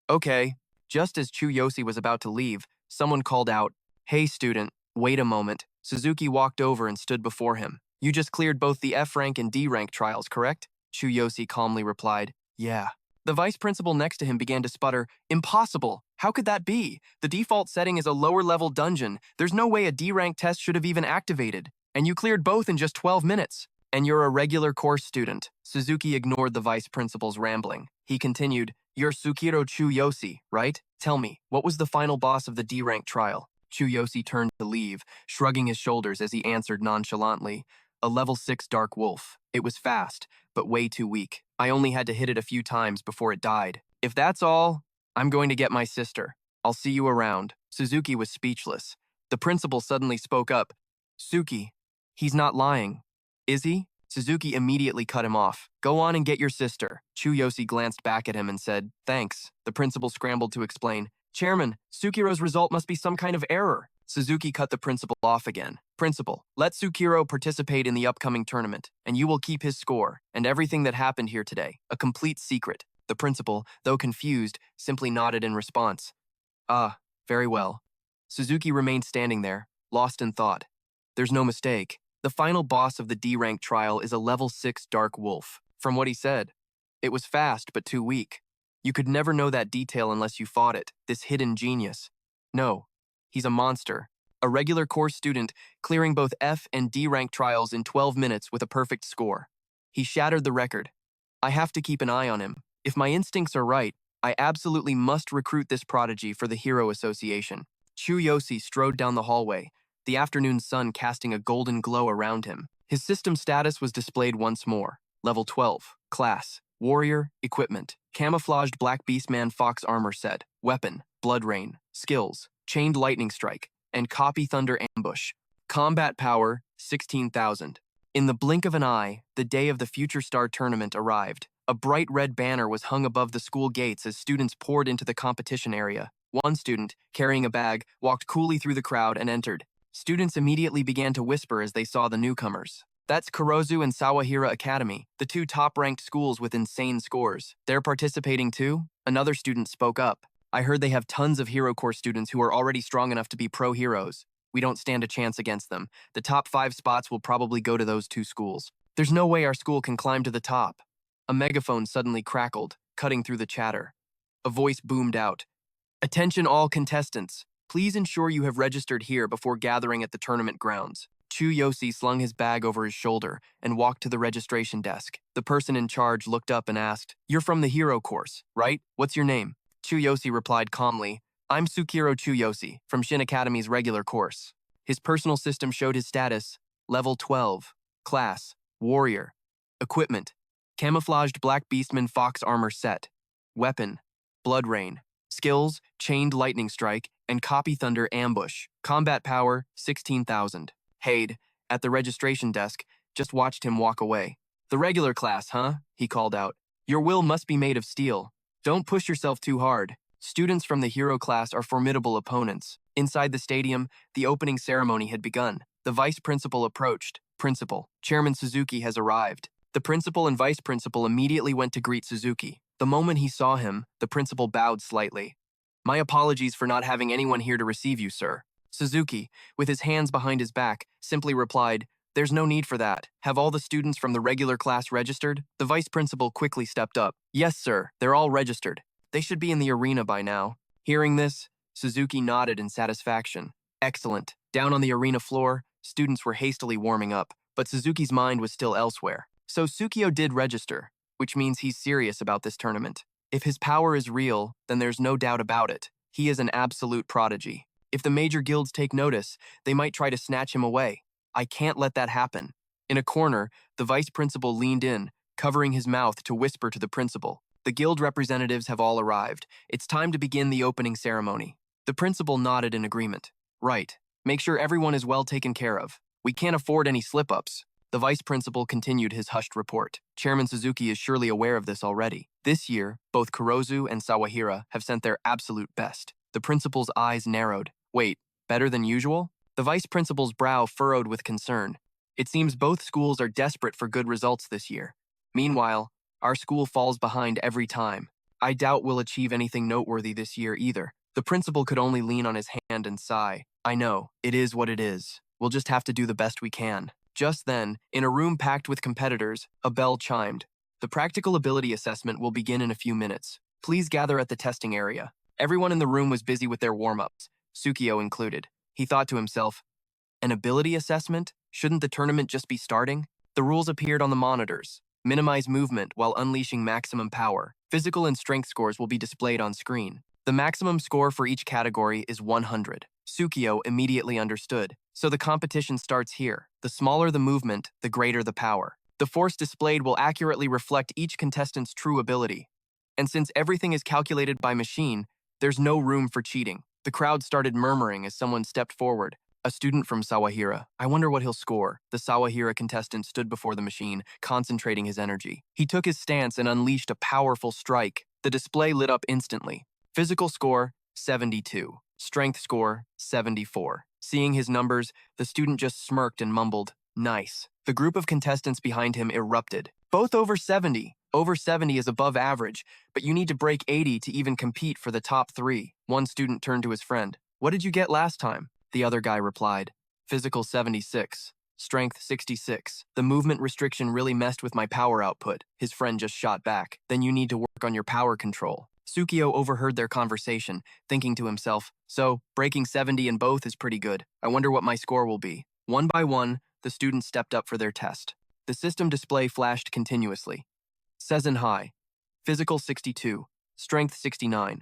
Okay." Just as Chu Yosi was about to leave, someone called out, "Hey student, wait a moment." Suzuki walked over and stood before him. "You just cleared both the F rank and D rank trials, correct?" Chu Yosi calmly replied, "Yeah." The vice principal next to him began to sputter, "Impossible! How could that be? The default setting is a lower-level dungeon. There's no way a D-rank test should have even activated. And you cleared both in just 12 minutes. And you're a regular course student." Suzuki ignored the vice principal's rambling. He continued, "You're Tsukiro Chu Yosi, right? Tell me, what was the final boss of the D-rank trial?" Chu Yosi turned to leave, shrugging his shoulders as he answered nonchalantly, "A level 6 dark wolf. It was fast, but way too weak. I only had to hit it a few times before it died. If that's all, I'm going to get my sister. I'll see you around." Suzuki was speechless. The principal suddenly spoke up, "Suki, he's not lying. Is he?" Suzuki immediately cut him off. "Go on and get your sister." Chu Yosi glanced back at him and said, "Thanks." The principal scrambled to explain, "Chairman, Sukiro's result must be some kind of error." Suzuki cut the principal off again. "Principal, let Sukiro participate in the upcoming tournament, and you will keep his score, and everything that happened here today, a complete secret." The principal, though confused, simply nodded in response. "Ah, very well." Suzuki remained standing there, lost in thought. There's no mistake. The final boss of the D-rank trial is a level 6 dark wolf. From what he said, it was fast but too weak. You could never know that detail unless you fought it, this hidden genius. No, he's a monster. A regular course student clearing both F and D-rank trials in 12 minutes with a perfect score. He shattered the record. I have to keep an eye on him. If my instincts are right, I absolutely must recruit this prodigy for the Hero Association. Chu Yosi strode down the hallway, the afternoon sun casting a golden glow around him. His system status was displayed once more. Level 12. Class. Warrior. Equipment. Camouflaged Black Beastman Fox Armor Set. Weapon. Blood Rain. Skills. Chained Lightning Strike. And Copy Thunder Ambush. Combat Power. 16,000. In the blink of an eye, the day of the Future Star Tournament arrived. A bright red banner was hung above the school gates as students poured into the competition area. One student, carrying a bag, walked coolly through the crowd and entered. Students immediately began to whisper as they saw the newcomers. That's Kurozu and Sawahira Academy, the two top-ranked schools with insane scores. They're participating too? Another student spoke up. I heard they have tons of Hero Corps students who are already strong enough to be pro heroes. We don't stand a chance against them. The top 5 spots will probably go to those 2 schools. There's no way our school can climb to the top. A megaphone suddenly crackled, cutting through the chatter. A voice boomed out. Attention all contestants. Please ensure you have registered here before gathering at the tournament grounds. Chu Yosi slung his bag over his shoulder and walked to the registration desk. The person in charge looked up and asked, "You're from the Hero course, right? What's your name?" Chu Yosi replied calmly, "I'm Sukiro Chu Yosi, from Shin Academy's regular course." His personal system showed his status, Level 12. Class, Warrior. Equipment, Camouflaged Black Beastman Fox Armor Set. Weapon, Blood Rain. Skills, Chained Lightning Strike, and Copy Thunder Ambush. Combat Power, 16,000. Haid, at the registration desk, just watched him walk away. "The regular class, huh?" he called out. "Your will must be made of steel. Don't push yourself too hard. Students from the Hero class are formidable opponents." Inside the stadium, the opening ceremony had begun. The vice principal approached. "Principal, Chairman Suzuki has arrived." The principal and vice principal immediately went to greet Suzuki. The moment he saw him, the principal bowed slightly. "My apologies for not having anyone here to receive you, sir." Suzuki, with his hands behind his back, simply replied, "There's no need for that. Have all the students from the regular class registered?" The vice principal quickly stepped up. "Yes, sir, they're all registered. They should be in the arena by now." Hearing this, Suzuki nodded in satisfaction. Excellent. Down on the arena floor, students were hastily warming up, but Suzuki's mind was still elsewhere. So Sukio did register, which means he's serious about this tournament. If his power is real, then there's no doubt about it. He is an absolute prodigy. If the major guilds take notice, they might try to snatch him away. I can't let that happen. In a corner, the vice principal leaned in, covering his mouth to whisper to the principal. The guild representatives have all arrived. It's time to begin the opening ceremony. The principal nodded in agreement. Right. Make sure everyone is well taken care of. We can't afford any slip-ups. The vice principal continued his hushed report. Chairman Suzuki is surely aware of this already. This year, both Kurozu and Sawahira have sent their absolute best. The principal's eyes narrowed. Wait, better than usual? The vice principal's brow furrowed with concern. It seems both schools are desperate for good results this year. Meanwhile, our school falls behind every time. I doubt we'll achieve anything noteworthy this year either. The principal could only lean on his hand and sigh. I know, it is what it is. We'll just have to do the best we can. Just then, in a room packed with competitors, a bell chimed. The practical ability assessment will begin in a few minutes. Please gather at the testing area. Everyone in the room was busy with their warm-ups, Sukio included. He thought to himself, an ability assessment? Shouldn't the tournament just be starting? The rules appeared on the monitors. Minimize movement while unleashing maximum power. Physical and strength scores will be displayed on screen. The maximum score for each category is 100. Sukio immediately understood. So the competition starts here. The smaller the movement, the greater the power. The force displayed will accurately reflect each contestant's true ability. And since everything is calculated by machine, there's no room for cheating. The crowd started murmuring as someone stepped forward. A student from Sawahira. I wonder what he'll score. The Sawahira contestant stood before the machine, concentrating his energy. He took his stance and unleashed a powerful strike. The display lit up instantly. Physical score, 72. Strength score, 74. Seeing his numbers, the student just smirked and mumbled, nice. The group of contestants behind him erupted. Both over 70. Over 70 is above average, but you need to break 80 to even compete for the top 3. One student turned to his friend. What did you get last time? The other guy replied, Physical 76. Strength 66. The movement restriction really messed with my power output. His friend just shot back. Then you need to work on your power control. Sukio overheard their conversation, thinking to himself, so, breaking 70 in both is pretty good. I wonder what my score will be. One by one, the students stepped up for their test. The system display flashed continuously. Sezen High. Physical 62. Strength 69.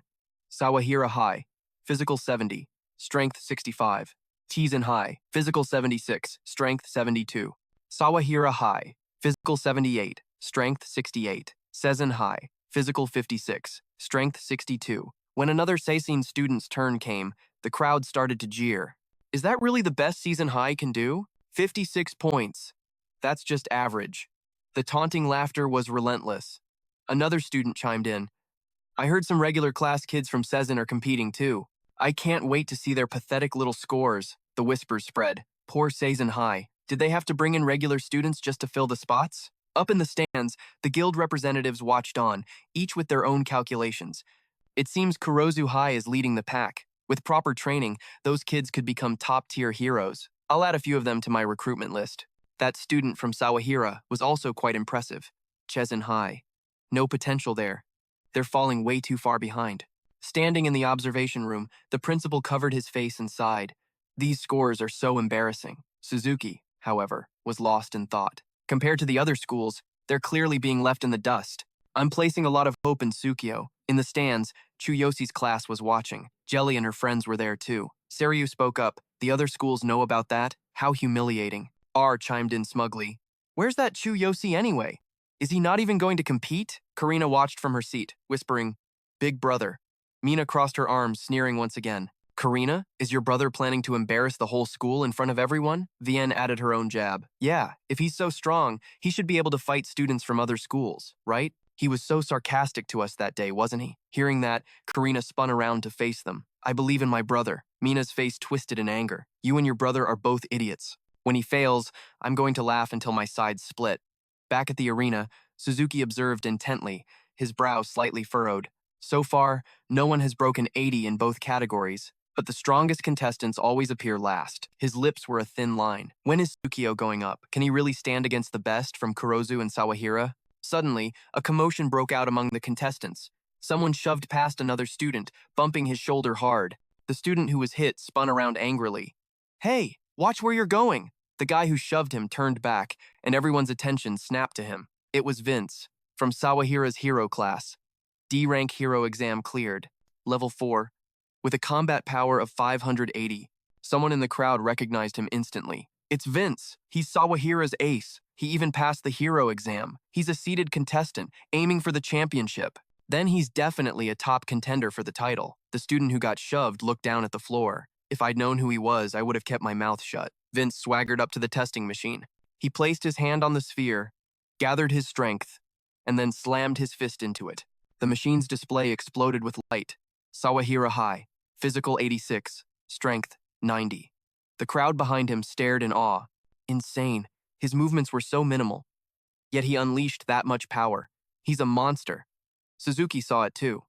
Sawahira High, Physical 70, Strength 65. Teasen High, Physical 76, Strength 72. Sawahira High, Physical 78, Strength 68. Seisen High, Physical 56, Strength 62. When another Seisen student's turn came, the crowd started to jeer. Is that really the best Season High can do? 56 points. That's just average. The taunting laughter was relentless. Another student chimed in. I heard some regular class kids from Seisen are competing too. I can't wait to see their pathetic little scores, the whispers spread. Poor Seisen High. Did they have to bring in regular students just to fill the spots? Up in the stands, the guild representatives watched on, each with their own calculations. It seems Kurozu High is leading the pack. With proper training, those kids could become top-tier heroes. I'll add a few of them to my recruitment list. That student from Sawahira was also quite impressive. Chezen High. No potential there. They're falling way too far behind. Standing in the observation room, the principal covered his face and sighed. These scores are so embarrassing. Suzuki, however, was lost in thought. Compared to the other schools, they're clearly being left in the dust. I'm placing a lot of hope in Tsukio. In the stands, Chu Yosi's class was watching. Jelly and her friends were there too. Seryu spoke up. The other schools know about that? How humiliating. R chimed in smugly. Where's that Chu Yosi anyway? Is he not even going to compete? Karina watched from her seat, whispering, Big brother. Mina crossed her arms, sneering once again. Karina, is your brother planning to embarrass the whole school in front of everyone? Vienne added her own jab. Yeah, if he's so strong, he should be able to fight students from other schools, right? He was so sarcastic to us that day, wasn't he? Hearing that, Karina spun around to face them. I believe in my brother. Mina's face twisted in anger. You and your brother are both idiots. When he fails, I'm going to laugh until my sides split. Back at the arena, Suzuki observed intently, his brow slightly furrowed. So far, no one has broken 80 in both categories, but the strongest contestants always appear last. His lips were a thin line. When is Tsukio going up? Can he really stand against the best from Kurozu and Sawahira? Suddenly, a commotion broke out among the contestants. Someone shoved past another student, bumping his shoulder hard. The student who was hit spun around angrily. Hey, watch where you're going! The guy who shoved him turned back, and everyone's attention snapped to him. It was Vince, from Sawahira's hero class. D-rank hero exam cleared. Level 4. With a combat power of 580. Someone in the crowd recognized him instantly. It's Vince. He's Sawahira's ace. He even passed the hero exam. He's a seeded contestant, aiming for the championship. Then he's definitely a top contender for the title. The student who got shoved looked down at the floor. If I'd known who he was, I would have kept my mouth shut. Vince swaggered up to the testing machine. He placed his hand on the sphere, gathered his strength, and then slammed his fist into it. The machine's display exploded with light. Sawahira High, Physical 86, Strength 90. The crowd behind him stared in awe. Insane. His movements were so minimal. Yet he unleashed that much power. He's a monster. Suzuki saw it too.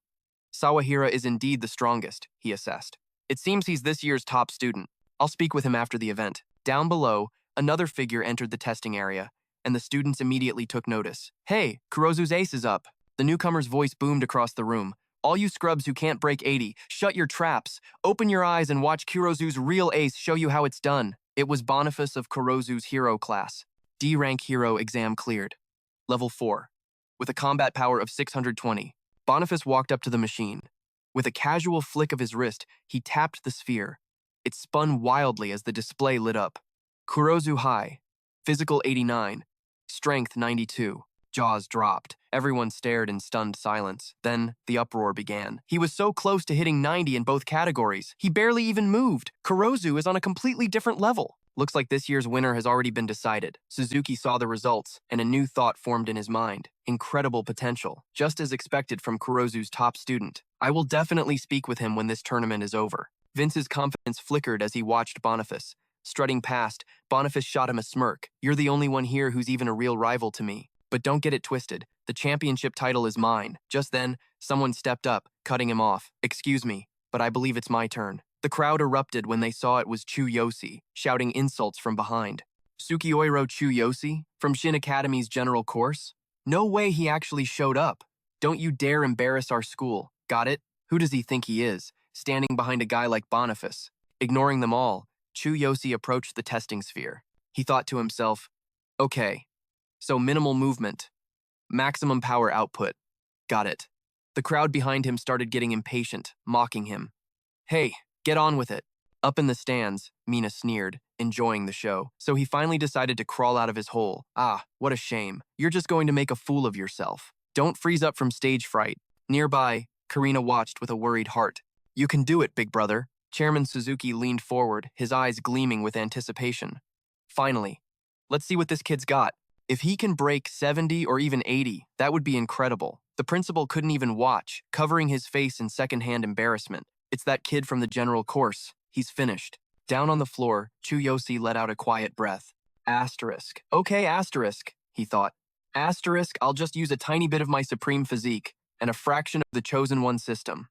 Sawahira is indeed the strongest, he assessed. It seems he's this year's top student. I'll speak with him after the event. Down below, another figure entered the testing area, and the students immediately took notice. Hey, Kurozu's ace is up. The newcomer's voice boomed across the room. All you scrubs who can't break 80, shut your traps. Open your eyes and watch Kurozu's real ace show you how it's done. It was Boniface of Kurozu's hero class. D-rank hero exam cleared. Level 4. With a combat power of 620, Boniface walked up to the machine. With a casual flick of his wrist, he tapped the sphere. It spun wildly as the display lit up. Kurozu High, Physical 89, Strength 92. Jaws dropped. Everyone stared in stunned silence. Then, the uproar began. He was so close to hitting 90 in both categories. He barely even moved. Kurozu is on a completely different level. Looks like this year's winner has already been decided. Suzuki saw the results, and a new thought formed in his mind. Incredible potential, just as expected from Kurozu's top student. I will definitely speak with him when this tournament is over. Vince's confidence flickered as he watched Boniface. Strutting past, Boniface shot him a smirk. You're the only one here who's even a real rival to me. But don't get it twisted. The championship title is mine. Just then, someone stepped up, cutting him off. Excuse me, but I believe it's my turn. The crowd erupted when they saw it was Chu Yosi, shouting insults from behind. Tsukioiro Chu Yosi? From Shin Academy's general course? No way he actually showed up. Don't you dare embarrass our school. Got it? Who does he think he is, standing behind a guy like Boniface? Ignoring them all, Chu Yosi approached the testing sphere. He thought to himself, okay, so minimal movement, maximum power output. Got it. The crowd behind him started getting impatient, mocking him. Hey, get on with it. Up in the stands, Mina sneered, enjoying the show. So he finally decided to crawl out of his hole. Ah, what a shame. You're just going to make a fool of yourself. Don't freeze up from stage fright. Nearby, Karina watched with a worried heart. You can do it, big brother. Chairman Suzuki leaned forward, his eyes gleaming with anticipation. Finally, let's see what this kid's got. If he can break 70 or even 80, that would be incredible. The principal couldn't even watch, covering his face in secondhand embarrassment. It's that kid from the general course. He's finished. Down on the floor, Chu Yosi let out a quiet breath. Asterisk. Okay, asterisk, he thought. Asterisk, I'll just use a tiny bit of my supreme physique and a fraction of the chosen one system.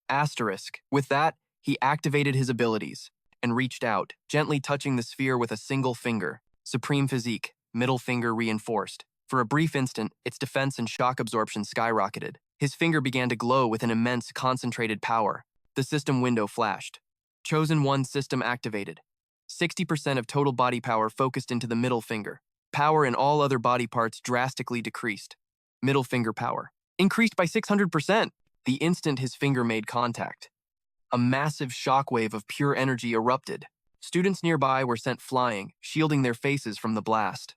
Asterisk. With that, he activated his abilities and reached out, gently touching the sphere with a single finger. Supreme physique, middle finger reinforced. For a brief instant, its defense and shock absorption skyrocketed. His finger began to glow with an immense, concentrated power. The system window flashed. Chosen one system activated. 60% of total body power focused into the middle finger. Power in all other body parts drastically decreased. Middle finger power increased by 600%. The instant his finger made contact, a massive shockwave of pure energy erupted. Students nearby were sent flying, shielding their faces from the blast.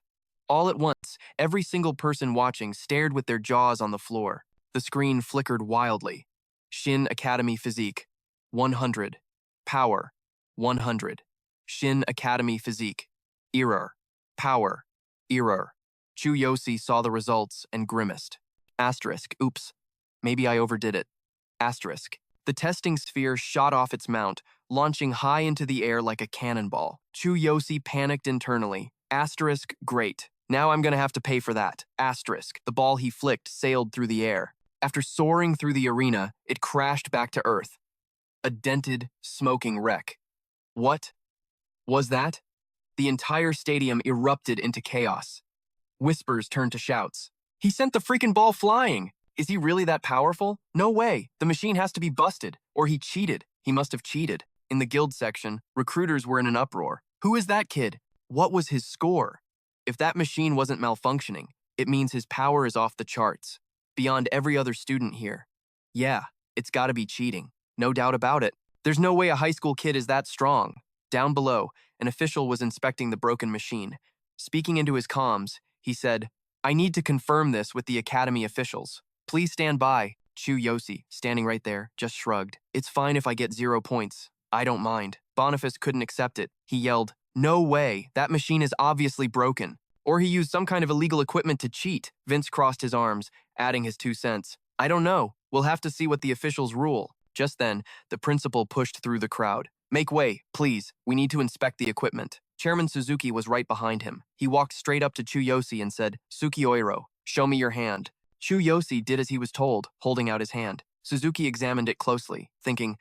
All at once, every single person watching stared with their jaws on the floor. The screen flickered wildly. Shin Academy Physique, 100. Power, 100. Shin Academy Physique. Error. Power. Error. Chu Yosi saw the results and grimaced. Asterisk. Oops. Maybe I overdid it. Asterisk. The testing sphere shot off its mount, launching high into the air like a cannonball. Chu Yosi panicked internally. Asterisk. Great. Now I'm gonna have to pay for that. Asterisk. The ball he flicked sailed through the air. After soaring through the arena, it crashed back to Earth. A dented, smoking wreck. What was that? The entire stadium erupted into chaos. Whispers turned to shouts. He sent the freaking ball flying! Is he really that powerful? No way! The machine has to be busted. Or he cheated. He must have cheated. In the guild section, recruiters were in an uproar. Who is that kid? What was his score? If that machine wasn't malfunctioning, it means his power is off the charts. Beyond every other student here. Yeah, it's gotta be cheating. No doubt about it. There's no way a high school kid is that strong. Down below, an official was inspecting the broken machine. Speaking into his comms, he said, I need to confirm this with the academy officials. Please stand by. Chu Yosi, standing right there, just shrugged. It's fine if I get 0 points. I don't mind. Boniface couldn't accept it. He yelled, no way, that machine is obviously broken. Or he used some kind of illegal equipment to cheat. Vince crossed his arms, adding his 2 cents. I don't know. We'll have to see what the officials rule. Just then, the principal pushed through the crowd. Make way, please. We need to inspect the equipment. Chairman Suzuki was right behind him. He walked straight up to Chu Yosi and said, Sukioiro, show me your hand. Chu Yosi did as he was told, holding out his hand. Suzuki examined it closely, thinking,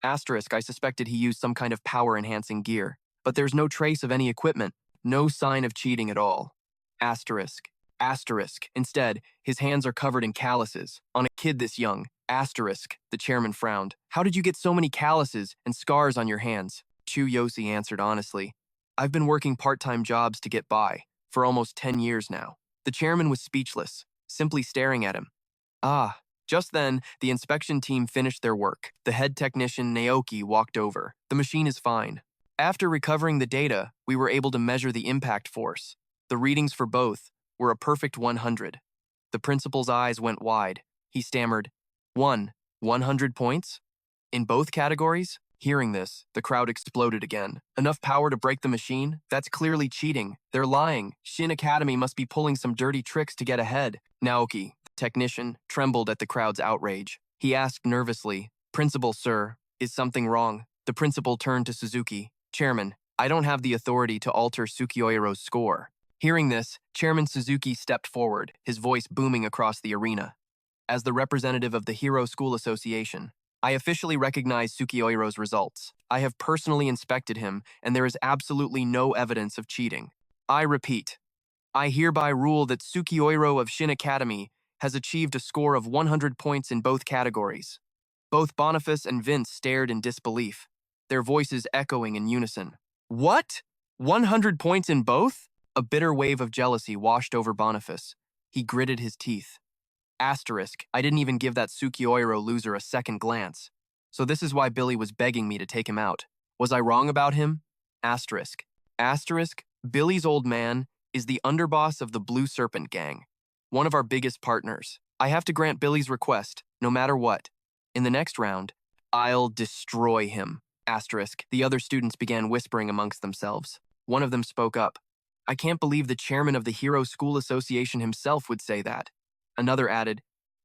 asterisk, I suspected he used some kind of power-enhancing gear. But there's no trace of any equipment. No sign of cheating at all. Asterisk. Asterisk. Instead, his hands are covered in calluses. On a kid this young. Asterisk. The chairman frowned. How did you get so many calluses and scars on your hands? Chu Yosi answered honestly. I've been working part-time jobs to get by, for almost 10 years now. The chairman was speechless, simply staring at him. Ah. Just then, the inspection team finished their work. The head technician, Naoki, walked over. The machine is fine. After recovering the data, we were able to measure the impact force. The readings for both were a perfect 100. The principal's eyes went wide. He stammered, 100 points? In both categories? Hearing this, the crowd exploded again. Enough power to break the machine? That's clearly cheating. They're lying. Shin Academy must be pulling some dirty tricks to get ahead. Naoki, the technician, trembled at the crowd's outrage. He asked nervously, Principal, sir, is something wrong? The principal turned to Suzuki. Chairman, I don't have the authority to alter Sukioiro's score. Hearing this, Chairman Suzuki stepped forward, his voice booming across the arena. As the representative of the Hero School Association, I officially recognize Sukioiro's results. I have personally inspected him, and there is absolutely no evidence of cheating. I repeat, I hereby rule that Sukioiro of Shin Academy has achieved a score of 100 points in both categories. Both Boniface and Vince stared in disbelief, their voices echoing in unison. What? 100 points in both? A bitter wave of jealousy washed over Boniface. He gritted his teeth. Asterisk, I didn't even give that Tsukioiro loser a second glance. So this is why Billy was begging me to take him out. Was I wrong about him? Asterisk. Asterisk, Billy's old man is the underboss of the Blue Serpent Gang, one of our biggest partners. I have to grant Billy's request, no matter what. In the next round, I'll destroy him. Asterisk. The other students began whispering amongst themselves. One of them spoke up. I can't believe the chairman of the Hero School Association himself would say that. Another added,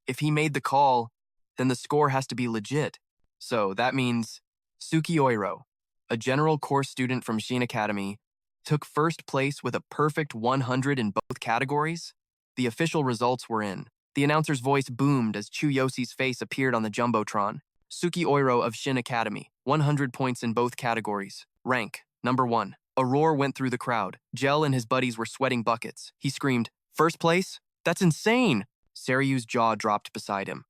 if he made the call, then the score has to be legit. So that means Tsukioiro, a general course student from Shin Academy, took first place with a perfect 100 in both categories. The official results were in. The announcer's voice boomed as Chu Yosi's face appeared on the Jumbotron. Tsukioiro of Shin Academy, 100 points in both categories. Rank, number 1. A roar went through the crowd. Gel and his buddies were sweating buckets. He screamed, first place? That's insane! Seryu's jaw dropped beside him.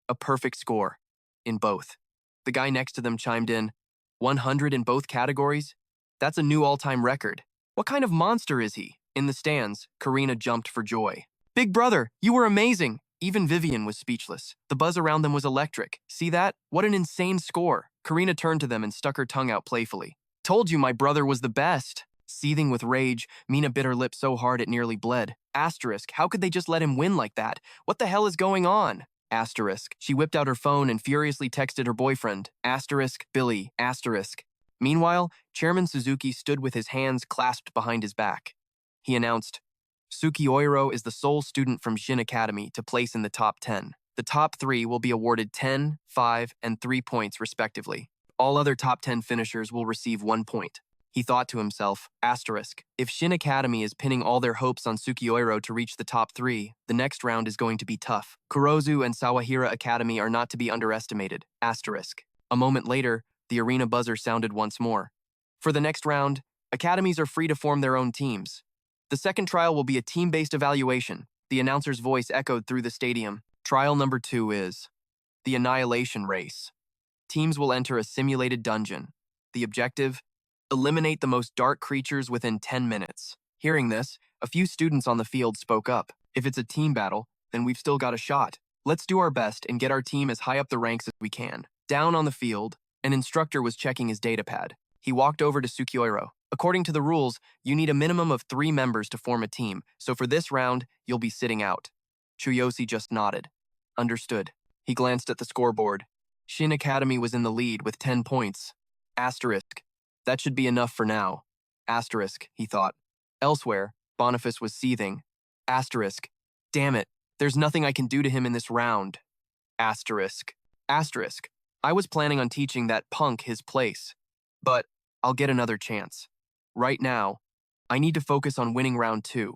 A perfect score. In both. The guy next to them chimed in, 100 in both categories? That's a new all-time record. What kind of monster is he? In the stands, Karina jumped for joy. Big brother, you were amazing! Even Vivian was speechless. The buzz around them was electric. See that? What an insane score. Karina turned to them and stuck her tongue out playfully. Told you my brother was the best. Seething with rage, Mina bit her lip so hard it nearly bled. Asterisk, how could they just let him win like that? What the hell is going on? Asterisk. She whipped out her phone and furiously texted her boyfriend. Asterisk, Billy. Asterisk. Meanwhile, Chairman Suzuki stood with his hands clasped behind his back. He announced, Tsukioiro is the sole student from Shin Academy to place in the top 10. The top 3 will be awarded 10, 5, and 3 points respectively. All other top 10 finishers will receive 1 point. He thought to himself, asterisk, if Shin Academy is pinning all their hopes on Tsukioiro to reach the top 3, the next round is going to be tough. Kurozu and Sawahira Academy are not to be underestimated, asterisk. A moment later, the arena buzzer sounded once more. For the next round, academies are free to form their own teams. The second trial will be a team-based evaluation. The announcer's voice echoed through the stadium. Trial number 2 is the Annihilation Race. Teams will enter a simulated dungeon. The objective? Eliminate the most dark creatures within 10 minutes. Hearing this, a few students on the field spoke up. If it's a team battle, then we've still got a shot. Let's do our best and get our team as high up the ranks as we can. Down on the field, an instructor was checking his datapad. He walked over to Tsukioiro. According to the rules, you need a minimum of 3 members to form a team, so for this round, you'll be sitting out. Chu Yosi just nodded. Understood. He glanced at the scoreboard. Shin Academy was in the lead with 10 points. Asterisk. That should be enough for now. Asterisk, he thought. Elsewhere, Boniface was seething. Asterisk. Damn it, there's nothing I can do to him in this round. Asterisk. Asterisk. I was planning on teaching that punk his place. But I'll get another chance. Right now, I need to focus on winning round 2.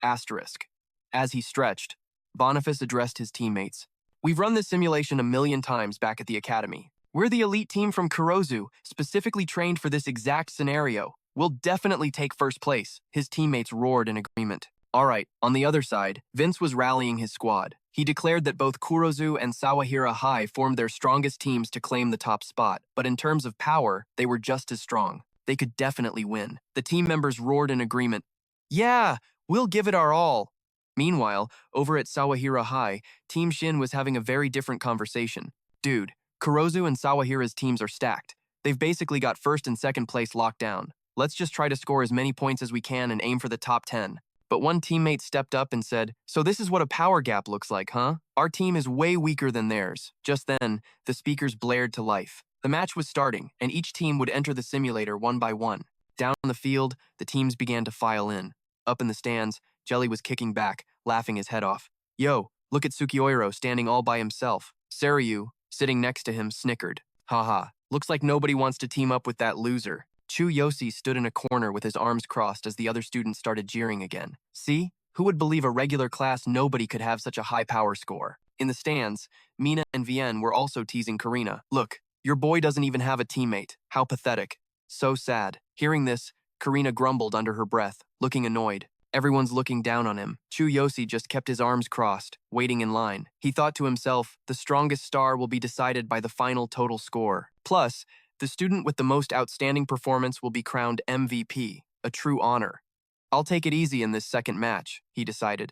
Asterisk. As he stretched, Boniface addressed his teammates. We've run this simulation a million times back at the academy. We're the elite team from Kurozu, specifically trained for this exact scenario. We'll definitely take first place. His teammates roared in agreement. All right, on the other side, Vince was rallying his squad. He declared that both Kurozu and Sawahira High formed their strongest teams to claim the top spot, but in terms of power, they were just as strong. They could definitely win. The team members roared in agreement. Yeah, we'll give it our all. Meanwhile, over at Sawahira High, Team Shin was having a very different conversation. Dude, Kurozu and Sawahira's teams are stacked. They've basically got first and second place locked down. Let's just try to score as many points as we can and aim for the top 10. But one teammate stepped up and said, so this is what a power gap looks like, huh? Our team is way weaker than theirs. Just then, the speakers blared to life. The match was starting, and each team would enter the simulator one by one. Down on the field, the teams began to file in. Up in the stands, Jelly was kicking back, laughing his head off. Yo, look at Tsukioiro standing all by himself. Seryu, sitting next to him, snickered. Haha, looks like nobody wants to team up with that loser. Chu Yosi stood in a corner with his arms crossed as the other students started jeering again. See? Who would believe a regular class nobody could have such a high power score? In the stands, Mina and Vienne were also teasing Karina. Look, your boy doesn't even have a teammate. How pathetic. So sad. Hearing this, Karina grumbled under her breath, looking annoyed. Everyone's looking down on him. Chu Yosi just kept his arms crossed, waiting in line. He thought to himself, the strongest star will be decided by the final total score. Plus, the student with the most outstanding performance will be crowned MVP, a true honor. I'll take it easy in this second match, he decided.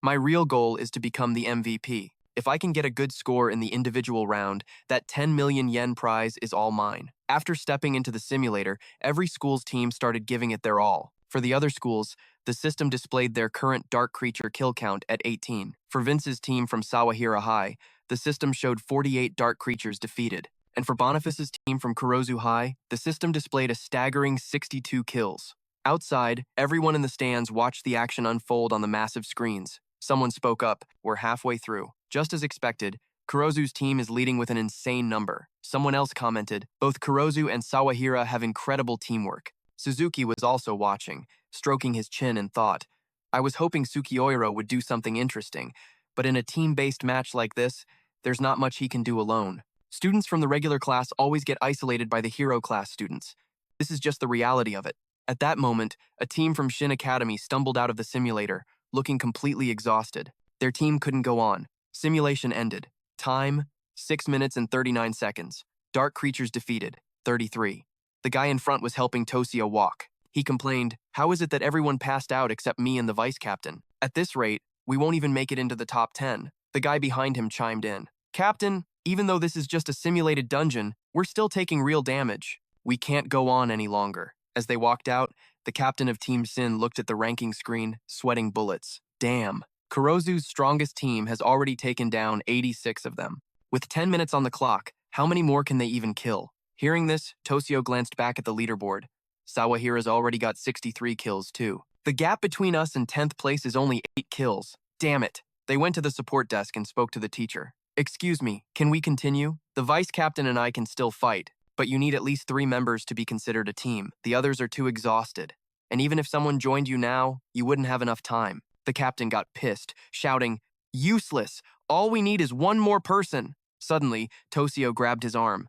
My real goal is to become the MVP. If I can get a good score in the individual round, that 10 million yen prize is all mine. After stepping into the simulator, every school's team started giving it their all. For the other schools, the system displayed their current dark creature kill count at 18. For Vince's team from Sawahira High, the system showed 48 dark creatures defeated. And for Boniface's team from Kurozu High, the system displayed a staggering 62 kills. Outside, everyone in the stands watched the action unfold on the massive screens. Someone spoke up. We're halfway through. Just as expected, Kurozu's team is leading with an insane number. Someone else commented, both Kurozu and Sawahira have incredible teamwork. Suzuki was also watching, stroking his chin and thought, I was hoping Tsukioiro would do something interesting, but in a team-based match like this, there's not much he can do alone. Students from the regular class always get isolated by the hero class students. This is just the reality of it. At that moment, a team from Shin Academy stumbled out of the simulator, looking completely exhausted. Their team couldn't go on. Simulation ended. Time, 6 minutes and 39 seconds. Dark creatures defeated, 33. The guy in front was helping Tosia walk. He complained, how is it that everyone passed out except me and the vice captain? At this rate, we won't even make it into the top 10. The guy behind him chimed in. Captain, even though this is just a simulated dungeon, we're still taking real damage. We can't go on any longer. As they walked out, the captain of Team Sin looked at the ranking screen, sweating bullets. Damn. Kurozu's strongest team has already taken down 86 of them. With 10 minutes on the clock, how many more can they even kill? Hearing this, Tosio glanced back at the leaderboard. Sawahira's already got 63 kills too. The gap between us and 10th place is only 8 kills. Damn it. They went to the support desk and spoke to the teacher. Excuse me, can we continue? The vice captain and I can still fight, but you need at least 3 members to be considered a team. The others are too exhausted. And even if someone joined you now, you wouldn't have enough time. The captain got pissed, shouting, useless! All we need is one more person! Suddenly, Tosio grabbed his arm.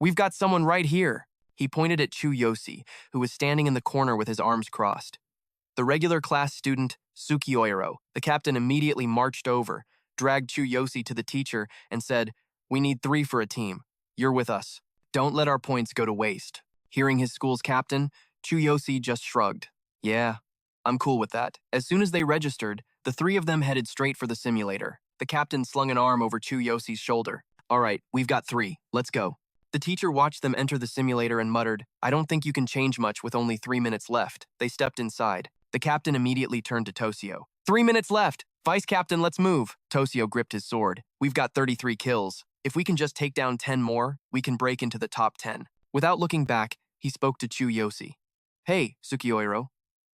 We've got someone right here! He pointed at Chu Yosi, who was standing in the corner with his arms crossed. The regular class student, Tsukioiro. The captain immediately marched over, dragged Chu Yosi to the teacher, and said, we need 3 for a team. You're with us. Don't let our points go to waste. Hearing his school's captain, Chu Yosi just shrugged. Yeah, I'm cool with that. As soon as they registered, the 3 of them headed straight for the simulator. The captain slung an arm over Chu Yosi's shoulder. All right, we've got 3. Let's go. The teacher watched them enter the simulator and muttered, I don't think you can change much with only 3 minutes left. They stepped inside. The captain immediately turned to Tosio. 3 minutes left! Vice captain, let's move! Tosio gripped his sword. We've got 33 kills. If we can just take down 10 more, we can break into the top 10. Without looking back, he spoke to Chu Yosi. Hey, Tsukioiro.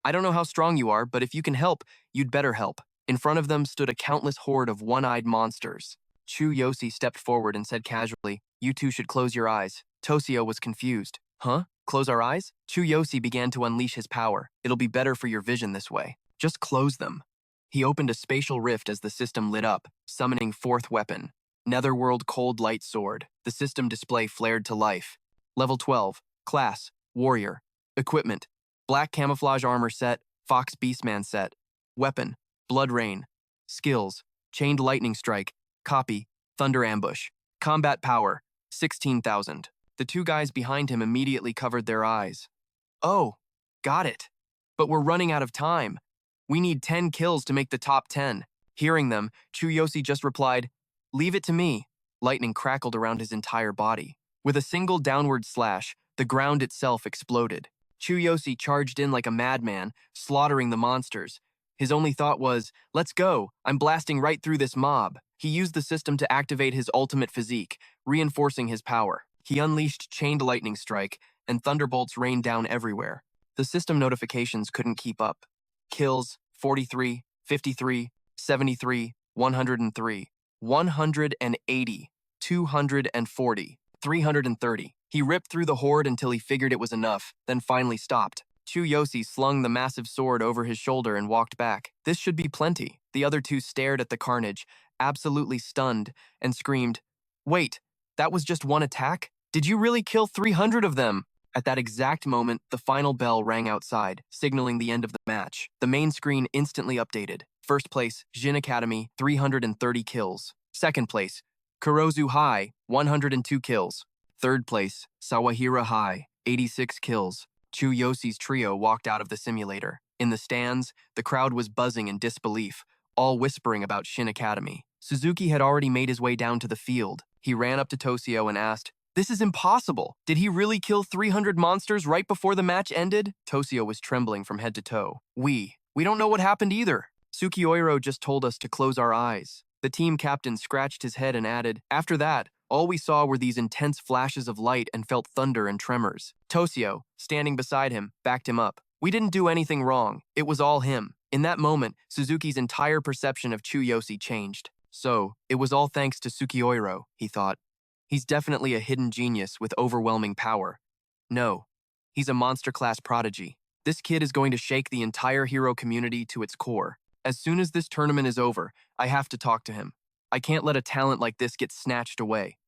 I don't know how strong you are, but if you can help, you'd better help. In front of them stood a countless horde of one-eyed monsters. Chu Yosi stepped forward and said casually, you two should close your eyes. Tosio was confused. Huh? Close our eyes? Chu Yosi began to unleash his power. It'll be better for your vision this way. Just close them. He opened a spatial rift as the system lit up, summoning 4th weapon. Netherworld Cold Light Sword. The system display flared to life. Level 12. Class. Warrior. Equipment. Black Camouflage Armor Set. Fox Beastman Set. Weapon. Blood Rain. Skills. Chained Lightning Strike. Copy. Thunder Ambush. Combat Power. 16,000. The 2 guys behind him immediately covered their eyes. Oh, got it. But we're running out of time. We need 10 kills to make the top 10. Hearing them, Chu Yosi just replied, leave it to me. Lightning crackled around his entire body. With a single downward slash, the ground itself exploded. Chu Yosi charged in like a madman, slaughtering the monsters. His only thought was, let's go, I'm blasting right through this mob. He used the system to activate his ultimate physique, reinforcing his power. He unleashed Chained Lightning Strike, and thunderbolts rained down everywhere. The system notifications couldn't keep up. Kills, 43, 53, 73, 103, 180, 240, 330. He ripped through the horde until he figured it was enough, then finally stopped. Chu Yosi slung the massive sword over his shoulder and walked back. This should be plenty. The other 2 stared at the carnage, absolutely stunned, and screamed, wait, that was just one attack? Did you really kill 300 of them? At that exact moment, the final bell rang outside, signaling the end of the match. The main screen instantly updated. First place, Jin Academy, 330 kills. Second place, Kurozu High, 102 kills. Third place, Sawahira High, 86 kills. Chu Yosi's trio walked out of the simulator. In the stands, the crowd was buzzing in disbelief, all whispering about Shin Academy. Suzuki had already made his way down to the field. He ran up to Tosio and asked, "This is impossible. Did he really kill 300 monsters right before the match ended?" Tosio was trembling from head to toe. We don't know what happened either. Sukioiro just told us to close our eyes." The team captain scratched his head and added, "After that, all we saw were these intense flashes of light and felt thunder and tremors." Tosio, standing beside him, backed him up. "We didn't do anything wrong. It was all him." In that moment, Suzuki's entire perception of Chu Yosi changed. So, it was all thanks to Sukioiro, he thought. He's definitely a hidden genius with overwhelming power. No, he's a monster-class prodigy. This kid is going to shake the entire hero community to its core. As soon as this tournament is over, I have to talk to him. I can't let a talent like this get snatched away.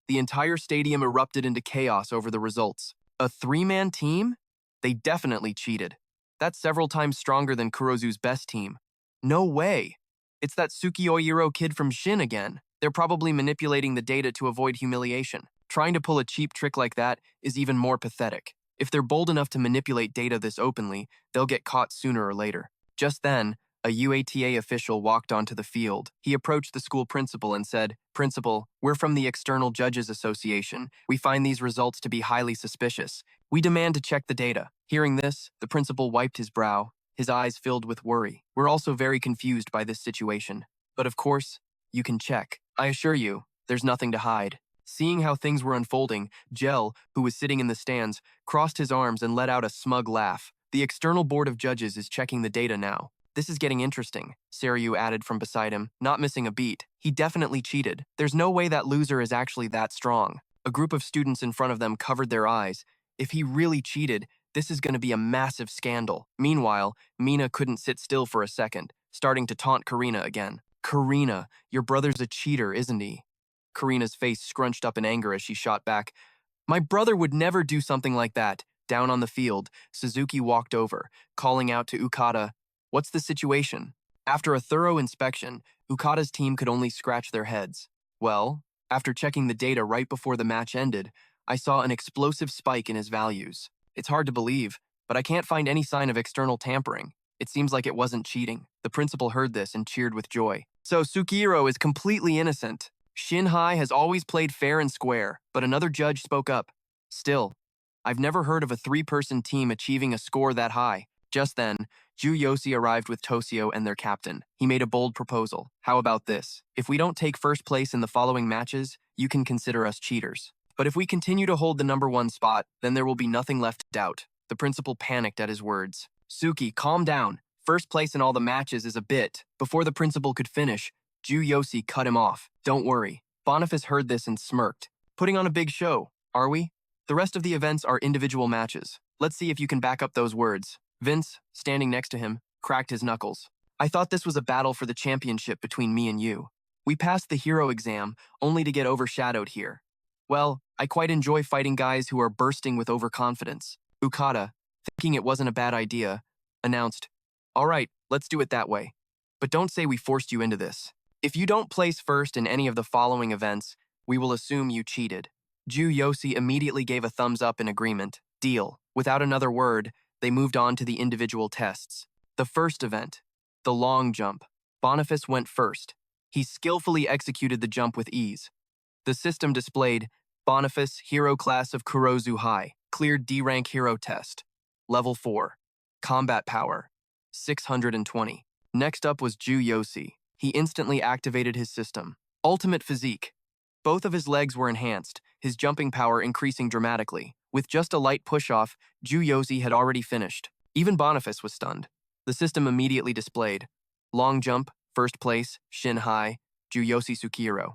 The entire stadium erupted into chaos over the results. A three-man team? They definitely cheated. That's several times stronger than Kurozu's best team. No way. It's that Sukioiro kid from Shin again. They're probably manipulating the data to avoid humiliation. Trying to pull a cheap trick like that is even more pathetic. If they're bold enough to manipulate data this openly, they'll get caught sooner or later. Just then, a UATA official walked onto the field. He approached the school principal and said, "Principal, we're from the External Judges Association. We find these results to be highly suspicious. We demand to check the data." Hearing this, the principal wiped his brow, his eyes filled with worry. "We're also very confused by this situation. But of course, you can check. I assure you, there's nothing to hide." Seeing how things were unfolding, Gel, who was sitting in the stands, crossed his arms and let out a smug laugh. "The External Board of Judges is checking the data now. This is getting interesting," Seiryu added from beside him, not missing a beat. "He definitely cheated. There's no way that loser is actually that strong." A group of students in front of them covered their eyes. If he really cheated, this is going to be a massive scandal. Meanwhile, Mina couldn't sit still for a second, starting to taunt Karina again. "Karina, your brother's a cheater, isn't he?" Karina's face scrunched up in anger as she shot back, "My brother would never do something like that." Down on the field, Suzuki walked over, calling out to Ukata, "What's the situation?" After a thorough inspection, Ukata's team could only scratch their heads. "Well, after checking the data right before the match ended, I saw an explosive spike in his values. It's hard to believe, but I can't find any sign of external tampering. It seems like it wasn't cheating." The principal heard this and cheered with joy. "So Sukihiro is completely innocent. Shinhai has always played fair and square," but another judge spoke up. "Still, I've never heard of a three-person team achieving a score that high." Just then, Chu Yosi arrived with Tosio and their captain. He made a bold proposal. "How about this? If we don't take first place in the following matches, you can consider us cheaters. But if we continue to hold the #1 spot, then there will be nothing left to doubt." The principal panicked at his words. "Suki, calm down. First place in all the matches is a bit." Before the principal could finish, Chu Yosi cut him off. "Don't worry." Boniface heard this and smirked. "Putting on a big show, are we? The rest of the events are individual matches. Let's see if you can back up those words." Vince, standing next to him, cracked his knuckles. "I thought this was a battle for the championship between me and you. We passed the hero exam, only to get overshadowed here. Well, I quite enjoy fighting guys who are bursting with overconfidence." Ukata, thinking it wasn't a bad idea, announced, "All right, let's do it that way. But don't say we forced you into this. If you don't place first in any of the following events, we will assume you cheated." Chu Yosi immediately gave a thumbs up in agreement. Deal. Without another word, they moved on to the individual tests. The first event, the long jump. Boniface went first. He skillfully executed the jump with ease. The system displayed, "Boniface, hero class of Kurozu High, cleared D-rank hero test. Level 4. Combat power, 620. Next up was Chu Yosi. He instantly activated his system. Ultimate Physique. Both of his legs were enhanced, his jumping power increasing dramatically. With just a light push-off, Chu Yosi had already finished. Even Boniface was stunned. The system immediately displayed, long jump, first place, Shin High, Chu Yosi Sukihiro.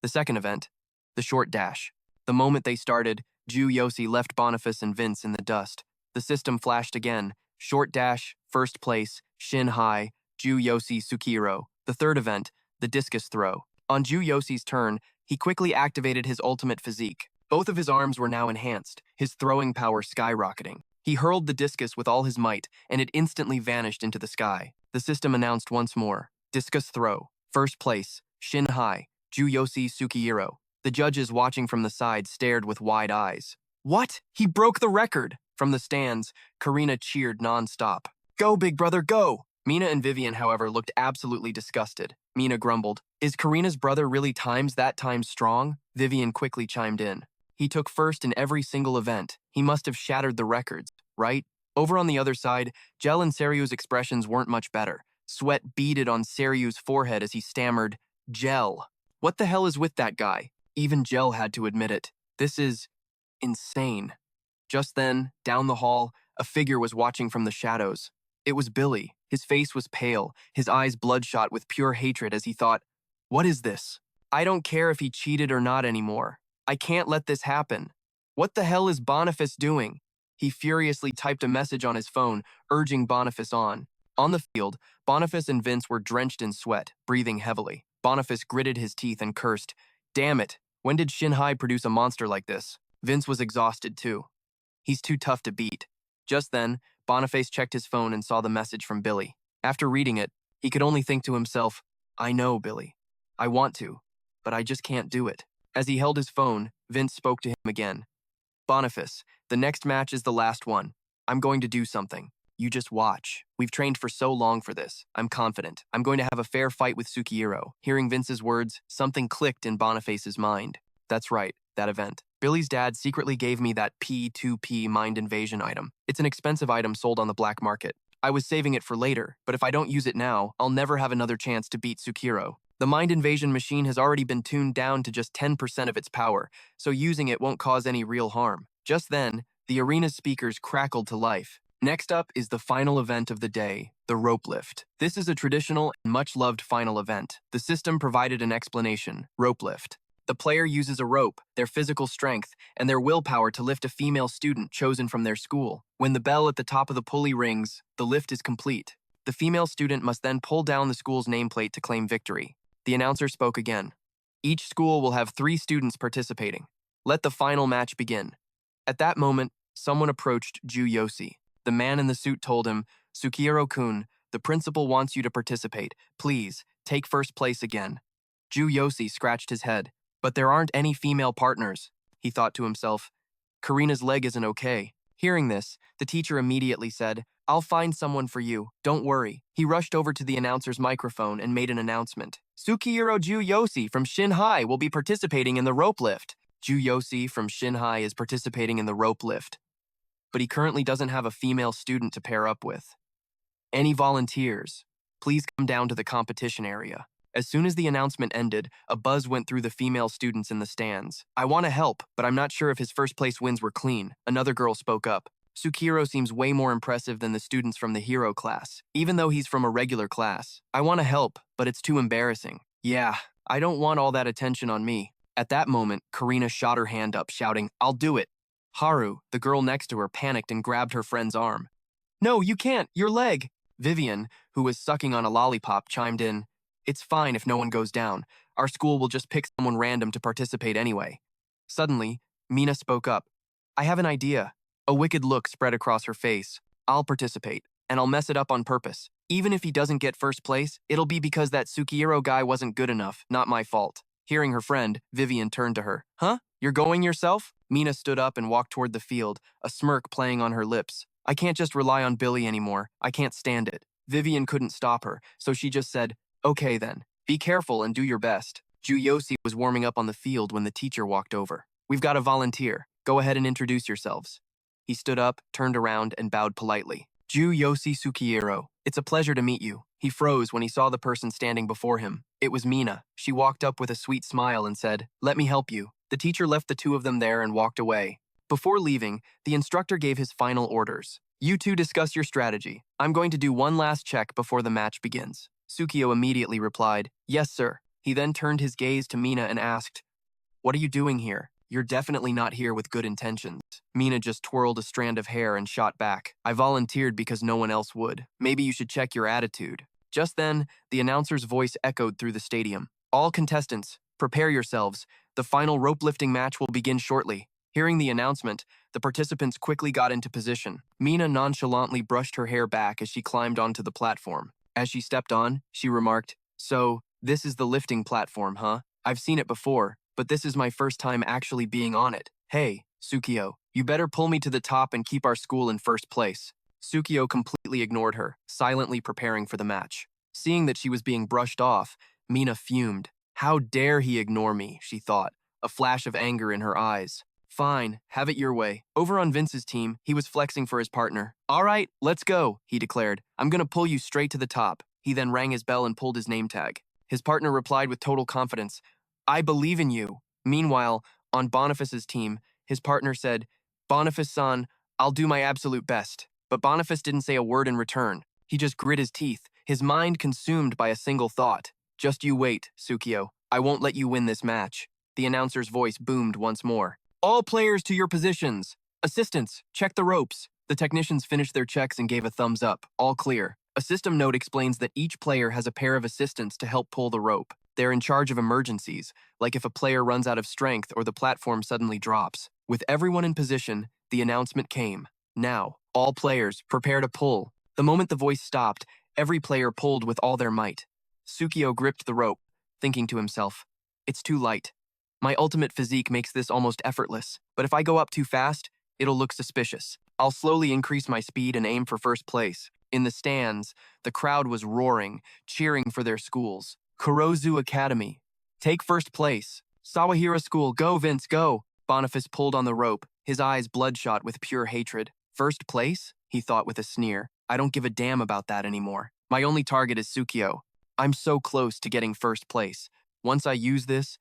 The second event, the short dash. The moment they started, Chu Yosi left Boniface and Vince in the dust. The system flashed again, short dash, first place, Shin High, Chu Yosi Sukihiro. The third event, the discus throw. On Chu Yosi's turn, he quickly activated his ultimate physique. Both of his arms were now enhanced, his throwing power skyrocketing. He hurled the discus with all his might, and it instantly vanished into the sky. The system announced once more, discus throw, first place, Shin High, Chu Yosi Sukihiro. The judges watching from the side stared with wide eyes. "What? He broke the record!" From the stands, Karina cheered non-stop. "Go, big brother, go! Mina and Vivian, however, looked absolutely disgusted. Mina grumbled, "Is Karina's brother really times that times strong?" Vivian quickly chimed in. "He took first in every single event. He must have shattered the records, right?" Over on the other side, Gel and Seryu's expressions weren't much better. Sweat beaded on Seryu's forehead as he stammered, "Gel. What the hell is with that guy?" Even Gel had to admit it. This is insane. Just then, down the hall, a figure was watching from the shadows. It was Billy. His face was pale, his eyes bloodshot with pure hatred as he thought, "What is this? I don't care if he cheated or not anymore. I can't let this happen. What the hell is Boniface doing?" He furiously typed a message on his phone, urging Boniface on. On the field, Boniface and Vince were drenched in sweat, breathing heavily. Boniface gritted his teeth and cursed, "Damn it, when did Shinhai produce a monster like this?" Vince was exhausted too. "He's too tough to beat." Just then, Boniface checked his phone and saw the message from Billy. After reading it, he could only think to himself, "I know, Billy. I want to, but I just can't do it." As he held his phone, Vince spoke to him again. "Boniface, the next match is the last one. I'm going to do something. You just watch. We've trained for so long for this. I'm confident. I'm going to have a fair fight with Sukihiro." Hearing Vince's words, something clicked in Boniface's mind. That's right, that event. Billy's dad secretly gave me that P2P mind invasion item. It's an expensive item sold on the black market. I was saving it for later, but if I don't use it now, I'll never have another chance to beat Sukihiro. The mind invasion machine has already been tuned down to just 10% of its power, so using it won't cause any real harm. Just then, the arena's speakers crackled to life. Next up is the final event of the day, the rope lift. This is a traditional and much-loved final event. The system provided an explanation, rope lift. The player uses a rope, their physical strength, and their willpower to lift a female student chosen from their school. When the bell at the top of the pulley rings, the lift is complete. The female student must then pull down the school's nameplate to claim victory. The announcer spoke again. Each school will have 3 students participating. Let the final match begin. At that moment, someone approached Chu Yosi. The man in the suit told him, "Sukihiro-kun, the principal wants you to participate. Please, take first place again." Chu Yosi scratched his head. "But there aren't any female partners," he thought to himself. "Karina's leg isn't okay." Hearing this, the teacher immediately said, "I'll find someone for you. Don't worry." He rushed over to the announcer's microphone and made an announcement. "Sukihiro Chu Yosi from Shinhai will be participating in the rope lift." Chu Yosi from Shinhai is participating in the rope lift, but he currently doesn't have a female student to pair up with. "Any volunteers? Please come down to the competition area." As soon as the announcement ended, a buzz went through the female students in the stands. "I want to help, but I'm not sure if his first place wins were clean." Another girl spoke up. "Sukihiro seems way more impressive than the students from the hero class, even though he's from a regular class. I want to help, but it's too embarrassing." "Yeah, I don't want all that attention on me." At that moment, Karina shot her hand up, shouting, "I'll do it." Haru, the girl next to her, panicked and grabbed her friend's arm. "No, you can't, your leg." Vivian, who was sucking on a lollipop, chimed in, "It's fine if no one goes down. Our school will just pick someone random to participate anyway." Suddenly, Mina spoke up. "I have an idea." A wicked look spread across her face. "I'll participate, and I'll mess it up on purpose. Even if he doesn't get first place, it'll be because that Sukihiro guy wasn't good enough, not my fault." Hearing her friend, Vivian turned to her. "Huh? You're going yourself?" Mina stood up and walked toward the field, a smirk playing on her lips. "I can't just rely on Billy anymore. I can't stand it." Vivian couldn't stop her, so she just said, "Okay then, be careful and do your best." Chu Yosi was warming up on the field when the teacher walked over. "We've got a volunteer. Go ahead and introduce yourselves." He stood up, turned around, and bowed politely. "Chu Yosi Sukihiro. It's a pleasure to meet you." He froze when he saw the person standing before him. It was Mina. She walked up with a sweet smile and said, "Let me help you." The teacher left the two of them there and walked away. Before leaving, the instructor gave his final orders. "You two discuss your strategy. I'm going to do one last check before the match begins." Sukio immediately replied, "Yes, sir." He then turned his gaze to Mina and asked, "What are you doing here? You're definitely not here with good intentions." Mina just twirled a strand of hair and shot back, "I volunteered because no one else would. Maybe you should check your attitude." Just then, the announcer's voice echoed through the stadium. "All contestants, prepare yourselves. The final rope lifting match will begin shortly." Hearing the announcement, the participants quickly got into position. Mina nonchalantly brushed her hair back as she climbed onto the platform. As she stepped on, she remarked, "So, this is the lifting platform, huh? I've seen it before, but this is my first time actually being on it. Hey, Sukio, you better pull me to the top and keep our school in first place." Tsukio completely ignored her, silently preparing for the match. Seeing that she was being brushed off, Mina fumed. How dare he ignore me, she thought, a flash of anger in her eyes. Fine, have it your way. Over on Vince's team, he was flexing for his partner. All right, let's go, he declared. I'm gonna pull you straight to the top. He then rang his bell and pulled his name tag. His partner replied with total confidence, I believe in you. Meanwhile, on Boniface's team, his partner said, Boniface-san, I'll do my absolute best. But Boniface didn't say a word in return. He just grit his teeth, his mind consumed by a single thought. Just you wait, Tsukio. I won't let you win this match. The announcer's voice boomed once more. All players to your positions. Assistants, check the ropes. The technicians finished their checks and gave a thumbs up. All clear. A system note explains that each player has a pair of assistants to help pull the rope. They're in charge of emergencies, like if a player runs out of strength or the platform suddenly drops. With everyone in position, the announcement came. Now, all players, prepare to pull. The moment the voice stopped, every player pulled with all their might. Tsukio gripped the rope, thinking to himself, it's too light. My ultimate physique makes this almost effortless, but if I go up too fast, it'll look suspicious. I'll slowly increase my speed and aim for first place. In the stands, the crowd was roaring, cheering for their schools. Kurozu Academy, take first place. Sawahira School, go Vince, go. Boniface pulled on the rope, his eyes bloodshot with pure hatred. First place? He thought with a sneer. I don't give a damn about that anymore. My only target is Tsukio. I'm so close to getting first place. Once I use this,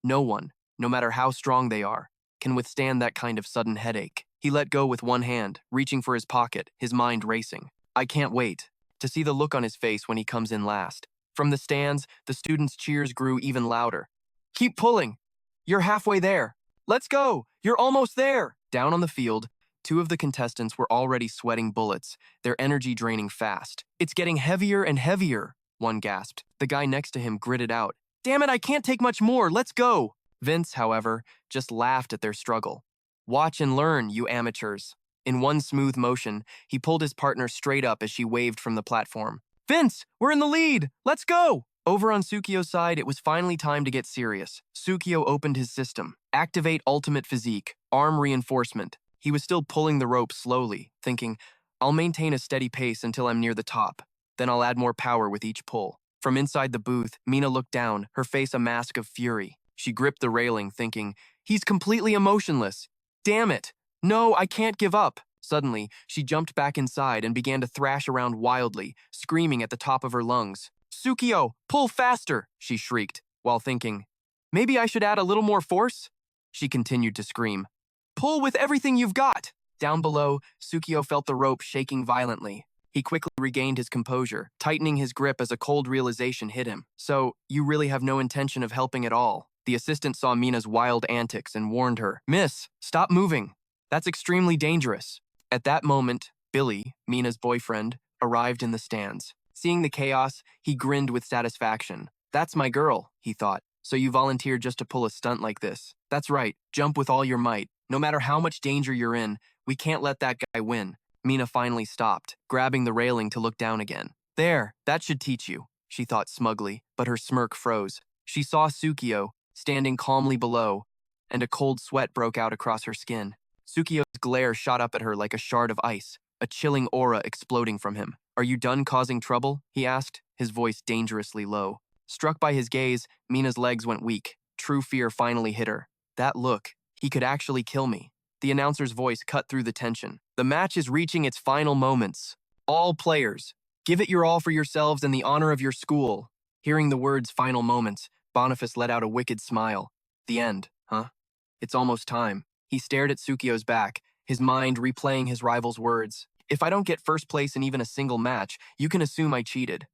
no one, no matter how strong they are, can withstand that kind of sudden headache. He let go with one hand, reaching for his pocket, his mind racing. I can't wait to see the look on his face when he comes in last. From the stands, the students' cheers grew even louder. Keep pulling. You're halfway there. Let's go. You're almost there. Down on the field, two of the contestants were already sweating bullets, their energy draining fast. It's getting heavier and heavier, one gasped. The guy next to him gritted out. Damn it, I can't take much more. Let's go. Vince, however, just laughed at their struggle. Watch and learn, you amateurs. In one smooth motion, he pulled his partner straight up as she waved from the platform. Vince, we're in the lead. Let's go. Over on Tsukio's side, it was finally time to get serious. Tsukio opened his system. Activate ultimate physique, arm reinforcement. He was still pulling the rope slowly, thinking, I'll maintain a steady pace until I'm near the top. Then I'll add more power with each pull. From inside the booth, Mina looked down, her face a mask of fury. She gripped the railing, thinking, he's completely emotionless. Damn it. No, I can't give up. Suddenly, she jumped back inside and began to thrash around wildly, screaming at the top of her lungs. Tsukio, pull faster, she shrieked, while thinking, maybe I should add a little more force? She continued to scream. Pull with everything you've got. Down below, Tsukio felt the rope shaking violently. He quickly regained his composure, tightening his grip as a cold realization hit him. So, you really have no intention of helping at all. The assistant saw Mina's wild antics and warned her, Miss, stop moving. That's extremely dangerous. At that moment, Billy, Mina's boyfriend, arrived in the stands. Seeing the chaos, he grinned with satisfaction. That's my girl, he thought. So you volunteered just to pull a stunt like this. That's right, jump with all your might. No matter how much danger you're in, we can't let that guy win. Mina finally stopped, grabbing the railing to look down again. There, that should teach you, she thought smugly, but her smirk froze. She saw Tsukio, standing calmly below, and a cold sweat broke out across her skin. Tsukio's glare shot up at her like a shard of ice, a chilling aura exploding from him. Are you done causing trouble? He asked, his voice dangerously low. Struck by his gaze, Mina's legs went weak. True fear finally hit her. That look, he could actually kill me. The announcer's voice cut through the tension. The match is reaching its final moments. All players, give it your all for yourselves and the honor of your school. Hearing the words final moments, Boniface let out a wicked smile. The end, huh? It's almost time. He stared at Tsukio's back, his mind replaying his rival's words. If I don't get first place in even a single match, you can assume I cheated.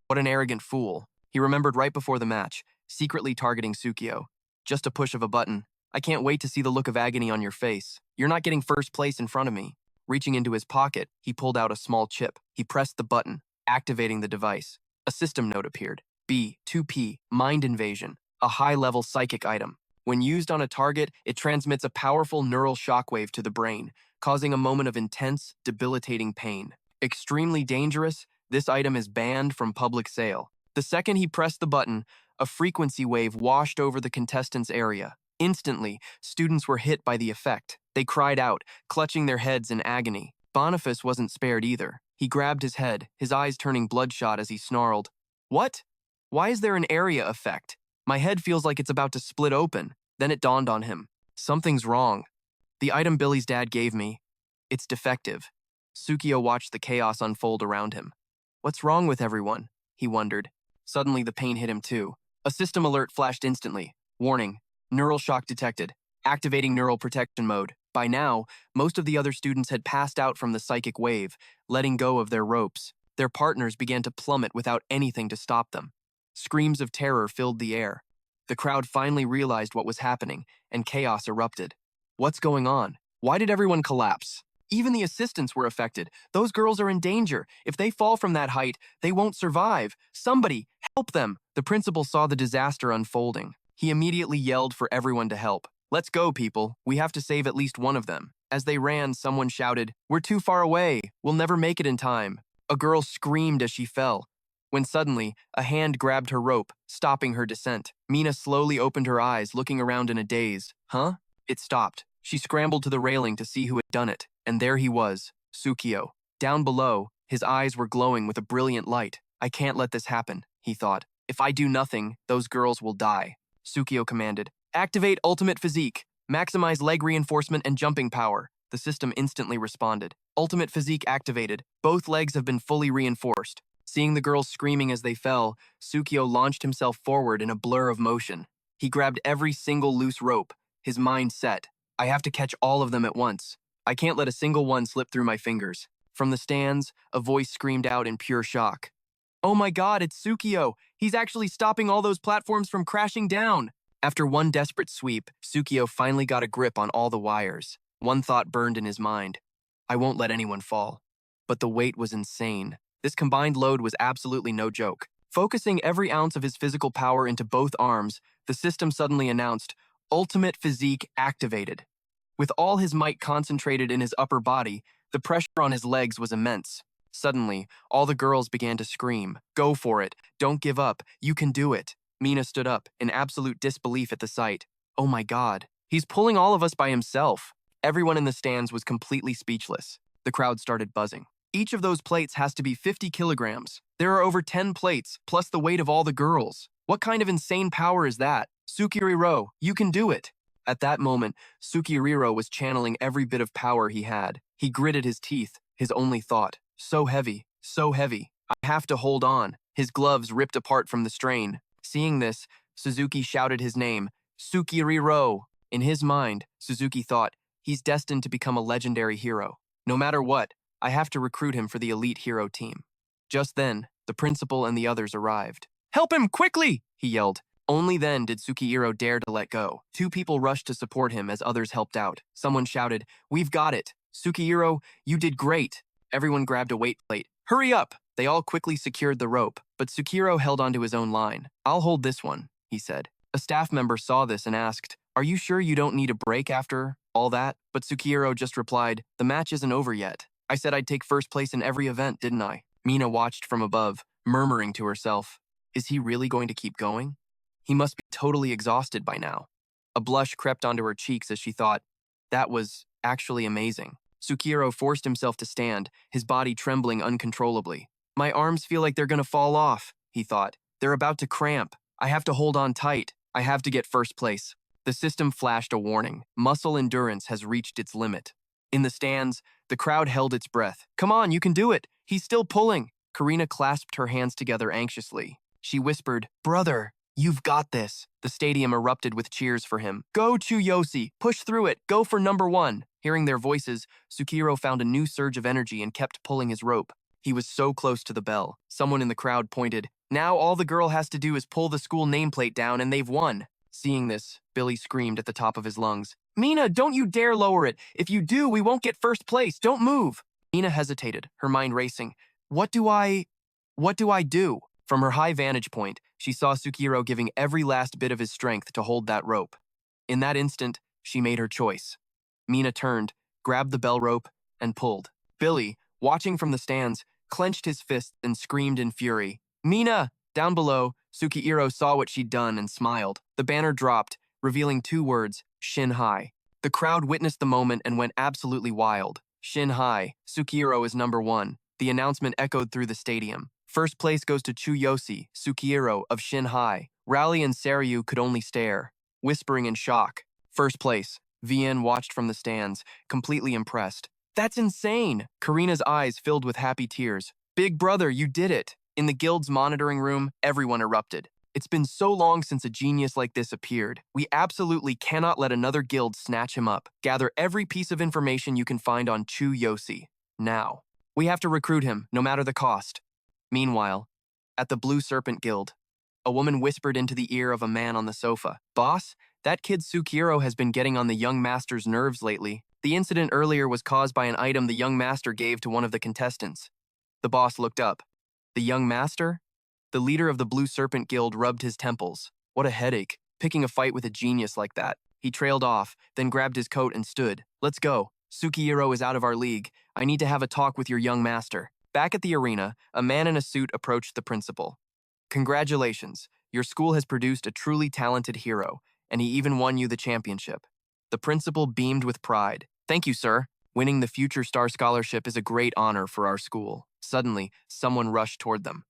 What an arrogant fool. He remembered right before the match, secretly targeting Tsukio. Just a push of a button. I can't wait to see the look of agony on your face. You're not getting first place in front of me. Reaching into his pocket, he pulled out a small chip. He pressed the button, activating the device. A system note appeared. B2P, Mind Invasion, a high-level psychic item. When used on a target, it transmits a powerful neural shockwave to the brain, causing a moment of intense, debilitating pain. Extremely dangerous, this item is banned from public sale. The second he pressed the button, a frequency wave washed over the contestants' area. Instantly, students were hit by the effect. They cried out, clutching their heads in agony. Boniface wasn't spared either. He grabbed his head, his eyes turning bloodshot as he snarled, "What? Why is there an area effect? My head feels like it's about to split open." Then it dawned on him. Something's wrong. The item Billy's dad gave me, it's defective. Tsukio watched the chaos unfold around him. What's wrong with everyone? He wondered. Suddenly the pain hit him too. A system alert flashed instantly. Warning, neural shock detected. Activating neural protection mode. By now, most of the other students had passed out from the psychic wave, letting go of their ropes. Their partners began to plummet without anything to stop them. Screams of terror filled the air. The crowd finally realized what was happening, and chaos erupted. What's going on? Why did everyone collapse? Even the assistants were affected. Those girls are in danger. If they fall from that height, they won't survive. Somebody, help them! The principal saw the disaster unfolding. He immediately yelled for everyone to help. Let's go, people. We have to save at least one of them. As they ran, someone shouted, "We're too far away. We'll never make it in time." A girl screamed as she fell, when suddenly, a hand grabbed her rope, stopping her descent. Mina slowly opened her eyes, looking around in a daze. Huh? It stopped. She scrambled to the railing to see who had done it, and there he was, Tsukio. Down below, his eyes were glowing with a brilliant light. I can't let this happen, he thought. If I do nothing, those girls will die. Tsukio commanded. Activate Ultimate Physique. Maximize leg reinforcement and jumping power. The system instantly responded. Ultimate Physique activated. Both legs have been fully reinforced. Seeing the girls screaming as they fell, Tsukio launched himself forward in a blur of motion. He grabbed every single loose rope, his mind set. I have to catch all of them at once. I can't let a single one slip through my fingers. From the stands, a voice screamed out in pure shock. Oh my god, it's Tsukio! He's actually stopping all those platforms from crashing down! After one desperate sweep, Tsukio finally got a grip on all the wires. One thought burned in his mind. I won't let anyone fall. But the weight was insane. This combined load was absolutely no joke. Focusing every ounce of his physical power into both arms, the system suddenly announced, Ultimate Physique activated. With all his might concentrated in his upper body, the pressure on his legs was immense. Suddenly, all the girls began to scream, "Go for it! Don't give up! You can do it!" Mina stood up, in absolute disbelief at the sight. Oh my god, he's pulling all of us by himself. Everyone in the stands was completely speechless. The crowd started buzzing. Each of those plates has to be 50 kilograms. There are over 10 plates, plus the weight of all the girls. What kind of insane power is that? Tsukiriro, you can do it! At that moment, Tsukiriro was channeling every bit of power he had. He gritted his teeth, his only thought. So heavy, so heavy. I have to hold on. His gloves ripped apart from the strain. Seeing this, Suzuki shouted his name, Tsukiriro. In his mind, Suzuki thought, he's destined to become a legendary hero. No matter what, I have to recruit him for the elite hero team. Just then, the principal and the others arrived. Help him, quickly! He yelled. Only then did Tsukihiro dare to let go. Two people rushed to support him as others helped out. Someone shouted, We've got it! Tsukihiro, you did great! Everyone grabbed a weight plate. Hurry up! They all quickly secured the rope, but Tsukihiro held onto his own line. I'll hold this one, he said. A staff member saw this and asked, Are you sure you don't need a break after all that? But Tsukihiro just replied, The match isn't over yet. I said I'd take first place in every event, didn't I? Mina watched from above, murmuring to herself, Is he really going to keep going? He must be totally exhausted by now. A blush crept onto her cheeks as she thought, That was actually amazing. Tsukihiro forced himself to stand, his body trembling uncontrollably. My arms feel like they're gonna fall off, he thought. They're about to cramp. I have to hold on tight. I have to get first place. The system flashed a warning. Muscle endurance has reached its limit. In the stands, the crowd held its breath. Come on, you can do it. He's still pulling. Karina clasped her hands together anxiously. She whispered, Brother, you've got this. The stadium erupted with cheers for him. Go, Chu Yosi. Push through it. Go for number one. Hearing their voices, Tsukihiro found a new surge of energy and kept pulling his rope. He was so close to the bell. Someone in the crowd pointed, Now all the girl has to do is pull the school nameplate down and they've won. Seeing this, Billy screamed at the top of his lungs, Mina, don't you dare lower it. If you do, we won't get first place. Don't move. Mina hesitated, her mind racing. What do I do? From her high vantage point, she saw Tsukihiro giving every last bit of his strength to hold that rope. In that instant, she made her choice. Mina turned, grabbed the bell rope, and pulled. Billy, watching from the stands, clenched his fists and screamed in fury. Mina! Down below, Tsukihiro saw what she'd done and smiled. The banner dropped, revealing two words, Shin High. The crowd witnessed the moment and went absolutely wild. Shin High, Sukihiro is number 1. The announcement echoed through the stadium. First place goes to Chu Yosi, Sukihiro of Shin High. Rally and Saryu could only stare, whispering in shock. First place. VN watched from the stands, completely impressed. That's insane! Karina's eyes filled with happy tears. Big brother, you did it! In the guild's monitoring room, everyone erupted. It's been so long since a genius like this appeared. We absolutely cannot let another guild snatch him up. Gather every piece of information you can find on Chu Yosi. Now. We have to recruit him, no matter the cost. Meanwhile, at the Blue Serpent Guild, a woman whispered into the ear of a man on the sofa. Boss, that kid Sukihiro has been getting on the young master's nerves lately. The incident earlier was caused by an item the young master gave to one of the contestants. The boss looked up. The young master? The leader of the Blue Serpent Guild rubbed his temples. What a headache, picking a fight with a genius like that. He trailed off, then grabbed his coat and stood. Let's go. Sukihiro is out of our league. I need to have a talk with your young master. Back at the arena, a man in a suit approached the principal. Congratulations, your school has produced a truly talented hero, and he even won you the championship. The principal beamed with pride. Thank you, sir. Winning the Future Star Scholarship is a great honor for our school. Suddenly, someone rushed toward them.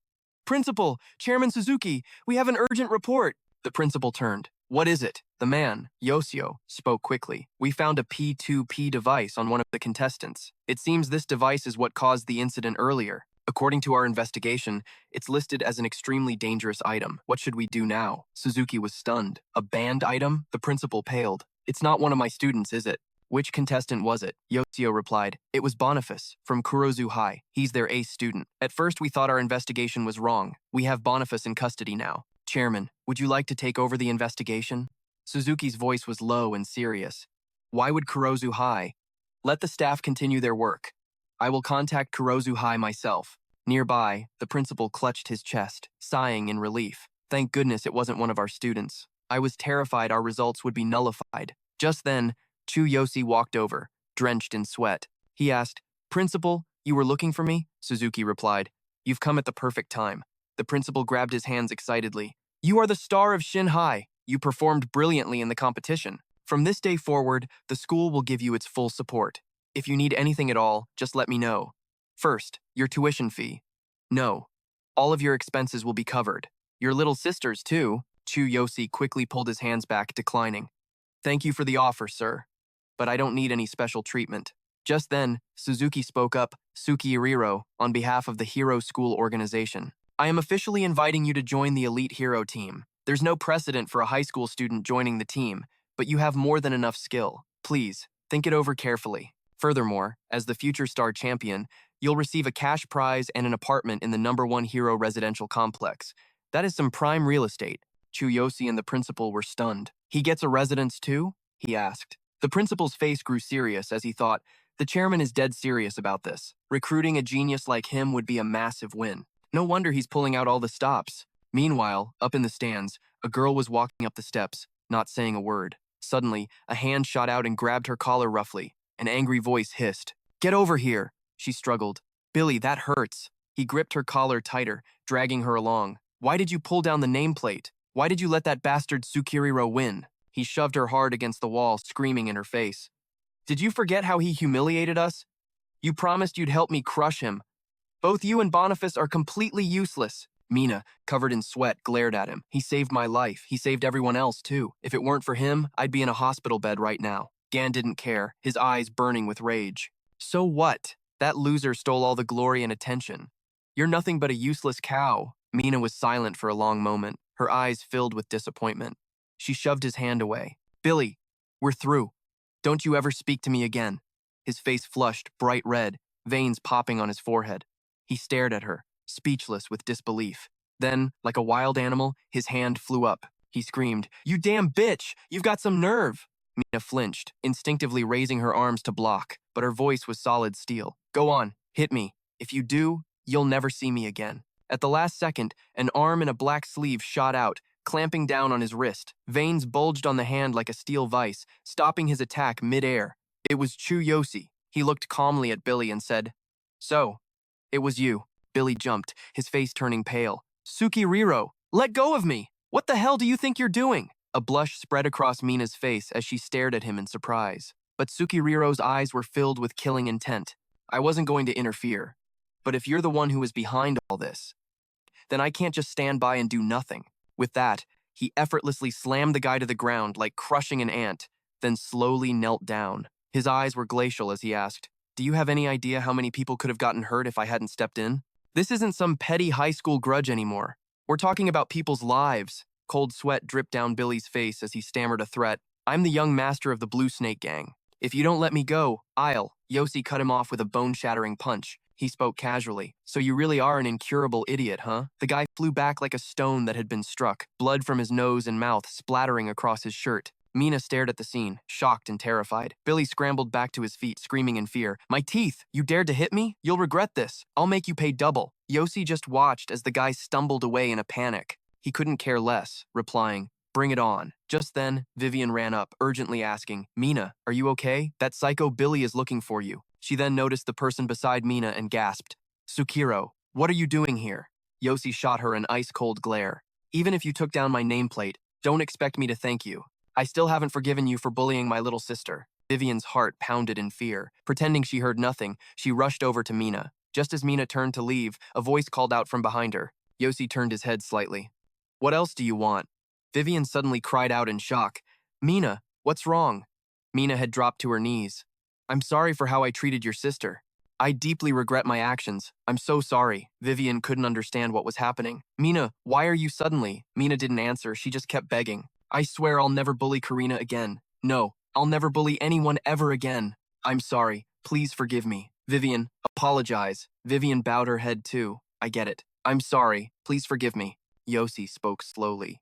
Principal, Chairman Suzuki, we have an urgent report. The principal turned. What is it? The man, Yosio, spoke quickly. We found a P2P device on one of the contestants. It seems this device is what caused the incident earlier. According to our investigation, it's listed as an extremely dangerous item. What should we do now? Suzuki was stunned. A banned item? The principal paled. It's not one of my students, is it? Which contestant was it? Yosio replied. It was Boniface, from Kurozu High. He's their ace student. At first, we thought our investigation was wrong. We have Boniface in custody now. Chairman, would you like to take over the investigation? Suzuki's voice was low and serious. Why would Kurozu High? Let the staff continue their work. I will contact Kurozu High myself. Nearby, the principal clutched his chest, sighing in relief. Thank goodness it wasn't one of our students. I was terrified our results would be nullified. Just then, Chu Yosi walked over, drenched in sweat. He asked, Principal, you were looking for me? Suzuki replied, You've come at the perfect time. The principal grabbed his hands excitedly. You are the star of Shin High. You performed brilliantly in the competition. From this day forward, the school will give you its full support. If you need anything at all, just let me know. First, your tuition fee. No. All of your expenses will be covered. Your little sister's too. Chu Yosi quickly pulled his hands back, declining. Thank you for the offer, sir. But I don't need any special treatment. Just then, Suzuki spoke up, Sukihiro, on behalf of the Hero School organization. I am officially inviting you to join the elite hero team. There's no precedent for a high school student joining the team, but you have more than enough skill. Please, think it over carefully. Furthermore, as the Future Star champion, you'll receive a cash prize and an apartment in the #1 hero residential complex. That is some prime real estate. Chu Yosi and the principal were stunned. He gets a residence too? He asked. The principal's face grew serious as he thought, the chairman is dead serious about this. Recruiting a genius like him would be a massive win. No wonder he's pulling out all the stops. Meanwhile, up in the stands, a girl was walking up the steps, not saying a word. Suddenly, a hand shot out and grabbed her collar roughly. An angry voice hissed. Get over here! She struggled. Billy, that hurts. He gripped her collar tighter, dragging her along. Why did you pull down the nameplate? Why did you let that bastard Sukihiro win? He shoved her hard against the wall, screaming in her face. Did you forget how he humiliated us? You promised you'd help me crush him. Both you and Boniface are completely useless. Mina, covered in sweat, glared at him. He saved my life. He saved everyone else, too. If it weren't for him, I'd be in a hospital bed right now. Gan didn't care, his eyes burning with rage. So what? That loser stole all the glory and attention. You're nothing but a useless cow. Mina was silent for a long moment, her eyes filled with disappointment. She shoved his hand away. Billy, we're through. Don't you ever speak to me again. His face flushed, bright red, veins popping on his forehead. He stared at her, speechless with disbelief. Then, like a wild animal, his hand flew up. He screamed, You damn bitch! You've got some nerve! Mina flinched, instinctively raising her arms to block, but her voice was solid steel. Go on, hit me. If you do, you'll never see me again. At the last second, an arm in a black sleeve shot out, clamping down on his wrist. Veins bulged on the hand like a steel vise, stopping his attack mid-air. It was Chu Yosi. He looked calmly at Billy and said, So, it was you. Billy jumped, his face turning pale. Sukihiro, let go of me! What the hell do you think you're doing? A blush spread across Mina's face as she stared at him in surprise. but Tsukiriro's eyes were filled with killing intent. I wasn't going to interfere. But if you're the one who is behind all this, then I can't just stand by and do nothing. With that, he effortlessly slammed the guy to the ground like crushing an ant, then slowly knelt down. His eyes were glacial as he asked, "Do you have any idea how many people could have gotten hurt if I hadn't stepped in? This isn't some petty high school grudge anymore. We're talking about people's lives." Cold sweat dripped down Billy's face as he stammered a threat. "I'm the young master of the Blue Snake Gang. If you don't let me go, I'll." Yosi cut him off with a bone-shattering punch. He spoke casually. "So you really are an incurable idiot, huh?" The guy flew back like a stone that had been struck, blood from his nose and mouth splattering across his shirt. Mina stared at the scene, shocked and terrified. Billy scrambled back to his feet, screaming in fear. "My teeth! You dared to hit me? You'll regret this. I'll make you pay double." Yosi just watched as the guy stumbled away in a panic. He couldn't care less, replying, "Bring it on." Just then, Vivian ran up, urgently asking, "Mina, are you okay? That psycho Billy is looking for you." She then noticed the person beside Mina and gasped, "Tsukiro, what are you doing here?" Yosi shot her an ice-cold glare. "Even if you took down my nameplate, don't expect me to thank you. I still haven't forgiven you for bullying my little sister." Vivian's heart pounded in fear. Pretending she heard nothing, she rushed over to Mina. Just as Mina turned to leave, a voice called out from behind her. Yosi turned his head slightly. "What else do you want?" Vivian suddenly cried out in shock. "Mina, what's wrong?" Mina had dropped to her knees. "I'm sorry for how I treated your sister. I deeply regret my actions. I'm so sorry." Vivian couldn't understand what was happening. "Mina, why are you suddenly?" Mina didn't answer, she just kept begging. "I swear I'll never bully Karina again. No, I'll never bully anyone ever again. I'm sorry. Please forgive me." "Vivian, apologize." Vivian bowed her head too. "I get it. I'm sorry. Please forgive me." Yosi spoke slowly.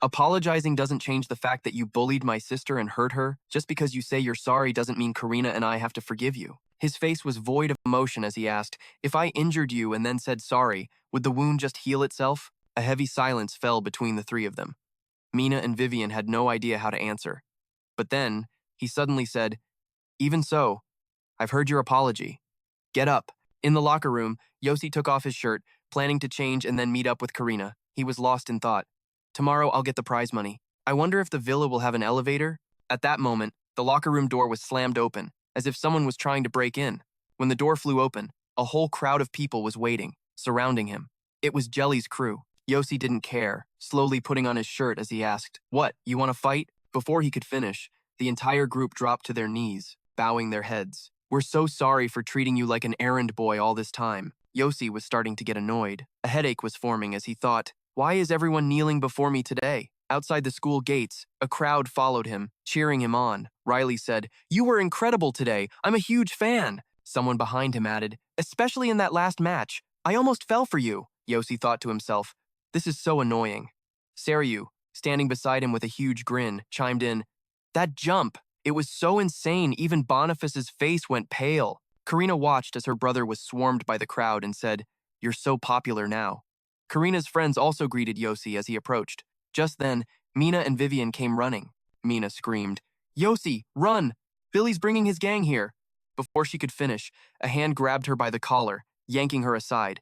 "Apologizing doesn't change the fact that you bullied my sister and hurt her. Just because you say you're sorry doesn't mean Karina and I have to forgive you." His face was void of emotion as he asked, "If I injured you and then said sorry, would the wound just heal itself?" A heavy silence fell between the three of them. Mina and Vivian had no idea how to answer. But then, he suddenly said, "Even so, I've heard your apology. Get up." In the locker room, Yosi took off his shirt, planning to change and then meet up with Karina. He was lost in thought. "Tomorrow I'll get the prize money. I wonder if the villa will have an elevator?" At that moment, the locker room door was slammed open, as if someone was trying to break in. When the door flew open, a whole crowd of people was waiting, surrounding him. It was Jelly's crew. Yosi didn't care, slowly putting on his shirt as he asked, "What, you want to fight?" Before he could finish, the entire group dropped to their knees, bowing their heads. "We're so sorry for treating you like an errand boy all this time." Yosi was starting to get annoyed. A headache was forming as he thought, "Why is everyone kneeling before me today?" Outside the school gates, a crowd followed him, cheering him on. Riley said, "You were incredible today. I'm a huge fan." Someone behind him added, "Especially in that last match. I almost fell for you." Yosi thought to himself, "This is so annoying." Saryu, standing beside him with a huge grin, chimed in, "That jump! It was so insane, even Boniface's face went pale." Karina watched as her brother was swarmed by the crowd and said, "You're so popular now." Karina's friends also greeted Yosi as he approached. Just then, Mina and Vivian came running. Mina screamed, "Yosi, run! Billy's bringing his gang here." Before she could finish, a hand grabbed her by the collar, yanking her aside.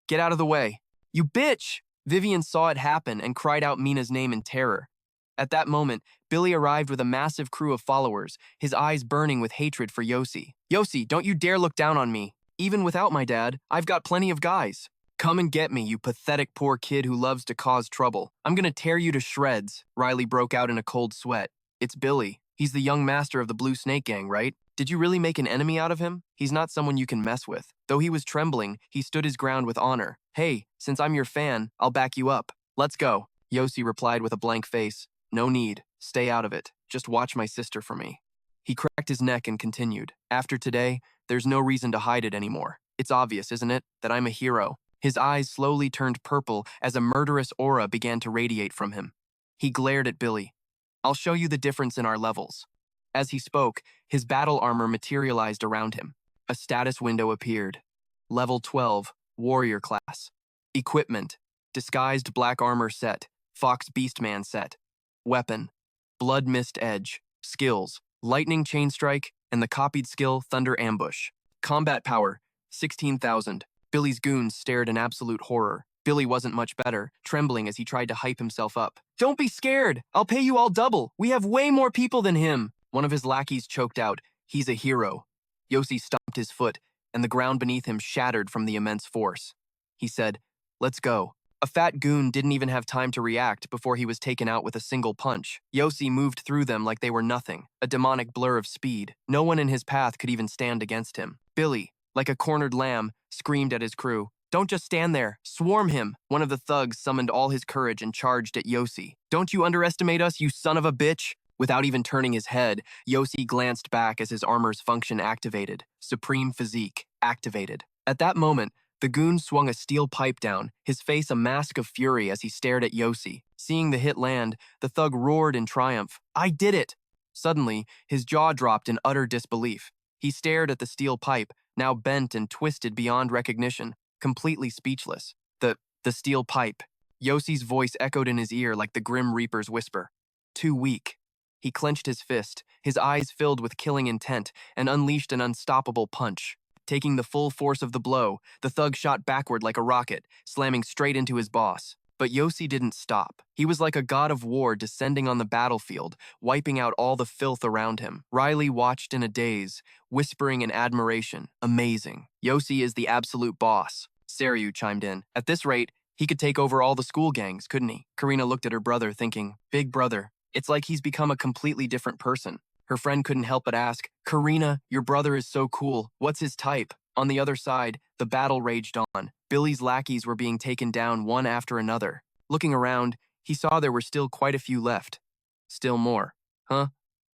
"Get out of the way." "You bitch!" Vivian saw it happen and cried out Mina's name in terror. At that moment, Billy arrived with a massive crew of followers, his eyes burning with hatred for Yosi. "Yosi, don't you dare look down on me. Even without my dad, I've got plenty of guys. Come and get me, you pathetic poor kid who loves to cause trouble. I'm gonna tear you to shreds." Riley broke out in a cold sweat. "It's Billy. He's the young master of the Blue Snake Gang, right? Did you really make an enemy out of him? He's not someone you can mess with." Though he was trembling, he stood his ground with honor. "Hey, since I'm your fan, I'll back you up. Let's go." Yosi replied with a blank face, "No need. Stay out of it. Just watch my sister for me." He cracked his neck and continued, "After today, there's no reason to hide it anymore. It's obvious, isn't it, that I'm a hero?" His eyes slowly turned purple as a murderous aura began to radiate from him. He glared at Billy. "I'll show you the difference in our levels." As he spoke, his battle armor materialized around him. A status window appeared. Level 12, Warrior Class. Equipment, Disguised Black Armor Set, Fox Beastman Set. Weapon, Blood Mist Edge. Skills, Lightning Chain Strike, and the copied skill Thunder Ambush. Combat power, 16,000. Billy's goons stared in absolute horror. Billy wasn't much better, trembling as he tried to hype himself up. "Don't be scared! I'll pay you all double! We have way more people than him!" One of his lackeys choked out, "He's a hero." Yosi stomped his foot, and the ground beneath him shattered from the immense force. He said, "Let's go." A fat goon didn't even have time to react before he was taken out with a single punch. Yosi moved through them like they were nothing, a demonic blur of speed. No one in his path could even stand against him. Billy, like a cornered lamb, screamed at his crew, "Don't just stand there, swarm him!" One of the thugs summoned all his courage and charged at Yosi. "Don't you underestimate us, you son of a bitch!" Without even turning his head, Yosi glanced back as his armor's function activated. Supreme Physique, activated. At that moment, the goon swung a steel pipe down, his face a mask of fury as he stared at Yosi. Seeing the hit land, the thug roared in triumph, "I did it!" Suddenly, his jaw dropped in utter disbelief. He stared at the steel pipe, now bent and twisted beyond recognition, completely speechless. The steel pipe. Yosi's voice echoed in his ear like the Grim Reaper's whisper. Too weak. He clenched his fist, his eyes filled with killing intent, and unleashed an unstoppable punch. Taking the full force of the blow, the thug shot backward like a rocket, slamming straight into his boss. But Yosi didn't stop. He was like a god of war descending on the battlefield, wiping out all the filth around him. Riley watched in a daze, whispering in admiration. Amazing. Yosi is the absolute boss. Seryu chimed in. At this rate, he could take over all the school gangs, couldn't he? Karina looked at her brother, thinking, big brother. It's like he's become a completely different person. Her friend couldn't help but ask, Karina, your brother is so cool. What's his type? On the other side, the battle raged on. Billy's lackeys were being taken down one after another. Looking around, he saw there were still quite a few left. Still more. Huh?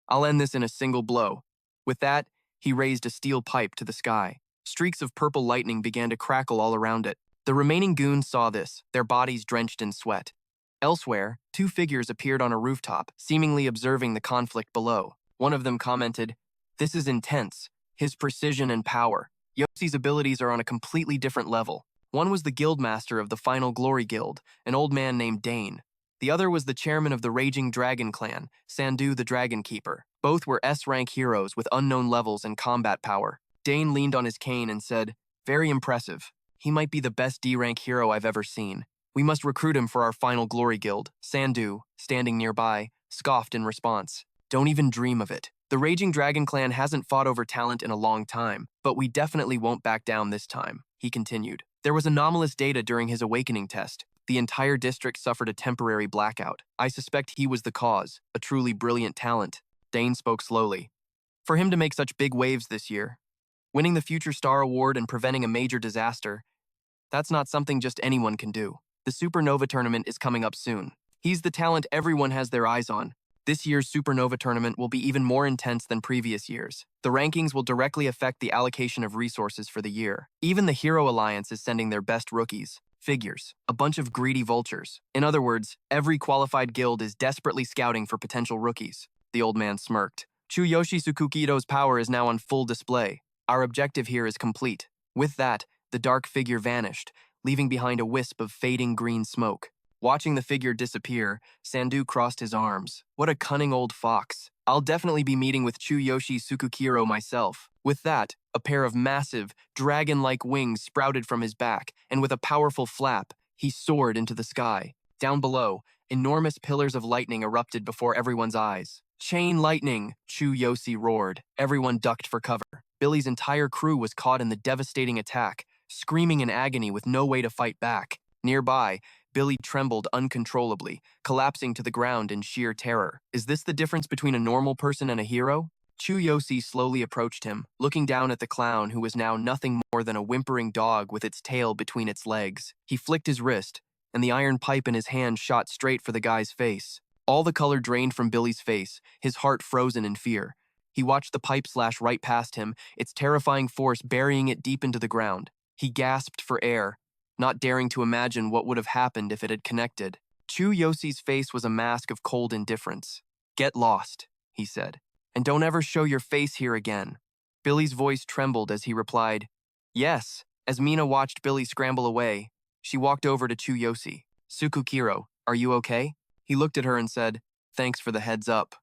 I'll end this in a single blow. With that, he raised a steel pipe to the sky. Streaks of purple lightning began to crackle all around it. The remaining goons saw this, their bodies drenched in sweat. Elsewhere, two figures appeared on a rooftop, seemingly observing the conflict below. One of them commented, "This is intense. His precision and power. Yosi's abilities are on a completely different level." One was the guildmaster of the Final Glory Guild, an old man named Dane. The other was the chairman of the Raging Dragon clan, Sandu the Dragon Keeper. Both were S-rank heroes with unknown levels and combat power. Dane leaned on his cane and said, "Very impressive. He might be the best D-rank hero I've ever seen. We must recruit him for our Final Glory Guild." Sandu, standing nearby, scoffed in response. "Don't even dream of it. The Raging Dragon clan hasn't fought over talent in a long time, but we definitely won't back down this time," he continued. There was anomalous data during his awakening test. The entire district suffered a temporary blackout. I suspect he was the cause, a truly brilliant talent. Dane spoke slowly. For him to make such big waves this year, winning the Future Star Award and preventing a major disaster, that's not something just anyone can do. The Supernova Tournament is coming up soon. He's the talent everyone has their eyes on. This year's Supernova Tournament will be even more intense than previous years. The rankings will directly affect the allocation of resources for the year. Even the Hero Alliance is sending their best rookies. Figures. A bunch of greedy vultures. In other words, every qualified guild is desperately scouting for potential rookies. The old man smirked. Chu Yoshi Tsukukido's power is now on full display. Our objective here is complete. With that, the dark figure vanished, leaving behind a wisp of fading green smoke. Watching the figure disappear, Sandu crossed his arms. What a cunning old fox. I'll definitely be meeting with Chu Yoshi Tsukukiro myself. With that, a pair of massive, dragon-like wings sprouted from his back, and with a powerful flap, he soared into the sky. Down below, enormous pillars of lightning erupted before everyone's eyes. Chain lightning, Chu Yosi roared. Everyone ducked for cover. Billy's entire crew was caught in the devastating attack, screaming in agony with no way to fight back. Nearby, Billy trembled uncontrollably, collapsing to the ground in sheer terror. Is this the difference between a normal person and a hero? Chu Yosi slowly approached him, looking down at the clown who was now nothing more than a whimpering dog with its tail between its legs. He flicked his wrist, and the iron pipe in his hand shot straight for the guy's face. All the color drained from Billy's face, his heart frozen in fear. He watched the pipe slash right past him, its terrifying force burying it deep into the ground. He gasped for air, not daring to imagine what would have happened if it had connected. Chu Yosi's face was a mask of cold indifference. "Get lost," he said, "and don't ever show your face here again." Billy's voice trembled as he replied, "Yes." As Mina watched Billy scramble away, she walked over to Chu Yosi. "Tsukukiro, are you okay?" He looked at her and said, "Thanks for the heads up."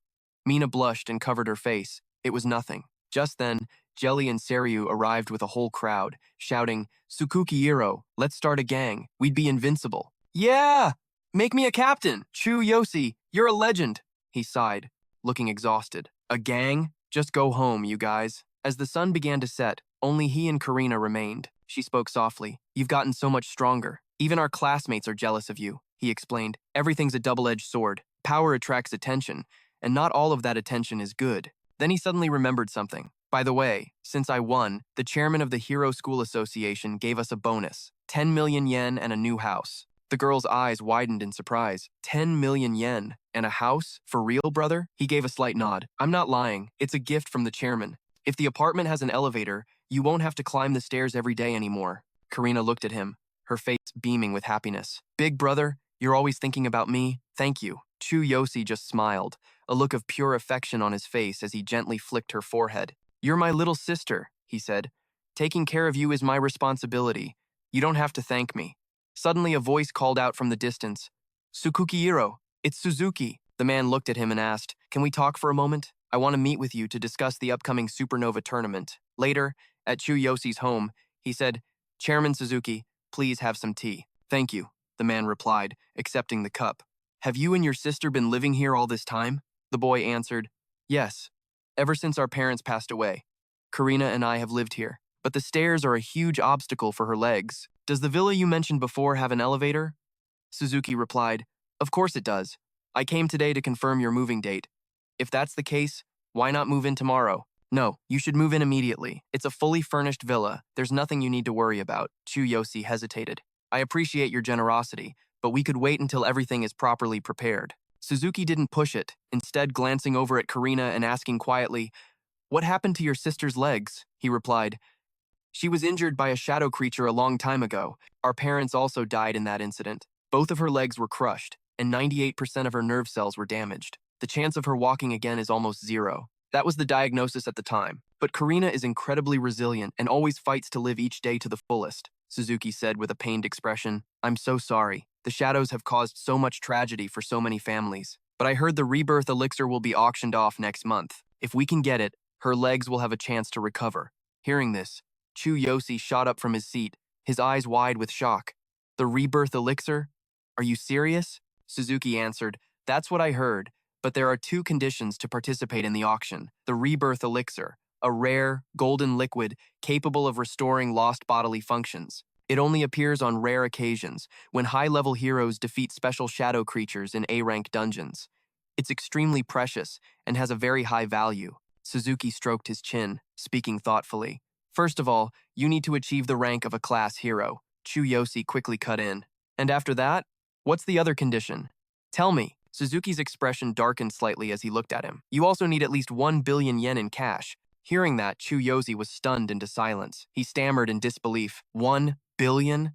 Mina blushed and covered her face. It was nothing. Just then, Jelly and Seryu arrived with a whole crowd, shouting, "Tsukukiro, let's start a gang. We'd be invincible." "Yeah! Make me a captain! Chu Yosi, you're a legend!" He sighed, looking exhausted. A gang? Just go home, you guys. As the sun began to set, only he and Karina remained. She spoke softly. You've gotten so much stronger. Even our classmates are jealous of you, he explained. Everything's a double-edged sword. Power attracts attention, and not all of that attention is good. Then he suddenly remembered something. By the way, since I won, the chairman of the Hero School Association gave us a bonus, 10 million yen and a new house. The girl's eyes widened in surprise. 10 million yen and a house? For real, brother? He gave a slight nod. I'm not lying. It's a gift from the chairman. If the apartment has an elevator, you won't have to climb the stairs every day anymore. Karina looked at him, her face beaming with happiness. Big brother, you're always thinking about me. Thank you. Chu Yosi just smiled, a look of pure affection on his face as he gently flicked her forehead. You're my little sister, he said. Taking care of you is my responsibility. You don't have to thank me. Suddenly a voice called out from the distance. Tsukukihiro, it's Suzuki. The man looked at him and asked, Can we talk for a moment? I want to meet with you to discuss the upcoming Supernova tournament. Later, at Chu Yosi's home, he said, Chairman Suzuki, please have some tea. Thank you, the man replied, accepting the cup. Have you and your sister been living here all this time? The boy answered, Yes, ever since our parents passed away. Karina and I have lived here, but the stairs are a huge obstacle for her legs. Does the villa you mentioned before have an elevator? Suzuki replied, Of course it does. I came today to confirm your moving date. If that's the case, why not move in tomorrow? No, you should move in immediately. It's a fully furnished villa. There's nothing you need to worry about. Chu Yosi hesitated. I appreciate your generosity, but we could wait until everything is properly prepared. Suzuki didn't push it, instead glancing over at Karina and asking quietly, What happened to your sister's legs? He replied, She was injured by a shadow creature a long time ago. Our parents also died in that incident. Both of her legs were crushed, and 98% of her nerve cells were damaged. The chance of her walking again is almost zero. That was the diagnosis at the time. But Karina is incredibly resilient and always fights to live each day to the fullest, Suzuki said with a pained expression. I'm so sorry. The shadows have caused so much tragedy for so many families. But I heard the rebirth elixir will be auctioned off next month. If we can get it, her legs will have a chance to recover. Hearing this, Chu Yosi shot up from his seat, his eyes wide with shock. The rebirth elixir? Are you serious? Suzuki answered, That's what I heard, but there are 2 conditions to participate in the auction. The rebirth elixir, a rare, golden liquid capable of restoring lost bodily functions. It only appears on rare occasions, when high-level heroes defeat special shadow creatures in A-rank dungeons. It's extremely precious and has a very high value. Suzuki stroked his chin, speaking thoughtfully. First of all, you need to achieve the rank of a class hero. Chu Yosi quickly cut in. And after that? What's the other condition? Tell me. Suzuki's expression darkened slightly as he looked at him. You also need at least 1 billion yen in cash. Hearing that, Chu Yosi was stunned into silence. He stammered in disbelief. 1 billion?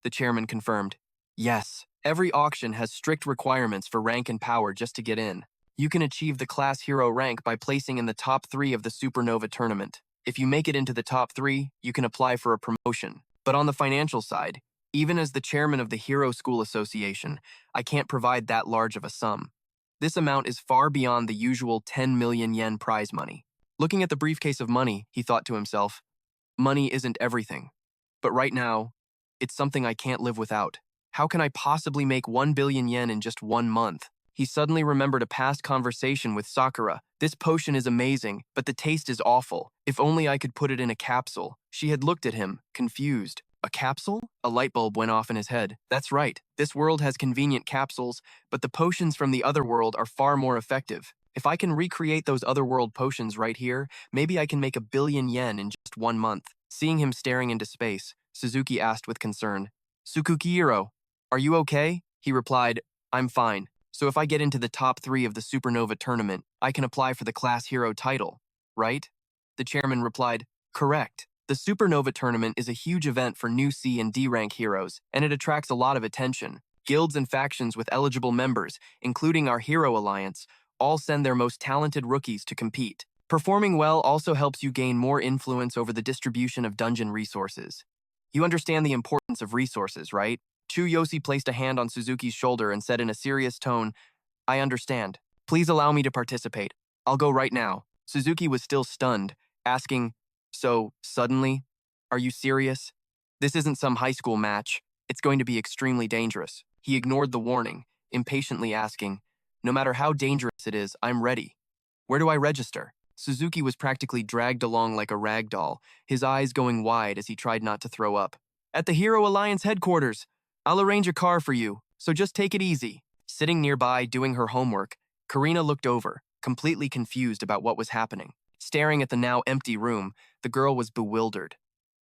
The chairman confirmed. Yes. Every auction has strict requirements for rank and power just to get in. You can achieve the class hero rank by placing in the top 3 of the Supernova tournament. If you make it into the top 3, you can apply for a promotion. But on the financial side, even as the chairman of the Hero School Association, I can't provide that large of a sum. This amount is far beyond the usual 10 million yen prize money. Looking at the briefcase of money, he thought to himself, money isn't everything. But right now, it's something I can't live without. How can I possibly make 1 billion yen in just 1 month? He suddenly remembered a past conversation with Sakura. This potion is amazing, but the taste is awful. If only I could put it in a capsule. She had looked at him, confused. A capsule? A light bulb went off in his head. That's right. This world has convenient capsules, but the potions from the other world are far more effective. If I can recreate those otherworld potions right here, maybe I can make 1 billion yen in just 1 month. Seeing him staring into space, Suzuki asked with concern, Tsukukihiro, are you okay? He replied, I'm fine. So if I get into the top 3 of the Supernova tournament, I can apply for the class hero title, right? The chairman replied, correct. The Supernova tournament is a huge event for new C and D rank heroes, and it attracts a lot of attention. Guilds and factions with eligible members, including our Hero Alliance, all send their most talented rookies to compete. Performing well also helps you gain more influence over the distribution of dungeon resources. You understand the importance of resources, right? Chu Yosi placed a hand on Suzuki's shoulder and said in a serious tone, I understand. Please allow me to participate. I'll go right now. Suzuki was still stunned, asking, So, suddenly? Are you serious? This isn't some high school match. It's going to be extremely dangerous. He ignored the warning, impatiently asking, No matter how dangerous it is, I'm ready. Where do I register? Suzuki was practically dragged along like a rag doll, his eyes going wide as he tried not to throw up. At the Hero Alliance headquarters. I'll arrange a car for you, so just take it easy. Sitting nearby doing her homework, Karina looked over, completely confused about what was happening. Staring at the now empty room, the girl was bewildered.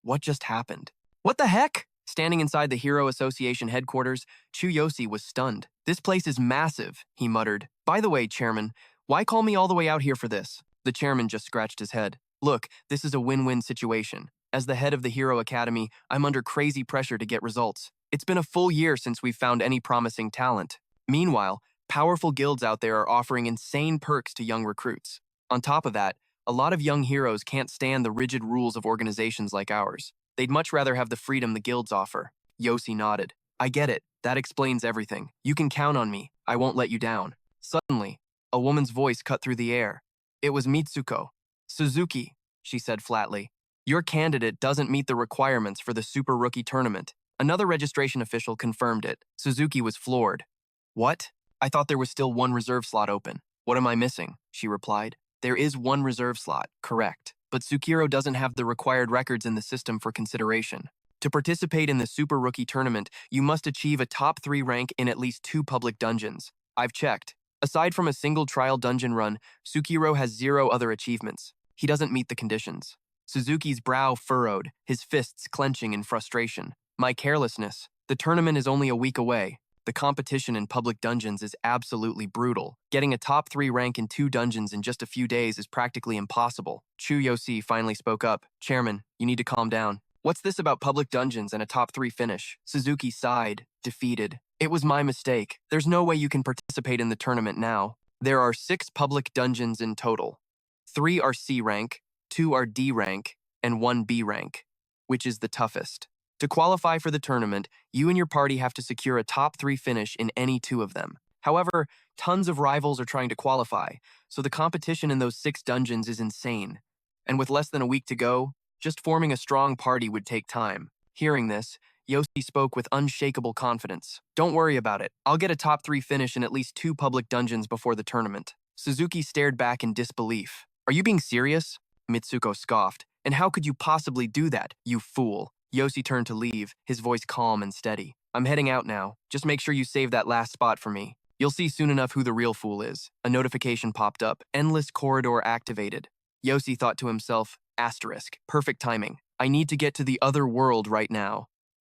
What just happened? What the heck? Standing inside the Hero Association headquarters, Chu Yosi was stunned. This place is massive, he muttered. By the way, Chairman, why call me all the way out here for this? The chairman just scratched his head. Look, this is a win-win situation. As the head of the Hero Academy, I'm under crazy pressure to get results. It's been a full year since we've found any promising talent. Meanwhile, powerful guilds out there are offering insane perks to young recruits. On top of that, a lot of young heroes can't stand the rigid rules of organizations like ours. They'd much rather have the freedom the guilds offer. Yosi nodded. I get it. That explains everything. You can count on me. I won't let you down. Suddenly, a woman's voice cut through the air. It was Mitsuko. Suzuki, she said flatly. Your candidate doesn't meet the requirements for the Super Rookie Tournament. Another registration official confirmed it. Suzuki was floored. What? I thought there was still one reserve slot open. What am I missing? She replied. There is one reserve slot, correct. But Tsukiro doesn't have the required records in the system for consideration. To participate in the Super Rookie Tournament, you must achieve a top 3 rank in at least 2 public dungeons. I've checked. Aside from a single trial dungeon run, Tsukiro has 0 other achievements. He doesn't meet the conditions. Suzuki's brow furrowed, his fists clenching in frustration. My carelessness. The tournament is only a week away. The competition in public dungeons is absolutely brutal. Getting a top 3 rank in 2 dungeons in just a few days is practically impossible. Chu Yosi finally spoke up. Chairman, you need to calm down. What's this about public dungeons and a top 3 finish? Suzuki sighed, defeated. It was my mistake. There's no way you can participate in the tournament now. There are 6 public dungeons in total. 3 are C rank, 2 are D rank, and 1 B rank, which is the toughest. To qualify for the tournament, you and your party have to secure a top 3 finish in any 2 of them. However, tons of rivals are trying to qualify, so the competition in those 6 dungeons is insane. And with less than a week to go, just forming a strong party would take time. Hearing this, Yosi spoke with unshakable confidence. Don't worry about it. I'll get a top 3 finish in at least 2 public dungeons before the tournament. Suzuki stared back in disbelief. Are you being serious? Mitsuko scoffed. And how could you possibly do that, you fool? Yosi turned to leave, his voice calm and steady. I'm heading out now. Just make sure you save that last spot for me. You'll see soon enough who the real fool is. A notification popped up. Endless corridor activated. Yosi thought to himself, asterisk, perfect timing. I need to get to the other world right now.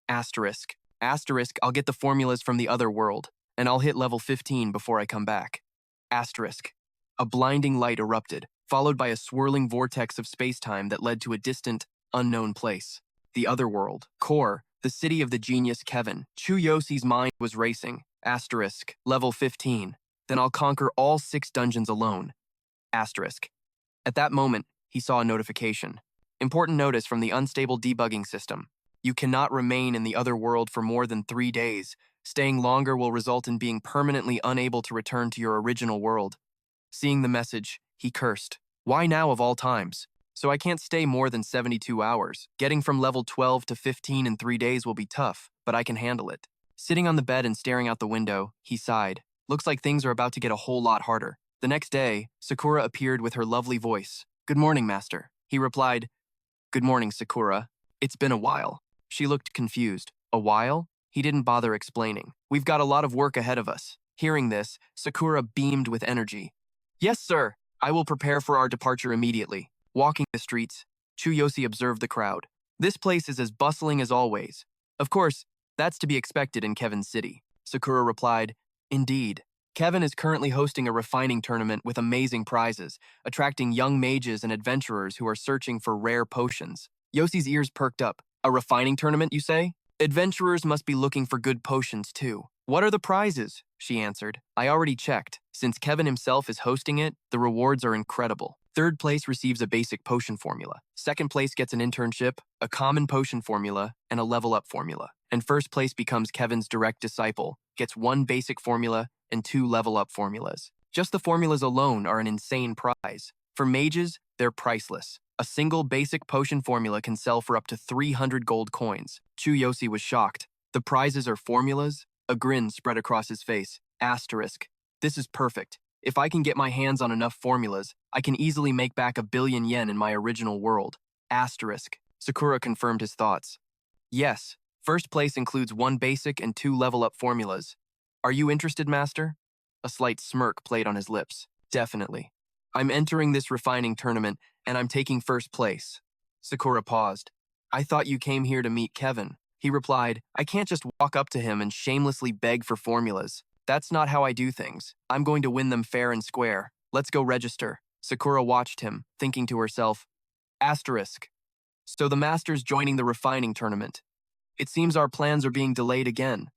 Asterisk. Asterisk, I'll get the formulas from the other world, and I'll hit level 15 before I come back. Asterisk. A blinding light erupted, followed by a swirling vortex of space-time that led to a distant, unknown place. The other world. Core, the city of the genius Kevin. Chu Yosi's mind was racing. Asterisk. Level 15. Then I'll conquer all 6 dungeons alone. Asterisk. At that moment, he saw a notification. Important notice from the unstable debugging system. You cannot remain in the other world for more than 3 days. Staying longer will result in being permanently unable to return to your original world. Seeing the message, he cursed. Why now of all times? So I can't stay more than 72 hours. Getting from level 12 to 15 in 3 days will be tough, but I can handle it. Sitting on the bed and staring out the window, he sighed. Looks like things are about to get a whole lot harder. The next day, Sakura appeared with her lovely voice. Good morning, Master. He replied, Good morning, Sakura. It's been a while. She looked confused. A while? He didn't bother explaining. We've got a lot of work ahead of us. Hearing this, Sakura beamed with energy. Yes, sir. I will prepare for our departure immediately. Walking the streets, Chu Yosi observed the crowd. This place is as bustling as always. Of course, that's to be expected in Kevin's city. Sakura replied, Indeed. Kevin is currently hosting a refining tournament with amazing prizes, attracting young mages and adventurers who are searching for rare potions. Yosi's ears perked up. A refining tournament, you say? Adventurers must be looking for good potions, too. What are the prizes? She answered. I already checked. Since Kevin himself is hosting it, the rewards are incredible. 3rd place receives a basic potion formula. 2nd place gets an internship, a common potion formula, and a level-up formula. And 1st place becomes Kevin's direct disciple, gets 1 basic formula and 2 level-up formulas. Just the formulas alone are an insane prize. For mages, they're priceless. A single basic potion formula can sell for up to 300 gold coins. Chu Yosi was shocked. The prizes are formulas? A grin spread across his face. Asterisk. This is perfect. If I can get my hands on enough formulas, I can easily make back 1,000,000,000 yen in my original world. Asterisk. Sakura confirmed his thoughts. Yes, first place includes 1 basic and 2 level-up formulas. Are you interested, Master? A slight smirk played on his lips. Definitely. I'm entering this refining tournament, and I'm taking first place. Sakura paused. I thought you came here to meet Kevin. He replied, I can't just walk up to him and shamelessly beg for formulas. That's not how I do things. I'm going to win them fair and square. Let's go register. Sakura watched him, thinking to herself, asterisk. So the Master's joining the refining tournament. It seems our plans are being delayed again.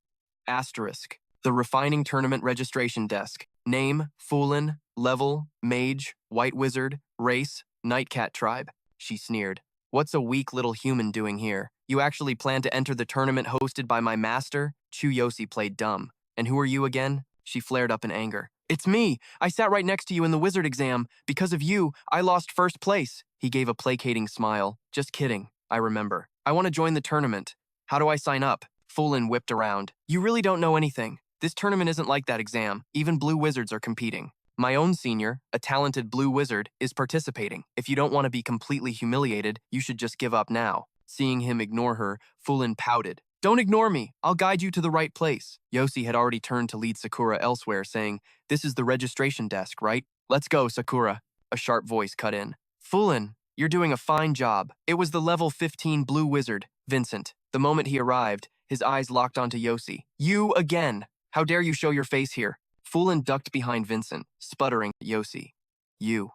Asterisk. The refining tournament registration desk. Name, Foolin, level, mage, white wizard, race, nightcat tribe. She sneered. What's a weak little human doing here? You actually plan to enter the tournament hosted by my master? Chu Yosi played dumb. And who are you again? She flared up in anger. It's me! I sat right next to you in the wizard exam. Because of you, I lost first place. He gave a placating smile. Just kidding. I remember. I want to join the tournament. How do I sign up? Foolin whipped around. You really don't know anything. This tournament isn't like that exam. Even blue wizards are competing. My own senior, a talented blue wizard, is participating. If you don't want to be completely humiliated, you should just give up now. Seeing him ignore her, Foolin pouted. Don't ignore me. I'll guide you to the right place. Yosi had already turned to lead Sakura elsewhere, saying, This is the registration desk, right? Let's go, Sakura. A sharp voice cut in. Foolin, you're doing a fine job. It was the level 15 blue wizard, Vincent. The moment he arrived, his eyes locked onto Yosi. You again! How dare you show your face here? Foolin ducked behind Vincent, sputtering at Yosi. You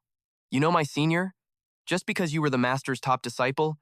know my senior? Just because you were the master's top disciple?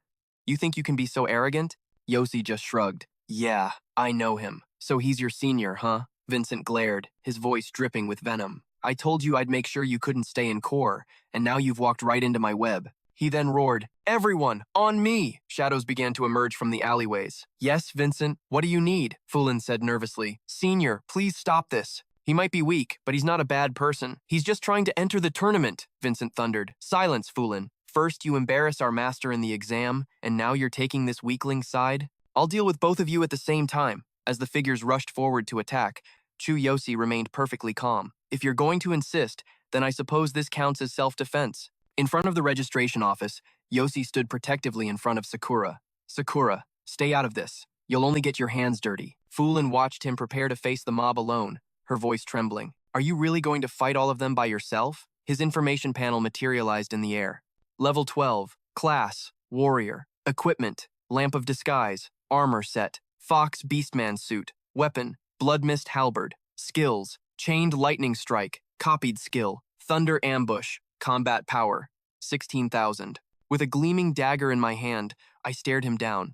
You think you can be so arrogant? Yosi just shrugged. Yeah, I know him. So he's your senior, huh? Vincent glared, his voice dripping with venom. I told you I'd make sure you couldn't stay in core, and now you've walked right into my web. He then roared, Everyone, on me! Shadows began to emerge from the alleyways. Yes, Vincent, what do you need? Foolin said nervously. Senior, please stop this. He might be weak, but he's not a bad person. He's just trying to enter the tournament, Vincent thundered. Silence, Foolin. First you embarrass our master in the exam, and now you're taking this weakling's side? I'll deal with both of you at the same time. As the figures rushed forward to attack, Chu Yosi remained perfectly calm. If you're going to insist, then I suppose this counts as self-defense. In front of the registration office, Yosi stood protectively in front of Sakura. Sakura, stay out of this. You'll only get your hands dirty. Foolin watched him prepare to face the mob alone, her voice trembling. Are you really going to fight all of them by yourself? His information panel materialized in the air. Level 12, Class, Warrior, Equipment, Lamp of Disguise, Armor Set, Fox Beastman Suit, Weapon, Blood Mist Halberd, Skills, Chained Lightning Strike, Copied Skill, Thunder Ambush, Combat Power, 16,000. With a gleaming dagger in my hand, I stared him down.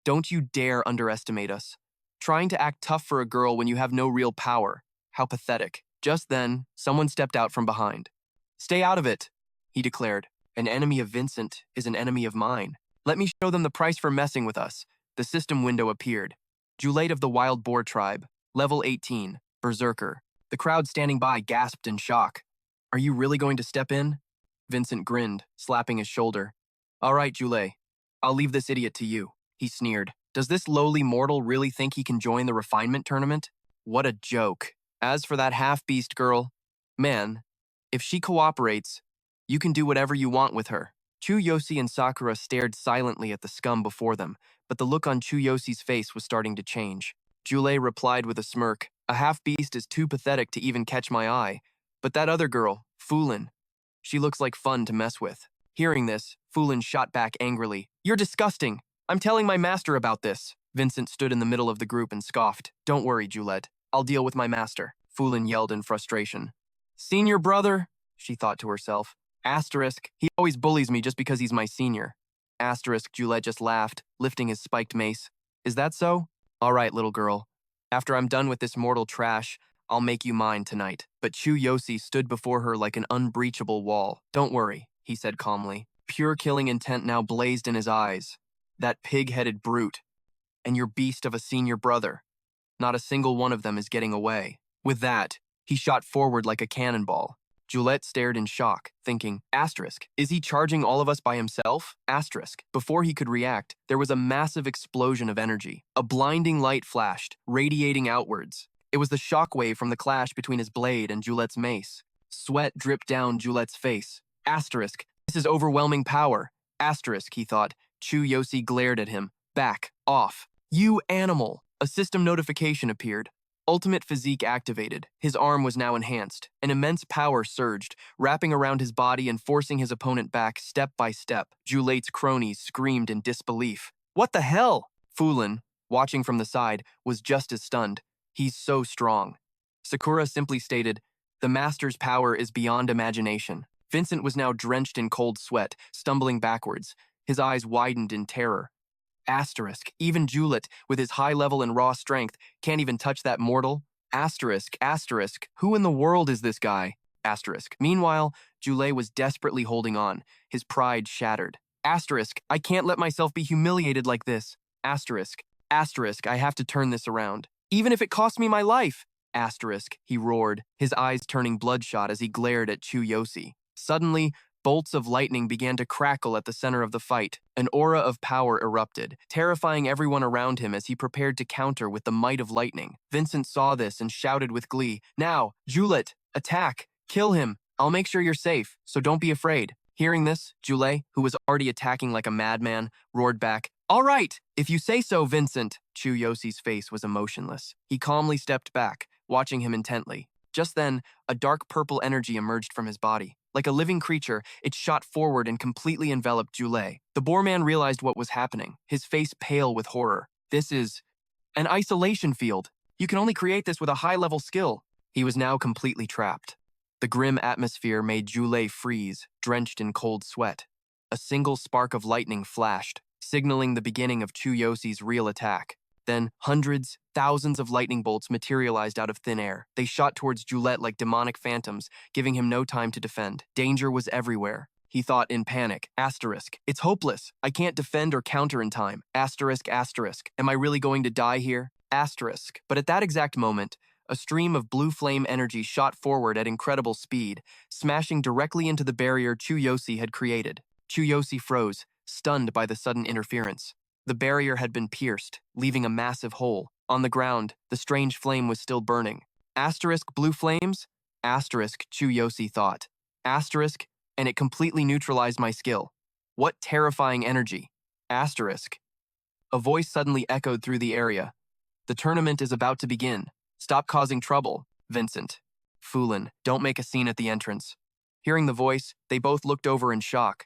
Don't you dare underestimate us. Trying to act tough for a girl when you have no real power. How pathetic. Just then, someone stepped out from behind. Stay out of it, he declared. An enemy of Vincent is an enemy of mine. Let me show them the price for messing with us. The system window appeared. Julate of the Wild Boar Tribe, level 18, Berserker. The crowd standing by gasped in shock. Are you really going to step in? Vincent grinned, slapping his shoulder. All right, Julate. I'll leave this idiot to you, he sneered. Does this lowly mortal really think he can join the refinement tournament? What a joke. As for that half-beast girl, man, if she cooperates, you can do whatever you want with her. Chu Yosi and Sakura stared silently at the scum before them, but the look on Chu Yosi's face was starting to change. Julate replied with a smirk, A half-beast is too pathetic to even catch my eye, but that other girl, Foolin, she looks like fun to mess with. Hearing this, Foolin shot back angrily. You're disgusting! I'm telling my master about this. Vincent stood in the middle of the group and scoffed. Don't worry, Julate. I'll deal with my master. Foolin yelled in frustration. Senior brother, she thought to herself. Asterisk, he always bullies me just because he's my senior. Asterisk, Julate just laughed, lifting his spiked mace. Is that so? All right, little girl. After I'm done with this mortal trash, I'll make you mine tonight. But Chu Yosi stood before her like an unbreachable wall. Don't worry, he said calmly. Pure killing intent now blazed in his eyes. That pig-headed brute. And your beast of a senior brother. Not a single one of them is getting away. With that, he shot forward like a cannonball. Julate stared in shock, thinking, asterisk, is he charging all of us by himself? Asterisk. Before he could react, there was a massive explosion of energy. A blinding light flashed, radiating outwards. It was the shockwave from the clash between his blade and Julate's mace. Sweat dripped down Juliet's face. Asterisk. This is overwhelming power. Asterisk, he thought. Chu Yosi glared at him. Back. Off. You animal. A system notification appeared. Ultimate Physique activated. His arm was now enhanced. An immense power surged, wrapping around his body and forcing his opponent back step by step. Juliet's cronies screamed in disbelief. What the hell? Fulin, watching from the side, was just as stunned. He's so strong. Sakura simply stated, the master's power is beyond imagination. Vincent was now drenched in cold sweat, stumbling backwards. His eyes widened in terror. Asterisk, even Juliet, with his high level and raw strength, can't even touch that mortal. Asterisk, asterisk, who in the world is this guy? Asterisk. Meanwhile, Juliet was desperately holding on, his pride shattered. Asterisk, I can't let myself be humiliated like this. Asterisk, asterisk, I have to turn this around. Even if it costs me my life. Asterisk, he roared, his eyes turning bloodshot as he glared at Chu Yosi. Suddenly, bolts of lightning began to crackle at the center of the fight. An aura of power erupted, terrifying everyone around him as he prepared to counter with the might of lightning. Vincent saw this and shouted with glee, Now, Juliet, attack! Kill him! I'll make sure you're safe, so don't be afraid. Hearing this, Juliet, who was already attacking like a madman, roared back, All right, if you say so, Vincent. Chu Yosi's face was emotionless. He calmly stepped back, watching him intently. Just then, a dark purple energy emerged from his body. Like a living creature, it shot forward and completely enveloped Juliet. The boar man realized what was happening, his face pale with horror. This is an isolation field. You can only create this with a high-level skill. He was now completely trapped. The grim atmosphere made Juliet freeze, drenched in cold sweat. A single spark of lightning flashed, signaling the beginning of Chu Yosi's real attack. Then, hundreds, thousands of lightning bolts materialized out of thin air. They shot towards Juliet like demonic phantoms, giving him no time to defend. Danger was everywhere. He thought in panic, asterisk, it's hopeless. I can't defend or counter in time. Asterisk, asterisk, am I really going to die here? Asterisk. But at that exact moment, a stream of blue flame energy shot forward at incredible speed, smashing directly into the barrier Chu Yosi had created. Chu Yosi froze, stunned by the sudden interference. The barrier had been pierced, leaving a massive hole. On the ground, the strange flame was still burning. Asterisk blue flames? Asterisk, Chu Yosi thought. Asterisk, and it completely neutralized my skill. What terrifying energy. Asterisk. A voice suddenly echoed through the area. The tournament is about to begin. Stop causing trouble, Vincent. Fulin, don't make a scene at the entrance. Hearing the voice, they both looked over in shock.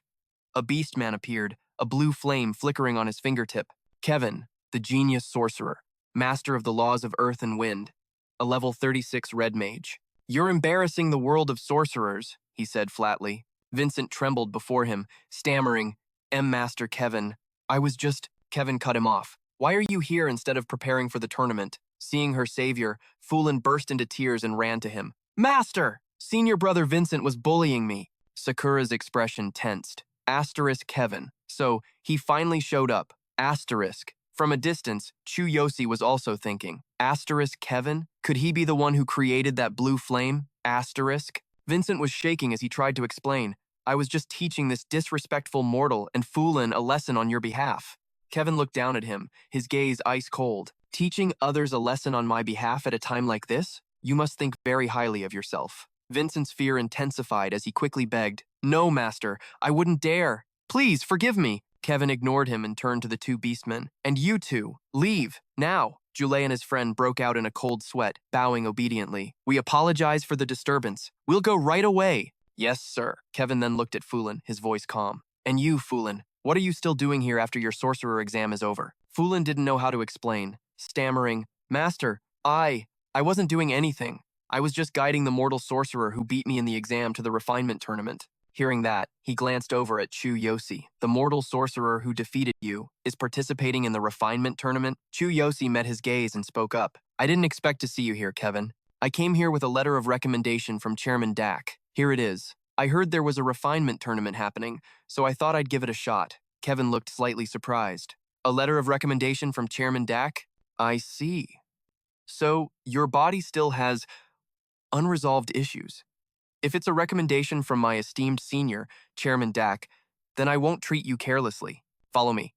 A beastman appeared, a blue flame flickering on his fingertip. Kevin, the genius sorcerer, master of the laws of earth and wind, a level 36 red mage. You're embarrassing the world of sorcerers, he said flatly. Vincent trembled before him, stammering, Master Kevin, Kevin cut him off. Why are you here instead of preparing for the tournament? Seeing her savior, Fulin burst into tears and ran to him. Master! Senior brother Vincent was bullying me. Sakura's expression tensed. Asterisk Kevin. So, he finally showed up. Asterisk. From a distance, Chu Yosi was also thinking. Asterisk Kevin? Could he be the one who created that blue flame? Asterisk. Vincent was shaking as he tried to explain. I was just teaching this disrespectful mortal and Fulin a lesson on your behalf. Kevin looked down at him, his gaze ice cold. Teaching others a lesson on my behalf at a time like this? You must think very highly of yourself. Vincent's fear intensified as he quickly begged, No, Master, I wouldn't dare. Please, forgive me. Kevin ignored him and turned to the two beastmen. And you two, leave, now. Juliet and his friend broke out in a cold sweat, bowing obediently. We apologize for the disturbance. We'll go right away. Yes, sir. Kevin then looked at Fulin, his voice calm. And you, Fulin, what are you still doing here after your sorcerer exam is over? Fulin didn't know how to explain, stammering, Master, I wasn't doing anything. I was just guiding the mortal sorcerer who beat me in the exam to the refinement tournament. Hearing that, he glanced over at Chu Yosi. The mortal sorcerer who defeated you is participating in the refinement tournament. Chu Yosi met his gaze and spoke up. I didn't expect to see you here, Kevin. I came here with a letter of recommendation from Chairman Dak. Here it is. I heard there was a refinement tournament happening, so I thought I'd give it a shot. Kevin looked slightly surprised. A letter of recommendation from Chairman Dak? I see. So, your body still has unresolved issues. If it's a recommendation from my esteemed senior, Chairman Dak, then I won't treat you carelessly. Follow me.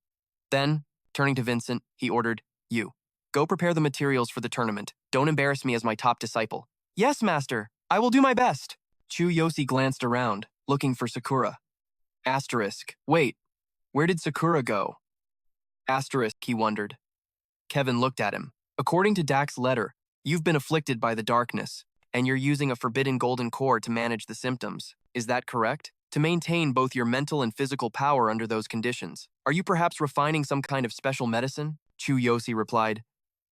Then, turning to Vincent, he ordered, You. Go prepare the materials for the tournament. Don't embarrass me as my top disciple. Yes, Master. I will do my best. Chu Yosi glanced around, looking for Sakura. Asterisk. Wait, where did Sakura go? Asterisk, he wondered. Kevin looked at him. According to Dak's letter, you've been afflicted by the darkness, and you're using a forbidden golden core to manage the symptoms. Is that correct? To maintain both your mental and physical power under those conditions. Are you perhaps refining some kind of special medicine? Chu Yosi replied,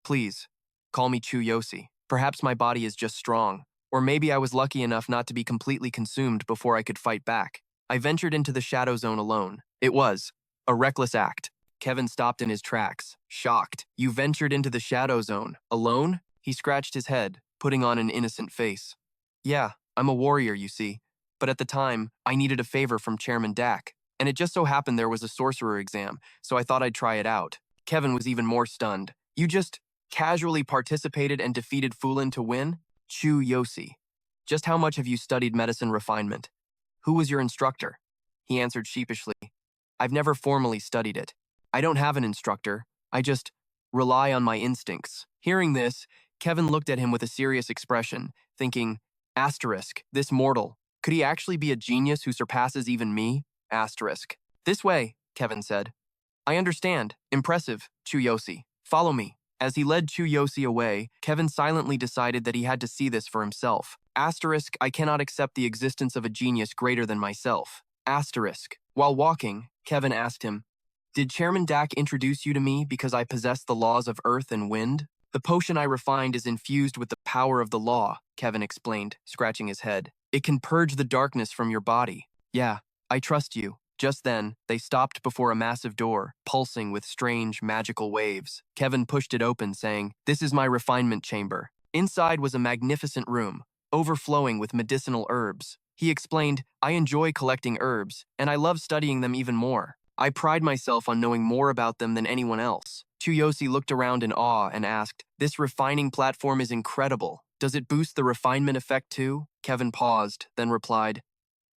Please, call me Chu Yosi. Perhaps my body is just strong, or maybe I was lucky enough not to be completely consumed before I could fight back. I ventured into the shadow zone alone. It was a reckless act. Kevin stopped in his tracks, shocked. You ventured into the shadow zone, alone? He scratched his head, putting on an innocent face. Yeah, I'm a warrior, you see. But at the time, I needed a favor from Chairman Dak, and it just so happened there was a sorcerer exam, so I thought I'd try it out. Kevin was even more stunned. You just casually participated and defeated Fulin to win? Chu Yosi. Just how much have you studied medicine refinement? Who was your instructor? He answered sheepishly. I've never formally studied it. I don't have an instructor. I just rely on my instincts. Hearing this, Kevin looked at him with a serious expression, thinking, asterisk, this mortal, could he actually be a genius who surpasses even me? Asterisk. This way, Kevin said. I understand. Impressive, Chu Yosi. Follow me. As he led Chu Yosi away, Kevin silently decided that he had to see this for himself. Asterisk, I cannot accept the existence of a genius greater than myself. Asterisk. While walking, Kevin asked him, Did Chairman Dak introduce you to me because I possess the laws of earth and wind? The potion I refined is infused with the power of the law, Kevin explained, scratching his head. It can purge the darkness from your body. Yeah, I trust you. Just then, they stopped before a massive door, pulsing with strange, magical waves. Kevin pushed it open, saying, This is my refinement chamber. Inside was a magnificent room, overflowing with medicinal herbs. He explained, I enjoy collecting herbs, and I love studying them even more. I pride myself on knowing more about them than anyone else. Chu Yosi looked around in awe and asked, This refining platform is incredible. Does it boost the refinement effect too? Kevin paused, then replied,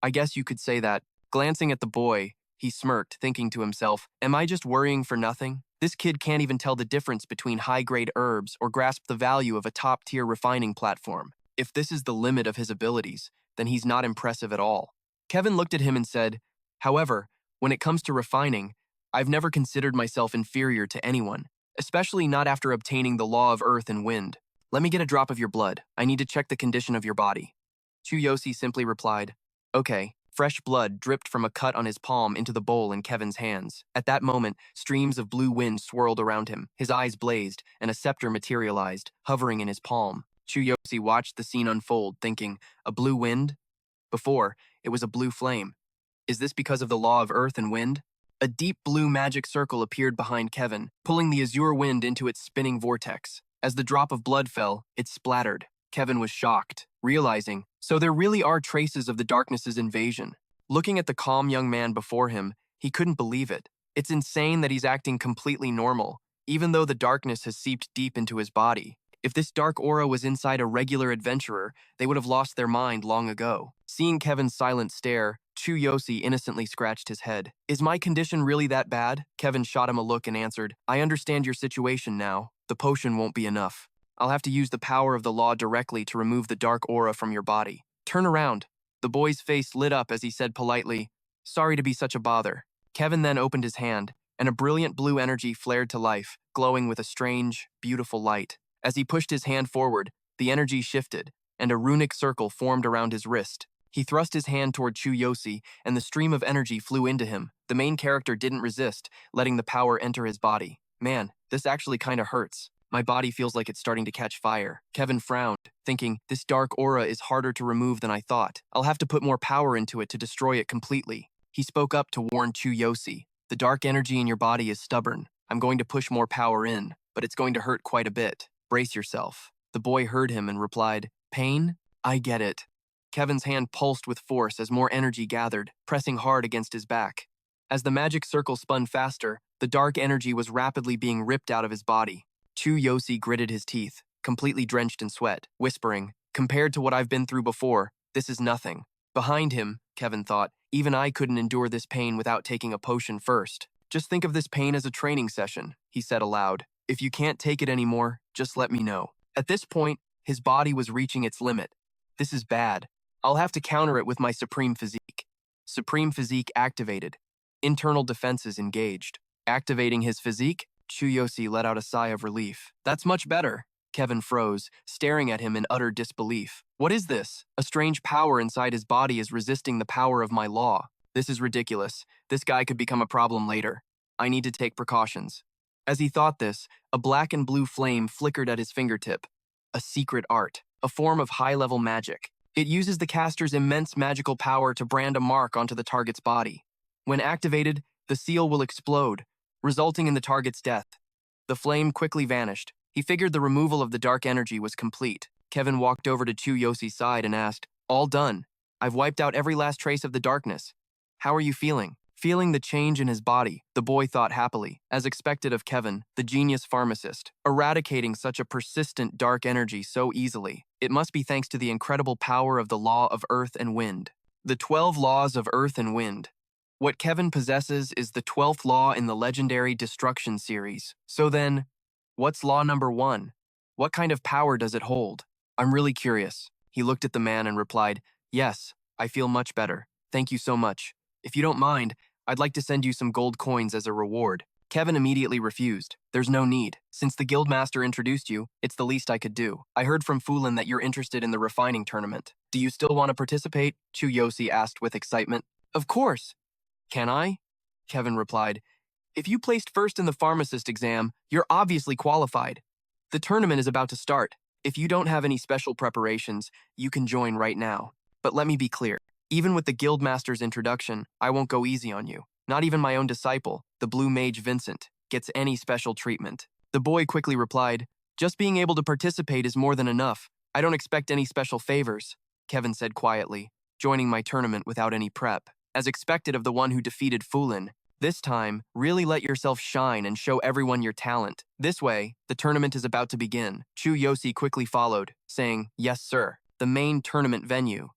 I guess you could say that. Glancing at the boy, he smirked, thinking to himself, Am I just worrying for nothing? This kid can't even tell the difference between high-grade herbs or grasp the value of a top-tier refining platform. If this is the limit of his abilities, then he's not impressive at all. Kevin looked at him and said, However, when it comes to refining, I've never considered myself inferior to anyone, especially not after obtaining the law of earth and wind. Let me get a drop of your blood. I need to check the condition of your body. Chu Yosi simply replied, Okay. Fresh blood dripped from a cut on his palm into the bowl in Kevin's hands. At that moment, streams of blue wind swirled around him. His eyes blazed, and a scepter materialized, hovering in his palm. Chu Yosi watched the scene unfold, thinking, A blue wind? Before, it was a blue flame. Is this because of the law of earth and wind? A deep blue magic circle appeared behind Kevin, pulling the azure wind into its spinning vortex. As the drop of blood fell, it splattered. Kevin was shocked, realizing, so there really are traces of the darkness's invasion. Looking at the calm young man before him, he couldn't believe it. It's insane that he's acting completely normal, even though the darkness has seeped deep into his body. If this dark aura was inside a regular adventurer, they would have lost their mind long ago. Seeing Kevin's silent stare, Chu Yosi innocently scratched his head. Is my condition really that bad? Kevin shot him a look and answered, I understand your situation now. The potion won't be enough. I'll have to use the power of the law directly to remove the dark aura from your body. Turn around. The boy's face lit up as he said politely, Sorry to be such a bother. Kevin then opened his hand, and a brilliant blue energy flared to life, glowing with a strange, beautiful light. As he pushed his hand forward, the energy shifted, and a runic circle formed around his wrist. He thrust his hand toward Chu Yosi, and the stream of energy flew into him. The main character didn't resist, letting the power enter his body. Man, this actually kinda hurts. My body feels like it's starting to catch fire. Kevin frowned, thinking, This dark aura is harder to remove than I thought. I'll have to put more power into it to destroy it completely. He spoke up to warn Chu Yosi. The dark energy in your body is stubborn. I'm going to push more power in, but it's going to hurt quite a bit. Brace yourself. The boy heard him and replied, Pain? I get it. Kevin's hand pulsed with force as more energy gathered, pressing hard against his back. As the magic circle spun faster, the dark energy was rapidly being ripped out of his body. Chu Yosi gritted his teeth, completely drenched in sweat, whispering, Compared to what I've been through before, this is nothing. Behind him, Kevin thought, even I couldn't endure this pain without taking a potion first. Just think of this pain as a training session, he said aloud. If you can't take it anymore, just let me know. At this point, his body was reaching its limit. This is bad. I'll have to counter it with my Supreme Physique. Supreme Physique activated. Internal defenses engaged. Activating his physique, Chu Yosi let out a sigh of relief. That's much better. Kevin froze, staring at him in utter disbelief. What is this? A strange power inside his body is resisting the power of my law. This is ridiculous. This guy could become a problem later. I need to take precautions. As he thought this, a black and blue flame flickered at his fingertip. A secret art, a form of high-level magic. It uses the caster's immense magical power to brand a mark onto the target's body. When activated, the seal will explode, resulting in the target's death. The flame quickly vanished. He figured the removal of the dark energy was complete. Kevin walked over to Chu Yosi's side and asked, "All done. I've wiped out every last trace of the darkness. How are you feeling?" Feeling the change in his body, the boy thought happily, as expected of Kevin, the genius pharmacist, eradicating such a persistent dark energy so easily. It must be thanks to the incredible power of the law of earth and wind. The 12 laws of earth and wind. What Kevin possesses is the 12th law in the legendary Destruction series. So then, what's law number 1? What kind of power does it hold? I'm really curious. He looked at the man and replied, "Yes, I feel much better. Thank you so much. If you don't mind, I'd like to send you some gold coins as a reward." Kevin immediately refused. "There's no need. Since the guildmaster introduced you, it's the least I could do. I heard from Fulin that you're interested in the refining tournament. Do you still want to participate?" Chu Yosi asked with excitement. "Of course." "Can I?" Kevin replied. "If you placed first in the pharmacist exam, you're obviously qualified. The tournament is about to start. If you don't have any special preparations, you can join right now. But let me be clear. Even with the guildmaster's introduction, I won't go easy on you. Not even my own disciple, the blue mage Vincent, gets any special treatment." The boy quickly replied, "Just being able to participate is more than enough. I don't expect any special favors," Kevin said quietly, "joining my tournament without any prep. As expected of the one who defeated Fulin. This time, really let yourself shine and show everyone your talent. This way, the tournament is about to begin." Chu Yosi quickly followed, saying, "Yes, sir." The main tournament venue.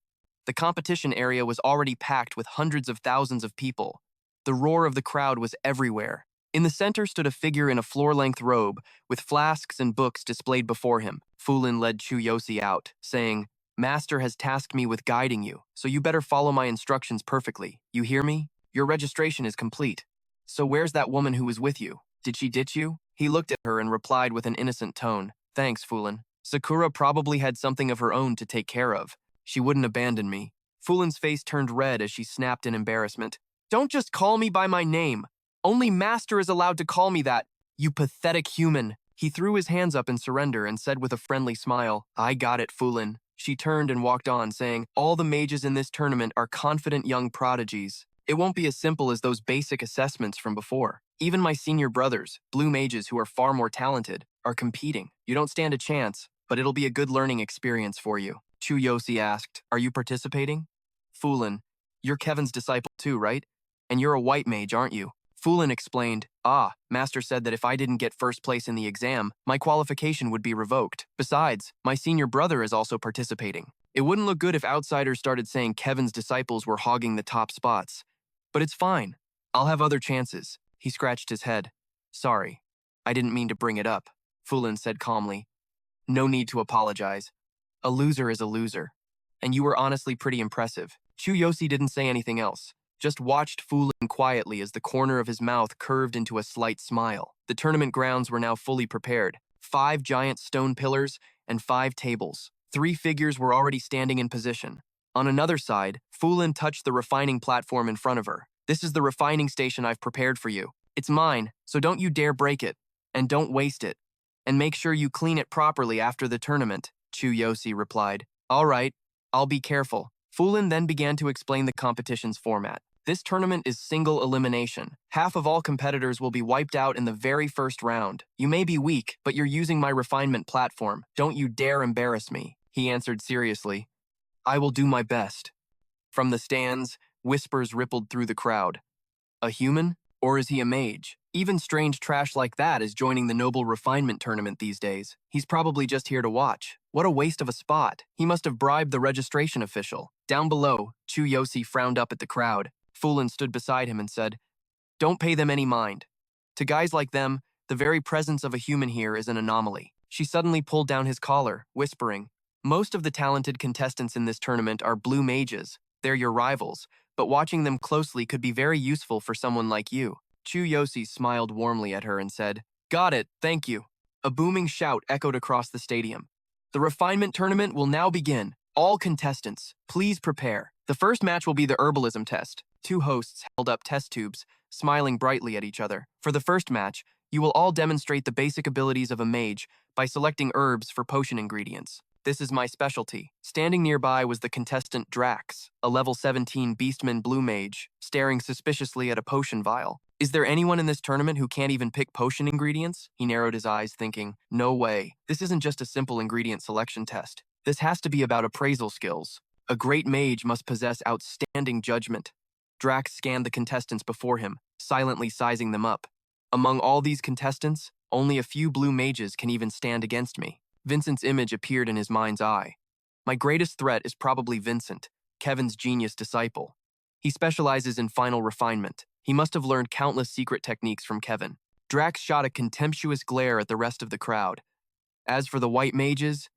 The competition area was already packed with hundreds of thousands of people. The roar of the crowd was everywhere. In the center stood a figure in a floor-length robe, with flasks and books displayed before him. Fulin led Chu Yosi out, saying, "Master has tasked me with guiding you, so you better follow my instructions perfectly. You hear me? Your registration is complete. So where's that woman who was with you? Did she ditch you?" He looked at her and replied with an innocent tone, "Thanks, Fulin. Sakura probably had something of her own to take care of. She wouldn't abandon me." Fulin's face turned red as she snapped in embarrassment. "Don't just call me by my name. Only Master is allowed to call me that, you pathetic human." He threw his hands up in surrender and said with a friendly smile, "I got it, Fulin." She turned and walked on, saying, "All the mages in this tournament are confident young prodigies. It won't be as simple as those basic assessments from before. Even my senior brothers, blue mages who are far more talented, are competing. You don't stand a chance, but it'll be a good learning experience for you." Chu Yosi asked, "Are you participating?" Fulin, "You're Kevin's disciple too, right? And you're a white mage, aren't you?" Fulin explained, Master said that if I didn't get first place in the exam, my qualification would be revoked. Besides, my senior brother is also participating. It wouldn't look good if outsiders started saying Kevin's disciples were hogging the top spots. But it's fine. I'll have other chances." He scratched his head. "Sorry, I didn't mean to bring it up," Fulin said calmly. "No need to apologize. A loser is a loser. And you were honestly pretty impressive." Chu Yosi didn't say anything else, just watched Fulin quietly as the corner of his mouth curved into a slight smile. The tournament grounds were now fully prepared. 5 giant stone pillars and 5 tables. 3 figures were already standing in position. On another side, Fulin touched the refining platform in front of her. "This is the refining station I've prepared for you. It's mine, so don't you dare break it. And don't waste it. And make sure you clean it properly after the tournament," Chu Yosi replied. "All right, I'll be careful." Fulin then began to explain the competition's format. This tournament is single elimination. Half of all competitors will be wiped out in the very first round. You may be weak, but you're using my refinement platform. Don't you dare embarrass me," he answered seriously. "I will do my best." From the stands, whispers rippled through the crowd. A human? Or is he a mage? Even strange trash like that is joining the Noble Refinement Tournament these days. He's probably just here to watch. What a waste of a spot. He must have bribed the registration official. Down below, Chu Yosi frowned up at the crowd. Fulin stood beside him and said, "Don't pay them any mind. To guys like them, the very presence of a human here is an anomaly." She suddenly pulled down his collar, whispering, Most of the talented contestants in this tournament are blue mages. They're your rivals, but watching them closely could be very useful for someone like you. Chu Yosi smiled warmly at her and said, "Got it, thank you." A booming shout echoed across the stadium. The refinement tournament will now begin. All contestants, please prepare. The first match will be the herbalism test. Two hosts held up test tubes, smiling brightly at each other. For the first match, you will all demonstrate the basic abilities of a mage by selecting herbs for potion ingredients. This is my specialty. Standing nearby was the contestant Drax, a level 17 Beastman blue mage, staring suspiciously at a potion vial. Is there anyone in this tournament who can't even pick potion ingredients? He narrowed his eyes, thinking, no way. This isn't just a simple ingredient selection test. This has to be about appraisal skills. A great mage must possess outstanding judgment. Drax scanned the contestants before him, silently sizing them up. Among all these contestants, only a few blue mages can even stand against me. Vincent's image appeared in his mind's eye. My greatest threat is probably Vincent, Kevin's genius disciple. He specializes in final refinement. He must have learned countless secret techniques from Kevin. Drax shot a contemptuous glare at the rest of the crowd. As for the white mages,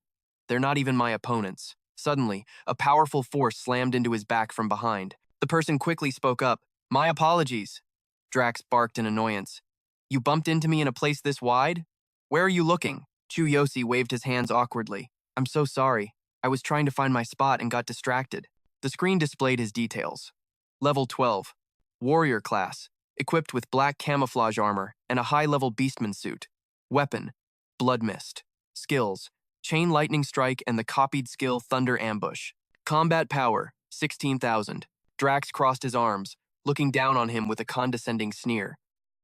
they're not even my opponents. Suddenly, a powerful force slammed into his back from behind. The person quickly spoke up. My apologies. Drax barked in annoyance. You bumped into me in a place this wide? Where are you looking? Chu Yosi waved his hands awkwardly. I'm so sorry. I was trying to find my spot and got distracted. The screen displayed his details. Level 12. Warrior class, equipped with black camouflage armor and a high-level beastman suit. Weapon, Blood Mist. Skills, Chain Lightning Strike and the copied skill Thunder Ambush. Combat power, 16,000. Drax crossed his arms, looking down on him with a condescending sneer.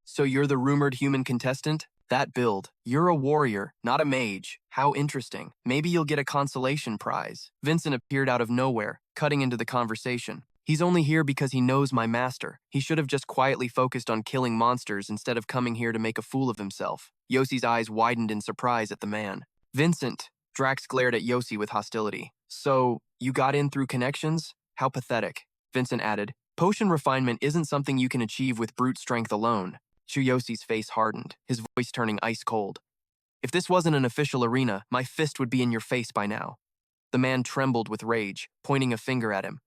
So you're the rumored human contestant? That build. You're a warrior, not a mage. How interesting. Maybe you'll get a consolation prize. Vincent appeared out of nowhere, cutting into the conversation. He's only here because he knows my master. He should have just quietly focused on killing monsters instead of coming here to make a fool of himself. Yosi's eyes widened in surprise at the man. Vincent, Drax glared at Yosi with hostility. So, you got in through connections? How pathetic. Vincent added, potion refinement isn't something you can achieve with brute strength alone. Chu Yosi's face hardened, his voice turning ice cold. If this wasn't an official arena, my fist would be in your face by now. The man trembled with rage, pointing a finger at him.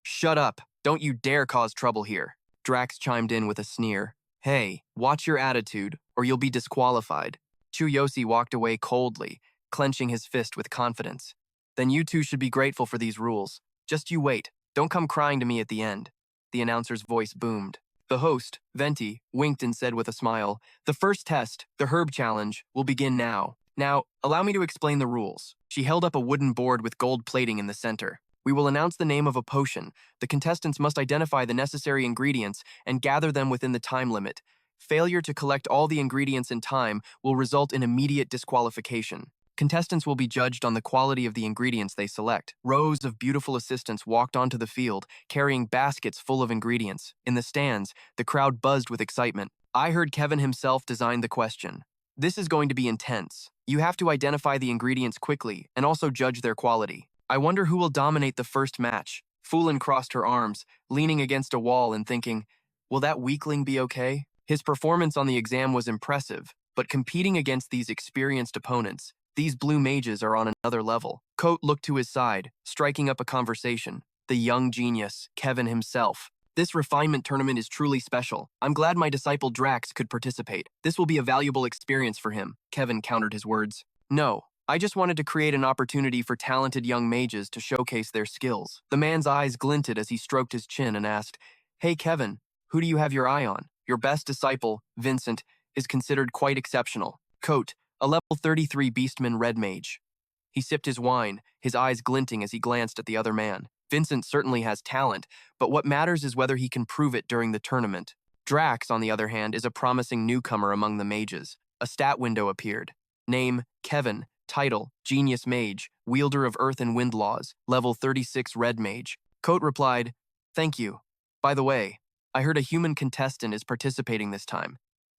Shut up. Don't you dare cause trouble here. Drax chimed in with a sneer. Hey, watch your attitude, or you'll be disqualified. Chu Yosi walked away coldly, clenching his fist with confidence. Then you two should be grateful for these rules. Just you wait. Don't come crying to me at the end. The announcer's voice boomed. The host, Venti, winked and said with a smile, the first test, the herb challenge, will begin now. Now, allow me to explain the rules. She held up a wooden board with gold plating in the center. We will announce the name of a potion. The contestants must identify the necessary ingredients and gather them within the time limit. Failure to collect all the ingredients in time will result in immediate disqualification. Contestants will be judged on the quality of the ingredients they select. Rows of beautiful assistants walked onto the field, carrying baskets full of ingredients. In the stands, the crowd buzzed with excitement. I heard Kevin himself design the question. This is going to be intense. You have to identify the ingredients quickly and also judge their quality. I wonder who will dominate the first match. Foolin crossed her arms, leaning against a wall and thinking, will that weakling be okay? His performance on the exam was impressive, but competing against these experienced opponents, these blue mages are on another level. Coat looked to his side, striking up a conversation. The young genius, Kevin himself. This refinement tournament is truly special. I'm glad my disciple Drax could participate. This will be a valuable experience for him. Kevin countered his words. No. I just wanted to create an opportunity for talented young mages to showcase their skills. The man's eyes glinted as he stroked his chin and asked, Hey Kevin, who do you have your eye on? Your best disciple, Vincent, is considered quite exceptional. Coat, a level 33 Beastman red mage. He sipped his wine, his eyes glinting as he glanced at the other man. Vincent certainly has talent, but what matters is whether he can prove it during the tournament. Drax, on the other hand, is a promising newcomer among the mages. A stat window appeared. Name, Kevin. Title, Genius Mage, Wielder of Earth and Wind Laws, Level 36 Red Mage. Coat replied, Thank you. By the way, I heard a human contestant is participating this time.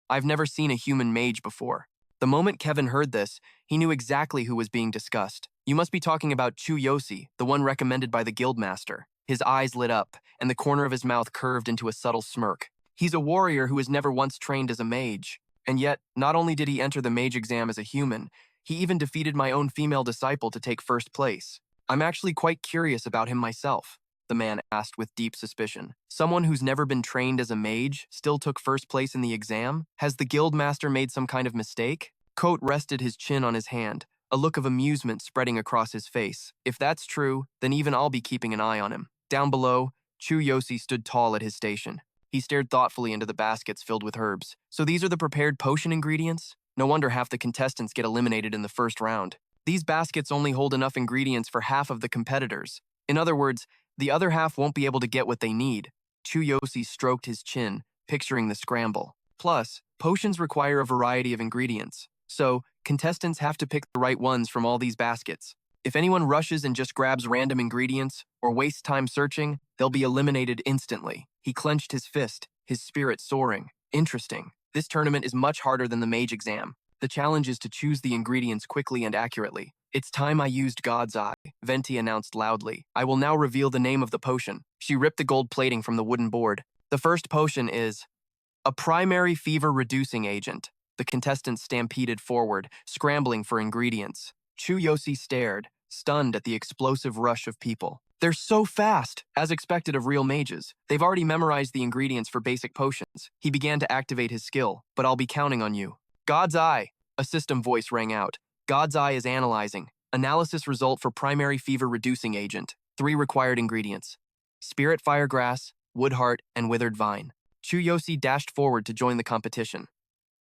I've never seen a human mage before. The moment Kevin heard this, he knew exactly who was being discussed. You must be talking about Chu Yosi, the one recommended by the guildmaster. His eyes lit up, and the corner of his mouth curved into a subtle smirk. He's a warrior who has never once trained as a mage. And yet, not only did he enter the mage exam as a human, He even defeated my own female disciple to take first place. I'm actually quite curious about him myself, the man asked with deep suspicion. Someone who's never been trained as a mage still took first place in the exam? Has the guild master made some kind of mistake? Coat rested his chin on his hand, a look of amusement spreading across his face. If that's true, then even I'll be keeping an eye on him. Down below, Chu Yosi stood tall at his station. He stared thoughtfully into the baskets filled with herbs. So these are the prepared potion ingredients? No wonder half the contestants get eliminated in the first round. These baskets only hold enough ingredients for half of the competitors. In other words, the other half won't be able to get what they need. Chu Yosi stroked his chin, picturing the scramble. Plus, potions require a variety of ingredients. So, contestants have to pick the right ones from all these baskets. If anyone rushes and just grabs random ingredients or wastes time searching, they'll be eliminated instantly. He clenched his fist, his spirit soaring. Interesting. This tournament is much harder than the mage exam. The challenge is to choose the ingredients quickly and accurately. It's time I used God's Eye, Venti announced loudly. I will now reveal the name of the potion. She ripped the gold plating from the wooden board. The first potion is a primary fever-reducing agent. The contestants stampeded forward, scrambling for ingredients. Chu Yosi stared, stunned at the explosive rush of people. They're so fast, as expected of real mages. They've already memorized the ingredients for basic potions. He began to activate his skill, but I'll be counting on you. God's Eye, a system voice rang out. God's Eye is analyzing. Analysis result for primary fever-reducing agent. 3 required ingredients: spirit firegrass, wood heart, and withered vine. Chu Yosi dashed forward to join the competition.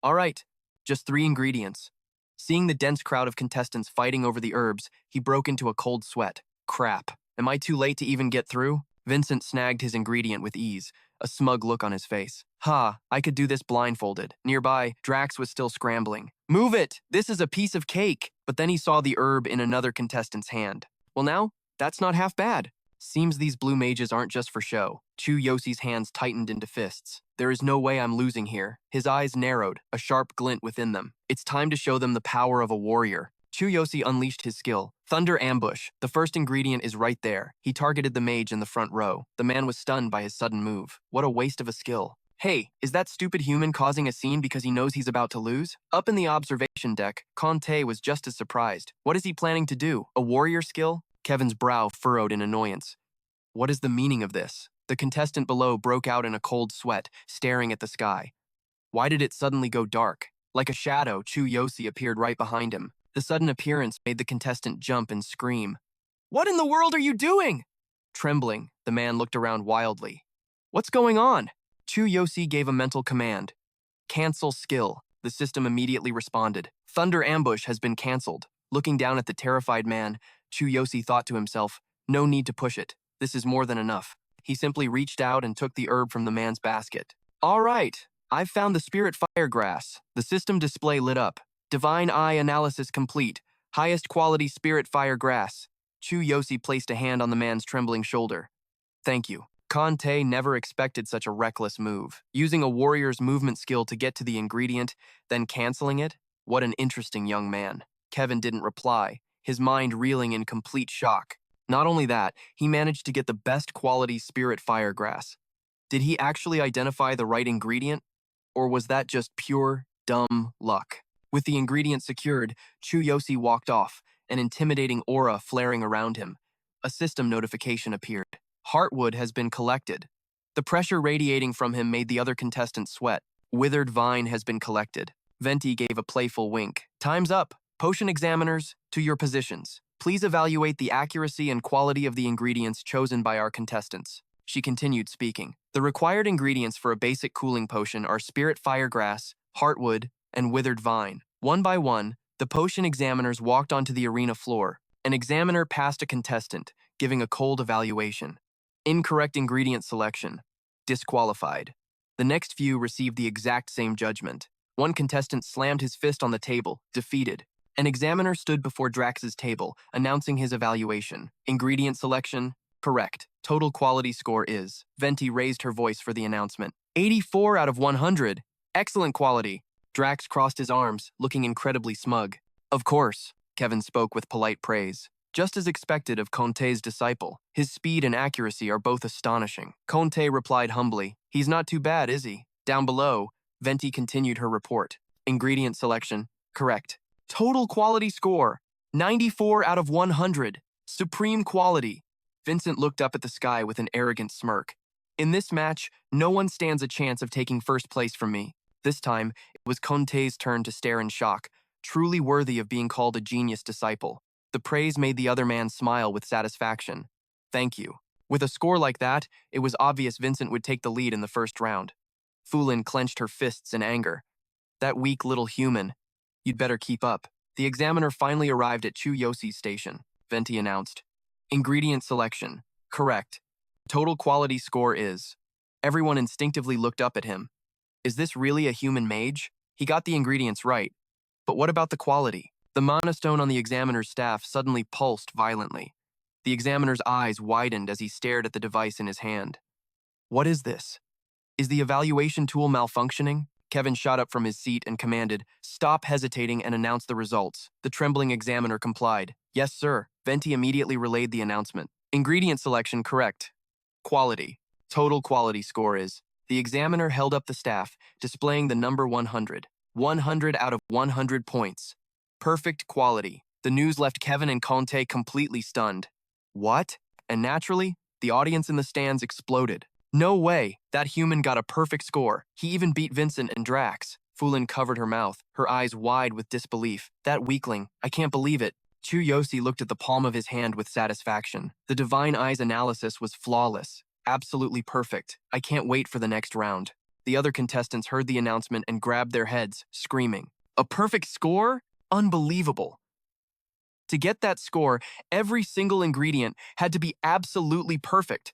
All right, just 3 ingredients. Seeing the dense crowd of contestants fighting over the herbs, he broke into a cold sweat. Crap. Am I too late to even get through? Vincent snagged his ingredient with ease, a smug look on his face. I could do this blindfolded. Nearby, Drax was still scrambling. Move it! This is a piece of cake! But then he saw the herb in another contestant's hand. Well now, that's not half bad. Seems these blue mages aren't just for show. Chu Yosi's hands tightened into fists. There is no way I'm losing here. His eyes narrowed, a sharp glint within them. It's time to show them the power of a warrior. Chu Yosi unleashed his skill. Thunder Ambush. The first ingredient is right there. He targeted the mage in the front row. The man was stunned by his sudden move. What a waste of a skill. Hey, is that stupid human causing a scene because he knows he's about to lose? Up in the observation deck, Conte was just as surprised. What is he planning to do? A warrior skill? Kevin's brow furrowed in annoyance. What is the meaning of this? The contestant below broke out in a cold sweat, staring at the sky. Why did it suddenly go dark? Like a shadow, Chu Yosi appeared right behind him. The sudden appearance made the contestant jump and scream. What in the world are you doing? Trembling, the man looked around wildly. What's going on? Chu Yosi gave a mental command. Cancel skill. The system immediately responded. Thunder Ambush has been cancelled. Looking down at the terrified man, Chu Yosi thought to himself, no need to push it. This is more than enough. He simply reached out and took the herb from the man's basket. All right, I've found the spirit firegrass. The system display lit up. Divine Eye analysis complete. Highest quality spirit firegrass. Chu Yosi placed a hand on the man's trembling shoulder. Thank you. Conte never expected such a reckless move. Using a warrior's movement skill to get to the ingredient, then canceling it? What an interesting young man. Kevin didn't reply, his mind reeling in complete shock. Not only that, he managed to get the best quality spirit firegrass. Did he actually identify the right ingredient? Or was that just pure, dumb luck? With the ingredient secured, Chu Yosi walked off, an intimidating aura flaring around him. A system notification appeared. Heartwood has been collected. The pressure radiating from him made the other contestants sweat. Withered vine has been collected. Venti gave a playful wink. Time's up. Potion examiners, to your positions. Please evaluate the accuracy and quality of the ingredients chosen by our contestants. She continued speaking. The required ingredients for a basic cooling potion are spirit firegrass, heartwood, and withered vine. One by one, the potion examiners walked onto the arena floor. An examiner passed a contestant, giving a cold evaluation. Incorrect ingredient selection. Disqualified. The next few received the exact same judgment. One contestant slammed his fist on the table, defeated. An examiner stood before Drax's table, announcing his evaluation. Ingredient selection, correct. Total quality score is. Venti raised her voice for the announcement. 84 out of 100. Excellent quality. Drax crossed his arms, looking incredibly smug. Of course, Kevin spoke with polite praise. Just as expected of Conte's disciple, his speed and accuracy are both astonishing. Conte replied humbly, he's not too bad, is he? Down below, Venti continued her report. Ingredient selection, correct. Total quality score, 94 out of 100. Supreme quality. Vincent looked up at the sky with an arrogant smirk. In this match, no one stands a chance of taking first place from me. This time, it was Conte's turn to stare in shock, truly worthy of being called a genius disciple. The praise made the other man smile with satisfaction. Thank you. With a score like that, it was obvious Vincent would take the lead in the first round. Fulin clenched her fists in anger. That weak little human. You'd better keep up. The examiner finally arrived at Chu Yosi's station. Venti announced. Ingredient selection. Correct. Total quality score is. Everyone instinctively looked up at him. Is this really a human mage? He got the ingredients right. But what about the quality? The mana stone on the examiner's staff suddenly pulsed violently. The examiner's eyes widened as he stared at the device in his hand. What is this? Is the evaluation tool malfunctioning? Kevin shot up from his seat and commanded, "Stop hesitating and announce the results." The trembling examiner complied. "Yes, sir." Venti immediately relayed the announcement. Ingredient selection correct. Quality. Total quality score is. The examiner held up the staff, displaying the number 100. 100 out of 100 points. Perfect quality. The news left Kevin and Conte completely stunned. What? And naturally, the audience in the stands exploded. No way! That human got a perfect score. He even beat Vincent and Drax. Fulin covered her mouth, her eyes wide with disbelief. That weakling, I can't believe it. Chu Yosi looked at the palm of his hand with satisfaction. The Divine Eye's analysis was flawless. Absolutely perfect. I can't wait for the next round. The other contestants heard the announcement and grabbed their heads, screaming. A perfect score? Unbelievable. To get that score, every single ingredient had to be absolutely perfect.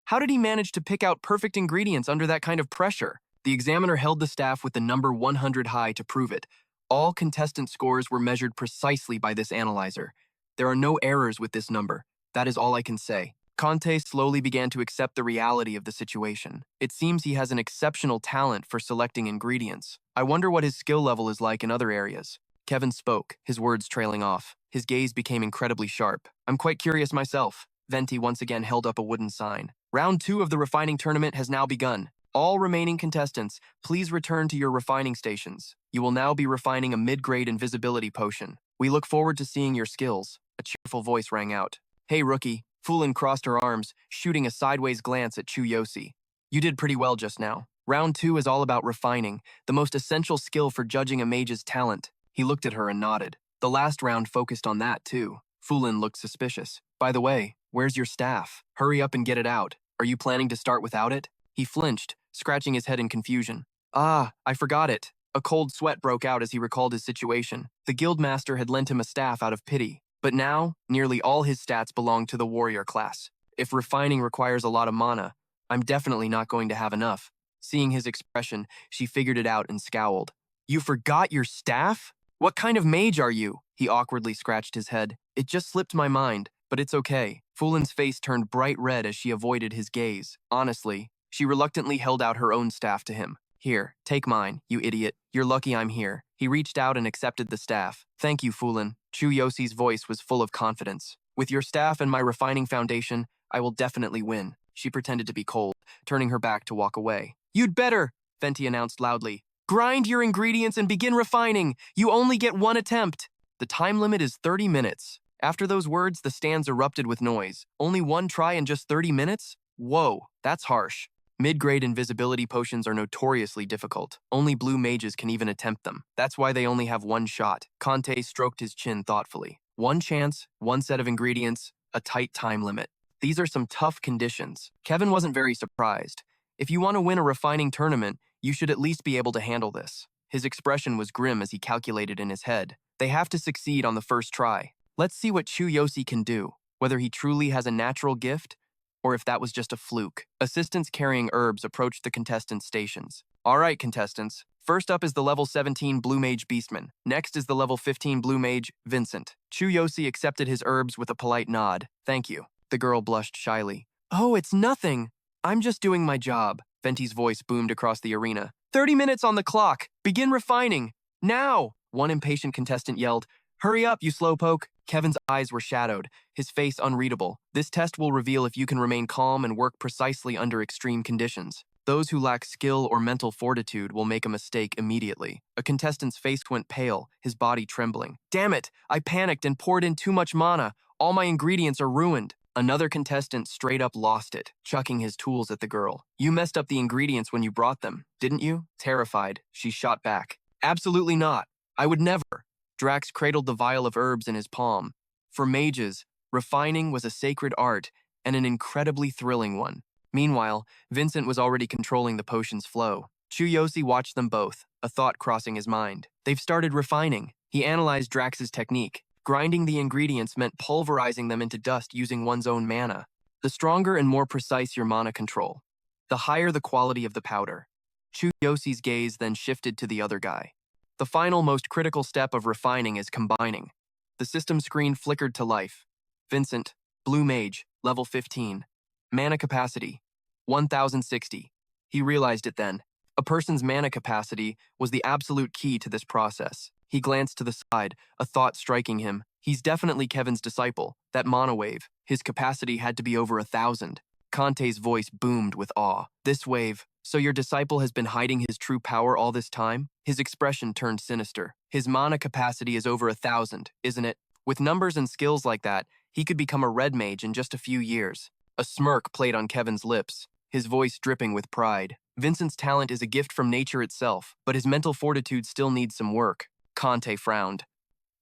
How did he manage to pick out perfect ingredients under that kind of pressure? The examiner held the staff with the number 100 high to prove it. All contestant scores were measured precisely by this analyzer. There are no errors with this number. That is all I can say. Conte slowly began to accept the reality of the situation. It seems he has an exceptional talent for selecting ingredients. I wonder what his skill level is like in other areas. Kevin spoke, his words trailing off. His gaze became incredibly sharp. I'm quite curious myself. Venti once again held up a wooden sign. Round 2 of the refining tournament has now begun. All remaining contestants, please return to your refining stations. You will now be refining a mid-grade invisibility potion. We look forward to seeing your skills. A cheerful voice rang out. Hey, rookie. Fulin crossed her arms, shooting a sideways glance at Chu Yosi. You did pretty well just now. Round 2 is all about refining, the most essential skill for judging a mage's talent. He looked at her and nodded. The last round focused on that, too. Fulin looked suspicious. By the way, where's your staff? Hurry up and get it out. Are you planning to start without it? He flinched, scratching his head in confusion. Ah, I forgot it. A cold sweat broke out as he recalled his situation. The guildmaster had lent him a staff out of pity. But now, nearly all his stats belong to the warrior class. If refining requires a lot of mana, I'm definitely not going to have enough. Seeing his expression, she figured it out and scowled. You forgot your staff? What kind of mage are you? He awkwardly scratched his head. It just slipped my mind, but it's okay. Fulin's face turned bright red as she avoided his gaze. Honestly, she reluctantly held out her own staff to him. Here, take mine, you idiot. You're lucky I'm here. He reached out and accepted the staff. Thank you, Fulin. Chu Yosi's voice was full of confidence. With your staff and my refining foundation, I will definitely win. She pretended to be cold, turning her back to walk away. You'd better, Venti announced loudly. Grind your ingredients and begin refining. You only get one attempt. The time limit is 30 minutes. After those words, the stands erupted with noise. Only one try in just 30 minutes? Whoa, that's harsh. Mid-grade invisibility potions are notoriously difficult. Only blue mages can even attempt them. That's why they only have one shot. Conte stroked his chin thoughtfully. One chance, one set of ingredients, a tight time limit. These are some tough conditions. Kevin wasn't very surprised. If you want to win a refining tournament, you should at least be able to handle this. His expression was grim as he calculated in his head. They have to succeed on the first try. Let's see what Chu Yosi can do, whether he truly has a natural gift, or if that was just a fluke. Assistants carrying herbs approached the contestants' stations. All right, contestants. First up is the level 17 Blue Mage Beastman. Next is the level 15 Blue Mage Vincent. Chu Yosi accepted his herbs with a polite nod. Thank you. The girl blushed shyly. Oh, it's nothing. I'm just doing my job. Venti's voice boomed across the arena. 30 minutes on the clock. Begin refining. Now! One impatient contestant yelled. Hurry up, you slowpoke. Kevin's eyes were shadowed, his face unreadable. This test will reveal if you can remain calm and work precisely under extreme conditions. Those who lack skill or mental fortitude will make a mistake immediately. A contestant's face went pale, his body trembling. Damn it! I panicked and poured in too much mana. All my ingredients are ruined. Another contestant straight up lost it, chucking his tools at the girl. You messed up the ingredients when you brought them, didn't you? Terrified, she shot back. Absolutely not. I would never. Drax cradled the vial of herbs in his palm. For mages, refining was a sacred art and an incredibly thrilling one. Meanwhile, Vincent was already controlling the potion's flow. Chu Yosi watched them both, a thought crossing his mind. They've started refining. He analyzed Drax's technique. Grinding the ingredients meant pulverizing them into dust using one's own mana. The stronger and more precise your mana control, the higher the quality of the powder. Chu Yosi's gaze then shifted to the other guy. The final, most critical step of refining is combining. The system screen flickered to life. Vincent, Blue Mage, level 15. Mana capacity, 1060. He realized it then. A person's mana capacity was the absolute key to this process. He glanced to the side, a thought striking him. He's definitely Kevin's disciple, that mana wave. His capacity had to be over 1,000. Conte's voice boomed with awe. This wave, so your disciple has been hiding his true power all this time? His expression turned sinister. His mana capacity is over 1,000, isn't it? With numbers and skills like that, he could become a red mage in just a few years. A smirk played on Kevin's lips, his voice dripping with pride. Vincent's talent is a gift from nature itself, but his mental fortitude still needs some work. Conte frowned.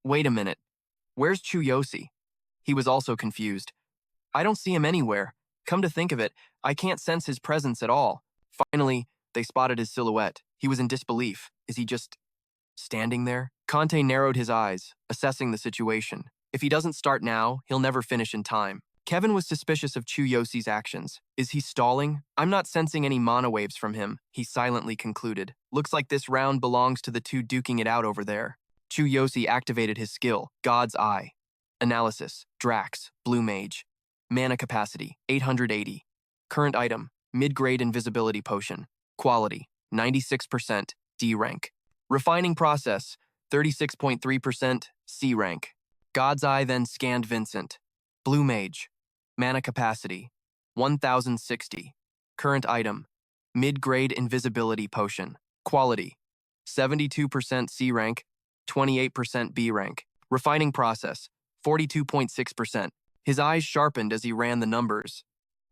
Wait a minute. Where's Chu Yosi? He was also confused. I don't see him anywhere. Come to think of it, I can't sense his presence at all. Finally, they spotted his silhouette. He was in disbelief. Is he just standing there? Conte narrowed his eyes, assessing the situation. If he doesn't start now, he'll never finish in time. Kevin was suspicious of Chu Yosi's actions. Is he stalling? I'm not sensing any mana waves from him, he silently concluded. Looks like this round belongs to the two duking it out over there. Chu Yosi activated his skill, God's Eye. Analysis, Drax, Blue Mage. Mana capacity, 880. Current item, mid-grade invisibility potion. Quality, 96%, D rank. Refining process, 36.3%, C rank. God's Eye then scanned Vincent. Blue Mage. Mana capacity, 1060. Current item, mid-grade invisibility potion. Quality, 72% C rank, 28% B rank. Refining process, 42.6%. His eyes sharpened as he ran the numbers.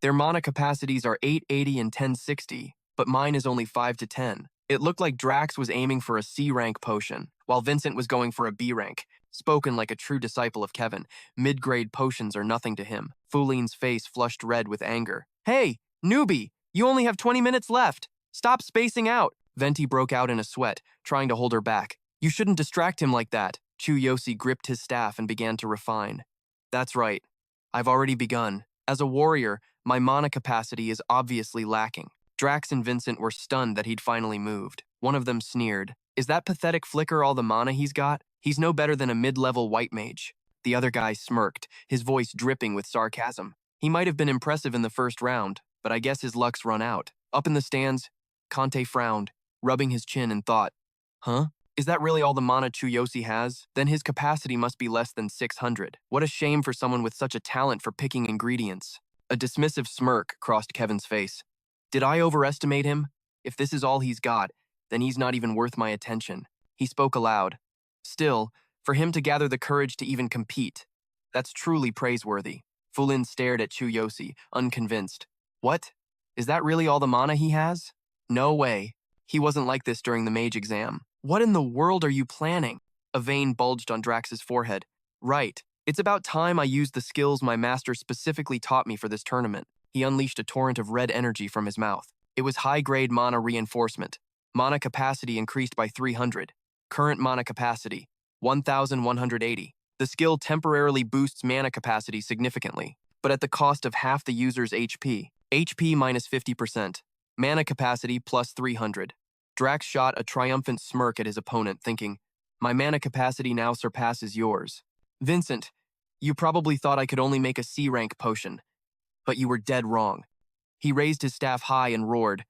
Their mana capacities are 880 and 1060, but mine is only 5 to 10. It looked like Drax was aiming for a C rank potion, while Vincent was going for a B rank. Spoken like a true disciple of Kevin, mid-grade potions are nothing to him. Fuline's face flushed red with anger. Hey, newbie, you only have 20 minutes left. Stop spacing out. Venti broke out in a sweat, trying to hold her back. You shouldn't distract him like that. Chu Yosi gripped his staff and began to refine. That's right. I've already begun. As a warrior, my mana capacity is obviously lacking. Drax and Vincent were stunned that he'd finally moved. One of them sneered. Is that pathetic flicker all the mana he's got? He's no better than a mid-level white mage. The other guy smirked, his voice dripping with sarcasm. He might have been impressive in the first round, but I guess his luck's run out. Up in the stands, Conte frowned, rubbing his chin and thought, huh? Is that really all the mana Chu Yosi has? Then his capacity must be less than 600. What a shame for someone with such a talent for picking ingredients. A dismissive smirk crossed Kevin's face. Did I overestimate him? If this is all he's got, then he's not even worth my attention. He spoke aloud. Still, for him to gather the courage to even compete, that's truly praiseworthy. Fulin stared at Chu Yosi, unconvinced. What? Is that really all the mana he has? No way. He wasn't like this during the mage exam. What in the world are you planning? A vein bulged on Drax's forehead. Right. It's about time I used the skills my master specifically taught me for this tournament. He unleashed a torrent of red energy from his mouth. It was high-grade mana reinforcement. Mana capacity increased by 300. Current mana capacity, 1180. The skill temporarily boosts mana capacity significantly, but at the cost of half the user's HP. HP minus 50%. Mana capacity plus 300. Drax shot a triumphant smirk at his opponent, thinking, my mana capacity now surpasses yours. Vincent, you probably thought I could only make a C-rank potion, but you were dead wrong. He raised his staff high and roared,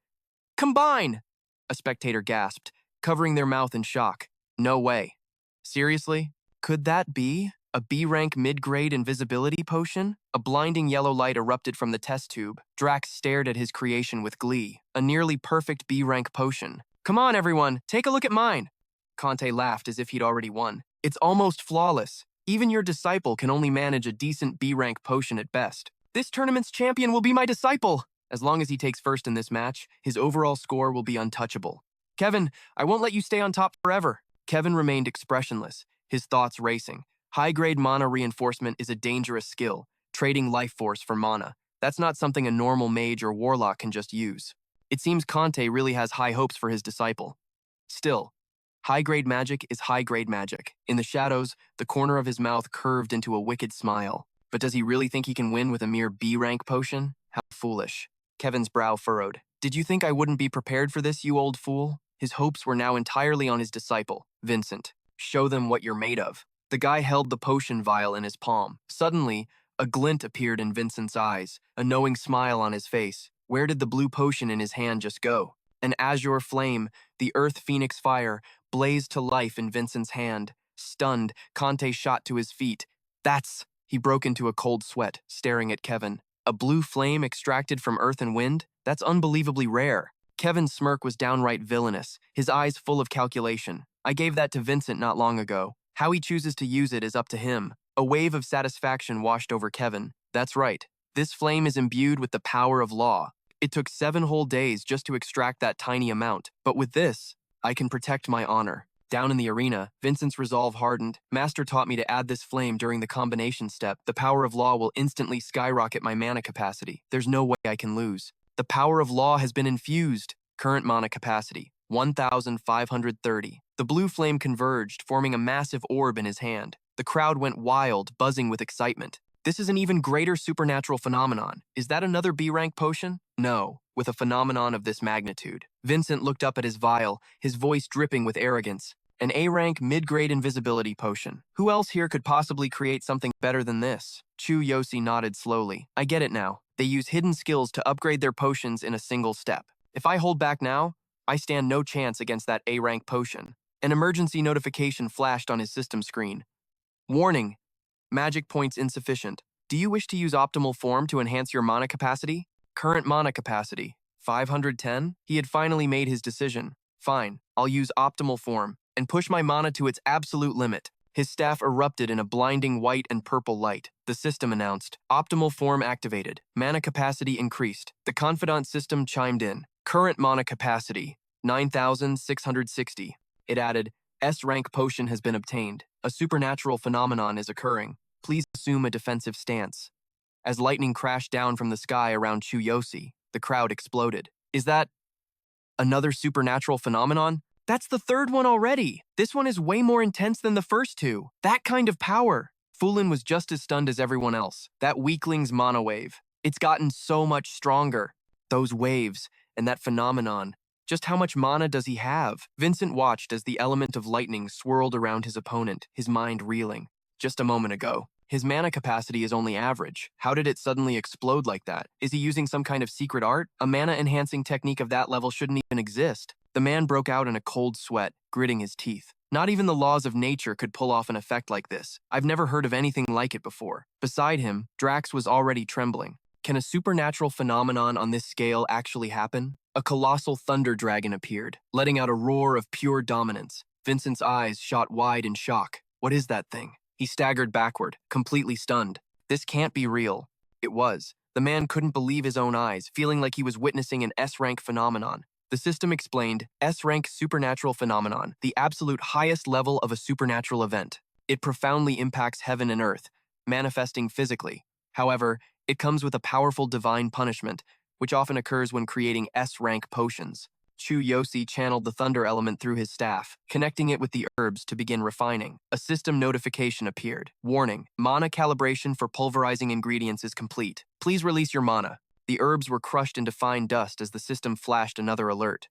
Combine! A spectator gasped, covering their mouth in shock. No way. Seriously? Could that be? A B-rank mid-grade invisibility potion? A blinding yellow light erupted from the test tube. Drax stared at his creation with glee. A nearly perfect B-rank potion. Come on, everyone, take a look at mine. Conte laughed as if he'd already won. It's almost flawless. Even your disciple can only manage a decent B-rank potion at best. This tournament's champion will be my disciple. As long as he takes first in this match, his overall score will be untouchable. Kevin, I won't let you stay on top forever. Kevin remained expressionless, his thoughts racing. High-grade mana reinforcement is a dangerous skill, trading life force for mana. That's not something a normal mage or warlock can just use. It seems Conte really has high hopes for his disciple. Still, high-grade magic is high-grade magic. In the shadows, the corner of his mouth curved into a wicked smile. But does he really think he can win with a mere B-rank potion? How foolish. Kevin's brow furrowed. Did you think I wouldn't be prepared for this, you old fool? His hopes were now entirely on his disciple, Vincent. Show them what you're made of. The guy held the potion vial in his palm. Suddenly, a glint appeared in Vincent's eyes, a knowing smile on his face. Where did the blue potion in his hand just go? An azure flame, the Earth Phoenix fire, blazed to life in Vincent's hand. Stunned, Conte shot to his feet. That's... He broke into a cold sweat, staring at Kevin. A blue flame extracted from earth and wind? That's unbelievably rare. Kevin's smirk was downright villainous, his eyes full of calculation. I gave that to Vincent not long ago. How he chooses to use it is up to him. A wave of satisfaction washed over Kevin. That's right. This flame is imbued with the power of law. It took 7 whole days just to extract that tiny amount. But with this, I can protect my honor. Down in the arena, Vincent's resolve hardened. Master taught me to add this flame during the combination step. The power of law will instantly skyrocket my mana capacity. There's no way I can lose. The power of law has been infused. Current mana capacity, 1,530. The blue flame converged, forming a massive orb in his hand. The crowd went wild, buzzing with excitement. This is an even greater supernatural phenomenon. Is that another B-rank potion? No, with a phenomenon of this magnitude. Vincent looked up at his vial, his voice dripping with arrogance. An A-rank mid-grade invisibility potion. Who else here could possibly create something better than this? Chu Yosi nodded slowly. I get it now. They use hidden skills to upgrade their potions in a single step. If I hold back now, I stand no chance against that A-rank potion. An emergency notification flashed on his system screen. Warning. Magic points insufficient. Do you wish to use optimal form to enhance your mana capacity? Current mana capacity, 510? He had finally made his decision. Fine, I'll use optimal form and push my mana to its absolute limit. His staff erupted in a blinding white and purple light. The system announced, optimal form activated. Mana capacity increased. The Confidant system chimed in. Current mana capacity, 9,660. It added, S-rank potion has been obtained. A supernatural phenomenon is occurring. Please assume a defensive stance. As lightning crashed down from the sky around Chu Yosi, the crowd exploded. Is that another supernatural phenomenon? That's the third one already. This one is way more intense than the first two. That kind of power. Fulin was just as stunned as everyone else. That weakling's mana wave. It's gotten so much stronger. Those waves and that phenomenon. Just how much mana does he have? Vincent watched as the element of lightning swirled around his opponent, his mind reeling. Just a moment ago, his mana capacity is only average. How did it suddenly explode like that? Is he using some kind of secret art? A mana-enhancing technique of that level shouldn't even exist. The man broke out in a cold sweat, gritting his teeth. Not even the laws of nature could pull off an effect like this. I've never heard of anything like it before. Beside him, Drax was already trembling. Can a supernatural phenomenon on this scale actually happen? A colossal thunder dragon appeared, letting out a roar of pure dominance. Vincent's eyes shot wide in shock. What is that thing? He staggered backward, completely stunned. This can't be real. It was. The man couldn't believe his own eyes, feeling like he was witnessing an S-rank phenomenon. The system explained, S-rank supernatural phenomenon, the absolute highest level of a supernatural event. It profoundly impacts heaven and earth, manifesting physically. However, it comes with a powerful divine punishment, which often occurs when creating S-rank potions. Chu Yosi channeled the thunder element through his staff, connecting it with the herbs to begin refining. A system notification appeared. Warning, mana calibration for pulverizing ingredients is complete. Please release your mana. The herbs were crushed into fine dust as the system flashed another alert.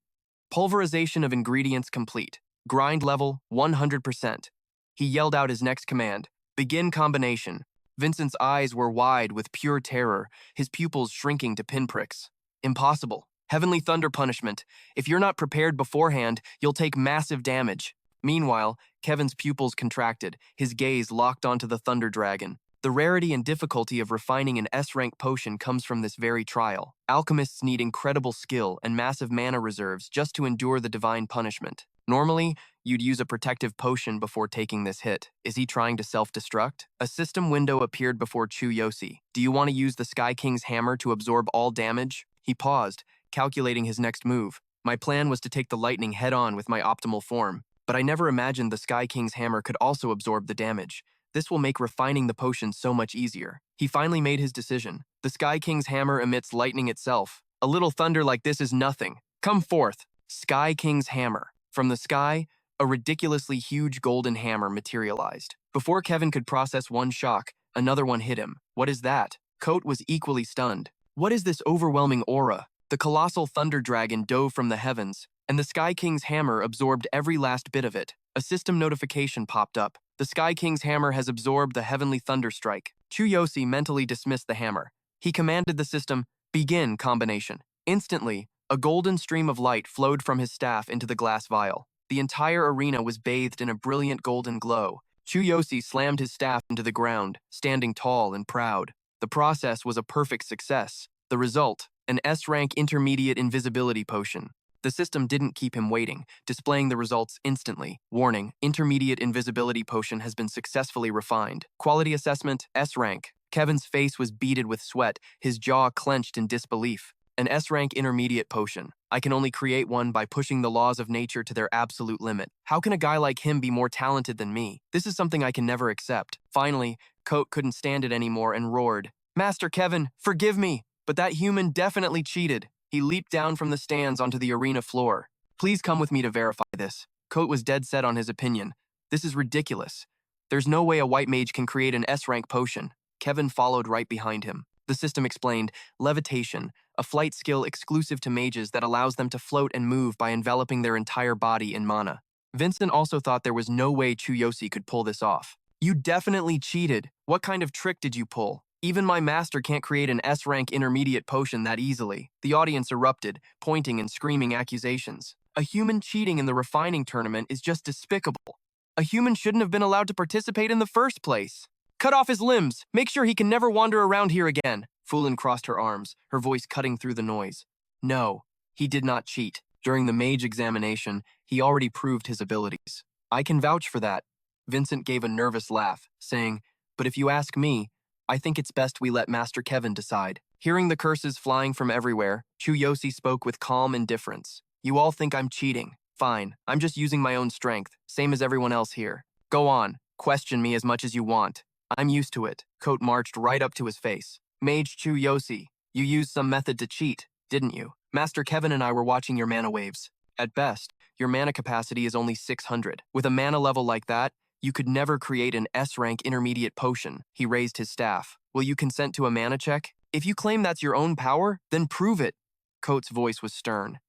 Pulverization of ingredients complete. Grind level 100%. He yelled out his next command. Begin combination. Vincent's eyes were wide with pure terror, his pupils shrinking to pinpricks. Impossible. Heavenly thunder punishment. If you're not prepared beforehand, you'll take massive damage. Meanwhile, Kevin's pupils contracted, his gaze locked onto the Thunder Dragon. The rarity and difficulty of refining an S-rank potion comes from this very trial. Alchemists need incredible skill and massive mana reserves just to endure the divine punishment. Normally, you'd use a protective potion before taking this hit. Is he trying to self-destruct? A system window appeared before Chu Yosi. Do you want to use the Sky King's hammer to absorb all damage? He paused, calculating his next move. My plan was to take the lightning head-on with my optimal form, but I never imagined the Sky King's hammer could also absorb the damage. This will make refining the potion so much easier. He finally made his decision. The Sky King's hammer emits lightning itself. A little thunder like this is nothing. Come forth. Sky King's hammer. From the sky, a ridiculously huge golden hammer materialized. Before Kevin could process one shock, another one hit him. What is that? Coat was equally stunned. What is this overwhelming aura? The colossal thunder dragon dove from the heavens, and the Sky King's hammer absorbed every last bit of it. A system notification popped up. The Sky King's hammer has absorbed the heavenly thunder strike. Chu Yosi mentally dismissed the hammer. He commanded the system, begin combination. Instantly, a golden stream of light flowed from his staff into the glass vial. The entire arena was bathed in a brilliant golden glow. Chu Yosi slammed his staff into the ground, standing tall and proud. The process was a perfect success. The result, an S-rank intermediate invisibility potion. The system didn't keep him waiting, displaying the results instantly. Warning, intermediate invisibility potion has been successfully refined. Quality assessment, S-rank. Kevin's face was beaded with sweat, his jaw clenched in disbelief. An S-rank intermediate potion. I can only create one by pushing the laws of nature to their absolute limit. How can a guy like him be more talented than me? This is something I can never accept. Finally, Coat couldn't stand it anymore and roared, Master Kevin, forgive me, but that human definitely cheated. He leaped down from the stands onto the arena floor. Please come with me to verify this. Coat was dead set on his opinion. This is ridiculous. There's no way a white mage can create an S-rank potion. Kevin followed right behind him. The system explained, levitation, a flight skill exclusive to mages that allows them to float and move by enveloping their entire body in mana. Vincent also thought there was no way Chu Yosi could pull this off. You definitely cheated. What kind of trick did you pull? Even my master can't create an S-rank intermediate potion that easily. The audience erupted, pointing and screaming accusations. A human cheating in the refining tournament is just despicable. A human shouldn't have been allowed to participate in the first place. Cut off his limbs. Make sure he can never wander around here again. Fulin crossed her arms, her voice cutting through the noise. No, he did not cheat. During the mage examination, he already proved his abilities. I can vouch for that. Vincent gave a nervous laugh, saying, but if you ask me, I think it's best we let Master Kevin decide. Hearing the curses flying from everywhere, Chu Yosi spoke with calm indifference. You all think I'm cheating. Fine, I'm just using my own strength, same as everyone else here. Go on, question me as much as you want. I'm used to it. Coat marched right up to his face. Mage Chu Yosi, you used some method to cheat, didn't you? Master Kevin and I were watching your mana waves. At best, your mana capacity is only 600. With a mana level like that, you could never create an S-rank intermediate potion. He raised his staff. Will you consent to a mana check? If you claim that's your own power, then prove it. Coat's voice was stern.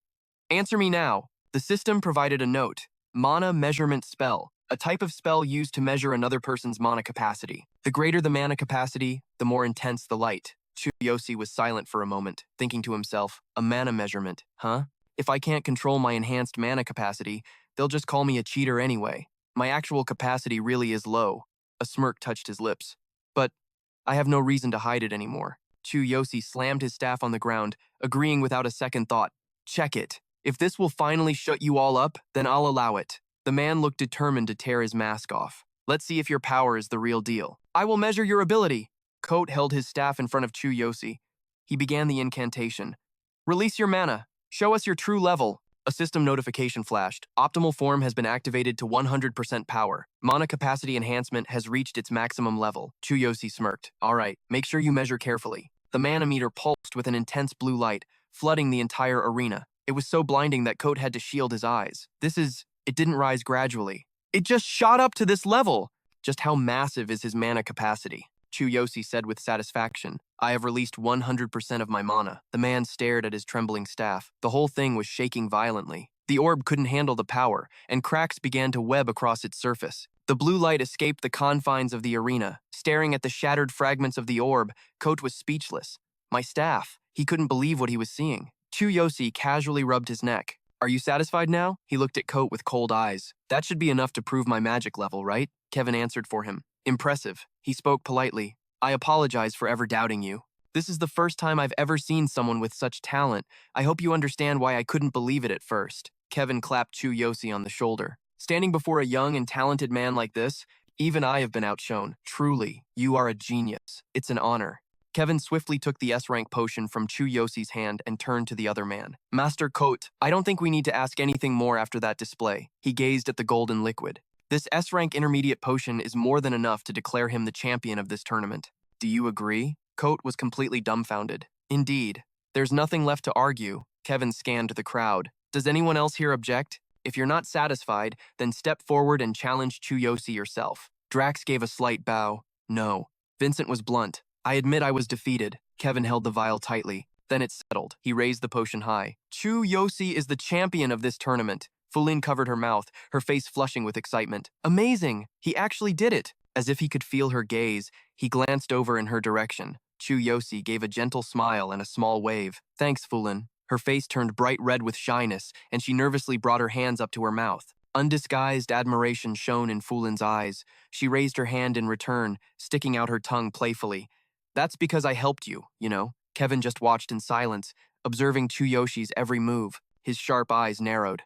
Answer me now. The system provided a note. Mana measurement spell. A type of spell used to measure another person's mana capacity. The greater the mana capacity, the more intense the light. Chu Yosi was silent for a moment, thinking to himself, a mana measurement, huh? If I can't control my enhanced mana capacity, they'll just call me a cheater anyway. My actual capacity really is low. A smirk touched his lips. But I have no reason to hide it anymore. Chu Yosi slammed his staff on the ground, agreeing without a second thought. Check it. If this will finally shut you all up, then I'll allow it. The man looked determined to tear his mask off. Let's see if your power is the real deal. I will measure your ability. Coat held his staff in front of Chu Yosi. He began the incantation. Release your mana. Show us your true level. A system notification flashed. Optimal form has been activated to 100% power. Mana capacity enhancement has reached its maximum level. Chu Yosi smirked. All right, make sure you measure carefully. The mana meter pulsed with an intense blue light, flooding the entire arena. It was so blinding that Coat had to shield his eyes. It didn't rise gradually. It just shot up to this level. Just how massive is his mana capacity? Chu Yosi said with satisfaction. I have released 100% of my mana. The man stared at his trembling staff. The whole thing was shaking violently. The orb couldn't handle the power, and cracks began to web across its surface. The blue light escaped the confines of the arena. Staring at the shattered fragments of the orb, Coat was speechless. My staff. He couldn't believe what he was seeing. Chu Yosi casually rubbed his neck. Are you satisfied now? He looked at Coat with cold eyes. That should be enough to prove my magic level, right? Kevin answered for him. Impressive. He spoke politely. I apologize for ever doubting you. This is the first time I've ever seen someone with such talent. I hope you understand why I couldn't believe it at first. Kevin clapped Chu Yosi on the shoulder. Standing before a young and talented man like this, even I have been outshone. Truly, you are a genius. It's an honor. Kevin swiftly took the S-rank potion from Chu Yosi's hand and turned to the other man. Master Coat, I don't think we need to ask anything more after that display. He gazed at the golden liquid. This S-rank intermediate potion is more than enough to declare him the champion of this tournament. Do you agree? Coat was completely dumbfounded. Indeed. There's nothing left to argue. Kevin scanned the crowd. Does anyone else here object? If you're not satisfied, then step forward and challenge Chu Yosi yourself. Drax gave a slight bow. No. Vincent was blunt. I admit I was defeated. Kevin held the vial tightly. Then it settled. He raised the potion high. Chu Yosi is the champion of this tournament. Fulin covered her mouth, her face flushing with excitement. Amazing! He actually did it! As if he could feel her gaze, he glanced over in her direction. Chu Yosi gave a gentle smile and a small wave. Thanks, Fulin. Her face turned bright red with shyness, and she nervously brought her hands up to her mouth. Undisguised admiration shone in Fulin's eyes. She raised her hand in return, sticking out her tongue playfully. That's because I helped you, you know. Kevin just watched in silence, observing Chu Yoshi's every move. His sharp eyes narrowed.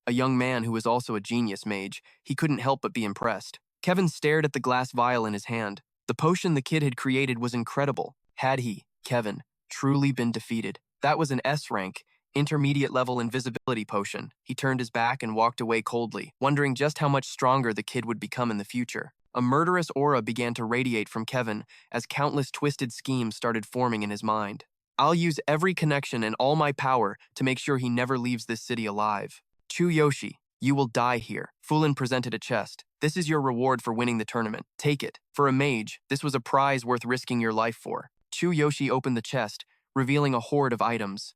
A young man who was also a genius mage, he couldn't help but be impressed. Kevin stared at the glass vial in his hand. The potion the kid had created was incredible. Had he, Kevin, truly been defeated? That was an S-rank, intermediate-level invisibility potion. He turned his back and walked away coldly, wondering just how much stronger the kid would become in the future. A murderous aura began to radiate from Kevin as countless twisted schemes started forming in his mind. I'll use every connection and all my power to make sure he never leaves this city alive. Chu Yoshi, you will die here. Fulin presented a chest. This is your reward for winning the tournament. Take it. For a mage, this was a prize worth risking your life for. Chu Yoshi opened the chest, revealing a hoard of items.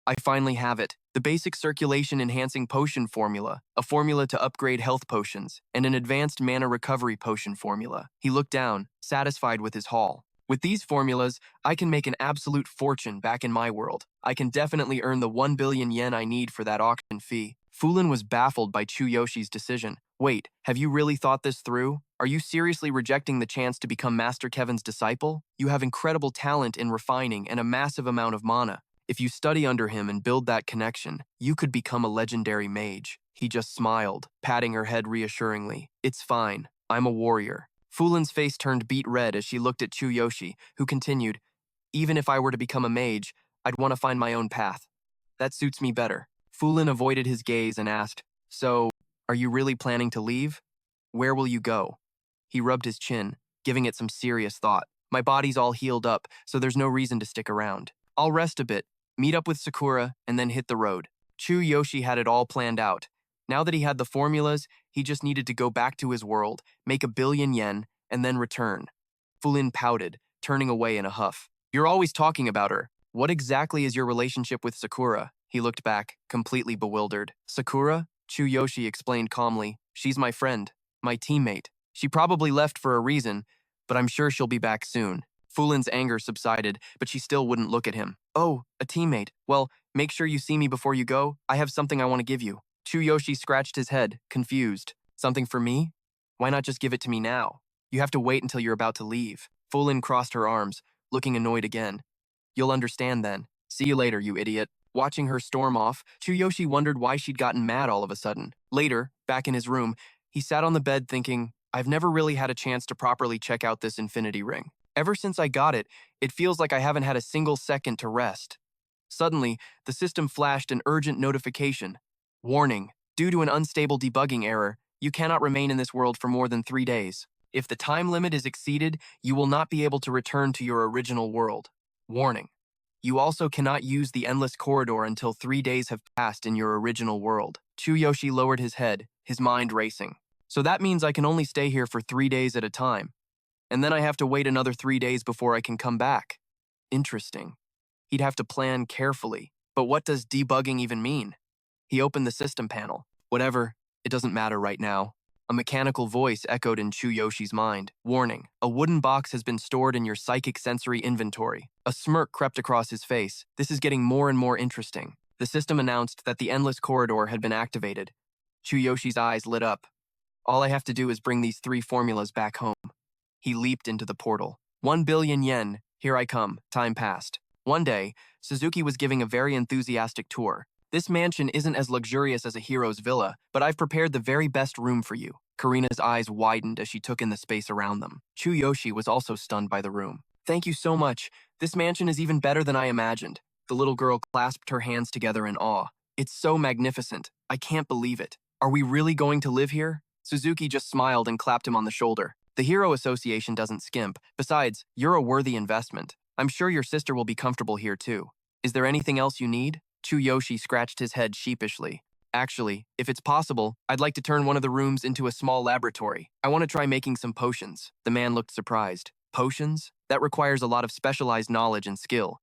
I finally have it. The basic circulation-enhancing potion formula, a formula to upgrade health potions, and an advanced mana recovery potion formula. He looked down, satisfied with his haul. With these formulas, I can make an absolute fortune back in my world. I can definitely earn the 1 billion yen I need for that auction fee. Fulin was baffled by Chu Yoshi's decision. Wait, have you really thought this through? Are you seriously rejecting the chance to become Master Kevin's disciple? You have incredible talent in refining and a massive amount of mana. If you study under him and build that connection, you could become a legendary mage. He just smiled, patting her head reassuringly. It's fine. I'm a warrior. Fulin's face turned beet red as she looked at Chu Yoshi, who continued, even if I were to become a mage, I'd want to find my own path. That suits me better. Fulin avoided his gaze and asked, so, are you really planning to leave? Where will you go? He rubbed his chin, giving it some serious thought. My body's all healed up, so there's no reason to stick around. I'll rest a bit, meet up with Sakura, and then hit the road. Chu Yoshi had it all planned out. Now that he had the formulas, he just needed to go back to his world, make 1 billion yen, and then return. Fulin pouted, turning away in a huff. You're always talking about her. What exactly is your relationship with Sakura? He looked back, completely bewildered. Sakura? Chu Yoshi explained calmly. She's my friend, my teammate. She probably left for a reason, but I'm sure she'll be back soon. Fulin's anger subsided, but she still wouldn't look at him. Oh, a teammate. Well, make sure you see me before you go. I have something I want to give you. Chu Yoshi scratched his head, confused. Something for me? Why not just give it to me now? You have to wait until you're about to leave. Fulin crossed her arms, looking annoyed again. You'll understand then. See you later, you idiot. Watching her storm off, Chu Yoshi wondered why she'd gotten mad all of a sudden. Later, back in his room, he sat on the bed thinking, I've never really had a chance to properly check out this infinity ring. Ever since I got it, it feels like I haven't had a single second to rest. Suddenly, the system flashed an urgent notification. Warning, due to an unstable debugging error, you cannot remain in this world for more than 3 days. If the time limit is exceeded, you will not be able to return to your original world. Warning. You also cannot use the endless corridor until 3 days have passed in your original world. Chu Yoshi lowered his head, his mind racing. So that means I can only stay here for 3 days at a time. And then I have to wait another 3 days before I can come back. Interesting. He'd have to plan carefully. But what does debugging even mean? He opened the system panel. Whatever, it doesn't matter right now. A mechanical voice echoed in Chu Yoshi's mind. Warning, a wooden box has been stored in your psychic sensory inventory. A smirk crept across his face. This is getting more and more interesting. The system announced that the endless corridor had been activated. Chu Yoshi's eyes lit up. All I have to do is bring these 3 formulas back home. He leaped into the portal. 1 billion yen, here I come. Time passed. One day, Suzuki was giving a very enthusiastic tour. This mansion isn't as luxurious as a hero's villa, but I've prepared the very best room for you. Karina's eyes widened as she took in the space around them. Chu Yoshi was also stunned by the room. Thank you so much. This mansion is even better than I imagined. The little girl clasped her hands together in awe. It's so magnificent. I can't believe it. Are we really going to live here? Suzuki just smiled and clapped him on the shoulder. The Hero Association doesn't skimp. Besides, you're a worthy investment. I'm sure your sister will be comfortable here too. Is there anything else you need? Chu Yoshi scratched his head sheepishly. Actually, if it's possible, I'd like to turn one of the rooms into a small laboratory. I want to try making some potions. The man looked surprised. Potions? That requires a lot of specialized knowledge and skill.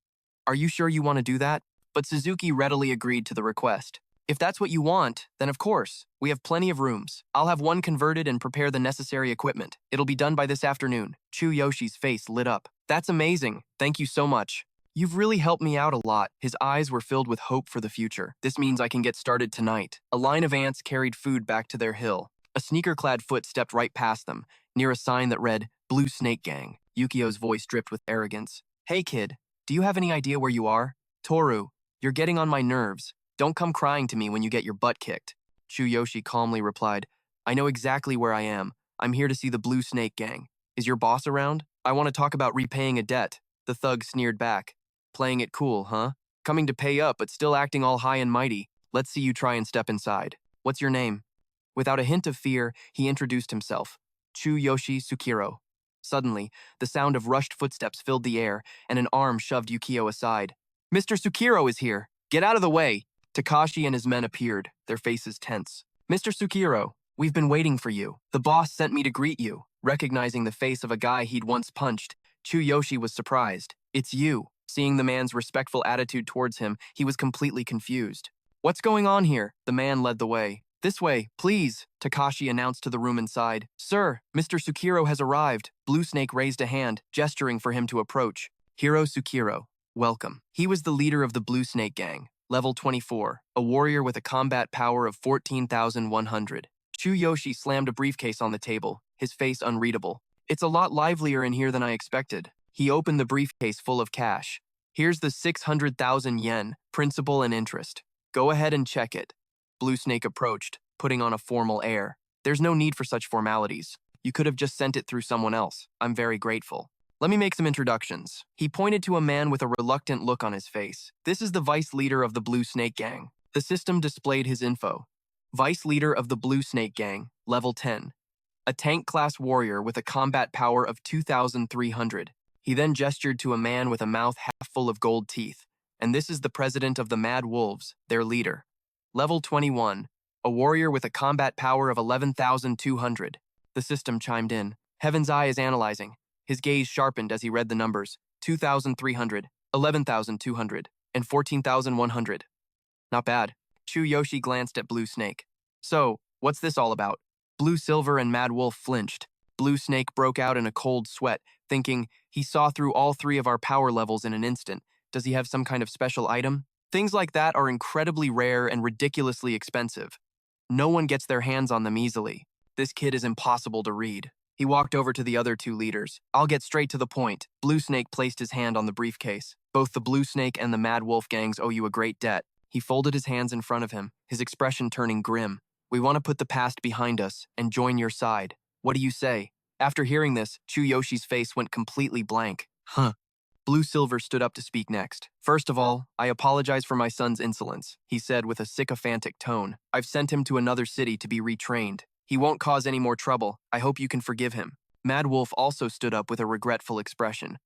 Are you sure you want to do that? But Suzuki readily agreed to the request. If that's what you want, then of course, we have plenty of rooms. I'll have one converted and prepare the necessary equipment. It'll be done by this afternoon. Chu Yoshi's face lit up. That's amazing. Thank you so much. You've really helped me out a lot. His eyes were filled with hope for the future. This means I can get started tonight. A line of ants carried food back to their hill. A sneaker-clad foot stepped right past them, near a sign that read, Blue Snake Gang. Yukio's voice dripped with arrogance. Hey kid, do you have any idea where you are? Toru, you're getting on my nerves. Don't come crying to me when you get your butt kicked. Chu Yoshi calmly replied, I know exactly where I am. I'm here to see the Blue Snake Gang. Is your boss around? I want to talk about repaying a debt. The thug sneered back. Playing it cool, huh? Coming to pay up, but still acting all high and mighty. Let's see you try and step inside. What's your name? Without a hint of fear, he introduced himself. Chu Yoshi Tsukiro. Suddenly, the sound of rushed footsteps filled the air, and an arm shoved Yukio aside. Mr. Tsukiro is here. Get out of the way. Takashi and his men appeared, their faces tense. Mr. Tsukiro, we've been waiting for you. The boss sent me to greet you. Recognizing the face of a guy he'd once punched, Chu Yoshi was surprised. It's you. Seeing the man's respectful attitude towards him, he was completely confused. What's going on here? The man led the way. This way, please, Takashi announced to the room inside. Sir, Mr. Tsukiro has arrived. Blue Snake raised a hand, gesturing for him to approach. Hiro Tsukiro, welcome. He was the leader of the Blue Snake Gang, level 24, a warrior with a combat power of 14,100. Chu Yoshi slammed a briefcase on the table, his face unreadable. It's a lot livelier in here than I expected. He opened the briefcase full of cash. Here's the 600,000 yen, principal and interest. Go ahead and check it. Blue Snake approached, putting on a formal air. There's no need for such formalities. You could have just sent it through someone else. I'm very grateful. Let me make some introductions. He pointed to a man with a reluctant look on his face. This is the vice leader of the Blue Snake Gang. The system displayed his info. Vice leader of the Blue Snake Gang, level 10. A tank-class warrior with a combat power of 2,300. He then gestured to a man with a mouth half full of gold teeth. And this is the president of the Mad Wolves, their leader. Level 21. A warrior with a combat power of 11,200. The system chimed in. Heaven's Eye is analyzing. His gaze sharpened as he read the numbers. 2,300, 11,200, and 14,100. Not bad. Chu Yoshi glanced at Blue Snake. So, what's this all about? Blue Silver and Mad Wolf flinched. Blue Snake broke out in a cold sweat, thinking, he saw through all 3 of our power levels in an instant. Does he have some kind of special item? Things like that are incredibly rare and ridiculously expensive. No one gets their hands on them easily. This kid is impossible to read. He walked over to the other 2 leaders. I'll get straight to the point. Blue Snake placed his hand on the briefcase. Both the Blue Snake and the Mad Wolf gangs owe you a great debt. He folded his hands in front of him, his expression turning grim. We want to put the past behind us and join your side. What do you say? After hearing this, Chu Yoshi's face went completely blank. Blue Silver stood up to speak next. First of all, I apologize for my son's insolence, he said with a sycophantic tone. I've sent him to another city to be retrained. He won't cause any more trouble. I hope you can forgive him. Mad Wolf also stood up with a regretful expression.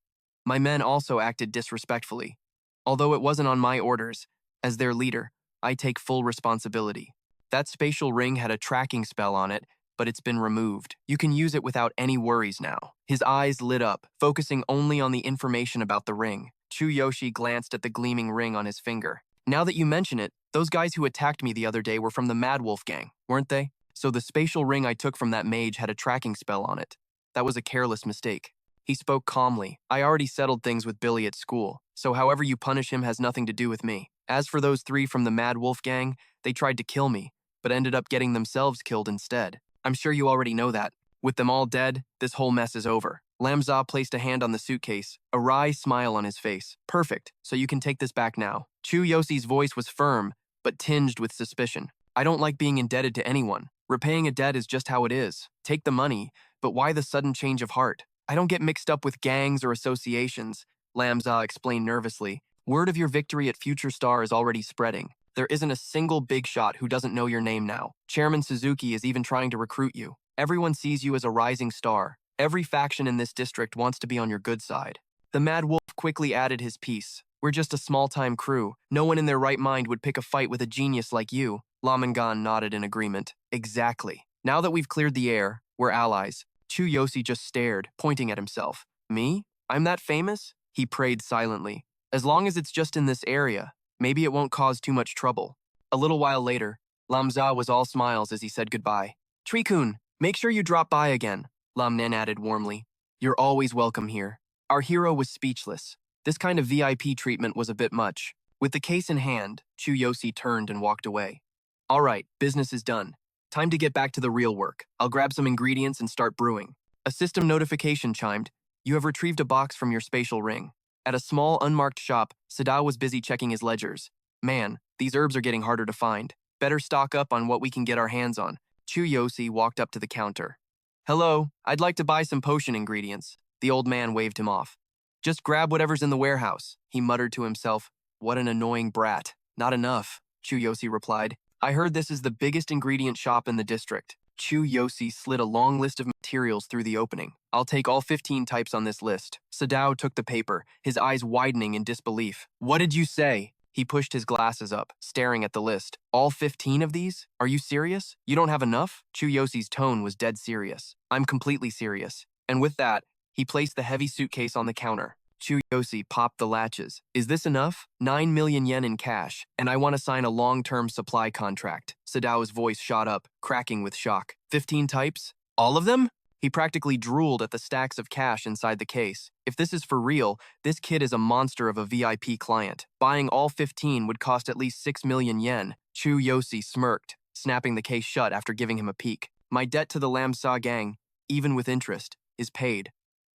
My men also acted disrespectfully. Although it wasn't on my orders, as their leader, I take full responsibility. That spatial ring had a tracking spell on it, but it's been removed. You can use it without any worries now. His eyes lit up, focusing only on the information about the ring. Chu Yoshi glanced at the gleaming ring on his finger. Now that you mention it, those guys who attacked me the other day were from the Mad Wolf gang, weren't they? So the spatial ring I took from that mage had a tracking spell on it. That was a careless mistake. He spoke calmly. I already settled things with Billy at school, so however you punish him has nothing to do with me. As for those 3 from the Mad Wolf gang, they tried to kill me, but ended up getting themselves killed instead. I'm sure you already know that. With them all dead, this whole mess is over. Lamza placed a hand on the suitcase, a wry smile on his face. Perfect, so you can take this back now. Chu Yosi's voice was firm, but tinged with suspicion. I don't like being indebted to anyone. Repaying a debt is just how it is. Take the money, but why the sudden change of heart? I don't get mixed up with gangs or associations, Lamza explained nervously. Word of your victory at Future Star is already spreading. There isn't a single big shot who doesn't know your name now. Chairman Suzuki is even trying to recruit you. Everyone sees you as a rising star. Every faction in this district wants to be on your good side. The Mad Wolf quickly added his piece. We're just a small-time crew. No one in their right mind would pick a fight with a genius like you. Lamangan nodded in agreement. Exactly. Now that we've cleared the air, we're allies. Chu Yosi just stared, pointing at himself. Me? I'm that famous? He prayed silently. As long as it's just in this area, maybe it won't cause too much trouble. A little while later, Lamza was all smiles as he said goodbye. Trikun, make sure you drop by again, Lamnen added warmly. You're always welcome here. Our hero was speechless. This kind of VIP treatment was a bit much. With the case in hand, Chu Yosi turned and walked away. All right, business is done. Time to get back to the real work. I'll grab some ingredients and start brewing. A system notification chimed. You have retrieved a box from your spatial ring. At a small, unmarked shop, Sadao was busy checking his ledgers. Man, these herbs are getting harder to find. Better stock up on what we can get our hands on. Chu Yosi walked up to the counter. Hello, I'd like to buy some potion ingredients. The old man waved him off. Just grab whatever's in the warehouse, he muttered to himself. What an annoying brat. Not enough, Chu Yosi replied. I heard this is the biggest ingredient shop in the district. Chu Yosi slid a long list of materials through the opening. I'll take all 15 types on this list. Sadao took the paper, his eyes widening in disbelief. What did you say? He pushed his glasses up, staring at the list. All 15 of these? Are you serious? You don't have enough? Chu Yosi's tone was dead serious. I'm completely serious. And with that, he placed the heavy suitcase on the counter. Chu Yosi popped the latches. Is this enough? 9 million yen in cash, and I want to sign a long-term supply contract. Sadao's voice shot up, cracking with shock. 15 types? All of them? He practically drooled at the stacks of cash inside the case. If this is for real, this kid is a monster of a VIP client. Buying all 15 would cost at least 6 million yen. Chu Yosi smirked, snapping the case shut after giving him a peek. My debt to the Lamsa gang, even with interest, is paid,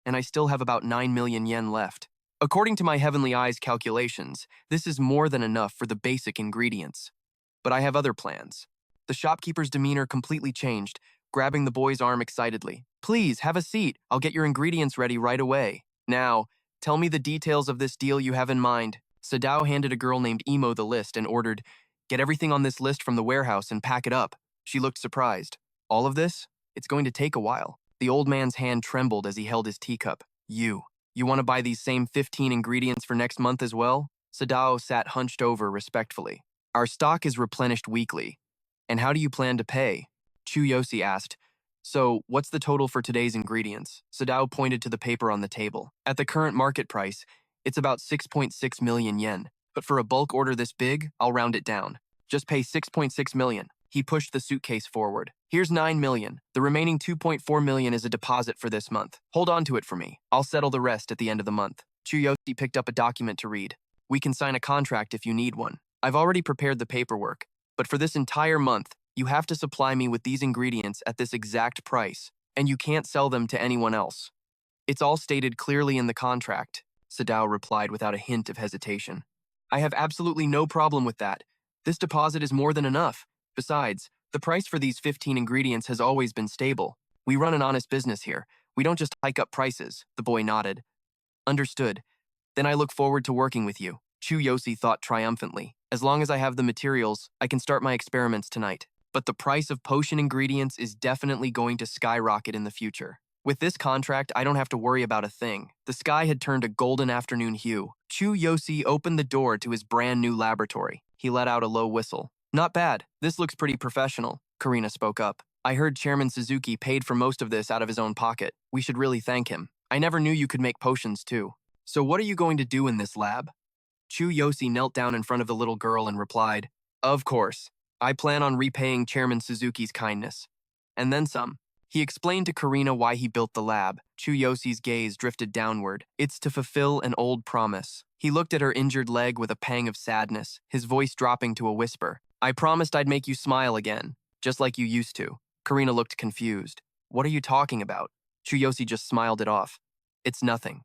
and I still have about 9 million yen left. According to my Heavenly Eyes calculations, this is more than enough for the basic ingredients. But I have other plans. The shopkeeper's demeanor completely changed, grabbing the boy's arm excitedly. Please, have a seat. I'll get your ingredients ready right away. Now, tell me the details of this deal you have in mind. Sadao handed a girl named Emo the list and ordered, get everything on this list from the warehouse and pack it up. She looked surprised. All of this? It's going to take a while. The old man's hand trembled as he held his teacup. You want to buy these same 15 ingredients for next month as well? Sadao sat hunched over respectfully. Our stock is replenished weekly. And how do you plan to pay? Chu Yosi asked. So, what's the total for today's ingredients? Sadao pointed to the paper on the table. At the current market price, it's about 6.6 million yen. But for a bulk order this big, I'll round it down. Just pay 6.6 million. He pushed the suitcase forward. Here's 9 million. The remaining 2.4 million is a deposit for this month. Hold on to it for me. I'll settle the rest at the end of the month. Chu Yosi picked up a document to read. We can sign a contract if you need one. I've already prepared the paperwork, but for this entire month, you have to supply me with these ingredients at this exact price, and you can't sell them to anyone else. It's all stated clearly in the contract, Sadao replied without a hint of hesitation. I have absolutely no problem with that. This deposit is more than enough. Besides, the price for these 15 ingredients has always been stable. We run an honest business here. We don't just hike up prices, the boy nodded. Understood. Then I look forward to working with you. Chu Yosi thought triumphantly. As long as I have the materials, I can start my experiments tonight. But the price of potion ingredients is definitely going to skyrocket in the future. With this contract, I don't have to worry about a thing. The sky had turned a golden afternoon hue. Chu Yosi opened the door to his brand new laboratory. He let out a low whistle. Not bad. This looks pretty professional, Karina spoke up. I heard Chairman Suzuki paid for most of this out of his own pocket. We should really thank him. I never knew you could make potions too. So what are you going to do in this lab? Chu Yosi knelt down in front of the little girl and replied, Of course. I plan on repaying Chairman Suzuki's kindness. And then some. He explained to Karina why he built the lab. Chu Yosi's gaze drifted downward. It's to fulfill an old promise. He looked at her injured leg with a pang of sadness, his voice dropping to a whisper. I promised I'd make you smile again, just like you used to. Karina looked confused. What are you talking about? Chu Yosi just smiled it off. It's nothing.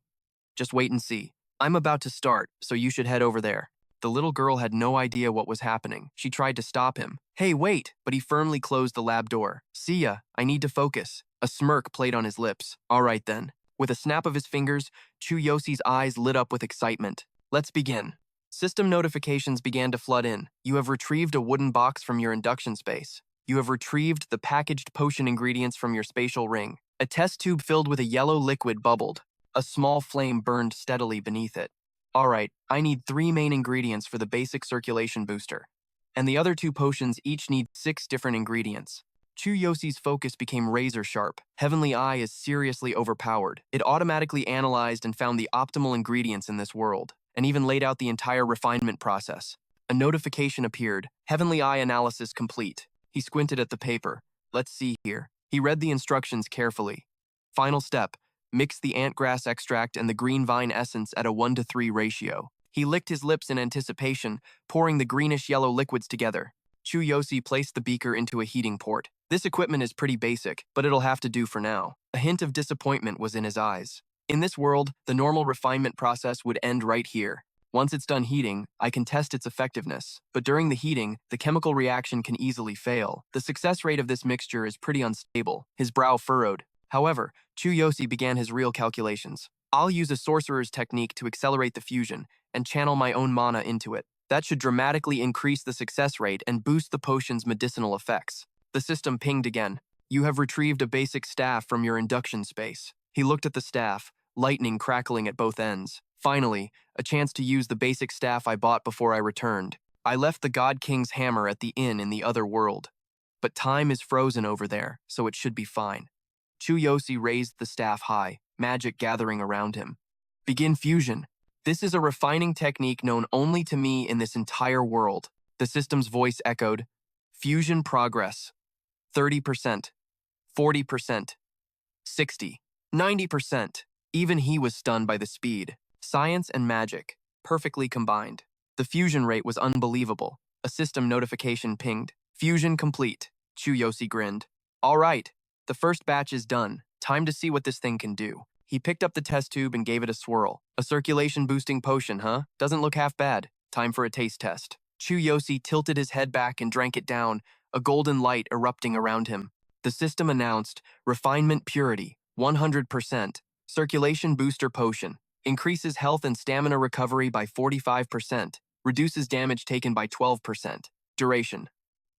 Just wait and see. I'm about to start, so you should head over there. The little girl had no idea what was happening. She tried to stop him. Hey, wait! But he firmly closed the lab door. See ya, I need to focus. A smirk played on his lips. All right then. With a snap of his fingers, Chu Yosi's eyes lit up with excitement. Let's begin. System notifications began to flood in. You have retrieved a wooden box from your induction space. You have retrieved the packaged potion ingredients from your spatial ring. A test tube filled with a yellow liquid bubbled. A small flame burned steadily beneath it. All right, I need 3 main ingredients for the basic circulation booster. And the other 2 potions each need 6 different ingredients. Chu Yosi's focus became razor sharp. Heavenly Eye is seriously overpowered. It automatically analyzed and found the optimal ingredients in this world, and even laid out the entire refinement process. A notification appeared. Heavenly Eye analysis complete. He squinted at the paper. Let's see here. He read the instructions carefully. Final step. Mix the antgrass extract and the green vine essence at a 1:3 ratio. He licked his lips in anticipation, pouring the greenish-yellow liquids together. Chu Yosi placed the beaker into a heating port. This equipment is pretty basic, but it'll have to do for now. A hint of disappointment was in his eyes. In this world, the normal refinement process would end right here. Once it's done heating, I can test its effectiveness. But during the heating, the chemical reaction can easily fail. The success rate of this mixture is pretty unstable. His brow furrowed. However, Chu Yosi began his real calculations. I'll use a sorcerer's technique to accelerate the fusion and channel my own mana into it. That should dramatically increase the success rate and boost the potion's medicinal effects. The system pinged again. You have retrieved a basic staff from your induction space. He looked at the staff, lightning crackling at both ends. Finally, a chance to use the basic staff I bought before I returned. I left the God King's hammer at the inn in the other world. But time is frozen over there, so it should be fine. Chu Yosi raised the staff high, magic gathering around him. Begin fusion. This is a refining technique known only to me in this entire world. The system's voice echoed. Fusion progress. 30%. 40%. 60. 90%. Even he was stunned by the speed. Science and magic, perfectly combined. The fusion rate was unbelievable. A system notification pinged. Fusion complete. Chu Yosi grinned. All right, the first batch is done. Time to see what this thing can do. He picked up the test tube and gave it a swirl. A circulation-boosting potion, huh? Doesn't look half bad. Time for a taste test. Chu Yosi tilted his head back and drank it down, a golden light erupting around him. The system announced, Refinement Purity, 100%. Circulation Booster Potion. Increases health and stamina recovery by 45%. Reduces damage taken by 12%. Duration.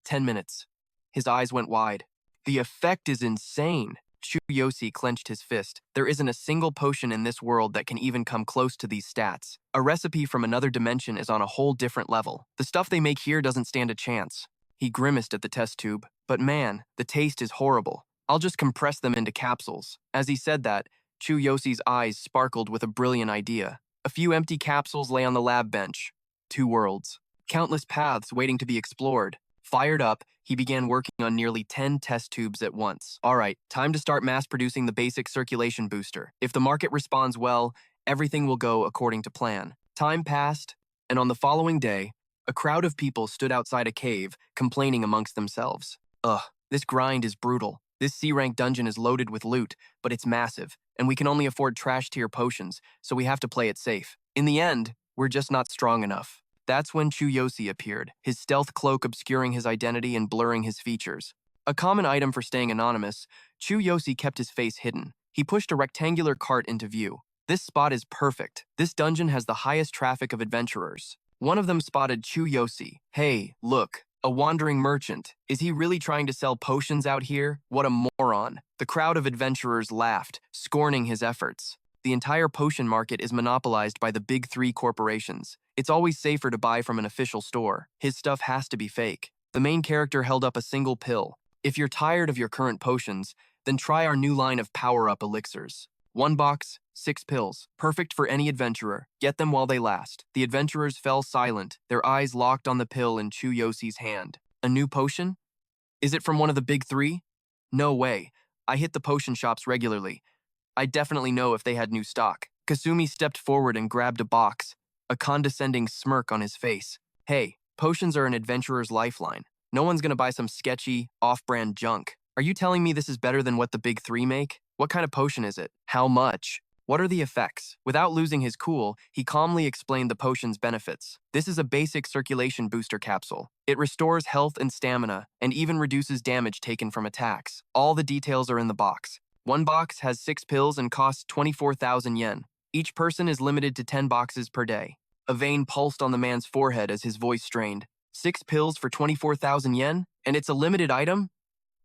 10 minutes. His eyes went wide. The effect is insane. Chu Yosi clenched his fist. There isn't a single potion in this world that can even come close to these stats. A recipe from another dimension is on a whole different level. The stuff they make here doesn't stand a chance. He grimaced at the test tube. But man, the taste is horrible. I'll just compress them into capsules. As he said that, Chu Yosi's eyes sparkled with a brilliant idea. A few empty capsules lay on the lab bench. 2 worlds. Countless paths waiting to be explored. Fired up, he began working on nearly 10 test tubes at once. All right, time to start mass-producing the basic circulation booster. If the market responds well, everything will go according to plan. Time passed, and on the following day, a crowd of people stood outside a cave, complaining amongst themselves. Ugh, this grind is brutal. This C-rank dungeon is loaded with loot, but it's massive, and we can only afford trash-tier potions, so we have to play it safe. In the end, we're just not strong enough. That's when Chu Yosi appeared, his stealth cloak obscuring his identity and blurring his features. A common item for staying anonymous, Chu Yosi kept his face hidden. He pushed a rectangular cart into view. This spot is perfect. This dungeon has the highest traffic of adventurers. One of them spotted Chu Yosi. Hey, look. A wandering merchant. Is he really trying to sell potions out here? What a moron. The crowd of adventurers laughed, scorning his efforts. The entire potion market is monopolized by the big 3 corporations. It's always safer to buy from an official store. His stuff has to be fake. The main character held up a single pill. If you're tired of your current potions, then try our new line of power-up elixirs. 1 box, 6 pills. Perfect for any adventurer. Get them while they last. The adventurers fell silent, their eyes locked on the pill in Chu Yosi's hand. A new potion? Is it from one of the big 3? No way. I hit the potion shops regularly. I'd definitely know if they had new stock. Kasumi stepped forward and grabbed a box, a condescending smirk on his face. Hey, potions are an adventurer's lifeline. No one's gonna buy some sketchy, off-brand junk. Are you telling me this is better than what the big three make? What kind of potion is it? How much? What are the effects? Without losing his cool, he calmly explained the potion's benefits. This is a basic circulation booster capsule. It restores health and stamina, and even reduces damage taken from attacks. All the details are in the box. One box has 6 pills and costs 24,000 yen. Each person is limited to 10 boxes per day. A vein pulsed on the man's forehead as his voice strained. 6 pills for 24,000 yen? And it's a limited item?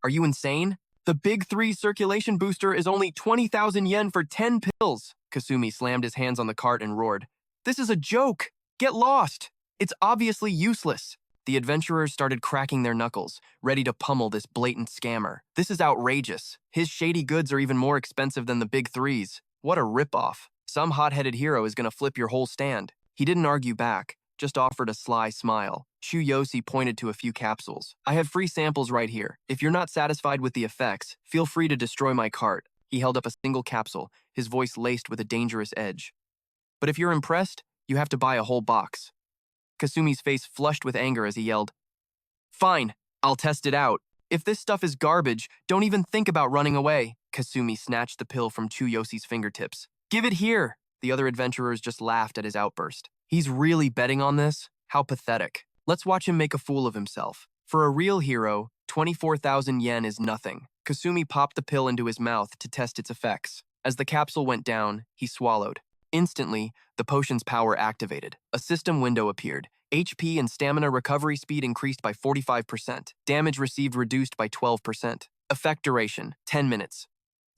Are you insane? The big three circulation booster is only 20,000 yen for 10 pills. Kasumi slammed his hands on the cart and roared. This is a joke! Get lost! It's obviously useless. The adventurers started cracking their knuckles, ready to pummel this blatant scammer. This is outrageous. His shady goods are even more expensive than the big threes. What a ripoff. Some hot-headed hero is gonna flip your whole stand. He didn't argue back, just offered a sly smile. Chu Yosi pointed to a few capsules. I have free samples right here. If you're not satisfied with the effects, feel free to destroy my cart. He held up a single capsule, his voice laced with a dangerous edge. But if you're impressed, you have to buy a whole box. Kasumi's face flushed with anger as he yelled, Fine, I'll test it out. If this stuff is garbage, don't even think about running away. Kasumi snatched the pill from Chu Yosi's fingertips. Give it here! The other adventurers just laughed at his outburst. He's really betting on this? How pathetic. Let's watch him make a fool of himself. For a real hero, 24,000 yen is nothing. Kasumi popped the pill into his mouth to test its effects. As the capsule went down, he swallowed. Instantly, the potion's power activated. A system window appeared. HP and stamina recovery speed increased by 45%. Damage received reduced by 12%. Effect duration, 10 minutes.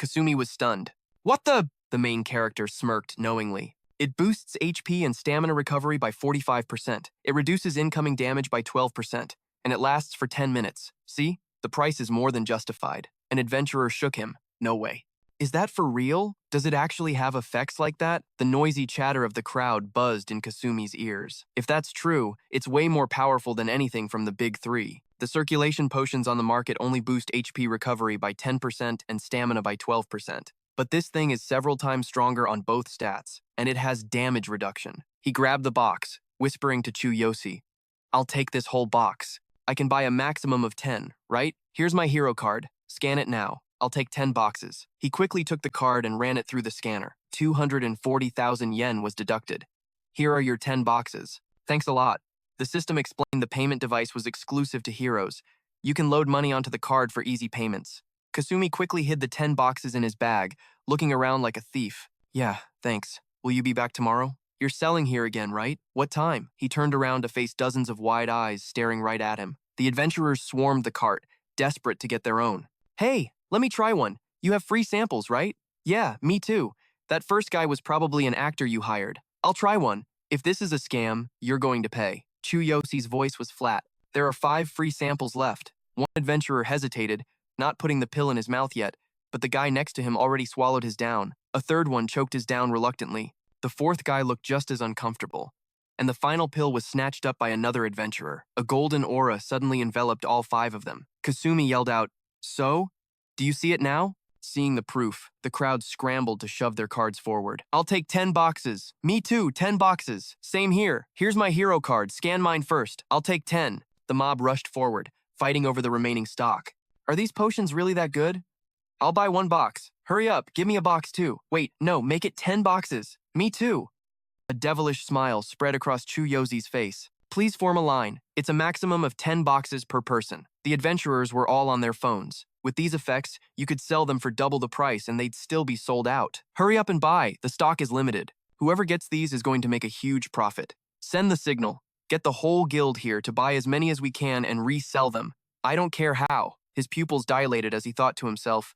Kasumi was stunned. What the? The main character smirked knowingly. It boosts HP and stamina recovery by 45%. It reduces incoming damage by 12%. And it lasts for 10 minutes. See? The price is more than justified. An adventurer shook him. No way. Is that for real? Does it actually have effects like that? The noisy chatter of the crowd buzzed in Kasumi's ears. If that's true, it's way more powerful than anything from the big three. The circulation potions on the market only boost HP recovery by 10% and stamina by 12%. But this thing is several times stronger on both stats, and it has damage reduction. He grabbed the box, whispering to Chu Yosi, I'll take this whole box. I can buy a maximum of 10, right? Here's my hero card. Scan it now. I'll take 10 boxes. He quickly took the card and ran it through the scanner. 240,000 yen was deducted. Here are your 10 boxes. Thanks a lot. The system explained the payment device was exclusive to heroes. You can load money onto the card for easy payments. Kasumi quickly hid the 10 boxes in his bag, looking around like a thief. Yeah, thanks. Will you be back tomorrow? You're selling here again, right? What time? He turned around to face dozens of wide eyes staring right at him. The adventurers swarmed the cart, desperate to get their own. Hey, let me try one. You have free samples, right? Yeah, me too. That first guy was probably an actor you hired. I'll try one. If this is a scam, you're going to pay. Chu Yosi's voice was flat. There are 5 free samples left. One adventurer hesitated, not putting the pill in his mouth yet, but the guy next to him already swallowed his down. A third one choked his down reluctantly. The fourth guy looked just as uncomfortable. And the final pill was snatched up by another adventurer. A golden aura suddenly enveloped all 5 of them. Kasumi yelled out, So? Do you see it now? Seeing the proof, the crowd scrambled to shove their cards forward. I'll take 10 boxes. Me too, 10 boxes. Same here. Here's my hero card. Scan mine first. I'll take 10. The mob rushed forward, fighting over the remaining stock. Are these potions really that good? I'll buy 1 box. Hurry up, give me a box too. Wait, no, make it 10 boxes. Me too. A devilish smile spread across Chu Yosi's face. Please form a line. It's a maximum of 10 boxes per person. The adventurers were all on their phones. With these effects, you could sell them for double the price and they'd still be sold out. Hurry up and buy. The stock is limited. Whoever gets these is going to make a huge profit. Send the signal. Get the whole guild here to buy as many as we can and resell them. I don't care how. His pupils dilated as he thought to himself,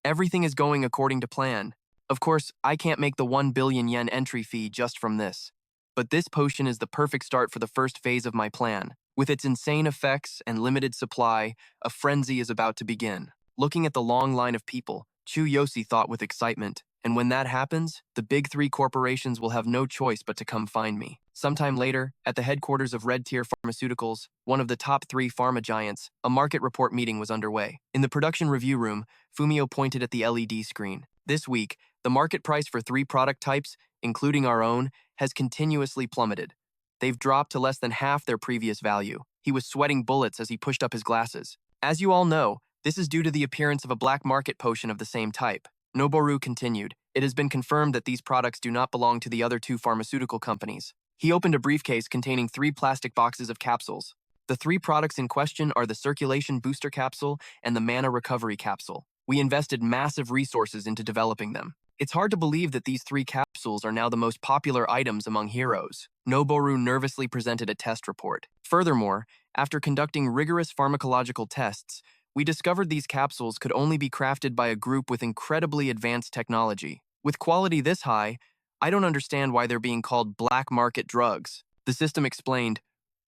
everything is going according to plan. Of course, I can't make the 1 billion yen entry fee just from this. But this potion is the perfect start for the first phase of my plan. With its insane effects and limited supply, a frenzy is about to begin. Looking at the long line of people, Chu Yosi thought with excitement, and when that happens, the big 3 corporations will have no choice but to come find me. Sometime later, at the headquarters of Red Tier Pharmaceuticals, one of the top 3 pharma giants, a market report meeting was underway. In the production review room, Fumio pointed at the LED screen. This week, the market price for 3 product types, including our own, has continuously plummeted. They've dropped to less than half their previous value. He was sweating bullets as he pushed up his glasses. As you all know, this is due to the appearance of a black market potion of the same type. Noboru continued, "It has been confirmed that these products do not belong to the other 2 pharmaceutical companies." He opened a briefcase containing 3 plastic boxes of capsules. The 3 products in question are the Circulation Booster Capsule and the Mana Recovery Capsule. We invested massive resources into developing them. It's hard to believe that these 3 capsules are now the most popular items among heroes. Noboru nervously presented a test report. Furthermore, after conducting rigorous pharmacological tests, we discovered these capsules could only be crafted by a group with incredibly advanced technology. With quality this high, I don't understand why they're being called black market drugs. The system explained,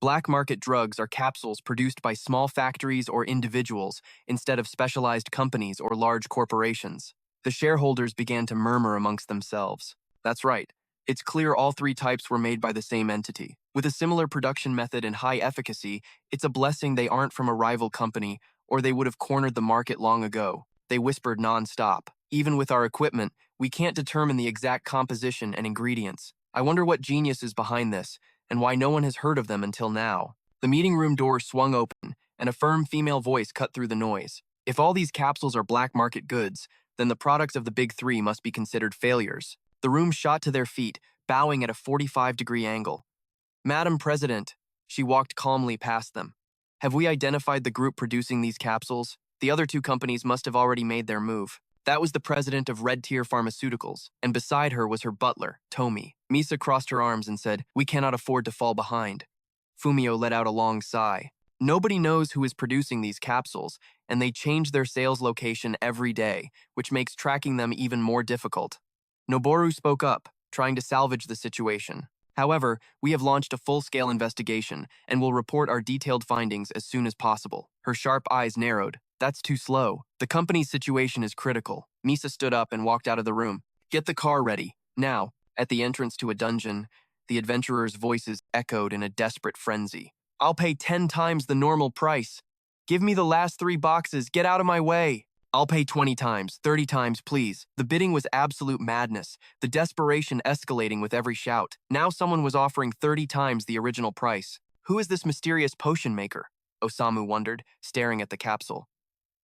black market drugs are capsules produced by small factories or individuals instead of specialized companies or large corporations. The shareholders began to murmur amongst themselves. That's right. It's clear all 3 types were made by the same entity. With a similar production method and high efficacy, it's a blessing they aren't from a rival company, or they would have cornered the market long ago. They whispered non-stop. Even with our equipment, we can't determine the exact composition and ingredients. I wonder what genius is behind this, and why no one has heard of them until now. The meeting room door swung open, and a firm female voice cut through the noise. If all these capsules are black market goods, then the products of the big 3 must be considered failures. The room shot to their feet, bowing at a 45-degree angle. "Madam President," she walked calmly past them. "Have we identified the group producing these capsules? The other 2 companies must have already made their move." That was the president of Red Tier Pharmaceuticals, and beside her was her butler, Tomi. Misa crossed her arms and said, "We cannot afford to fall behind." Fumio let out a long sigh. Nobody knows who is producing these capsules, and they change their sales location every day, which makes tracking them even more difficult. Noboru spoke up, trying to salvage the situation. "However, we have launched a full-scale investigation and will report our detailed findings as soon as possible." Her sharp eyes narrowed. "That's too slow. The company's situation is critical." Misa stood up and walked out of the room. "Get the car ready. Now." At the entrance to a dungeon, the adventurers' voices echoed in a desperate frenzy. "I'll pay 10 times the normal price. Give me the last 3 boxes. Get out of my way. I'll pay 20 times, 30 times, please." The bidding was absolute madness, the desperation escalating with every shout. Now someone was offering 30 times the original price. Who is this mysterious potion maker? Osamu wondered, staring at the capsule.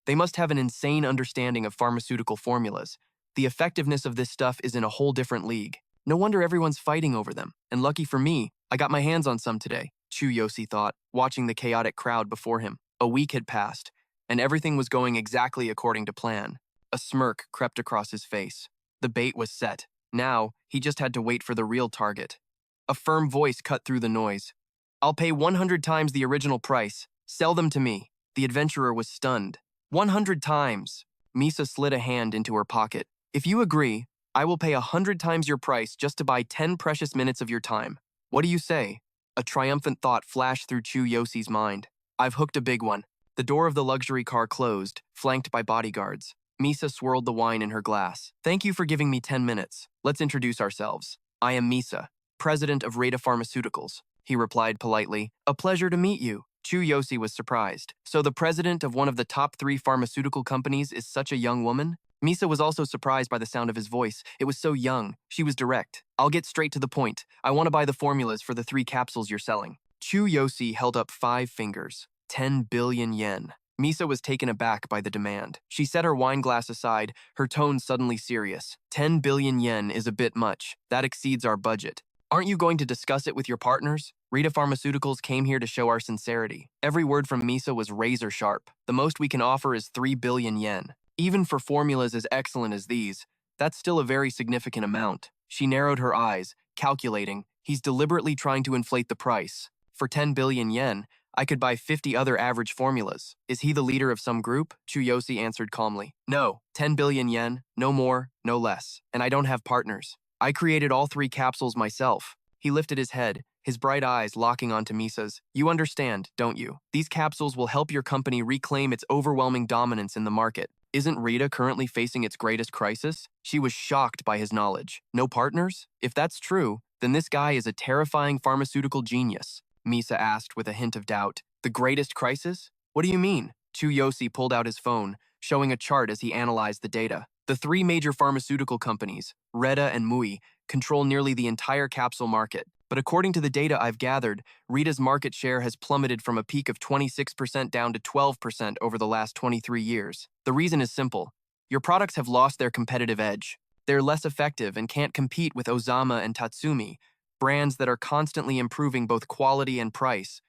They must have an insane understanding of pharmaceutical formulas. The effectiveness of this stuff is in a whole different league. No wonder everyone's fighting over them. And lucky for me, I got my hands on some today, Chu Yosi thought, watching the chaotic crowd before him. A week had passed, and everything was going exactly according to plan. A smirk crept across his face. The bait was set. Now, he just had to wait for the real target. A firm voice cut through the noise. "I'll pay 100 times the original price. Sell them to me." The adventurer was stunned. 100 times. Misa slid a hand into her pocket. "If you agree, I will pay 100 times your price just to buy 10 precious minutes of your time. What do you say?" A triumphant thought flashed through Chu Yosi's mind. "I've hooked a big one." The door of the luxury car closed, flanked by bodyguards. Misa swirled the wine in her glass. "Thank you for giving me 10 minutes. Let's introduce ourselves. I am Misa, president of Rada Pharmaceuticals," he replied politely. "A pleasure to meet you." Chu Yosi was surprised. "So the president of one of the top 3 pharmaceutical companies is such a young woman?" Misa was also surprised by the sound of his voice. It was so young. She was direct. "I'll get straight to the point. I want to buy the formulas for the 3 capsules you're selling." Chu Yosi held up 5 fingers. 10 billion yen. Misa was taken aback by the demand. She set her wine glass aside, her tone suddenly serious. 10 billion yen is a bit much. That exceeds our budget. Aren't you going to discuss it with your partners? Rita Pharmaceuticals came here to show our sincerity. Every word from Misa was razor sharp. The most we can offer is 3 billion yen. Even for formulas as excellent as these, that's still a very significant amount. She narrowed her eyes, calculating. He's deliberately trying to inflate the price. For 10 billion yen, I could buy 50 other average formulas. Is he the leader of some group? Chu Yosi answered calmly. No, 10 billion yen, no more, no less. And I don't have partners. I created all 3 capsules myself. He lifted his head, his bright eyes locking onto Misa's. You understand, don't you? These capsules will help your company reclaim its overwhelming dominance in the market. Isn't Rita currently facing its greatest crisis? She was shocked by his knowledge. No partners? If that's true, then this guy is a terrifying pharmaceutical genius, Misa asked with a hint of doubt. The greatest crisis? What do you mean? Chu Yosi pulled out his phone, showing a chart as he analyzed the data. The three major pharmaceutical companies, Reda and Mui, control nearly the entire capsule market. But according to the data I've gathered, Rita's market share has plummeted from a peak of 26% down to 12% over the last 23 years. The reason is simple. Your products have lost their competitive edge. They're less effective and can't compete with Ozama and Tatsumi, brands that are constantly improving both quality and price.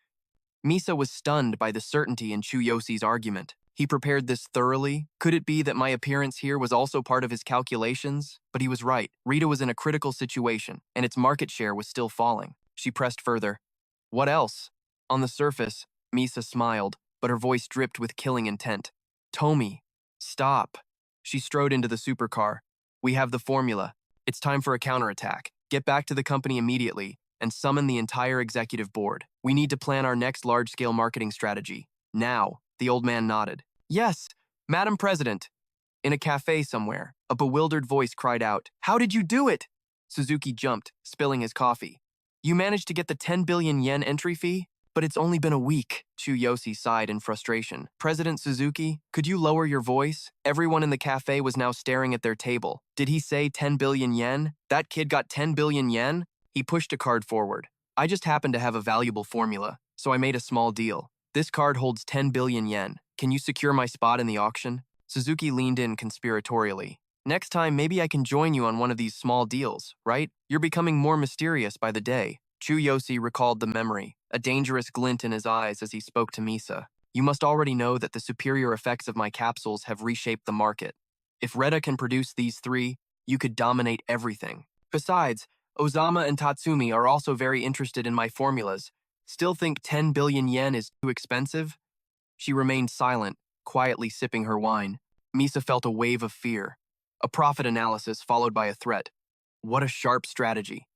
Misa was stunned by the certainty in Chu Yosi's argument. He prepared this thoroughly. Could it be that my appearance here was also part of his calculations? But he was right. Rita was in a critical situation, and its market share was still falling. She pressed further. What else? On the surface, Misa smiled, but her voice dripped with killing intent. Tomi, stop. She strode into the supercar. We have the formula. It's time for a counterattack. Get back to the company immediately and summon the entire executive board. We need to plan our next large-scale marketing strategy. Now. The old man nodded. Yes, Madam President. In a cafe somewhere, a bewildered voice cried out, How did you do it? Suzuki jumped, spilling his coffee. You managed to get the 10 billion yen entry fee? But it's only been a week. Chu Yosi sighed in frustration. President Suzuki, could you lower your voice? Everyone in the cafe was now staring at their table. Did he say 10 billion yen? That kid got 10 billion yen? He pushed a card forward. I just happened to have a valuable formula, so I made a small deal. This card holds 10 billion yen. Can you secure my spot in the auction? Suzuki leaned in conspiratorially. Next time, maybe I can join you on one of these small deals, right? You're becoming more mysterious by the day. Chu Yosi recalled the memory, a dangerous glint in his eyes as he spoke to Misa. You must already know that the superior effects of my capsules have reshaped the market. If Reda can produce these three, you could dominate everything. Besides, Ozama and Tatsumi are also very interested in my formulas. Still think 10 billion yen is too expensive? She remained silent, quietly sipping her wine. Misa felt a wave of fear. A profit analysis followed by a threat. What a sharp strategy.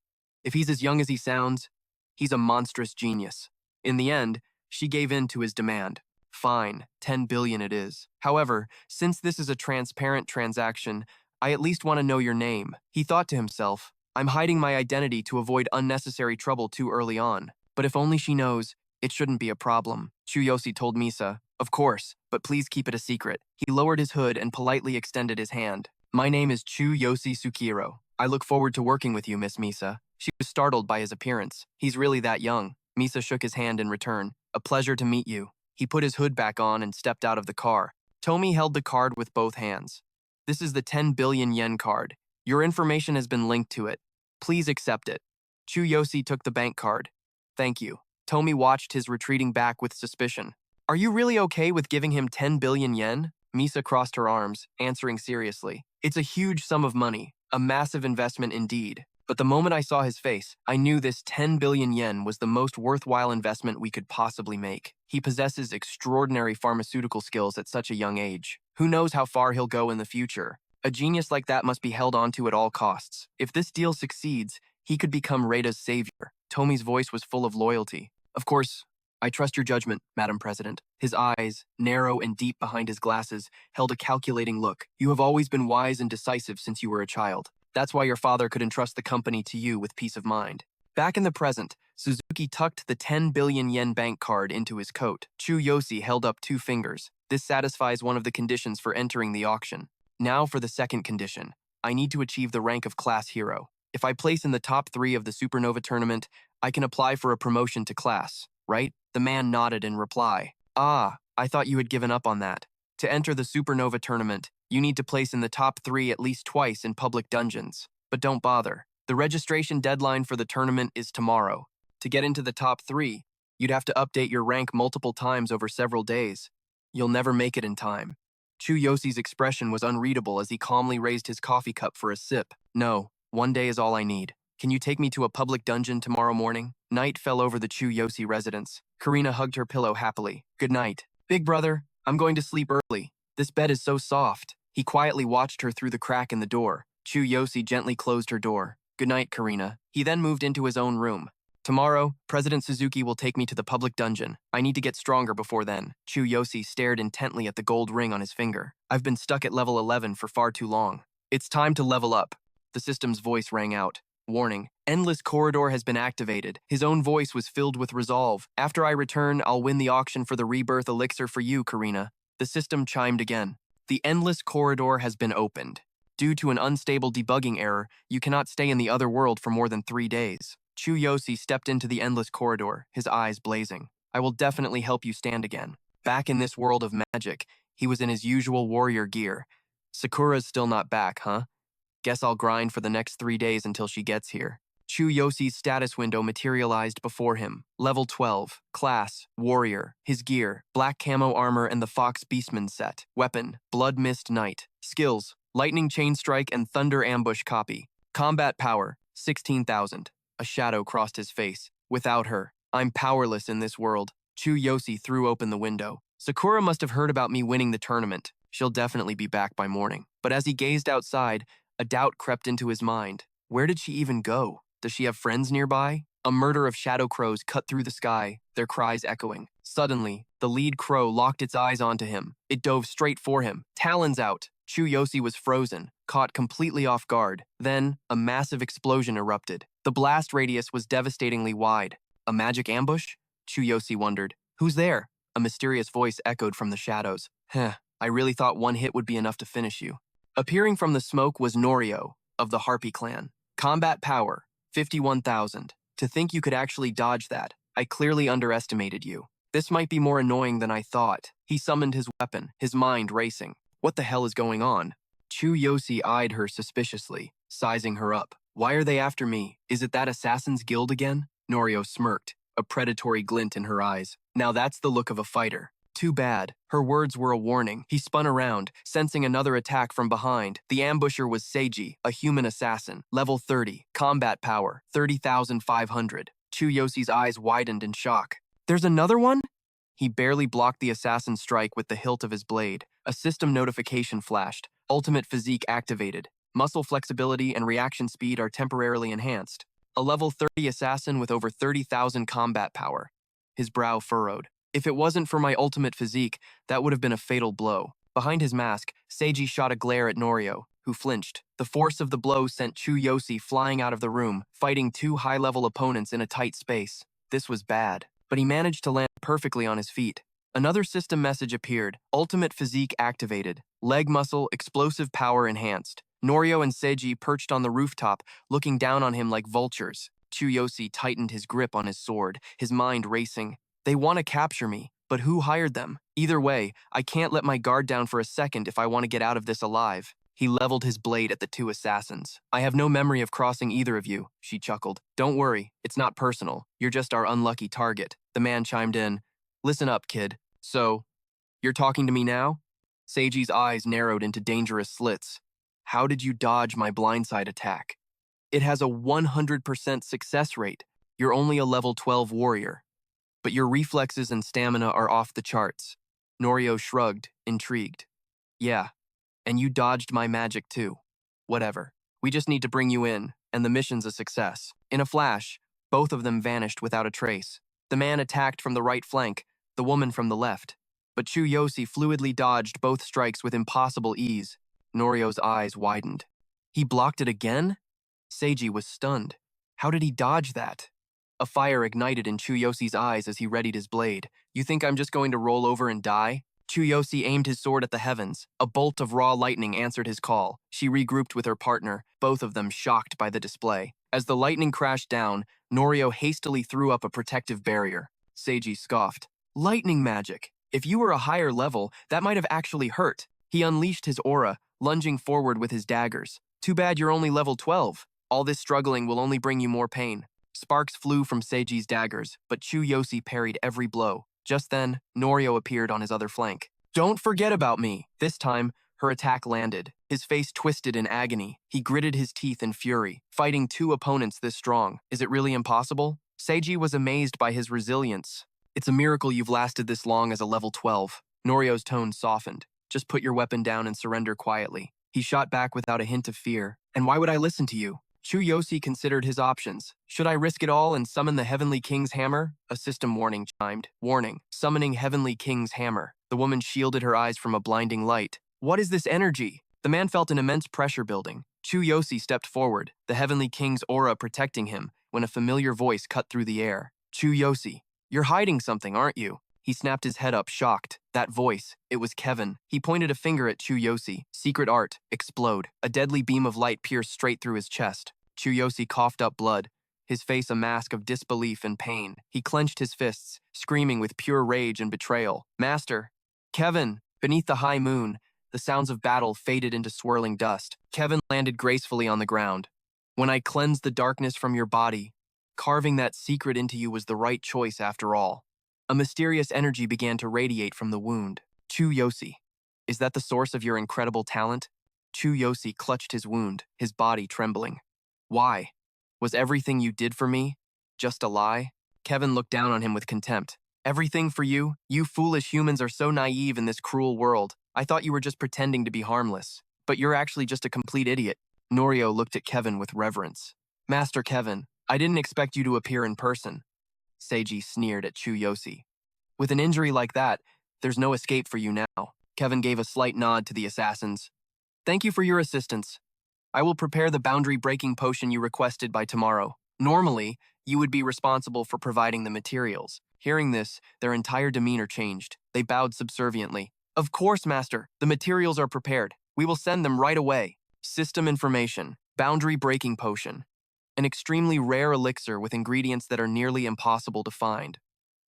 If he's as young as he sounds, he's a monstrous genius. In the end, she gave in to his demand. Fine, 10 billion it is. However, since this is a transparent transaction, I at least want to know your name. He thought to himself, I'm hiding my identity to avoid unnecessary trouble too early on. But if only she knows, it shouldn't be a problem. Chu Yosi told Misa, Of course, but please keep it a secret. He lowered his hood and politely extended his hand. My name is Chu Yosi Sukiro. I look forward to working with you, Miss Misa. She was startled by his appearance. He's really that young. Misa shook his hand in return. A pleasure to meet you. He put his hood back on and stepped out of the car. Tomi held the card with both hands. This is the 10 billion yen card. Your information has been linked to it. Please accept it. Chu Yosi took the bank card. Thank you. Tomi watched his retreating back with suspicion. Are you really okay with giving him 10 billion yen? Misa crossed her arms, answering seriously. It's a huge sum of money, a massive investment indeed. But the moment I saw his face, I knew this 10 billion yen was the most worthwhile investment we could possibly make. He possesses extraordinary pharmaceutical skills at such a young age. Who knows how far he'll go in the future? A genius like that must be held onto at all costs. If this deal succeeds, he could become Reda's savior. Tomi's voice was full of loyalty. Of course, I trust your judgment, Madam President. His eyes, narrow and deep behind his glasses, held a calculating look. You have always been wise and decisive since you were a child. That's why your father could entrust the company to you with peace of mind. Back in the present, Suzuki tucked the 10 billion yen bank card into his coat. Chu Yosi held up 2 fingers. This satisfies one of the conditions for entering the auction. Now for the second condition. I need to achieve the rank of class hero. If I place in the top 3 of the Supernova tournament, I can apply for a promotion to class, right? The man nodded in reply. Ah, I thought you had given up on that. To enter the Supernova tournament, you need to place in the top 3 at least twice in public dungeons. But don't bother. The registration deadline for the tournament is tomorrow. To get into the top 3, you'd have to update your rank multiple times over several days. You'll never make it in time. Chu Yosi's expression was unreadable as he calmly raised his coffee cup for a sip. No, 1 day is all I need. Can you take me to a public dungeon tomorrow morning? Night fell over the Chu Yosi residence. Karina hugged her pillow happily. Good night. Big brother, I'm going to sleep early. This bed is so soft. He quietly watched her through the crack in the door. Chu Yosi gently closed her door. Good night, Karina. He then moved into his own room. Tomorrow, President Suzuki will take me to the public dungeon. I need to get stronger before then. Chu Yosi stared intently at the gold ring on his finger. I've been stuck at level 11 for far too long. It's time to level up. The system's voice rang out. Warning, Endless Corridor has been activated. His own voice was filled with resolve. After I return, I'll win the auction for the rebirth elixir for you, Karina. The system chimed again. The Endless Corridor has been opened. Due to an unstable debugging error, you cannot stay in the other world for more than 3 days. Chu Yosi stepped into the Endless Corridor, his eyes blazing. I will definitely help you stand again. Back in this world of magic, he was in his usual warrior gear. Sakura's still not back, huh? Guess I'll grind for the next 3 days until she gets here. Chu Yosi's status window materialized before him. Level 12. Class, Warrior. His gear, Black Camo Armor and the Fox Beastman set. Weapon, Blood Mist Knight. Skills, Lightning Chain Strike and Thunder Ambush Copy. Combat Power, 16,000. A shadow crossed his face. Without her, I'm powerless in this world. Chu Yosi threw open the window. Sakura must have heard about me winning the tournament. She'll definitely be back by morning. But as he gazed outside, a doubt crept into his mind. Where did she even go? Does she have friends nearby? A murder of shadow crows cut through the sky, their cries echoing. Suddenly, the lead crow locked its eyes onto him. It dove straight for him, talons out. Chu Yosi was frozen, caught completely off guard. Then, a massive explosion erupted. The blast radius was devastatingly wide. A magic ambush? Chu Yosi wondered. Who's there? A mysterious voice echoed from the shadows. I really thought one hit would be enough to finish you. Appearing from the smoke was Norio, of the Harpy clan. Combat power, 51,000. To think you could actually dodge that, I clearly underestimated you. This might be more annoying than I thought. He summoned his weapon, his mind racing. What the hell is going on? Chu Yosi eyed her suspiciously, sizing her up. Why are they after me? Is it that Assassin's Guild again? Norio smirked, a predatory glint in her eyes. Now that's the look of a fighter. Too bad. Her words were a warning. He spun around, sensing another attack from behind. The ambusher was Seiji, a human assassin. Level 30. Combat power, 30,500. Chu Yosi's eyes widened in shock. There's another one? He barely blocked the assassin's strike with the hilt of his blade. A system notification flashed. Ultimate Physique activated. Muscle flexibility and reaction speed are temporarily enhanced. A level 30 assassin with over 30,000 combat power. His brow furrowed. If it wasn't for my ultimate physique, that would have been a fatal blow. Behind his mask, Seiji shot a glare at Norio, who flinched. The force of the blow sent Chu Yosi flying out of the room, fighting 2 high-level opponents in a tight space. This was bad, but he managed to land perfectly on his feet. Another system message appeared. Ultimate Physique activated. Leg muscle, explosive power enhanced. Norio and Seiji perched on the rooftop, looking down on him like vultures. Chu Yosi tightened his grip on his sword, his mind racing. They want to capture me, but who hired them? Either way, I can't let my guard down for a second if I want to get out of this alive. He leveled his blade at the 2 assassins. I have no memory of crossing either of you, she chuckled. Don't worry, it's not personal. You're just our unlucky target. The man chimed in. Listen up, kid. So, you're talking to me now? Seiji's eyes narrowed into dangerous slits. How did you dodge my blindside attack? It has a 100% success rate. You're only a level 12 warrior. But your reflexes and stamina are off the charts. Norio shrugged, intrigued. Yeah, and you dodged my magic too. Whatever. We just need to bring you in, and the mission's a success. In a flash, both of them vanished without a trace. The man attacked from the right flank, the woman from the left. But Chu Yosi fluidly dodged both strikes with impossible ease. Norio's eyes widened. He blocked it again? Seiji was stunned. How did he dodge that? A fire ignited in Chu Yosi's eyes as he readied his blade. You think I'm just going to roll over and die? Chu Yosi aimed his sword at the heavens. A bolt of raw lightning answered his call. She regrouped with her partner, both of them shocked by the display. As the lightning crashed down, Norio hastily threw up a protective barrier. Seiji scoffed. Lightning magic. If you were a higher level, that might have actually hurt. He unleashed his aura, lunging forward with his daggers. Too bad you're only level 12. All this struggling will only bring you more pain. Sparks flew from Seiji's daggers, but Chu Yosi parried every blow. Just then, Norio appeared on his other flank. Don't forget about me! This time, her attack landed. His face twisted in agony. He gritted his teeth in fury. Fighting 2 opponents this strong, is it really impossible? Seiji was amazed by his resilience. It's a miracle you've lasted this long as a level 12. Norio's tone softened. Just put your weapon down and surrender quietly. He shot back without a hint of fear. And why would I listen to you? Chu Yosi considered his options. Should I risk it all and summon the Heavenly King's hammer? A system warning chimed. Warning, summoning Heavenly King's hammer. The woman shielded her eyes from a blinding light. What is this energy? The man felt an immense pressure building. Chu Yosi stepped forward, the Heavenly King's aura protecting him, when a familiar voice cut through the air. Chu Yosi, you're hiding something, aren't you? He snapped his head up, shocked. That voice, it was Kevin. He pointed a finger at Chu Yosi. Secret art, explode. A deadly beam of light pierced straight through his chest. Chu Yosi coughed up blood, his face a mask of disbelief and pain. He clenched his fists, screaming with pure rage and betrayal. Master! Kevin! Beneath the high moon, the sounds of battle faded into swirling dust. Kevin landed gracefully on the ground. When I cleansed the darkness from your body, carving that secret into you was the right choice after all. A mysterious energy began to radiate from the wound. Chu Yosi, is that the source of your incredible talent? Chu Yosi clutched his wound, his body trembling. Why? Was everything you did for me just a lie? Kevin looked down on him with contempt. Everything for you? You foolish humans are so naive in this cruel world. I thought you were just pretending to be harmless. But you're actually just a complete idiot. Norio looked at Kevin with reverence. Master Kevin, I didn't expect you to appear in person. Seiji sneered at Chu Yosi. With an injury like that, there's no escape for you now. Kevin gave a slight nod to the assassins. Thank you for your assistance. I will prepare the boundary-breaking potion you requested by tomorrow. Normally, you would be responsible for providing the materials. Hearing this, their entire demeanor changed. They bowed subserviently. Of course, Master. The materials are prepared. We will send them right away. System information. Boundary-breaking potion. An extremely rare elixir with ingredients that are nearly impossible to find.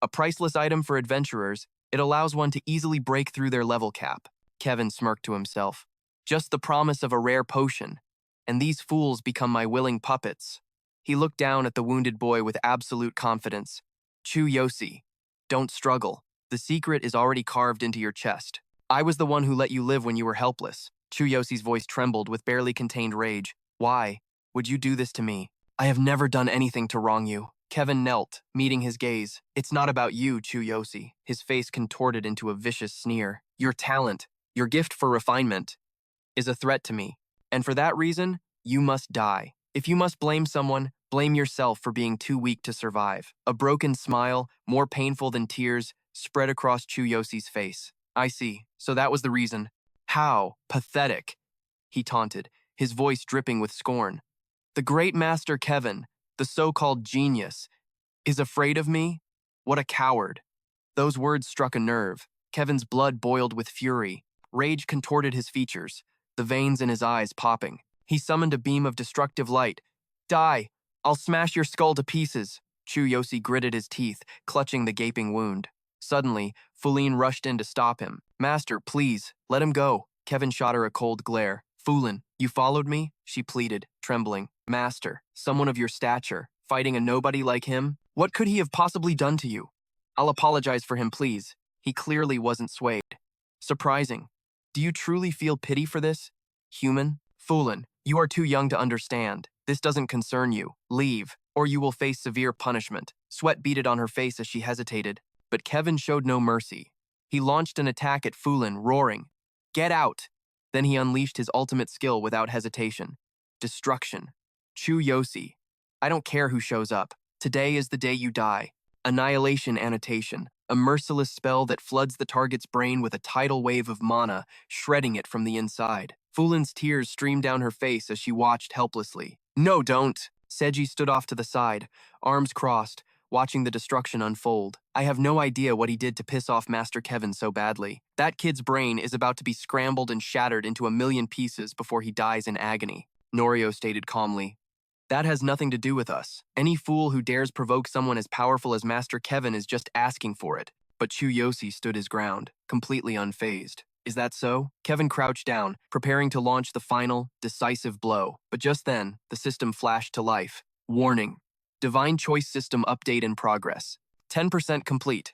A priceless item for adventurers, it allows one to easily break through their level cap. Kevin smirked to himself. Just the promise of a rare potion, and these fools become my willing puppets. He looked down at the wounded boy with absolute confidence. Chu Yosi, don't struggle. The secret is already carved into your chest. I was the one who let you live when you were helpless. Chu Yosi's voice trembled with barely contained rage. Why would you do this to me? I have never done anything to wrong you. Kevin knelt, meeting his gaze. It's not about you, Chu Yosi. His face contorted into a vicious sneer. Your talent, your gift for refinement, is a threat to me. And for that reason, you must die. If you must blame someone, blame yourself for being too weak to survive. A broken smile, more painful than tears, spread across Chu Yosi's face. I see. So that was the reason. How pathetic, he taunted, his voice dripping with scorn. The great master Kevin, the so-called genius, is afraid of me? What a coward. Those words struck a nerve. Kevin's blood boiled with fury. Rage contorted his features, the veins in his eyes popping. He summoned a beam of destructive light. Die! I'll smash your skull to pieces. Chu Yosi gritted his teeth, clutching the gaping wound. Suddenly, Fulin rushed in to stop him. Master, please, let him go. Kevin shot her a cold glare. Fulin, you followed me? She pleaded, trembling. Master, someone of your stature, fighting a nobody like him? What could he have possibly done to you? I'll apologize for him, please. He clearly wasn't swayed. Surprising. Do you truly feel pity for this? Human? Fulin, you are too young to understand. This doesn't concern you. Leave, or you will face severe punishment. Sweat beaded on her face as she hesitated. But Kevin showed no mercy. He launched an attack at Fulin, roaring, Get out! Then he unleashed his ultimate skill without hesitation. Destruction. Chu Yosi. I don't care who shows up. Today is the day you die. Annihilation annotation. A merciless spell that floods the target's brain with a tidal wave of mana, shredding it from the inside. Fulin's tears streamed down her face as she watched helplessly. No, don't! Seiji stood off to the side, arms crossed, watching the destruction unfold. I have no idea what he did to piss off Master Kevin so badly. That kid's brain is about to be scrambled and shattered into a million pieces before he dies in agony. Norio stated calmly. That has nothing to do with us. Any fool who dares provoke someone as powerful as Master Kevin is just asking for it. But Chu Yosi stood his ground, completely unfazed. Is that so? Kevin crouched down, preparing to launch the final, decisive blow. But just then, the system flashed to life. Warning. Divine Choice System update in progress. 10% complete.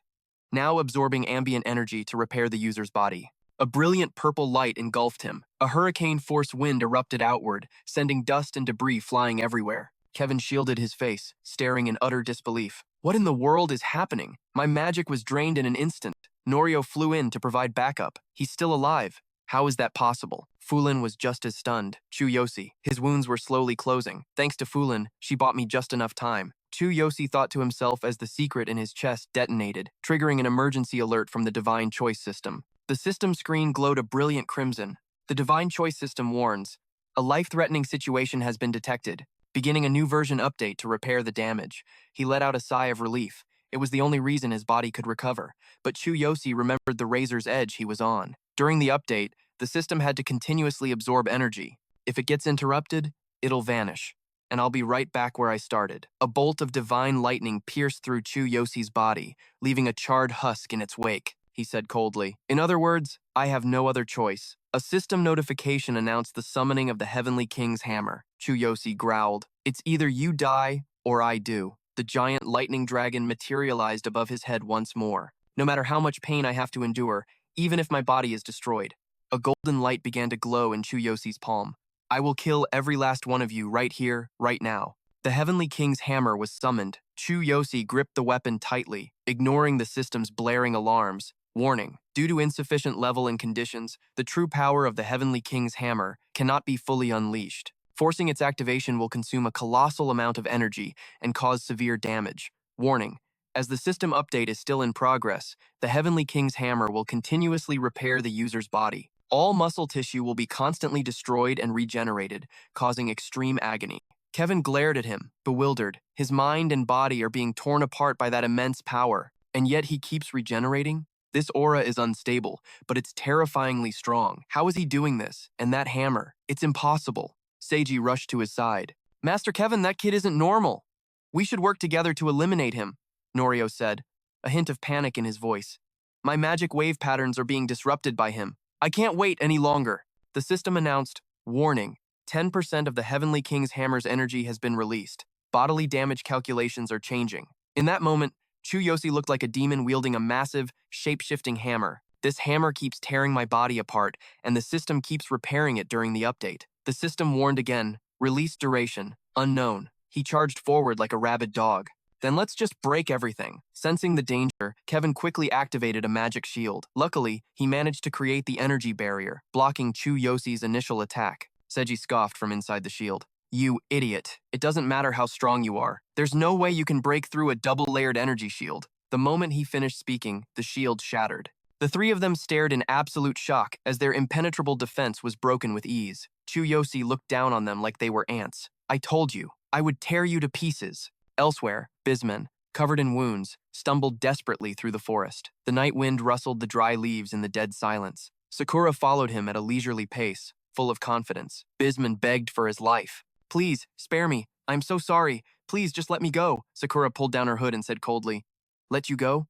Now absorbing ambient energy to repair the user's body. A brilliant purple light engulfed him. A hurricane-force wind erupted outward, sending dust and debris flying everywhere. Kevin shielded his face, staring in utter disbelief. What in the world is happening? My magic was drained in an instant. Norio flew in to provide backup. He's still alive. How is that possible? Fulin was just as stunned. Chu Yosi. His wounds were slowly closing. Thanks to Fulin, she bought me just enough time. Chu Yosi thought to himself as the secret in his chest detonated, triggering an emergency alert from the Divine Choice system. The system screen glowed a brilliant crimson. The Divine Choice system warns, a life-threatening situation has been detected. Beginning a new version update to repair the damage. He let out a sigh of relief. It was the only reason his body could recover. But Chu Yosi remembered the razor's edge he was on. During the update, the system had to continuously absorb energy. If it gets interrupted, it'll vanish. And I'll be right back where I started. A bolt of divine lightning pierced through Chu Yosi's body, leaving a charred husk in its wake, he said coldly. In other words, I have no other choice. A system notification announced the summoning of the Heavenly King's hammer. Chu Yosi growled. It's either you die, or I do. The giant lightning dragon materialized above his head once more. No matter how much pain I have to endure, even if my body is destroyed. A golden light began to glow in Chu Yosi's palm. I will kill every last one of you right here, right now. The Heavenly King's hammer was summoned. Chu Yosi gripped the weapon tightly, ignoring the system's blaring alarms. Warning, due to insufficient level and conditions, the true power of the Heavenly King's hammer cannot be fully unleashed. Forcing its activation will consume a colossal amount of energy and cause severe damage. Warning, as the system update is still in progress, the Heavenly King's hammer will continuously repair the user's body. All muscle tissue will be constantly destroyed and regenerated, causing extreme agony. Kevin glared at him, bewildered. His mind and body are being torn apart by that immense power, and yet he keeps regenerating? This aura is unstable, but it's terrifyingly strong. How is he doing this? And that hammer? It's impossible. Seiji rushed to his side. Master Kevin, that kid isn't normal. We should work together to eliminate him, Norio said, a hint of panic in his voice. My magic wave patterns are being disrupted by him. I can't wait any longer. The system announced, warning, 10% of the Heavenly King's hammer's energy has been released. Bodily damage calculations are changing. In that moment, Chu Yosi looked like a demon wielding a massive, shape-shifting hammer. This hammer keeps tearing my body apart, and the system keeps repairing it during the update. The system warned again, release duration, unknown. He charged forward like a rabid dog. Then let's just break everything. Sensing the danger, Kevin quickly activated a magic shield. Luckily, he managed to create the energy barrier, blocking Chu Yosi's initial attack. Seiji scoffed from inside the shield. You idiot. It doesn't matter how strong you are. There's no way you can break through a double-layered energy shield. The moment he finished speaking, the shield shattered. The three of them stared in absolute shock as their impenetrable defense was broken with ease. Chu Yosi looked down on them like they were ants. I told you, I would tear you to pieces. Elsewhere, Beastmen, covered in wounds, stumbled desperately through the forest. The night wind rustled the dry leaves in the dead silence. Sakura followed him at a leisurely pace, full of confidence. Beastmen begged for his life. Please, spare me. I'm so sorry. Please, just let me go. Sakura pulled down her hood and said coldly, Let you go?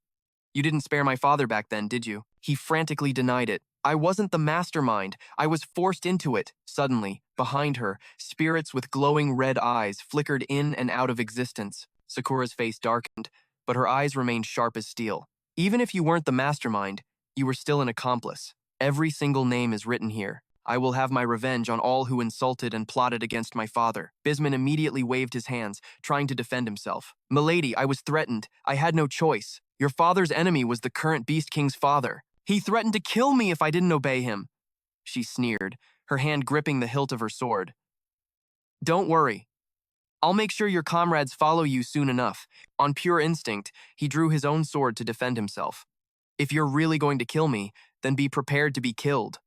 You didn't spare my father back then, did you? He frantically denied it. I wasn't the mastermind. I was forced into it. Suddenly, behind her, spirits with glowing red eyes flickered in and out of existence. Sakura's face darkened, but her eyes remained sharp as steel. Even if you weren't the mastermind, you were still an accomplice. Every single name is written here. I will have my revenge on all who insulted and plotted against my father. Beastmen immediately waved his hands, trying to defend himself. Milady, I was threatened. I had no choice. Your father's enemy was the current Beast King's father. He threatened to kill me if I didn't obey him. She sneered, her hand gripping the hilt of her sword. Don't worry. I'll make sure your comrades follow you soon enough. On pure instinct, he drew his own sword to defend himself. If you're really going to kill me, then be prepared to be killed.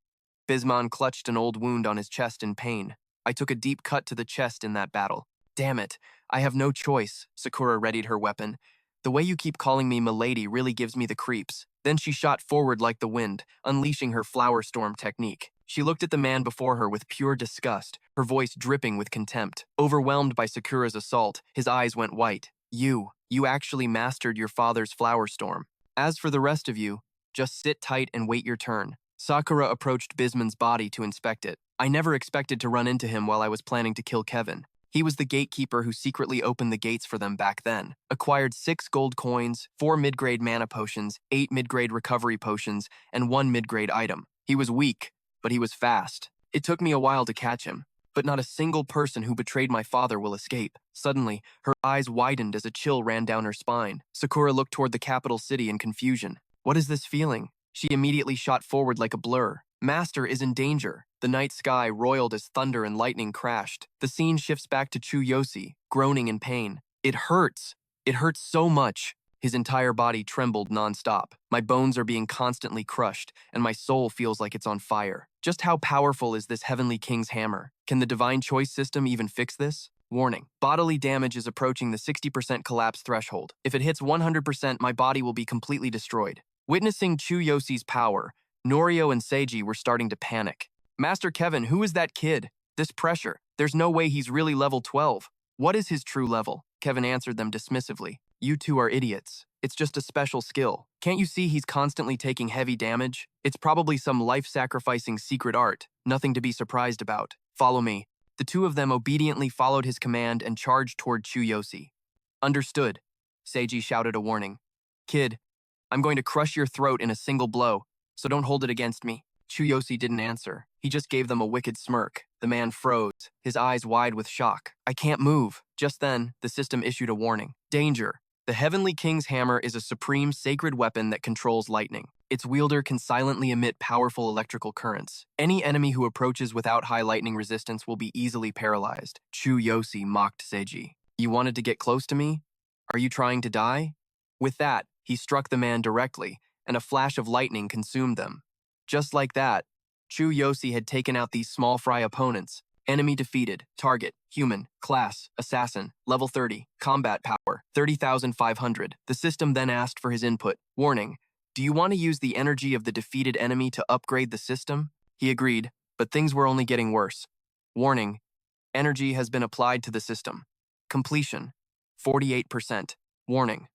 Beastmen clutched an old wound on his chest in pain. I took a deep cut to the chest in that battle. Damn it, I have no choice. Sakura readied her weapon. The way you keep calling me Milady really gives me the creeps. Then she shot forward like the wind, unleashing her flower storm technique. She looked at the man before her with pure disgust, her voice dripping with contempt. Overwhelmed by Sakura's assault, his eyes went white. You actually mastered your father's flower storm. As for the rest of you, just sit tight and wait your turn. Sakura approached Beastmen's body to inspect it. I never expected to run into him while I was planning to kill Kevin. He was the gatekeeper who secretly opened the gates for them back then. Acquired 6 gold coins, 4 mid-grade mana potions, 8 mid-grade recovery potions, and 1 mid-grade item. He was weak, but he was fast. It took me a while to catch him, but not a single person who betrayed my father will escape. Suddenly, her eyes widened as a chill ran down her spine. Sakura looked toward the capital city in confusion. What is this feeling? She immediately shot forward like a blur. Master is in danger. The night sky roiled as thunder and lightning crashed. The scene shifts back to Chu Yosi, groaning in pain. It hurts. It hurts so much. His entire body trembled nonstop. My bones are being constantly crushed, and my soul feels like it's on fire. Just how powerful is this Heavenly King's hammer? Can the Divine Choice system even fix this? Warning. Bodily damage is approaching the 60% collapse threshold. If it hits 100%, my body will be completely destroyed. Witnessing Chu Yosi's power, Norio and Seiji were starting to panic. Master Kevin, who is that kid? This pressure. There's no way he's really level 12. What is his true level? Kevin answered them dismissively. You two are idiots. It's just a special skill. Can't you see he's constantly taking heavy damage? It's probably some life-sacrificing secret art. Nothing to be surprised about. Follow me. The two of them obediently followed his command and charged toward Chu Yosi. Understood. Seiji shouted a warning. Kid, I'm going to crush your throat in a single blow, so don't hold it against me. Chu Yosi didn't answer. He just gave them a wicked smirk. The man froze, his eyes wide with shock. I can't move. Just then, the system issued a warning. Danger. The Heavenly King's hammer is a supreme sacred weapon that controls lightning. Its wielder can silently emit powerful electrical currents. Any enemy who approaches without high lightning resistance will be easily paralyzed. Chu Yosi mocked Seiji. You wanted to get close to me? Are you trying to die? With that, he struck the man directly, and a flash of lightning consumed them. Just like that, Chu Yosi had taken out these small fry opponents. Enemy defeated. Target. Human. Class. Assassin. Level 30. Combat power. 30,500. The system then asked for his input. Warning. Do you want to use the energy of the defeated enemy to upgrade the system? He agreed, but things were only getting worse. Warning. Energy has been applied to the system. Completion. 48%. Warning.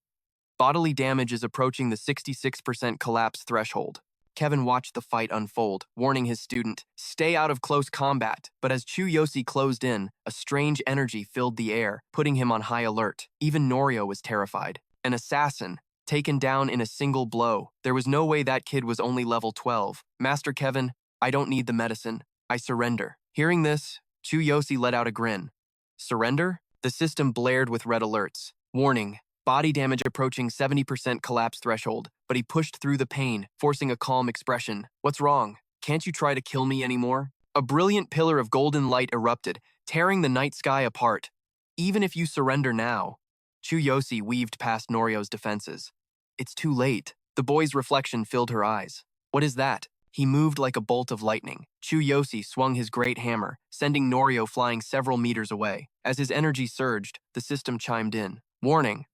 Bodily damage is approaching the 66% collapse threshold. Kevin watched the fight unfold, warning his student, stay out of close combat. But as Chu Yosi closed in, a strange energy filled the air, putting him on high alert. Even Norio was terrified. An assassin, taken down in a single blow. There was no way that kid was only level 12. Master Kevin, I don't need the medicine. I surrender. Hearing this, Chu Yosi let out a grin. Surrender? The system blared with red alerts. Warning. Body damage approaching 70% collapse threshold, but he pushed through the pain, forcing a calm expression. What's wrong? Can't you try to kill me anymore? A brilliant pillar of golden light erupted, tearing the night sky apart. Even if you surrender now. Chu Yosi weaved past Norio's defenses. It's too late. The boy's reflection filled her eyes. What is that? He moved like a bolt of lightning. Chu Yosi swung his great hammer, sending Norio flying several meters away. As his energy surged, the system chimed in. Warning.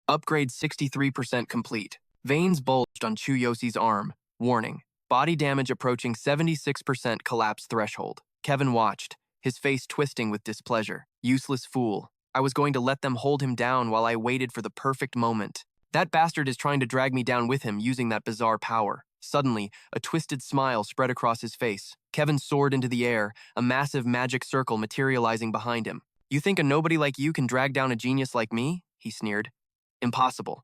Upgrade 63% complete. Veins bulged on Chu Yosi's arm. Warning. Body damage approaching 76% collapse threshold. Kevin watched, his face twisting with displeasure. Useless fool. I was going to let them hold him down while I waited for the perfect moment. That bastard is trying to drag me down with him using that bizarre power. Suddenly, a twisted smile spread across his face. Kevin soared into the air, a massive magic circle materializing behind him. You think a nobody like you can drag down a genius like me? He sneered. Impossible.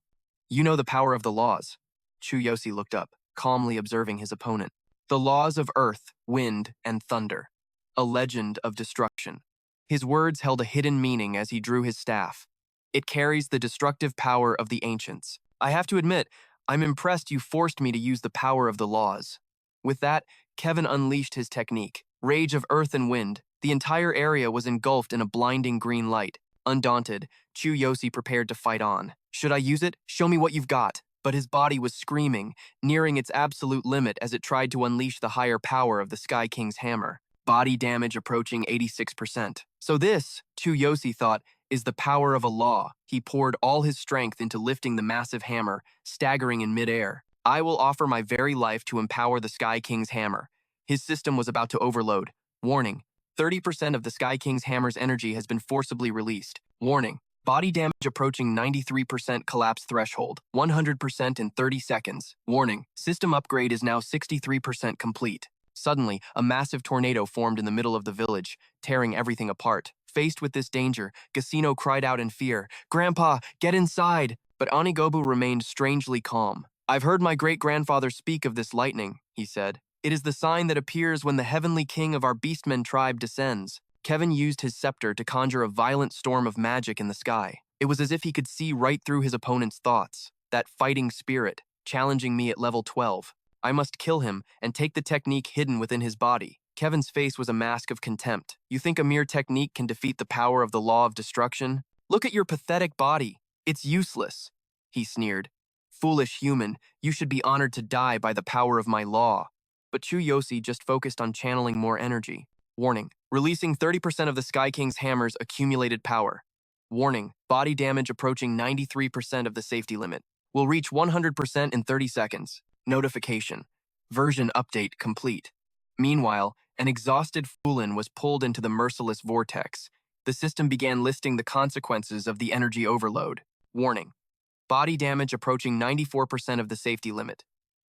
You know the power of the laws. Chu Yosi looked up, calmly observing his opponent. The laws of earth, wind, and thunder. A legend of destruction. His words held a hidden meaning as he drew his staff. It carries the destructive power of the ancients. I have to admit, I'm impressed you forced me to use the power of the laws. With that, Kevin unleashed his technique. Rage of earth and wind. The entire area was engulfed in a blinding green light. Undaunted, Chu Yosi prepared to fight on. Should I use it? Show me what you've got. But his body was screaming, nearing its absolute limit as it tried to unleash the higher power of the Sky King's hammer. Body damage approaching 86%. So this, Chu Yosi thought, is the power of a law. He poured all his strength into lifting the massive hammer, staggering in midair. I will offer my very life to empower the Sky King's hammer. His system was about to overload. Warning. 30% of the Sky King's hammer's energy has been forcibly released. Warning. Body damage approaching 93% collapse threshold. 100% in 30 seconds. Warning. System upgrade is now 63% complete. Suddenly, a massive tornado formed in the middle of the village, tearing everything apart. Faced with this danger, Gasino cried out in fear, Grandpa, get inside! But Onigobu remained strangely calm. I've heard my great-grandfather speak of this lightning, he said. It is the sign that appears when the heavenly king of our Beastmen tribe descends. Kevin used his scepter to conjure a violent storm of magic in the sky. It was as if he could see right through his opponent's thoughts. That fighting spirit, challenging me at level 12. I must kill him and take the technique hidden within his body. Kevin's face was a mask of contempt. You think a mere technique can defeat the power of the law of destruction? Look at your pathetic body. It's useless, he sneered. Foolish human, you should be honored to die by the power of my law. But Chu Yosi just focused on channeling more energy. Warning, releasing 30% of the Sky King's hammer's accumulated power. Warning, body damage approaching 93% of the safety limit. Will reach 100% in 30 seconds. Notification. Version update complete. Meanwhile, an exhausted Fulin was pulled into the merciless vortex. The system began listing the consequences of the energy overload. Warning. Body damage approaching 94% of the safety limit.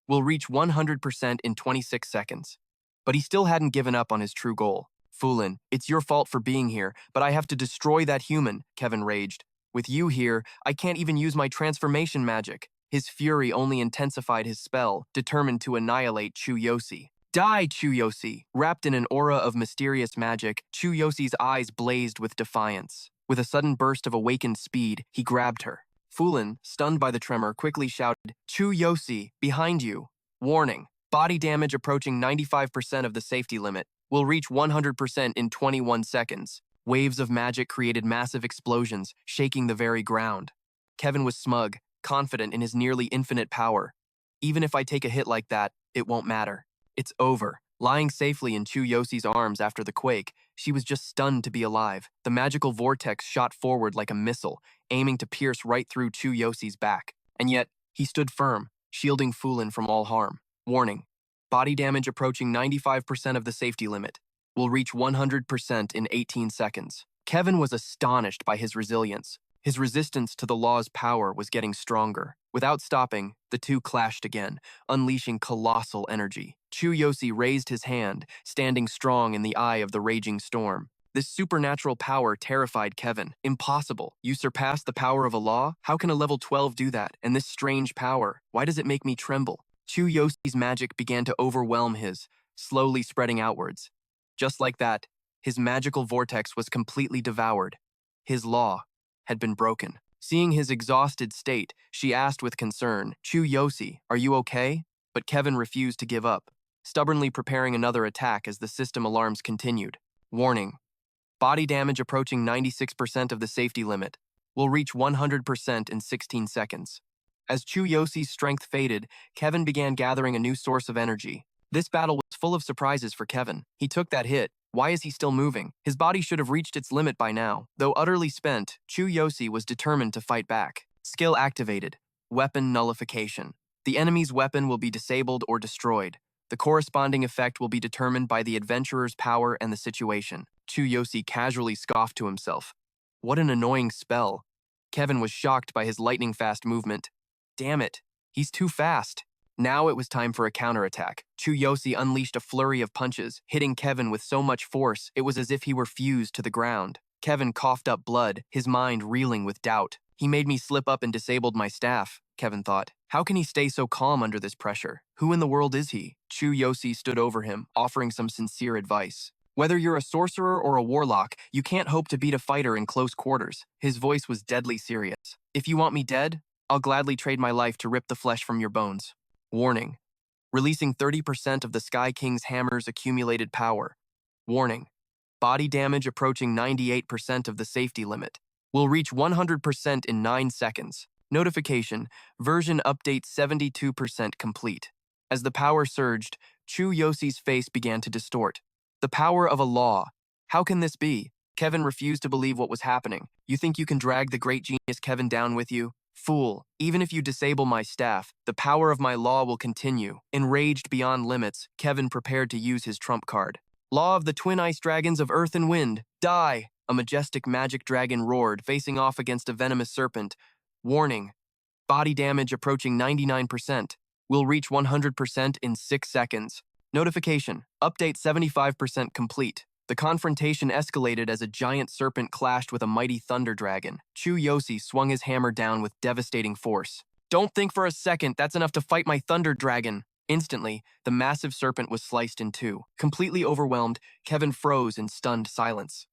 Will reach 100% in 26 seconds. But he still hadn't given up on his true goal. Fulin, it's your fault for being here, but I have to destroy that human, Kevin raged. With you here, I can't even use my transformation magic. His fury only intensified his spell, determined to annihilate Chu Yosi. Die, Chu Yosi! Wrapped in an aura of mysterious magic, Chu Yosi's eyes blazed with defiance. With a sudden burst of awakened speed, he grabbed her. Fulin, stunned by the tremor, quickly shouted, Chu Yosi, behind you. Warning, body damage approaching 95% of the safety limit. Will reach 100% in 21 seconds. Waves of magic created massive explosions, shaking the very ground. Kevin was smug, confident in his nearly infinite power. Even if I take a hit like that, it won't matter. It's over. Lying safely in Chu Yosi's arms after the quake, she was just stunned to be alive. The magical vortex shot forward like a missile, aiming to pierce right through Chu Yosi's back. And yet, he stood firm, shielding Fulin from all harm. Warning. Body damage approaching 95% of the safety limit. Will reach 100% in 18 seconds. Kevin was astonished by his resilience. His resistance to the law's power was getting stronger. Without stopping, the two clashed again, unleashing colossal energy. Chu Yosi raised his hand, standing strong in the eye of the raging storm. This supernatural power terrified Kevin. Impossible. You surpass the power of a law? How can a level 12 do that? And this strange power, why does it make me tremble? Chu Yosi's magic began to overwhelm his, slowly spreading outwards. Just like that, his magical vortex was completely devoured. His law had been broken. Seeing his exhausted state, she asked with concern, Chu Yosi, are you okay? But Kevin refused to give up, stubbornly preparing another attack as the system alarms continued. Warning. Body damage approaching 96% of the safety limit. Will reach 100% in 16 seconds. As Chu Yosi's strength faded, Kevin began gathering a new source of energy. This battle was full of surprises for Kevin. He took that hit. Why is he still moving? His body should have reached its limit by now. Though utterly spent, Chu Yosi was determined to fight back. Skill activated. Weapon nullification. The enemy's weapon will be disabled or destroyed. The corresponding effect will be determined by the adventurer's power and the situation. Chu Yosi casually scoffed to himself. What an annoying spell. Kevin was shocked by his lightning-fast movement. Damn it, he's too fast. Now it was time for a counterattack. Chu Yosi unleashed a flurry of punches, hitting Kevin with so much force it was as if he were fused to the ground. Kevin coughed up blood, his mind reeling with doubt. He made me slip up and disabled my staff, Kevin thought. How can he stay so calm under this pressure? Who in the world is he? Chu Yosi stood over him, offering some sincere advice. Whether you're a sorcerer or a warlock, you can't hope to beat a fighter in close quarters. His voice was deadly serious. If you want me dead, I'll gladly trade my life to rip the flesh from your bones. Warning. Releasing 30% of the Sky King's hammer's accumulated power. Warning. Body damage approaching 98% of the safety limit. Will reach 100% in 9 seconds. Notification. Version update 72% complete. As the power surged, Chu Yosi's face began to distort. The power of a law. How can this be? Kevin refused to believe what was happening. You think you can drag the great genius Kevin down with you? Fool, even if you disable my staff, the power of my law will continue. Enraged beyond limits, Kevin prepared to use his trump card. Law of the twin ice dragons of earth and wind, die! A majestic magic dragon roared, facing off against a venomous serpent. Warning, body damage approaching 99%. Will reach 100% in 6 seconds. Notification, update 75% complete. The confrontation escalated as a giant serpent clashed with a mighty thunder dragon. Chu Yosi swung his hammer down with devastating force. Don't think for a second that's enough to fight my thunder dragon. Instantly, the massive serpent was sliced in two. Completely overwhelmed, Kevin froze in stunned silence.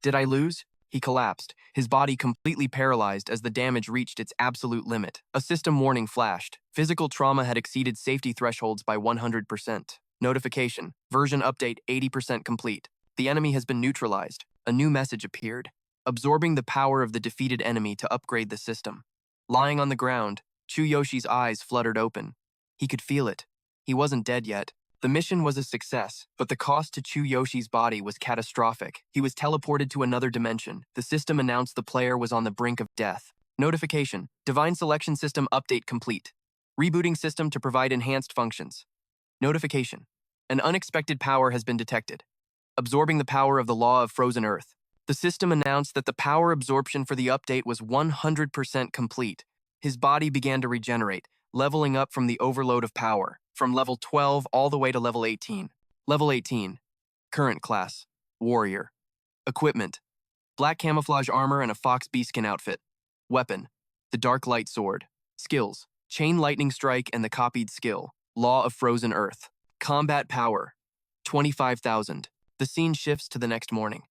Did I lose? He collapsed, his body completely paralyzed as the damage reached its absolute limit. A system warning flashed. Physical trauma had exceeded safety thresholds by 100%. Notification. Version update 80% complete. The enemy has been neutralized. A new message appeared, absorbing the power of the defeated enemy to upgrade the system. Lying on the ground, Chu Yoshi's eyes fluttered open. He could feel it. He wasn't dead yet. The mission was a success, but the cost to Chu Yoshi's body was catastrophic. He was teleported to another dimension. The system announced the player was on the brink of death. Notification. Divine Selection System update complete. Rebooting system to provide enhanced functions. Notification. An unexpected power has been detected, absorbing the power of the law of frozen earth. The system announced that the power absorption for the update was 100% complete. His body began to regenerate, leveling up from the overload of power, from level 12 all the way to level 18. Level 18. Current class. Warrior. Equipment. Black camouflage armor and a fox beastskin outfit. Weapon. The dark light sword. Skills. Chain lightning strike and the copied skill. Law of frozen earth. Combat power. 25,000. The scene shifts to the next morning.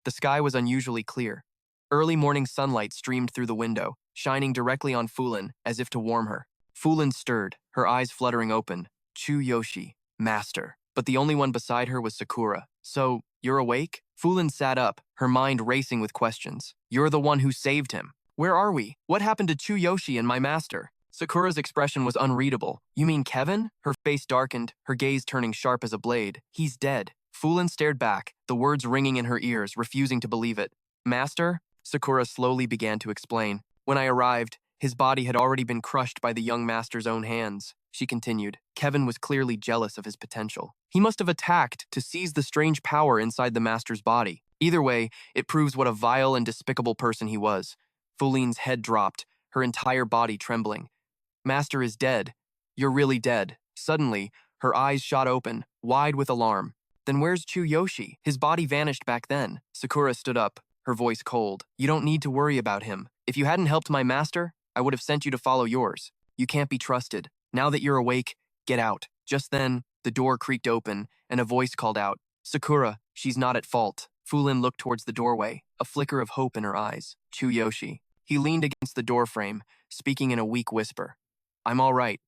The sky was unusually clear. Early morning sunlight streamed through the window, shining directly on Fulin as if to warm her. Fulin stirred, her eyes fluttering open. Chu Yoshi, master. But the only one beside her was Sakura. So, you're awake? Fulin sat up, her mind racing with questions. You're the one who saved him. Where are we? What happened to Chu Yoshi and my master? Sakura's expression was unreadable. You mean Kevin? Her face darkened, her gaze turning sharp as a blade. He's dead. Fulin stared back, the words ringing in her ears, refusing to believe it. Master? Sakura slowly began to explain. When I arrived, his body had already been crushed by the young master's own hands. She continued. Kevin was clearly jealous of his potential. He must have attacked to seize the strange power inside the master's body. Either way, it proves what a vile and despicable person he was. Fulin's head dropped, her entire body trembling. Master is dead. You're really dead. Suddenly, her eyes shot open, wide with alarm. Then where's Chu Yoshi? His body vanished back then. Sakura stood up, her voice cold. You don't need to worry about him. If you hadn't helped my master, I would have sent you to follow yours. You can't be trusted. Now that you're awake, get out. Just then, the door creaked open, and a voice called out, Sakura, she's not at fault. Fulin looked towards the doorway, a flicker of hope in her eyes. Chu Yoshi. He leaned against the doorframe, speaking in a weak whisper. I'm all right.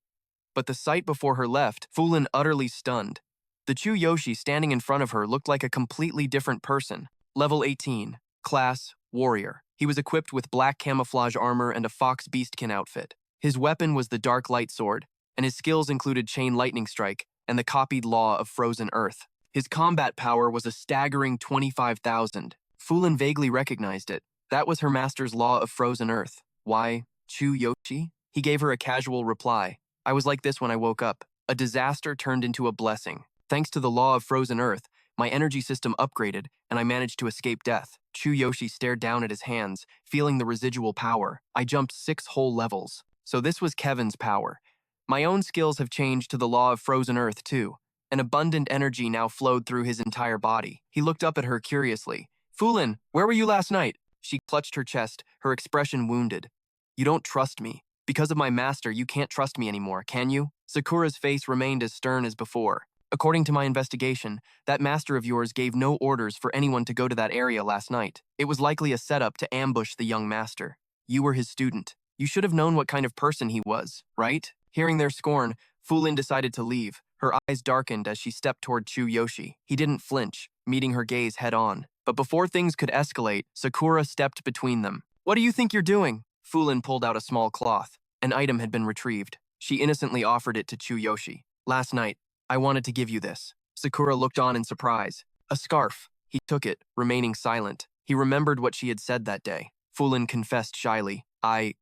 But the sight before her left, Fulin utterly stunned. The Chu Yoshi standing in front of her looked like a completely different person. Level 18. Class, Warrior. He was equipped with black camouflage armor and a fox beastkin outfit. His weapon was the dark light sword, and his skills included chain lightning strike and the copied law of frozen earth. His combat power was a staggering 25,000. Fulin vaguely recognized it. That was her master's law of frozen earth. Why, Chu Yoshi? He gave her a casual reply. I was like this when I woke up. A disaster turned into a blessing. Thanks to the law of frozen earth, my energy system upgraded, and I managed to escape death. Chu Yoshi stared down at his hands, feeling the residual power. I jumped 6 whole levels. So this was Kevin's power. My own skills have changed to the law of frozen earth, too. An abundant energy now flowed through his entire body. He looked up at her curiously. Fulin, where were you last night? She clutched her chest, her expression wounded. You don't trust me. Because of my master, you can't trust me anymore, can you? Sakura's face remained as stern as before. According to my investigation, that master of yours gave no orders for anyone to go to that area last night. It was likely a setup to ambush the young master. You were his student. You should have known what kind of person he was, right? Hearing their scorn, Fulin decided to leave. Her eyes darkened as she stepped toward Chu Yoshi. He didn't flinch, meeting her gaze head-on. But before things could escalate, Sakura stepped between them. What do you think you're doing? Fulin pulled out a small cloth. An item had been retrieved. She innocently offered it to Chu Yoshi. Last night, I wanted to give you this. Sakura looked on in surprise. A scarf. He took it, remaining silent. He remembered what she had said that day. Fulin confessed shyly. I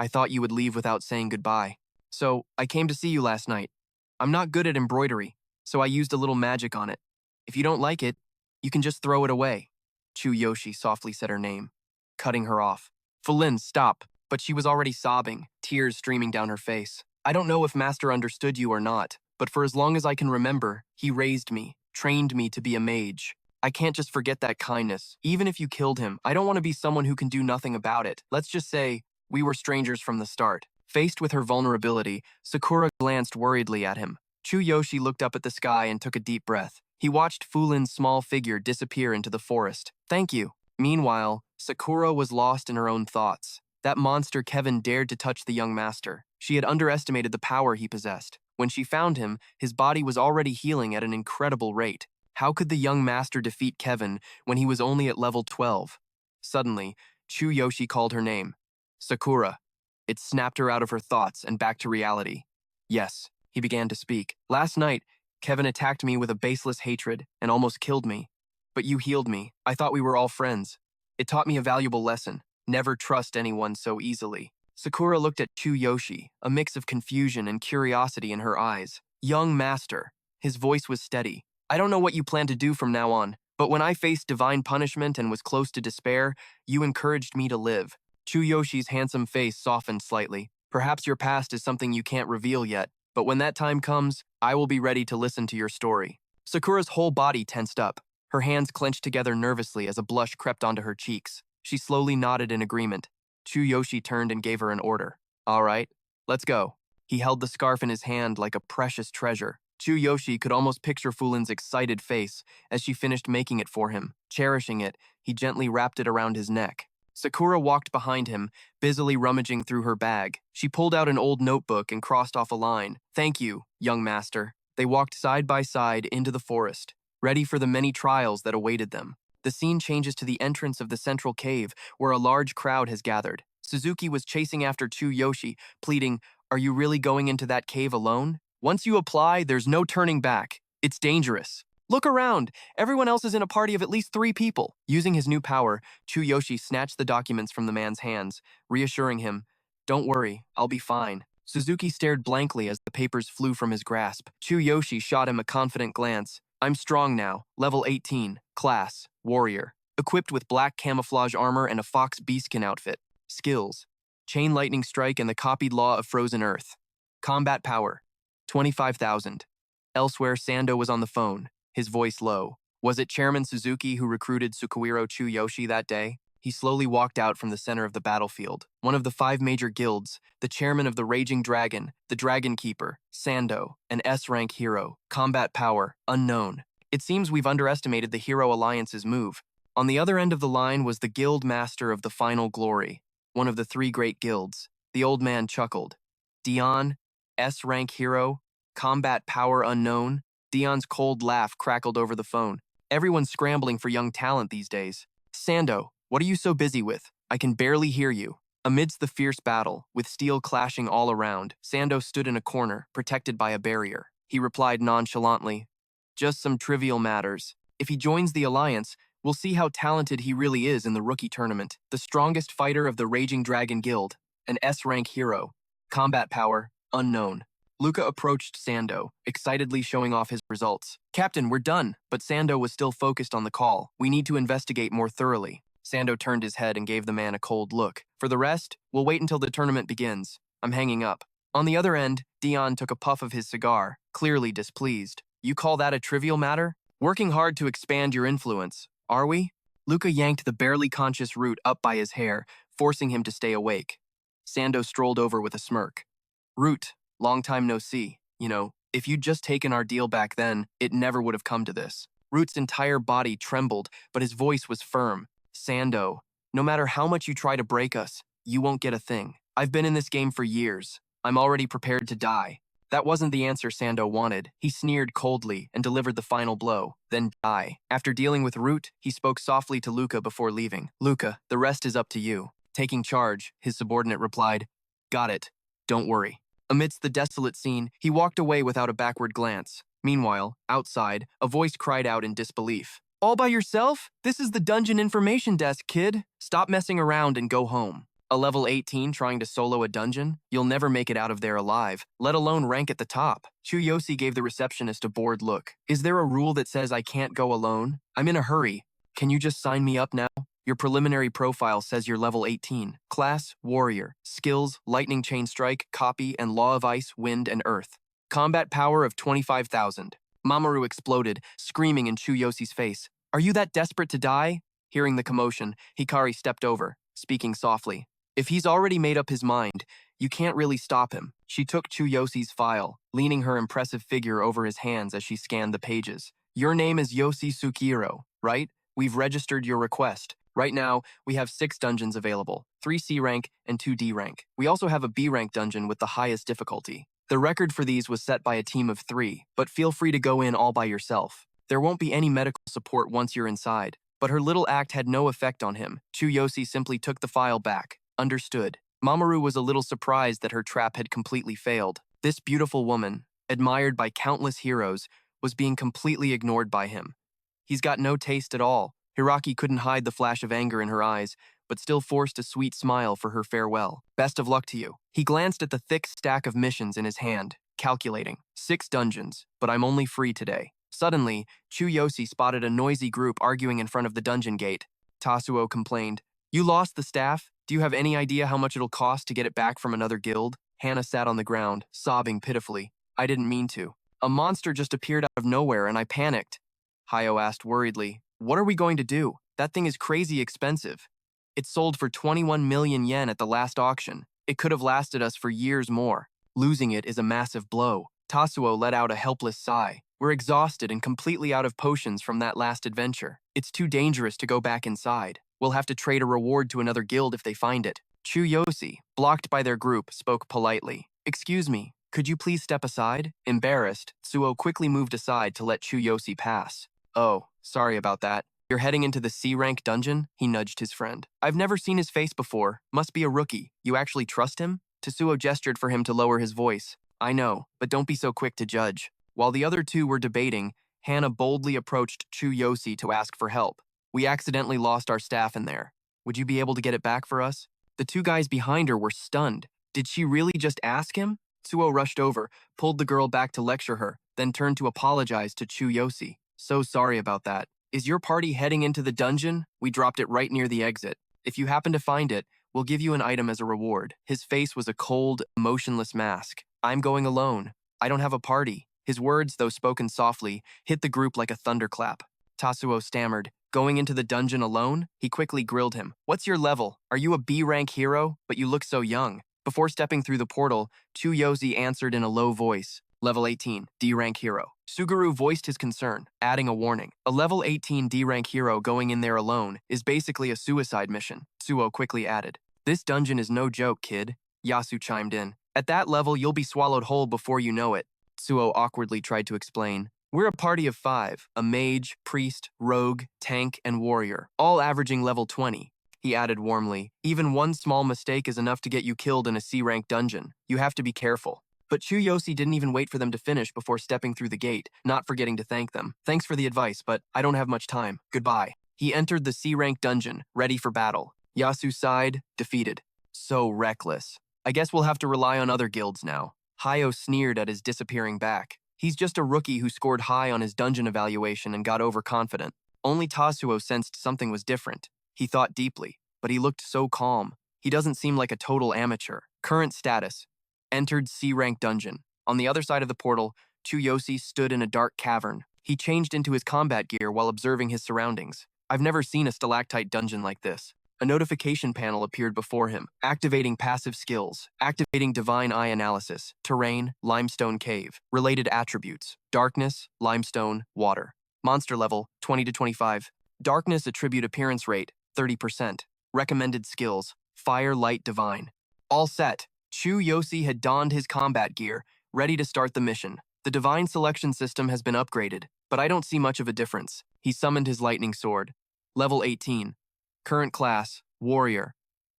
thought you would leave without saying goodbye. So, I came to see you last night. I'm not good at embroidery, so I used a little magic on it. If you don't like it, you can just throw it away. Chu Yoshi softly said her name, cutting her off. Fulin, stop. But she was already sobbing, tears streaming down her face. I don't know if Master understood you or not, but for as long as I can remember, he raised me, trained me to be a mage. I can't just forget that kindness. Even if you killed him, I don't want to be someone who can do nothing about it. Let's just say, we were strangers from the start. Faced with her vulnerability, Sakura glanced worriedly at him. Chu Yoshi looked up at the sky and took a deep breath. He watched Fulin's small figure disappear into the forest. Thank you. Meanwhile, Sakura was lost in her own thoughts. That monster Kevin dared to touch the young master. She had underestimated the power he possessed. When she found him, his body was already healing at an incredible rate. How could the young master defeat Kevin when he was only at level 12? Suddenly, Chu Yosi called her name. Sakura. It snapped her out of her thoughts and back to reality. Yes, he began to speak. Last night, Kevin attacked me with a baseless hatred and almost killed me. But you healed me. I thought we were all friends. It taught me a valuable lesson. Never trust anyone so easily. Sakura looked at Chu Yosi, a mix of confusion and curiosity in her eyes. Young master. His voice was steady. I don't know what you plan to do from now on, but when I faced divine punishment and was close to despair, you encouraged me to live. Chu Yoshi's handsome face softened slightly. Perhaps your past is something you can't reveal yet, but when that time comes, I will be ready to listen to your story. Sakura's whole body tensed up. Her hands clenched together nervously as a blush crept onto her cheeks. She slowly nodded in agreement. Chu Yosi turned and gave her an order. All right, let's go. He held the scarf in his hand like a precious treasure. Chu Yosi could almost picture Fulin's excited face as she finished making it for him. Cherishing it, he gently wrapped it around his neck. Sakura walked behind him, busily rummaging through her bag. She pulled out an old notebook and crossed off a line. Thank you, young master. They walked side by side into the forest, ready for the many trials that awaited them. The scene changes to the entrance of the central cave, where a large crowd has gathered. Suzuki was chasing after Chu Yosi, pleading, "Are you really going into that cave alone? Once you apply, there's no turning back. It's dangerous. Look around. Everyone else is in a party of at least 3 people." Using his new power, Chu Yosi snatched the documents from the man's hands, reassuring him, "Don't worry, I'll be fine." Suzuki stared blankly as the papers flew from his grasp. Chu Yosi shot him a confident glance. "I'm strong now, level 18, class, warrior, equipped with black camouflage armor and a fox beastkin outfit. Skills, chain lightning strike and the copied law of frozen earth. Combat power, 25,000. Elsewhere, Sando was on the phone, his voice low. Was it Chairman Suzuki who recruited Tsukuhiro Chu Yosi that day? He slowly walked out from the center of the battlefield. One of the 5 major guilds, the chairman of the Raging Dragon, the Dragon Keeper, Sando, an S-rank hero. Combat power, unknown. It seems we've underestimated the Hero Alliance's move. On the other end of the line was the guild master of the Final Glory, one of the 3 great guilds. The old man chuckled. Dion, S-rank hero, combat power unknown. Dion's cold laugh crackled over the phone. Everyone's scrambling for young talent these days. Sando, what are you so busy with? I can barely hear you. Amidst the fierce battle, with steel clashing all around, Sando stood in a corner, protected by a barrier. He replied nonchalantly, "Just some trivial matters. If he joins the Alliance, we'll see how talented he really is in the rookie tournament. The strongest fighter of the Raging Dragon Guild, an S-rank hero. Combat power, unknown." Luca approached Sando, excitedly showing off his results. "Captain, we're done." But Sando was still focused on the call. "We need to investigate more thoroughly." Sando turned his head and gave the man a cold look. "For the rest, we'll wait until the tournament begins. I'm hanging up." On the other end, Dion took a puff of his cigar, clearly displeased. "You call that a trivial matter? Working hard to expand your influence, are we?" Luca yanked the barely conscious Root up by his hair, forcing him to stay awake. Sando strolled over with a smirk. "Root, long time no see. You know, if you'd just taken our deal back then, it never would have come to this." Root's entire body trembled, but his voice was firm. "Sando, no matter how much you try to break us, you won't get a thing. I've been in this game for years. I'm already prepared to die." That wasn't the answer Sando wanted. He sneered coldly and delivered the final blow, then die. After dealing with Root, he spoke softly to Luca before leaving. "Luca, the rest is up to you." Taking charge, his subordinate replied, "Got it. Don't worry." Amidst the desolate scene, he walked away without a backward glance. Meanwhile, outside, a voice cried out in disbelief. "All by yourself? This is the dungeon information desk, kid. Stop messing around and go home." A level 18 trying to solo a dungeon? You'll never make it out of there alive, let alone rank at the top. Chu Yosi gave the receptionist a bored look. "Is there a rule that says I can't go alone? I'm in a hurry. Can you just sign me up now? Your preliminary profile says you're level 18. Class, warrior. Skills, lightning chain strike, copy, and law of ice, wind, and earth. Combat power of 25,000. Mamoru exploded, screaming in Chu Yosi's face. "Are you that desperate to die?" Hearing the commotion, Hikari stepped over, speaking softly. "If he's already made up his mind, you can't really stop him." She took Chu Yosi's file, leaning her impressive figure over his hands as she scanned the pages. "Your name is Yosi Tsukihiro, right? We've registered your request. Right now, we have 6 dungeons available, 3 C rank and 2 D rank. We also have a B rank dungeon with the highest difficulty. The record for these was set by a team of 3, but feel free to go in all by yourself. There won't be any medical support once you're inside. But her little act had no effect on him. Chu Yosi simply took the file back. Understood. Mamoru was a little surprised that her trap had completely failed. This beautiful woman, admired by countless heroes, was being completely ignored by him. He's got no taste at all. Hiraki couldn't hide the flash of anger in her eyes, but still forced a sweet smile for her farewell. Best of luck to you. He glanced at the thick stack of missions in his hand, calculating. 6 dungeons, but I'm only free today. Suddenly, Chu Yosi spotted a noisy group arguing in front of the dungeon gate. Tasuo complained, "You lost the staff? Do you have any idea how much it'll cost to get it back from another guild?" Hannah sat on the ground, sobbing pitifully. "I didn't mean to. A monster just appeared out of nowhere and I panicked." Hayo asked worriedly, "What are we going to do? That thing is crazy expensive. It sold for 21 million yen at the last auction. It could have lasted us for years more. Losing it is a massive blow." Tasuo let out a helpless sigh. "We're exhausted and completely out of potions from that last adventure. It's too dangerous to go back inside. We'll have to trade a reward to another guild if they find it." Chu Yosi, blocked by their group, spoke politely. "Excuse me, could you please step aside?" Embarrassed, Tsuo quickly moved aside to let Chu Yosi pass. "Oh, sorry about that. You're heading into the C-rank dungeon?" He nudged his friend. "I've never seen his face before. Must be a rookie. You actually trust him?" Tsuo gestured for him to lower his voice. "I know, but don't be so quick to judge." While the other two were debating, Hannah boldly approached Chu Yosi to ask for help. "We accidentally lost our staff in there. Would you be able to get it back for us?" The 2 guys behind her were stunned. Did she really just ask him? Tsuo rushed over, pulled the girl back to lecture her, then turned to apologize to Chu Yosi. "So sorry about that. Is your party heading into the dungeon? We dropped it right near the exit. If you happen to find it, we'll give you an item as a reward." His face was a cold, emotionless mask. "I'm going alone. I don't have a party." His words, though spoken softly, hit the group like a thunderclap. Tasuo stammered, "Going into the dungeon alone?" He quickly grilled him. "What's your level? Are you a B-rank hero? But you look so young." Before stepping through the portal, Chu Yosi answered in a low voice, "Level 18, D-rank hero." Suguru voiced his concern, adding a warning. A level 18 D-rank hero going in there alone is basically a suicide mission. Tsuo quickly added, "This dungeon is no joke, kid." Yasu chimed in. "At that level, you'll be swallowed whole before you know it." Tsuo awkwardly tried to explain. "We're a party of 5, a mage, priest, rogue, tank, and warrior, all averaging level 20. He added warmly, "Even one small mistake is enough to get you killed in a C-rank dungeon. You have to be careful." But Chu Yosi didn't even wait for them to finish before stepping through the gate, not forgetting to thank them. "Thanks for the advice, but I don't have much time. Goodbye." He entered the C-rank dungeon, ready for battle. Yasu sighed, defeated. "So reckless. I guess we'll have to rely on other guilds now." Hayo sneered at his disappearing back. "He's just a rookie who scored high on his dungeon evaluation and got overconfident." Only Tasuo sensed something was different. He thought deeply, but he looked so calm. He doesn't seem like a total amateur. Current status. Entered C-rank dungeon. On the other side of the portal, Chu Yosi stood in a dark cavern. He changed into his combat gear while observing his surroundings. "I've never seen a stalactite dungeon like this." A notification panel appeared before him, activating passive skills, activating divine eye analysis, terrain, limestone cave, related attributes, darkness, limestone, water. Monster level, 20 to 25. Darkness attribute appearance rate, 30%. Recommended skills, fire, light, divine. All set. Chu Yosi had donned his combat gear, ready to start the mission. The divine selection system has been upgraded, but I don't see much of a difference. He summoned his lightning sword. Level 18. Current class, warrior.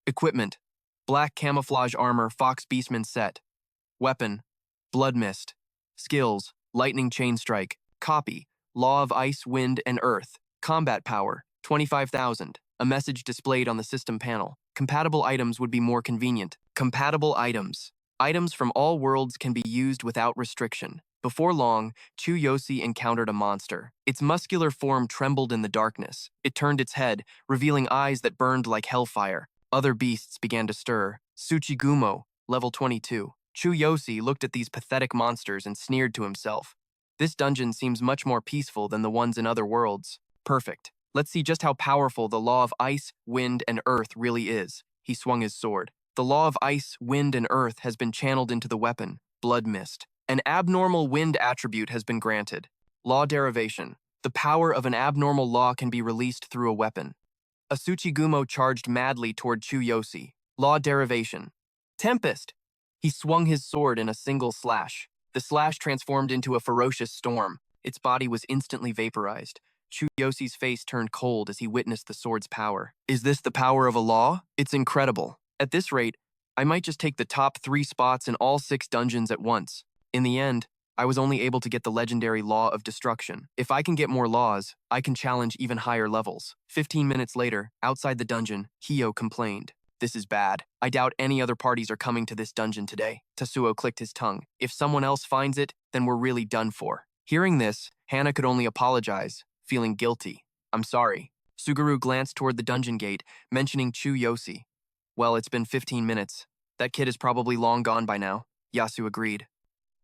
Equipment, black camouflage armor Fox Beastman set. Weapon, blood mist. Skills, lightning chain strike. Copy, law of ice, wind, and earth. Combat power, 25,000. A message displayed on the system panel. Compatible items would be more convenient. Compatible items. Items from all worlds can be used without restriction. Before long, Chu Yosi encountered a monster. Its muscular form trembled in the darkness. It turned its head, revealing eyes that burned like hellfire. Other beasts began to stir. Tsuchigumo, level 22. Chu Yosi looked at these pathetic monsters and sneered to himself. This dungeon seems much more peaceful than the ones in other worlds. Perfect. Let's see just how powerful the law of ice, wind, and earth really is. He swung his sword. The law of ice, wind, and earth has been channeled into the weapon, blood mist. An abnormal wind attribute has been granted. Law derivation. The power of an abnormal law can be released through a weapon. A Tsuchigumo charged madly toward Chu Yosi. Law derivation. Tempest! He swung his sword in a single slash. The slash transformed into a ferocious storm. Its body was instantly vaporized. Chu Yosi's face turned cold as he witnessed the sword's power. Is this the power of a law? It's incredible. At this rate, I might just take the top 3 spots in all 6 dungeons at once. In the end, I was only able to get the legendary Law of Destruction. If I can get more laws, I can challenge even higher levels. 15 minutes later, outside the dungeon, Hio complained. This is bad. I doubt any other parties are coming to this dungeon today. Tasuo clicked his tongue. If someone else finds it, then we're really done for. Hearing this, Hana could only apologize, feeling guilty. I'm sorry. Suguru glanced toward the dungeon gate, mentioning Chu Yosi. Well, it's been 15 minutes. That kid is probably long gone by now. Yasu agreed.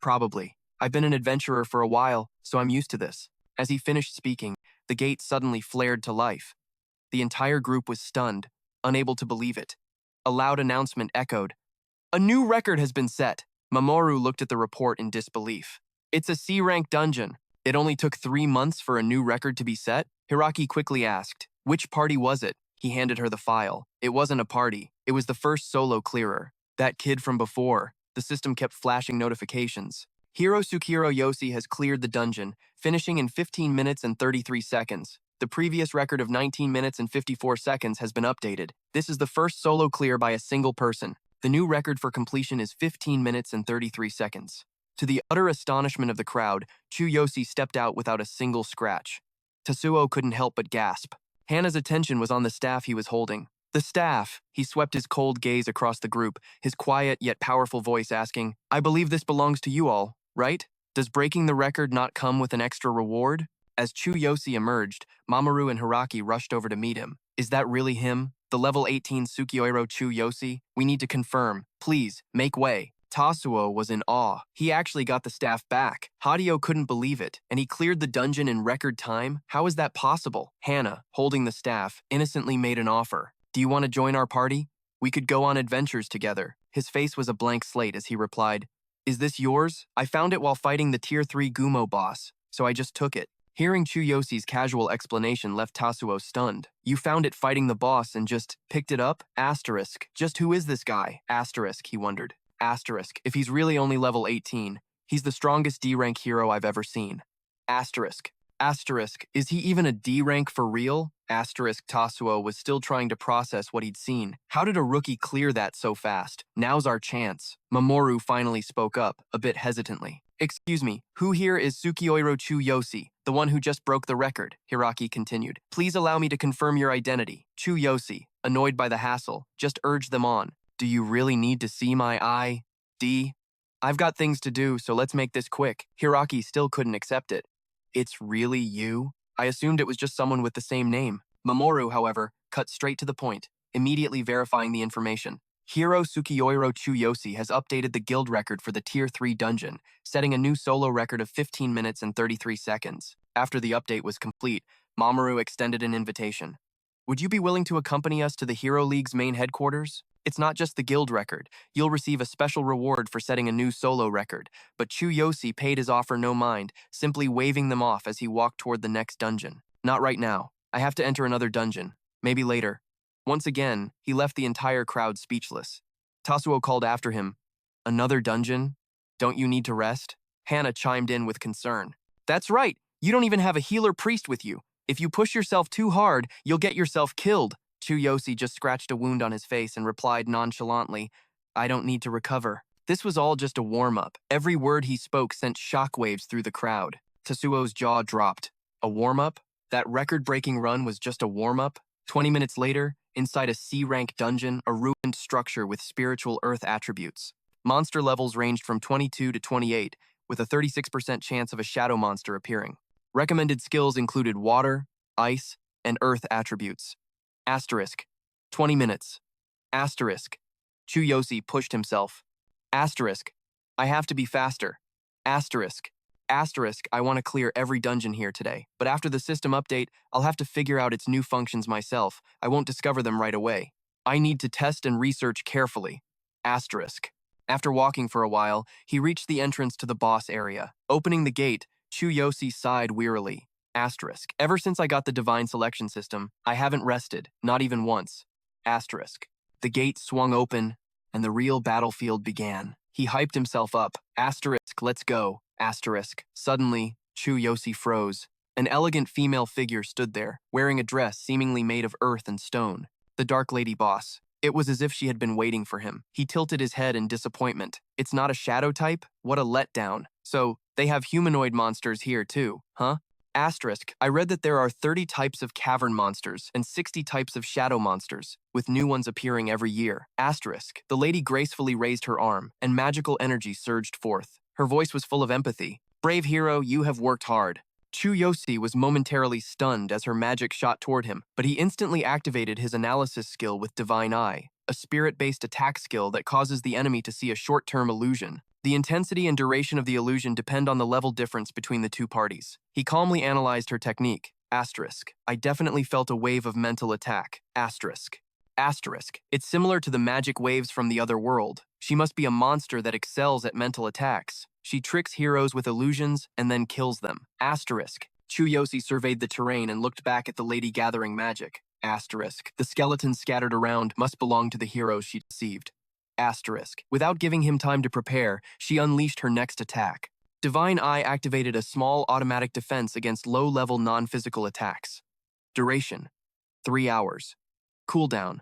Probably. I've been an adventurer for a while, so I'm used to this. As he finished speaking, the gate suddenly flared to life. The entire group was stunned, unable to believe it. A loud announcement echoed. A new record has been set. Mamoru looked at the report in disbelief. It's a C-rank dungeon. It only took 3 months for a new record to be set? Hiraki quickly asked, which party was it? He handed her the file. It wasn't a party. It was the first solo clearer. That kid from before. The system kept flashing notifications. Sukiro Yosi has cleared the dungeon, finishing in 15 minutes and 33 seconds. The previous record of 19 minutes and 54 seconds has been updated. This is the first solo clear by a single person. The new record for completion is 15 minutes and 33 seconds. To the utter astonishment of the crowd, Chu Yosi stepped out without a single scratch. Tasuo couldn't help but gasp. Hana's attention was on the staff he was holding. The staff! He swept his cold gaze across the group, his quiet yet powerful voice asking, I believe this belongs to you all, right? Does breaking the record not come with an extra reward? As Chu Yosi emerged, Mamoru and Hiraki rushed over to meet him. Is that really him? The level 18 Tsukioiro Chu Yosi? We need to confirm. Please, make way. Tasuo was in awe. He actually got the staff back. Hadio couldn't believe it, and he cleared the dungeon in record time? How is that possible? Hana, holding the staff, innocently made an offer. Do you want to join our party? We could go on adventures together. His face was a blank slate as he replied, Is this yours? I found it while fighting the Tier 3 Gumo boss, so I just took it. Hearing Chu Yosi's casual explanation left Tasuo stunned. You found it fighting the boss and just picked it up? Asterisk. Just who is this guy? Asterisk, he wondered. Asterisk. If he's really only level 18, he's the strongest D-rank hero I've ever seen. Asterisk. Asterisk. Is he even a D-rank for real? Asterisk. Tasuo was still trying to process what he'd seen. How did a rookie clear that so fast? Now's our chance. Mamoru finally spoke up, a bit hesitantly. Excuse me, who here is Tsukioiro Chu Yosi, the one who just broke the record? Hiraki continued. Please allow me to confirm your identity. Chu Yosi, annoyed by the hassle, just urged them on. Do you really need to see my ID? I've got things to do, so let's make this quick. Hiraki still couldn't accept it. It's really you? I assumed it was just someone with the same name. Mamoru, however, cut straight to the point, immediately verifying the information. Hiro Tsukioiro Chu Yosi has updated the guild record for the Tier 3 dungeon, setting a new solo record of 15 minutes and 33 seconds. After the update was complete, Mamoru extended an invitation. Would you be willing to accompany us to the Hero League's main headquarters? It's not just the guild record. You'll receive a special reward for setting a new solo record, but Chu Yosi paid his offer no mind, simply waving them off as he walked toward the next dungeon. Not right now. I have to enter another dungeon. Maybe later. Once again, he left the entire crowd speechless. Tasuo called after him. Another dungeon? Don't you need to rest? Hana chimed in with concern. That's right. You don't even have a healer priest with you. If you push yourself too hard, you'll get yourself killed. Chu Yosi just scratched a wound on his face and replied nonchalantly, I don't need to recover. This was all just a warm-up. Every word he spoke sent shockwaves through the crowd. Tasuo's jaw dropped. A warm-up? That record-breaking run was just a warm-up? 20 minutes later, inside a C-rank dungeon, a ruined structure with spiritual earth attributes. Monster levels ranged from 22 to 28, with a 36% chance of a shadow monster appearing. Recommended skills included water, ice, and earth attributes. Asterisk. 20 minutes. Asterisk. Chu Yosi pushed himself. Asterisk. I have to be faster. Asterisk. Asterisk. I want to clear every dungeon here today, but after the system update, I'll have to figure out its new functions myself. I won't discover them right away. I need to test and research carefully. Asterisk. After walking for a while, he reached the entrance to the boss area. Opening the gate, Chu Yosi sighed wearily. Asterisk. Ever since I got the divine selection system, I haven't rested, not even once. Asterisk. The gate swung open, and the real battlefield began. He hyped himself up. Asterisk, let's go. Asterisk. Suddenly, Chu Yosi froze. An elegant female figure stood there, wearing a dress seemingly made of earth and stone. The Dark Lady boss. It was as if she had been waiting for him. He tilted his head in disappointment. It's not a shadow type? What a letdown. So, they have humanoid monsters here too, huh? Asterisk, I read that there are 30 types of cavern monsters and 60 types of shadow monsters, with new ones appearing every year. Asterisk, the lady gracefully raised her arm, and magical energy surged forth. Her voice was full of empathy. Brave hero, you have worked hard. Chu Yosi was momentarily stunned as her magic shot toward him, but he instantly activated his analysis skill with Divine Eye, a spirit-based attack skill that causes the enemy to see a short-term illusion. The intensity and duration of the illusion depend on the level difference between the two parties. He calmly analyzed her technique. Asterisk. I definitely felt a wave of mental attack. Asterisk. Asterisk. It's similar to the magic waves from the other world. She must be a monster that excels at mental attacks. She tricks heroes with illusions and then kills them. Asterisk. Chu Yosi surveyed the terrain and looked back at the lady gathering magic. Asterisk. The skeletons scattered around must belong to the heroes she deceived. Asterisk. Without giving him time to prepare, she unleashed her next attack. Divine Eye activated a small automatic defense against low-level non-physical attacks. Duration: 3 hours. Cooldown: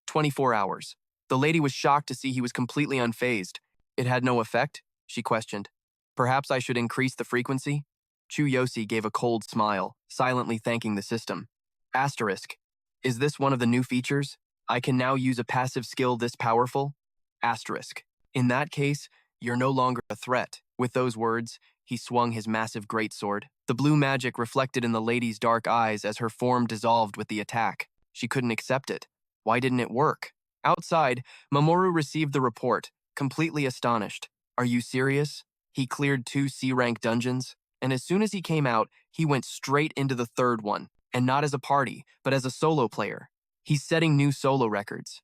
24 hours. The lady was shocked to see he was completely unfazed. It had no effect? She questioned. Perhaps I should increase the frequency? Chu Yosi gave a cold smile, silently thanking the system. Asterisk. Is this one of the new features? I can now use a passive skill this powerful? Asterisk. In that case, you're no longer a threat. With those words, he swung his massive greatsword. The blue magic reflected in the lady's dark eyes as her form dissolved with the attack. She couldn't accept it. Why didn't it work? Outside, Mamoru received the report, completely astonished. Are you serious? He cleared 2 C-rank dungeons, and as soon as he came out, he went straight into the 3rd one, and not as a party, but as a solo player. He's setting new solo records.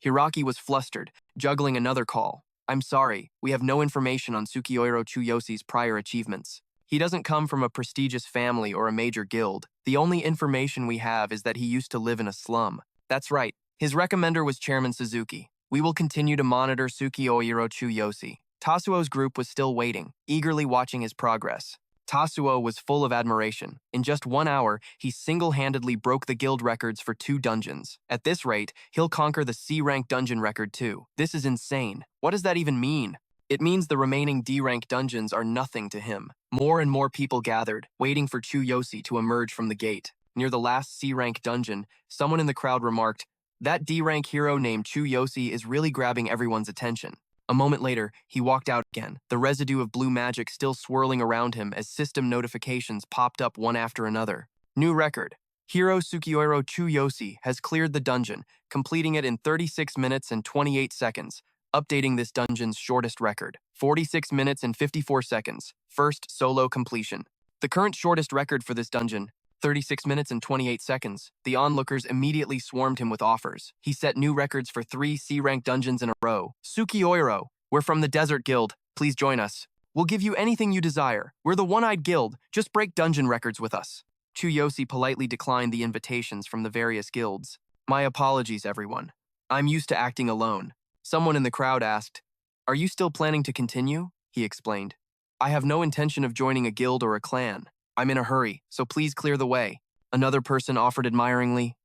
Hiraki was flustered, juggling another call. I'm sorry, we have no information on Tsukioiro Chu Yosi's prior achievements. He doesn't come from a prestigious family or a major guild. The only information we have is that he used to live in a slum. That's right, his recommender was Chairman Suzuki. We will continue to monitor Tsukioiro Chu Yosi. Tasuo's group was still waiting, eagerly watching his progress. Tasuo was full of admiration. In just 1 hour, he single-handedly broke the guild records for 2 dungeons. At this rate, he'll conquer the C-rank dungeon record too. This is insane. What does that even mean? It means the remaining D-rank dungeons are nothing to him. More and more people gathered, waiting for Chu Yosi to emerge from the gate. Near the last C-rank dungeon, someone in the crowd remarked, "That D-rank hero named Chu Yosi is really grabbing everyone's attention." A moment later, he walked out again, the residue of blue magic still swirling around him as system notifications popped up one after another. New record. Hero Tsukioiro Chu Yosi has cleared the dungeon, completing it in 36 minutes and 28 seconds, updating this dungeon's shortest record. 46 minutes and 54 seconds. First solo completion. The current shortest record for this dungeon, 36 minutes and 28 seconds. The onlookers immediately swarmed him with offers. He set new records for 3 C-rank dungeons in a row. Tsukioiro, we're from the Desert Guild. Please join us. We'll give you anything you desire. We're the One-Eyed Guild. Just break dungeon records with us. Chu Yosi politely declined the invitations from the various guilds. My apologies, everyone. I'm used to acting alone. Someone in the crowd asked, "Are you still planning to continue?" He explained, "I have no intention of joining a guild or a clan. I'm in a hurry, so please clear the way." Another person offered admiringly,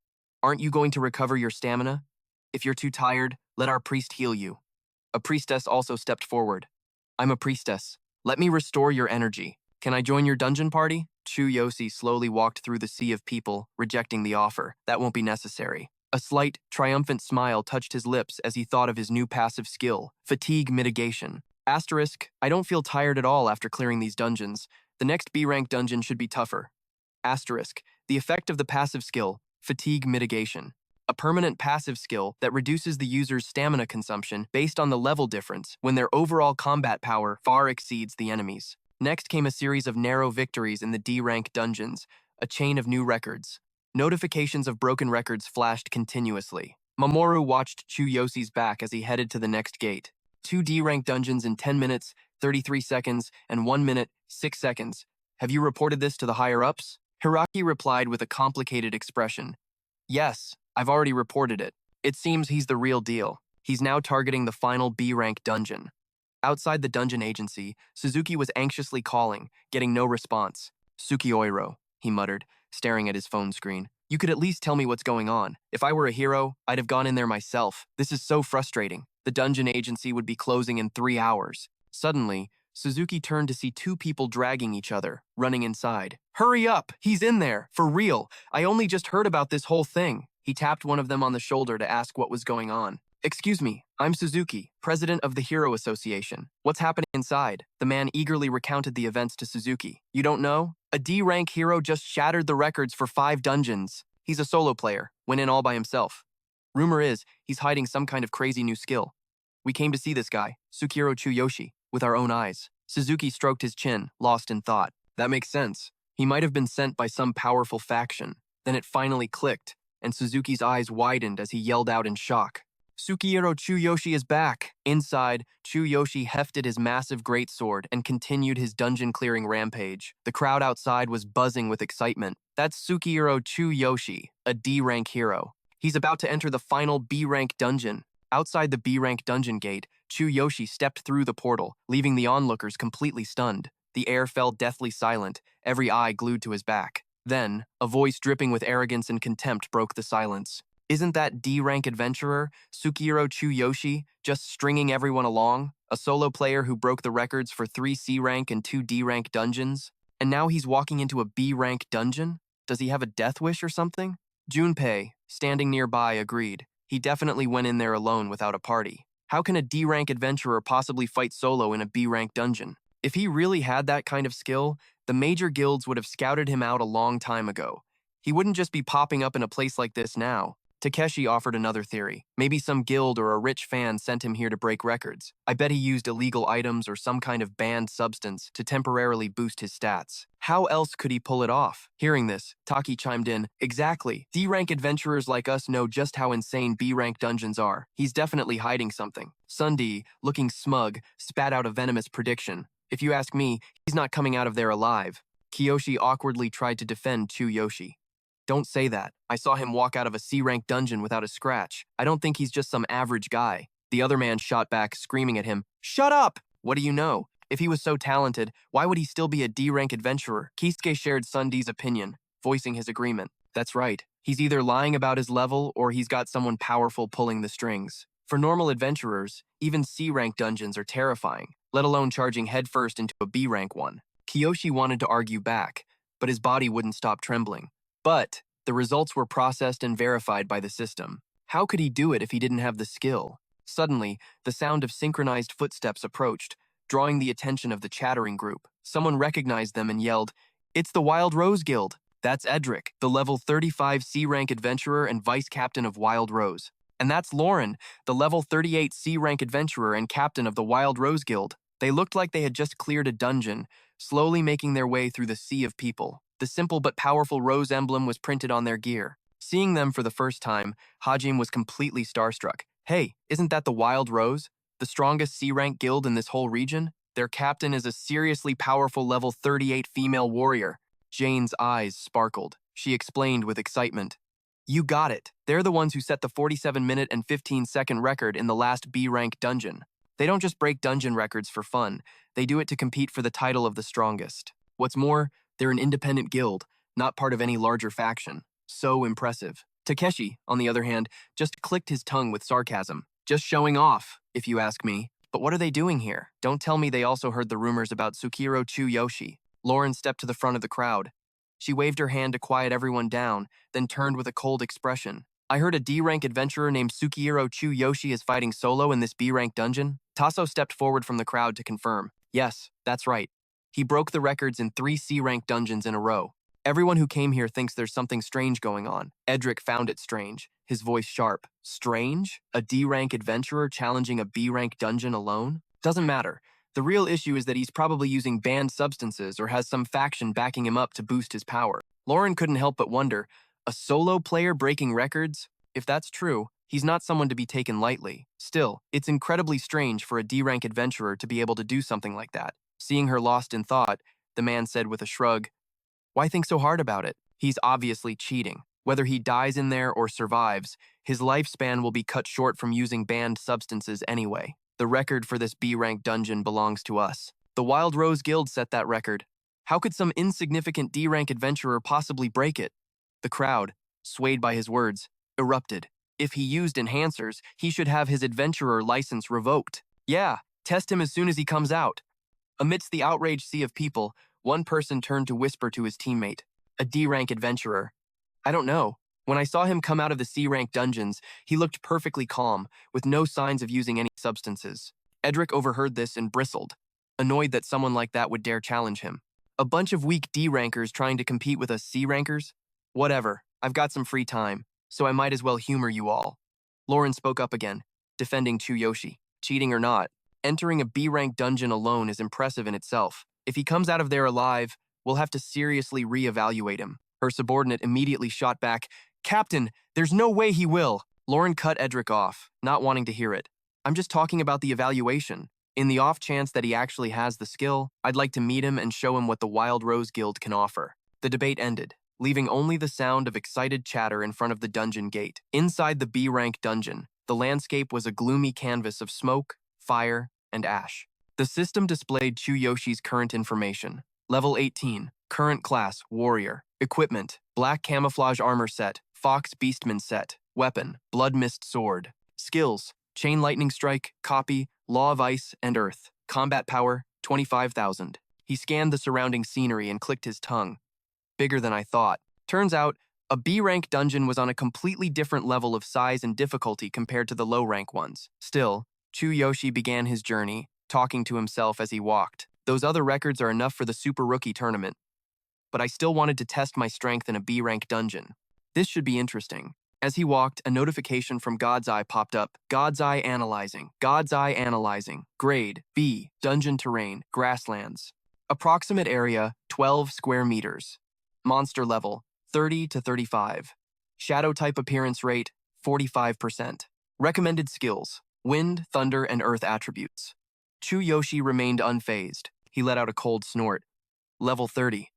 "Aren't you going to recover your stamina? If you're too tired, let our priest heal you." A priestess also stepped forward. "I'm a priestess. Let me restore your energy. Can I join your dungeon party?" Chu Yosi slowly walked through the sea of people, rejecting the offer. That won't be necessary. A slight, triumphant smile touched his lips as he thought of his new passive skill, fatigue mitigation. Asterisk, I don't feel tired at all after clearing these dungeons. The next B-rank dungeon should be tougher. Asterisk, the effect of the passive skill, fatigue mitigation. A permanent passive skill that reduces the user's stamina consumption based on the level difference when their overall combat power far exceeds the enemy's. Next came a series of narrow victories in the D-rank dungeons, a chain of new records. Notifications of broken records flashed continuously. Mamoru watched Chu Yosi's back as he headed to the next gate. 2 D-rank dungeons in 10 minutes, 33 seconds, and 1 minute, 6 seconds. Have you reported this to the higher-ups? Hiraki replied with a complicated expression. Yes, I've already reported it. It seems he's the real deal. He's now targeting the final B-rank dungeon. Outside the dungeon agency, Suzuki was anxiously calling, getting no response. Tsukioiro, he muttered, staring at his phone screen. You could at least tell me what's going on. If I were a hero, I'd have gone in there myself. This is so frustrating. The dungeon agency would be closing in 3 hours. Suddenly, Suzuki turned to see two people dragging each other, running inside. Hurry up! He's in there! For real! I only just heard about this whole thing. He tapped one of them on the shoulder to ask what was going on. Excuse me, I'm Suzuki, president of the Hero Association. What's happening inside? The man eagerly recounted the events to Suzuki. You don't know? A D-rank hero just shattered the records for 5 dungeons. He's a solo player, went in all by himself. Rumor is, he's hiding some kind of crazy new skill. We came to see this guy, Sukiro Chu Yosi, with our own eyes. Suzuki stroked his chin, lost in thought. That makes sense. He might have been sent by some powerful faction. Then it finally clicked, and Suzuki's eyes widened as he yelled out in shock. Sukiro Chu Yosi is back. Inside, Chu Yosi hefted his massive greatsword and continued his dungeon-clearing rampage. The crowd outside was buzzing with excitement. That's Sukiro Chu Yosi, a D-rank hero. He's about to enter the final B-rank dungeon. Outside the B-rank dungeon gate, Chu Yosi stepped through the portal, leaving the onlookers completely stunned. The air fell deathly silent, every eye glued to his back. Then, a voice dripping with arrogance and contempt broke the silence. Isn't that D-rank adventurer, Sukiro Chu Yosi, just stringing everyone along? A solo player who broke the records for 3 C-rank and 2 D-rank dungeons? And now he's walking into a B-rank dungeon? Does he have a death wish or something? Junpei, standing nearby, agreed. He definitely went in there alone without a party. How can a D-rank adventurer possibly fight solo in a B-rank dungeon? If he really had that kind of skill, the major guilds would have scouted him out a long time ago. He wouldn't just be popping up in a place like this now. Takeshi offered another theory. Maybe some guild or a rich fan sent him here to break records. I bet he used illegal items or some kind of banned substance to temporarily boost his stats. How else could he pull it off? Hearing this, Taki chimed in, Exactly. D-rank adventurers like us know just how insane B-rank dungeons are. He's definitely hiding something. Sundi, looking smug, spat out a venomous prediction. If you ask me, he's not coming out of there alive. Kiyoshi awkwardly tried to defend Chu Yosi. Don't say that. I saw him walk out of a C-rank dungeon without a scratch. I don't think he's just some average guy. The other man shot back, screaming at him, Shut up! What do you know? If he was so talented, why would he still be a D-rank adventurer? Kisuke shared Sundi's opinion, voicing his agreement. That's right. He's either lying about his level or he's got someone powerful pulling the strings. For normal adventurers, even C-rank dungeons are terrifying, let alone charging headfirst into a B-rank one. Kiyoshi wanted to argue back, but his body wouldn't stop trembling. But the results were processed and verified by the system. How could he do it if he didn't have the skill? Suddenly, the sound of synchronized footsteps approached, drawing the attention of the chattering group. Someone recognized them and yelled, It's the Wild Rose Guild! That's Edric, the level 35 C-rank adventurer and vice captain of Wild Rose. And that's Lauren, the level 38 C-rank adventurer and captain of the Wild Rose Guild. They looked like they had just cleared a dungeon, slowly making their way through the sea of people. The simple but powerful rose emblem was printed on their gear. Seeing them for the first time, Hajime was completely starstruck. Hey, isn't that the Wild Rose? The strongest C-rank guild in this whole region? Their captain is a seriously powerful level 38 female warrior. Jane's eyes sparkled. She explained with excitement. You got it. They're the ones who set the 47-minute and 15-second record in the last B-rank dungeon. They don't just break dungeon records for fun. They do it to compete for the title of the strongest. What's more, they're an independent guild, not part of any larger faction. So impressive. Takeshi, on the other hand, just clicked his tongue with sarcasm. Just showing off, if you ask me. But what are they doing here? Don't tell me they also heard the rumors about Sukiro Chu Yosi. Lauren stepped to the front of the crowd. She waved her hand to quiet everyone down, then turned with a cold expression. I heard a D-rank adventurer named Sukiro Chu Yosi is fighting solo in this B-rank dungeon. Tasso stepped forward from the crowd to confirm. Yes, that's right. He broke the records in 3 C-rank dungeons in a row. Everyone who came here thinks there's something strange going on. Edric found it strange, his voice sharp. Strange? A D-rank adventurer challenging a B-rank dungeon alone? Doesn't matter. The real issue is that he's probably using banned substances or has some faction backing him up to boost his power. Lauren couldn't help but wonder, a solo player breaking records? If that's true, he's not someone to be taken lightly. Still, it's incredibly strange for a D-rank adventurer to be able to do something like that. Seeing her lost in thought, the man said with a shrug, Why think so hard about it? He's obviously cheating. Whether he dies in there or survives, his lifespan will be cut short from using banned substances anyway. The record for this B-rank dungeon belongs to us. The Wild Rose Guild set that record. How could some insignificant D-rank adventurer possibly break it? The crowd, swayed by his words, erupted. If he used enhancers, he should have his adventurer license revoked. Yeah, test him as soon as he comes out. Amidst the outraged sea of people, one person turned to whisper to his teammate, a D-rank adventurer. I don't know. When I saw him come out of the C-rank dungeons, he looked perfectly calm, with no signs of using any substances. Edric overheard this and bristled, annoyed that someone like that would dare challenge him. A bunch of weak D-rankers trying to compete with us C-rankers? Whatever, I've got some free time, so I might as well humor you all. Lauren spoke up again, defending Chu Yosi. Cheating or not, entering a B-rank dungeon alone is impressive in itself. If he comes out of there alive, we'll have to seriously re-evaluate him. Her subordinate immediately shot back, Captain, there's no way he will. Lauren cut Edric off, not wanting to hear it. I'm just talking about the evaluation. In the off chance that he actually has the skill, I'd like to meet him and show him what the Wild Rose Guild can offer. The debate ended, leaving only the sound of excited chatter in front of the dungeon gate. Inside the B-rank dungeon, the landscape was a gloomy canvas of smoke, fire, and ash. The system displayed Chu Yoshi's current information. Level 18, current class, warrior. Equipment, black camouflage armor set, fox beastman set. Weapon, blood mist sword. Skills, chain lightning strike, copy, law of ice, and earth. Combat power, 25,000. He scanned the surrounding scenery and clicked his tongue. Bigger than I thought. Turns out, a B-rank dungeon was on a completely different level of size and difficulty compared to the low-rank ones. Still, Chu Yoshi began his journey, talking to himself as he walked. Those other records are enough for the Super Rookie tournament. But I still wanted to test my strength in a B-rank dungeon. This should be interesting. As he walked, a notification from God's Eye popped up. God's Eye analyzing. God's Eye analyzing. Grade, B, dungeon terrain, grasslands. Approximate area, 12 square meters. Monster level, 30 to 35. Shadow type appearance rate, 45%. Recommended skills, wind, thunder, and earth attributes. Chu Yoshi remained unfazed. He let out a cold snort. Level 30.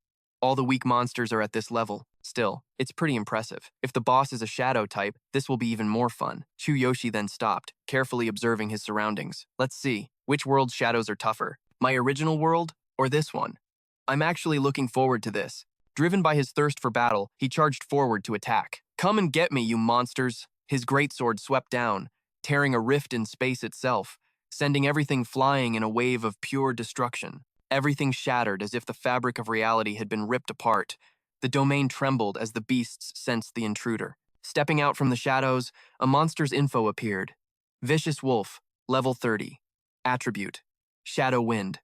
All the weak monsters are at this level. Still, it's pretty impressive. If the boss is a shadow type, this will be even more fun. Chu Yoshi then stopped, carefully observing his surroundings. Let's see, which world's shadows are tougher? My original world, or this one? I'm actually looking forward to this. Driven by his thirst for battle, he charged forward to attack. Come and get me, you monsters! His greatsword swept down, tearing a rift in space itself, sending everything flying in a wave of pure destruction. Everything shattered as if the fabric of reality had been ripped apart. The domain trembled as the beasts sensed the intruder. Stepping out from the shadows, a monster's info appeared. Vicious Wolf, level 30. Attribute, Shadow Wind.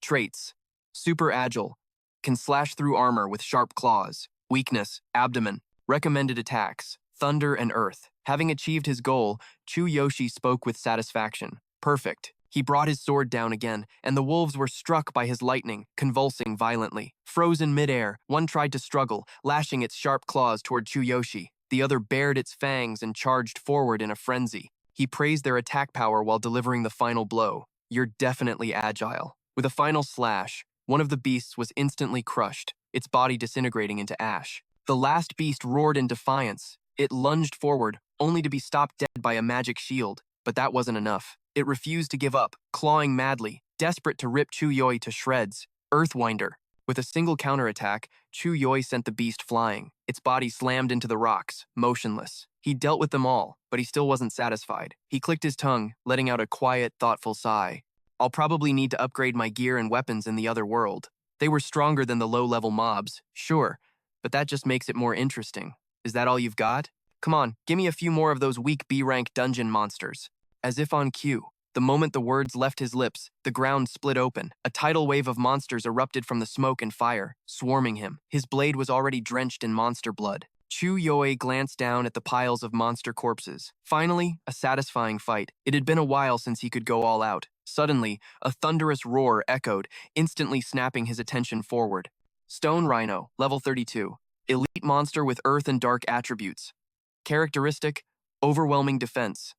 Traits, super agile, can slash through armor with sharp claws. Weakness, abdomen. Recommended attacks, thunder and earth. Having achieved his goal, Chu Yoshi spoke with satisfaction. Perfect. He brought his sword down again, and the wolves were struck by his lightning, convulsing violently. Frozen midair, one tried to struggle, lashing its sharp claws toward Chu Yoshi. The other bared its fangs and charged forward in a frenzy. He praised their attack power while delivering the final blow. You're definitely agile. With a final slash, one of the beasts was instantly crushed, its body disintegrating into ash. The last beast roared in defiance. It lunged forward, only to be stopped dead by a magic shield. But that wasn't enough. It refused to give up, clawing madly, desperate to rip Chu Yoi to shreds. Earthwinder. With a single counterattack, Chu Yoi sent the beast flying. Its body slammed into the rocks, motionless. He dealt with them all, but he still wasn't satisfied. He clicked his tongue, letting out a quiet, thoughtful sigh. I'll probably need to upgrade my gear and weapons in the other world. They were stronger than the low-level mobs, sure, but that just makes it more interesting. Is that all you've got? Come on, give me a few more of those weak B-rank dungeon monsters. As if on cue, the moment the words left his lips, the ground split open. A tidal wave of monsters erupted from the smoke and fire, swarming him. His blade was already drenched in monster blood. Chu Yoi glanced down at the piles of monster corpses. Finally, a satisfying fight. It had been a while since he could go all out. Suddenly, a thunderous roar echoed, instantly snapping his attention forward. Stone Rhino, level 32. Elite monster with earth and dark attributes. Characteristic, overwhelming defense.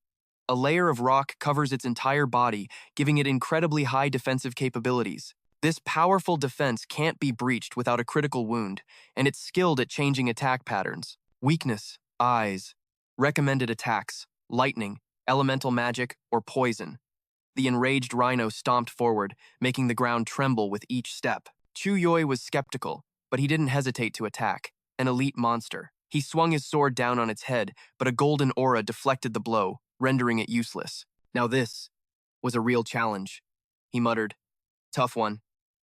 A layer of rock covers its entire body, giving it incredibly high defensive capabilities. This powerful defense can't be breached without a critical wound, and it's skilled at changing attack patterns. Weakness, eyes. Recommended attacks, lightning, elemental magic, or poison. The enraged rhino stomped forward, making the ground tremble with each step. Chu Yosi was skeptical, but he didn't hesitate to attack. An elite monster. He swung his sword down on its head, but a golden aura deflected the blow, rendering it useless. Now this was a real challenge, he muttered. Tough one.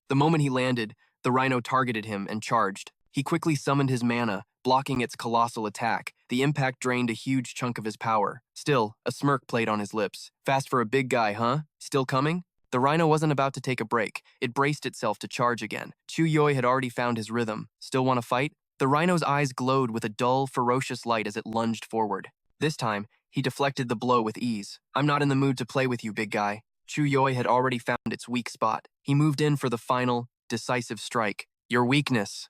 The moment he landed, the rhino targeted him and charged. He quickly summoned his mana, blocking its colossal attack. The impact drained a huge chunk of his power. Still, a smirk played on his lips. Fast for a big guy, huh? Still coming? The rhino wasn't about to take a break. It braced itself to charge again. Chu Yosi had already found his rhythm. Still want to fight? The rhino's eyes glowed with a dull, ferocious light as it lunged forward. This time, he deflected the blow with ease. I'm not in the mood to play with you, big guy. Chu Yosi had already found its weak spot. He moved in for the final, decisive strike. Your weakness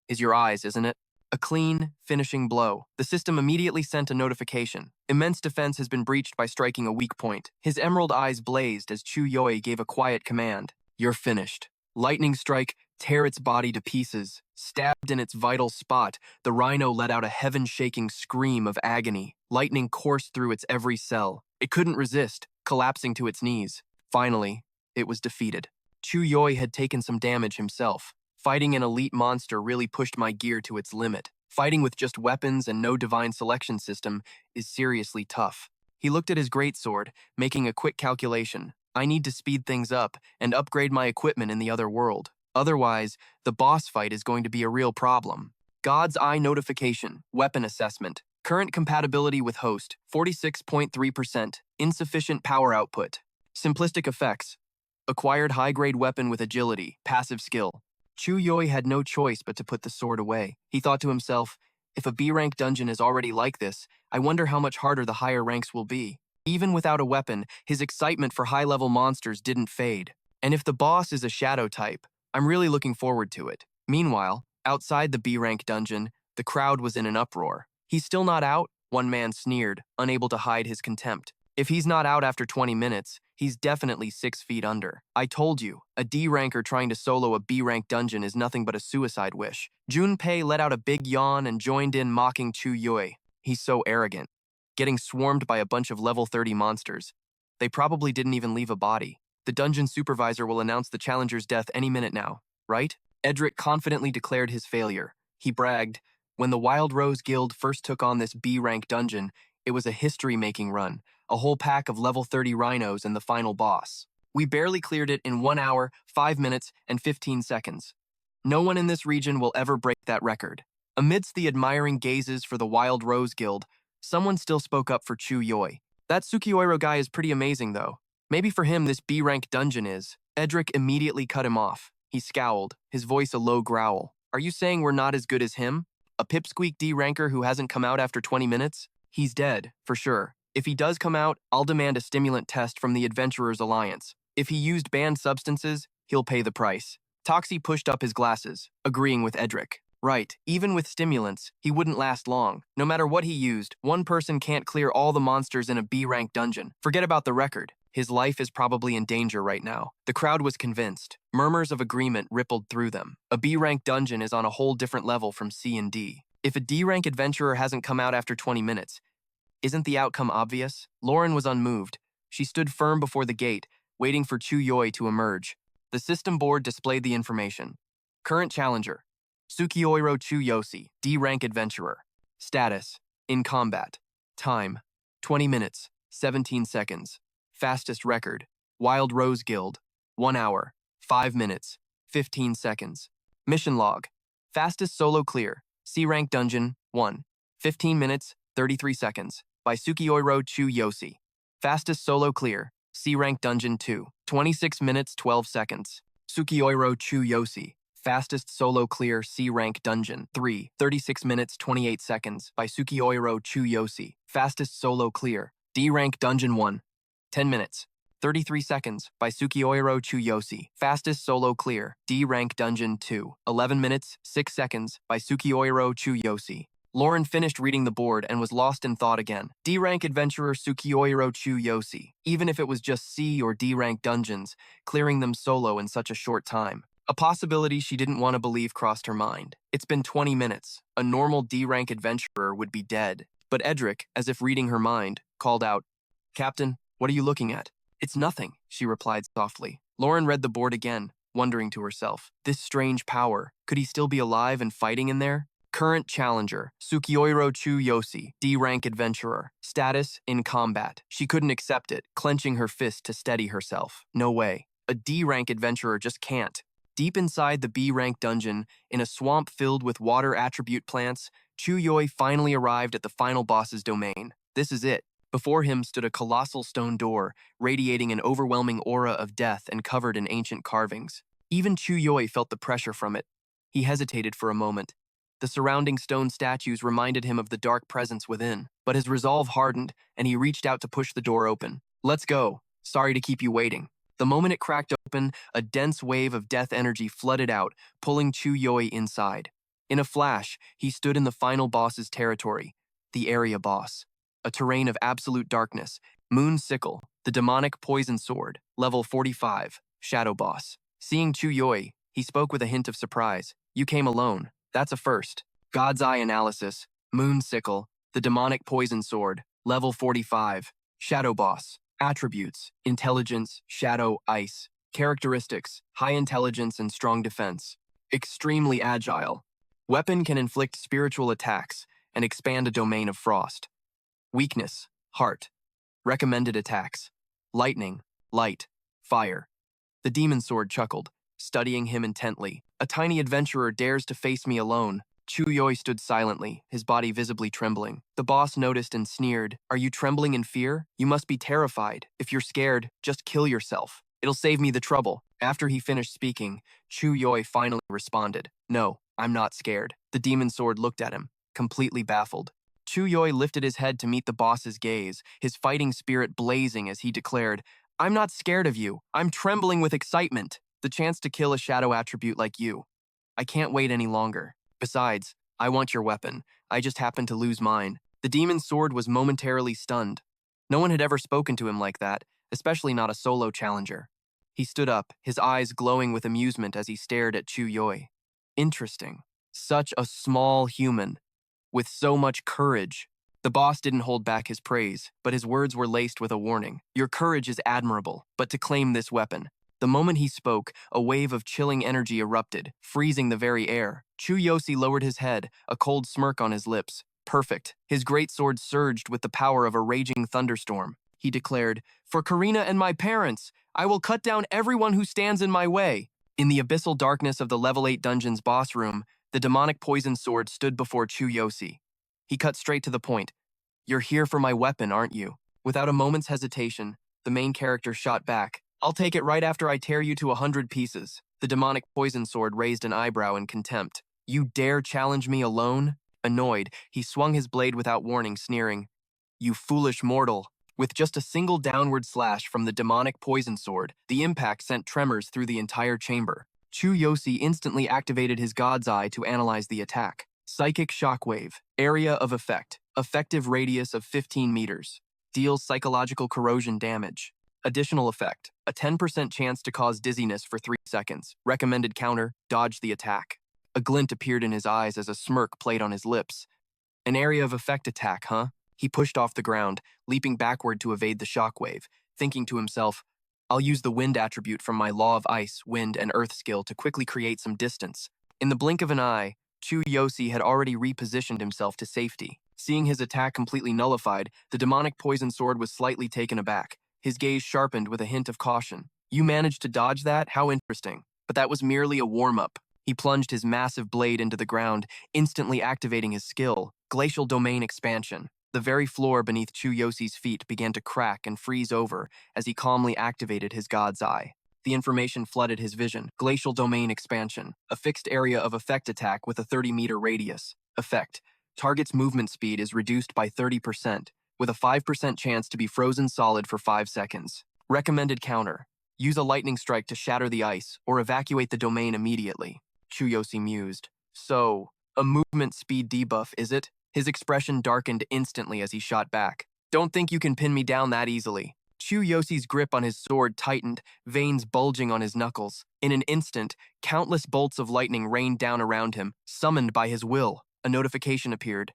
is your eyes, isn't it? A clean, finishing blow. The system immediately sent a notification. Immense defense has been breached by striking a weak point. His emerald eyes blazed as Chu Yosi gave a quiet command. You're finished. Lightning strike, tear its body to pieces. Stabbed in its vital spot, the rhino let out a heaven-shaking scream of agony. Lightning coursed through its every cell. It couldn't resist, collapsing to its knees. Finally, it was defeated. Chu Yosi had taken some damage himself. Fighting an elite monster really pushed my gear to its limit. Fighting with just weapons and no divine selection system is seriously tough. He looked at his greatsword, making a quick calculation. I need to speed things up and upgrade my equipment in the other world. Otherwise, the boss fight is going to be a real problem. God's Eye notification, weapon assessment. Current compatibility with host, 46.3%. Insufficient power output. Simplistic effects. Acquired high-grade weapon with agility, passive skill. Chu Yosi had no choice but to put the sword away. He thought to himself, if a B-rank dungeon is already like this, I wonder how much harder the higher ranks will be. Even without a weapon, his excitement for high-level monsters didn't fade. And if the boss is a shadow type, I'm really looking forward to it. Meanwhile, outside the B-rank dungeon, the crowd was in an uproar. He's still not out? One man sneered, unable to hide his contempt. If he's not out after 20 minutes, he's definitely 6 feet under. I told you, a D-ranker trying to solo a B-rank dungeon is nothing but a suicide wish. Junpei let out a big yawn and joined in mocking Chu Yosi. He's so arrogant. Getting swarmed by a bunch of level 30 monsters. They probably didn't even leave a body. The dungeon supervisor will announce the challenger's death any minute now, right? Edric confidently declared his failure. He bragged, when the Wild Rose Guild first took on this B-rank dungeon, it was a history-making run. A whole pack of level 30 rhinos and the final boss. We barely cleared it in 1 hour, 5 minutes, and 15 seconds. No one in this region will ever break that record. Amidst the admiring gazes for the Wild Rose Guild, someone still spoke up for Chu Yosi. That Sukiyoiro guy is pretty amazing, though. Maybe for him this B-rank dungeon is. Edric immediately cut him off. He scowled, his voice a low growl. Are you saying we're not as good as him? A pipsqueak D-ranker who hasn't come out after 20 minutes? He's dead, for sure. If he does come out, I'll demand a stimulant test from the Adventurers Alliance. If he used banned substances, he'll pay the price. Toxie pushed up his glasses, agreeing with Edric. Right, even with stimulants, he wouldn't last long. No matter what he used, one person can't clear all the monsters in a B-rank dungeon. Forget about the record. His life is probably in danger right now. The crowd was convinced. Murmurs of agreement rippled through them. A B-rank dungeon is on a whole different level from C and D. If a D-rank adventurer hasn't come out after 20 minutes, isn't the outcome obvious? Lauren was unmoved. She stood firm before the gate, waiting for Chu Yosi to emerge. The system board displayed the information. Current challenger, Sukiyoiro Chu Yosi, D-rank adventurer. Status, in combat. Time, 20 minutes, 17 seconds. Fastest record, Wild Rose Guild, 1 hour, 5 minutes, 15 seconds. Mission log, fastest solo clear, C-rank dungeon, 1, 15 minutes, 33 seconds, by Sukiyoiro Chu Yosi. Fastest solo clear, C-rank dungeon 2, 26 minutes, 12 seconds. Sukiyoiro Chu Yosi. Fastest solo clear C-rank dungeon 3, 36 minutes, 28 seconds, by Sukiyoiro Chu Yosi. Fastest solo clear, D-rank dungeon 1, 10 minutes, 33 seconds, by Sukiyoiro Chu Yosi. Fastest solo clear, D-rank dungeon 2, 11 minutes, 6 seconds, by Sukiyoiro Chu Yosi. Lauren finished reading the board and was lost in thought again. D-rank adventurer Tsukioiro Chu Yosi. Even if it was just C or D-rank dungeons, clearing them solo in such a short time. A possibility she didn't want to believe crossed her mind. It's been 20 minutes. A normal D-rank adventurer would be dead. But Edric, as if reading her mind, called out, "Captain, what are you looking at?" "It's nothing," she replied softly. Lauren read the board again, wondering to herself, this strange power, could he still be alive and fighting in there? Current challenger, Tsukioiro Chu Yosi, D-rank adventurer. Status, in combat. She couldn't accept it, clenching her fist to steady herself. No way. A D-rank adventurer just can't. Deep inside the B-rank dungeon, in a swamp filled with water attribute plants, Chu Yoi finally arrived at the final boss's domain. This is it. Before him stood a colossal stone door, radiating an overwhelming aura of death and covered in ancient carvings. Even Chu Yoi felt the pressure from it. He hesitated for a moment. The surrounding stone statues reminded him of the dark presence within, but his resolve hardened, and he reached out to push the door open. "Let's go. Sorry to keep you waiting." The moment it cracked open, a dense wave of death energy flooded out, pulling Chu Yoi inside. In a flash, he stood in the final boss's territory, the area boss. A terrain of absolute darkness. Moon Sickle, the demonic poison sword, level 45, shadow boss. Seeing Chu Yoi, he spoke with a hint of surprise. "You came alone. That's a first." God's Eye analysis. Moon Sickle, the demonic poison sword, level 45, shadow boss. Attributes: intelligence, shadow, ice. Characteristics: high intelligence and strong defense. Extremely agile. Weapon can inflict spiritual attacks and expand a domain of frost. Weakness: heart. Recommended attacks: lightning, light, fire. The demon sword chuckled, studying him intently. "A tiny adventurer dares to face me alone." Chu Yoi stood silently, his body visibly trembling. The boss noticed and sneered. "Are you trembling in fear? You must be terrified. If you're scared, just kill yourself. It'll save me the trouble." After he finished speaking, Chu Yoi finally responded, "No, I'm not scared." The demon sword looked at him, completely baffled. Chu Yoi lifted his head to meet the boss's gaze, his fighting spirit blazing as he declared, "I'm not scared of you. I'm trembling with excitement. The chance to kill a shadow attribute like you. I can't wait any longer. Besides, I want your weapon. I just happened to lose mine." The demon's sword was momentarily stunned. No one had ever spoken to him like that, especially not a solo challenger. He stood up, his eyes glowing with amusement as he stared at Chu Yoi. Interesting. Such a small human, with so much courage. The boss didn't hold back his praise, but his words were laced with a warning. "Your courage is admirable, but to claim this weapon." The moment he spoke, a wave of chilling energy erupted, freezing the very air. Chu Yosi lowered his head, a cold smirk on his lips. Perfect. His greatsword surged with the power of a raging thunderstorm. He declared, "For Karina and my parents, I will cut down everyone who stands in my way." In the abyssal darkness of the level 8 dungeon's boss room, the demonic poison sword stood before Chu Yosi. He cut straight to the point. "You're here for my weapon, aren't you?" Without a moment's hesitation, the main character shot back. "I'll take it right after I tear you to 100 pieces." The demonic poison sword raised an eyebrow in contempt. "You dare challenge me alone?" Annoyed, he swung his blade without warning, sneering, "You foolish mortal." With just a single downward slash from the demonic poison sword, the impact sent tremors through the entire chamber. Chu Yosi instantly activated his God's Eye to analyze the attack. Psychic Shockwave. Area of effect. Effective radius of 15 meters. Deals psychological corrosion damage. Additional effect. A 10% chance to cause dizziness for 3 seconds. Recommended counter. Dodge the attack. A glint appeared in his eyes as a smirk played on his lips. An area of effect attack, huh? He pushed off the ground, leaping backward to evade the shockwave, thinking to himself, "I'll use the wind attribute from my Law of Ice, Wind, and Earth skill to quickly create some distance." In the blink of an eye, Chu Yosi had already repositioned himself to safety. Seeing his attack completely nullified, the demonic poison sword was slightly taken aback. His gaze sharpened with a hint of caution. "You managed to dodge that? How interesting. But that was merely a warm-up." He plunged his massive blade into the ground, instantly activating his skill, Glacial Domain Expansion. The very floor beneath Chu Yosi's feet began to crack and freeze over as he calmly activated his God's Eye. The information flooded his vision. Glacial Domain Expansion. A fixed area of effect attack with a 30-meter radius. Effect. Target's movement speed is reduced by 30%, with a 5% chance to be frozen solid for 5 seconds. Recommended counter. Use a lightning strike to shatter the ice, or evacuate the domain immediately. Chu Yosi mused. "So, a movement speed debuff, is it?" His expression darkened instantly as he shot back. Don't think you can pin me down that easily. Chu Yosi's grip on his sword tightened, veins bulging on his knuckles. In an instant, countless bolts of lightning rained down around him, summoned by his will. A notification appeared.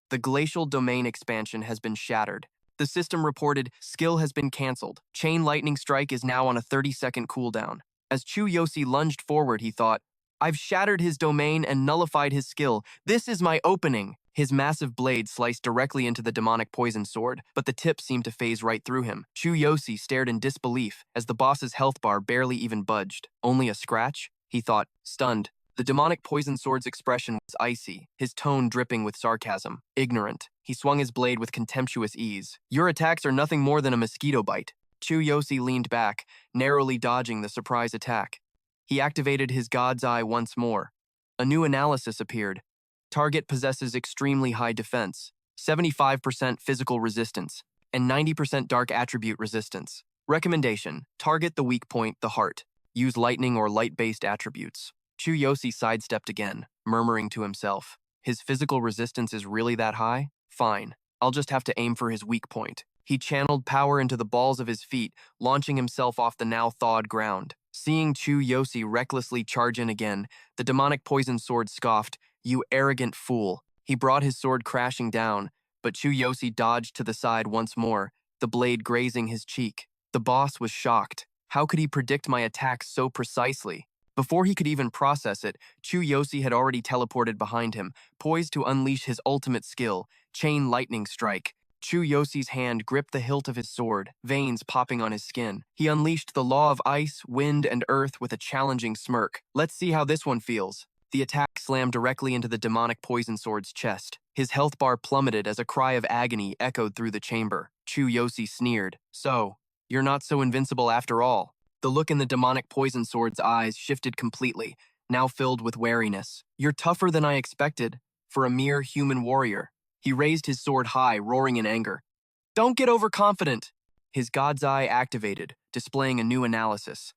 The glacial domain expansion has been shattered. The system reported skill has been cancelled. Chain lightning strike is now on a 30-second cooldown. As Chu Yosi lunged forward, he thought, I've shattered his domain and nullified his skill. This is my opening. His massive blade sliced directly into the demonic poison sword, but the tip seemed to phase right through him. Chu Yosi stared in disbelief as the boss's health bar barely even budged. Only a scratch? He thought, stunned. The demonic poison sword's expression was icy, his tone dripping with sarcasm. Ignorant. He swung his blade with contemptuous ease. Your attacks are nothing more than a mosquito bite. Chu Yosi leaned back, narrowly dodging the surprise attack. He activated his God's Eye once more. A new analysis appeared. Target possesses extremely high defense, 75% physical resistance, and 90% dark attribute resistance. Recommendation: target the weak point, the heart. Use lightning or light-based attributes. Chu Yosi sidestepped again, murmuring to himself. His physical resistance is really that high? Fine. I'll just have to aim for his weak point. He channeled power into the balls of his feet, launching himself off the now thawed ground. Seeing Chu Yosi recklessly charge in again, the demonic poison sword scoffed, You arrogant fool. He brought his sword crashing down, but Chu Yosi dodged to the side once more, the blade grazing his cheek. The boss was shocked. How could he predict my attacks so precisely? Before he could even process it, Chu Yosi had already teleported behind him, poised to unleash his ultimate skill, Chain Lightning Strike. Chu Yosi's hand gripped the hilt of his sword, veins popping on his skin. He unleashed the law of ice, wind, and earth with a challenging smirk. Let's see how this one feels. The attack slammed directly into the demonic poison sword's chest. His health bar plummeted as a cry of agony echoed through the chamber. Chu Yosi sneered. So, you're not so invincible after all. The look in the demonic poison sword's eyes shifted completely, now filled with wariness. You're tougher than I expected, for a mere human warrior. He raised his sword high, roaring in anger. Don't get overconfident! His God's Eye activated, displaying a new analysis.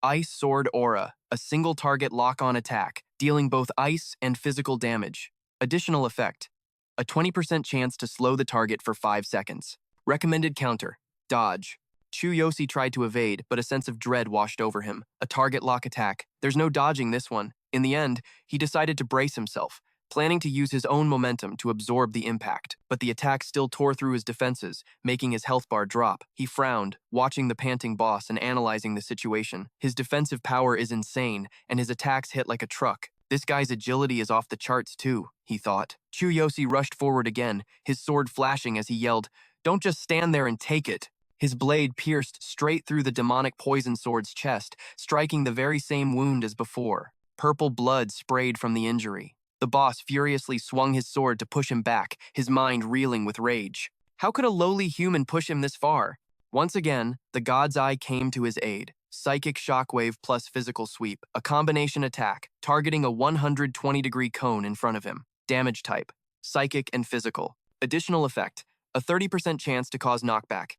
Ice Sword Aura, a single target lock-on attack, dealing both ice and physical damage. Additional effect, a 20% chance to slow the target for 5 seconds. Recommended counter, dodge. Chu Yosi tried to evade, but a sense of dread washed over him. A target lock attack. There's no dodging this one. In the end, he decided to brace himself, planning to use his own momentum to absorb the impact. But the attack still tore through his defenses, making his health bar drop. He frowned, watching the panting boss and analyzing the situation. His defensive power is insane, and his attacks hit like a truck. This guy's agility is off the charts too, he thought. Chu Yosi rushed forward again, his sword flashing as he yelled, Don't just stand there and take it. His blade pierced straight through the demonic poison sword's chest, striking the very same wound as before. Purple blood sprayed from the injury. The boss furiously swung his sword to push him back, his mind reeling with rage. How could a lowly human push him this far? Once again, the God's Eye came to his aid. Psychic Shockwave plus Physical Sweep, a combination attack, targeting a 120-degree cone in front of him. Damage type, Psychic and Physical. Additional effect, a 30% chance to cause knockback.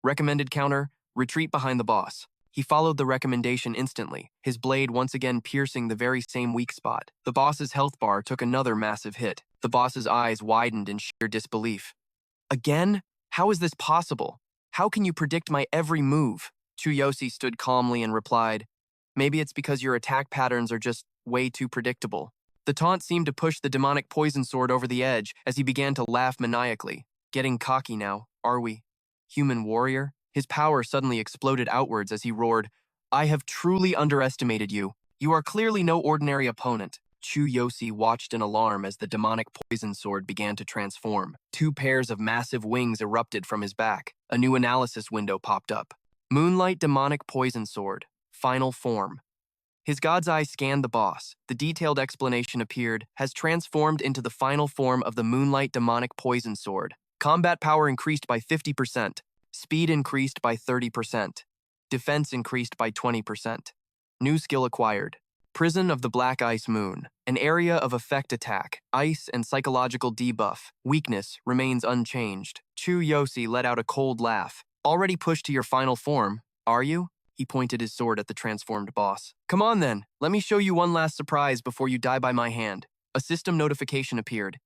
Recommended counter, retreat behind the boss. He followed the recommendation instantly, his blade once again piercing the very same weak spot. The boss's health bar took another massive hit. The boss's eyes widened in sheer disbelief. Again? How is this possible? How can you predict my every move? Chu Yosi stood calmly and replied, Maybe it's because your attack patterns are just way too predictable. The taunt seemed to push the demonic poison sword over the edge as he began to laugh maniacally. Getting cocky now, are we? Human warrior? His power suddenly exploded outwards as he roared, I have truly underestimated you. You are clearly no ordinary opponent. Chu Yosi watched in alarm as the demonic poison sword began to transform. 2 pairs of massive wings erupted from his back. A new analysis window popped up. Moonlight Demonic Poison Sword, Final Form. His God's Eye scanned the boss. The detailed explanation appeared, has transformed into the final form of the Moonlight Demonic Poison Sword. Combat power increased by 50%. Speed increased by 30%. Defense increased by 20%. New skill acquired. Prison of the Black Ice Moon. An area of effect attack. Ice and psychological debuff. Weakness remains unchanged. Chu Yosi let out a cold laugh. Already pushed to your final form, are you? He pointed his sword at the transformed boss. Come on then, let me show you one last surprise before you die by my hand. A system notification appeared.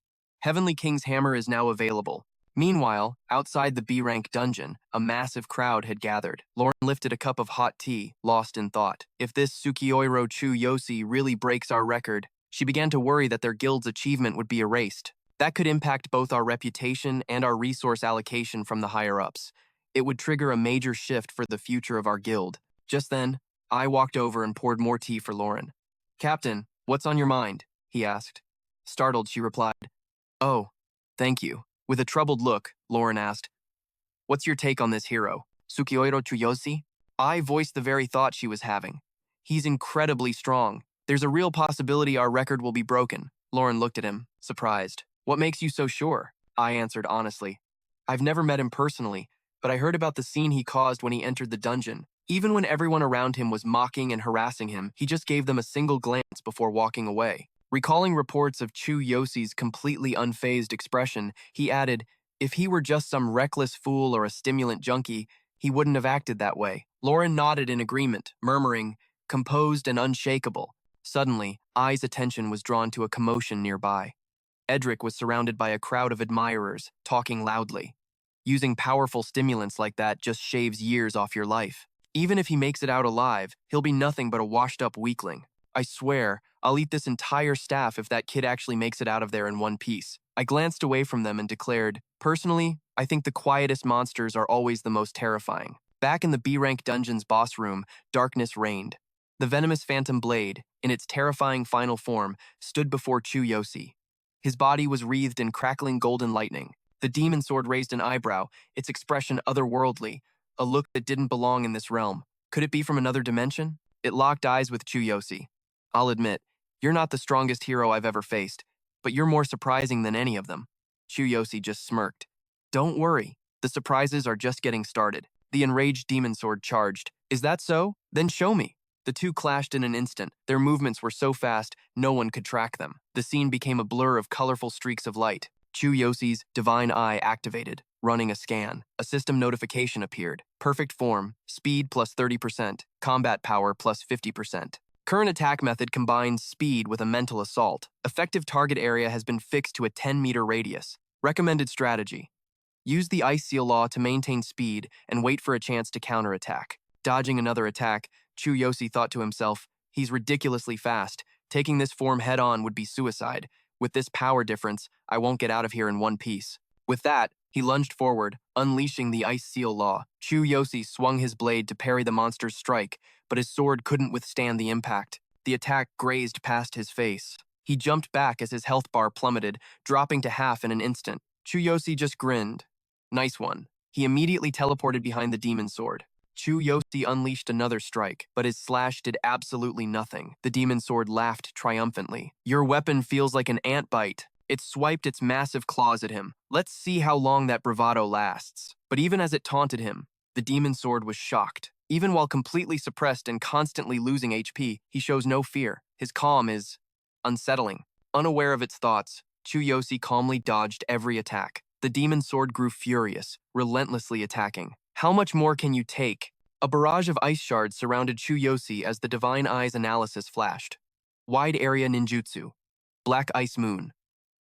Heavenly King's hammer is now available. Meanwhile, outside the B-rank dungeon, a massive crowd had gathered. Lauren lifted a cup of hot tea, lost in thought. If this Tsukioiro Chu Yosi really breaks our record, she began to worry that their guild's achievement would be erased. That could impact both our reputation and our resource allocation from the higher-ups. It would trigger a major shift for the future of our guild. Just then, I walked over and poured more tea for Lauren. "Captain, what's on your mind?" he asked. Startled, she replied, "Oh, thank you." With a troubled look, Lauren asked, "What's your take on this hero, Tsukioiro Chu Yosi?" I voiced the very thought she was having. "He's incredibly strong. There's a real possibility our record will be broken." Lauren looked at him, surprised. "What makes you so sure?" I answered honestly. "I've never met him personally, but I heard about the scene he caused when he entered the dungeon. Even when everyone around him was mocking and harassing him, he just gave them a single glance before walking away." Recalling reports of Chu Yosi's completely unfazed expression, he added, "If he were just some reckless fool or a stimulant junkie, he wouldn't have acted that way." Lauren nodded in agreement, murmuring, "Composed and unshakable." Suddenly, Ai's attention was drawn to a commotion nearby. Edric was surrounded by a crowd of admirers, talking loudly. Using powerful stimulants like that just shaves years off your life. Even if he makes it out alive, he'll be nothing but a washed-up weakling. I swear, I'll eat this entire staff if that kid actually makes it out of there in one piece. I glanced away from them and declared, "Personally, I think the quietest monsters are always the most terrifying." Back in the B-rank dungeon's boss room, darkness reigned. The venomous phantom blade, in its terrifying final form, stood before Chu Yosi. His body was wreathed in crackling golden lightning. The demon sword raised an eyebrow, its expression otherworldly, a look that didn't belong in this realm. Could it be from another dimension? It locked eyes with Chu Yosi. "I'll admit, you're not the strongest hero I've ever faced, but you're more surprising than any of them." Chu Yosi just smirked. "Don't worry, the surprises are just getting started." The enraged demon sword charged. "Is that so? Then show me." The two clashed in an instant. Their movements were so fast, no one could track them. The scene became a blur of colorful streaks of light. Chu Yosi's divine eye activated, running a scan. A system notification appeared. Perfect form, speed plus 30%, combat power plus 50%. Current attack method combines speed with a mental assault. Effective target area has been fixed to a 10-meter radius. Recommended strategy: use the Ice Seal Law to maintain speed and wait for a chance to counterattack. Dodging another attack, Chu Yosi thought to himself, "He's ridiculously fast. Taking this form head-on would be suicide. With this power difference, I won't get out of here in one piece." With that, he lunged forward, unleashing the Ice Seal Law. Chu Yosi swung his blade to parry the monster's strike, but his sword couldn't withstand the impact. The attack grazed past his face. He jumped back as his health bar plummeted, dropping to half in an instant. Chu Yosi just grinned. "Nice one." He immediately teleported behind the demon sword. Chu Yosi unleashed another strike, but his slash did absolutely nothing. The demon sword laughed triumphantly. "Your weapon feels like an ant bite." It swiped its massive claws at him. "Let's see how long that bravado lasts." But even as it taunted him, the demon sword was shocked. Even while completely suppressed and constantly losing HP, he shows no fear. His calm is unsettling. Unaware of its thoughts, Chu Yosi calmly dodged every attack. The demon sword grew furious, relentlessly attacking. How much more can you take? A barrage of ice shards surrounded Chu Yosi as the Divine Eye's analysis flashed. Wide area ninjutsu. Black Ice Moon.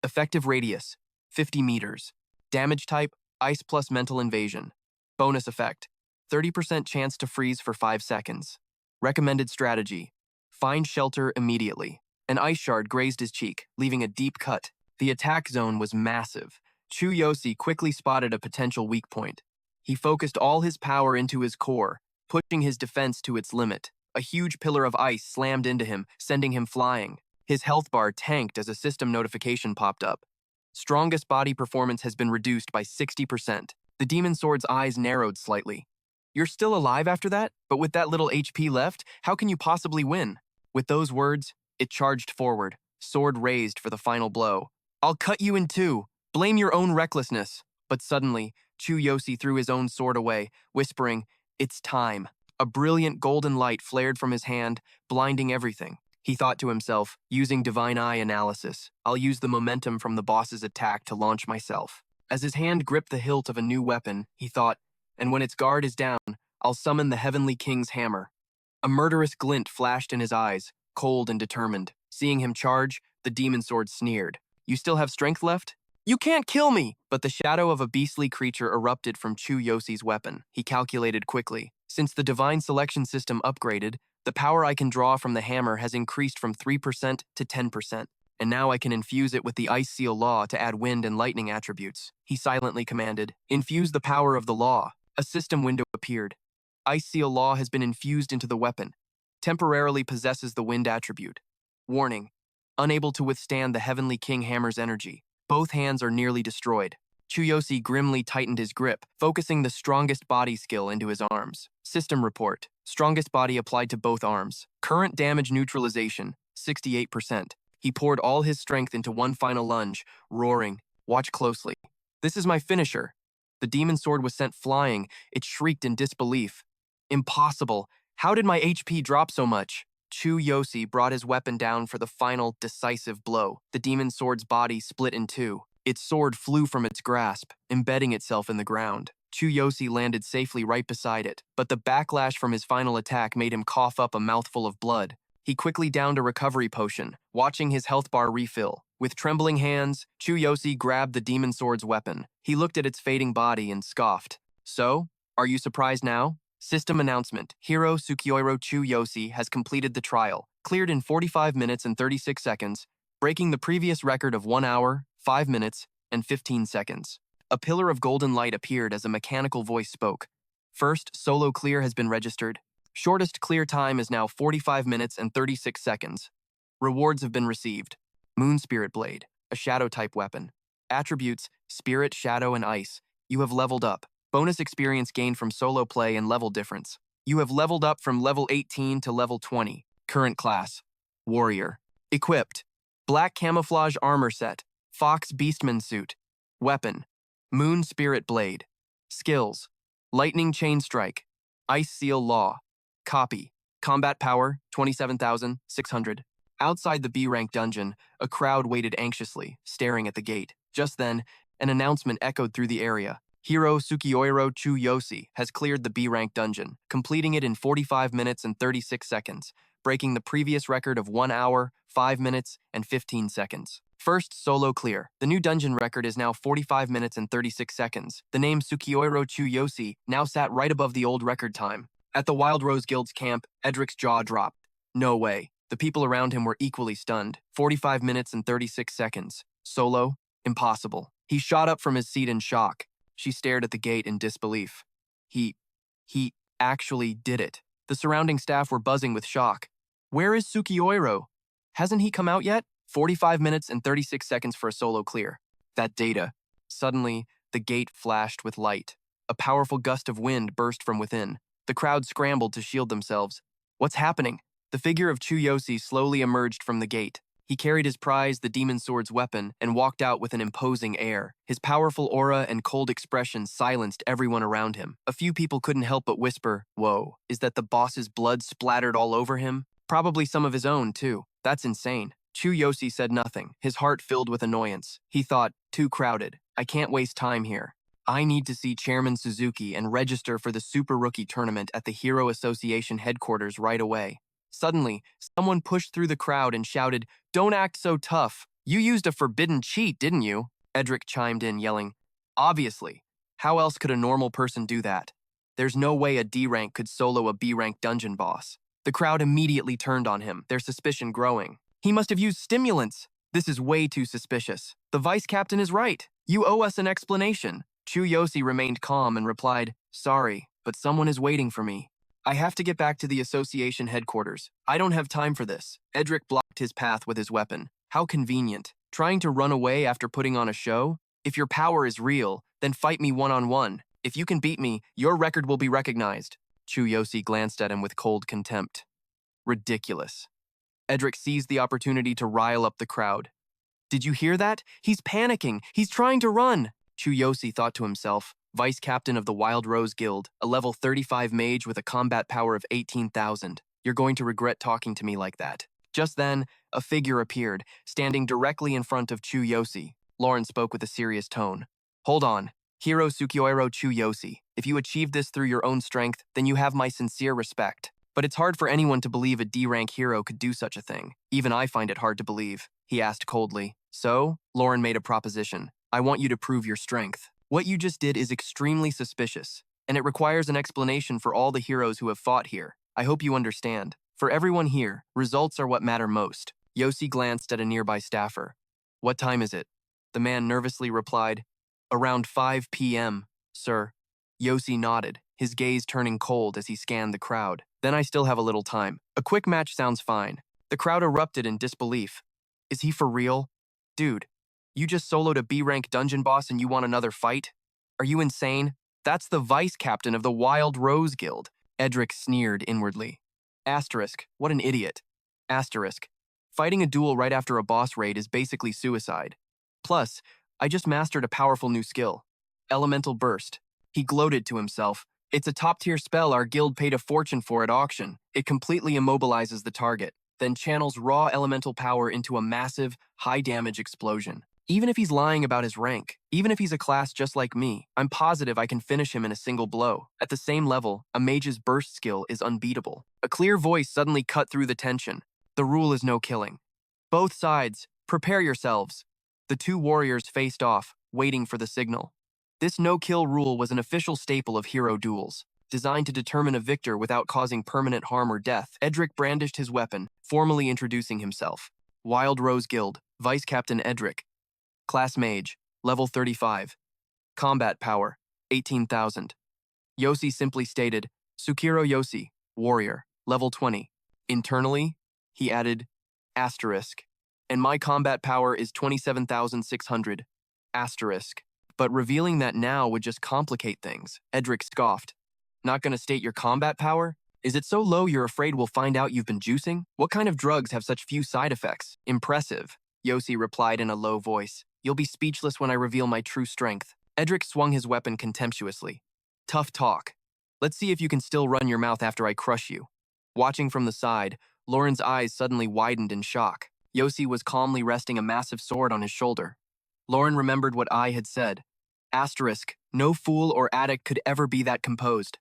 Effective radius, 50 meters. Damage type, ice plus mental invasion. Bonus effect, 30% chance to freeze for 5 seconds. Recommended strategy, find shelter immediately. An ice shard grazed his cheek, leaving a deep cut. The attack zone was massive. Chu Yosi quickly spotted a potential weak point. He focused all his power into his core, pushing his defense to its limit. A huge pillar of ice slammed into him, sending him flying. His health bar tanked as a system notification popped up. Strongest body performance has been reduced by 60%. The demon sword's eyes narrowed slightly. "You're still alive after that? But with that little HP left, how can you possibly win?" With those words, it charged forward, sword raised for the final blow. "I'll cut you in two. Blame your own recklessness." But suddenly, Chu Yosi threw his own sword away, whispering, "It's time." A brilliant golden light flared from his hand, blinding everything. He thought to himself, using Divine Eye analysis, "I'll use the momentum from the boss's attack to launch myself." As his hand gripped the hilt of a new weapon, he thought, "And when its guard is down, I'll summon the Heavenly King's hammer." A murderous glint flashed in his eyes, cold and determined. Seeing him charge, the demon sword sneered. "You still have strength left? You can't kill me! But the shadow of a beastly creature erupted from Chu Yosi's weapon. He calculated quickly. Since the divine selection system upgraded, the power I can draw from the hammer has increased from 3% to 10%. And now I can infuse it with the Ice Seal Law to add wind and lightning attributes. He silently commanded, "Infuse the power of the law." A system window appeared. Ice Seal Law has been infused into the weapon. Temporarily possesses the wind attribute. Warning: unable to withstand the Heavenly King Hammer's energy. Both hands are nearly destroyed. Chu Yosi grimly tightened his grip, focusing the strongest body skill into his arms. System report: strongest body applied to both arms. Current damage neutralization, 68%. He poured all his strength into one final lunge, roaring, "Watch closely. This is my finisher." The demon sword was sent flying. It shrieked in disbelief. "Impossible. How did my HP drop so much?" Chu Yosi brought his weapon down for the final, decisive blow. The demon sword's body split in two. Its sword flew from its grasp, embedding itself in the ground. Chu Yosi landed safely right beside it, but the backlash from his final attack made him cough up a mouthful of blood. He quickly downed a recovery potion, watching his health bar refill. With trembling hands, Chu Yosi grabbed the demon sword's weapon. He looked at its fading body and scoffed. "So, are you surprised now?" System announcement: Hero Tsukioiro Chu Yosi has completed the trial, cleared in 45 minutes and 36 seconds, breaking the previous record of 1 hour, 5 minutes, and 15 seconds. A pillar of golden light appeared as a mechanical voice spoke. First solo clear has been registered. Shortest clear time is now 45 minutes and 36 seconds. Rewards have been received. Moon Spirit Blade, a shadow-type weapon. Attributes: Spirit, Shadow, and Ice. You have leveled up. Bonus experience gained from solo play and level difference. You have leveled up from level 18 to level 20. Current class: Warrior. Equipped: Black Camouflage Armor Set. Fox Beastman Suit. Weapon: Moon Spirit Blade. Skills: Lightning Chain Strike. Ice Seal Law. Copy. Combat Power, 27,600. Outside the B-rank dungeon, a crowd waited anxiously, staring at the gate. Just then, an announcement echoed through the area. Hero Tsukioiro Chu Yosi has cleared the B-rank dungeon, completing it in 45 minutes and 36 seconds, breaking the previous record of 1 hour, 5 minutes, and 15 seconds. First solo clear. The new dungeon record is now 45 minutes and 36 seconds. The name Tsukioiro Chu Yosi now sat right above the old record time. At the Wild Rose Guild's camp, Edric's jaw dropped. No way. The people around him were equally stunned. 45 minutes and 36 seconds. Solo? Impossible. He shot up from his seat in shock. She stared at the gate in disbelief. He actually did it. The surrounding staff were buzzing with shock. Where is Tsukioiro? Hasn't he come out yet? 45 minutes and 36 seconds for a solo clear. That data. Suddenly, the gate flashed with light. A powerful gust of wind burst from within. The crowd scrambled to shield themselves. What's happening? The figure of Chu Yosi slowly emerged from the gate. He carried his prize, the demon sword's weapon, and walked out with an imposing air. His powerful aura and cold expression silenced everyone around him. A few people couldn't help but whisper, "Whoa, is that the boss's blood splattered all over him?" Probably some of his own, too. That's insane. Chu Yosi said nothing, his heart filled with annoyance. He thought, too crowded. I can't waste time here. I need to see Chairman Suzuki and register for the Super Rookie Tournament at the Hero Association headquarters right away. Suddenly, someone pushed through the crowd and shouted, "Don't act so tough. You used a forbidden cheat, didn't you?" Edric chimed in, yelling, "Obviously. How else could a normal person do that? There's no way a D-rank could solo a B-rank dungeon boss." The crowd immediately turned on him, their suspicion growing. "He must have used stimulants. This is way too suspicious. The vice captain is right. You owe us an explanation." Chu Yosi remained calm and replied, "Sorry, but someone is waiting for me. I have to get back to the association headquarters. I don't have time for this." Edric blocked his path with his weapon. How convenient. Trying to run away after putting on a show? If your power is real, then fight me one-on-one. If you can beat me, your record will be recognized. Chu Yosi glanced at him with cold contempt. Ridiculous. Edric seized the opportunity to rile up the crowd. "Did you hear that? He's panicking. He's trying to run." Chu Yosi thought to himself, vice captain of the Wild Rose Guild, a level 35 mage with a combat power of 18,000. You're going to regret talking to me like that. Just then, a figure appeared, standing directly in front of Chu Yosi. Lauren spoke with a serious tone. "Hold on. Hero Tsukioiro Chu Yosi. If you achieved this through your own strength, then you have my sincere respect. But it's hard for anyone to believe a D-rank hero could do such a thing. Even I find it hard to believe," he asked coldly. "So?" Lauren made a proposition. I want you to prove your strength. What you just did is extremely suspicious, and it requires an explanation for all the heroes who have fought here. I hope you understand. For everyone here, results are what matter most. Yosi glanced at a nearby staffer. What time is it? The man nervously replied, Around 5 p.m., sir. Yosi nodded, his gaze turning cold as he scanned the crowd. Then I still have a little time. A quick match sounds fine. The crowd erupted in disbelief. Is he for real? Dude, you just soloed a B-rank dungeon boss and you want another fight? Are you insane? That's the vice captain of the Wild Rose Guild. Edric sneered inwardly. Asterisk, what an idiot. Asterisk, fighting a duel right after a boss raid is basically suicide. Plus, I just mastered a powerful new skill. Elemental Burst. He gloated to himself. It's a top-tier spell our guild paid a fortune for at auction. It completely immobilizes the target, then channels raw elemental power into a massive, high-damage explosion. Even if he's lying about his rank, even if he's a class just like me, I'm positive I can finish him in a single blow. At the same level, a mage's burst skill is unbeatable. A clear voice suddenly cut through the tension. The rule is no killing. Both sides, prepare yourselves. The two warriors faced off, waiting for the signal. This no-kill rule was an official staple of hero duels, designed to determine a victor without causing permanent harm or death. Edric brandished his weapon, formally introducing himself. Wild Rose Guild, Vice Captain Edric. Class Mage, level 35. Combat power, 18,000. Yosi simply stated, Sukiro Yosi, warrior, level 20. Internally, he added, asterisk. And my combat power is 27,600. Asterisk. But revealing that now would just complicate things. Edric scoffed. Not gonna state your combat power? Is it so low you're afraid we'll find out you've been juicing? What kind of drugs have such few side effects? Impressive. Yosi replied in a low voice. You'll be speechless when I reveal my true strength. Edric swung his weapon contemptuously. Tough talk. Let's see if you can still run your mouth after I crush you. Watching from the side, Lauren's eyes suddenly widened in shock. Yosi was calmly resting a massive sword on his shoulder. Lauren remembered what I had said. Asterisk, no fool or addict could ever be that composed.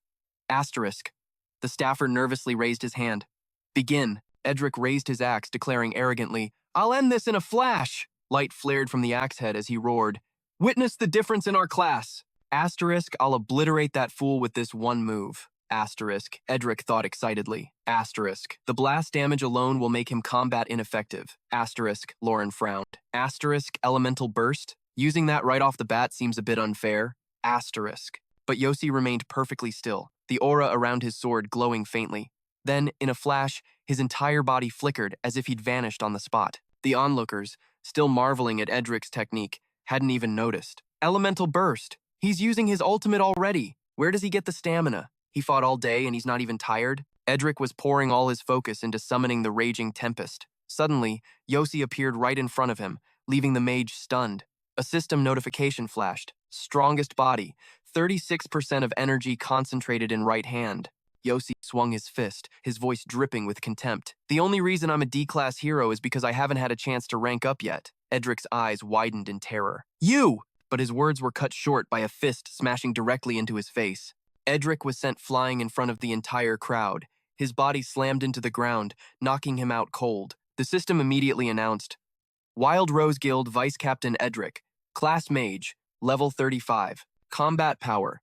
Asterisk. The staffer nervously raised his hand. Begin. Edric raised his axe, declaring arrogantly, I'll end this in a flash. Light flared from the axe head as he roared, Witness the difference in our class. Asterisk, I'll obliterate that fool with this one move. Asterisk, Edric thought excitedly. Asterisk, the blast damage alone will make him combat ineffective. Asterisk, Lauren frowned. Asterisk, elemental burst? Using that right off the bat seems a bit unfair. Asterisk. But Yosi remained perfectly still, the aura around his sword glowing faintly. Then, in a flash, his entire body flickered as if he'd vanished on the spot. The onlookers, still marveling at Edric's technique, hadn't even noticed. Elemental burst. He's using his ultimate already. Where does he get the stamina? He fought all day and he's not even tired? Edric was pouring all his focus into summoning the raging tempest. Suddenly, Yosi appeared right in front of him, leaving the mage stunned. A system notification flashed. Strongest body, 36% of energy concentrated in right hand. Yosi swung his fist, his voice dripping with contempt. The only reason I'm a D-class hero is because I haven't had a chance to rank up yet. Edric's eyes widened in terror. You! But his words were cut short by a fist smashing directly into his face. Edric was sent flying in front of the entire crowd. His body slammed into the ground, knocking him out cold. The system immediately announced, Wild Rose Guild Vice Captain Edric, Class Mage, level 35, combat power,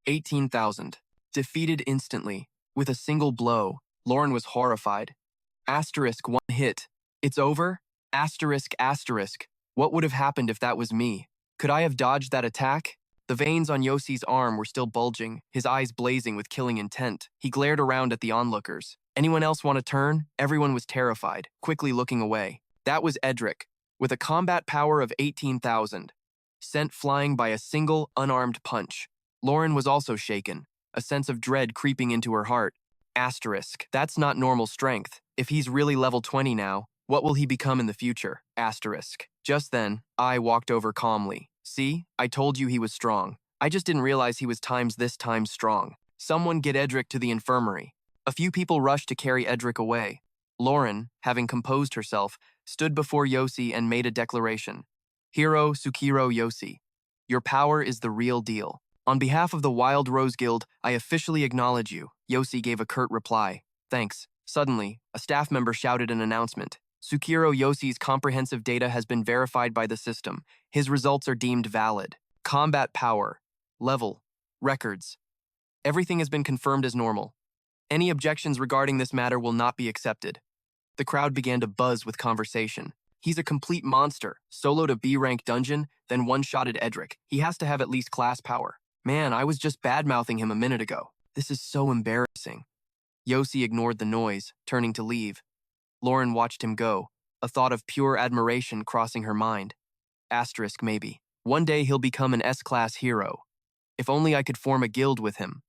18,000. Defeated instantly, with a single blow. Lauren was horrified. Asterisk, one hit. It's over? Asterisk, asterisk. What would have happened if that was me? Could I have dodged that attack? The veins on Yosi's arm were still bulging, his eyes blazing with killing intent. He glared around at the onlookers. Anyone else want to turn? Everyone was terrified, quickly looking away. That was Edric, with a combat power of 18,000, sent flying by a single, unarmed punch. Lauren was also shaken, a sense of dread creeping into her heart. Asterisk, that's not normal strength. If he's really level 20 now, what will he become in the future? Asterisk. Just then, I walked over calmly. See, I told you he was strong. I just didn't realize he was this times strong. Someone get Edric to the infirmary. A few people rushed to carry Edric away. Lauren, having composed herself, stood before Yosi and made a declaration. Hero Sukiro Yosi, your power is the real deal. On behalf of the Wild Rose Guild, I officially acknowledge you. Yosi gave a curt reply. Thanks. Suddenly, a staff member shouted an announcement. Chu Yosi's comprehensive data has been verified by the system. His results are deemed valid. Combat power, level, records. Everything has been confirmed as normal. Any objections regarding this matter will not be accepted. The crowd began to buzz with conversation. He's a complete monster, soloed a B-rank dungeon, then one-shotted Edric. He has to have at least class power. Man, I was just bad-mouthing him a minute ago. This is so embarrassing. Yosi ignored the noise, turning to leave. Lauren watched him go, a thought of pure admiration crossing her mind. Asterisk maybe. One day he'll become an S-class hero. If only I could form a guild with him.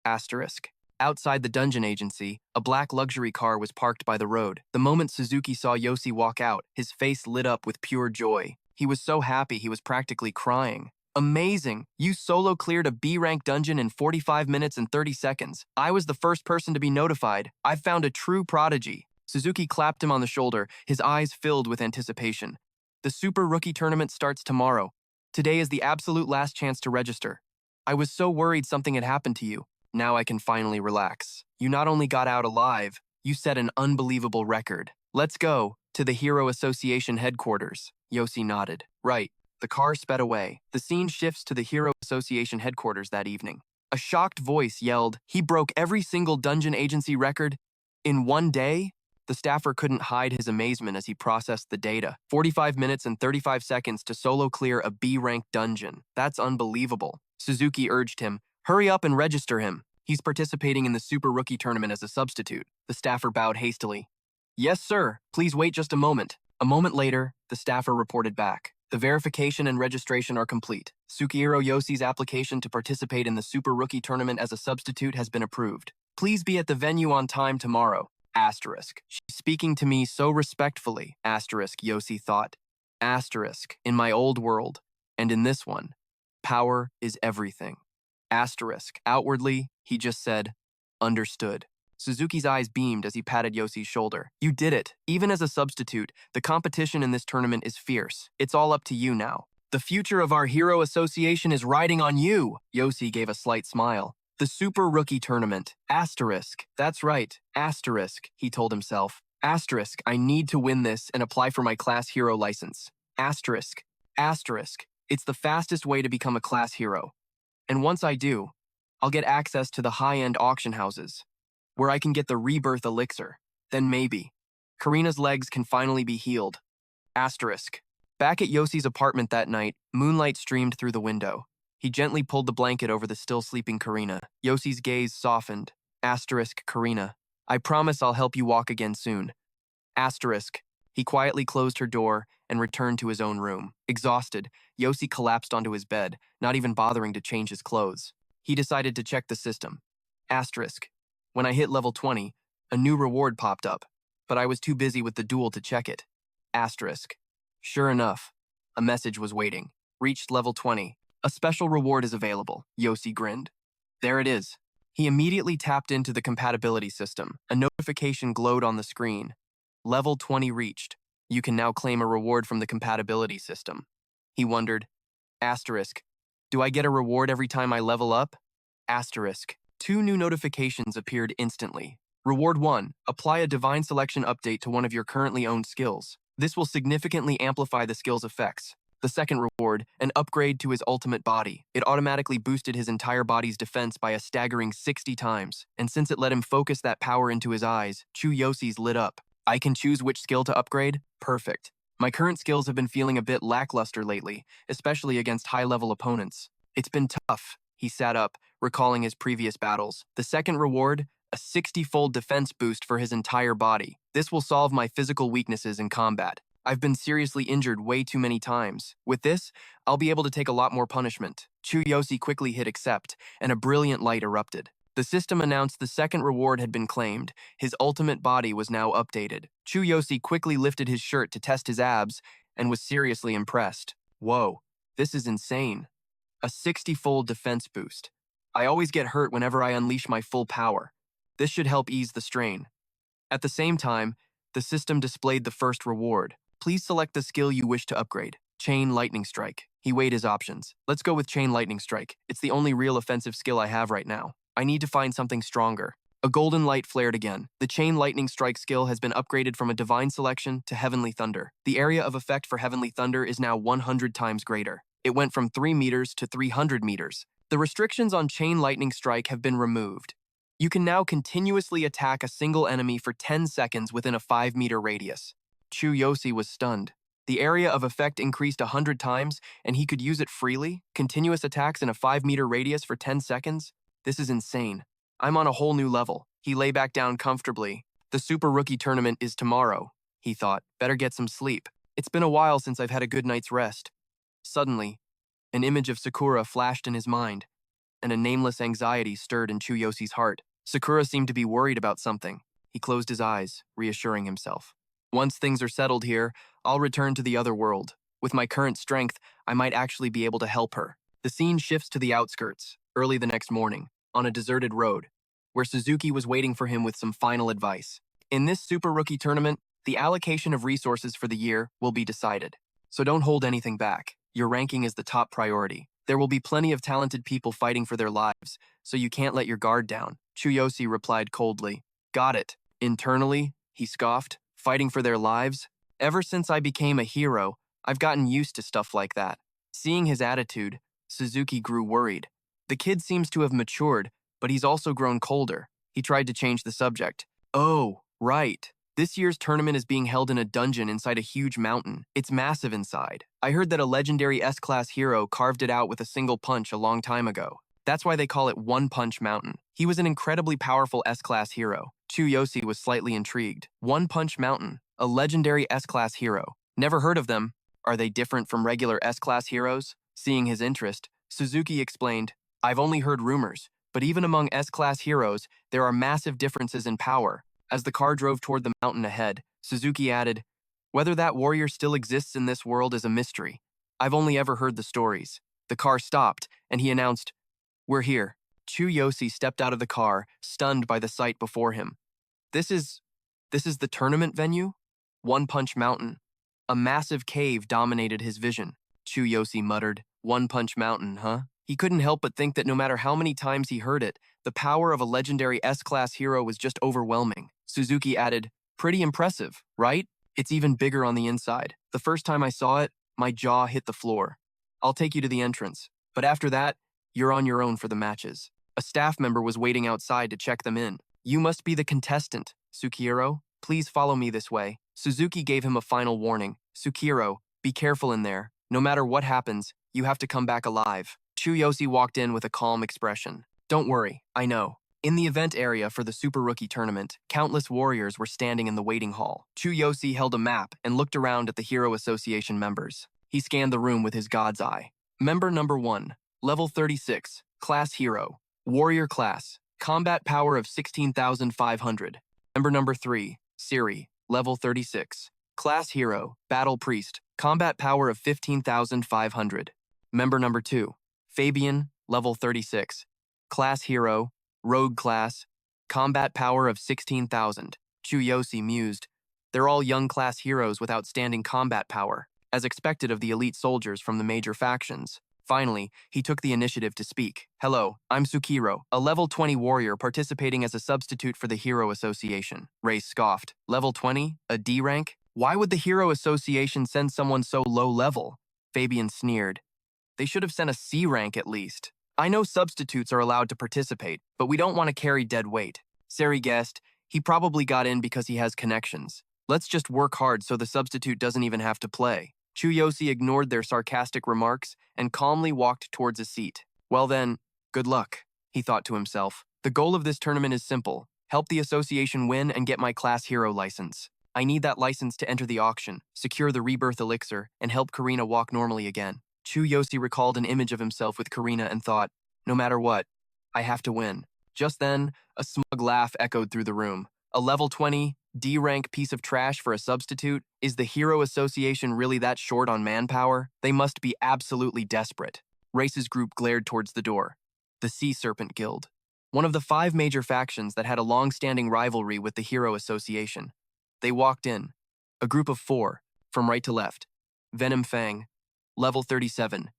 Asterisk. Outside the dungeon agency, a black luxury car was parked by the road. The moment Suzuki saw Yosi walk out, his face lit up with pure joy. He was so happy he was practically crying. Amazing! You solo cleared a B-rank dungeon in 45 minutes and 30 seconds. I was the first person to be notified. I've found a true prodigy. Suzuki clapped him on the shoulder, his eyes filled with anticipation. The Super Rookie Tournament starts tomorrow. Today is the absolute last chance to register. I was so worried something had happened to you. Now I can finally relax. You not only got out alive, you set an unbelievable record. Let's go to the Hero Association headquarters. Yosi nodded. Right. The car sped away. The scene shifts to the Hero Association headquarters that evening. A shocked voice yelled, "He broke every single dungeon agency record in one day?" The staffer couldn't hide his amazement as he processed the data. 45 minutes and 35 seconds to solo clear a B-rank dungeon. That's unbelievable. Suzuki urged him, "Hurry up and register him. He's participating in the Super Rookie Tournament as a substitute." The staffer bowed hastily. "Yes, sir. Please wait just a moment." A moment later, the staffer reported back. The verification and registration are complete. Tsukihiro Yoshi's application to participate in the Super Rookie Tournament as a substitute has been approved. Please be at the venue on time tomorrow. Asterisk. She's speaking to me so respectfully. Asterisk, Yosi thought. Asterisk. In my old world, and in this one, power is everything. Asterisk. Outwardly, he just said, understood. Suzuki's eyes beamed as he patted Yoshi's shoulder. You did it. Even as a substitute, the competition in this tournament is fierce. It's all up to you now. The future of our Hero Association is riding on you. Yosi gave a slight smile. The Super Rookie Tournament. Asterisk. That's right. Asterisk, he told himself. Asterisk, I need to win this and apply for my class hero license. Asterisk. Asterisk. It's the fastest way to become a class hero. And once I do, I'll get access to the high-end auction houses, where I can get the rebirth elixir. Then maybe Karina's legs can finally be healed. Asterisk. Back at Yosi's apartment that night, moonlight streamed through the window. He gently pulled the blanket over the still sleeping Karina. Yosi's gaze softened. Asterisk, Karina. I promise I'll help you walk again soon. Asterisk. He quietly closed her door and returned to his own room. Exhausted, Yosi collapsed onto his bed, not even bothering to change his clothes. He decided to check the system. Asterisk. When I hit level 20, a new reward popped up, but I was too busy with the duel to check it. Asterisk. Sure enough, a message was waiting. Reached level 20. A special reward is available, Yosi grinned. There it is. He immediately tapped into the compatibility system. A notification glowed on the screen. Level 20 reached. You can now claim a reward from the compatibility system. He wondered. Asterisk. Do I get a reward every time I level up? Asterisk. 2 new notifications appeared instantly. Reward 1. Apply a divine selection update to one of your currently owned skills. This will significantly amplify the skill's effects. The second reward, an upgrade to his ultimate body. It automatically boosted his entire body's defense by a staggering 60 times, and since it let him focus that power into his eyes, Chu Yosi's lit up. I can choose which skill to upgrade? Perfect. My current skills have been feeling a bit lackluster lately, especially against high-level opponents. It's been tough. He sat up, recalling his previous battles. The second reward, a 60-fold defense boost for his entire body. This will solve my physical weaknesses in combat. I've been seriously injured way too many times. With this, I'll be able to take a lot more punishment. Chu Yosi quickly hit accept, and a brilliant light erupted. The system announced the second reward had been claimed. His ultimate body was now updated. Chu Yosi quickly lifted his shirt to test his abs and was seriously impressed. Whoa, this is insane. A 60-fold defense boost. I always get hurt whenever I unleash my full power. This should help ease the strain. At the same time, the system displayed the first reward. Please select the skill you wish to upgrade. Chain Lightning Strike. He weighed his options. Let's go with Chain Lightning Strike. It's the only real offensive skill I have right now. I need to find something stronger. A golden light flared again. The chain lightning strike skill has been upgraded from a divine selection to heavenly thunder. The area of effect for heavenly thunder is now 100 times greater. It went from 3 meters to 300 meters. The restrictions on chain lightning strike have been removed. You can now continuously attack a single enemy for 10 seconds within a 5-meter radius. Chu Yosi was stunned. The area of effect increased 100 times, and he could use it freely? Continuous attacks in a 5-meter radius for 10 seconds? This is insane. I'm on a whole new level. He lay back down comfortably. The Super Rookie Tournament is tomorrow, he thought. Better get some sleep. It's been a while since I've had a good night's rest. Suddenly, an image of Sakura flashed in his mind, and a nameless anxiety stirred in Chu Yosi's heart. Sakura seemed to be worried about something. He closed his eyes, reassuring himself. Once things are settled here, I'll return to the other world. With my current strength, I might actually be able to help her. The scene shifts to the outskirts, early the next morning, on a deserted road, where Suzuki was waiting for him with some final advice. In this Super Rookie Tournament, the allocation of resources for the year will be decided. So don't hold anything back. Your ranking is the top priority. There will be plenty of talented people fighting for their lives, so you can't let your guard down. Chu Yosi replied coldly. Got it. Internally, he scoffed, fighting for their lives? Ever since I became a hero, I've gotten used to stuff like that. Seeing his attitude, Suzuki grew worried. The kid seems to have matured, but he's also grown colder. He tried to change the subject. Oh, right. This year's tournament is being held in a dungeon inside a huge mountain. It's massive inside. I heard that a legendary S-class hero carved it out with a single punch a long time ago. That's why they call it One Punch Mountain. He was an incredibly powerful S-class hero. Chu Yosi was slightly intrigued. One Punch Mountain, a legendary S-class hero. Never heard of them. Are they different from regular S-class heroes? Seeing his interest, Suzuki explained, I've only heard rumors, but even among S-class heroes, there are massive differences in power. As the car drove toward the mountain ahead, Suzuki added, whether that warrior still exists in this world is a mystery. I've only ever heard the stories. The car stopped, and he announced, we're here. Chu Yosi stepped out of the car, stunned by the sight before him. This is the tournament venue? One Punch Mountain. A massive cave dominated his vision. Chu Yosi muttered, One Punch Mountain, huh? He couldn't help but think that no matter how many times he heard it, the power of a legendary S-class hero was just overwhelming. Suzuki added, pretty impressive, right? It's even bigger on the inside. The first time I saw it, my jaw hit the floor. I'll take you to the entrance, but after that, you're on your own for the matches. A staff member was waiting outside to check them in. You must be the contestant, Sukihiro. Please follow me this way. Suzuki gave him a final warning. Sukihiro, be careful in there. No matter what happens, you have to come back alive. Chu Yosi walked in with a calm expression. Don't worry, I know. In the event area for the Super Rookie Tournament, countless warriors were standing in the waiting hall. Chu Yosi held a map and looked around at the Hero Association members. He scanned the room with his god's eye. Member number 1, level 36, class hero, warrior class, combat power of 16,500. Member number 3, Siri, level 36, class hero, battle priest, combat power of 15,500. Member number 2, Fabian, level 36, class hero, rogue class, combat power of 16,000. Chu Yosi mused. They're all young class heroes with outstanding combat power, as expected of the elite soldiers from the major factions. Finally, he took the initiative to speak. Hello, I'm Sukihiro, a level 20 warrior participating as a substitute for the Hero Association. Ray scoffed. Level 20? A D rank? Why would the Hero Association send someone so low level? Fabian sneered. They should have sent a C rank at least. I know substitutes are allowed to participate, but we don't want to carry dead weight. Sari guessed, he probably got in because he has connections. Let's just work hard so the substitute doesn't even have to play. Chu Yosi ignored their sarcastic remarks and calmly walked towards a seat. Well then, good luck, he thought to himself. The goal of this tournament is simple. Help the association win and get my class hero license. I need that license to enter the auction, secure the rebirth elixir, and help Karina walk normally again. Chu Yosi recalled an image of himself with Karina and thought, no matter what, I have to win. Just then, a smug laugh echoed through the room. A level 20, D-rank piece of trash for a substitute? Is the Hero Association really that short on manpower? They must be absolutely desperate. Race's group glared towards the door. The Sea Serpent Guild. One of the 5 major factions that had a long-standing rivalry with the Hero Association. They walked in. A group of 4, from right to left. Venom Fang, level 37,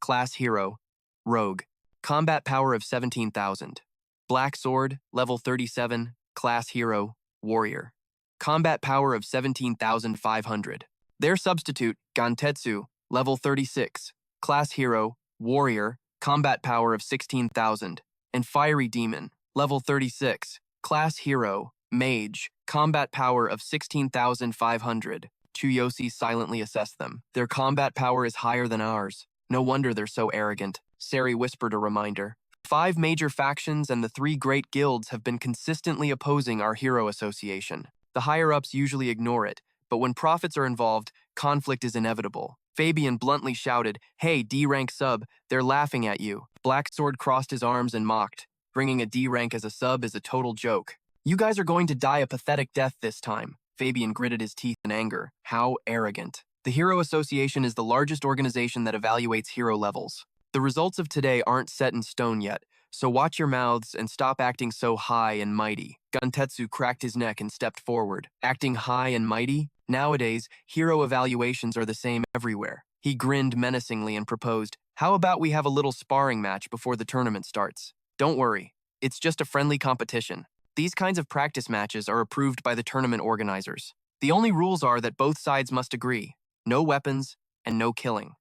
class hero, rogue, combat power of 17,000. Black Sword, level 37, class hero, warrior. Combat power of 17,500. Their substitute, Gantetsu, level 36, class hero, warrior, combat power of 16,000. And Fiery Demon, level 36, class hero, mage, combat power of 16,500. Chu Yosi silently assessed them. Their combat power is higher than ours. No wonder they're so arrogant. Sari whispered a reminder. 5 major factions and the 3 great guilds have been consistently opposing our hero association. The higher-ups usually ignore it, but when profits are involved, conflict is inevitable. Fabian bluntly shouted, "Hey, D-rank sub, they're laughing at you." Black Sword crossed his arms and mocked. Bringing a D-rank as a sub is a total joke. You guys are going to die a pathetic death this time. Fabian gritted his teeth in anger. How arrogant. The Hero Association is the largest organization that evaluates hero levels. The results of today aren't set in stone yet, so watch your mouths and stop acting so high and mighty. Gantetsu cracked his neck and stepped forward. Acting high and mighty? Nowadays, hero evaluations are the same everywhere. He grinned menacingly and proposed, "How about we have a little sparring match before the tournament starts? Don't worry, it's just a friendly competition. These kinds of practice matches are approved by the tournament organizers. The only rules are that both sides must agree. No weapons and no killing."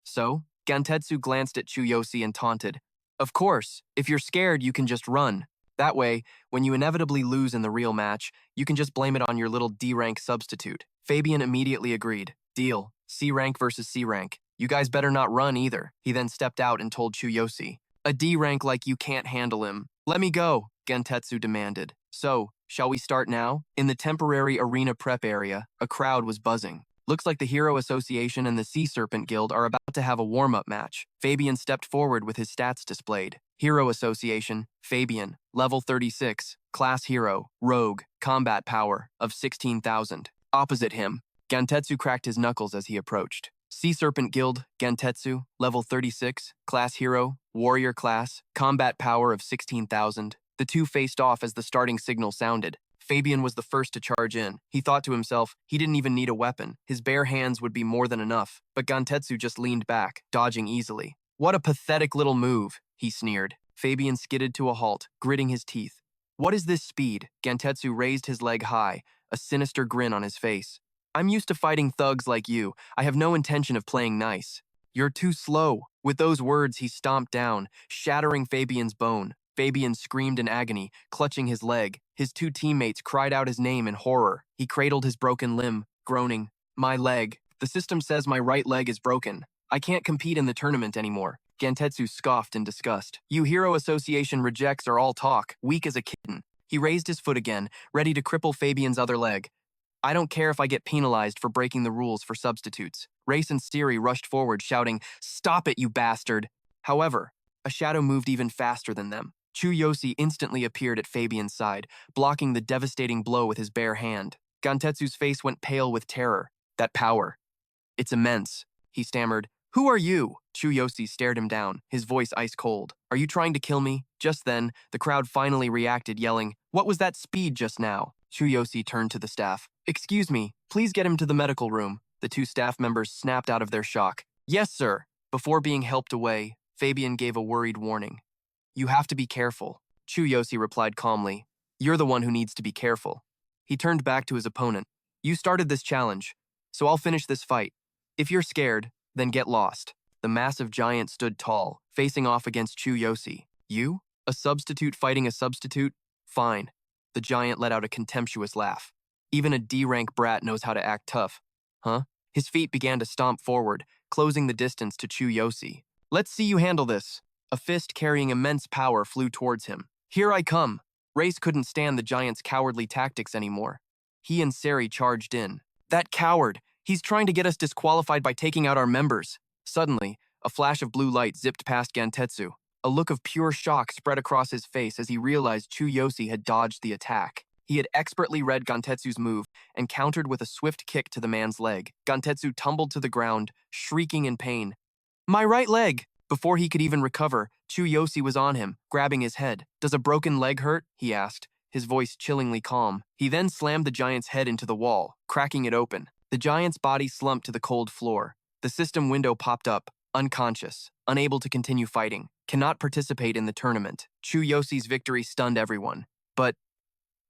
So, Gantetsu glanced at Chu Yosi and taunted, "Of course, if you're scared, you can just run. That way, when you inevitably lose in the real match, you can just blame it on your little D-rank substitute." Fabian immediately agreed. "Deal. C-rank versus C-rank. You guys better not run either." He then stepped out and told Chu Yosi, "A D-rank like you can't handle him." "Let me go," Gantetsu demanded. "So, shall we start now?" In the temporary arena prep area, a crowd was buzzing. Looks like the Hero Association and the Sea Serpent Guild are about to have a warm-up match. Fabian stepped forward with his stats displayed. Hero Association, Fabian, level 36, class hero, rogue, combat power of 16,000. Opposite him, Gantetsu cracked his knuckles as he approached. Sea Serpent Guild, Gantetsu, level 36, class hero, warrior class, combat power of 16,000. The two faced off as the starting signal sounded. Fabian was the first to charge in. He thought to himself, he didn't even need a weapon. His bare hands would be more than enough. But Gantetsu just leaned back, dodging easily. "What a pathetic little move," he sneered. Fabian skidded to a halt, gritting his teeth. "What is this speed?" Gantetsu raised his leg high, a sinister grin on his face. "I'm used to fighting thugs like you. I have no intention of playing nice." "You're too slow." With those words, he stomped down, shattering Fabian's bone. Fabian screamed in agony, clutching his leg. His 2 teammates cried out his name in horror. He cradled his broken limb, groaning, "My leg. The system says my right leg is broken. I can't compete in the tournament anymore." Gantetsu scoffed in disgust. "You Hero Association rejects are all talk, weak as a kitten." He raised his foot again, ready to cripple Fabian's other leg. "I don't care if I get penalized for breaking the rules for substitutes." Race and Siri rushed forward, shouting, "Stop it, you bastard!" However, a shadow moved even faster than them. Chu Yosi instantly appeared at Fabian's side, blocking the devastating blow with his bare hand. Gantetsu's face went pale with terror. That power. "It's immense," he stammered. "Who are you?" Chu Yosi stared him down, his voice ice cold. "Are you trying to kill me?" Just then, the crowd finally reacted, yelling, "What was that speed just now?" Chu Yosi turned to the staff. "Excuse me, please get him to the medical room." The 2 staff members snapped out of their shock. "Yes, sir." Before being helped away, Fabian gave a worried warning. "You have to be careful." Chu Yosi replied calmly, "You're the one who needs to be careful." He turned back to his opponent. "You started this challenge, so I'll finish this fight. If you're scared, then get lost." The massive giant stood tall, facing off against Chu Yosi. "You? A substitute fighting a substitute? Fine." The giant let out a contemptuous laugh. "Even a D-rank brat knows how to act tough. Huh?" His feet began to stomp forward, closing the distance to Chu Yosi. "Let's see you handle this." A fist carrying immense power flew towards him. "Here I come." Race couldn't stand the giant's cowardly tactics anymore. He and Sari charged in. "That coward! He's trying to get us disqualified by taking out our members." Suddenly, a flash of blue light zipped past Gantetsu. A look of pure shock spread across his face as he realized Chu Yosi had dodged the attack. He had expertly read Gantetsu's move and countered with a swift kick to the man's leg. Gantetsu tumbled to the ground, shrieking in pain. "My right leg!" Before he could even recover, Chu Yosi was on him, grabbing his head. "Does a broken leg hurt?" he asked, his voice chillingly calm. He then slammed the giant's head into the wall, cracking it open. The giant's body slumped to the cold floor. The system window popped up, unconscious, unable to continue fighting. cannot participate in the tournament. Chu Yosi's victory stunned everyone. But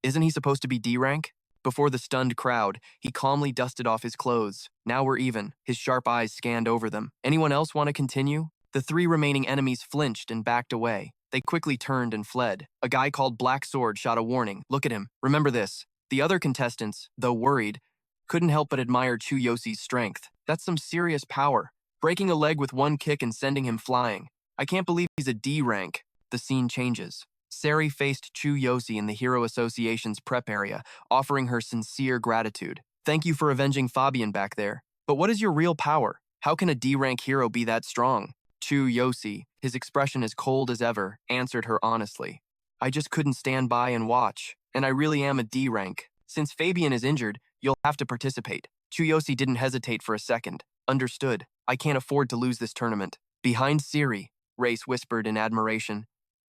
isn't he supposed to be D rank? Before the stunned crowd, he calmly dusted off his clothes. Now we're even. His sharp eyes scanned over them. Anyone else want to continue? The three remaining enemies flinched and backed away. They quickly turned and fled. A guy called Black Sword shot a warning. Look at him. Remember this. The other contestants, though worried, couldn't help but admire Chu Yosi's strength. That's some serious power. Breaking a leg with one kick and sending him flying. I can't believe he's a D rank. The scene changes. Sari faced Chu Yosi in the Hero Association's prep area, offering her sincere gratitude. Thank you for avenging Fabian back there. But what is your real power? How can a D-rank hero be that strong? Chu Yosi, his expression as cold as ever, answered her honestly. I just couldn't stand by and watch, and I really am a D-rank. Since Fabian is injured, you'll have to participate. Chu Yosi didn't hesitate for a second. Understood. I can't afford to lose this tournament. Behind Siri, Race whispered in admiration.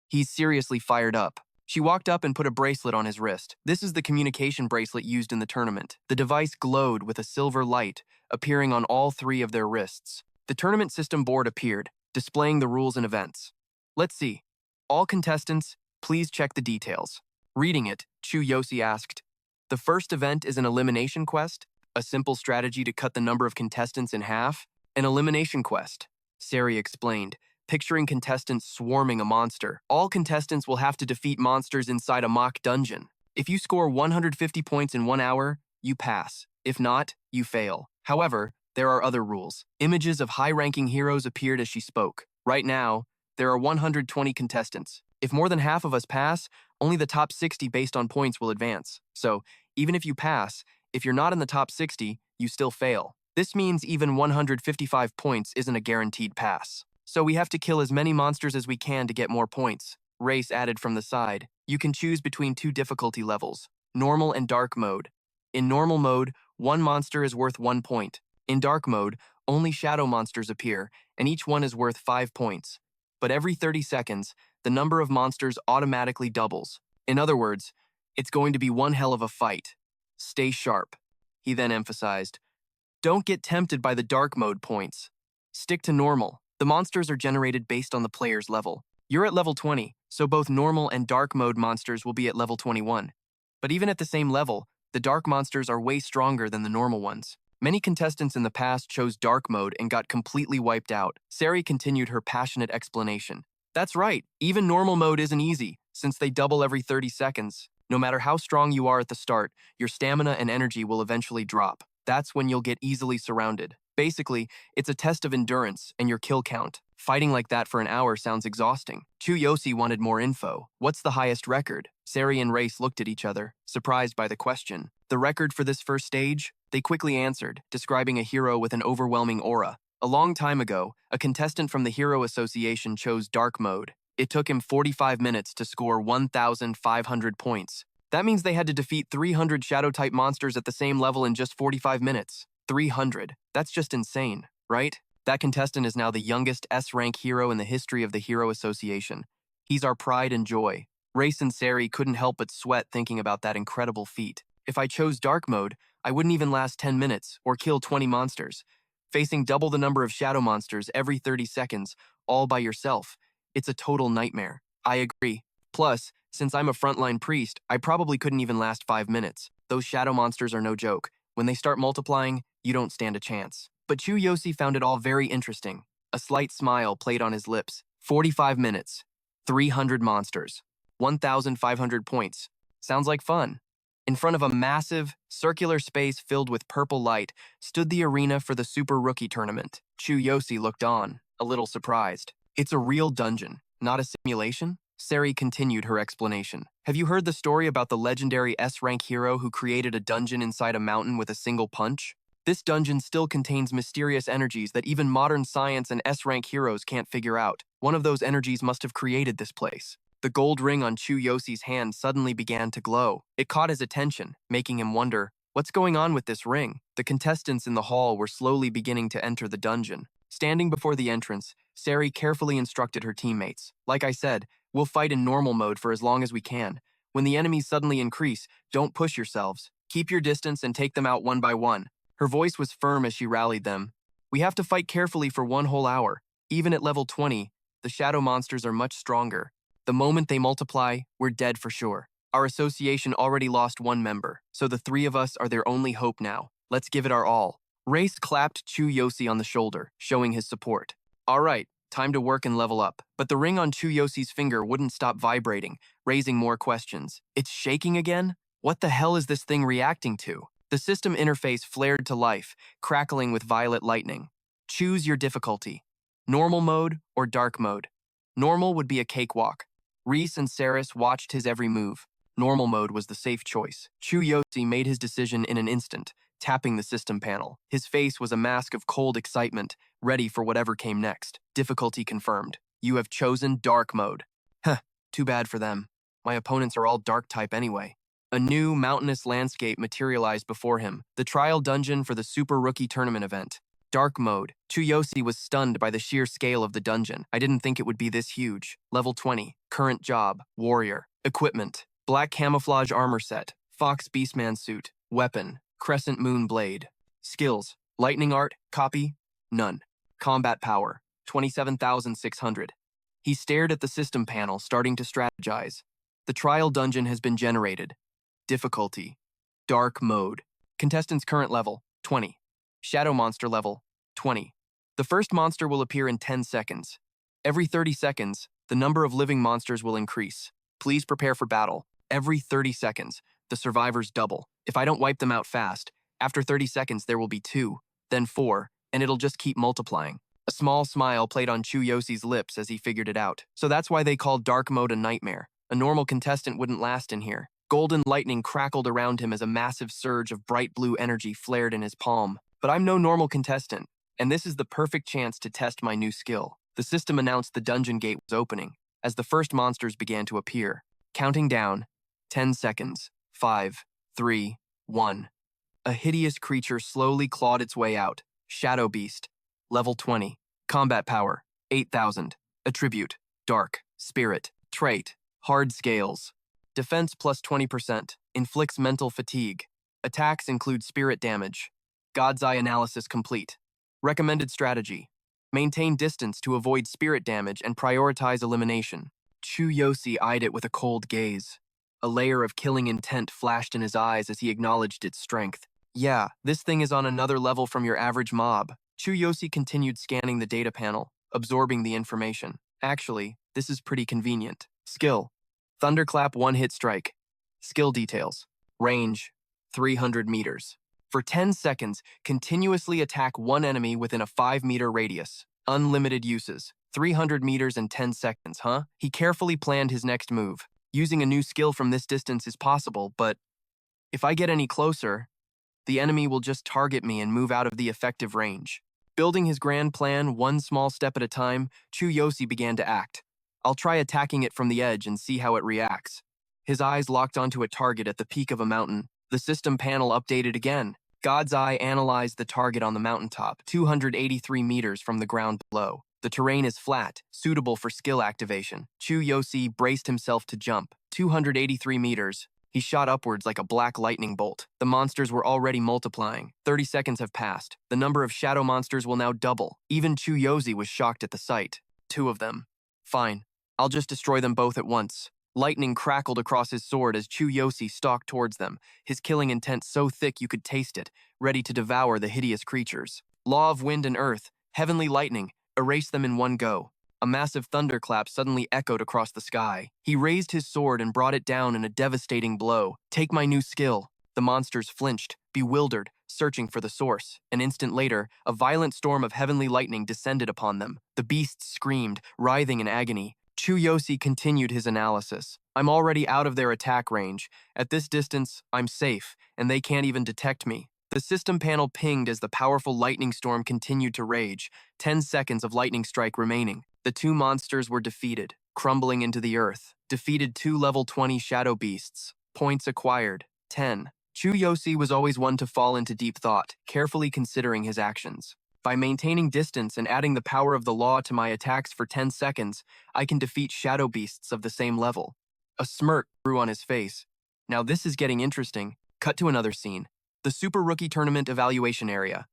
He's seriously fired up. She walked up and put a bracelet on his wrist. This is the communication bracelet used in the tournament. The device glowed with a silver light, appearing on all three of their wrists. The tournament system board appeared, displaying the rules and events. Let's see. All contestants, please check the details. Reading it, Chu Yosi asked, the first event is an elimination quest, a simple strategy to cut the number of contestants in half. An elimination quest, Sari explained, picturing contestants swarming a monster. All contestants will have to defeat monsters inside a mock dungeon. If you score 150 points in 1 hour, you pass. If not, you fail. However, there are other rules. Images of high-ranking heroes appeared as she spoke. Right now, there are 120 contestants. If more than half of us pass, only the top 60 based on points will advance. So, even if you pass, if you're not in the top 60, you still fail. This means even 155 points isn't a guaranteed pass. So we have to kill as many monsters as we can to get more points. Race added from the side. You can choose between two difficulty levels, normal and dark mode. In normal mode, one monster is worth 1 point. In dark mode, only shadow monsters appear, and each one is worth 5 points. But every 30 seconds, the number of monsters automatically doubles. In other words, it's going to be one hell of a fight. Stay sharp. He then emphasized, don't get tempted by the dark mode points. Stick to normal. The monsters are generated based on the player's level. You're at level 20, so both normal and dark mode monsters will be at level 21. But even at the same level, the dark monsters are way stronger than the normal ones. Many contestants in the past chose dark mode and got completely wiped out. Sari continued her passionate explanation. That's right, even normal mode isn't easy, since they double every 30 seconds. No matter how strong you are at the start, your stamina and energy will eventually drop. That's when you'll get easily surrounded. Basically, it's a test of endurance and your kill count. Fighting like that for an hour sounds exhausting. Chu Yosi wanted more info. What's the highest record? Sari and Race looked at each other, surprised by the question. The record for this first stage? They quickly answered, describing a hero with an overwhelming aura. A long time ago, a contestant from the Hero Association chose dark mode. It took him 45 minutes to score 1,500 points. That means they had to defeat 300 shadow-type monsters at the same level in just 45 minutes. 300. That's just insane, right? That contestant is now the youngest S-rank hero in the history of the Hero Association. He's our pride and joy. Race and Sari couldn't help but sweat thinking about that incredible feat. If I chose dark mode, I wouldn't even last 10 minutes or kill 20 monsters. Facing double the number of shadow monsters every 30 seconds, all by yourself, it's a total nightmare. I agree. Plus, since I'm a frontline priest, I probably couldn't even last 5 minutes. Those shadow monsters are no joke. When they start multiplying, you don't stand a chance. But Chu Yosi found it all very interesting. A slight smile played on his lips. 45 minutes, 300 monsters, 1,500 points. Sounds like fun. In front of a massive, circular space filled with purple light stood the arena for the Super Rookie Tournament. Chu Yosi looked on, a little surprised. It's a real dungeon, not a simulation? Sari continued her explanation. Have you heard the story about the legendary S-rank hero who created a dungeon inside a mountain with a single punch? This dungeon still contains mysterious energies that even modern science and S-rank heroes can't figure out. One of those energies must have created this place. The gold ring on Chu Yosi's hand suddenly began to glow. It caught his attention, making him wonder, what's going on with this ring? The contestants in the hall were slowly beginning to enter the dungeon. Standing before the entrance, Sari carefully instructed her teammates. Like I said, we'll fight in normal mode for as long as we can. When the enemies suddenly increase, don't push yourselves. Keep your distance and take them out one by one. Her voice was firm as she rallied them. We have to fight carefully for 1 whole hour. Even at level 20, The shadow monsters are much stronger. The moment they multiply, we're dead for sure. Our association already lost one member, so the three of us are their only hope now. Let's give it our all. Race clapped Chu Yosi on the shoulder, showing his support. All right, time to work and level up. But the ring on Chu Yosi's finger wouldn't stop vibrating, raising more questions. It's shaking again? What the hell is this thing reacting to? The system interface flared to life, crackling with violet lightning. Choose your difficulty. Normal mode or dark mode. Normal would be a cakewalk. Reese and Saris watched his every move. Normal mode was the safe choice. Chu Yosi made his decision in an instant, tapping the system panel. His face was a mask of cold excitement, ready for whatever came next. Difficulty confirmed. You have chosen dark mode. Huh, too bad for them. My opponents are all dark type anyway. A new, mountainous landscape materialized before him, the trial dungeon for the Super Rookie Tournament event. Dark mode. Chu Yosi was stunned by the sheer scale of the dungeon. I didn't think it would be this huge. Level 20. Current job. Warrior. Equipment. Black camouflage armor set. Fox Beastman suit. Weapon. Crescent moon blade. Skills. Lightning art. Copy. None. Combat power. 27,600. He stared at the system panel, starting to strategize. The trial dungeon has been generated. Difficulty. Dark mode. Contestant's current level. 20. Shadow monster level. 20. The first monster will appear in 10 seconds. Every 30 seconds, the number of living monsters will increase. Please prepare for battle. Every 30 seconds, the survivors double. If I don't wipe them out fast, after 30 seconds there will be 2, then 4, and it'll just keep multiplying. A small smile played on Chu Yosi's lips as he figured it out. So that's why they called dark mode a nightmare. A normal contestant wouldn't last in here. Golden lightning crackled around him as a massive surge of bright blue energy flared in his palm. But I'm no normal contestant, and this is the perfect chance to test my new skill. The system announced the dungeon gate was opening, as the first monsters began to appear. Counting down, 10 seconds, 5, 3, 1. A hideous creature slowly clawed its way out. Shadow Beast. Level 20. Combat power, 8,000. Attribute, Dark. Spirit. Trait, Hard Scales. Defense plus 20%. Inflicts mental fatigue. Attacks include spirit damage. God's Eye analysis complete. Recommended strategy. Maintain distance to avoid spirit damage and prioritize elimination. Chu Yosi eyed it with a cold gaze. A layer of killing intent flashed in his eyes as he acknowledged its strength. Yeah, this thing is on another level from your average mob. Chu Yosi continued scanning the data panel, absorbing the information. Actually, this is pretty convenient. Skill. Thunderclap one-hit strike. Skill details. Range. 300 meters. For 10 seconds, continuously attack one enemy within a 5-meter radius. Unlimited uses. 300 meters and 10 seconds, huh? He carefully planned his next move. Using a new skill from this distance is possible, but if I get any closer, the enemy will just target me and move out of the effective range. Building his grand plan one small step at a time, Chu Yosi began to act. I'll try attacking it from the edge and see how it reacts. His eyes locked onto a target at the peak of a mountain. The system panel updated again. God's Eye analyzed the target on the mountaintop, 283 meters from the ground below. The terrain is flat, suitable for skill activation. Chu Yosi braced himself to jump. 283 meters. He shot upwards like a black lightning bolt. The monsters were already multiplying. 30 seconds have passed. The number of shadow monsters will now double. Even Chu Yosi was shocked at the sight. 2 of them. Fine. I'll just destroy them both at once. Lightning crackled across his sword as Chu Yosi stalked towards them, his killing intent so thick you could taste it, ready to devour the hideous creatures. Law of wind and earth, heavenly lightning, erased them in one go. A massive thunderclap suddenly echoed across the sky. He raised his sword and brought it down in a devastating blow. Take my new skill. The monsters flinched, bewildered, searching for the source. An instant later, a violent storm of heavenly lightning descended upon them. The beasts screamed, writhing in agony. Chu Yosi continued his analysis. I'm already out of their attack range. At this distance, I'm safe, and they can't even detect me. The system panel pinged as the powerful lightning storm continued to rage. 10 seconds of lightning strike remaining. The 2 monsters were defeated, crumbling into the earth. Defeated 2 level 20 shadow beasts. Points acquired, 10. Chu Yosi was always one to fall into deep thought, carefully considering his actions. By maintaining distance and adding the power of the law to my attacks for 10 seconds, I can defeat shadow beasts of the same level. A smirk grew on his face. Now this is getting interesting. Cut to another scene. The Super Rookie Tournament evaluation area.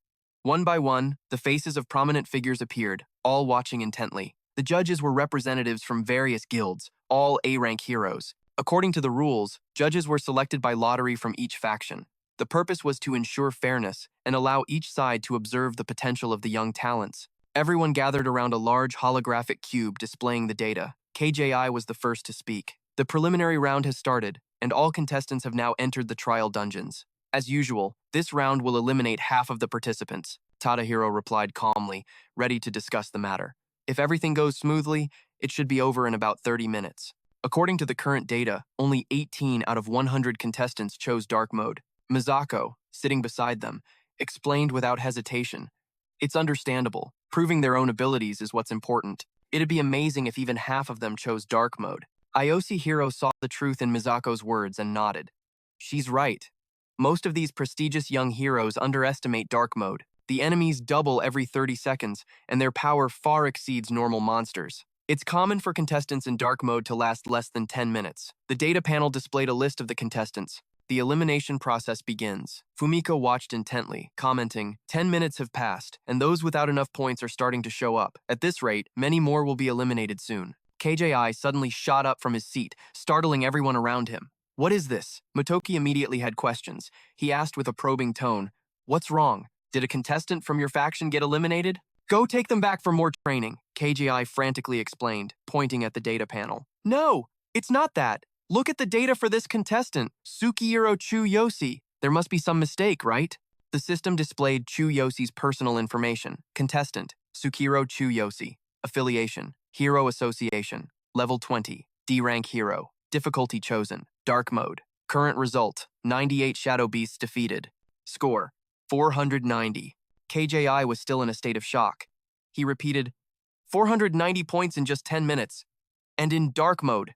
One by one, the faces of prominent figures appeared, all watching intently. The judges were representatives from various guilds, all A-rank heroes. According to the rules, judges were selected by lottery from each faction. The purpose was to ensure fairness and allow each side to observe the potential of the young talents. Everyone gathered around a large holographic cube displaying the data. KJI was the first to speak. The preliminary round has started, and all contestants have now entered the trial dungeons. As usual, this round will eliminate half of the participants, Tadahiro replied calmly, ready to discuss the matter. If everything goes smoothly, it should be over in about 30 minutes. According to the current data, only 18 out of 100 contestants chose dark mode. Mizako, sitting beside them, explained without hesitation. It's understandable. Proving their own abilities is what's important. It'd be amazing if even half of them chose dark mode. Hiro saw the truth in Mizako's words and nodded. She's right. Most of these prestigious young heroes underestimate dark mode. The enemies double every 30 seconds, and their power far exceeds normal monsters. It's common for contestants in dark mode to last less than 10 minutes. The data panel displayed a list of the contestants. The elimination process begins. Fumiko watched intently, commenting, 10 minutes have passed, and those without enough points are starting to show up. At this rate, many more will be eliminated soon. KJI suddenly shot up from his seat, startling everyone around him. What is this? Motoki immediately had questions. He asked with a probing tone, what's wrong? Did a contestant from your faction get eliminated? Go take them back for more training, KJI frantically explained, pointing at the data panel. No, it's not that. Look at the data for this contestant, Tsukihiro Chu Yosi. There must be some mistake, right? The system displayed Chu Yosi's personal information. Contestant, Tsukihiro Chu Yosi. Affiliation, Hero Association. Level 20, D-rank hero. Difficulty chosen, dark mode. Current result, 98 shadow beasts defeated. Score, 490. KJI was still in a state of shock. He repeated, 490 points in just 10 minutes. And in dark mode.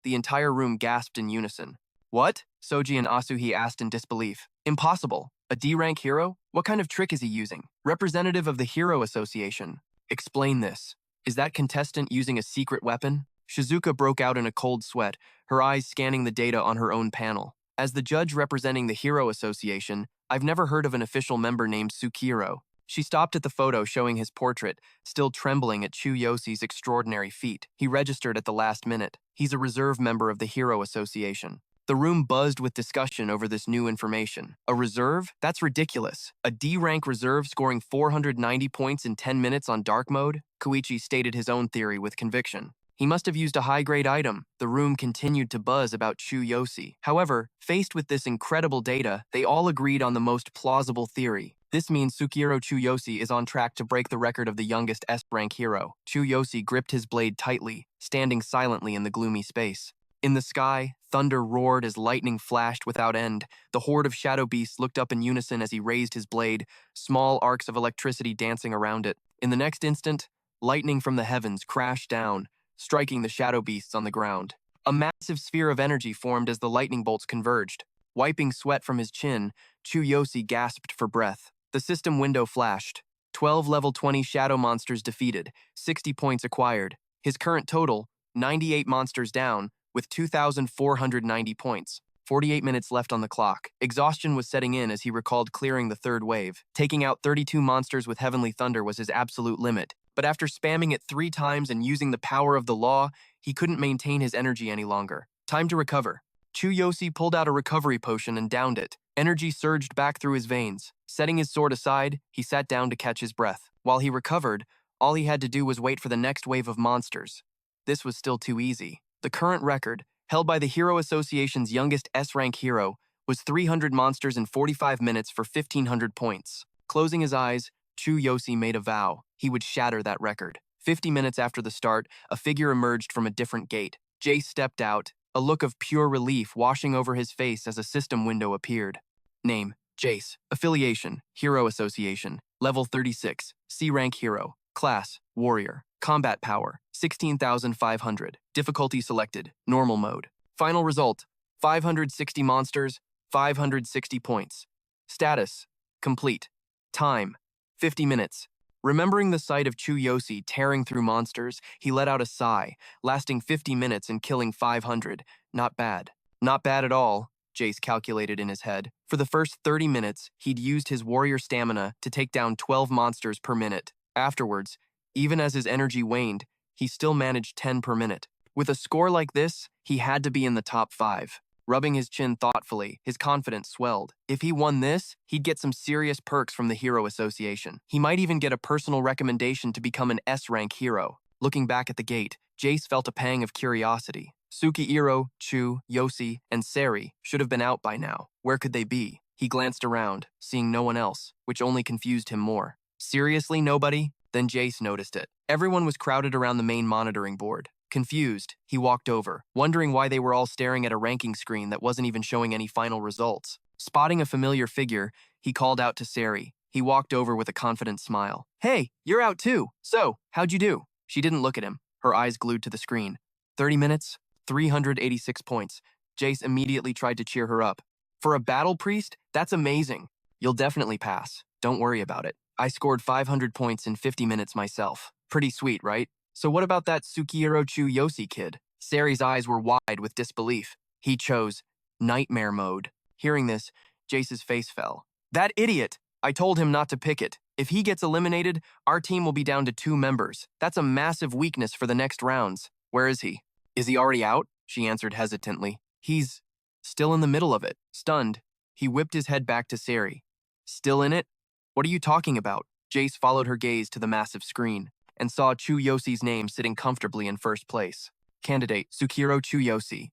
The entire room gasped in unison. What? Soji and Asuhi asked in disbelief. Impossible. A D-rank hero? What kind of trick is he using? Representative of the Hero Association. Explain this. Is that contestant using a secret weapon? Shizuka broke out in a cold sweat, her eyes scanning the data on her own panel. As the judge representing the Hero Association, I've never heard of an official member named Tsukihiro. She stopped at the photo showing his portrait, still trembling at Chu Yosi's extraordinary feat. He registered at the last minute. He's a reserve member of the Hero Association. The room buzzed with discussion over this new information. A reserve? That's ridiculous. A D-rank reserve scoring 490 points in 10 minutes on dark mode? Koichi stated his own theory with conviction. He must have used a high-grade item. The room continued to buzz about Chu Yosi. However, faced with this incredible data, they all agreed on the most plausible theory. This means Tsukihiro Chu Yosi is on track to break the record of the youngest S-rank hero. Chu Yosi gripped his blade tightly, standing silently in the gloomy space. In the sky, thunder roared as lightning flashed without end. The horde of shadow beasts looked up in unison as he raised his blade, small arcs of electricity dancing around it. In the next instant, lightning from the heavens crashed down, striking the shadow beasts on the ground. A massive sphere of energy formed as the lightning bolts converged. Wiping sweat from his chin, Chu Yosi gasped for breath. The system window flashed. 12 level 20 shadow monsters defeated, 60 points acquired. His current total, 98 monsters down, with 2,490 points. 48 minutes left on the clock. Exhaustion was setting in as he recalled clearing the third wave. Taking out 32 monsters with Heavenly Thunder was his absolute limit. But after spamming it 3 times and using the power of the law, he couldn't maintain his energy any longer. Time to recover. Chu Yosi pulled out a recovery potion and downed it. Energy surged back through his veins. Setting his sword aside, he sat down to catch his breath. While he recovered, all he had to do was wait for the next wave of monsters. This was still too easy. The current record, held by the Hero Association's youngest S-rank hero, was 300 monsters in 45 minutes for 1,500 points. Closing his eyes, Chu Yosi made a vow. He would shatter that record. 50 minutes after the start, a figure emerged from a different gate. Jace stepped out, a look of pure relief washing over his face as a system window appeared. Name, Jace. Affiliation, Hero Association. Level 36, C-rank hero. Class, Warrior. Combat power, 16,500. Difficulty selected, normal mode. Final result, 560 monsters, 560 points. Status, complete. Time, 50 minutes. Remembering the sight of Chu Yosi tearing through monsters, he let out a sigh, lasting 50 minutes and killing 500. Not bad. Not bad at all, Jace calculated in his head. For the first 30 minutes, he'd used his warrior stamina to take down 12 monsters per minute. Afterwards, even as his energy waned, he still managed 10 per minute. With a score like this, he had to be in the top 5. Rubbing his chin thoughtfully, his confidence swelled. If he won this, he'd get some serious perks from the Hero Association. He might even get a personal recommendation to become an S-rank hero. Looking back at the gate, Jace felt a pang of curiosity. Sukihiro, Chu, Yosi, and Sari should have been out by now. Where could they be? He glanced around, seeing no one else, which only confused him more. Seriously, nobody? Then Jace noticed it. Everyone was crowded around the main monitoring board. Confused, he walked over, wondering why they were all staring at a ranking screen that wasn't even showing any final results. Spotting a familiar figure, he called out to Sari. He walked over with a confident smile. "Hey, you're out too. So, how'd you do?" She didn't look at him, her eyes glued to the screen. 30 minutes, 386 points. Jace immediately tried to cheer her up. "For a battle priest, that's amazing. You'll definitely pass. Don't worry about it. I scored 500 points in 50 minutes myself. Pretty sweet, right? So what about that Sukihiro Chu Yosi kid?" Sari's eyes were wide with disbelief. He chose Nightmare Mode. Hearing this, Jace's face fell. "That idiot! I told him not to pick it. If he gets eliminated, our team will be down to 2 members. That's a massive weakness for the next rounds. Where is he?" "Is he already out?" she answered hesitantly. "He's still in the middle of it." Stunned, he whipped his head back to Sari. "Still in it? What are you talking about?" Jace followed her gaze to the massive screen and saw Chu Yosi's name sitting comfortably in first place. Candidate, Sukihiro Chu Yosi.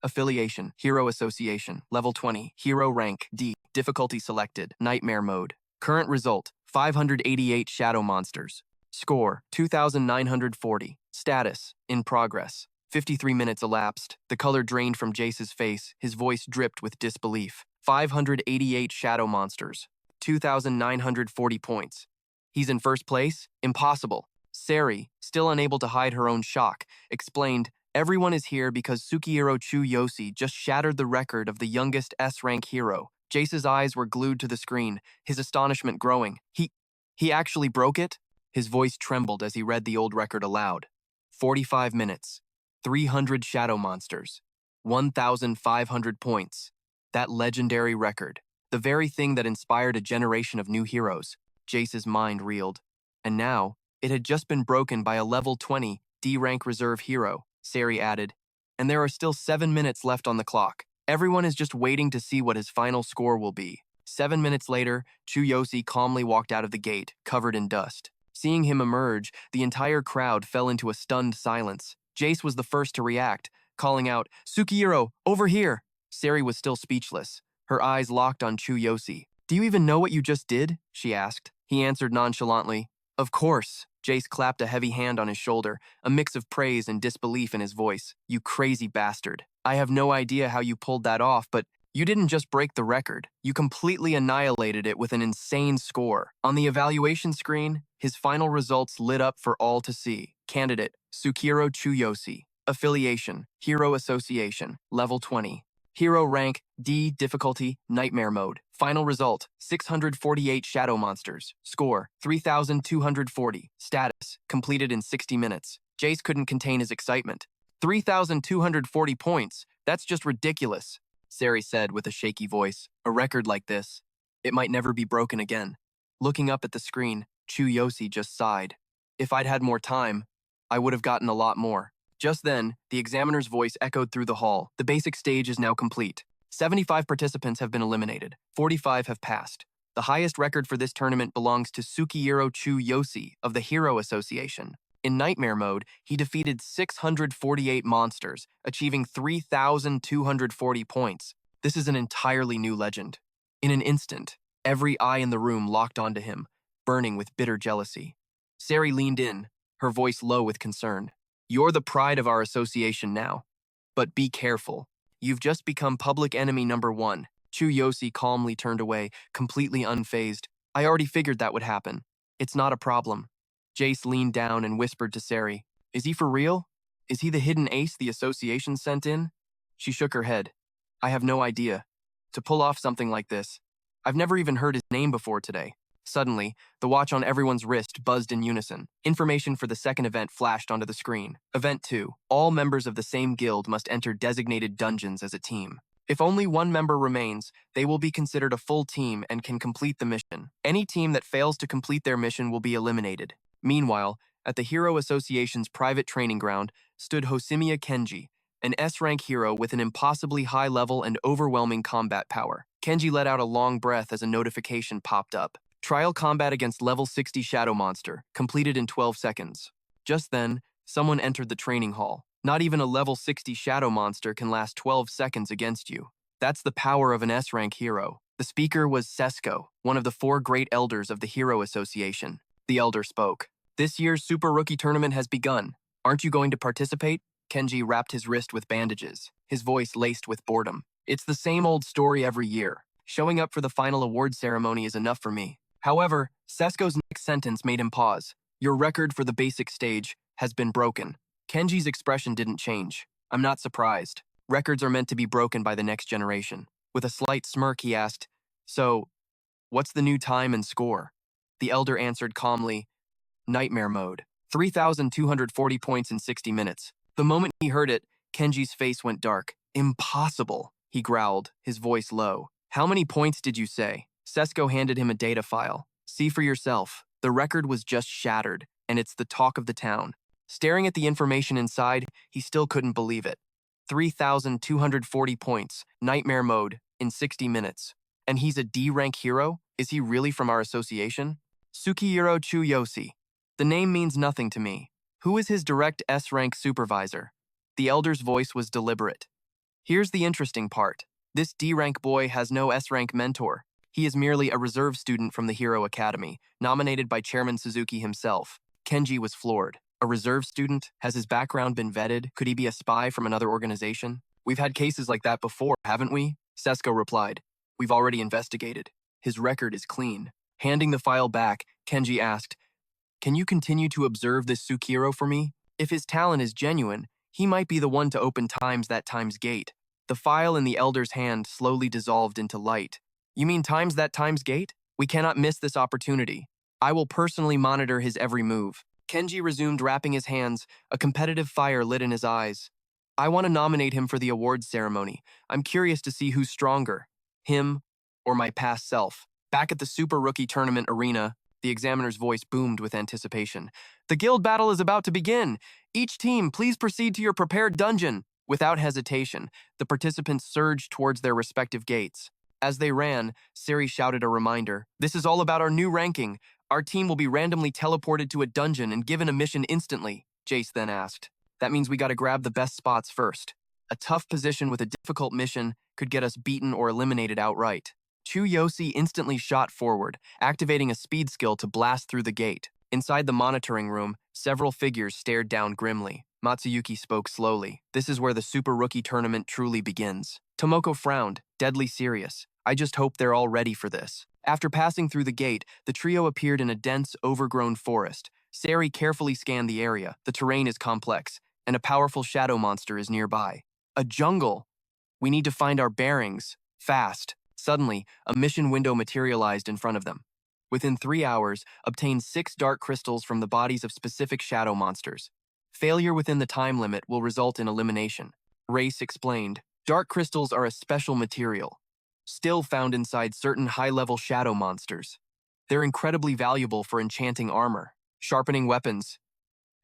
Affiliation, Hero Association, Level 20, Hero Rank, D, Difficulty Selected, Nightmare Mode. Current result, 588 Shadow Monsters. Score, 2,940. Status, in progress. 53 minutes elapsed. The color drained from Jace's face, his voice dripped with disbelief. 588 Shadow Monsters. 2,940 points. He's in first place? Impossible. Sari, still unable to hide her own shock, explained, "Everyone is here because Sukihiro Chu Yosi just shattered the record of the youngest S-rank hero." Jace's eyes were glued to the screen, his astonishment growing. He actually broke it?" His voice trembled as he read the old record aloud. 45 minutes, 300 shadow monsters, 1,500 points. That legendary record, the very thing that inspired a generation of new heroes. Jace's mind reeled. And now, it had just been broken by a level 20 D-rank reserve hero, Sari added. And there are still 7 minutes left on the clock. Everyone is just waiting to see what his final score will be. 7 minutes later, Chu Yosi calmly walked out of the gate, covered in dust. Seeing him emerge, the entire crowd fell into a stunned silence. Jace was the first to react, calling out, "Sukihiro, over here!" Sari was still speechless, her eyes locked on Chu Yosi. "Do you even know what you just did?" she asked. He answered nonchalantly, "Of course." Jace clapped a heavy hand on his shoulder, a mix of praise and disbelief in his voice. "You crazy bastard. I have no idea how you pulled that off, but you didn't just break the record. You completely annihilated it with an insane score." On the evaluation screen, his final results lit up for all to see. Candidate, Sukihiro Chu Yosi. Affiliation, Hero Association, Level 20. Hero Rank, D, Difficulty, Nightmare Mode. Final result, 648 Shadow Monsters. Score, 3,240. Status, completed in 60 minutes. Jace couldn't contain his excitement. 3,240 points? That's just ridiculous, Sari said with a shaky voice. A record like this, it might never be broken again. Looking up at the screen, Chu Yosi just sighed. "If I'd had more time, I would have gotten a lot more." Just then, the examiner's voice echoed through the hall. "The basic stage is now complete. 75 participants have been eliminated. 45 have passed. The highest record for this tournament belongs to Sukihiro Chu Yosi of the Hero Association. In Nightmare Mode, he defeated 648 monsters, achieving 3,240 points. This is an entirely new legend." In an instant, every eye in the room locked onto him, burning with bitter jealousy. Sari leaned in, her voice low with concern. "You're the pride of our association now. But be careful. You've just become public enemy number 1. Chu Yosi calmly turned away, completely unfazed. "I already figured that would happen. It's not a problem." Jace leaned down and whispered to Sari, "Is he for real? Is he the hidden ace the association sent in?" She shook her head. "I have no idea. To pull off something like this, I've never even heard his name before today." Suddenly, the watch on everyone's wrist buzzed in unison. Information for the second event flashed onto the screen. Event 2. All members of the same guild must enter designated dungeons as a team. If only one member remains, they will be considered a full team and can complete the mission. Any team that fails to complete their mission will be eliminated. Meanwhile, At the Hero Association's private training ground stood Hosimiya Kenji, an S-rank hero with an impossibly high level and overwhelming combat power. Kenji let out a long breath as a notification popped up. Trial combat against level 60 Shadow Monster, completed in 12 seconds. Just then, someone entered the training hall. Not even a level 60 Shadow Monster can last 12 seconds against you. That's the power of an S-rank hero. The speaker was Sesko, one of the 4 great elders of the Hero Association. The elder spoke. This year's Super Rookie Tournament has begun. Aren't you going to participate? Kenji wrapped his wrist with bandages, his voice laced with boredom. It's the same old story every year. Showing up for the final award ceremony is enough for me. However, Sesko's next sentence made him pause. Your record for the basic stage has been broken. Kenji's expression didn't change. I'm not surprised. Records are meant to be broken by the next generation. With a slight smirk, he asked, So, what's the new time and score? The elder answered calmly, Nightmare mode. 3,240 points in 60 minutes. The moment he heard it, Kenji's face went dark. Impossible, he growled, his voice low. How many points did you say? Sesko handed him a data file. See for yourself. The record was just shattered, and it's the talk of the town. Staring at the information inside, he still couldn't believe it. 3,240 points, Nightmare mode, in 60 minutes. And he's a D-rank hero? Is he really from our association? Tsukihiro Chu Yosi. The name means nothing to me. Who is his direct S-rank supervisor? The elder's voice was deliberate. Here's the interesting part. This D-rank boy has no S-rank mentor. He is merely a reserve student from the Hero Academy, nominated by Chairman Suzuki himself. Kenji was floored. A reserve student? Has his background been vetted? Could he be a spy from another organization? We've had cases like that before, haven't we? Sesko replied. We've already investigated. His record is clean. Handing the file back, Kenji asked, Can you continue to observe this Tsukihiro for me? If his talent is genuine, he might be the one to open that time's gate. The file in the elder's hand slowly dissolved into light. You mean that time's gate? We cannot miss this opportunity. I will personally monitor his every move. Kenji resumed wrapping his hands, a competitive fire lit in his eyes. I want to nominate him for the awards ceremony. I'm curious to see who's stronger, him or my past self. Back at the Super Rookie Tournament arena, the examiner's voice boomed with anticipation. The guild battle is about to begin. Each team, please proceed to your prepared dungeon. Without hesitation, the participants surged towards their respective gates. As they ran, Siri shouted a reminder. This is all about our new ranking. Our team will be randomly teleported to a dungeon and given a mission instantly, Jace then asked. That means we gotta grab the best spots first. A tough position with a difficult mission could get us beaten or eliminated outright. Chu Yosi instantly shot forward, activating a speed skill to blast through the gate. Inside the monitoring room, several figures stared down grimly. Matsuyuki spoke slowly. This is where the Super Rookie Tournament truly begins. Tomoko frowned, deadly serious. I just hope they're all ready for this. After passing through the gate, the trio appeared in a dense, overgrown forest. Sari carefully scanned the area. The terrain is complex, and a powerful shadow monster is nearby. A jungle! We need to find our bearings. Fast. Suddenly, a mission window materialized in front of them. Within 3 hours, obtain 6 dark crystals from the bodies of specific shadow monsters. Failure within the time limit will result in elimination. Race explained. Dark crystals are a special material, still found inside certain high-level shadow monsters. They're incredibly valuable for enchanting armor, sharpening weapons,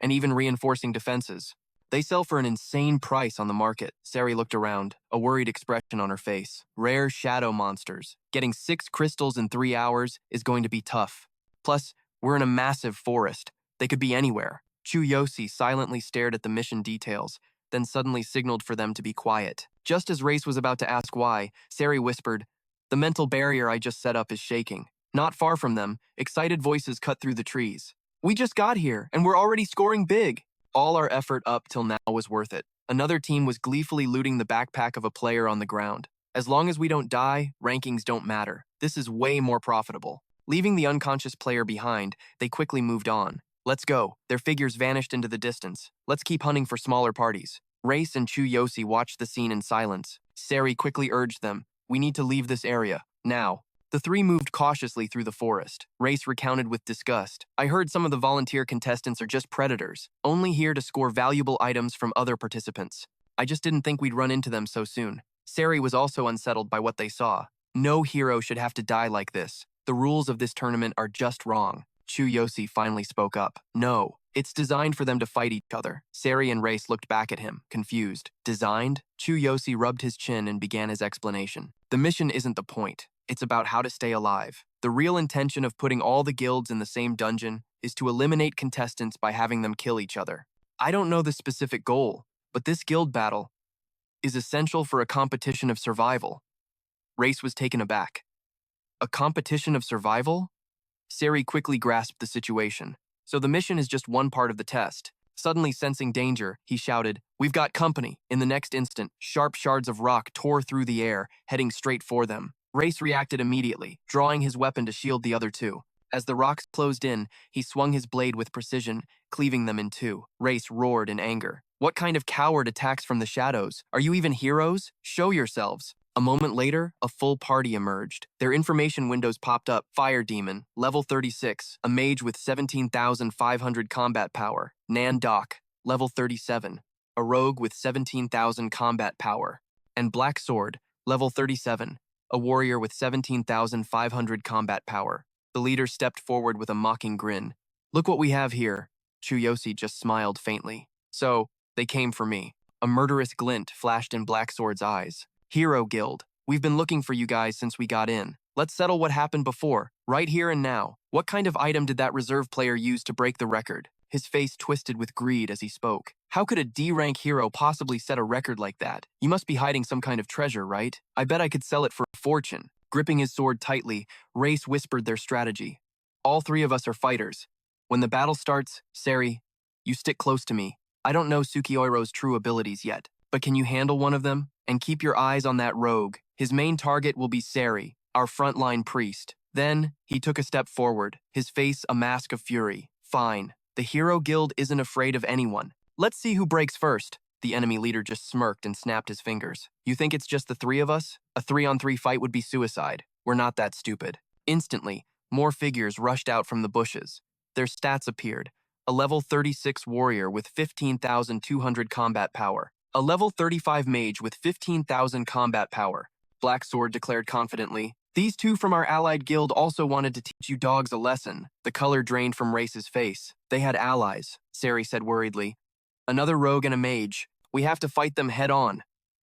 and even reinforcing defenses. They sell for an insane price on the market. Sari looked around, a worried expression on her face. Rare shadow monsters. Getting 6 crystals in 3 hours is going to be tough. Plus, we're in a massive forest. They could be anywhere. Chu Yosi silently stared at the mission details, then suddenly signaled for them to be quiet. Just as Race was about to ask why, Sari whispered, The mental barrier I just set up is shaking. Not far from them, excited voices cut through the trees. We just got here, and we're already scoring big. All our effort up till now was worth it. Another team was gleefully looting the backpack of a player on the ground. As long as we don't die, rankings don't matter. This is way more profitable. Leaving the unconscious player behind, they quickly moved on. Let's go. Their figures vanished into the distance. Let's keep hunting for smaller parties. Race and Chu Yosi watched the scene in silence. Sari quickly urged them, We need to leave this area, now. The 3 moved cautiously through the forest. Race recounted with disgust. I heard some of the volunteer contestants are just predators, only here to score valuable items from other participants. I just didn't think we'd run into them so soon. Sari was also unsettled by what they saw. No hero should have to die like this. The rules of this tournament are just wrong. Chu Yosi finally spoke up. No, It's designed for them to fight each other. Sari and Race looked back at him, confused. Designed? Chu Yosi rubbed his chin and began his explanation. The mission isn't the point. It's about how to stay alive. The real intention of putting all the guilds in the same dungeon is to eliminate contestants by having them kill each other. I don't know the specific goal, but this guild battle is essential for a competition of survival. Race was taken aback. A competition of survival? Sari quickly grasped the situation. So the mission is just one part of the test. Suddenly sensing danger, he shouted, "We've got company." In the next instant, sharp shards of rock tore through the air, heading straight for them. Race reacted immediately, drawing his weapon to shield the other two. As the rocks closed in, he swung his blade with precision, cleaving them in two. Race roared in anger. "What kind of coward attacks from the shadows? Are you even heroes? Show yourselves." A moment later, a full party emerged. Their information windows popped up. Fire Demon, level 36, a mage with 17,500 combat power. Nan Doc, level 37, a rogue with 17,000 combat power. And Black Sword, level 37, a warrior with 17,500 combat power. The leader stepped forward with a mocking grin. "Look what we have here." Chu Yosi just smiled faintly. "So, they came for me." A murderous glint flashed in Black Sword's eyes. "Hero Guild, we've been looking for you guys since we got in. Let's settle what happened before, right here and now. What kind of item did that reserve player use to break the record?" His face twisted with greed as he spoke. "How could a D-rank hero possibly set a record like that? You must be hiding some kind of treasure, right? I bet I could sell it for a fortune." Gripping his sword tightly, Race whispered their strategy. "All three of us are fighters. When the battle starts, Sari, you stick close to me. I don't know Sukioiro's true abilities yet, but can you handle one of them? And keep your eyes on that rogue. His main target will be Sari, our frontline priest." Then, he took a step forward, his face a mask of fury. "Fine. The Hero Guild isn't afraid of anyone. Let's see who breaks first." The enemy leader just smirked and snapped his fingers. "You think it's just the three of us? A 3-on-3 fight would be suicide. We're not that stupid." Instantly, more figures rushed out from the bushes. Their stats appeared. A level 36 warrior with 15,200 combat power. A level 35 mage with 15,000 combat power. Black Sword declared confidently, "These two from our allied guild also wanted to teach you dogs a lesson." The color drained from Race's face. "They had allies," Sari said worriedly. "Another rogue and a mage. We have to fight them head on.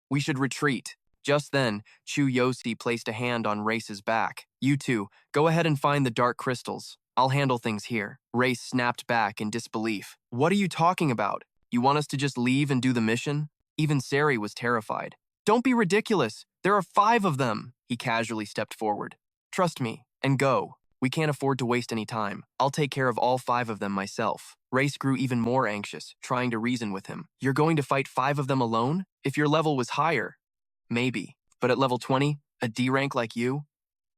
We should retreat." Just then, Chu Yosi placed a hand on Race's back. "You two, go ahead and find the dark crystals. I'll handle things here." Race snapped back in disbelief. "What are you talking about? You want us to just leave and do the mission?" Even Sari was terrified. "Don't be ridiculous. There are 5 of them." He casually stepped forward. "Trust me, and go. We can't afford to waste any time. I'll take care of all 5 of them myself." Race grew even more anxious, trying to reason with him. "You're going to fight 5 of them alone? If your level was higher, maybe. But at level 20, a D rank like you?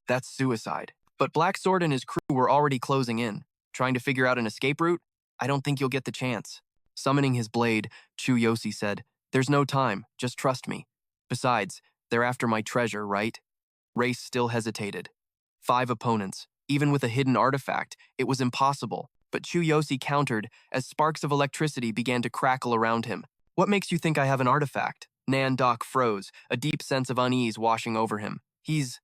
That's suicide." But Black Sword and his crew were already closing in. "Trying to figure out an escape route? I don't think you'll get the chance." Summoning his blade, Chu Yosi said, "There's no time, just trust me. Besides, they're after my treasure, right?" Race still hesitated. 5 opponents. Even with a hidden artifact, it was impossible. But Chu Yosi countered as sparks of electricity began to crackle around him. "What makes you think I have an artifact?" Nan Doc froze, a deep sense of unease washing over him. "He's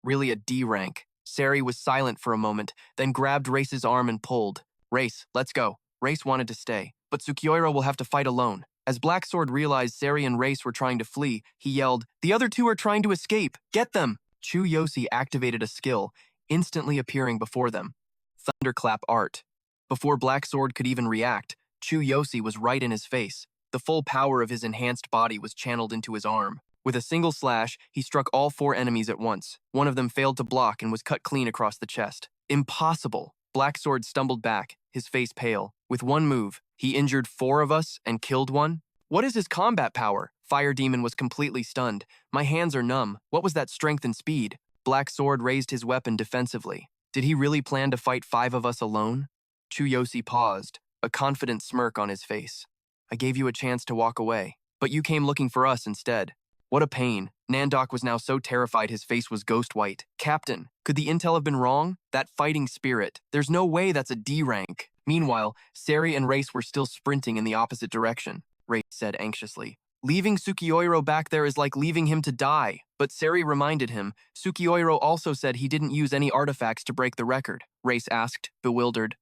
really a D rank." Sari was silent for a moment, then grabbed Race's arm and pulled. "Race, let's go." Race wanted to stay, but Sukioiro will have to fight alone. As Black Sword realized Sari and Race were trying to flee, he yelled, "The other two are trying to escape! Get them!" Chu Yosi activated a skill, instantly appearing before them. Thunderclap Art. Before Black Sword could even react, Chu Yosi was right in his face. The full power of his enhanced body was channeled into his arm. With a single slash, he struck all 4 enemies at once. One of them failed to block and was cut clean across the chest. Impossible! Black Sword stumbled back, his face pale. With one move, he injured 4 of us and killed one? What is his combat power? Fire Demon was completely stunned. "My hands are numb. What was that strength and speed?" Black Sword raised his weapon defensively. "Did he really plan to fight 5 of us alone?" Chu Yosi paused, a confident smirk on his face. "I gave you a chance to walk away, but you came looking for us instead. What a pain." Nandok was now so terrified his face was ghost white. "Captain, could the intel have been wrong? That fighting spirit. There's no way that's a D rank." Meanwhile, Sari and Race were still sprinting in the opposite direction. Race said anxiously, "Leaving Sukioiro back there is like leaving him to die." But Sari reminded him, Sukioiro also said he didn't use any artifacts to break the record. Race asked, bewildered,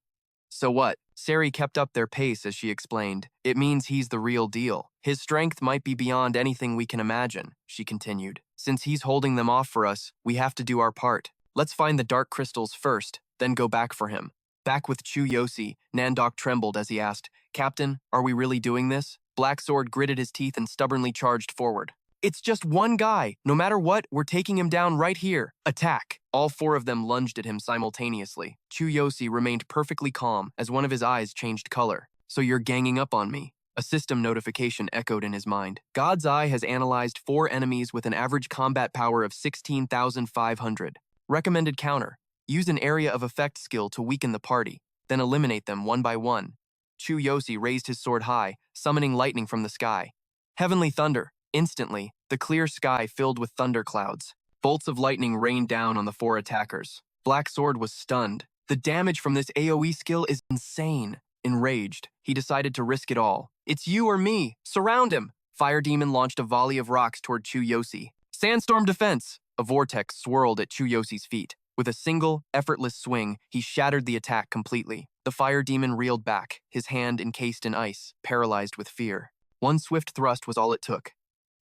"So what? Sari kept up their pace as she explained. It means he's the real deal. His strength might be beyond anything we can imagine, she continued. Since he's holding them off for us, we have to do our part. Let's find the dark crystals first, then go back for him. Back with Chu Yosi, Nandok trembled as he asked, Captain, are we really doing this? Black Sword gritted his teeth and stubbornly charged forward. It's just one guy. No matter what, we're taking him down right here. Attack! All four of them lunged at him simultaneously. Chu Yosi remained perfectly calm as one of his eyes changed color. So you're ganging up on me. A system notification echoed in his mind. God's Eye has analyzed 4 enemies with an average combat power of 16,500. Recommended counter. Use an area of effect skill to weaken the party, then eliminate them one by one. Chu Yosi raised his sword high, summoning lightning from the sky. Heavenly thunder. Instantly, the clear sky filled with thunder clouds. Bolts of lightning rained down on the 4 attackers. Black Sword was stunned. The damage from this AoE skill is insane. Enraged, he decided to risk it all. It's you or me. Surround him. Fire Demon launched a volley of rocks toward Chu Yosi. Sandstorm defense. A vortex swirled at Chu Yosi's feet. With a single, effortless swing, he shattered the attack completely. The Fire Demon reeled back, his hand encased in ice, paralyzed with fear. One swift thrust was all it took.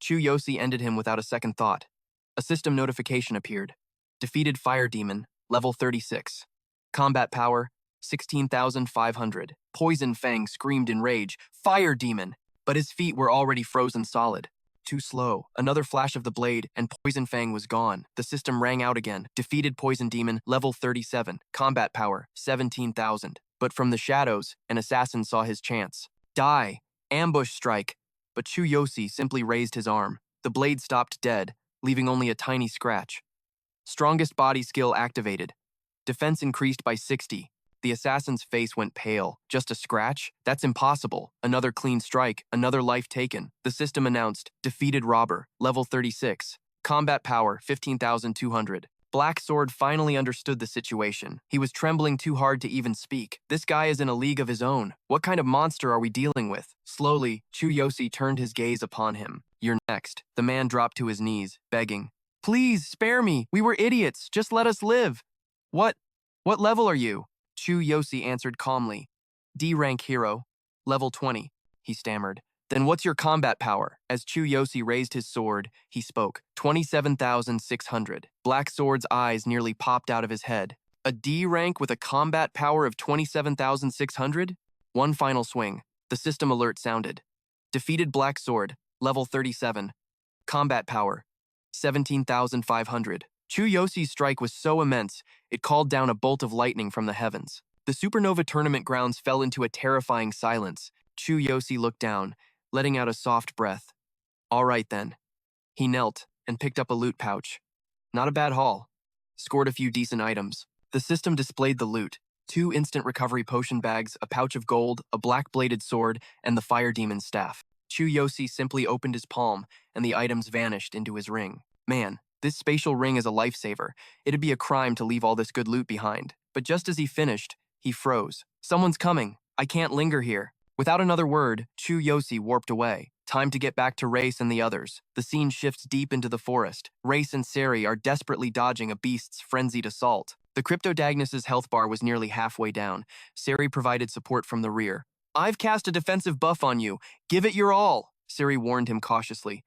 Chu Yosi ended him without a second thought. A system notification appeared. Defeated Fire Demon, level 36. Combat power, 16,500. Poison Fang screamed in rage, Fire Demon! But his feet were already frozen solid. Too slow. Another flash of the blade, and Poison Fang was gone. The system rang out again. Defeated Poison Demon, level 37. Combat power, 17,000. But from the shadows, an assassin saw his chance. Die! Ambush strike! But Chu Yosi simply raised his arm. The blade stopped dead, leaving only a tiny scratch. Strongest body skill activated. Defense increased by 60. The assassin's face went pale. Just a scratch? That's impossible. Another clean strike, another life taken. The system announced, defeated robber, level 36. Combat power, 15,200. Black Sword finally understood the situation. He was trembling too hard to even speak. This guy is in a league of his own. What kind of monster are we dealing with? Slowly, Chu Yosi turned his gaze upon him. You're next. The man dropped to his knees, begging. Please, spare me. We were idiots. Just let us live. What level are you? Chu Yosi answered calmly. D-rank hero. Level 20, he stammered. Then what's your combat power? As Chu Yosi raised his sword, he spoke. 27,600. Black Sword's eyes nearly popped out of his head. A D rank with a combat power of 27,600? One final swing. The system alert sounded. Defeated Black Sword, level 37. Combat power, 17,500. Chu Yosi's strike was so immense, it called down a bolt of lightning from the heavens. The Supernova tournament grounds fell into a terrifying silence. Chu Yosi looked down, letting out a soft breath. All right then. He knelt and picked up a loot pouch. Not a bad haul. Scored a few decent items. The system displayed the loot. 2 instant recovery potion bags, a pouch of gold, a black-bladed sword, and the Fire Demon's staff. Chu Yosi simply opened his palm, and the items vanished into his ring. Man, this spatial ring is a lifesaver. It'd be a crime to leave all this good loot behind. But just as he finished, he froze. Someone's coming. I can't linger here. Without another word, Chu Yosi warped away. Time to get back to Race and the others. The scene shifts deep into the forest. Race and Sari are desperately dodging a beast's frenzied assault. The Cryptodagnus's health bar was nearly halfway down. Sari provided support from the rear. I've cast a defensive buff on you. Give it your all, Sari warned him cautiously.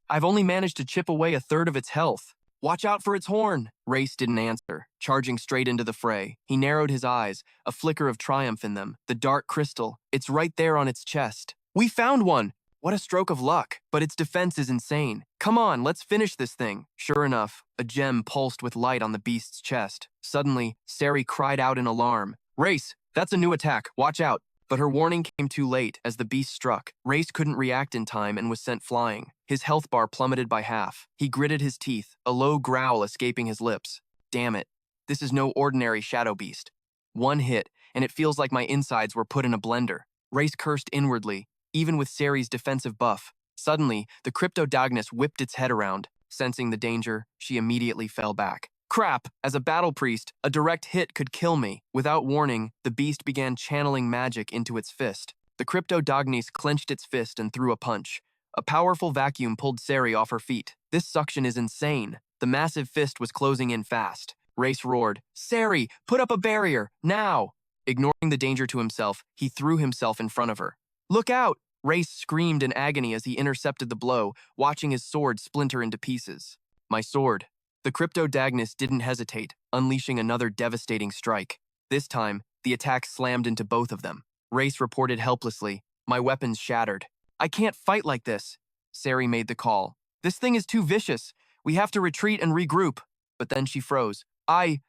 I've only managed to chip away a third of its health. Watch out for its horn. Race didn't answer, charging straight into the fray. He narrowed his eyes, a flicker of triumph in them. The dark crystal, it's right there on its chest. We found one! What a stroke of luck, but its defense is insane. Come on, let's finish this thing. Sure enough, a gem pulsed with light on the beast's chest. Suddenly, Sari cried out in alarm. Race, that's a new attack, watch out. But her warning came too late as the beast struck. Race couldn't react in time and was sent flying. His health bar plummeted by half. He gritted his teeth, a low growl escaping his lips. Damn it, this is no ordinary shadow beast. One hit, and it feels like my insides were put in a blender. Race cursed inwardly, even with Sari's defensive buff. Suddenly, the Cryptodagnus whipped its head around. Sensing the danger, she immediately fell back. Crap! As a battle priest, a direct hit could kill me. Without warning, the beast began channeling magic into its fist. The Cryptodagnus clenched its fist and threw a punch. A powerful vacuum pulled Sari off her feet. This suction is insane. The massive fist was closing in fast. Race roared, Sari, put up a barrier, now! Ignoring the danger to himself, he threw himself in front of her. "Look out!" Race screamed in agony as he intercepted the blow, watching his sword splinter into pieces. "My sword." The Cryptodagnus didn't hesitate, unleashing another devastating strike. This time, the attack slammed into both of them. Race reported helplessly, "My weapon's shattered." "I can't fight like this." Sari made the call. "This thing is too vicious. We have to retreat and regroup." But then she froze. I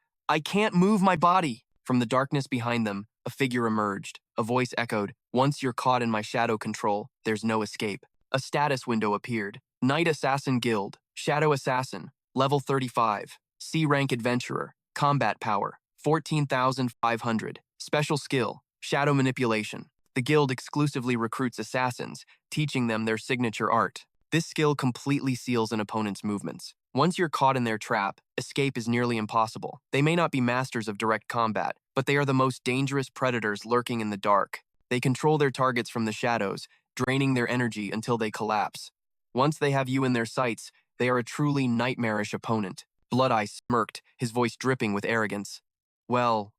can't move my body." From the darkness behind them, a figure emerged. A voice echoed, "Once you're caught in my shadow control, there's no escape." A status window appeared. Night Assassin Guild, Shadow Assassin, Level 35, C-Rank Adventurer, Combat Power, 14,500, Special Skill, Shadow Manipulation. The guild exclusively recruits assassins, teaching them their signature art. This skill completely seals an opponent's movements. Once you're caught in their trap, escape is nearly impossible. They may not be masters of direct combat, but they are the most dangerous predators lurking in the dark. They control their targets from the shadows, draining their energy until they collapse. Once they have you in their sights, they are a truly nightmarish opponent. Blood-Eye smirked, his voice dripping with arrogance. Well,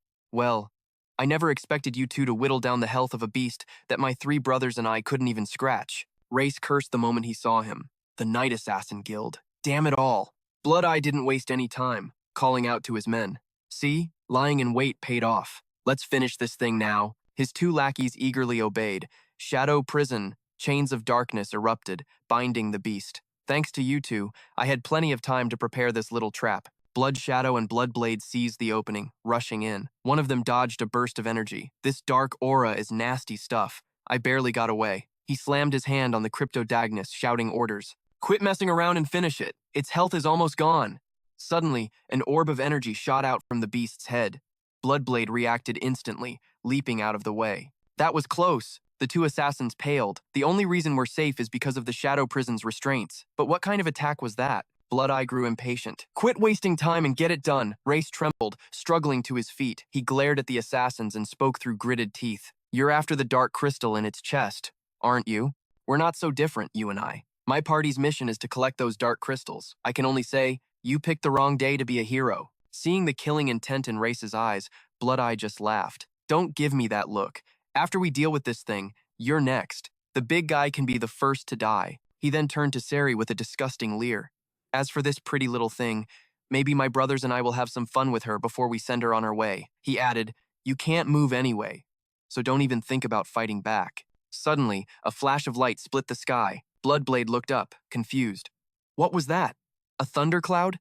I never expected you two to whittle down the health of a beast that my 3 brothers and I couldn't even scratch." Race cursed the moment he saw him. The Night Assassin Guild. Damn it all. Blood-Eye didn't waste any time, calling out to his men. "See? Lying in wait paid off. Let's finish this thing now." His 2 lackeys eagerly obeyed. Shadow Prison, chains of darkness erupted, binding the beast. "Thanks to you two, I had plenty of time to prepare this little trap." Blood Shadow and Bloodblade seized the opening, rushing in. One of them dodged a burst of energy. "This dark aura is nasty stuff. I barely got away." He slammed his hand on the Cryptodagnus, shouting orders. "Quit messing around and finish it. Its health is almost gone." Suddenly, an orb of energy shot out from the beast's head. Bloodblade reacted instantly, leaping out of the way. "That was close." The 2 assassins paled. "The only reason we're safe is because of the Shadow Prison's restraints." "But what kind of attack was that?" Blood-Eye grew impatient. "Quit wasting time and get it done." Race trembled, struggling to his feet. He glared at the assassins and spoke through gritted teeth. "You're after the dark crystal in its chest, aren't you? We're not so different, you and I. My party's mission is to collect those dark crystals. I can only say, you picked the wrong day to be a hero." Seeing the killing intent in Race's eyes, Blood-Eye just laughed. "Don't give me that look. After we deal with this thing, you're next. The big guy can be the first to die." He then turned to Sari with a disgusting leer. "As for this pretty little thing, maybe my brothers and I will have some fun with her before we send her on her way." He added, "You can't move anyway, so don't even think about fighting back." Suddenly, a flash of light split the sky. Bloodblade looked up, confused. "What was that? A thundercloud?"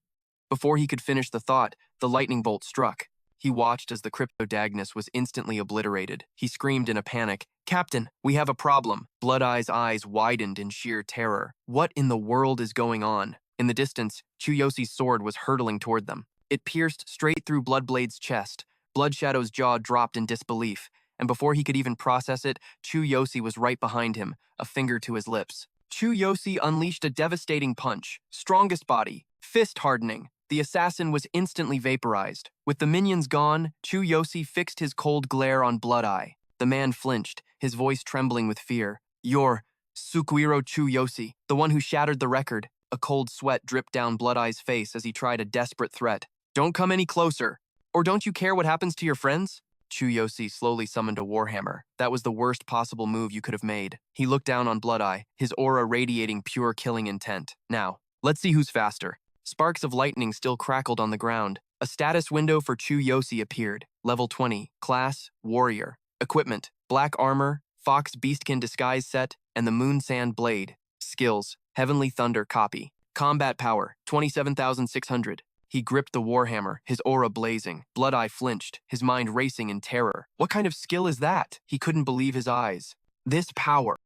Before he could finish the thought, the lightning bolt struck. He watched as the Cryptodagnus was instantly obliterated. He screamed in a panic, "Captain, we have a problem." Blood-Eye's eyes widened in sheer terror. What in the world is going on? In the distance, Chu Yosi's sword was hurtling toward them. It pierced straight through Bloodblade's chest. Blood Shadow's jaw dropped in disbelief, and before he could even process it, Chu Yosi was right behind him, a finger to his lips. Chu Yosi unleashed a devastating punch. Strongest body, fist hardening. The assassin was instantly vaporized. With the minions gone, Chu Yosi fixed his cold glare on Blood-Eye. The man flinched, his voice trembling with fear. "You're Sukuiro Chu Yosi, the one who shattered the record." A cold sweat dripped down Blood-Eye's face as he tried a desperate threat. "Don't come any closer. Or don't you care what happens to your friends?" Chu Yosi slowly summoned a warhammer. That was the worst possible move you could have made. He looked down on Blood-Eye, his aura radiating pure killing intent. "Now, let's see who's faster." Sparks of lightning still crackled on the ground. A status window for Chu Yosi appeared. Level 20. Class, Warrior. Equipment, Black Armor, Fox Beastkin Disguise Set, and the Moon Sand Blade. Skills, Heavenly Thunder Copy. Combat Power, 27,600. He gripped the warhammer, his aura blazing. Blood-Eye flinched, his mind racing in terror. What kind of skill is that? He couldn't believe his eyes. This power.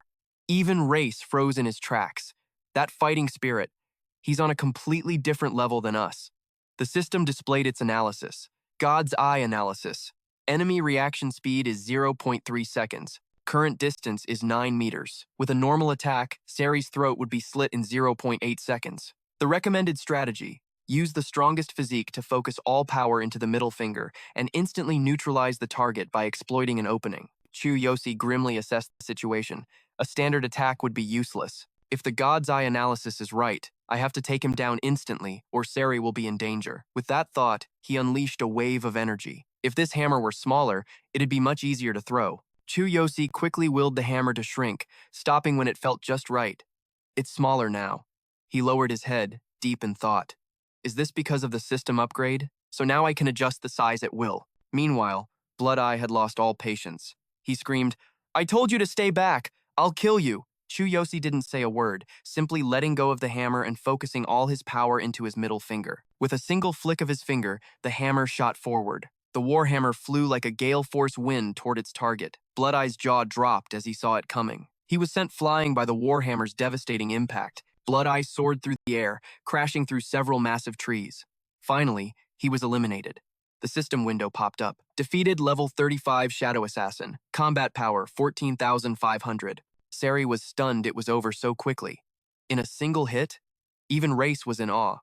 Even Race froze in his tracks. That fighting spirit. He's on a completely different level than us. The system displayed its analysis. God's Eye analysis. Enemy reaction speed is 0.3 seconds. Current distance is 9 meters. With a normal attack, Sari's throat would be slit in 0.8 seconds. The recommended strategy: use the strongest physique to focus all power into the middle finger and instantly neutralize the target by exploiting an opening. Chu Yosi grimly assessed the situation. A standard attack would be useless. If the God's Eye analysis is right, I have to take him down instantly, or Sari will be in danger. With that thought, he unleashed a wave of energy. If this hammer were smaller, it'd be much easier to throw. Chu Yosi quickly willed the hammer to shrink, stopping when it felt just right. It's smaller now. He lowered his head, deep in thought. Is this because of the system upgrade? So now I can adjust the size at will. Meanwhile, Blood Eye had lost all patience. He screamed, I told you to stay back! I'll kill you! Chu Yosi didn't say a word, simply letting go of the hammer and focusing all his power into his middle finger. With a single flick of his finger, the hammer shot forward. The warhammer flew like a gale-force wind toward its target. Blood Eye's jaw dropped as he saw it coming. He was sent flying by the warhammer's devastating impact. Blood Eye soared through the air, crashing through several massive trees. Finally, he was eliminated. The system window popped up. Defeated level 35 Shadow Assassin. Combat power 14,500. Sari was stunned it was over so quickly. In a single hit? Even Race was in awe.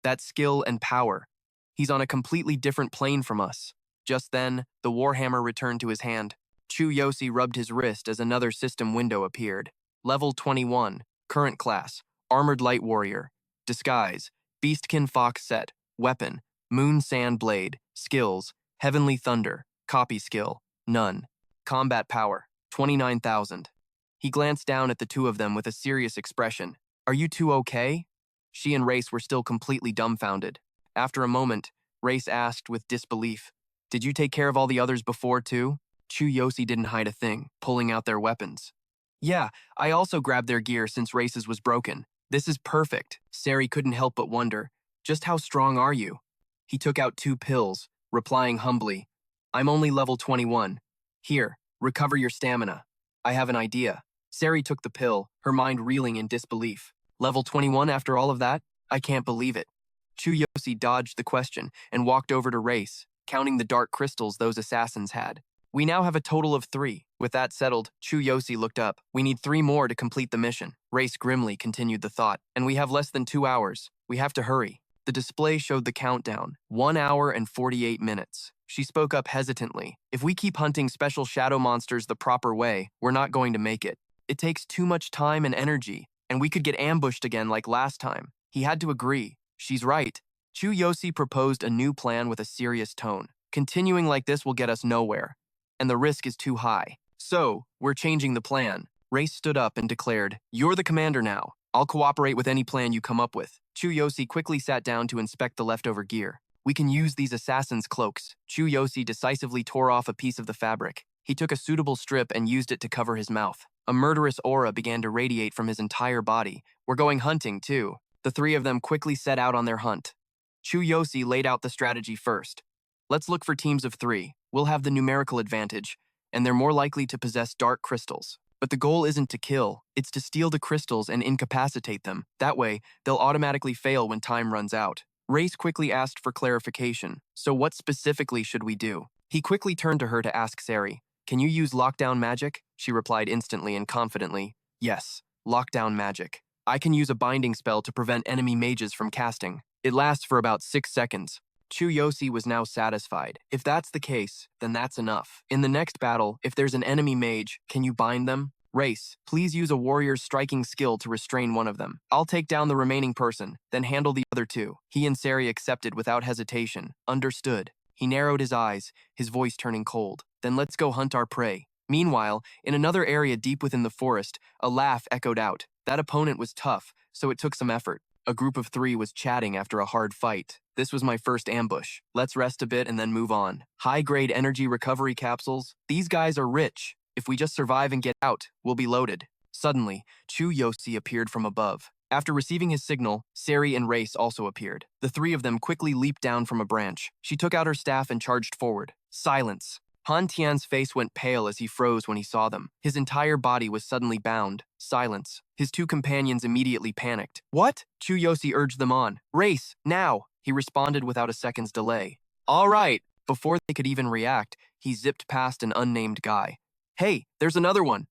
That skill and power. He's on a completely different plane from us. Just then, the warhammer returned to his hand. Chu Yosi rubbed his wrist as another system window appeared. Level 21. Current class. Armored Light Warrior. Disguise. Beastkin Fox Set. Weapon. Moon Sand Blade. Skills. Heavenly Thunder. Copy skill. None. Combat power. 29,000. He glanced down at the two of them with a serious expression. Are you two okay? She and Race were still completely dumbfounded. After a moment, Race asked with disbelief, Did you take care of all the others before too? Chu Yosi didn't hide a thing, pulling out their weapons. Yeah, I also grabbed their gear since Race's was broken. This is perfect. Sari couldn't help but wonder, just how strong are you? He took out 2 pills, replying humbly, I'm only level 21. Here, recover your stamina. I have an idea. Sari took the pill, her mind reeling in disbelief. Level 21 after all of that? I can't believe it. Chu Yosi dodged the question and walked over to Race, counting the dark crystals those assassins had. We now have a total of 3. With that settled, Chu Yosi looked up. We need 3 more to complete the mission. Race grimly continued the thought. And we have less than 2 hours. We have to hurry. The display showed the countdown. 1 hour and 48 minutes. She spoke up hesitantly. If we keep hunting special shadow monsters the proper way, we're not going to make it. It takes too much time and energy, and we could get ambushed again like last time. He had to agree. She's right. Chu Yosi proposed a new plan with a serious tone. Continuing like this will get us nowhere, and the risk is too high. So, we're changing the plan. Race stood up and declared, You're the commander now. I'll cooperate with any plan you come up with. Chu Yosi quickly sat down to inspect the leftover gear. We can use these assassins' cloaks. Chu Yosi decisively tore off a piece of the fabric. He took a suitable strip and used it to cover his mouth. A murderous aura began to radiate from his entire body. We're going hunting, too. The 3 of them quickly set out on their hunt. Chu Yosi laid out the strategy first. Let's look for teams of 3. We'll have the numerical advantage, and they're more likely to possess dark crystals. But the goal isn't to kill, it's to steal the crystals and incapacitate them. That way, they'll automatically fail when time runs out. Race quickly asked for clarification. So what specifically should we do? He quickly turned to her to ask Sari, Can you use lockdown magic? She replied instantly and confidently, Yes, lockdown magic. I can use a binding spell to prevent enemy mages from casting. It lasts for about 6 seconds. Chu Yosi was now satisfied. If that's the case, then that's enough. In the next battle, if there's an enemy mage, can you bind them? Race, please use a warrior's striking skill to restrain one of them. I'll take down the remaining person, then handle the other 2. He and Sari accepted without hesitation. Understood. He narrowed his eyes, his voice turning cold. Then let's go hunt our prey. Meanwhile, in another area deep within the forest, a laugh echoed out. That opponent was tough, so it took some effort. A group of 3 was chatting after a hard fight. This was my first ambush. Let's rest a bit and then move on. High-grade energy recovery capsules. These guys are rich. If we just survive and get out, we'll be loaded. Suddenly, Chu Yosi appeared from above. After receiving his signal, Sari and Race also appeared. The 3 of them quickly leaped down from a branch. She took out her staff and charged forward. Silence. Han Tian's face went pale as he froze when he saw them. His entire body was suddenly bound. Silence. His 2 companions immediately panicked. What? Chu Yosi urged them on. Race, now! He responded without a second's delay. All right. Before they could even react, he zipped past an unnamed guy. Hey, there's another one!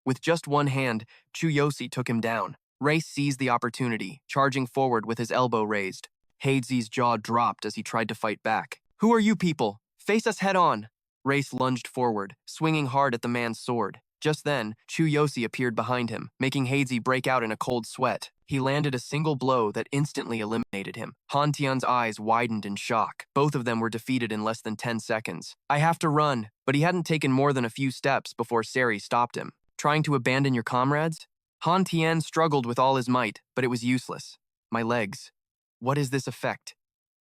With just one hand, Chu Yosi took him down. Race seized the opportunity, charging forward with his elbow raised. Hadezi's jaw dropped as he tried to fight back. Who are you people? Face us head on! Race lunged forward, swinging hard at the man's sword. Just then, Chu Yosi appeared behind him, making Hadesy break out in a cold sweat. He landed a single blow that instantly eliminated him. Han Tian's eyes widened in shock. Both of them were defeated in less than 10 seconds. I have to run, but he hadn't taken more than a few steps before Seri stopped him. Trying to abandon your comrades? Han Tian struggled with all his might, but it was useless. My legs. What is this effect?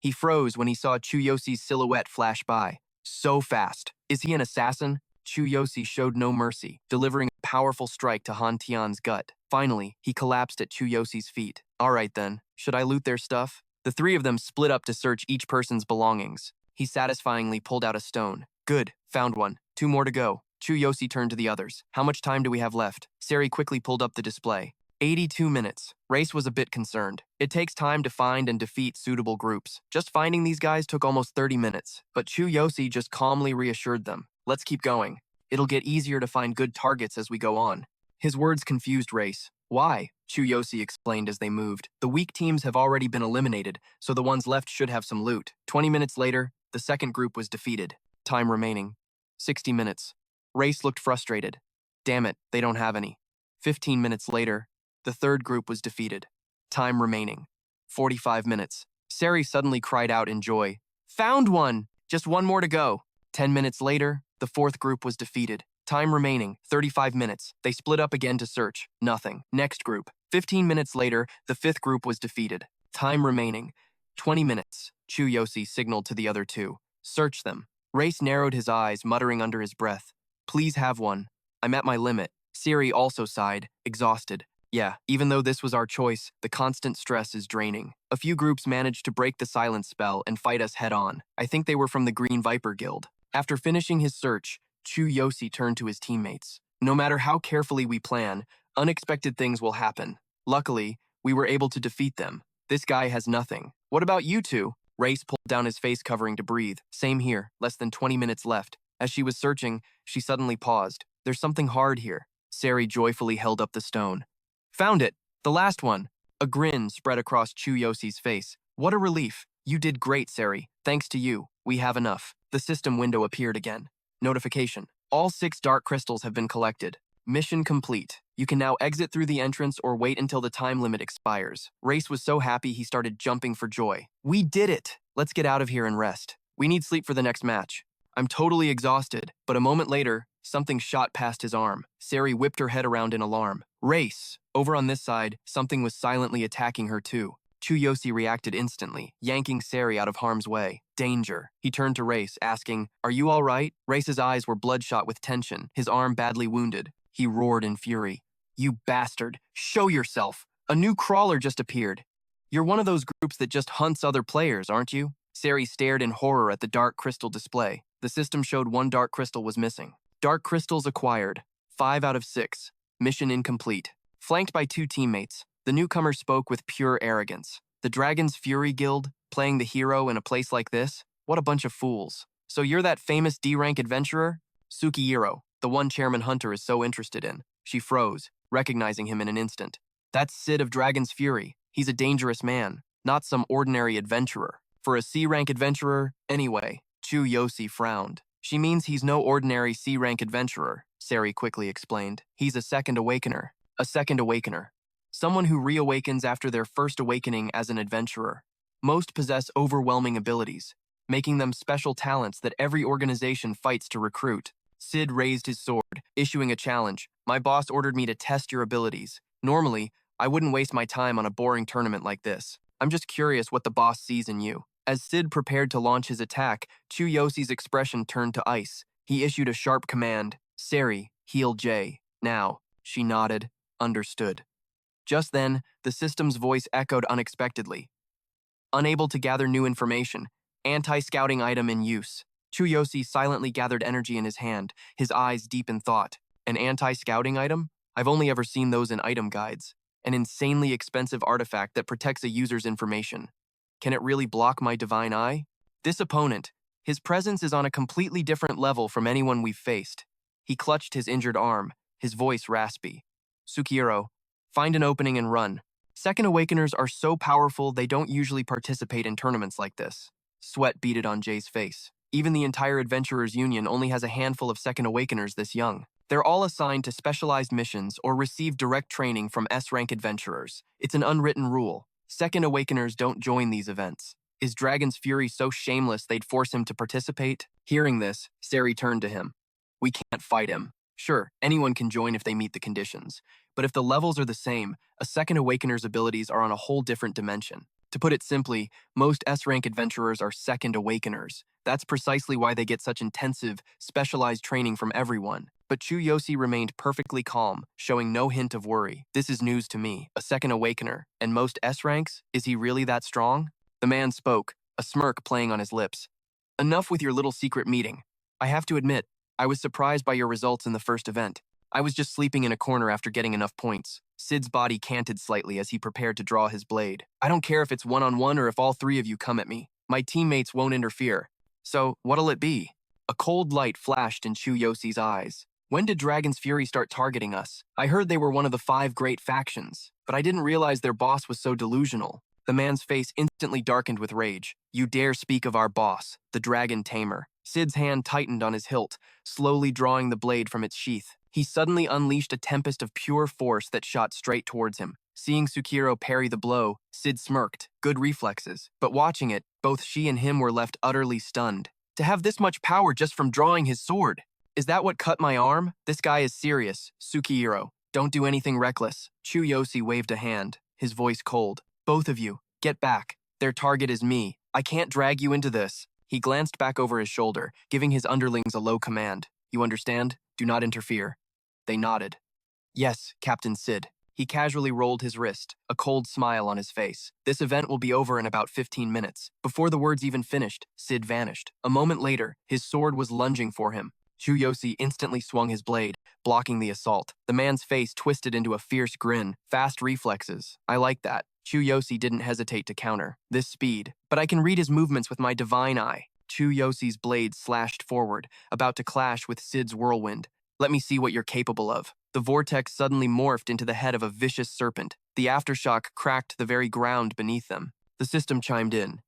He froze when he saw Chu Yosi's silhouette flash by. So fast. Is he an assassin? Chu Yosi showed no mercy, delivering a powerful strike to Han Tian's gut. Finally, he collapsed at Chu Yosi's feet. All right then, should I loot their stuff? The three of them split up to search each person's belongings. He satisfyingly pulled out a stone. Good, found one. 2 more to go. Chu Yosi turned to the others. How much time do we have left? Seri quickly pulled up the display. 82 minutes. Race was a bit concerned. It takes time to find and defeat suitable groups. Just finding these guys took almost 30 minutes. But Chu Yosi just calmly reassured them. Let's keep going. It'll get easier to find good targets as we go on. His words confused Race. Why? Chu Yosi explained as they moved. The weak teams have already been eliminated, so the ones left should have some loot. 20 minutes later, the second group was defeated. Time remaining. 60 minutes. Race looked frustrated. Damn it, they don't have any. 15 minutes later, the third group was defeated. Time remaining. 45 minutes. Seri suddenly cried out in joy. Found one! Just 1 more to go. 10 minutes later, the fourth group was defeated. Time remaining, 35 minutes. They split up again to search. Nothing. Next group. 15 minutes later, the fifth group was defeated. Time remaining, 20 minutes. Chu Yosi signaled to the other two. Search them. Race narrowed his eyes, muttering under his breath. Please have one. I'm at my limit. Seri also sighed, exhausted. Yeah, even though this was our choice, the constant stress is draining. A few groups managed to break the silence spell and fight us head-on. I think they were from the Green Viper Guild. After finishing his search, Chu Yosi turned to his teammates. No matter how carefully we plan, unexpected things will happen. Luckily, we were able to defeat them. This guy has nothing. What about you two? Race pulled down his face covering to breathe. Same here, less than 20 minutes left. As she was searching, she suddenly paused. There's something hard here. Seri joyfully held up the stone. Found it! The last one! A grin spread across Chu Yosi's face. What a relief! You did great, Seri. Thanks to you, we have enough. The system window appeared again. Notification. All 6 dark crystals have been collected. Mission complete. You can now exit through the entrance or wait until the time limit expires. Race was so happy he started jumping for joy. We did it! Let's get out of here and rest. We need sleep for the next match. I'm totally exhausted, but a moment later, something shot past his arm. Seri whipped her head around in alarm. Race! Over on this side, something was silently attacking her too. Chu Yosi reacted instantly, yanking Seri out of harm's way. Danger. He turned to Race, asking, Are you all right? Race's eyes were bloodshot with tension, his arm badly wounded. He roared in fury. You bastard! Show yourself! A new crawler just appeared. You're one of those groups that just hunts other players, aren't you? Seri stared in horror at the dark crystal display. The system showed 1 dark crystal was missing. Dark crystals acquired. 5 out of 6. Mission incomplete. Flanked by 2 teammates, the newcomer spoke with pure arrogance. The Dragon's Fury Guild, playing the hero in a place like this? What a bunch of fools. So you're that famous D-rank adventurer? Sukihiro, the one Chairman Hunter is so interested in. She froze, recognizing him in an instant. That's Sid of Dragon's Fury. He's a dangerous man, not some ordinary adventurer. For a C-rank adventurer, anyway. Chu Yosi frowned. She means he's no ordinary C-rank adventurer, Seri quickly explained. He's a second awakener. A second awakener. Someone who reawakens after their first awakening as an adventurer. Most possess overwhelming abilities, making them special talents that every organization fights to recruit. Sid raised his sword, issuing a challenge. My boss ordered me to test your abilities. Normally, I wouldn't waste my time on a boring tournament like this. I'm just curious what the boss sees in you. As Sid prepared to launch his attack, Chu Yosi's expression turned to ice. He issued a sharp command. Seri, heal J. Now. She nodded, understood. Just then, the system's voice echoed unexpectedly. Unable to gather new information. Anti-scouting item in use. Chu Yosi silently gathered energy in his hand, his eyes deep in thought. An anti-scouting item? I've only ever seen those in item guides. An insanely expensive artifact that protects a user's information. Can it really block my divine eye? This opponent, his presence is on a completely different level from anyone we've faced. He clutched his injured arm, his voice raspy. Sukihiro, find an opening and run. Second Awakeners are so powerful they don't usually participate in tournaments like this. Sweat beaded on Jay's face. Even the entire Adventurers Union only has a handful of Second Awakeners this young. They're all assigned to specialized missions or receive direct training from S-rank adventurers. It's an unwritten rule. Second Awakeners don't join these events. Is Dragon's Fury so shameless they'd force him to participate? Hearing this, Sari turned to him. We can't fight him. Sure, anyone can join if they meet the conditions. But if the levels are the same, a Second Awakener's abilities are on a whole different dimension. To put it simply, most S-rank adventurers are Second Awakeners. That's precisely why they get such intensive, specialized training from everyone. But Chu Yosi remained perfectly calm, showing no hint of worry. This is news to me. A Second Awakener, and most S-ranks? Is he really that strong? The man spoke, a smirk playing on his lips. Enough with your little secret meeting. I have to admit, I was surprised by your results in the first event. I was just sleeping in a corner after getting enough points. Sid's body canted slightly as he prepared to draw his blade. I don't care if it's one-on-one or if all three of you come at me. My teammates won't interfere. So, what'll it be? A cold light flashed in Chu Yosi's eyes. When did Dragon's Fury start targeting us? I heard they were one of the 5 great factions, but I didn't realize their boss was so delusional. The man's face instantly darkened with rage. You dare speak of our boss, the Dragon Tamer. Sid's hand tightened on his hilt, slowly drawing the blade from its sheath. He suddenly unleashed a tempest of pure force that shot straight towards him. Seeing Tsukiro parry the blow, Sid smirked. Good reflexes. But watching it, both she and him were left utterly stunned. To have this much power just from drawing his sword. Is that what cut my arm? This guy is serious. Tsukiro, don't do anything reckless. Chu Yosi waved a hand, his voice cold. Both of you, get back. Their target is me. I can't drag you into this. He glanced back over his shoulder, giving his underlings a low command. You understand? Do not interfere. They nodded. Yes, Captain Sid. He casually rolled his wrist, a cold smile on his face. This event will be over in about 15 minutes. Before the words even finished, Sid vanished. A moment later, his sword was lunging for him. Chu Yosi instantly swung his blade, blocking the assault. The man's face twisted into a fierce grin. Fast reflexes. I like that. Chu Yosi didn't hesitate to counter. This speed. But I can read his movements with my divine eye. Chu Yosi's blade slashed forward, about to clash with Sid's whirlwind. Let me see what you're capable of. The vortex suddenly morphed into the head of a vicious serpent. The aftershock cracked the very ground beneath them. The system chimed in.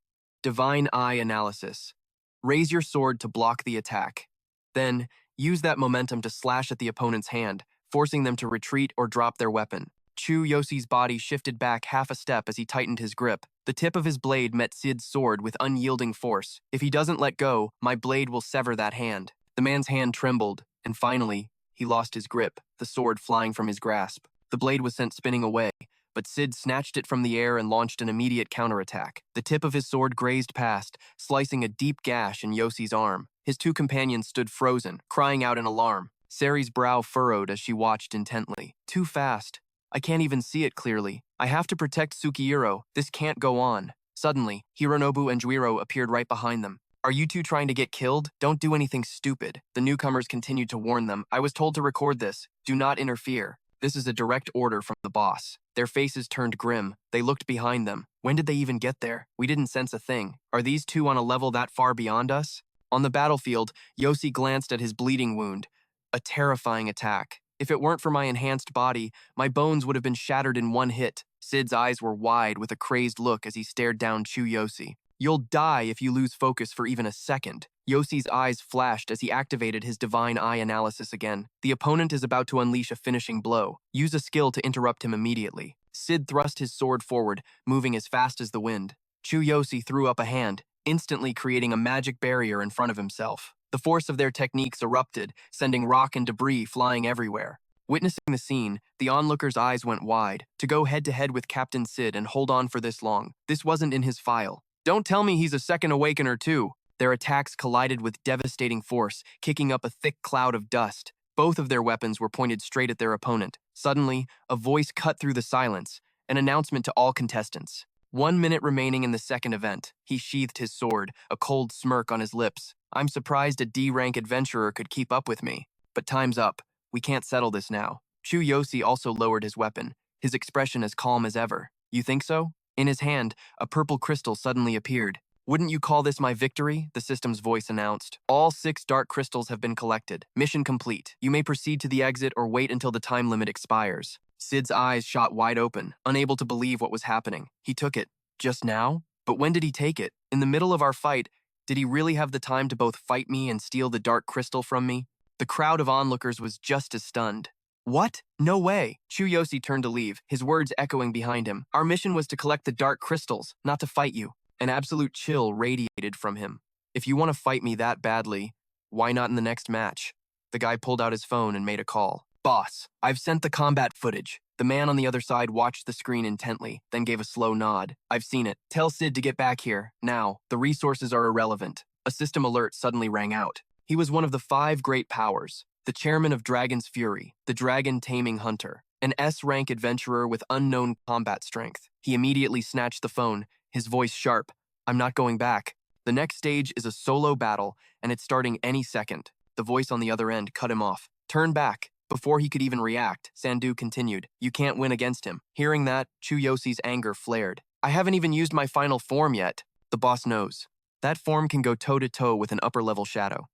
Divine Eye Analysis. Raise your sword to block the attack. Then, use that momentum to slash at the opponent's hand, forcing them to retreat or drop their weapon. Chu Yosi's body shifted back half a step as he tightened his grip. The tip of his blade met Sid's sword with unyielding force. If he doesn't let go, my blade will sever that hand. The man's hand trembled, and finally, he lost his grip, the sword flying from his grasp. The blade was sent spinning away, but Sid snatched it from the air and launched an immediate counterattack. The tip of his sword grazed past, slicing a deep gash in Yosi's arm. His 2 companions stood frozen, crying out in alarm. Sari's brow furrowed as she watched intently. Too fast. I can't even see it clearly. I have to protect Tsukihiro. This can't go on. Suddenly, Hironobu and Juiro appeared right behind them. Are you two trying to get killed? Don't do anything stupid. The newcomers continued to warn them. I was told to record this. Do not interfere. This is a direct order from the boss. Their faces turned grim. They looked behind them. When did they even get there? We didn't sense a thing. Are these two on a level that far beyond us? On the battlefield, Yosi glanced at his bleeding wound. A terrifying attack. If it weren't for my enhanced body, my bones would have been shattered in one hit. Sid's eyes were wide with a crazed look as he stared down Chu Yosi. You'll die if you lose focus for even a second. Yosi's eyes flashed as he activated his divine eye analysis again. The opponent is about to unleash a finishing blow. Use a skill to interrupt him immediately. Sid thrust his sword forward, moving as fast as the wind. Chu Yosi threw up a hand, instantly creating a magic barrier in front of himself. The force of their techniques erupted, sending rock and debris flying everywhere. Witnessing the scene, the onlookers' eyes went wide. To go head-to-head with Captain Sid and hold on for this long, this wasn't in his file. Don't tell me he's a Second Awakener too. Their attacks collided with devastating force, kicking up a thick cloud of dust. Both of their weapons were pointed straight at their opponent. Suddenly, a voice cut through the silence, an announcement to all contestants. 1 minute remaining in the second event. He sheathed his sword, a cold smirk on his lips. I'm surprised a D-rank adventurer could keep up with me. But time's up. We can't settle this now. Chu Yosi also lowered his weapon, his expression as calm as ever. You think so? In his hand, a purple crystal suddenly appeared. Wouldn't you call this my victory? The system's voice announced. All 6 dark crystals have been collected. Mission complete. You may proceed to the exit or wait until the time limit expires. Sid's eyes shot wide open, unable to believe what was happening. He took it. Just now? But when did he take it? In the middle of our fight, did he really have the time to both fight me and steal the dark crystal from me? The crowd of onlookers was just as stunned. What? No way! Chu Yosi turned to leave, his words echoing behind him. Our mission was to collect the dark crystals, not to fight you. An absolute chill radiated from him. If you want to fight me that badly, why not in the next match? The guy pulled out his phone and made a call. Boss, I've sent the combat footage. The man on the other side watched the screen intently, then gave a slow nod. I've seen it. Tell Sid to get back here. Now, the resources are irrelevant. A system alert suddenly rang out. He was one of the 5 great powers, the chairman of Dragon's Fury, the dragon-taming hunter, an S-rank adventurer with unknown combat strength. He immediately snatched the phone, his voice sharp. I'm not going back. The next stage is a solo battle, and it's starting any second. The voice on the other end cut him off. Turn back. Before he could even react, Sandu continued, You can't win against him. Hearing that, Chu Yosi's anger flared. I haven't even used my final form yet. The boss knows. That form can go toe-to-toe with an upper-level shadow.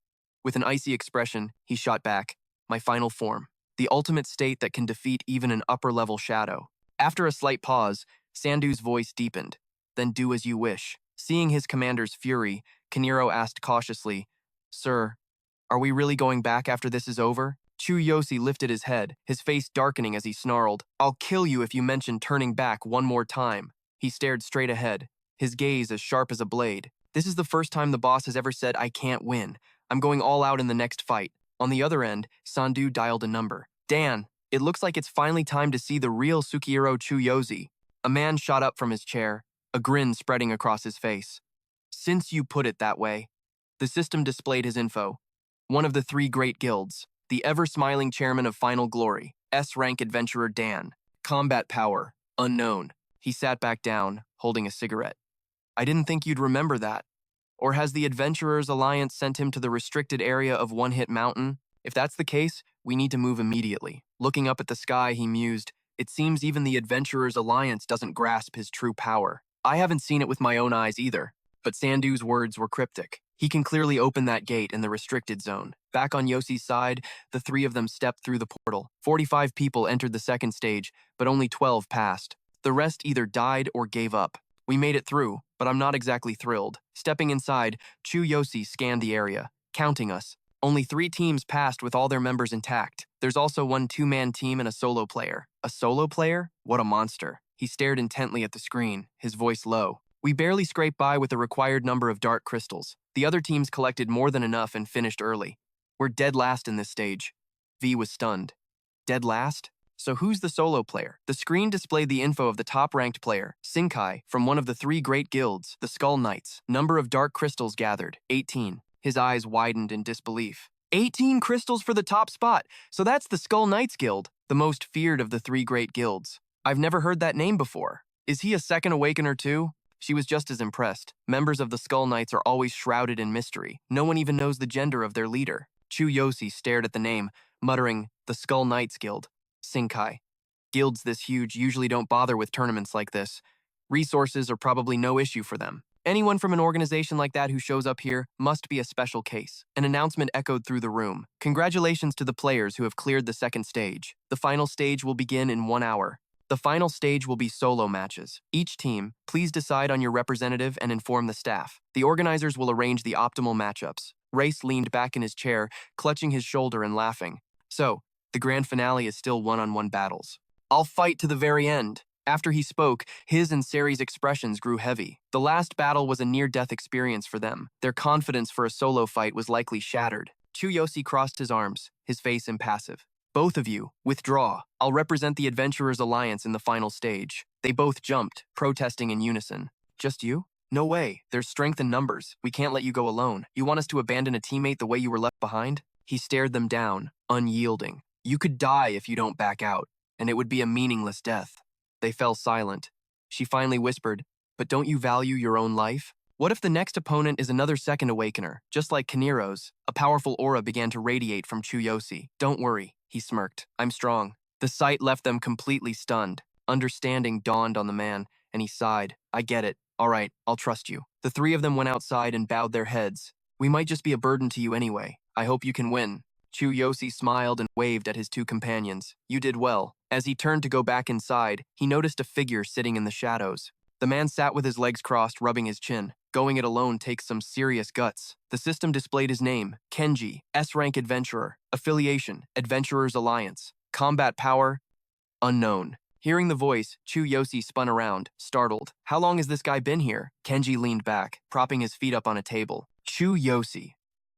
With an icy expression, he shot back, My final form. The ultimate state that can defeat even an upper-level shadow. After a slight pause, Sandu's voice deepened. Then do as you wish. Seeing his commander's fury, Kaniro asked cautiously, Sir, are we really going back after this is over? Chu Yosi lifted his head, his face darkening as he snarled, I'll kill you if you mention turning back one more time. He stared straight ahead, his gaze as sharp as a blade. This is the first time the boss has ever said, I can't win. I'm going all out in the next fight. On the other end, Sandu dialed a number. Dan, it looks like it's finally time to see the real Sukihiro Chu Yosi. A man shot up from his chair, a grin spreading across his face. Since you put it that way. The system displayed his info. One of the 3 great guilds. The ever-smiling chairman of Final Glory, S-rank adventurer Dan. Combat power, unknown. He sat back down, holding a cigarette. I didn't think you'd remember that. Or has the Adventurers Alliance sent him to the restricted area of One Hit Mountain? If that's the case, we need to move immediately. Looking up at the sky, he mused, It seems even the Adventurers Alliance doesn't grasp his true power. I haven't seen it with my own eyes either. But Sandu's words were cryptic. He can clearly open that gate in the restricted zone. Back on Yosi's side, the 3 of them stepped through the portal. 45 people entered the second stage, but only 12 passed. The rest either died or gave up. We made it through, but I'm not exactly thrilled. Stepping inside, Chu Yosi scanned the area, counting us. Only 3 teams passed with all their members intact. There's also 1 2-man team and a solo player. A solo player? What a monster. He stared intently at the screen, his voice low. We barely scraped by with the required number of dark crystals. The other teams collected more than enough and finished early. We're dead last in this stage. V was stunned. Dead last? So who's the solo player? The screen displayed the info of the top-ranked player, Sinkai, from one of the 3 great guilds, the Skull Knights. Number of dark crystals gathered, 18. His eyes widened in disbelief. 18 crystals for the top spot, so that's the Skull Knights Guild, the most feared of the 3 great guilds. I've never heard that name before. Is he a second awakener too? She was just as impressed. Members of the Skull Knights are always shrouded in mystery. No one even knows the gender of their leader. Chu Yosi stared at the name, muttering, the Skull Knights Guild. Sinkai. Guilds this huge usually don't bother with tournaments like this. Resources are probably no issue for them. Anyone from an organization like that who shows up here must be a special case. An announcement echoed through the room. Congratulations to the players who have cleared the second stage. The final stage will begin in 1 hour. The final stage will be solo matches. Each team, please decide on your representative and inform the staff. The organizers will arrange the optimal matchups. Race leaned back in his chair, clutching his shoulder and laughing. So, the grand finale is still one-on-one battles. I'll fight to the very end. After he spoke, his and Sari's expressions grew heavy. The last battle was a near-death experience for them. Their confidence for a solo fight was likely shattered. Chu Yosi crossed his arms, his face impassive. Both of you, withdraw. I'll represent the Adventurers Alliance in the final stage. They both jumped, protesting in unison. Just you? No way. There's strength in numbers. We can't let you go alone. You want us to abandon a teammate the way you were left behind? He stared them down, unyielding. You could die if you don't back out, and it would be a meaningless death. They fell silent. She finally whispered, but don't you value your own life? What if the next opponent is another second awakener, just like Kaniro's? A powerful aura began to radiate from Chu Yosi. Don't worry, he smirked. I'm strong. The sight left them completely stunned. Understanding dawned on the man, and he sighed. I get it. All right, I'll trust you. The 3 of them went outside and bowed their heads. We might just be a burden to you anyway. I hope you can win. Chu Yosi smiled and waved at his 2 companions. You did well. As he turned to go back inside, he noticed a figure sitting in the shadows. The man sat with his legs crossed, rubbing his chin. Going it alone takes some serious guts. The system displayed his name, Kenji, S-rank adventurer, affiliation, Adventurers Alliance, combat power, unknown. Hearing the voice, Chu Yosi spun around, startled. How long has this guy been here? Kenji leaned back, propping his feet up on a table. Chu Yosi,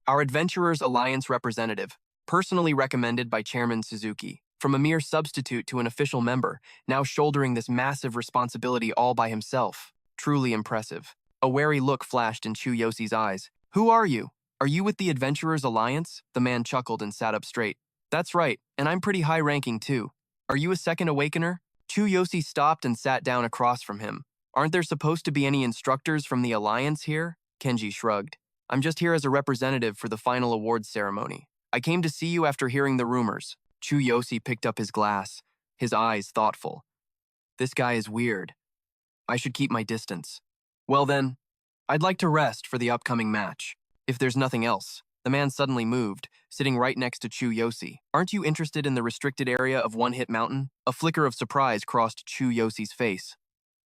our Adventurers Alliance representative, personally recommended by Chairman Suzuki. From a mere substitute to an official member, now shouldering this massive responsibility all by himself. Truly impressive. A wary look flashed in Chu Yosi's eyes. Who are you? Are you with the Adventurers Alliance? The man chuckled and sat up straight. That's right, and I'm pretty high-ranking too. Are you a second awakener? Chu Yosi stopped and sat down across from him. Aren't there supposed to be any instructors from the Alliance here? Kenji shrugged. I'm just here as a representative for the final awards ceremony. I came to see you after hearing the rumors. Chu Yosi picked up his glass, his eyes thoughtful. This guy is weird. I should keep my distance. Well then, I'd like to rest for the upcoming match. If there's nothing else. The man suddenly moved, sitting right next to Chu Yosi. Aren't you interested in the restricted area of One Hit Mountain? A flicker of surprise crossed Chu Yosi's face.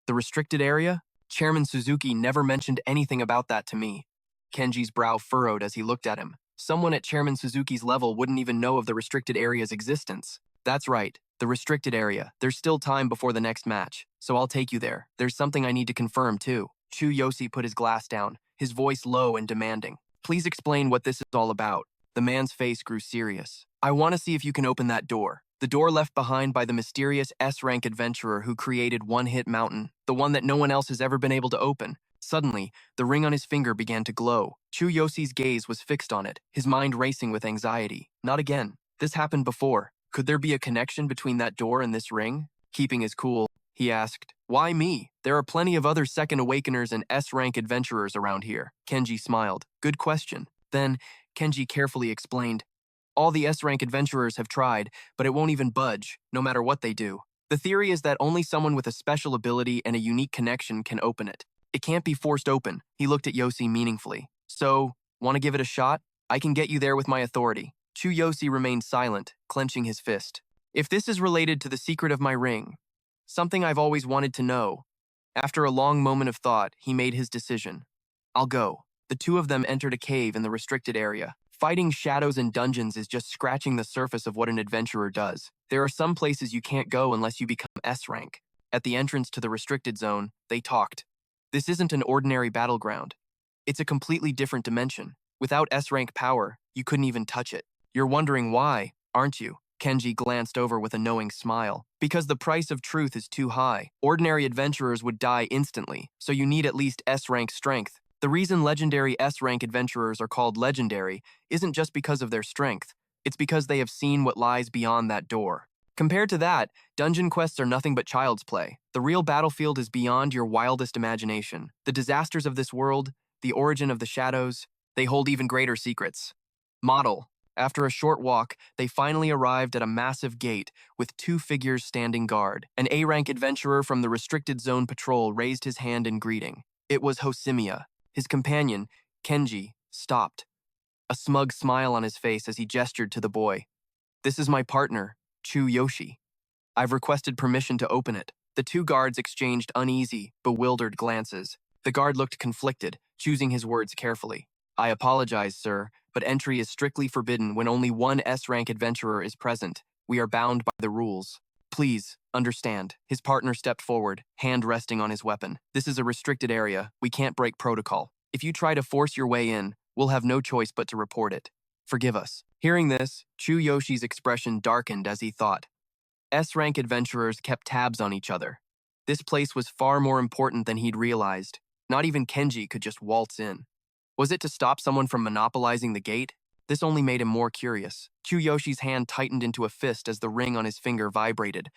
The restricted area? Chairman Suzuki never mentioned anything about that to me. Kenji's brow furrowed as he looked at him. Someone at Chairman Suzuki's level wouldn't even know of the restricted area's existence. That's right, the restricted area. There's still time before the next match, so I'll take you there. There's something I need to confirm too. Chu Yosi put his glass down, his voice low and demanding. Please explain what this is all about. The man's face grew serious. I want to see if you can open that door. The door left behind by the mysterious S-rank adventurer who created One Hit Mountain, the one that no one else has ever been able to open. Suddenly, the ring on his finger began to glow. Chu Yosi's gaze was fixed on it, his mind racing with anxiety. Not again. This happened before. Could there be a connection between that door and this ring? Keeping his cool, he asked, Why me? There are plenty of other Second Awakeners and S-rank adventurers around here. Kenji smiled. Good question. Then, Kenji carefully explained, all the S-rank adventurers have tried, but it won't even budge, no matter what they do. The theory is that only someone with a special ability and a unique connection can open it. It can't be forced open. He looked at Yosi meaningfully. So, want to give it a shot? I can get you there with my authority. Chu Yosi remained silent, clenching his fist. If this is related to the secret of my ring, something I've always wanted to know. After a long moment of thought, he made his decision. I'll go. The two of them entered a cave in the restricted area. Fighting shadows in dungeons is just scratching the surface of what an adventurer does. There are some places you can't go unless you become S-rank. At the entrance to the restricted zone, they talked. This isn't an ordinary battleground. It's a completely different dimension. Without S-rank power, you couldn't even touch it. You're wondering why, aren't you? Kenji glanced over with a knowing smile. Because the price of truth is too high. Ordinary adventurers would die instantly, so you need at least S-rank strength. The reason legendary S-rank adventurers are called legendary isn't just because of their strength. It's because they have seen what lies beyond that door. Compared to that, dungeon quests are nothing but child's play. The real battlefield is beyond your wildest imagination. The disasters of this world, the origin of the shadows, they hold even greater secrets. Model. After a short walk, they finally arrived at a massive gate with two figures standing guard. An A-rank adventurer from the restricted zone patrol raised his hand in greeting. It was Hosimiya. His companion, Kenji, stopped. A smug smile on his face as he gestured to the boy. This is my partner, Chu Yoshi. I've requested permission to open it. The two guards exchanged uneasy, bewildered glances. The guard looked conflicted, choosing his words carefully. I apologize, sir, but entry is strictly forbidden when only one S-rank adventurer is present. We are bound by the rules. Please, understand. His partner stepped forward, hand resting on his weapon. This is a restricted area. We can't break protocol. If you try to force your way in, we'll have no choice but to report it. Forgive us. Hearing this, Chu Yoshi's expression darkened as he thought. S-rank adventurers kept tabs on each other. This place was far more important than he'd realized. Not even Kenji could just waltz in. Was it to stop someone from monopolizing the gate? This only made him more curious. Chu Yoshi's hand tightened into a fist as the ring on his finger vibrated.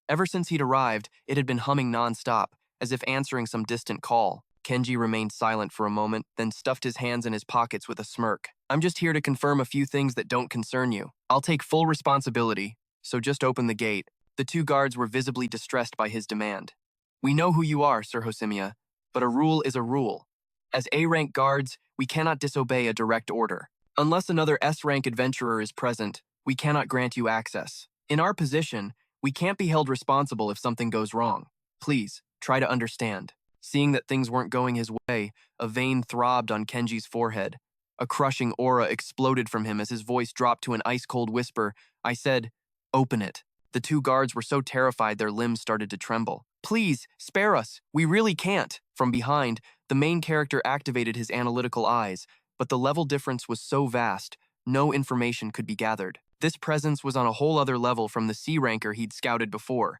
Ever since he'd arrived, it had been humming non-stop, as if answering some distant call. Kenji remained silent for a moment, then stuffed his hands in his pockets with a smirk. I'm just here to confirm a few things that don't concern you. I'll take full responsibility, so just open the gate. The two guards were visibly distressed by his demand. We know who you are, Sir Hosimiya, but a rule is a rule. As A-rank guards, we cannot disobey a direct order. Unless another S-rank adventurer is present, we cannot grant you access. In our position, we can't be held responsible if something goes wrong. Please, try to understand. Seeing that things weren't going his way, a vein throbbed on Kenji's forehead. A crushing aura exploded from him as his voice dropped to an ice-cold whisper. I said, "Open it." The two guards were so terrified their limbs started to tremble. "Please, spare us. We really can't." From behind, the main character activated his analytical eyes, but the level difference was so vast, no information could be gathered. This presence was on a whole other level from the C ranker he'd scouted before.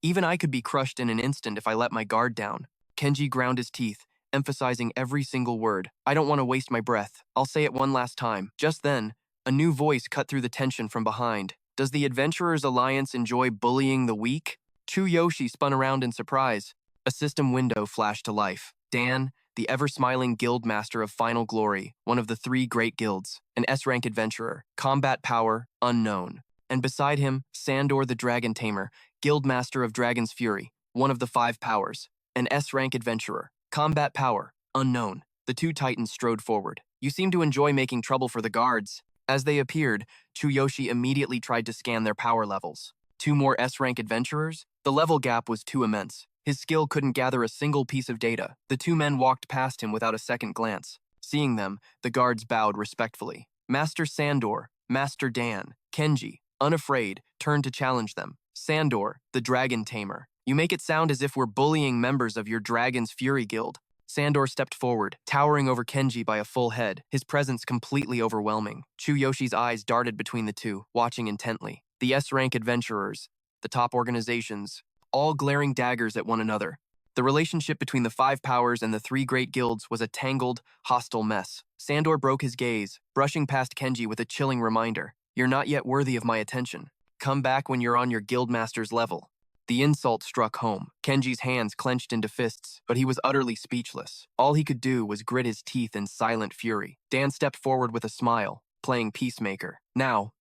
Even I could be crushed in an instant if I let my guard down. Kenji ground his teeth, emphasizing every single word. I don't want to waste my breath. I'll say it one last time. Just then, a new voice cut through the tension from behind. Does the Adventurers Alliance enjoy bullying the weak? Chu Yosi spun around in surprise. A system window flashed to life. Dan, the ever-smiling guild master of Final Glory, one of the 3 great guilds, an S-rank adventurer, combat power, unknown. And beside him, Sandor the Dragon Tamer, guild master of Dragon's Fury, one of the 5 powers, an S-rank adventurer, combat power, unknown. The 2 titans strode forward. You seem to enjoy making trouble for the guards. As they appeared, Chu Yosi immediately tried to scan their power levels. 2 more S-rank adventurers? The level gap was too immense. His skill couldn't gather a single piece of data. The 2 men walked past him without a second glance. Seeing them, the guards bowed respectfully. Master Sandor, Master Dan, Kenji, unafraid, turned to challenge them. Sandor, the Dragon Tamer. You make it sound as if we're bullying members of your Dragon's Fury Guild. Sandor stepped forward, towering over Kenji by a full head, his presence completely overwhelming. Chu Yoshi's eyes darted between the 2, watching intently. The S-rank adventurers, the top organizations, all glaring daggers at one another. The relationship between the 5 powers and the 3 great guilds was a tangled, hostile mess. Sandor broke his gaze, brushing past Kenji with a chilling reminder. You're not yet worthy of my attention. Come back when you're on your guildmaster's level. The insult struck home. Kenji's hands clenched into fists, but he was utterly speechless. All he could do was grit his teeth in silent fury. Dan stepped forward with a smile, playing peacemaker. Now,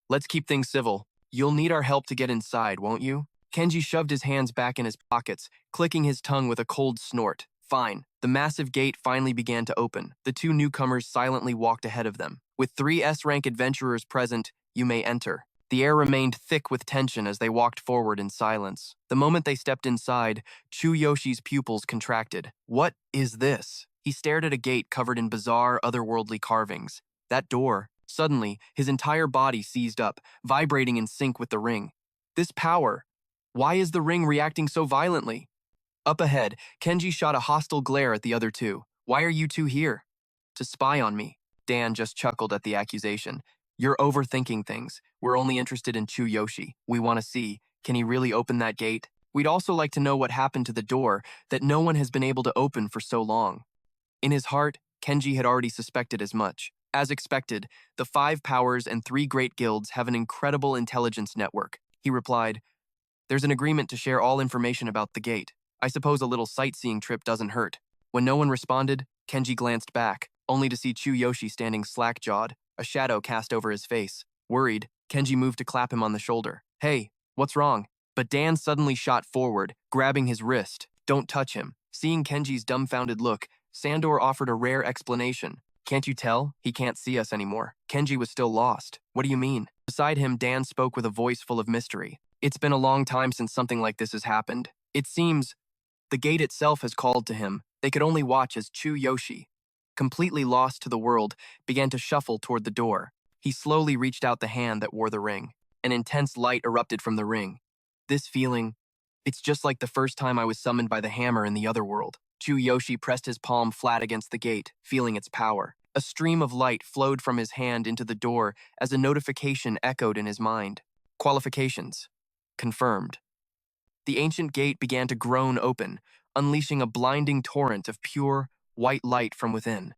let's keep things civil. You'll need our help to get inside, won't you? Kenji shoved his hands back in his pockets, clicking his tongue with a cold snort. Fine. The massive gate finally began to open. The 2 newcomers silently walked ahead of them. With 3 S-rank adventurers present, you may enter. The air remained thick with tension as they walked forward in silence. The moment they stepped inside, Chu Yoshi's pupils contracted. What is this? He stared at a gate covered in bizarre, otherworldly carvings. That door. Suddenly, his entire body seized up, vibrating in sync with the ring. This power. Why is the ring reacting so violently? Up ahead, Kenji shot a hostile glare at the other 2. Why are you 2 here? To spy on me. Dan just chuckled at the accusation. You're overthinking things. We're only interested in Chu Yoshi. We want to see, can he really open that gate? We'd also like to know what happened to the door that no one has been able to open for so long. In his heart, Kenji had already suspected as much. As expected, the 5 powers and 3 great guilds have an incredible intelligence network. He replied, there's an agreement to share all information about the gate. I suppose a little sightseeing trip doesn't hurt. When no one responded, Kenji glanced back, only to see Chu Yoshi standing slack-jawed, a shadow cast over his face. Worried, Kenji moved to clap him on the shoulder. Hey, what's wrong? But Dan suddenly shot forward, grabbing his wrist. Don't touch him. Seeing Kenji's dumbfounded look, Sandor offered a rare explanation. Can't you tell? He can't see us anymore. Kenji was still lost. What do you mean? Beside him, Dan spoke with a voice full of mystery. It's been a long time since something like this has happened. It seems the gate itself has called to him. They could only watch as Chu Yoshi, completely lost to the world, began to shuffle toward the door. He slowly reached out the hand that wore the ring. An intense light erupted from the ring. This feeling, it's just like the first time I was summoned by the hammer in the other world. Chu Yoshi pressed his palm flat against the gate, feeling its power. A stream of light flowed from his hand into the door as a notification echoed in his mind. Qualifications. Confirmed. The ancient gate began to groan open, unleashing a blinding torrent of pure, white light from within.